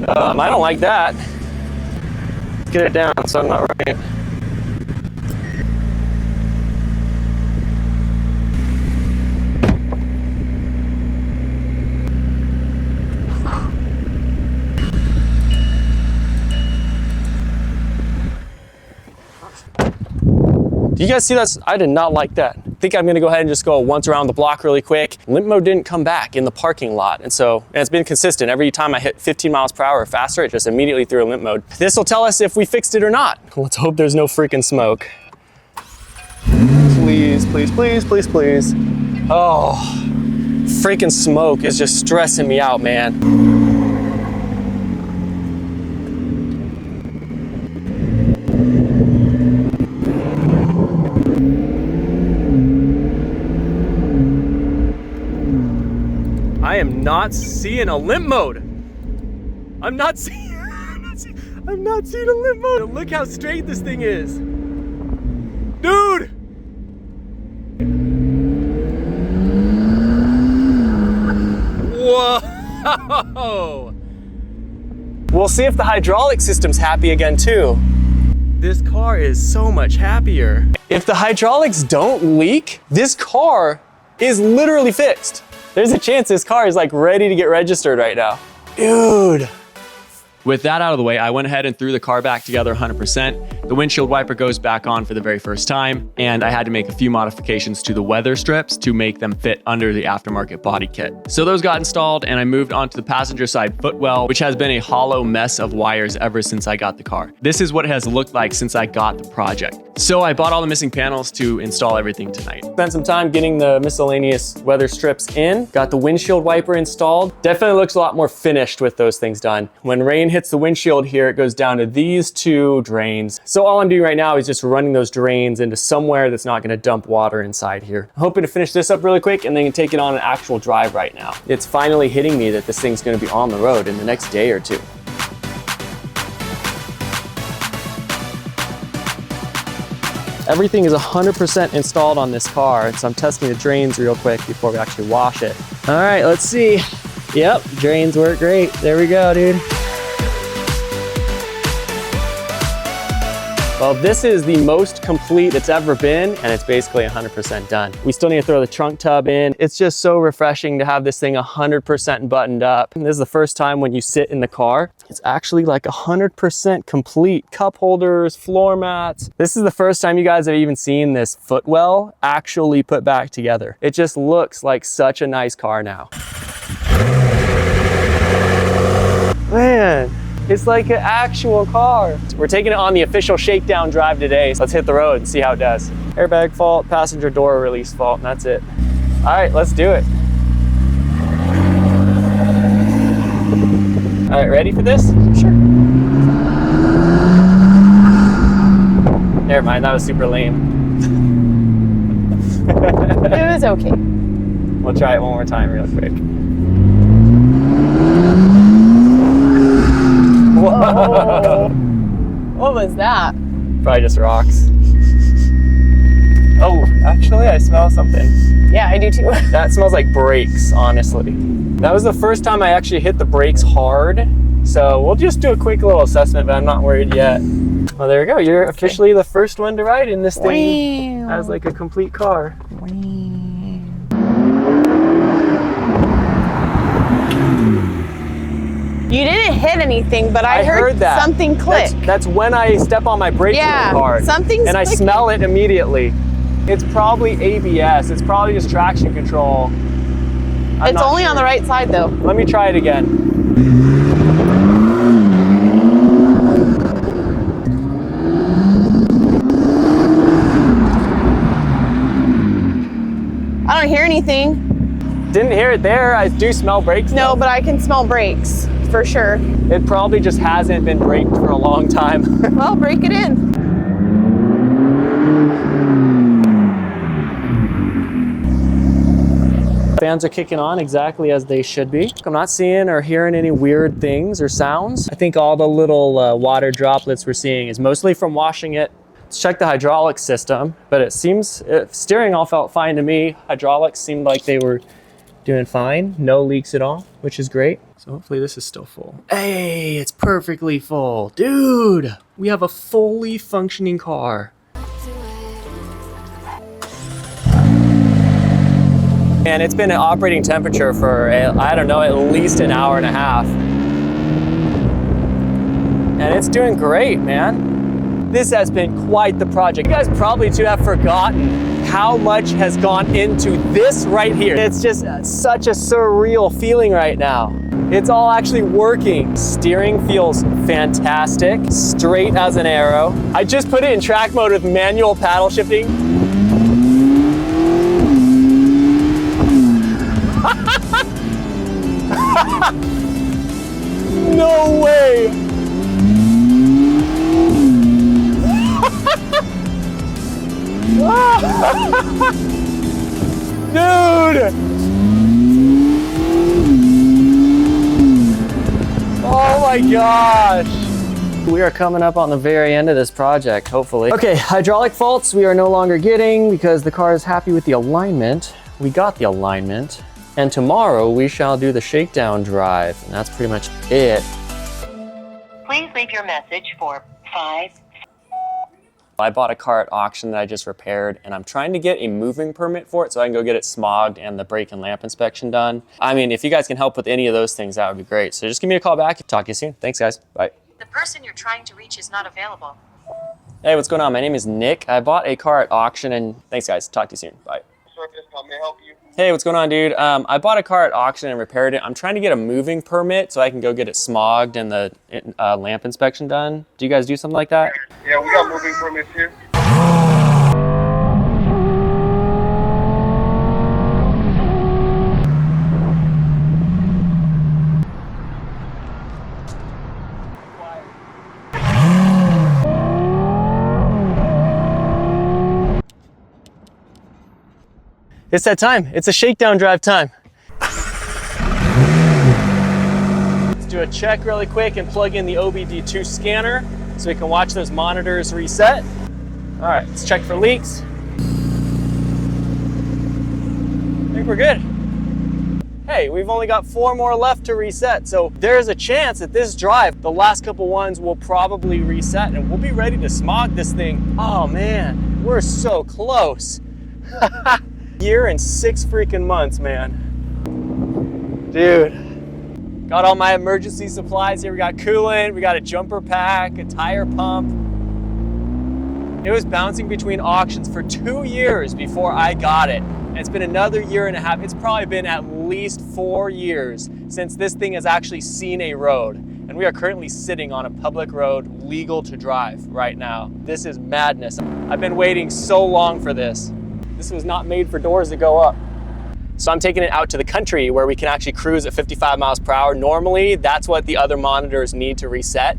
I don't like that. Get it down so I'm not right. Do you guys see that? I did not like that. I think I'm gonna go ahead and just go once around the block really quick. Limp mode didn't come back in the parking lot. And it's been consistent. Every time I hit 15 miles per hour or faster, it just immediately threw a limp mode. This will tell us if we fixed it or not. Let's hope there's no freaking smoke. Please, please, please, please, please. Oh, freaking smoke is just stressing me out, man. I am not seeing a limp mode. I'm not seeing a limp mode. Look how straight this thing is. Dude! Whoa! We'll see if the hydraulic system's happy again too. This car is so much happier. If the hydraulics don't leak, this car is literally fixed. There's a chance this car is like ready to get registered right now. Dude. With that out of the way, I went ahead and threw the car back together 100%. The windshield wiper goes back on for the very first time, and I had to make a few modifications to the weather strips to make them fit under the aftermarket body kit. So those got installed, and I moved on to the passenger side footwell, which has been a hollow mess of wires ever since I got the car. This is what it has looked like since I got the project. So I bought all the missing panels to install everything tonight. Spent some time getting the miscellaneous weather strips in, got the windshield wiper installed. Definitely looks a lot more finished with those things done. When rain hits the windshield here, it goes down to these two drains. So all I'm doing right now is just running those drains into somewhere that's not gonna dump water inside here. I'm hoping to finish this up really quick and then take it on an actual drive right now. It's finally hitting me that this thing's gonna be on the road in the next day or two. Everything is 100% installed on this car, so I'm testing the drains real quick before we actually wash it. All right, let's see. Yep, drains work great. There we go, dude. Well, this is the most complete it's ever been, and it's basically 100% done. We still need to throw the trunk tub in. It's just so refreshing to have this thing 100% buttoned up. And this is the first time when you sit in the car, it's actually like 100% complete. Cup holders, floor mats. This is the first time you guys have even seen this footwell actually put back together. It just looks like such a nice car now. Man. It's like an actual car. We're taking it on the official shakedown drive today. So let's hit the road and see how it does. Airbag fault, passenger door release fault, and that's it. All right, let's do it. All right, ready for this? Sure. Never mind, that was super lame. It was okay. We'll try it one more time real quick. Whoa. What was that? Probably just rocks. Oh, actually, I smell something. Yeah, I do too. That smells like brakes, honestly. That was the first time I actually hit the brakes hard. So we'll just do a quick little assessment, but I'm not worried yet. Well, there we go. You're officially the first one to ride in this thing as like a complete car. You didn't hit anything, but I heard that. Something click. That's when I step on my brakes really hard. Something's and I clicking. smell it immediately. It's probably ABS. It's probably just traction control. It's only on the right side though. Let me try it again. I don't hear anything. Didn't hear it there. I do smell brakes. No, but I can smell brakes for sure. It probably just hasn't been braked for a long time. Well, brake it in. Fans are kicking on exactly as they should be. I'm not seeing or hearing any weird things or sounds. I think all the little water droplets we're seeing is mostly from washing it. Let's check the hydraulic system, but it seems, steering all felt fine to me. Hydraulics seemed like they were doing fine. No leaks at all, which is great. So hopefully this is still full. Hey, it's perfectly full. Dude, we have a fully functioning car. And it's been at operating temperature for, I don't know, at least an hour and a half. And it's doing great, man. This has been quite the project. You guys probably too have forgotten how much has gone into this right here. It's just such a surreal feeling right now. It's all actually working. Steering feels fantastic, straight as an arrow. I just put it in track mode with manual paddle shifting. No way! Dude! Oh my gosh! We are coming up on the very end of this project, hopefully. Okay, hydraulic faults we are no longer getting because the car is happy with the alignment. We got the alignment. And tomorrow we shall do the shakedown drive, and that's pretty much it. Please leave your message for 5. I bought a car at auction that I just repaired, and I'm trying to get a moving permit for it so I can go get it smogged and the brake and lamp inspection done. I mean, if you guys can help with any of those things, that would be great. So just give me a call back. Talk to you soon. Thanks, guys. Bye. The person you're trying to reach is not available. Hey, what's going on? My name is Nick. I bought a car at auction, and thanks, guys. Talk to you soon. Bye. How may I help you? Hey, what's going on, dude? I bought a car at auction and repaired it. I'm trying to get a moving permit so I can go get it smogged and the lamp inspection done. Do you guys do something like that? Yeah, we got moving permits here. It's that time. It's a shakedown drive time. Let's do a check really quick and plug in the OBD2 scanner so we can watch those monitors reset. All right, let's check for leaks. I think we're good. Hey, we've only got 4 more left to reset, so there's a chance that this drive, the last couple ones, will probably reset and we'll be ready to smog this thing. Oh man, we're so close. Year and 6 freaking months, man. Dude, got all my emergency supplies here. We got coolant, we got a jumper pack, a tire pump. It was bouncing between auctions for 2 years before I got it. And it's been another year and a half. It's probably been at least 4 years since this thing has actually seen a road. And we are currently sitting on a public road, legal to drive right now. This is madness. I've been waiting so long for this. This was not made for doors to go up. So I'm taking it out to the country where we can actually cruise at 55 miles per hour. Normally, that's what the other monitors need to reset.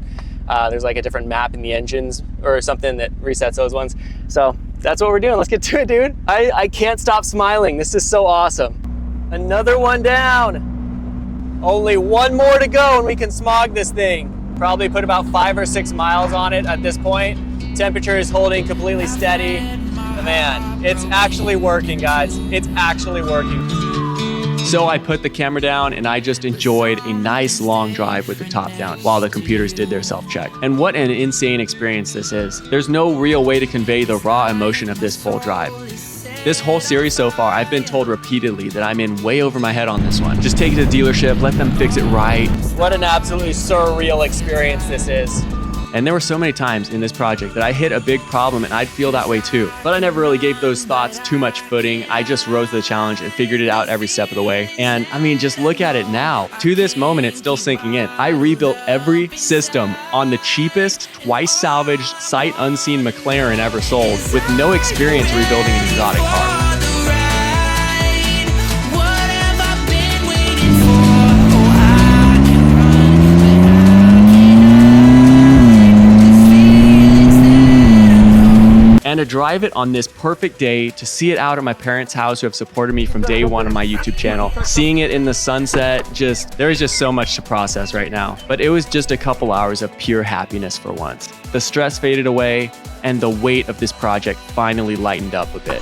There's like a different map in the engines or something that resets those ones. So that's what we're doing. Let's get to it, dude. I can't stop smiling. This is so awesome. Another one down. Only 1 more to go and we can smog this thing. Probably put about 5 or 6 miles on it at this point. Temperature is holding completely steady. Man, it's actually working, guys. It's actually working. So I put the camera down and I just enjoyed a nice long drive with the top down while the computers did their self-check. And what an insane experience this is. There's no real way to convey the raw emotion of this full drive. This whole series so far, I've been told repeatedly that I'm in way over my head on this one. Just take it to the dealership, let them fix it right. What an absolutely surreal experience this is. And there were so many times in this project that I hit a big problem and I'd feel that way too. But I never really gave those thoughts too much footing. I just rose to the challenge and figured it out every step of the way. And I mean, just look at it now. To this moment, it's still sinking in. I rebuilt every system on the cheapest, twice salvaged, sight unseen McLaren ever sold with no experience rebuilding an exotic car. And to drive it on this perfect day, to see it out at my parents' house who have supported me from day one on my YouTube channel, seeing it in the sunset, there's just so much to process right now. But it was just a couple hours of pure happiness for once. The stress faded away and the weight of this project finally lightened up a bit.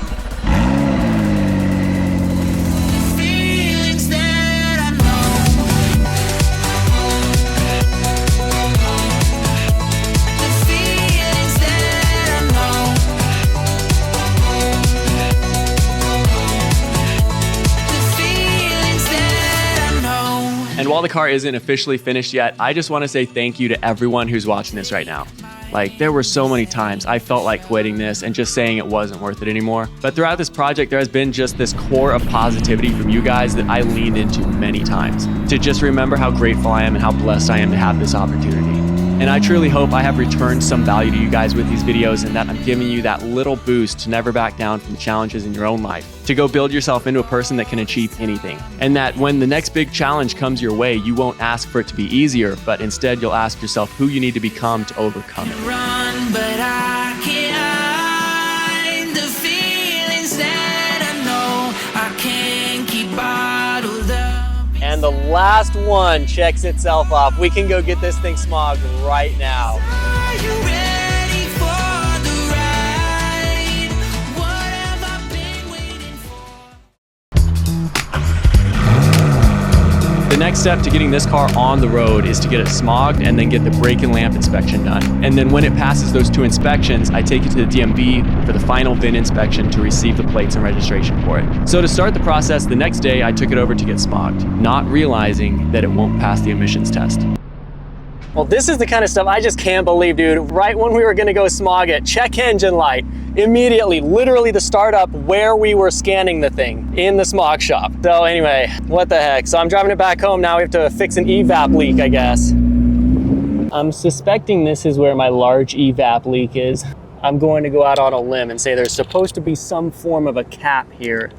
And while the car isn't officially finished yet, I just want to say thank you to everyone who's watching this right now. Like, there were so many times I felt like quitting this and just saying it wasn't worth it anymore. But throughout this project, there has been just this core of positivity from you guys that I leaned into many times. To just remember how grateful I am and how blessed I am to have this opportunity. And I truly hope I have returned some value to you guys with these videos and that I'm giving you that little boost to never back down from challenges in your own life, to go build yourself into a person that can achieve anything. And that when the next big challenge comes your way, you won't ask for it to be easier, but instead you'll ask yourself who you need to become to overcome it. Run, but I can't hide the feelings that I know I can't keep bottled up. And the last one checks itself off. We can go get this thing smogged right now. Are you ready for the ride? What have I been waiting for? The next step to getting this car on the road is to get it smogged and then get the brake and lamp inspection done. And then when it passes those 2 inspections, I take it to the DMV for the final VIN inspection to receive the plates and registration for it. So to start the process, the next day I took it over to get smogged, not realizing that it won't pass the emissions test. Well, this is the kind of stuff I just can't believe, dude. Right when we were gonna go smog it, check engine light, immediately, literally the startup where we were scanning the thing in the smog shop. So anyway, what the heck? So I'm driving it back home now. We have to fix an evap leak, I guess. I'm suspecting this is where my large evap leak is. I'm going to go out on a limb and say there's supposed to be some form of a cap here.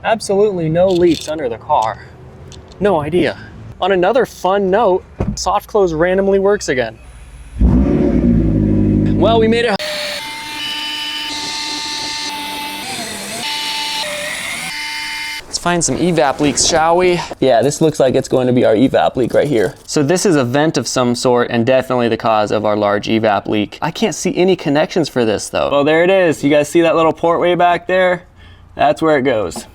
Absolutely no leaks under the car. No idea. On another fun note, soft close randomly works again. Well, we made it. Let's find some evap leaks, shall we? Yeah, this looks like it's going to be our evap leak right here. So this is a vent of some sort and definitely the cause of our large evap leak. I can't see any connections for this though. Well, there it is. You guys see that little port way back there? That's where it goes.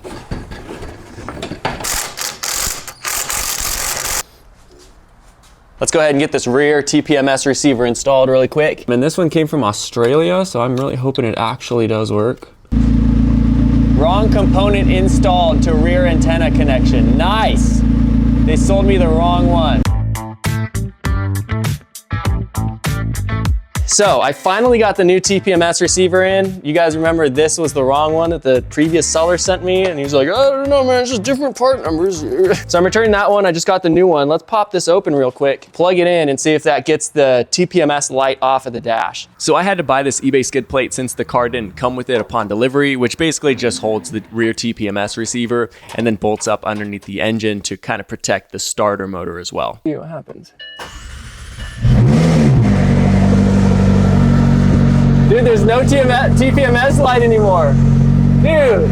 Let's go ahead and get this rear TPMS receiver installed really quick. And this one came from Australia, so I'm really hoping it actually does work. Wrong component installed to rear antenna connection. Nice! They sold me the wrong one. So I finally got the new TPMS receiver in. You guys remember this was the wrong one that the previous seller sent me, and he was like, I don't know, man, it's just different part numbers. So I'm returning that one. I just got the new one. Let's pop this open real quick, plug it in and see if that gets the TPMS light off of the dash. So I had to buy this eBay skid plate since the car didn't come with it upon delivery, which basically just holds the rear TPMS receiver and then bolts up underneath the engine to kind of protect the starter motor as well. See what happens. Dude, there's no TPMS light anymore. Dude.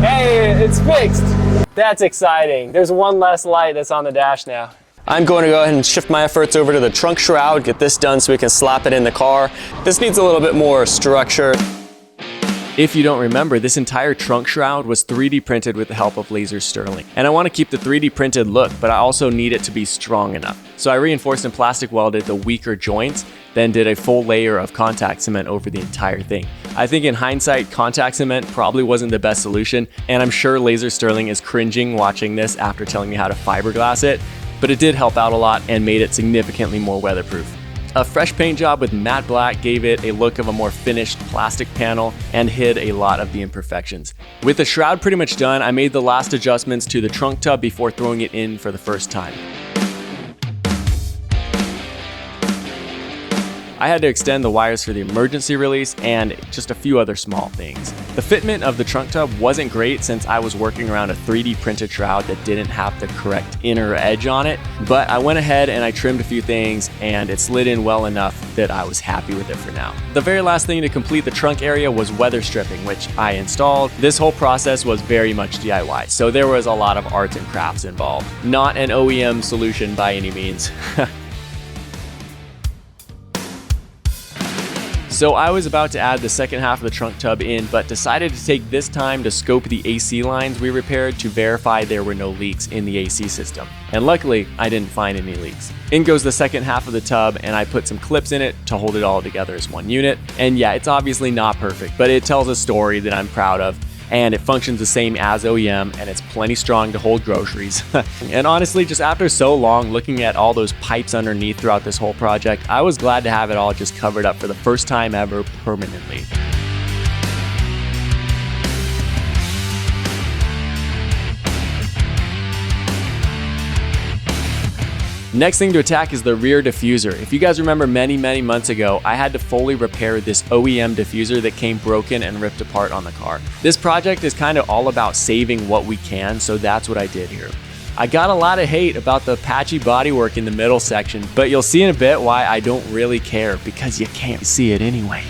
Hey, it's fixed. That's exciting. There's one less light that's on the dash now. I'm going to go ahead and shift my efforts over to the trunk shroud, get this done so we can slap it in the car. This needs a little bit more structure. If you don't remember, this entire trunk shroud was 3D printed with the help of laser Sterling. And I want to keep the 3D printed look, but I also need it to be strong enough. So I reinforced and plastic welded the weaker joints, then did a full layer of contact cement over the entire thing. I think in hindsight, contact cement probably wasn't the best solution, and I'm sure laser Sterling is cringing watching this after telling me how to fiberglass it, but it did help out a lot and made it significantly more weatherproof. A fresh paint job with matte black gave it a look of a more finished plastic panel and hid a lot of the imperfections. With the shroud pretty much done, I made the last adjustments to the trunk tub before throwing it in for the first time. I had to extend the wires for the emergency release and just a few other small things. The fitment of the trunk tub wasn't great since I was working around a 3D printed shroud that didn't have the correct inner edge on it, but I went ahead and I trimmed a few things and it slid in well enough that I was happy with it for now. The very last thing to complete the trunk area was weather stripping, which I installed. This whole process was very much DIY, so there was a lot of arts and crafts involved. Not an OEM solution by any means. So I was about to add the second half of the trunk tub in, but decided to take this time to scope the AC lines we repaired to verify there were no leaks in the AC system. And luckily, I didn't find any leaks. In goes the second half of the tub, and I put some clips in it to hold it all together as one unit. And yeah, it's obviously not perfect, but it tells a story that I'm proud of. And it functions the same as OEM, and it's plenty strong to hold groceries. And honestly, just after so long looking at all those pipes underneath throughout this whole project, I was glad to have it all just covered up for the first time ever permanently. Next thing to attack is the rear diffuser. If you guys remember many months ago, I had to fully repair this OEM diffuser that came broken and ripped apart on the car. This project is kind of all about saving what we can, so that's what I did here. I got a lot of hate about the patchy bodywork in the middle section, but you'll see in a bit why I don't really care, because you can't see it anyway.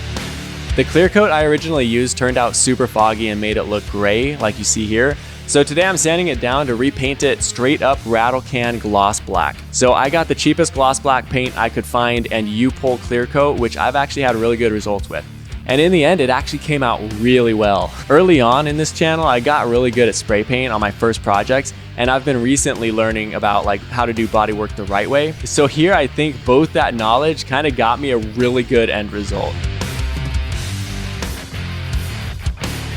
The clear coat I originally used turned out super foggy and made it look gray like you see here. So today I'm sanding it down to repaint it straight up rattle can gloss black. So I got the cheapest gloss black paint I could find and U-Pol clear coat, which I've actually had really good results with. And in the end, it actually came out really well. Early on in this channel, I got really good at spray paint on my first projects, and I've been recently learning about like how to do bodywork the right way. So here I think both that knowledge kind of got me a really good end result.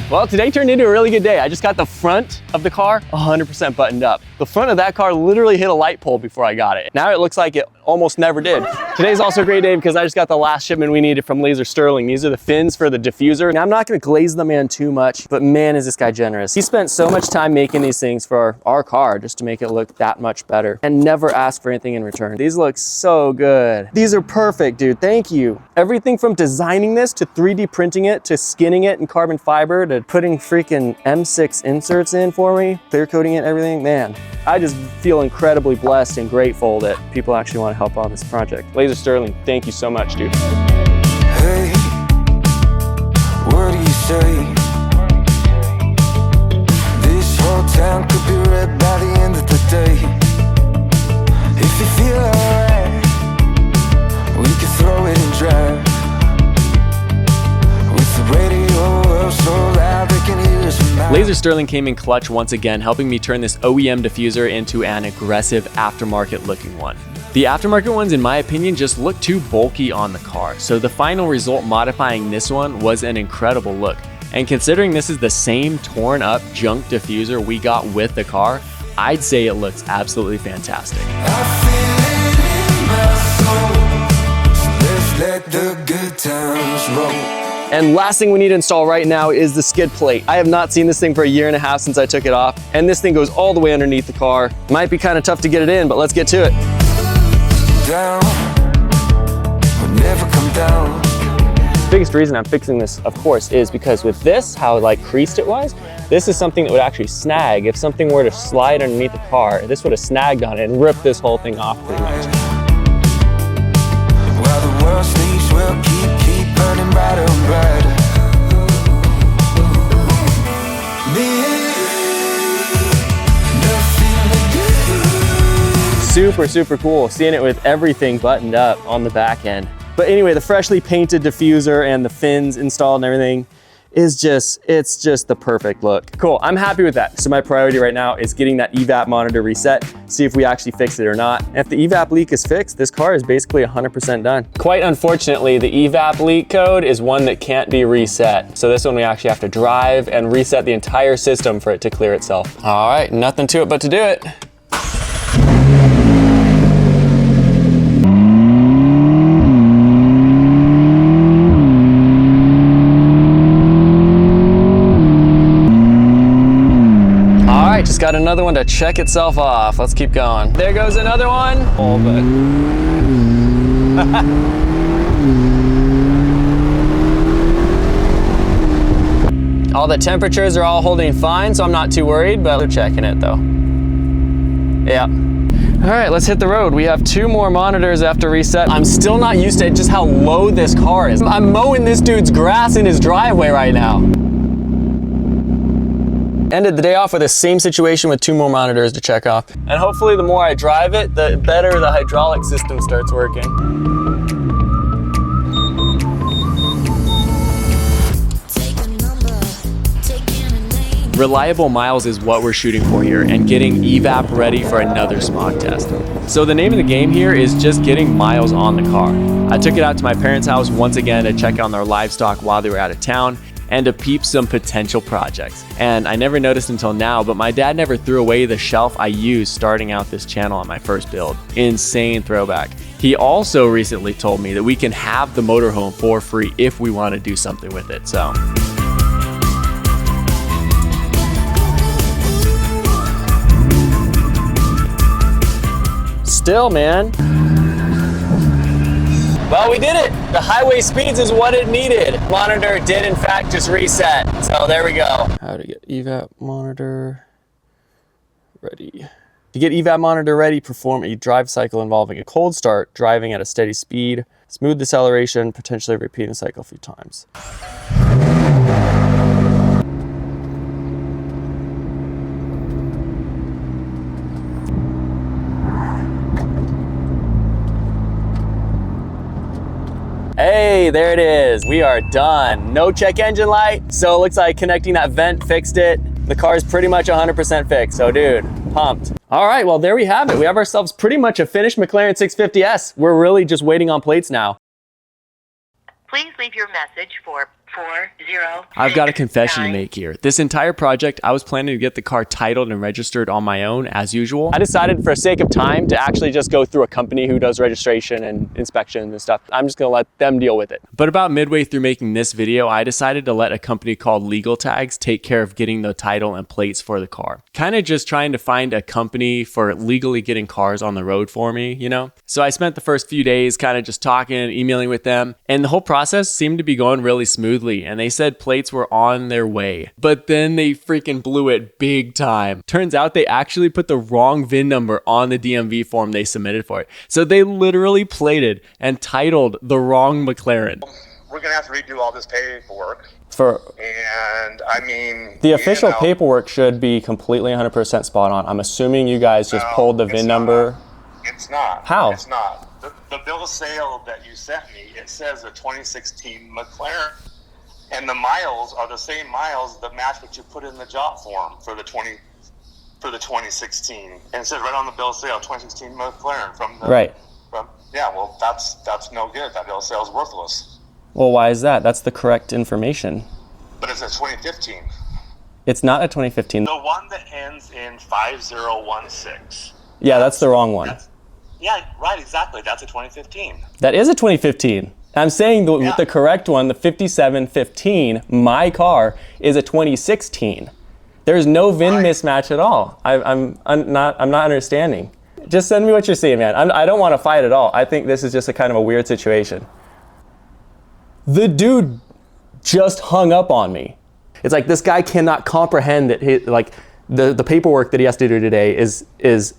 Well, today turned into a really good day. I just got the front of the car 100% buttoned up. The front of that car literally hit a light pole before I got it. Now it looks like it almost never did. Today's also a great day because I just got the last shipment we needed from Laser Sterling. These are the fins for the diffuser. Now I'm not gonna glaze the man too much, but man, is this guy generous. He spent so much time making these things for our car just to make it look that much better and never ask for anything in return. These look so good. These are perfect, dude, thank you. Everything from designing this to 3D printing it to skinning it in carbon fiber to putting freaking M6 inserts in for me, clear coating it, everything, man. I just feel incredibly blessed and grateful that people actually want to help on this project. Laser Sterling, thank you so much, dude. Hey, what do you say? This whole town could be red by the end of the day. If you feel alright, we can throw it and drive. With the radio up so loud they can hear us from miles. Laser Sterling came in clutch once again, helping me turn this OEM diffuser into an aggressive aftermarket looking one. The aftermarket ones, in my opinion, just look too bulky on the car, so the final result modifying this one was an incredible look. And considering this is the same torn up junk diffuser we got with the car, I'd say it looks absolutely fantastic. Let's let the good times roll. And last thing we need to install right now is the skid plate. I have not seen this thing for 1.5 years since I took it off, and this thing goes all the way underneath the car. Might be kind of tough to get it in, but let's get to it. Down, we'll never come down. The biggest reason I'm fixing this, of course, is because with this, how like creased it was, this is something that would actually snag. If something were to slide underneath the car, this would have snagged on it and ripped this whole thing off pretty much. While the world sleeps, we'll keep burning brighter and brighter. Super cool seeing it with everything buttoned up on the back end. But anyway, the freshly painted diffuser and the fins installed and everything is it's just the perfect look. Cool, I'm happy with that. So my priority right now is getting that evap monitor reset, see if we actually fix it or not. And if the evap leak is fixed, this car is basically 100% done. Quite unfortunately, the evap leak code is one that can't be reset. So this one we actually have to drive and reset the entire system for it to clear itself. All right, nothing to it but to do it. Just got another one to check itself off. Let's keep going. There goes another one. Oh, but. All the temperatures are all holding fine, so I'm not too worried, but they're checking it though. Yeah. All right, let's hit the road. We have 2 more monitors after reset. I'm still not used to just how low this car is. I'm mowing this dude's grass in his driveway right now. Ended the day off with the same situation with 2 more monitors to check off. And hopefully the more I drive it, the better the hydraulic system starts working. Reliable miles is what we're shooting for here and getting evap ready for another smog test. So the name of the game here is just getting miles on the car. I took it out to my parents' house once again to check on their livestock while they were out of town and to peep some potential projects. And I never noticed until now, but my dad never threw away the shelf I used starting out this channel on my first build. Insane throwback. He also recently told me that we can have the motorhome for free if we want to do something with it, so. Still, man. Well, we did it. The highway speeds is what it needed. Monitor did in fact just reset. So there we go. How to get evap monitor ready. To get evap monitor ready, perform a drive cycle involving a cold start, driving at a steady speed, smooth deceleration, potentially repeating the cycle a few times. Hey, there it is. We are done. No check engine light. So it looks like connecting that vent fixed it. The car is pretty much 100% fixed. So dude, pumped. All right, well, there we have it. We have ourselves pretty much a finished McLaren 650S. We're really just waiting on plates now. Please leave your message for 40. I've got a confession to make here. This entire project, I was planning to get the car titled and registered on my own, as usual. I decided for sake of time to actually just go through a company who does registration and inspection and stuff. I'm just gonna let them deal with it. But about midway through making this video, I decided to let a company called Legal Tags take care of getting the title and plates for the car. Kind of just trying to find a company for legally getting cars on the road for me, you know? So I spent the first few days kind of just talking, emailing with them, and the whole process seemed to be going really smoothly. And they said plates were on their way, but then they freaking blew it big time. Turns out they actually put the wrong VIN number on the DMV form they submitted for it. So they literally plated and titled the wrong McLaren. We're gonna have to redo all this paperwork. And I mean, The official paperwork should be completely 100% spot on. I'm assuming you guys just pulled the VIN number. It's not. How? It's not. The bill of sale that you sent me, it says a 2016 McLaren. And the miles are the same miles that match what you put in the job form for the 2016. And it says right on the bill of sale, 2016 McLaren from the Right. Yeah, well, that's no good. That bill of sale is worthless. Well, why is that? That's the correct information. But it's a 2015. It's not a 2015. The one that ends in 5016. Yeah, that's the wrong one. Yeah, right, exactly. That's a 2015. That is a 2015. I'm saying the correct one, the 5715, my car, is a 2016. There's no VIN mismatch at all. I'm not understanding. Just send me what you're seeing, man. I don't want to fight at all. I think this is just a kind of a weird situation. The dude just hung up on me. It's like this guy cannot comprehend that the paperwork that he has to do today is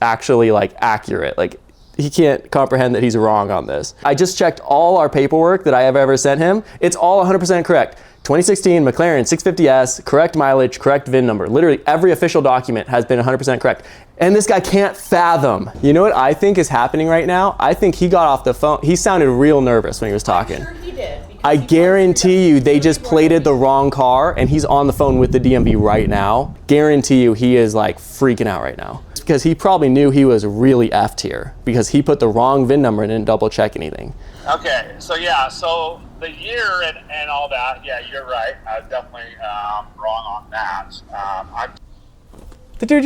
actually like accurate. Like, he can't comprehend that he's wrong on this. I just checked all our paperwork that I have ever sent him. It's all 100% correct. 2016 McLaren 650S, correct mileage, correct VIN number. Literally every official document has been 100% correct. And this guy can't fathom. You know what I think is happening right now? I think he got off the phone. He sounded real nervous when he was talking. I'm sure he did. I guarantee you they just plated the wrong car and he's on the phone with the DMV right now. Guarantee you he is like freaking out right now. It's because he probably knew he was really effed here because he put the wrong VIN number and didn't double check anything. Okay, so the year and all that, yeah, you're right. I was definitely wrong on that. The dude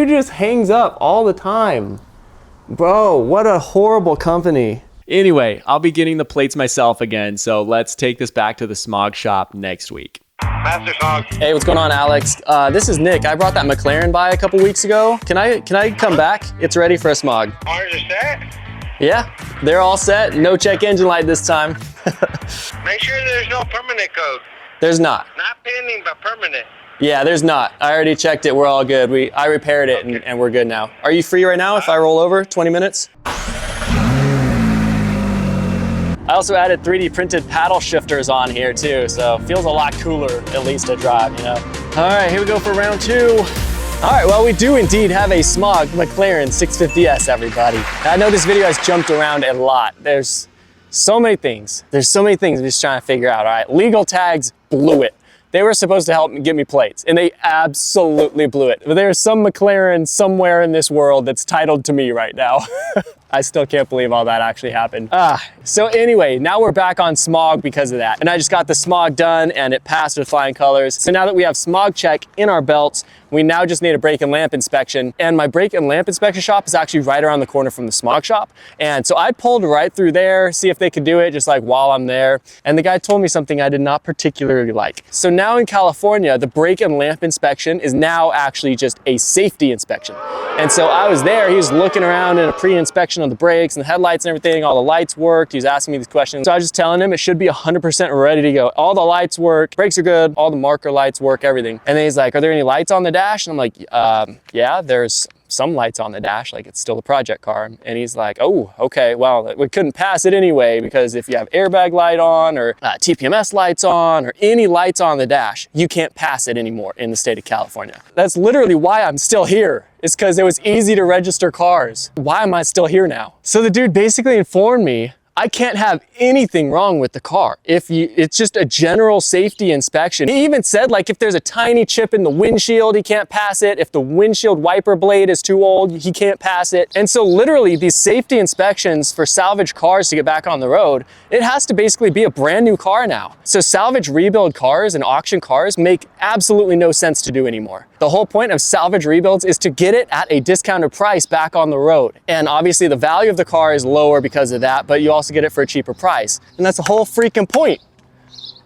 just hangs up all the time. Bro, what a horrible company. Anyway, I'll be getting the plates myself again, so let's take this back to the smog shop next week. Master Smog. Hey, what's going on, Alex? This is Nick. I brought that McLaren by a couple weeks ago. Can I come back? It's ready for a smog. Ours is set? Yeah, they're all set. No check engine light this time. Make sure there's no permanent code. There's not. Not pending, but permanent. Yeah, there's not. I already checked it. We're all good. I repaired it and we're good now. Are you free right now if I roll over 20 minutes? I also added 3D printed paddle shifters on here too, so it feels a lot cooler, at least to drive, you know? All right, here we go for round 2. All right, well, we do indeed have a smog McLaren 650S, everybody. I know this video has jumped around a lot. There's so many things. I'm just trying to figure out, all right? Legal Tags blew it. They were supposed to help me get me plates, and they absolutely blew it. But there's some McLaren somewhere in this world that's titled to me right now. I still can't believe all that actually happened. So anyway, now we're back on smog because of that. And I just got the smog done and it passed with flying colors. So now that we have smog check in our belts, we now just need a brake and lamp inspection. And my brake and lamp inspection shop is actually right around the corner from the smog shop. And so I pulled right through there, see if they could do it just like while I'm there. And the guy told me something I did not particularly like. So now in California, the brake and lamp inspection is now actually just a safety inspection. And so I was there, he was looking around in a pre-inspection of the brakes and the headlights and everything, all the lights worked, he was asking me these questions. So I was just telling him it should be 100% ready to go. All the lights work, brakes are good, all the marker lights work, everything. And then he's like, are there any lights on the dash? And I'm like, yeah, there's some lights on the dash, like it's still a project car. And he's like, oh, okay, well, we couldn't pass it anyway, because if you have airbag light on or TPMS lights on or any lights on the dash, you can't pass it anymore in the state of California. That's literally why I'm still here. It's because it was easy to register cars. Why am I still here now? So the dude basically informed me I can't have anything wrong with the car. It's just a general safety inspection. He even said, like, if there's a tiny chip in the windshield, he can't pass it. If the windshield wiper blade is too old, he can't pass it. And so literally these safety inspections for salvage cars to get back on the road, it has to basically be a brand new car now. So salvage rebuild cars and auction cars make absolutely no sense to do anymore. The whole point of salvage rebuilds is to get it at a discounted price back on the road. And obviously the value of the car is lower because of that, but you also get it for a cheaper price. And that's the whole freaking point.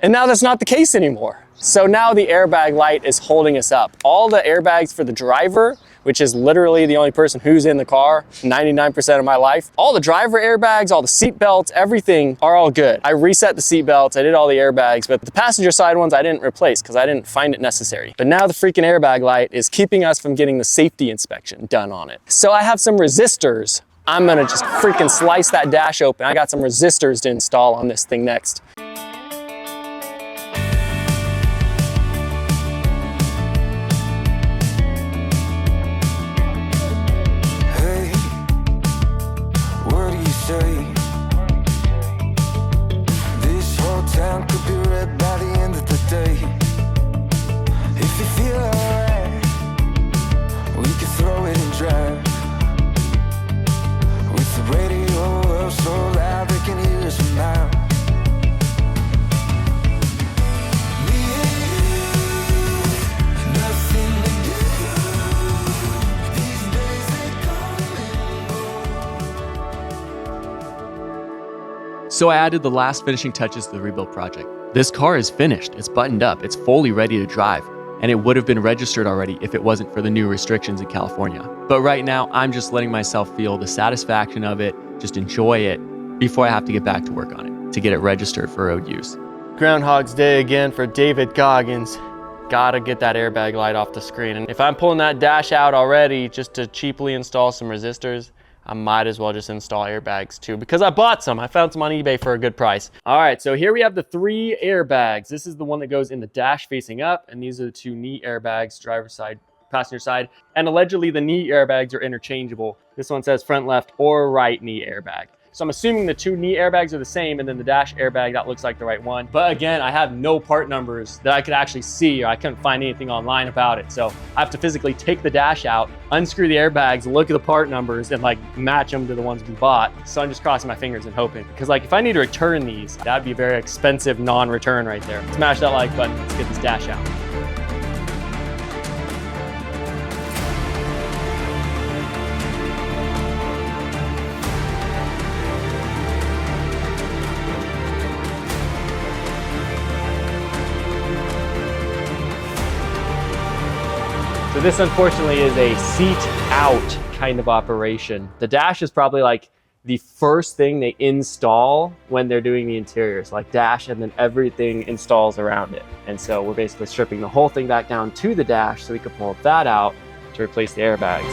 And now that's not the case anymore. So now the airbag light is holding us up. All the airbags for the driver, which is literally the only person who's in the car 99% of my life. All the driver airbags, all the seat belts, everything are all good. I reset the seat belts, I did all the airbags, but the passenger side ones I didn't replace because I didn't find it necessary. But now the freaking airbag light is keeping us from getting the safety inspection done on it. So I have some resistors. I'm gonna just freaking slice that dash open. I got some resistors to install on this thing next. So I added the last finishing touches to the rebuild project. This car is finished, it's buttoned up, it's fully ready to drive, and it would have been registered already if it wasn't for the new restrictions in California. But right now, I'm just letting myself feel the satisfaction of it, just enjoy it, before I have to get back to work on it, to get it registered for road use. Groundhog's Day again for David Goggins. Gotta get that airbag light off the screen. And if I'm pulling that dash out already just to cheaply install some resistors, I might as well just install airbags too, because I bought some. I found some on eBay for a good price. All right, so here we have the 3 airbags. This is the one that goes in the dash facing up, and these are the 2 knee airbags, driver's side, passenger side. And allegedly the knee airbags are interchangeable. This one says front left or right knee airbag. So I'm assuming the 2 knee airbags are the same, and then the dash airbag, that looks like the right one. But again, I have no part numbers that I could actually see, or I couldn't find anything online about it. So I have to physically take the dash out, unscrew the airbags, look at the part numbers, and like match them to the ones we bought. So I'm just crossing my fingers and hoping. Because like if I need to return these, that'd be a very expensive non-return right there. Smash that like button, let's get this dash out. So this unfortunately is a seat out kind of operation. The dash is probably like the first thing they install when they're doing the interiors, like dash, and then everything installs around it. And so we're basically stripping the whole thing back down to the dash so we can pull that out to replace the airbags.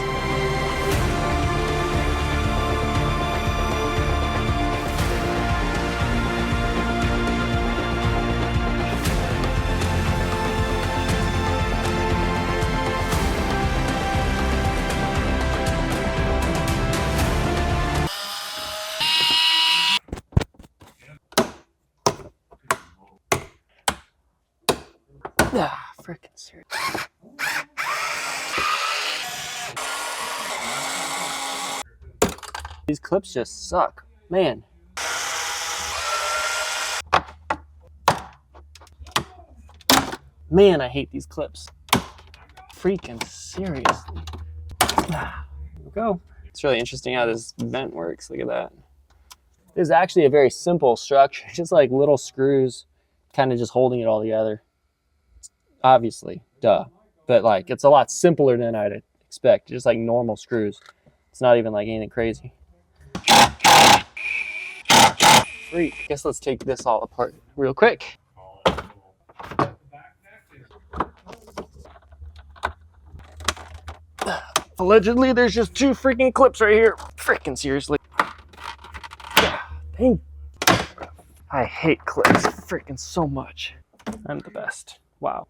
Ah, frickin' serious. These clips just suck, man. Man, I hate these clips. Freaking seriously. Ah, here we go. It's really interesting how this vent works. Look at that. This is actually a very simple structure, just like little screws, kind of just holding it all together. Obviously, duh. But like, it's a lot simpler than I'd expect. Just like normal screws. It's not even like anything crazy. Sweet. Guess let's take this all apart real quick. Allegedly, there's just 2 freaking clips right here. Freaking seriously. Dang. I hate clips freaking so much. I'm the best. Wow.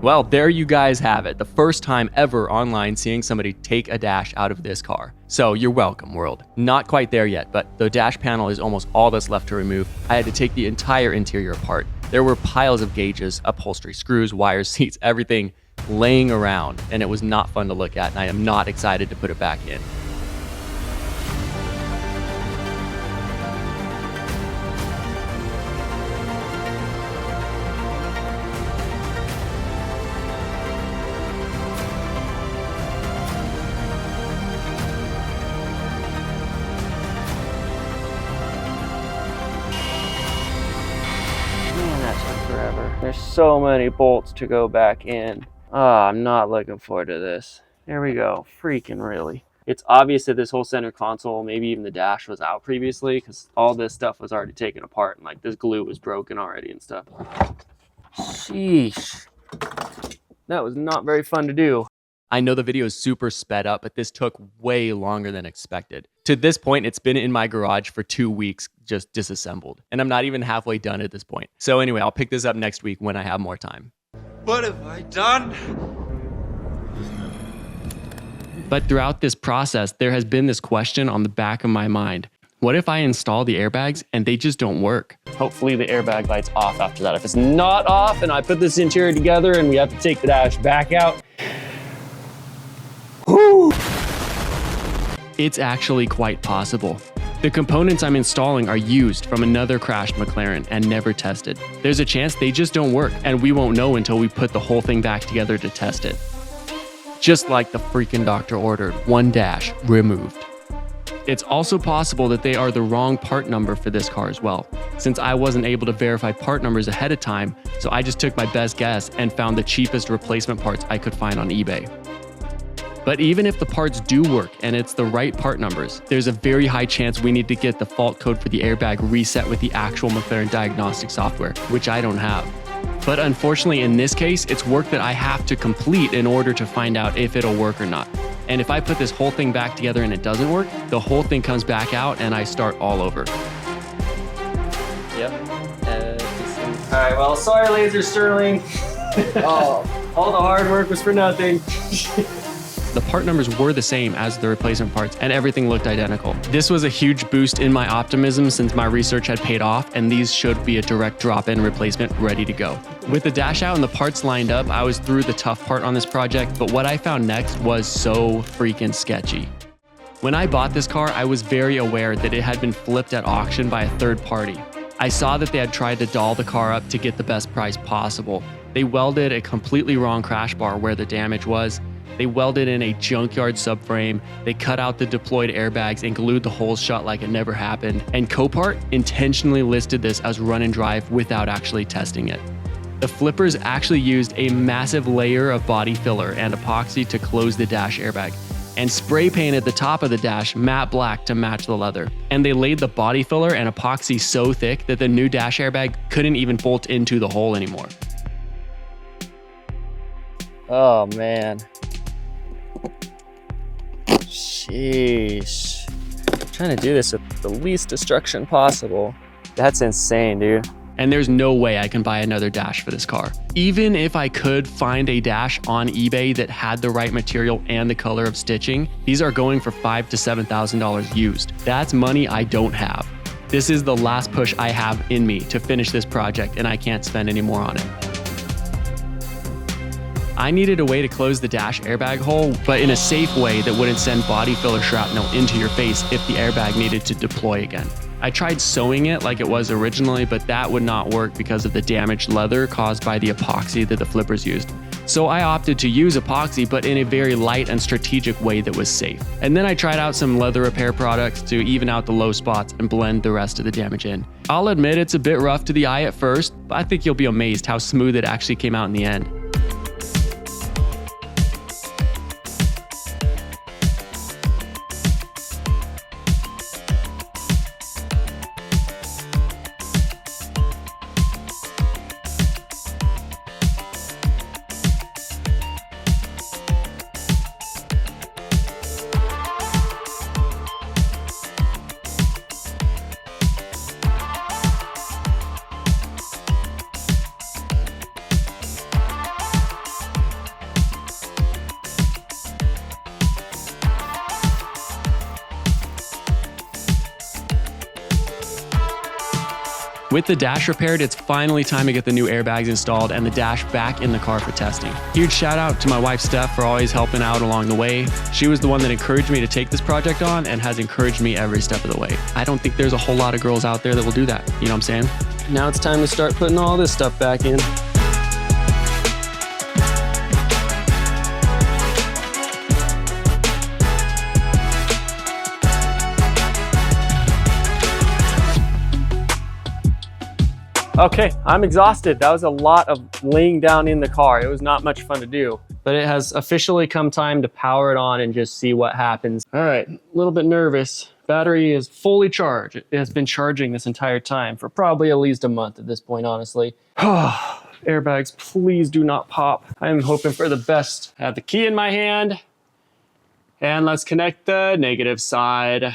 Well, there you guys have it. The first time ever online seeing somebody take a dash out of this car. So you're welcome, world. Not quite there yet, but the dash panel is almost all that's left to remove. I had to take the entire interior apart. There were piles of gauges, upholstery, screws, wires, seats, everything laying around, and it was not fun to look at, and I am not excited to put it back in. Man, that took forever. There's so many bolts to go back in. I'm not looking forward to this. There we go. Freaking really. It's obvious that this whole center console, maybe even the dash, was out previously because all this stuff was already taken apart and like this glue was broken already and stuff. Sheesh. That was not very fun to do. I know the video is super sped up, but this took way longer than expected. To this point, it's been in my garage for 2 weeks, just disassembled. And I'm not even halfway done at this point. So anyway, I'll pick this up next week when I have more time. What have I done? But throughout this process, there has been this question on the back of my mind. What if I install the airbags and they just don't work? Hopefully the airbag light's off after that. If it's not off and I put this interior together and we have to take the dash back out, whew. It's actually quite possible. The components I'm installing are used from another crashed McLaren and never tested. There's a chance they just don't work, and we won't know until we put the whole thing back together to test it. Just like the freaking doctor ordered, one dash removed. It's also possible that they are the wrong part number for this car as well, since I wasn't able to verify part numbers ahead of time, so I just took my best guess and found the cheapest replacement parts I could find on eBay. But even if the parts do work and it's the right part numbers, there's a very high chance we need to get the fault code for the airbag reset with the actual McLaren diagnostic software, which I don't have. But unfortunately in this case, it's work that I have to complete in order to find out if it'll work or not. And if I put this whole thing back together and it doesn't work, the whole thing comes back out and I start all over. Yep. All right, well, sorry, Laser Sterling. All the hard work was for nothing. The part numbers were the same as the replacement parts and everything looked identical. This was a huge boost in my optimism since my research had paid off and these should be a direct drop-in replacement ready to go. With the dash out and the parts lined up, I was through the tough part on this project, but what I found next was so freaking sketchy. When I bought this car, I was very aware that it had been flipped at auction by a third party. I saw that they had tried to doll the car up to get the best price possible. They welded a completely wrong crash bar where the damage was. They welded in a junkyard subframe, they cut out the deployed airbags and glued the holes shut like it never happened, and Copart intentionally listed this as run and drive without actually testing it. The flippers actually used a massive layer of body filler and epoxy to close the dash airbag, and spray painted the top of the dash matte black to match the leather. And they laid the body filler and epoxy so thick that the new dash airbag couldn't even bolt into the hole anymore. Oh, man. Sheesh. I'm trying to do this with the least destruction possible. That's insane, dude. And there's no way I can buy another dash for this car. Even if I could find a dash on eBay that had the right material and the color of stitching, these are going for $5,000 to $7,000 used. That's money I don't have. This is the last push I have in me to finish this project and I can't spend any more on it. I needed a way to close the dash airbag hole, but in a safe way that wouldn't send body filler shrapnel into your face if the airbag needed to deploy again. I tried sewing it like it was originally, but that would not work because of the damaged leather caused by the epoxy that the flippers used. So I opted to use epoxy, but in a very light and strategic way that was safe. And then I tried out some leather repair products to even out the low spots and blend the rest of the damage in. I'll admit it's a bit rough to the eye at first, but I think you'll be amazed how smooth it actually came out in the end. With the dash repaired, it's finally time to get the new airbags installed and the dash back in the car for testing. Huge shout out to my wife Steph for always helping out along the way. She was the one that encouraged me to take this project on and has encouraged me every step of the way. I don't think there's a whole lot of girls out there that will do that. You know what I'm saying? Now it's time to start putting all this stuff back in. Okay, I'm exhausted. That was a lot of laying down in the car. It was not much fun to do, but it has officially come time to power it on and just see what happens. All right, a little bit nervous. Battery is fully charged. It has been charging this entire time for probably at least a month at this point, honestly. Airbags, please do not pop. I'm hoping for the best. I have the key in my hand, and let's connect the negative side.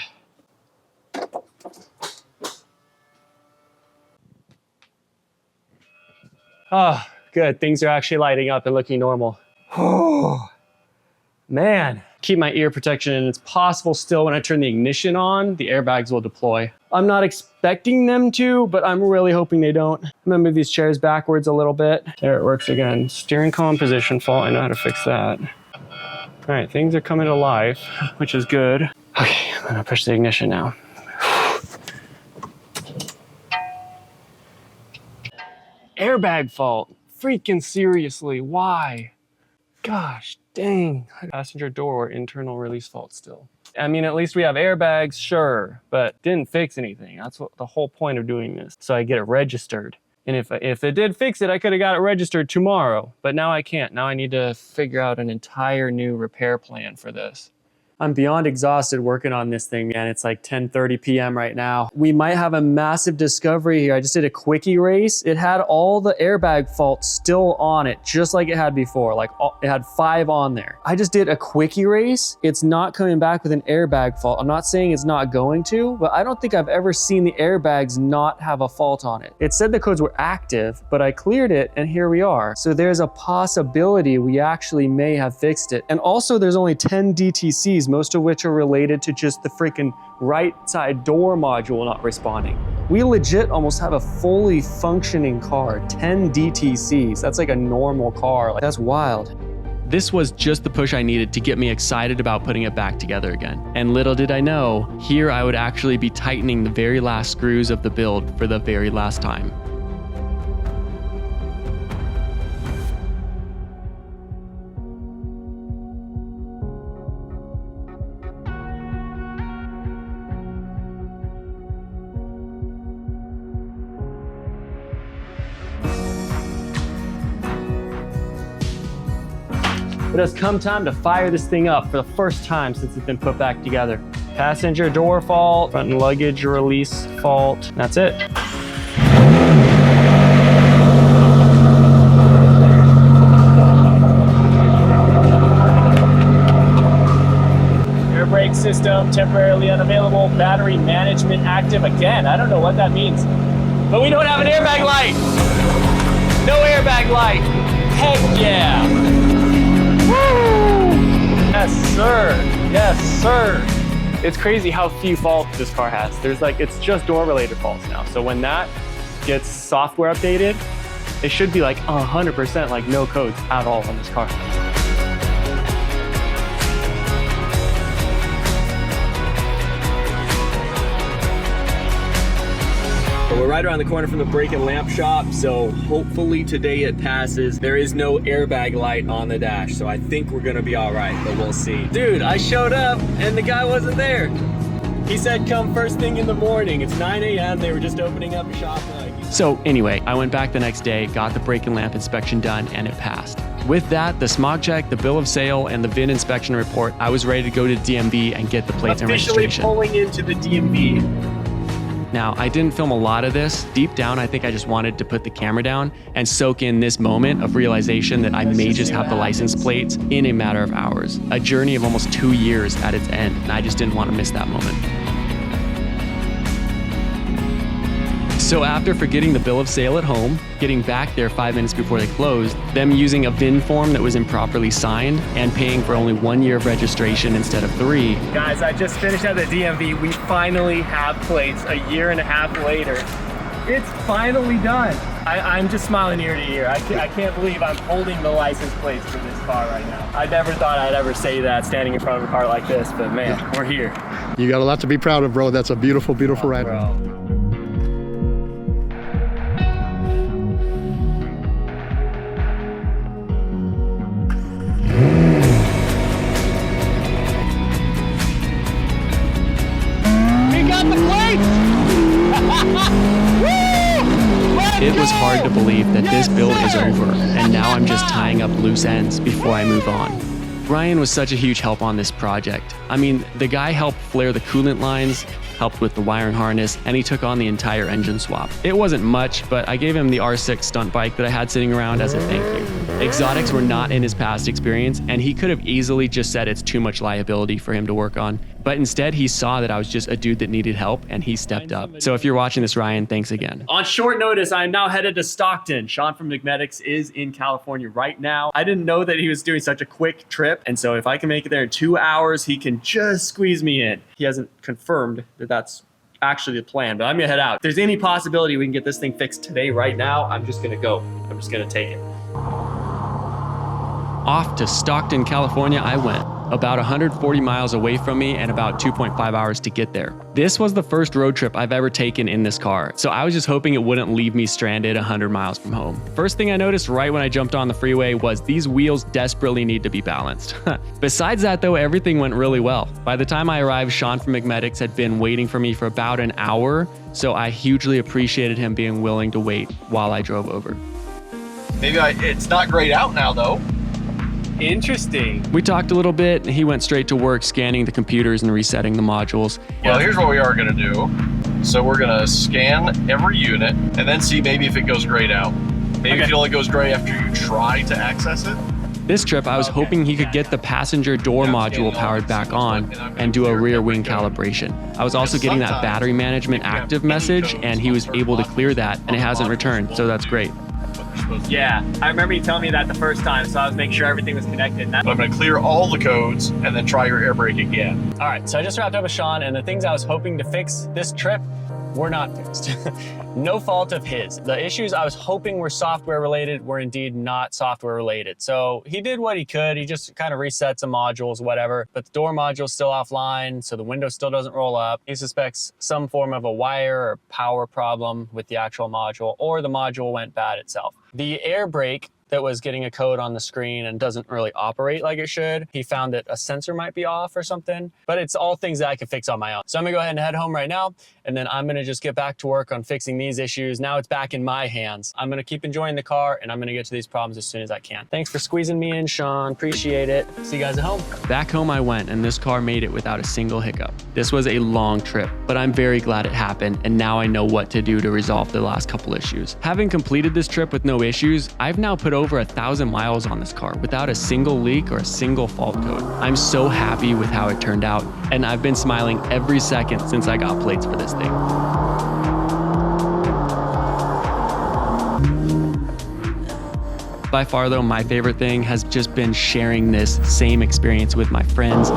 Oh, good. Things are actually lighting up and looking normal. Oh, man. Keep my ear protection in. It's possible still when I turn the ignition on, the airbags will deploy. I'm not expecting them to, but I'm really hoping they don't. I'm gonna move these chairs backwards a little bit. There it works again. Steering column position fault. I know how to fix that. All right, things are coming to life, which is good. Okay, I'm gonna push the ignition now. Airbag fault. Freaking seriously, why? Gosh, dang. Passenger door internal release fault still. I mean, at least we have airbags, sure, but didn't fix anything. That's what the whole point of doing this. So I get it registered. And if it did fix it, I could have got it registered tomorrow, but now I can't. Now I need to figure out an entire new repair plan for this. I'm beyond exhausted working on this thing, man. It's like 10:30 p.m. right now. We might have a massive discovery here. I just did a quickie race. It had all the airbag faults still on it, just like it had before. Like it had 5 on there. I just did a quickie race. It's not coming back with an airbag fault. I'm not saying it's not going to, but I don't think I've ever seen the airbags not have a fault on it. It said the codes were active, but I cleared it and here we are. So there's a possibility we actually may have fixed it. And also there's only 10 DTCs, most of which are related to just the freaking right side door module not responding. We legit almost have a fully functioning car, 10 DTCs. That's like a normal car. Like, that's wild. This was just the push I needed to get me excited about putting it back together again. And little did I know, here I would actually be tightening the very last screws of the build for the very last time. It has come time to fire this thing up for the first time since it's been put back together. Passenger door fault, front luggage release fault, that's it. Air brake system temporarily unavailable, battery management active again. I don't know what that means, but we don't have an airbag light. No airbag light. Heck yeah. Woo! Yes, sir. Yes, sir. It's crazy how few faults this car has. It's just door-related faults now. So when that gets software updated, it should be like 100% like no codes at all on this car. We're right around the corner from the brake and lamp shop, so hopefully today it passes. There is no airbag light on the dash, so I think we're gonna be all right, but we'll see. Dude, I showed up and the guy wasn't there. He said come first thing in the morning. It's 9 a.m. They were just opening up a shop. So anyway, I went back the next day, got the brake and lamp inspection done, and it passed. With that, the smog check, the bill of sale, and the VIN inspection report, I was ready to go to DMV and get the plates and registration. Officially pulling into the DMV. Now, I didn't film a lot of this. Deep down, I think I just wanted to put the camera down and soak in this moment of realization that I may just have the license plates in a matter of hours. A journey of almost 2 years at its end, and I just didn't want to miss that moment. So after forgetting the bill of sale at home, getting back there 5 minutes before they closed, them using a VIN form that was improperly signed, and paying for only 1 year of registration instead of 3. Guys, I just finished at the DMV. We finally have plates a 1.5 years later. It's finally done. I'm just smiling ear to ear. I can't believe I'm holding the license plates for this car right now. I never thought I'd ever say that standing in front of a car like this, but man, we're here. You got a lot to be proud of, bro. That's a beautiful, beautiful ride. Bro. We got the plates! It was hard to believe that this build is over, and now I'm just tying up loose ends before I move on. Ryan was such a huge help on this project. I mean, the guy helped flare the coolant lines, helped with the wiring harness, and he took on the entire engine swap. It wasn't much, but I gave him the R6 stunt bike that I had sitting around as a thank you. Exotics were not in his past experience, and he could have easily just said it's too much liability for him to work on. But instead, he saw that I was just a dude that needed help, and he stepped up. So if you're watching this, Ryan, thanks again. On short notice, I am now headed to Stockton. Sean from McMedics is in California right now. I didn't know that he was doing such a quick trip, and so if I can make it there in 2 hours, he can just squeeze me in. He hasn't confirmed that that's actually the plan, but I'm gonna head out. If there's any possibility we can get this thing fixed today, right now, I'm just gonna go. I'm just gonna take it. Off to Stockton, California I went, about 140 miles away from me and about 2.5 hours to get there. This was the first road trip I've ever taken in this car, so I was just hoping it wouldn't leave me stranded 100 miles from home. First thing I noticed right when I jumped on the freeway was these wheels desperately need to be balanced. Besides that though, everything went really well. By the time I arrived, Sean from McMedics had been waiting for me for about an hour, so I hugely appreciated him being willing to wait while I drove over. Maybe it's not grayed out now though. Interesting. We talked a little bit, and he went straight to work scanning the computers and resetting the modules. Well, here's what we are gonna do. So we're gonna scan every unit and then see maybe if it goes grayed out. Maybe if it only goes gray after you try to access it. This trip, I was hoping he could get the passenger door module powered back on and do a rear wing calibration. I was also getting that battery management active message, and he was able to clear that, and it hasn't returned, so that's great. Yeah, I remember you telling me that the first time, so I was making sure everything was connected. But I'm gonna clear all the codes and then try your air brake again. All right, so I just wrapped up with Sean, and the things I was hoping to fix this trip were not fixed. No fault of his. The issues I was hoping were software related were indeed not software related. So he did what he could. He just kind of reset some modules, whatever, but the door module's still offline, so the window still doesn't roll up. He suspects some form of a wire or power problem with the actual module, or the module went bad itself. The air brake that was getting a code on the screen and doesn't really operate like it should. He found that a sensor might be off or something, but it's all things that I can fix on my own. So I'm gonna go ahead and head home right now, and then I'm gonna just get back to work on fixing these issues. Now it's back in my hands. I'm gonna keep enjoying the car, and I'm gonna get to these problems as soon as I can. Thanks for squeezing me in, Sean. Appreciate it. See you guys at home. Back home I went, and this car made it without a single hiccup. This was a long trip, but I'm very glad it happened, and now I know what to do to resolve the last couple issues. Having completed this trip with no issues, I've now put over 1,000 miles on this car without a single leak or a single fault code. I'm so happy with how it turned out, and I've been smiling every second since I got plates for this thing. By far though, my favorite thing has just been sharing this same experience with my friends. 0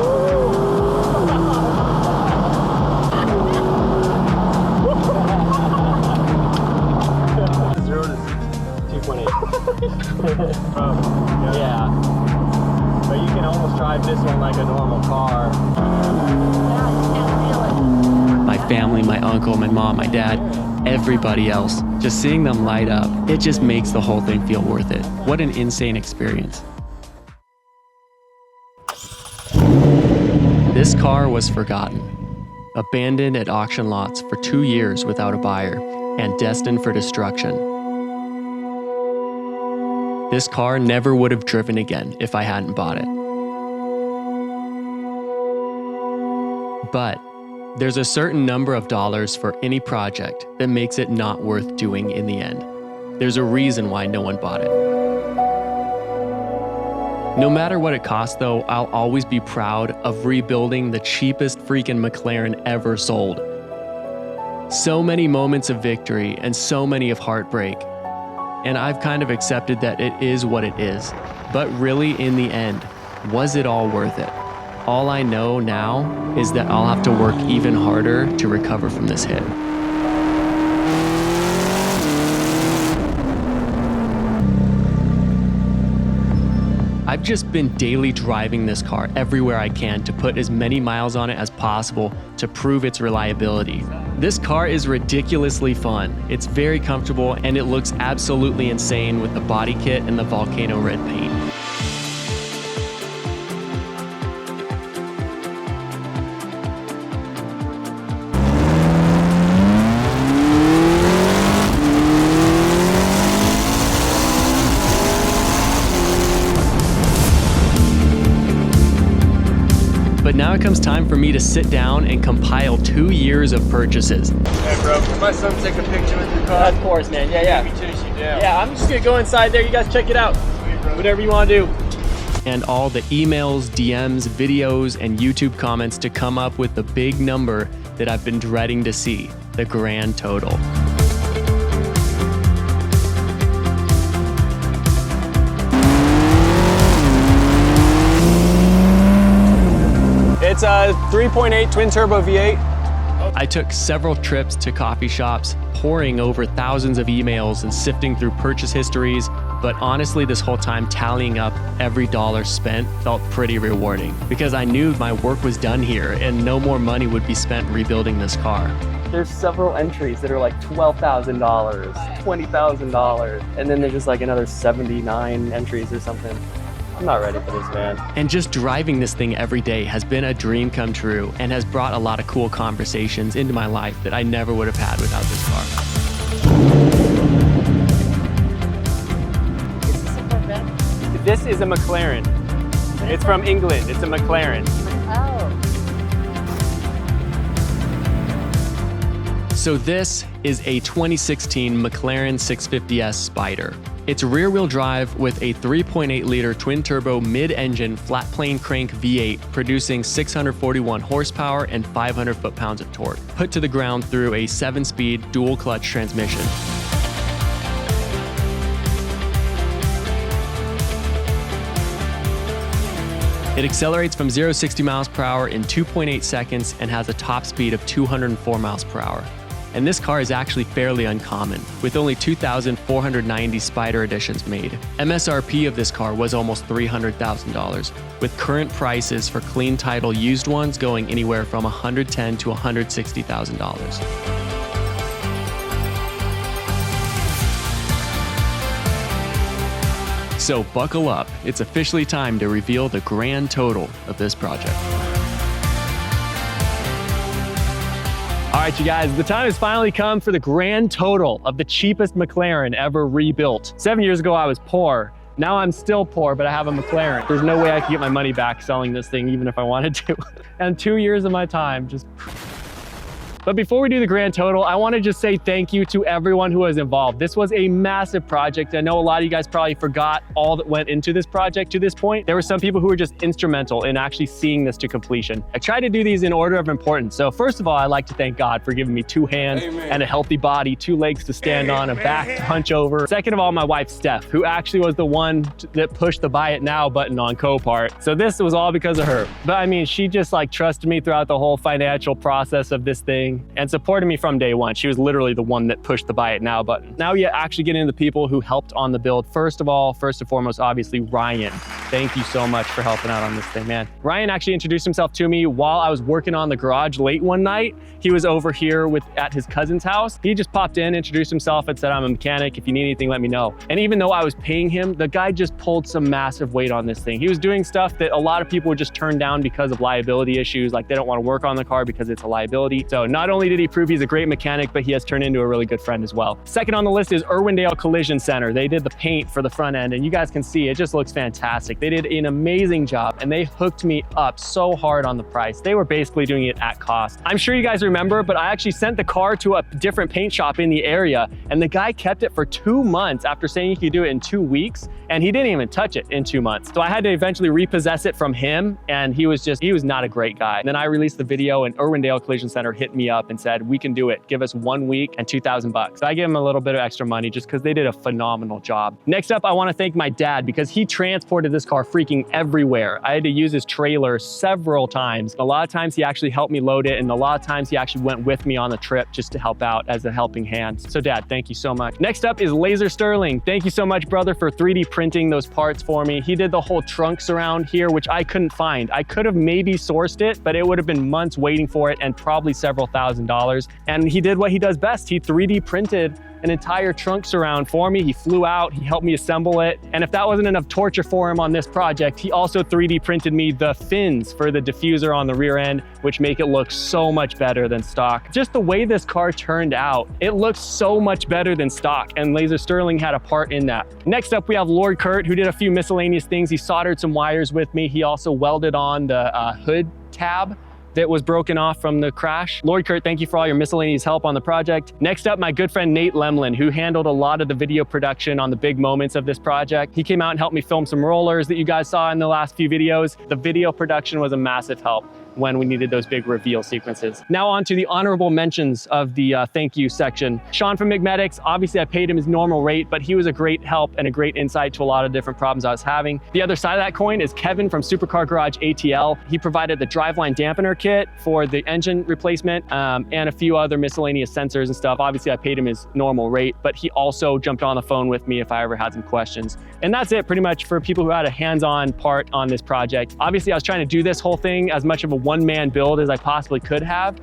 to 2.8. Yeah. But you can almost drive this one like a normal car. My family, my uncle, my mom, my dad, everybody else, just seeing them light up, it just makes the whole thing feel worth it. What an insane experience. This car was forgotten, abandoned at auction lots for 2 years without a buyer, and destined for destruction. This car never would have driven again if I hadn't bought it. But there's a certain number of dollars for any project that makes it not worth doing in the end. There's a reason why no one bought it. No matter what it costs though, I'll always be proud of rebuilding the cheapest freaking McLaren ever sold. So many moments of victory and so many of heartbreak. And I've kind of accepted that it is what it is. But really, in the end, was it all worth it? All I know now is that I'll have to work even harder to recover from this hit. I've just been daily driving this car everywhere I can to put as many miles on it as possible to prove its reliability. This car is ridiculously fun. It's very comfortable and it looks absolutely insane with the body kit and the volcano red paint. But now it comes time for me to sit down and compile 2 years of purchases. Hey bro, can my son take a picture with your car? Of course, man. Yeah. Let me chase you down. Yeah, I'm just gonna go inside there. You guys check it out. Whatever you want to do. And all the emails, DMs, videos, and YouTube comments to come up with the big number that I've been dreading to see, the grand total. It's a 3.8 twin turbo V8. I took several trips to coffee shops, poring over thousands of emails and sifting through purchase histories, but honestly this whole time tallying up every dollar spent felt pretty rewarding because I knew my work was done here and no more money would be spent rebuilding this car. There's several entries that are like $12,000, $20,000, and then there's just like another 79 entries or something. I'm not ready for this, man. And just driving this thing every day has been a dream come true and has brought a lot of cool conversations into my life that I never would have had without this car. Is this a Corvette? This is a McLaren. It's from England. It's a McLaren. Oh. So this is a 2016 McLaren 650S Spider. It's rear-wheel drive with a 3.8-liter twin-turbo mid-engine flat-plane crank V8 producing 641 horsepower and 500 foot-pounds of torque, put to the ground through a 7-speed dual-clutch transmission. It accelerates from 0 to 60 miles per hour in 2.8 seconds and has a top speed of 204 miles per hour. And this car is actually fairly uncommon, with only 2,490 Spider editions made. MSRP of this car was almost $300,000, with current prices for clean title used ones going anywhere from $110,000 to $160,000. So buckle up, it's officially time to reveal the grand total of this project. All right, you guys, the time has finally come for the grand total of the cheapest McLaren ever rebuilt. 7 years ago, I was poor. Now I'm still poor, but I have a McLaren. There's no way I could get my money back selling this thing, even if I wanted to. And 2 years of my time just... But before we do the grand total, I want to just say thank you to everyone who was involved. This was a massive project. I know a lot of you guys probably forgot all that went into this project to this point. There were some people who were just instrumental in actually seeing this to completion. I tried to do these in order of importance. So first of all, I'd like to thank God for giving me 2 hands and a healthy body, 2 legs to stand on, a back to hunch over. Second of all, my wife, Steph, who actually was the one that pushed the buy it now button on Copart. So this was all because of her. But I mean, she just like trusted me throughout the whole financial process of this thing and supported me from day one. She was literally the one that pushed the buy it now button. Now we actually get into the people who helped on the build. First and foremost, obviously Ryan. Thank you so much for helping out on this thing, man. Ryan actually introduced himself to me while I was working on the garage late one night. He was over here at his cousin's house. He just popped in, introduced himself and said, I'm a mechanic. If you need anything, let me know. And even though I was paying him, the guy just pulled some massive weight on this thing. He was doing stuff that a lot of people would just turn down because of liability issues. Like they don't want to work on the car because it's a liability. So not only did he prove he's a great mechanic, but he has turned into a really good friend as well. Second on the list is Irwindale Collision Center. They did the paint for the front end and you guys can see it just looks fantastic. They did an amazing job and they hooked me up so hard on the price. They were basically doing it at cost. I'm sure you guys remember, but I actually sent the car to a different paint shop in the area and the guy kept it for 2 months after saying he could do it in 2 weeks and he didn't even touch it in 2 months. So I had to eventually repossess it from him and he was not a great guy. And then I released the video and Irwindale Collision Center hit me up up and said, we can do it. Give us 1 week and 2,000 bucks. So I gave them a little bit of extra money just because they did a phenomenal job. Next up, I want to thank my dad because he transported this car freaking everywhere. I had to use his trailer several times. A lot of times he actually helped me load it, and a lot of times he actually went with me on the trip just to help out as a helping hand. So Dad, thank you so much. Next up is Laser Sterling. Thank you so much, brother, for 3D printing those parts for me. He did the whole trunk surround here, which I couldn't find. I could have maybe sourced it, but it would have been months waiting for it and probably several $1,000s. And he did what he does best. He 3D printed an entire trunk surround for me. He flew out, he helped me assemble it. And if that wasn't enough torture for him on this project, he also 3D printed me the fins for the diffuser on the rear end, which make it look so much better than stock. Just the way this car turned out, it looks so much better than stock, and Laser Sterling had a part in that. Next up, we have Lord Kurt, who did a few miscellaneous things. He soldered some wires with me. He also welded on the hood tab that was broken off from the crash. Lord Kurt, thank you for all your miscellaneous help on the project. Next up, my good friend Nate Lemlin, who handled a lot of the video production on the big moments of this project. He came out and helped me film some rollers that you guys saw in the last few videos. The video production was a massive help when we needed those big reveal sequences. Now on to the honorable mentions of the thank you section. Sean from McMedics, obviously I paid him his normal rate, but he was a great help and a great insight to a lot of different problems I was having. The other side of that coin is Kevin from Supercar Garage ATL. He provided the driveline dampener kit for the engine replacement and a few other miscellaneous sensors and stuff. Obviously I paid him his normal rate, but he also jumped on the phone with me if I ever had some questions. And that's it pretty much for people who had a hands-on part on this project. Obviously I was trying to do this whole thing as much of a one-man build as I possibly could have.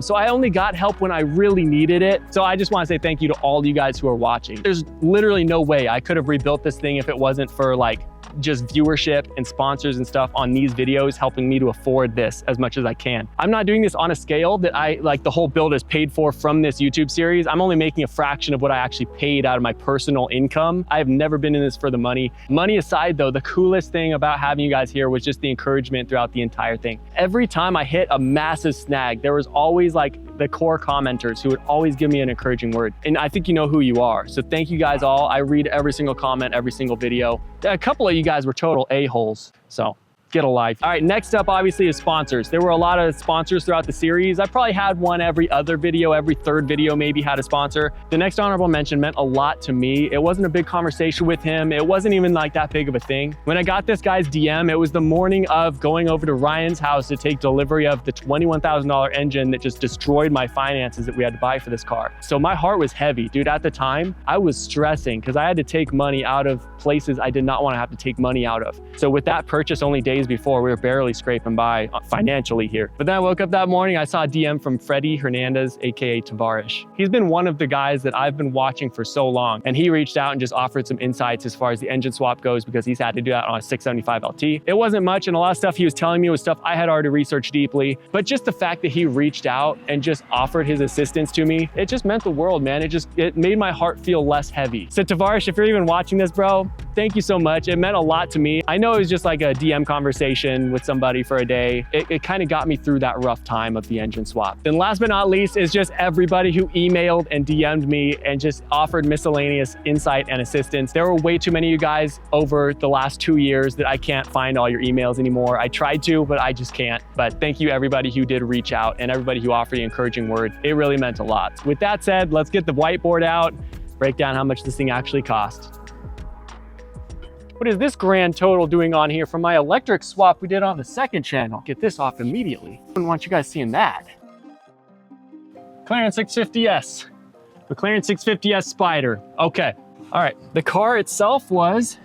So I only got help when I really needed it. So I just want to say thank you to all you guys who are watching. There's literally no way I could have rebuilt this thing if it wasn't for like just viewership and sponsors and stuff on these videos helping me to afford this as much as I can. I'm not doing this on a scale that I like the whole build is paid for from this YouTube series. I'm only making a fraction of what I actually paid out of my personal income. I have never been in this for the money. Money aside though, the coolest thing about having you guys here was just the encouragement throughout the entire thing. Every time I hit a massive snag, there was always like the core commenters who would always give me an encouraging word. And I think you know who you are. So thank you guys all. I read every single comment, every single video. A couple of you guys were total a-holes, so get a life. All right, next up obviously is sponsors. There were a lot of sponsors throughout the series. I probably had one every other video, every third video maybe had a sponsor. The next honorable mention meant a lot to me. It wasn't a big conversation with him. It wasn't even like that big of a thing. When I got this guy's DM, it was the morning of going over to Ryan's house to take delivery of the $21,000 engine that just destroyed my finances that we had to buy for this car. So my heart was heavy, dude. At the time, I was stressing because I had to take money out of places I did not want to have to take money out of. So with that purchase only days before, we were barely scraping by financially here. But then I woke up that morning, I saw a DM from Freddie Hernandez, AKA Tavarish. He's been one of the guys that I've been watching for so long, and he reached out and just offered some insights as far as the engine swap goes because he's had to do that on a 675 LT. It wasn't much, and a lot of stuff he was telling me was stuff I had already researched deeply, but just the fact that he reached out and just offered his assistance to me, it just meant the world, man. It made my heart feel less heavy. So Tavarish, if you're even watching this, bro, thank you so much. It meant a lot to me. I know it was just like a DM conversation with somebody for a day. It kind of got me through that rough time of the engine swap. Then last but not least is just everybody who emailed and DM'd me and just offered miscellaneous insight and assistance. There were way too many of you guys over the last 2 years that I can't find all your emails anymore. I tried to, but I just can't. But thank you everybody who did reach out and everybody who offered the encouraging word. It really meant a lot. With that said, let's get the whiteboard out, break down how much this thing actually cost. What is this grand total doing on here from my electric swap we did on the second channel? Get this off immediately. I wouldn't want you guys seeing that. McLaren 650S. McLaren 650S Spider. Okay. All right. The car itself was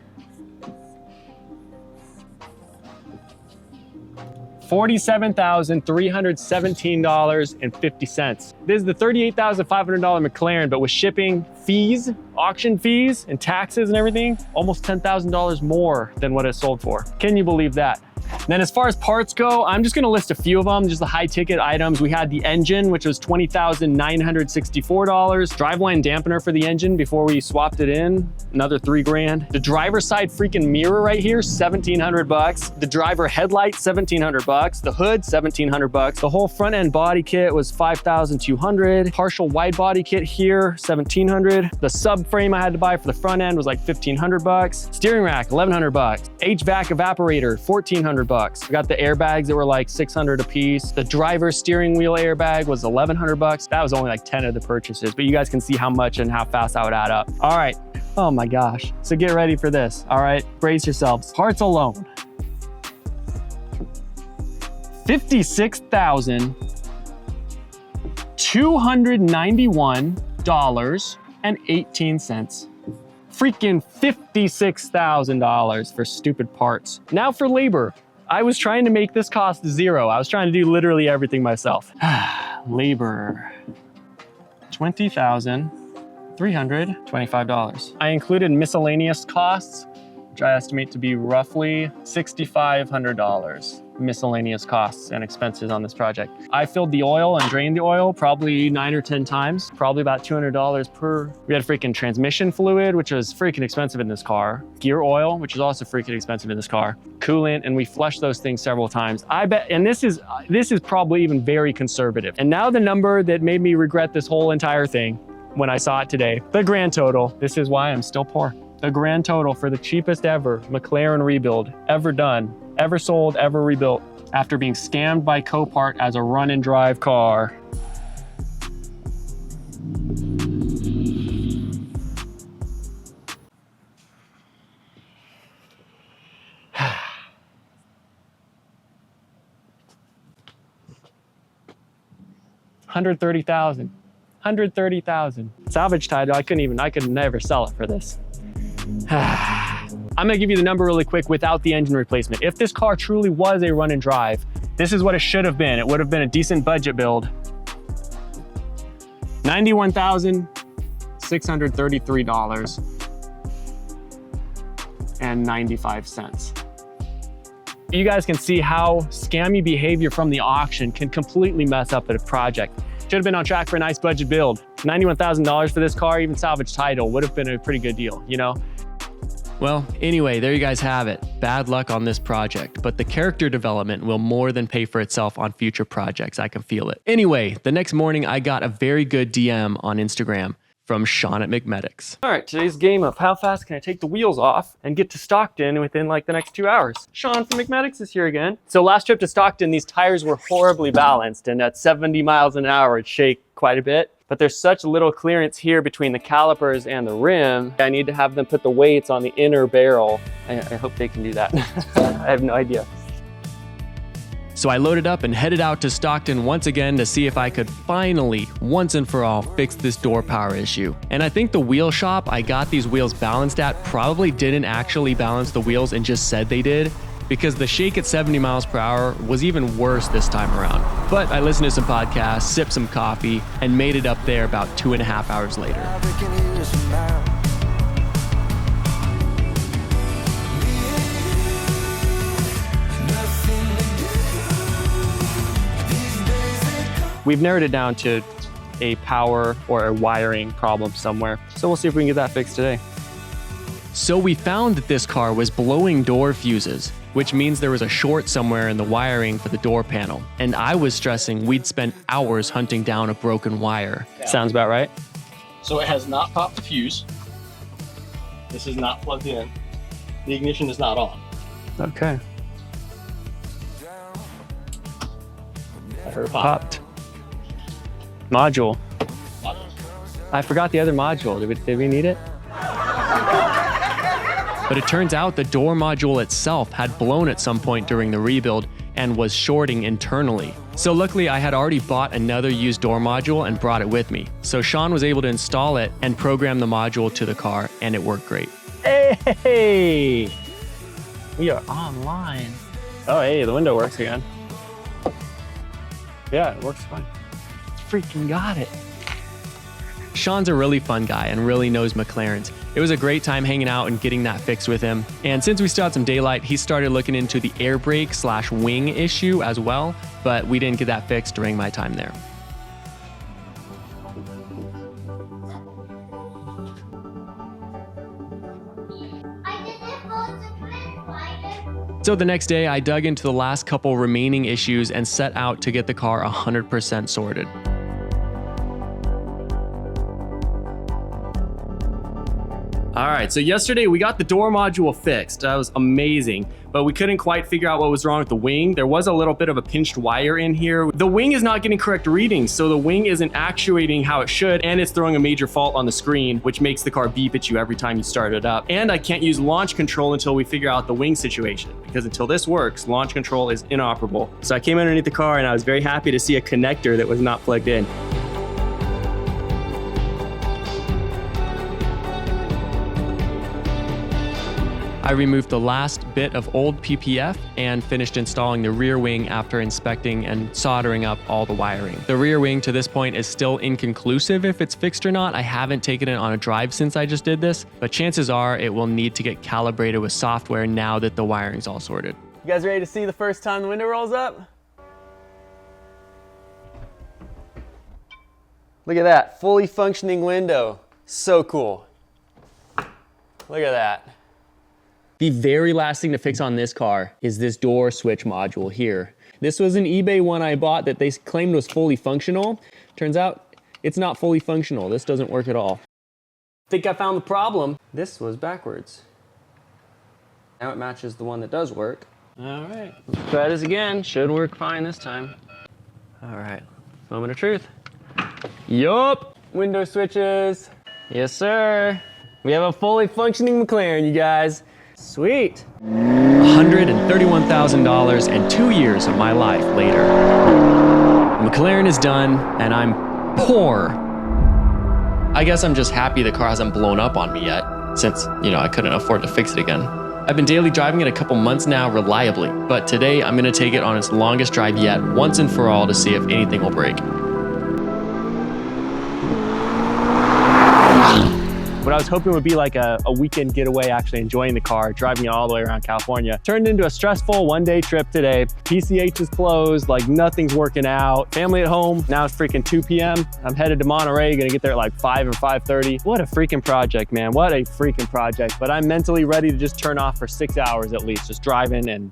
$47,317.50. This is the $38,500 McLaren, but with shipping, fees, auction fees, and taxes and everything, almost $10,000 more than what it sold for. Can you believe that? And then as far as parts go, I'm just gonna list a few of them, just the high ticket items. We had the engine, which was $20,964. Driveline dampener for the engine before we swapped it in, another $3 grand. The driver's side freaking mirror right here, 1,700 bucks. The driver headlight, 1,700 bucks. The hood, 1,700 bucks. The whole front end body kit was 5,200. Partial wide body kit here, 1,700. The subframe I had to buy for the front end was like 1,500 bucks. Steering rack, 1,100 bucks. HVAC evaporator, 1,400 $1,100 bucks. We got the airbags that were like $600 a piece. The driver's steering wheel airbag was $1,100 bucks. That was only like 10 of the purchases, but you guys can see how much and how fast that would add up. All right. Oh my gosh. So get ready for this. All right. Brace yourselves. Parts alone. $56,291.18. Freaking $56,000 for stupid parts. Now for labor. I was trying to make this cost zero. I was trying to do literally everything myself. Labor. $20,325. I included miscellaneous costs, which I estimate to be roughly $6,500. Miscellaneous costs and expenses on this project. I filled the oil and drained the oil probably 9 or 10 times, probably about $200 per. We had freaking transmission fluid, which was freaking expensive in this car. Gear oil, which is also freaking expensive in this car. Coolant, and we flushed those things several times. I bet, and this is probably even very conservative. And now the number that made me regret this whole entire thing when I saw it today, the grand total, this is why I'm still poor. The grand total for the cheapest ever McLaren rebuild ever done, ever sold, ever rebuilt, after being scammed by Copart as a run and drive car. $130,000. $130,000. Salvage title, I could never sell it for this. I'm gonna give you the number really quick without the engine replacement. If this car truly was a run and drive, this is what it should have been. It would have been a decent budget build. $91,633.95. You guys can see how scammy behavior from the auction can completely mess up a project. Should have been on track for a nice budget build. $91,000 for this car, even salvage title, would have been a pretty good deal, you know? Well, anyway, there you guys have it. Bad luck on this project, but the character development will more than pay for itself on future projects. I can feel it. Anyway, the next morning I got a very good DM on Instagram from Sean at McMedics. All right, today's game of how fast can I take the wheels off and get to Stockton within like the next 2 hours. Sean from McMedics is here again. So last trip to Stockton, these tires were horribly balanced, and at 70 miles an hour, it'd shake quite a bit. But there's such little clearance here between the calipers and the rim. I need to have them put the weights on the inner barrel. I hope they can do that. I have no idea. So I loaded up and headed out to Stockton once again to see if I could finally, once and for all, fix this door power issue. And I think the wheel shop I got these wheels balanced at probably didn't actually balance the wheels and just said they did, because the shake at 70 miles per hour was even worse this time around. But I listened to some podcasts, sipped some coffee, and made it up there about 2.5 hours later. We've narrowed it down to a power or a wiring problem somewhere. So we'll see if we can get that fixed today. So we found that this car was blowing door fuses, which means there was a short somewhere in the wiring for the door panel. And I was stressing we'd spend hours hunting down a broken wire. Yeah. Sounds about right. So it has not popped the fuse. This is not plugged in. The ignition is not on. Okay. I heard it pop. Popped. Module. I forgot the other module. Did we need it? But it turns out the door module itself had blown at some point during the rebuild and was shorting internally. So luckily I had already bought another used door module and brought it with me. So Sean was able to install it and program the module to the car, and it worked great. Hey! We are online. Oh, hey, the window works again. Yeah, it works fine. Freaking got it. Sean's a really fun guy and really knows McLarens. It was a great time hanging out and getting that fixed with him. And since we still had some daylight, he started looking into the air brake / wing issue as well, but we didn't get that fixed during my time there. So the next day, I dug into the last couple remaining issues and set out to get the car 100% sorted. All right, so yesterday we got the door module fixed. That was amazing, but we couldn't quite figure out what was wrong with the wing. There was a little bit of a pinched wire in here. The wing is not getting correct readings, so the wing isn't actuating how it should, and it's throwing a major fault on the screen, which makes the car beep at you every time you start it up. And I can't use launch control until we figure out the wing situation, because until this works, launch control is inoperable. So I came underneath the car and I was very happy to see a connector that was not plugged in. I removed the last bit of old PPF and finished installing the rear wing after inspecting and soldering up all the wiring. The rear wing to this point is still inconclusive if it's fixed or not. I haven't taken it on a drive since I just did this, but chances are it will need to get calibrated with software now that the wiring's all sorted. You guys ready to see the first time the window rolls up? Look at that, fully functioning window. So cool. Look at that. The very last thing to fix on this car is this door switch module here. This was an eBay one I bought that they claimed was fully functional. Turns out it's not fully functional. This doesn't work at all. Think I found the problem. This was backwards. Now it matches the one that does work. All right, let's try this again. Should work fine this time. All right, moment of truth. Yup, window switches. Yes, sir. We have a fully functioning McLaren, you guys. Sweet. $131,000 and 2 years of my life later. The McLaren is done and I'm poor. I guess I'm just happy the car hasn't blown up on me yet, since, I couldn't afford to fix it again. I've been daily driving it a couple months now reliably, but today I'm gonna take it on its longest drive yet, once and for all, to see if anything will break. What I was hoping would be like a weekend getaway, actually enjoying the car, driving it all the way around California, turned into a stressful one-day trip today. PCH is closed, like nothing's working out. Family at home, now it's freaking 2 p.m. I'm headed to Monterey, gonna get there at like 5 or 5:30. What a freaking project, man, what a freaking project. But I'm mentally ready to just turn off for 6 hours at least, just driving and,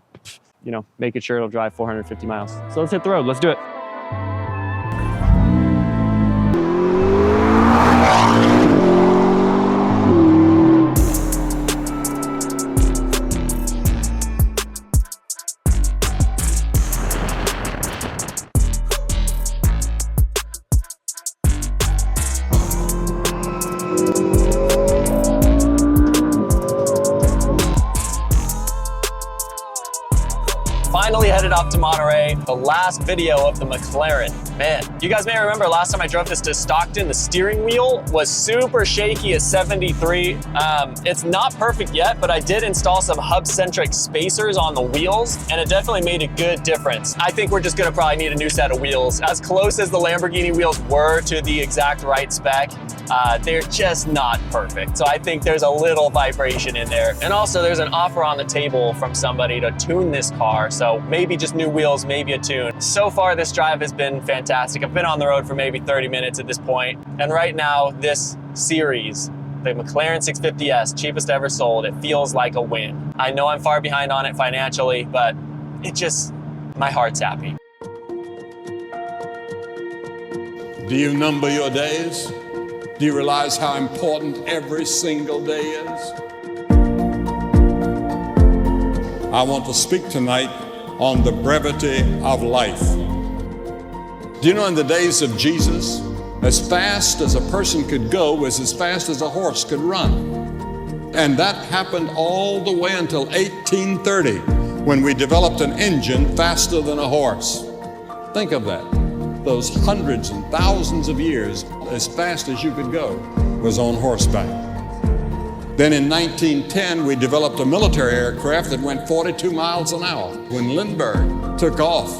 making sure it'll drive 450 miles. So let's hit the road, let's do it. Finally headed up to Monterey, the last video of the McLaren. Man, you guys may remember last time I drove this to Stockton, the steering wheel was super shaky at 73. It's not perfect yet, but I did install some hub-centric spacers on the wheels, and it definitely made a good difference. I think we're just gonna probably need a new set of wheels. As close as the Lamborghini wheels were to the exact right spec, they're just not perfect. So I think there's a little vibration in there. And also there's an offer on the table from somebody to tune this car. So maybe just new wheels, maybe a tune. So far this drive has been fantastic. I've been on the road for maybe 30 minutes at this point. And right now this series, the McLaren 650S, cheapest ever sold, it feels like a win. I know I'm far behind on it financially, but my heart's happy. Do you number your days? Do you realize how important every single day is? I want to speak tonight on the brevity of life. Do you know in the days of Jesus, as fast as a person could go was as fast as a horse could run. And that happened all the way until 1830, when we developed an engine faster than a horse. Think of that. Those hundreds and thousands of years, as fast as you could go, was on horseback. Then in 1910, we developed a military aircraft that went 42 miles an hour. When Lindbergh took off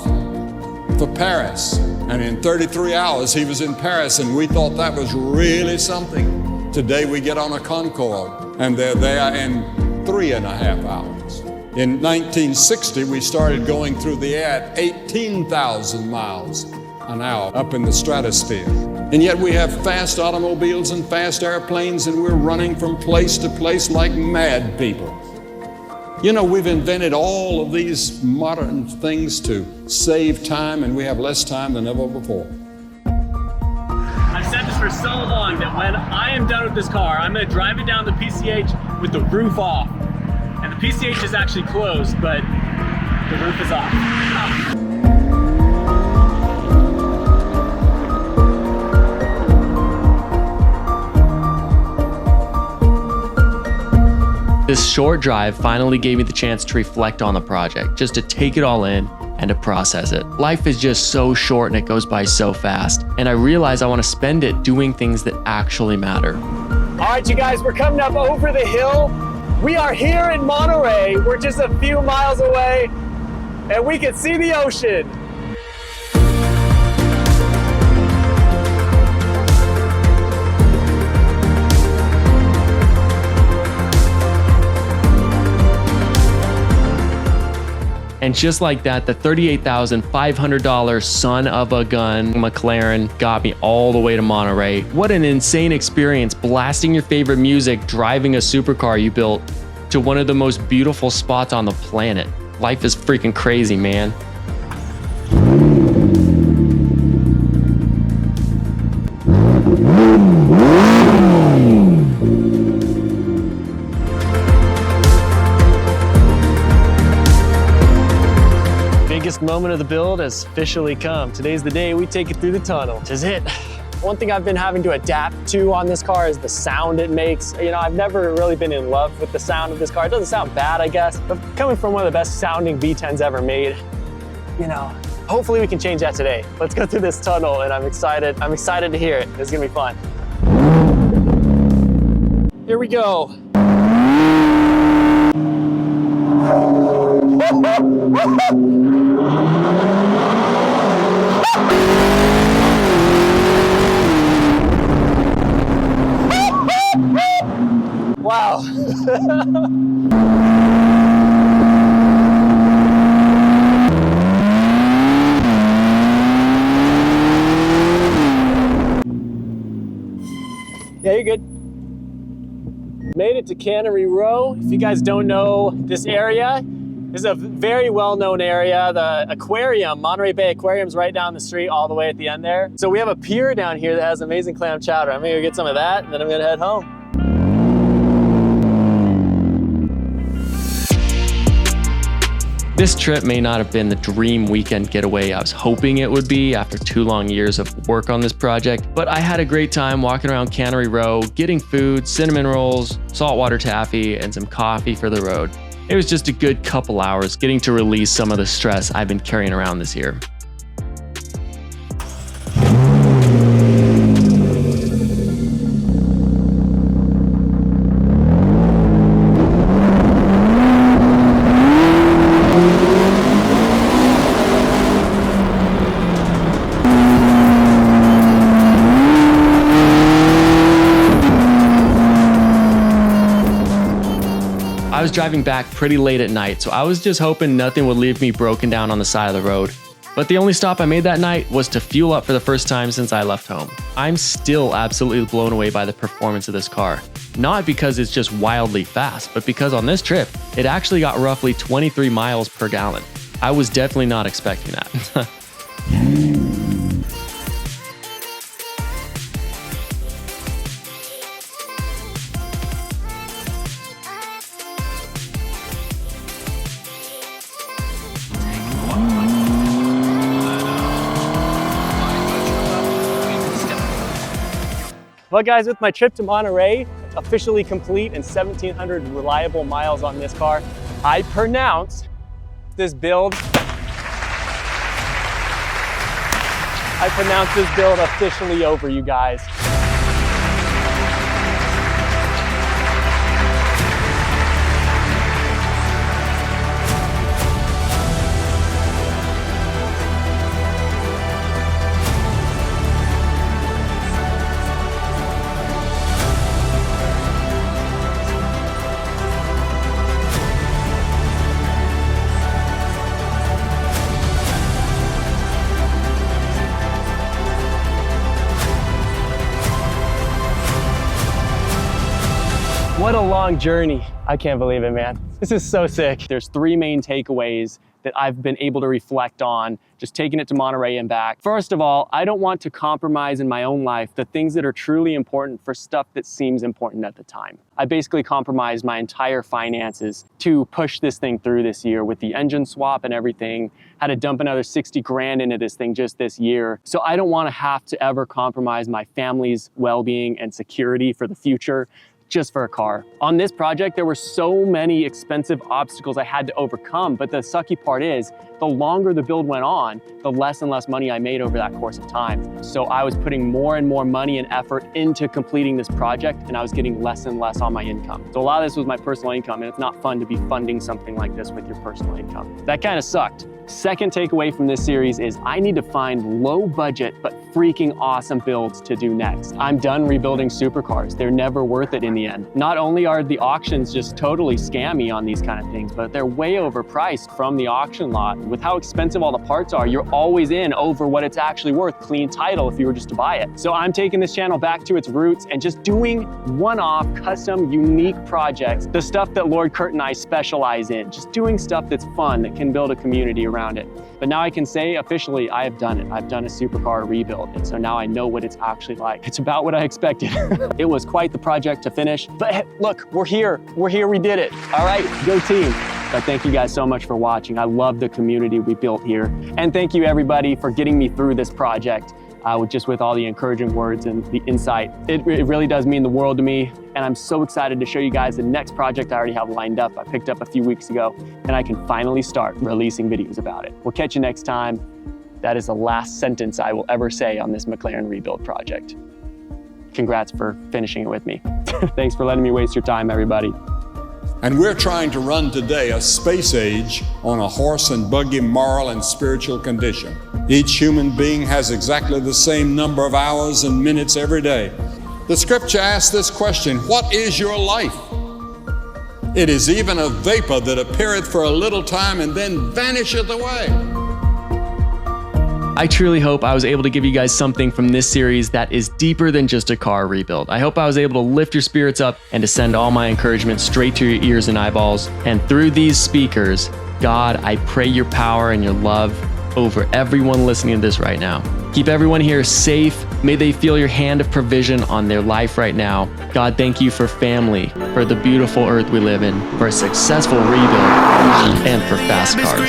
for Paris, and in 33 hours he was in Paris, and we thought that was really something. Today we get on a Concorde, and they're there in 3.5 hours. In 1960, we started going through the air at 18,000 miles an hour up in the stratosphere. And yet we have fast automobiles and fast airplanes, and we're running from place to place like mad people. You know, we've invented all of these modern things to save time, and we have less time than ever before. I've said this for for so long that when I am done with this car, I'm gonna drive it down the PCH with the roof off. And the PCH is actually closed, but the roof is off. This short drive finally gave me the chance to reflect on the project, just to take it all in and to process it. Life is just so short and it goes by so fast. And I realize I want to spend it doing things that actually matter. All right, you guys, we're coming up over the hill. We are here in Monterey. We're just a few miles away and we can see the ocean. And just like that, the $38,500 son of a gun McLaren got me all the way to Monterey. What an insane experience, blasting your favorite music, driving a supercar you built to one of the most beautiful spots on the planet. Life is freaking crazy, man. Biggest moment of the build has officially come. Today's the day we take it through the tunnel. This is it. One thing I've been having to adapt to on this car is the sound it makes. You know, I've never really been in love with the sound of this car. It doesn't sound bad, I guess, but coming from one of the best sounding V10s ever made, you know, hopefully we can change that today. Let's go through this tunnel and I'm excited. I'm excited to hear it. It's gonna be fun. Here we go. Wow. Yeah, you're good. Made it to Cannery Row. If you guys don't know this area, this is a very well-known area. The aquarium, Monterey Bay Aquarium's right down the street all the way at the end there. So we have a pier down here that has amazing clam chowder. I'm gonna go get some of that and then I'm gonna head home. This trip may not have been the dream weekend getaway I was hoping it would be after 2 long years of work on this project, but I had a great time walking around Cannery Row, getting food, cinnamon rolls, saltwater taffy, and some coffee for the road. It was just a good couple hours getting to release some of the stress I've been carrying around this year. I was driving back pretty late at night, so I was just hoping nothing would leave me broken down on the side of the road. But the only stop I made that night was to fuel up for the first time since I left home. I'm still absolutely blown away by the performance of this car. Not because it's just wildly fast, but because on this trip, it actually got roughly 23 miles per gallon. I was definitely not expecting that. Well guys, with my trip to Monterey officially complete and 1,700 reliable miles on this car, I pronounce this build officially over, you guys. What a long journey. I can't believe it, man. This is so sick. There's 3 main takeaways that I've been able to reflect on just taking it to Monterey and back. First of all, I don't want to compromise in my own life the things that are truly important for stuff that seems important at the time. I basically compromised my entire finances to push this thing through this year with the engine swap and everything. Had to dump another 60 grand into this thing just this year. So I don't want to have to ever compromise my family's well-being and security for the future just for a car. On this project, there were so many expensive obstacles I had to overcome, but the sucky part is, the longer the build went on, the less and less money I made over that course of time. So I was putting more and more money and effort into completing this project, and I was getting less and less on my income. So a lot of this was my personal income, and it's not fun to be funding something like this with your personal income. That kind of sucked. Second takeaway from this series is I need to find low budget but freaking awesome builds to do next. I'm done rebuilding supercars. They're never worth it in the end. Not only are the auctions just totally scammy on these kind of things, but they're way overpriced from the auction lot. With how expensive all the parts are, you're always in over what it's actually worth, clean title if you were just to buy it. So I'm taking this channel back to its roots and just doing one-off, custom, unique projects, the stuff that Lord Kurt and I specialize in, just doing stuff that's fun, that can build a community around it. But now I can say officially, I have done it. I've done a supercar rebuild, and so now I know what it's actually like. It's about what I expected. It was quite the project to finish, but hey, look, we're here, we did it. All right, go team. But thank you guys so much for watching. I love the community we built here. And thank you everybody for getting me through this project. With all the encouraging words and the insight. It really does mean the world to me, and I'm so excited to show you guys the next project I already have lined up. I picked up a few weeks ago, and I can finally start releasing videos about it. We'll catch you next time. That is the last sentence I will ever say on this McLaren rebuild project. Congrats for finishing it with me. Thanks for letting me waste your time, everybody. And we're trying to run today a space age on a horse and buggy moral and spiritual condition. Each human being has exactly the same number of hours and minutes every day. The scripture asks this question, what is your life? It is even a vapor that appeareth for a little time and then vanisheth away. I truly hope I was able to give you guys something from this series that is deeper than just a car rebuild. I hope I was able to lift your spirits up and to send all my encouragement straight to your ears and eyeballs. And through these speakers, God, I pray your power and your love over everyone listening to this right now. Keep everyone here safe. May they feel your hand of provision on their life right now. God, thank you for family, for the beautiful earth we live in, for a successful rebuild, and for fast cars.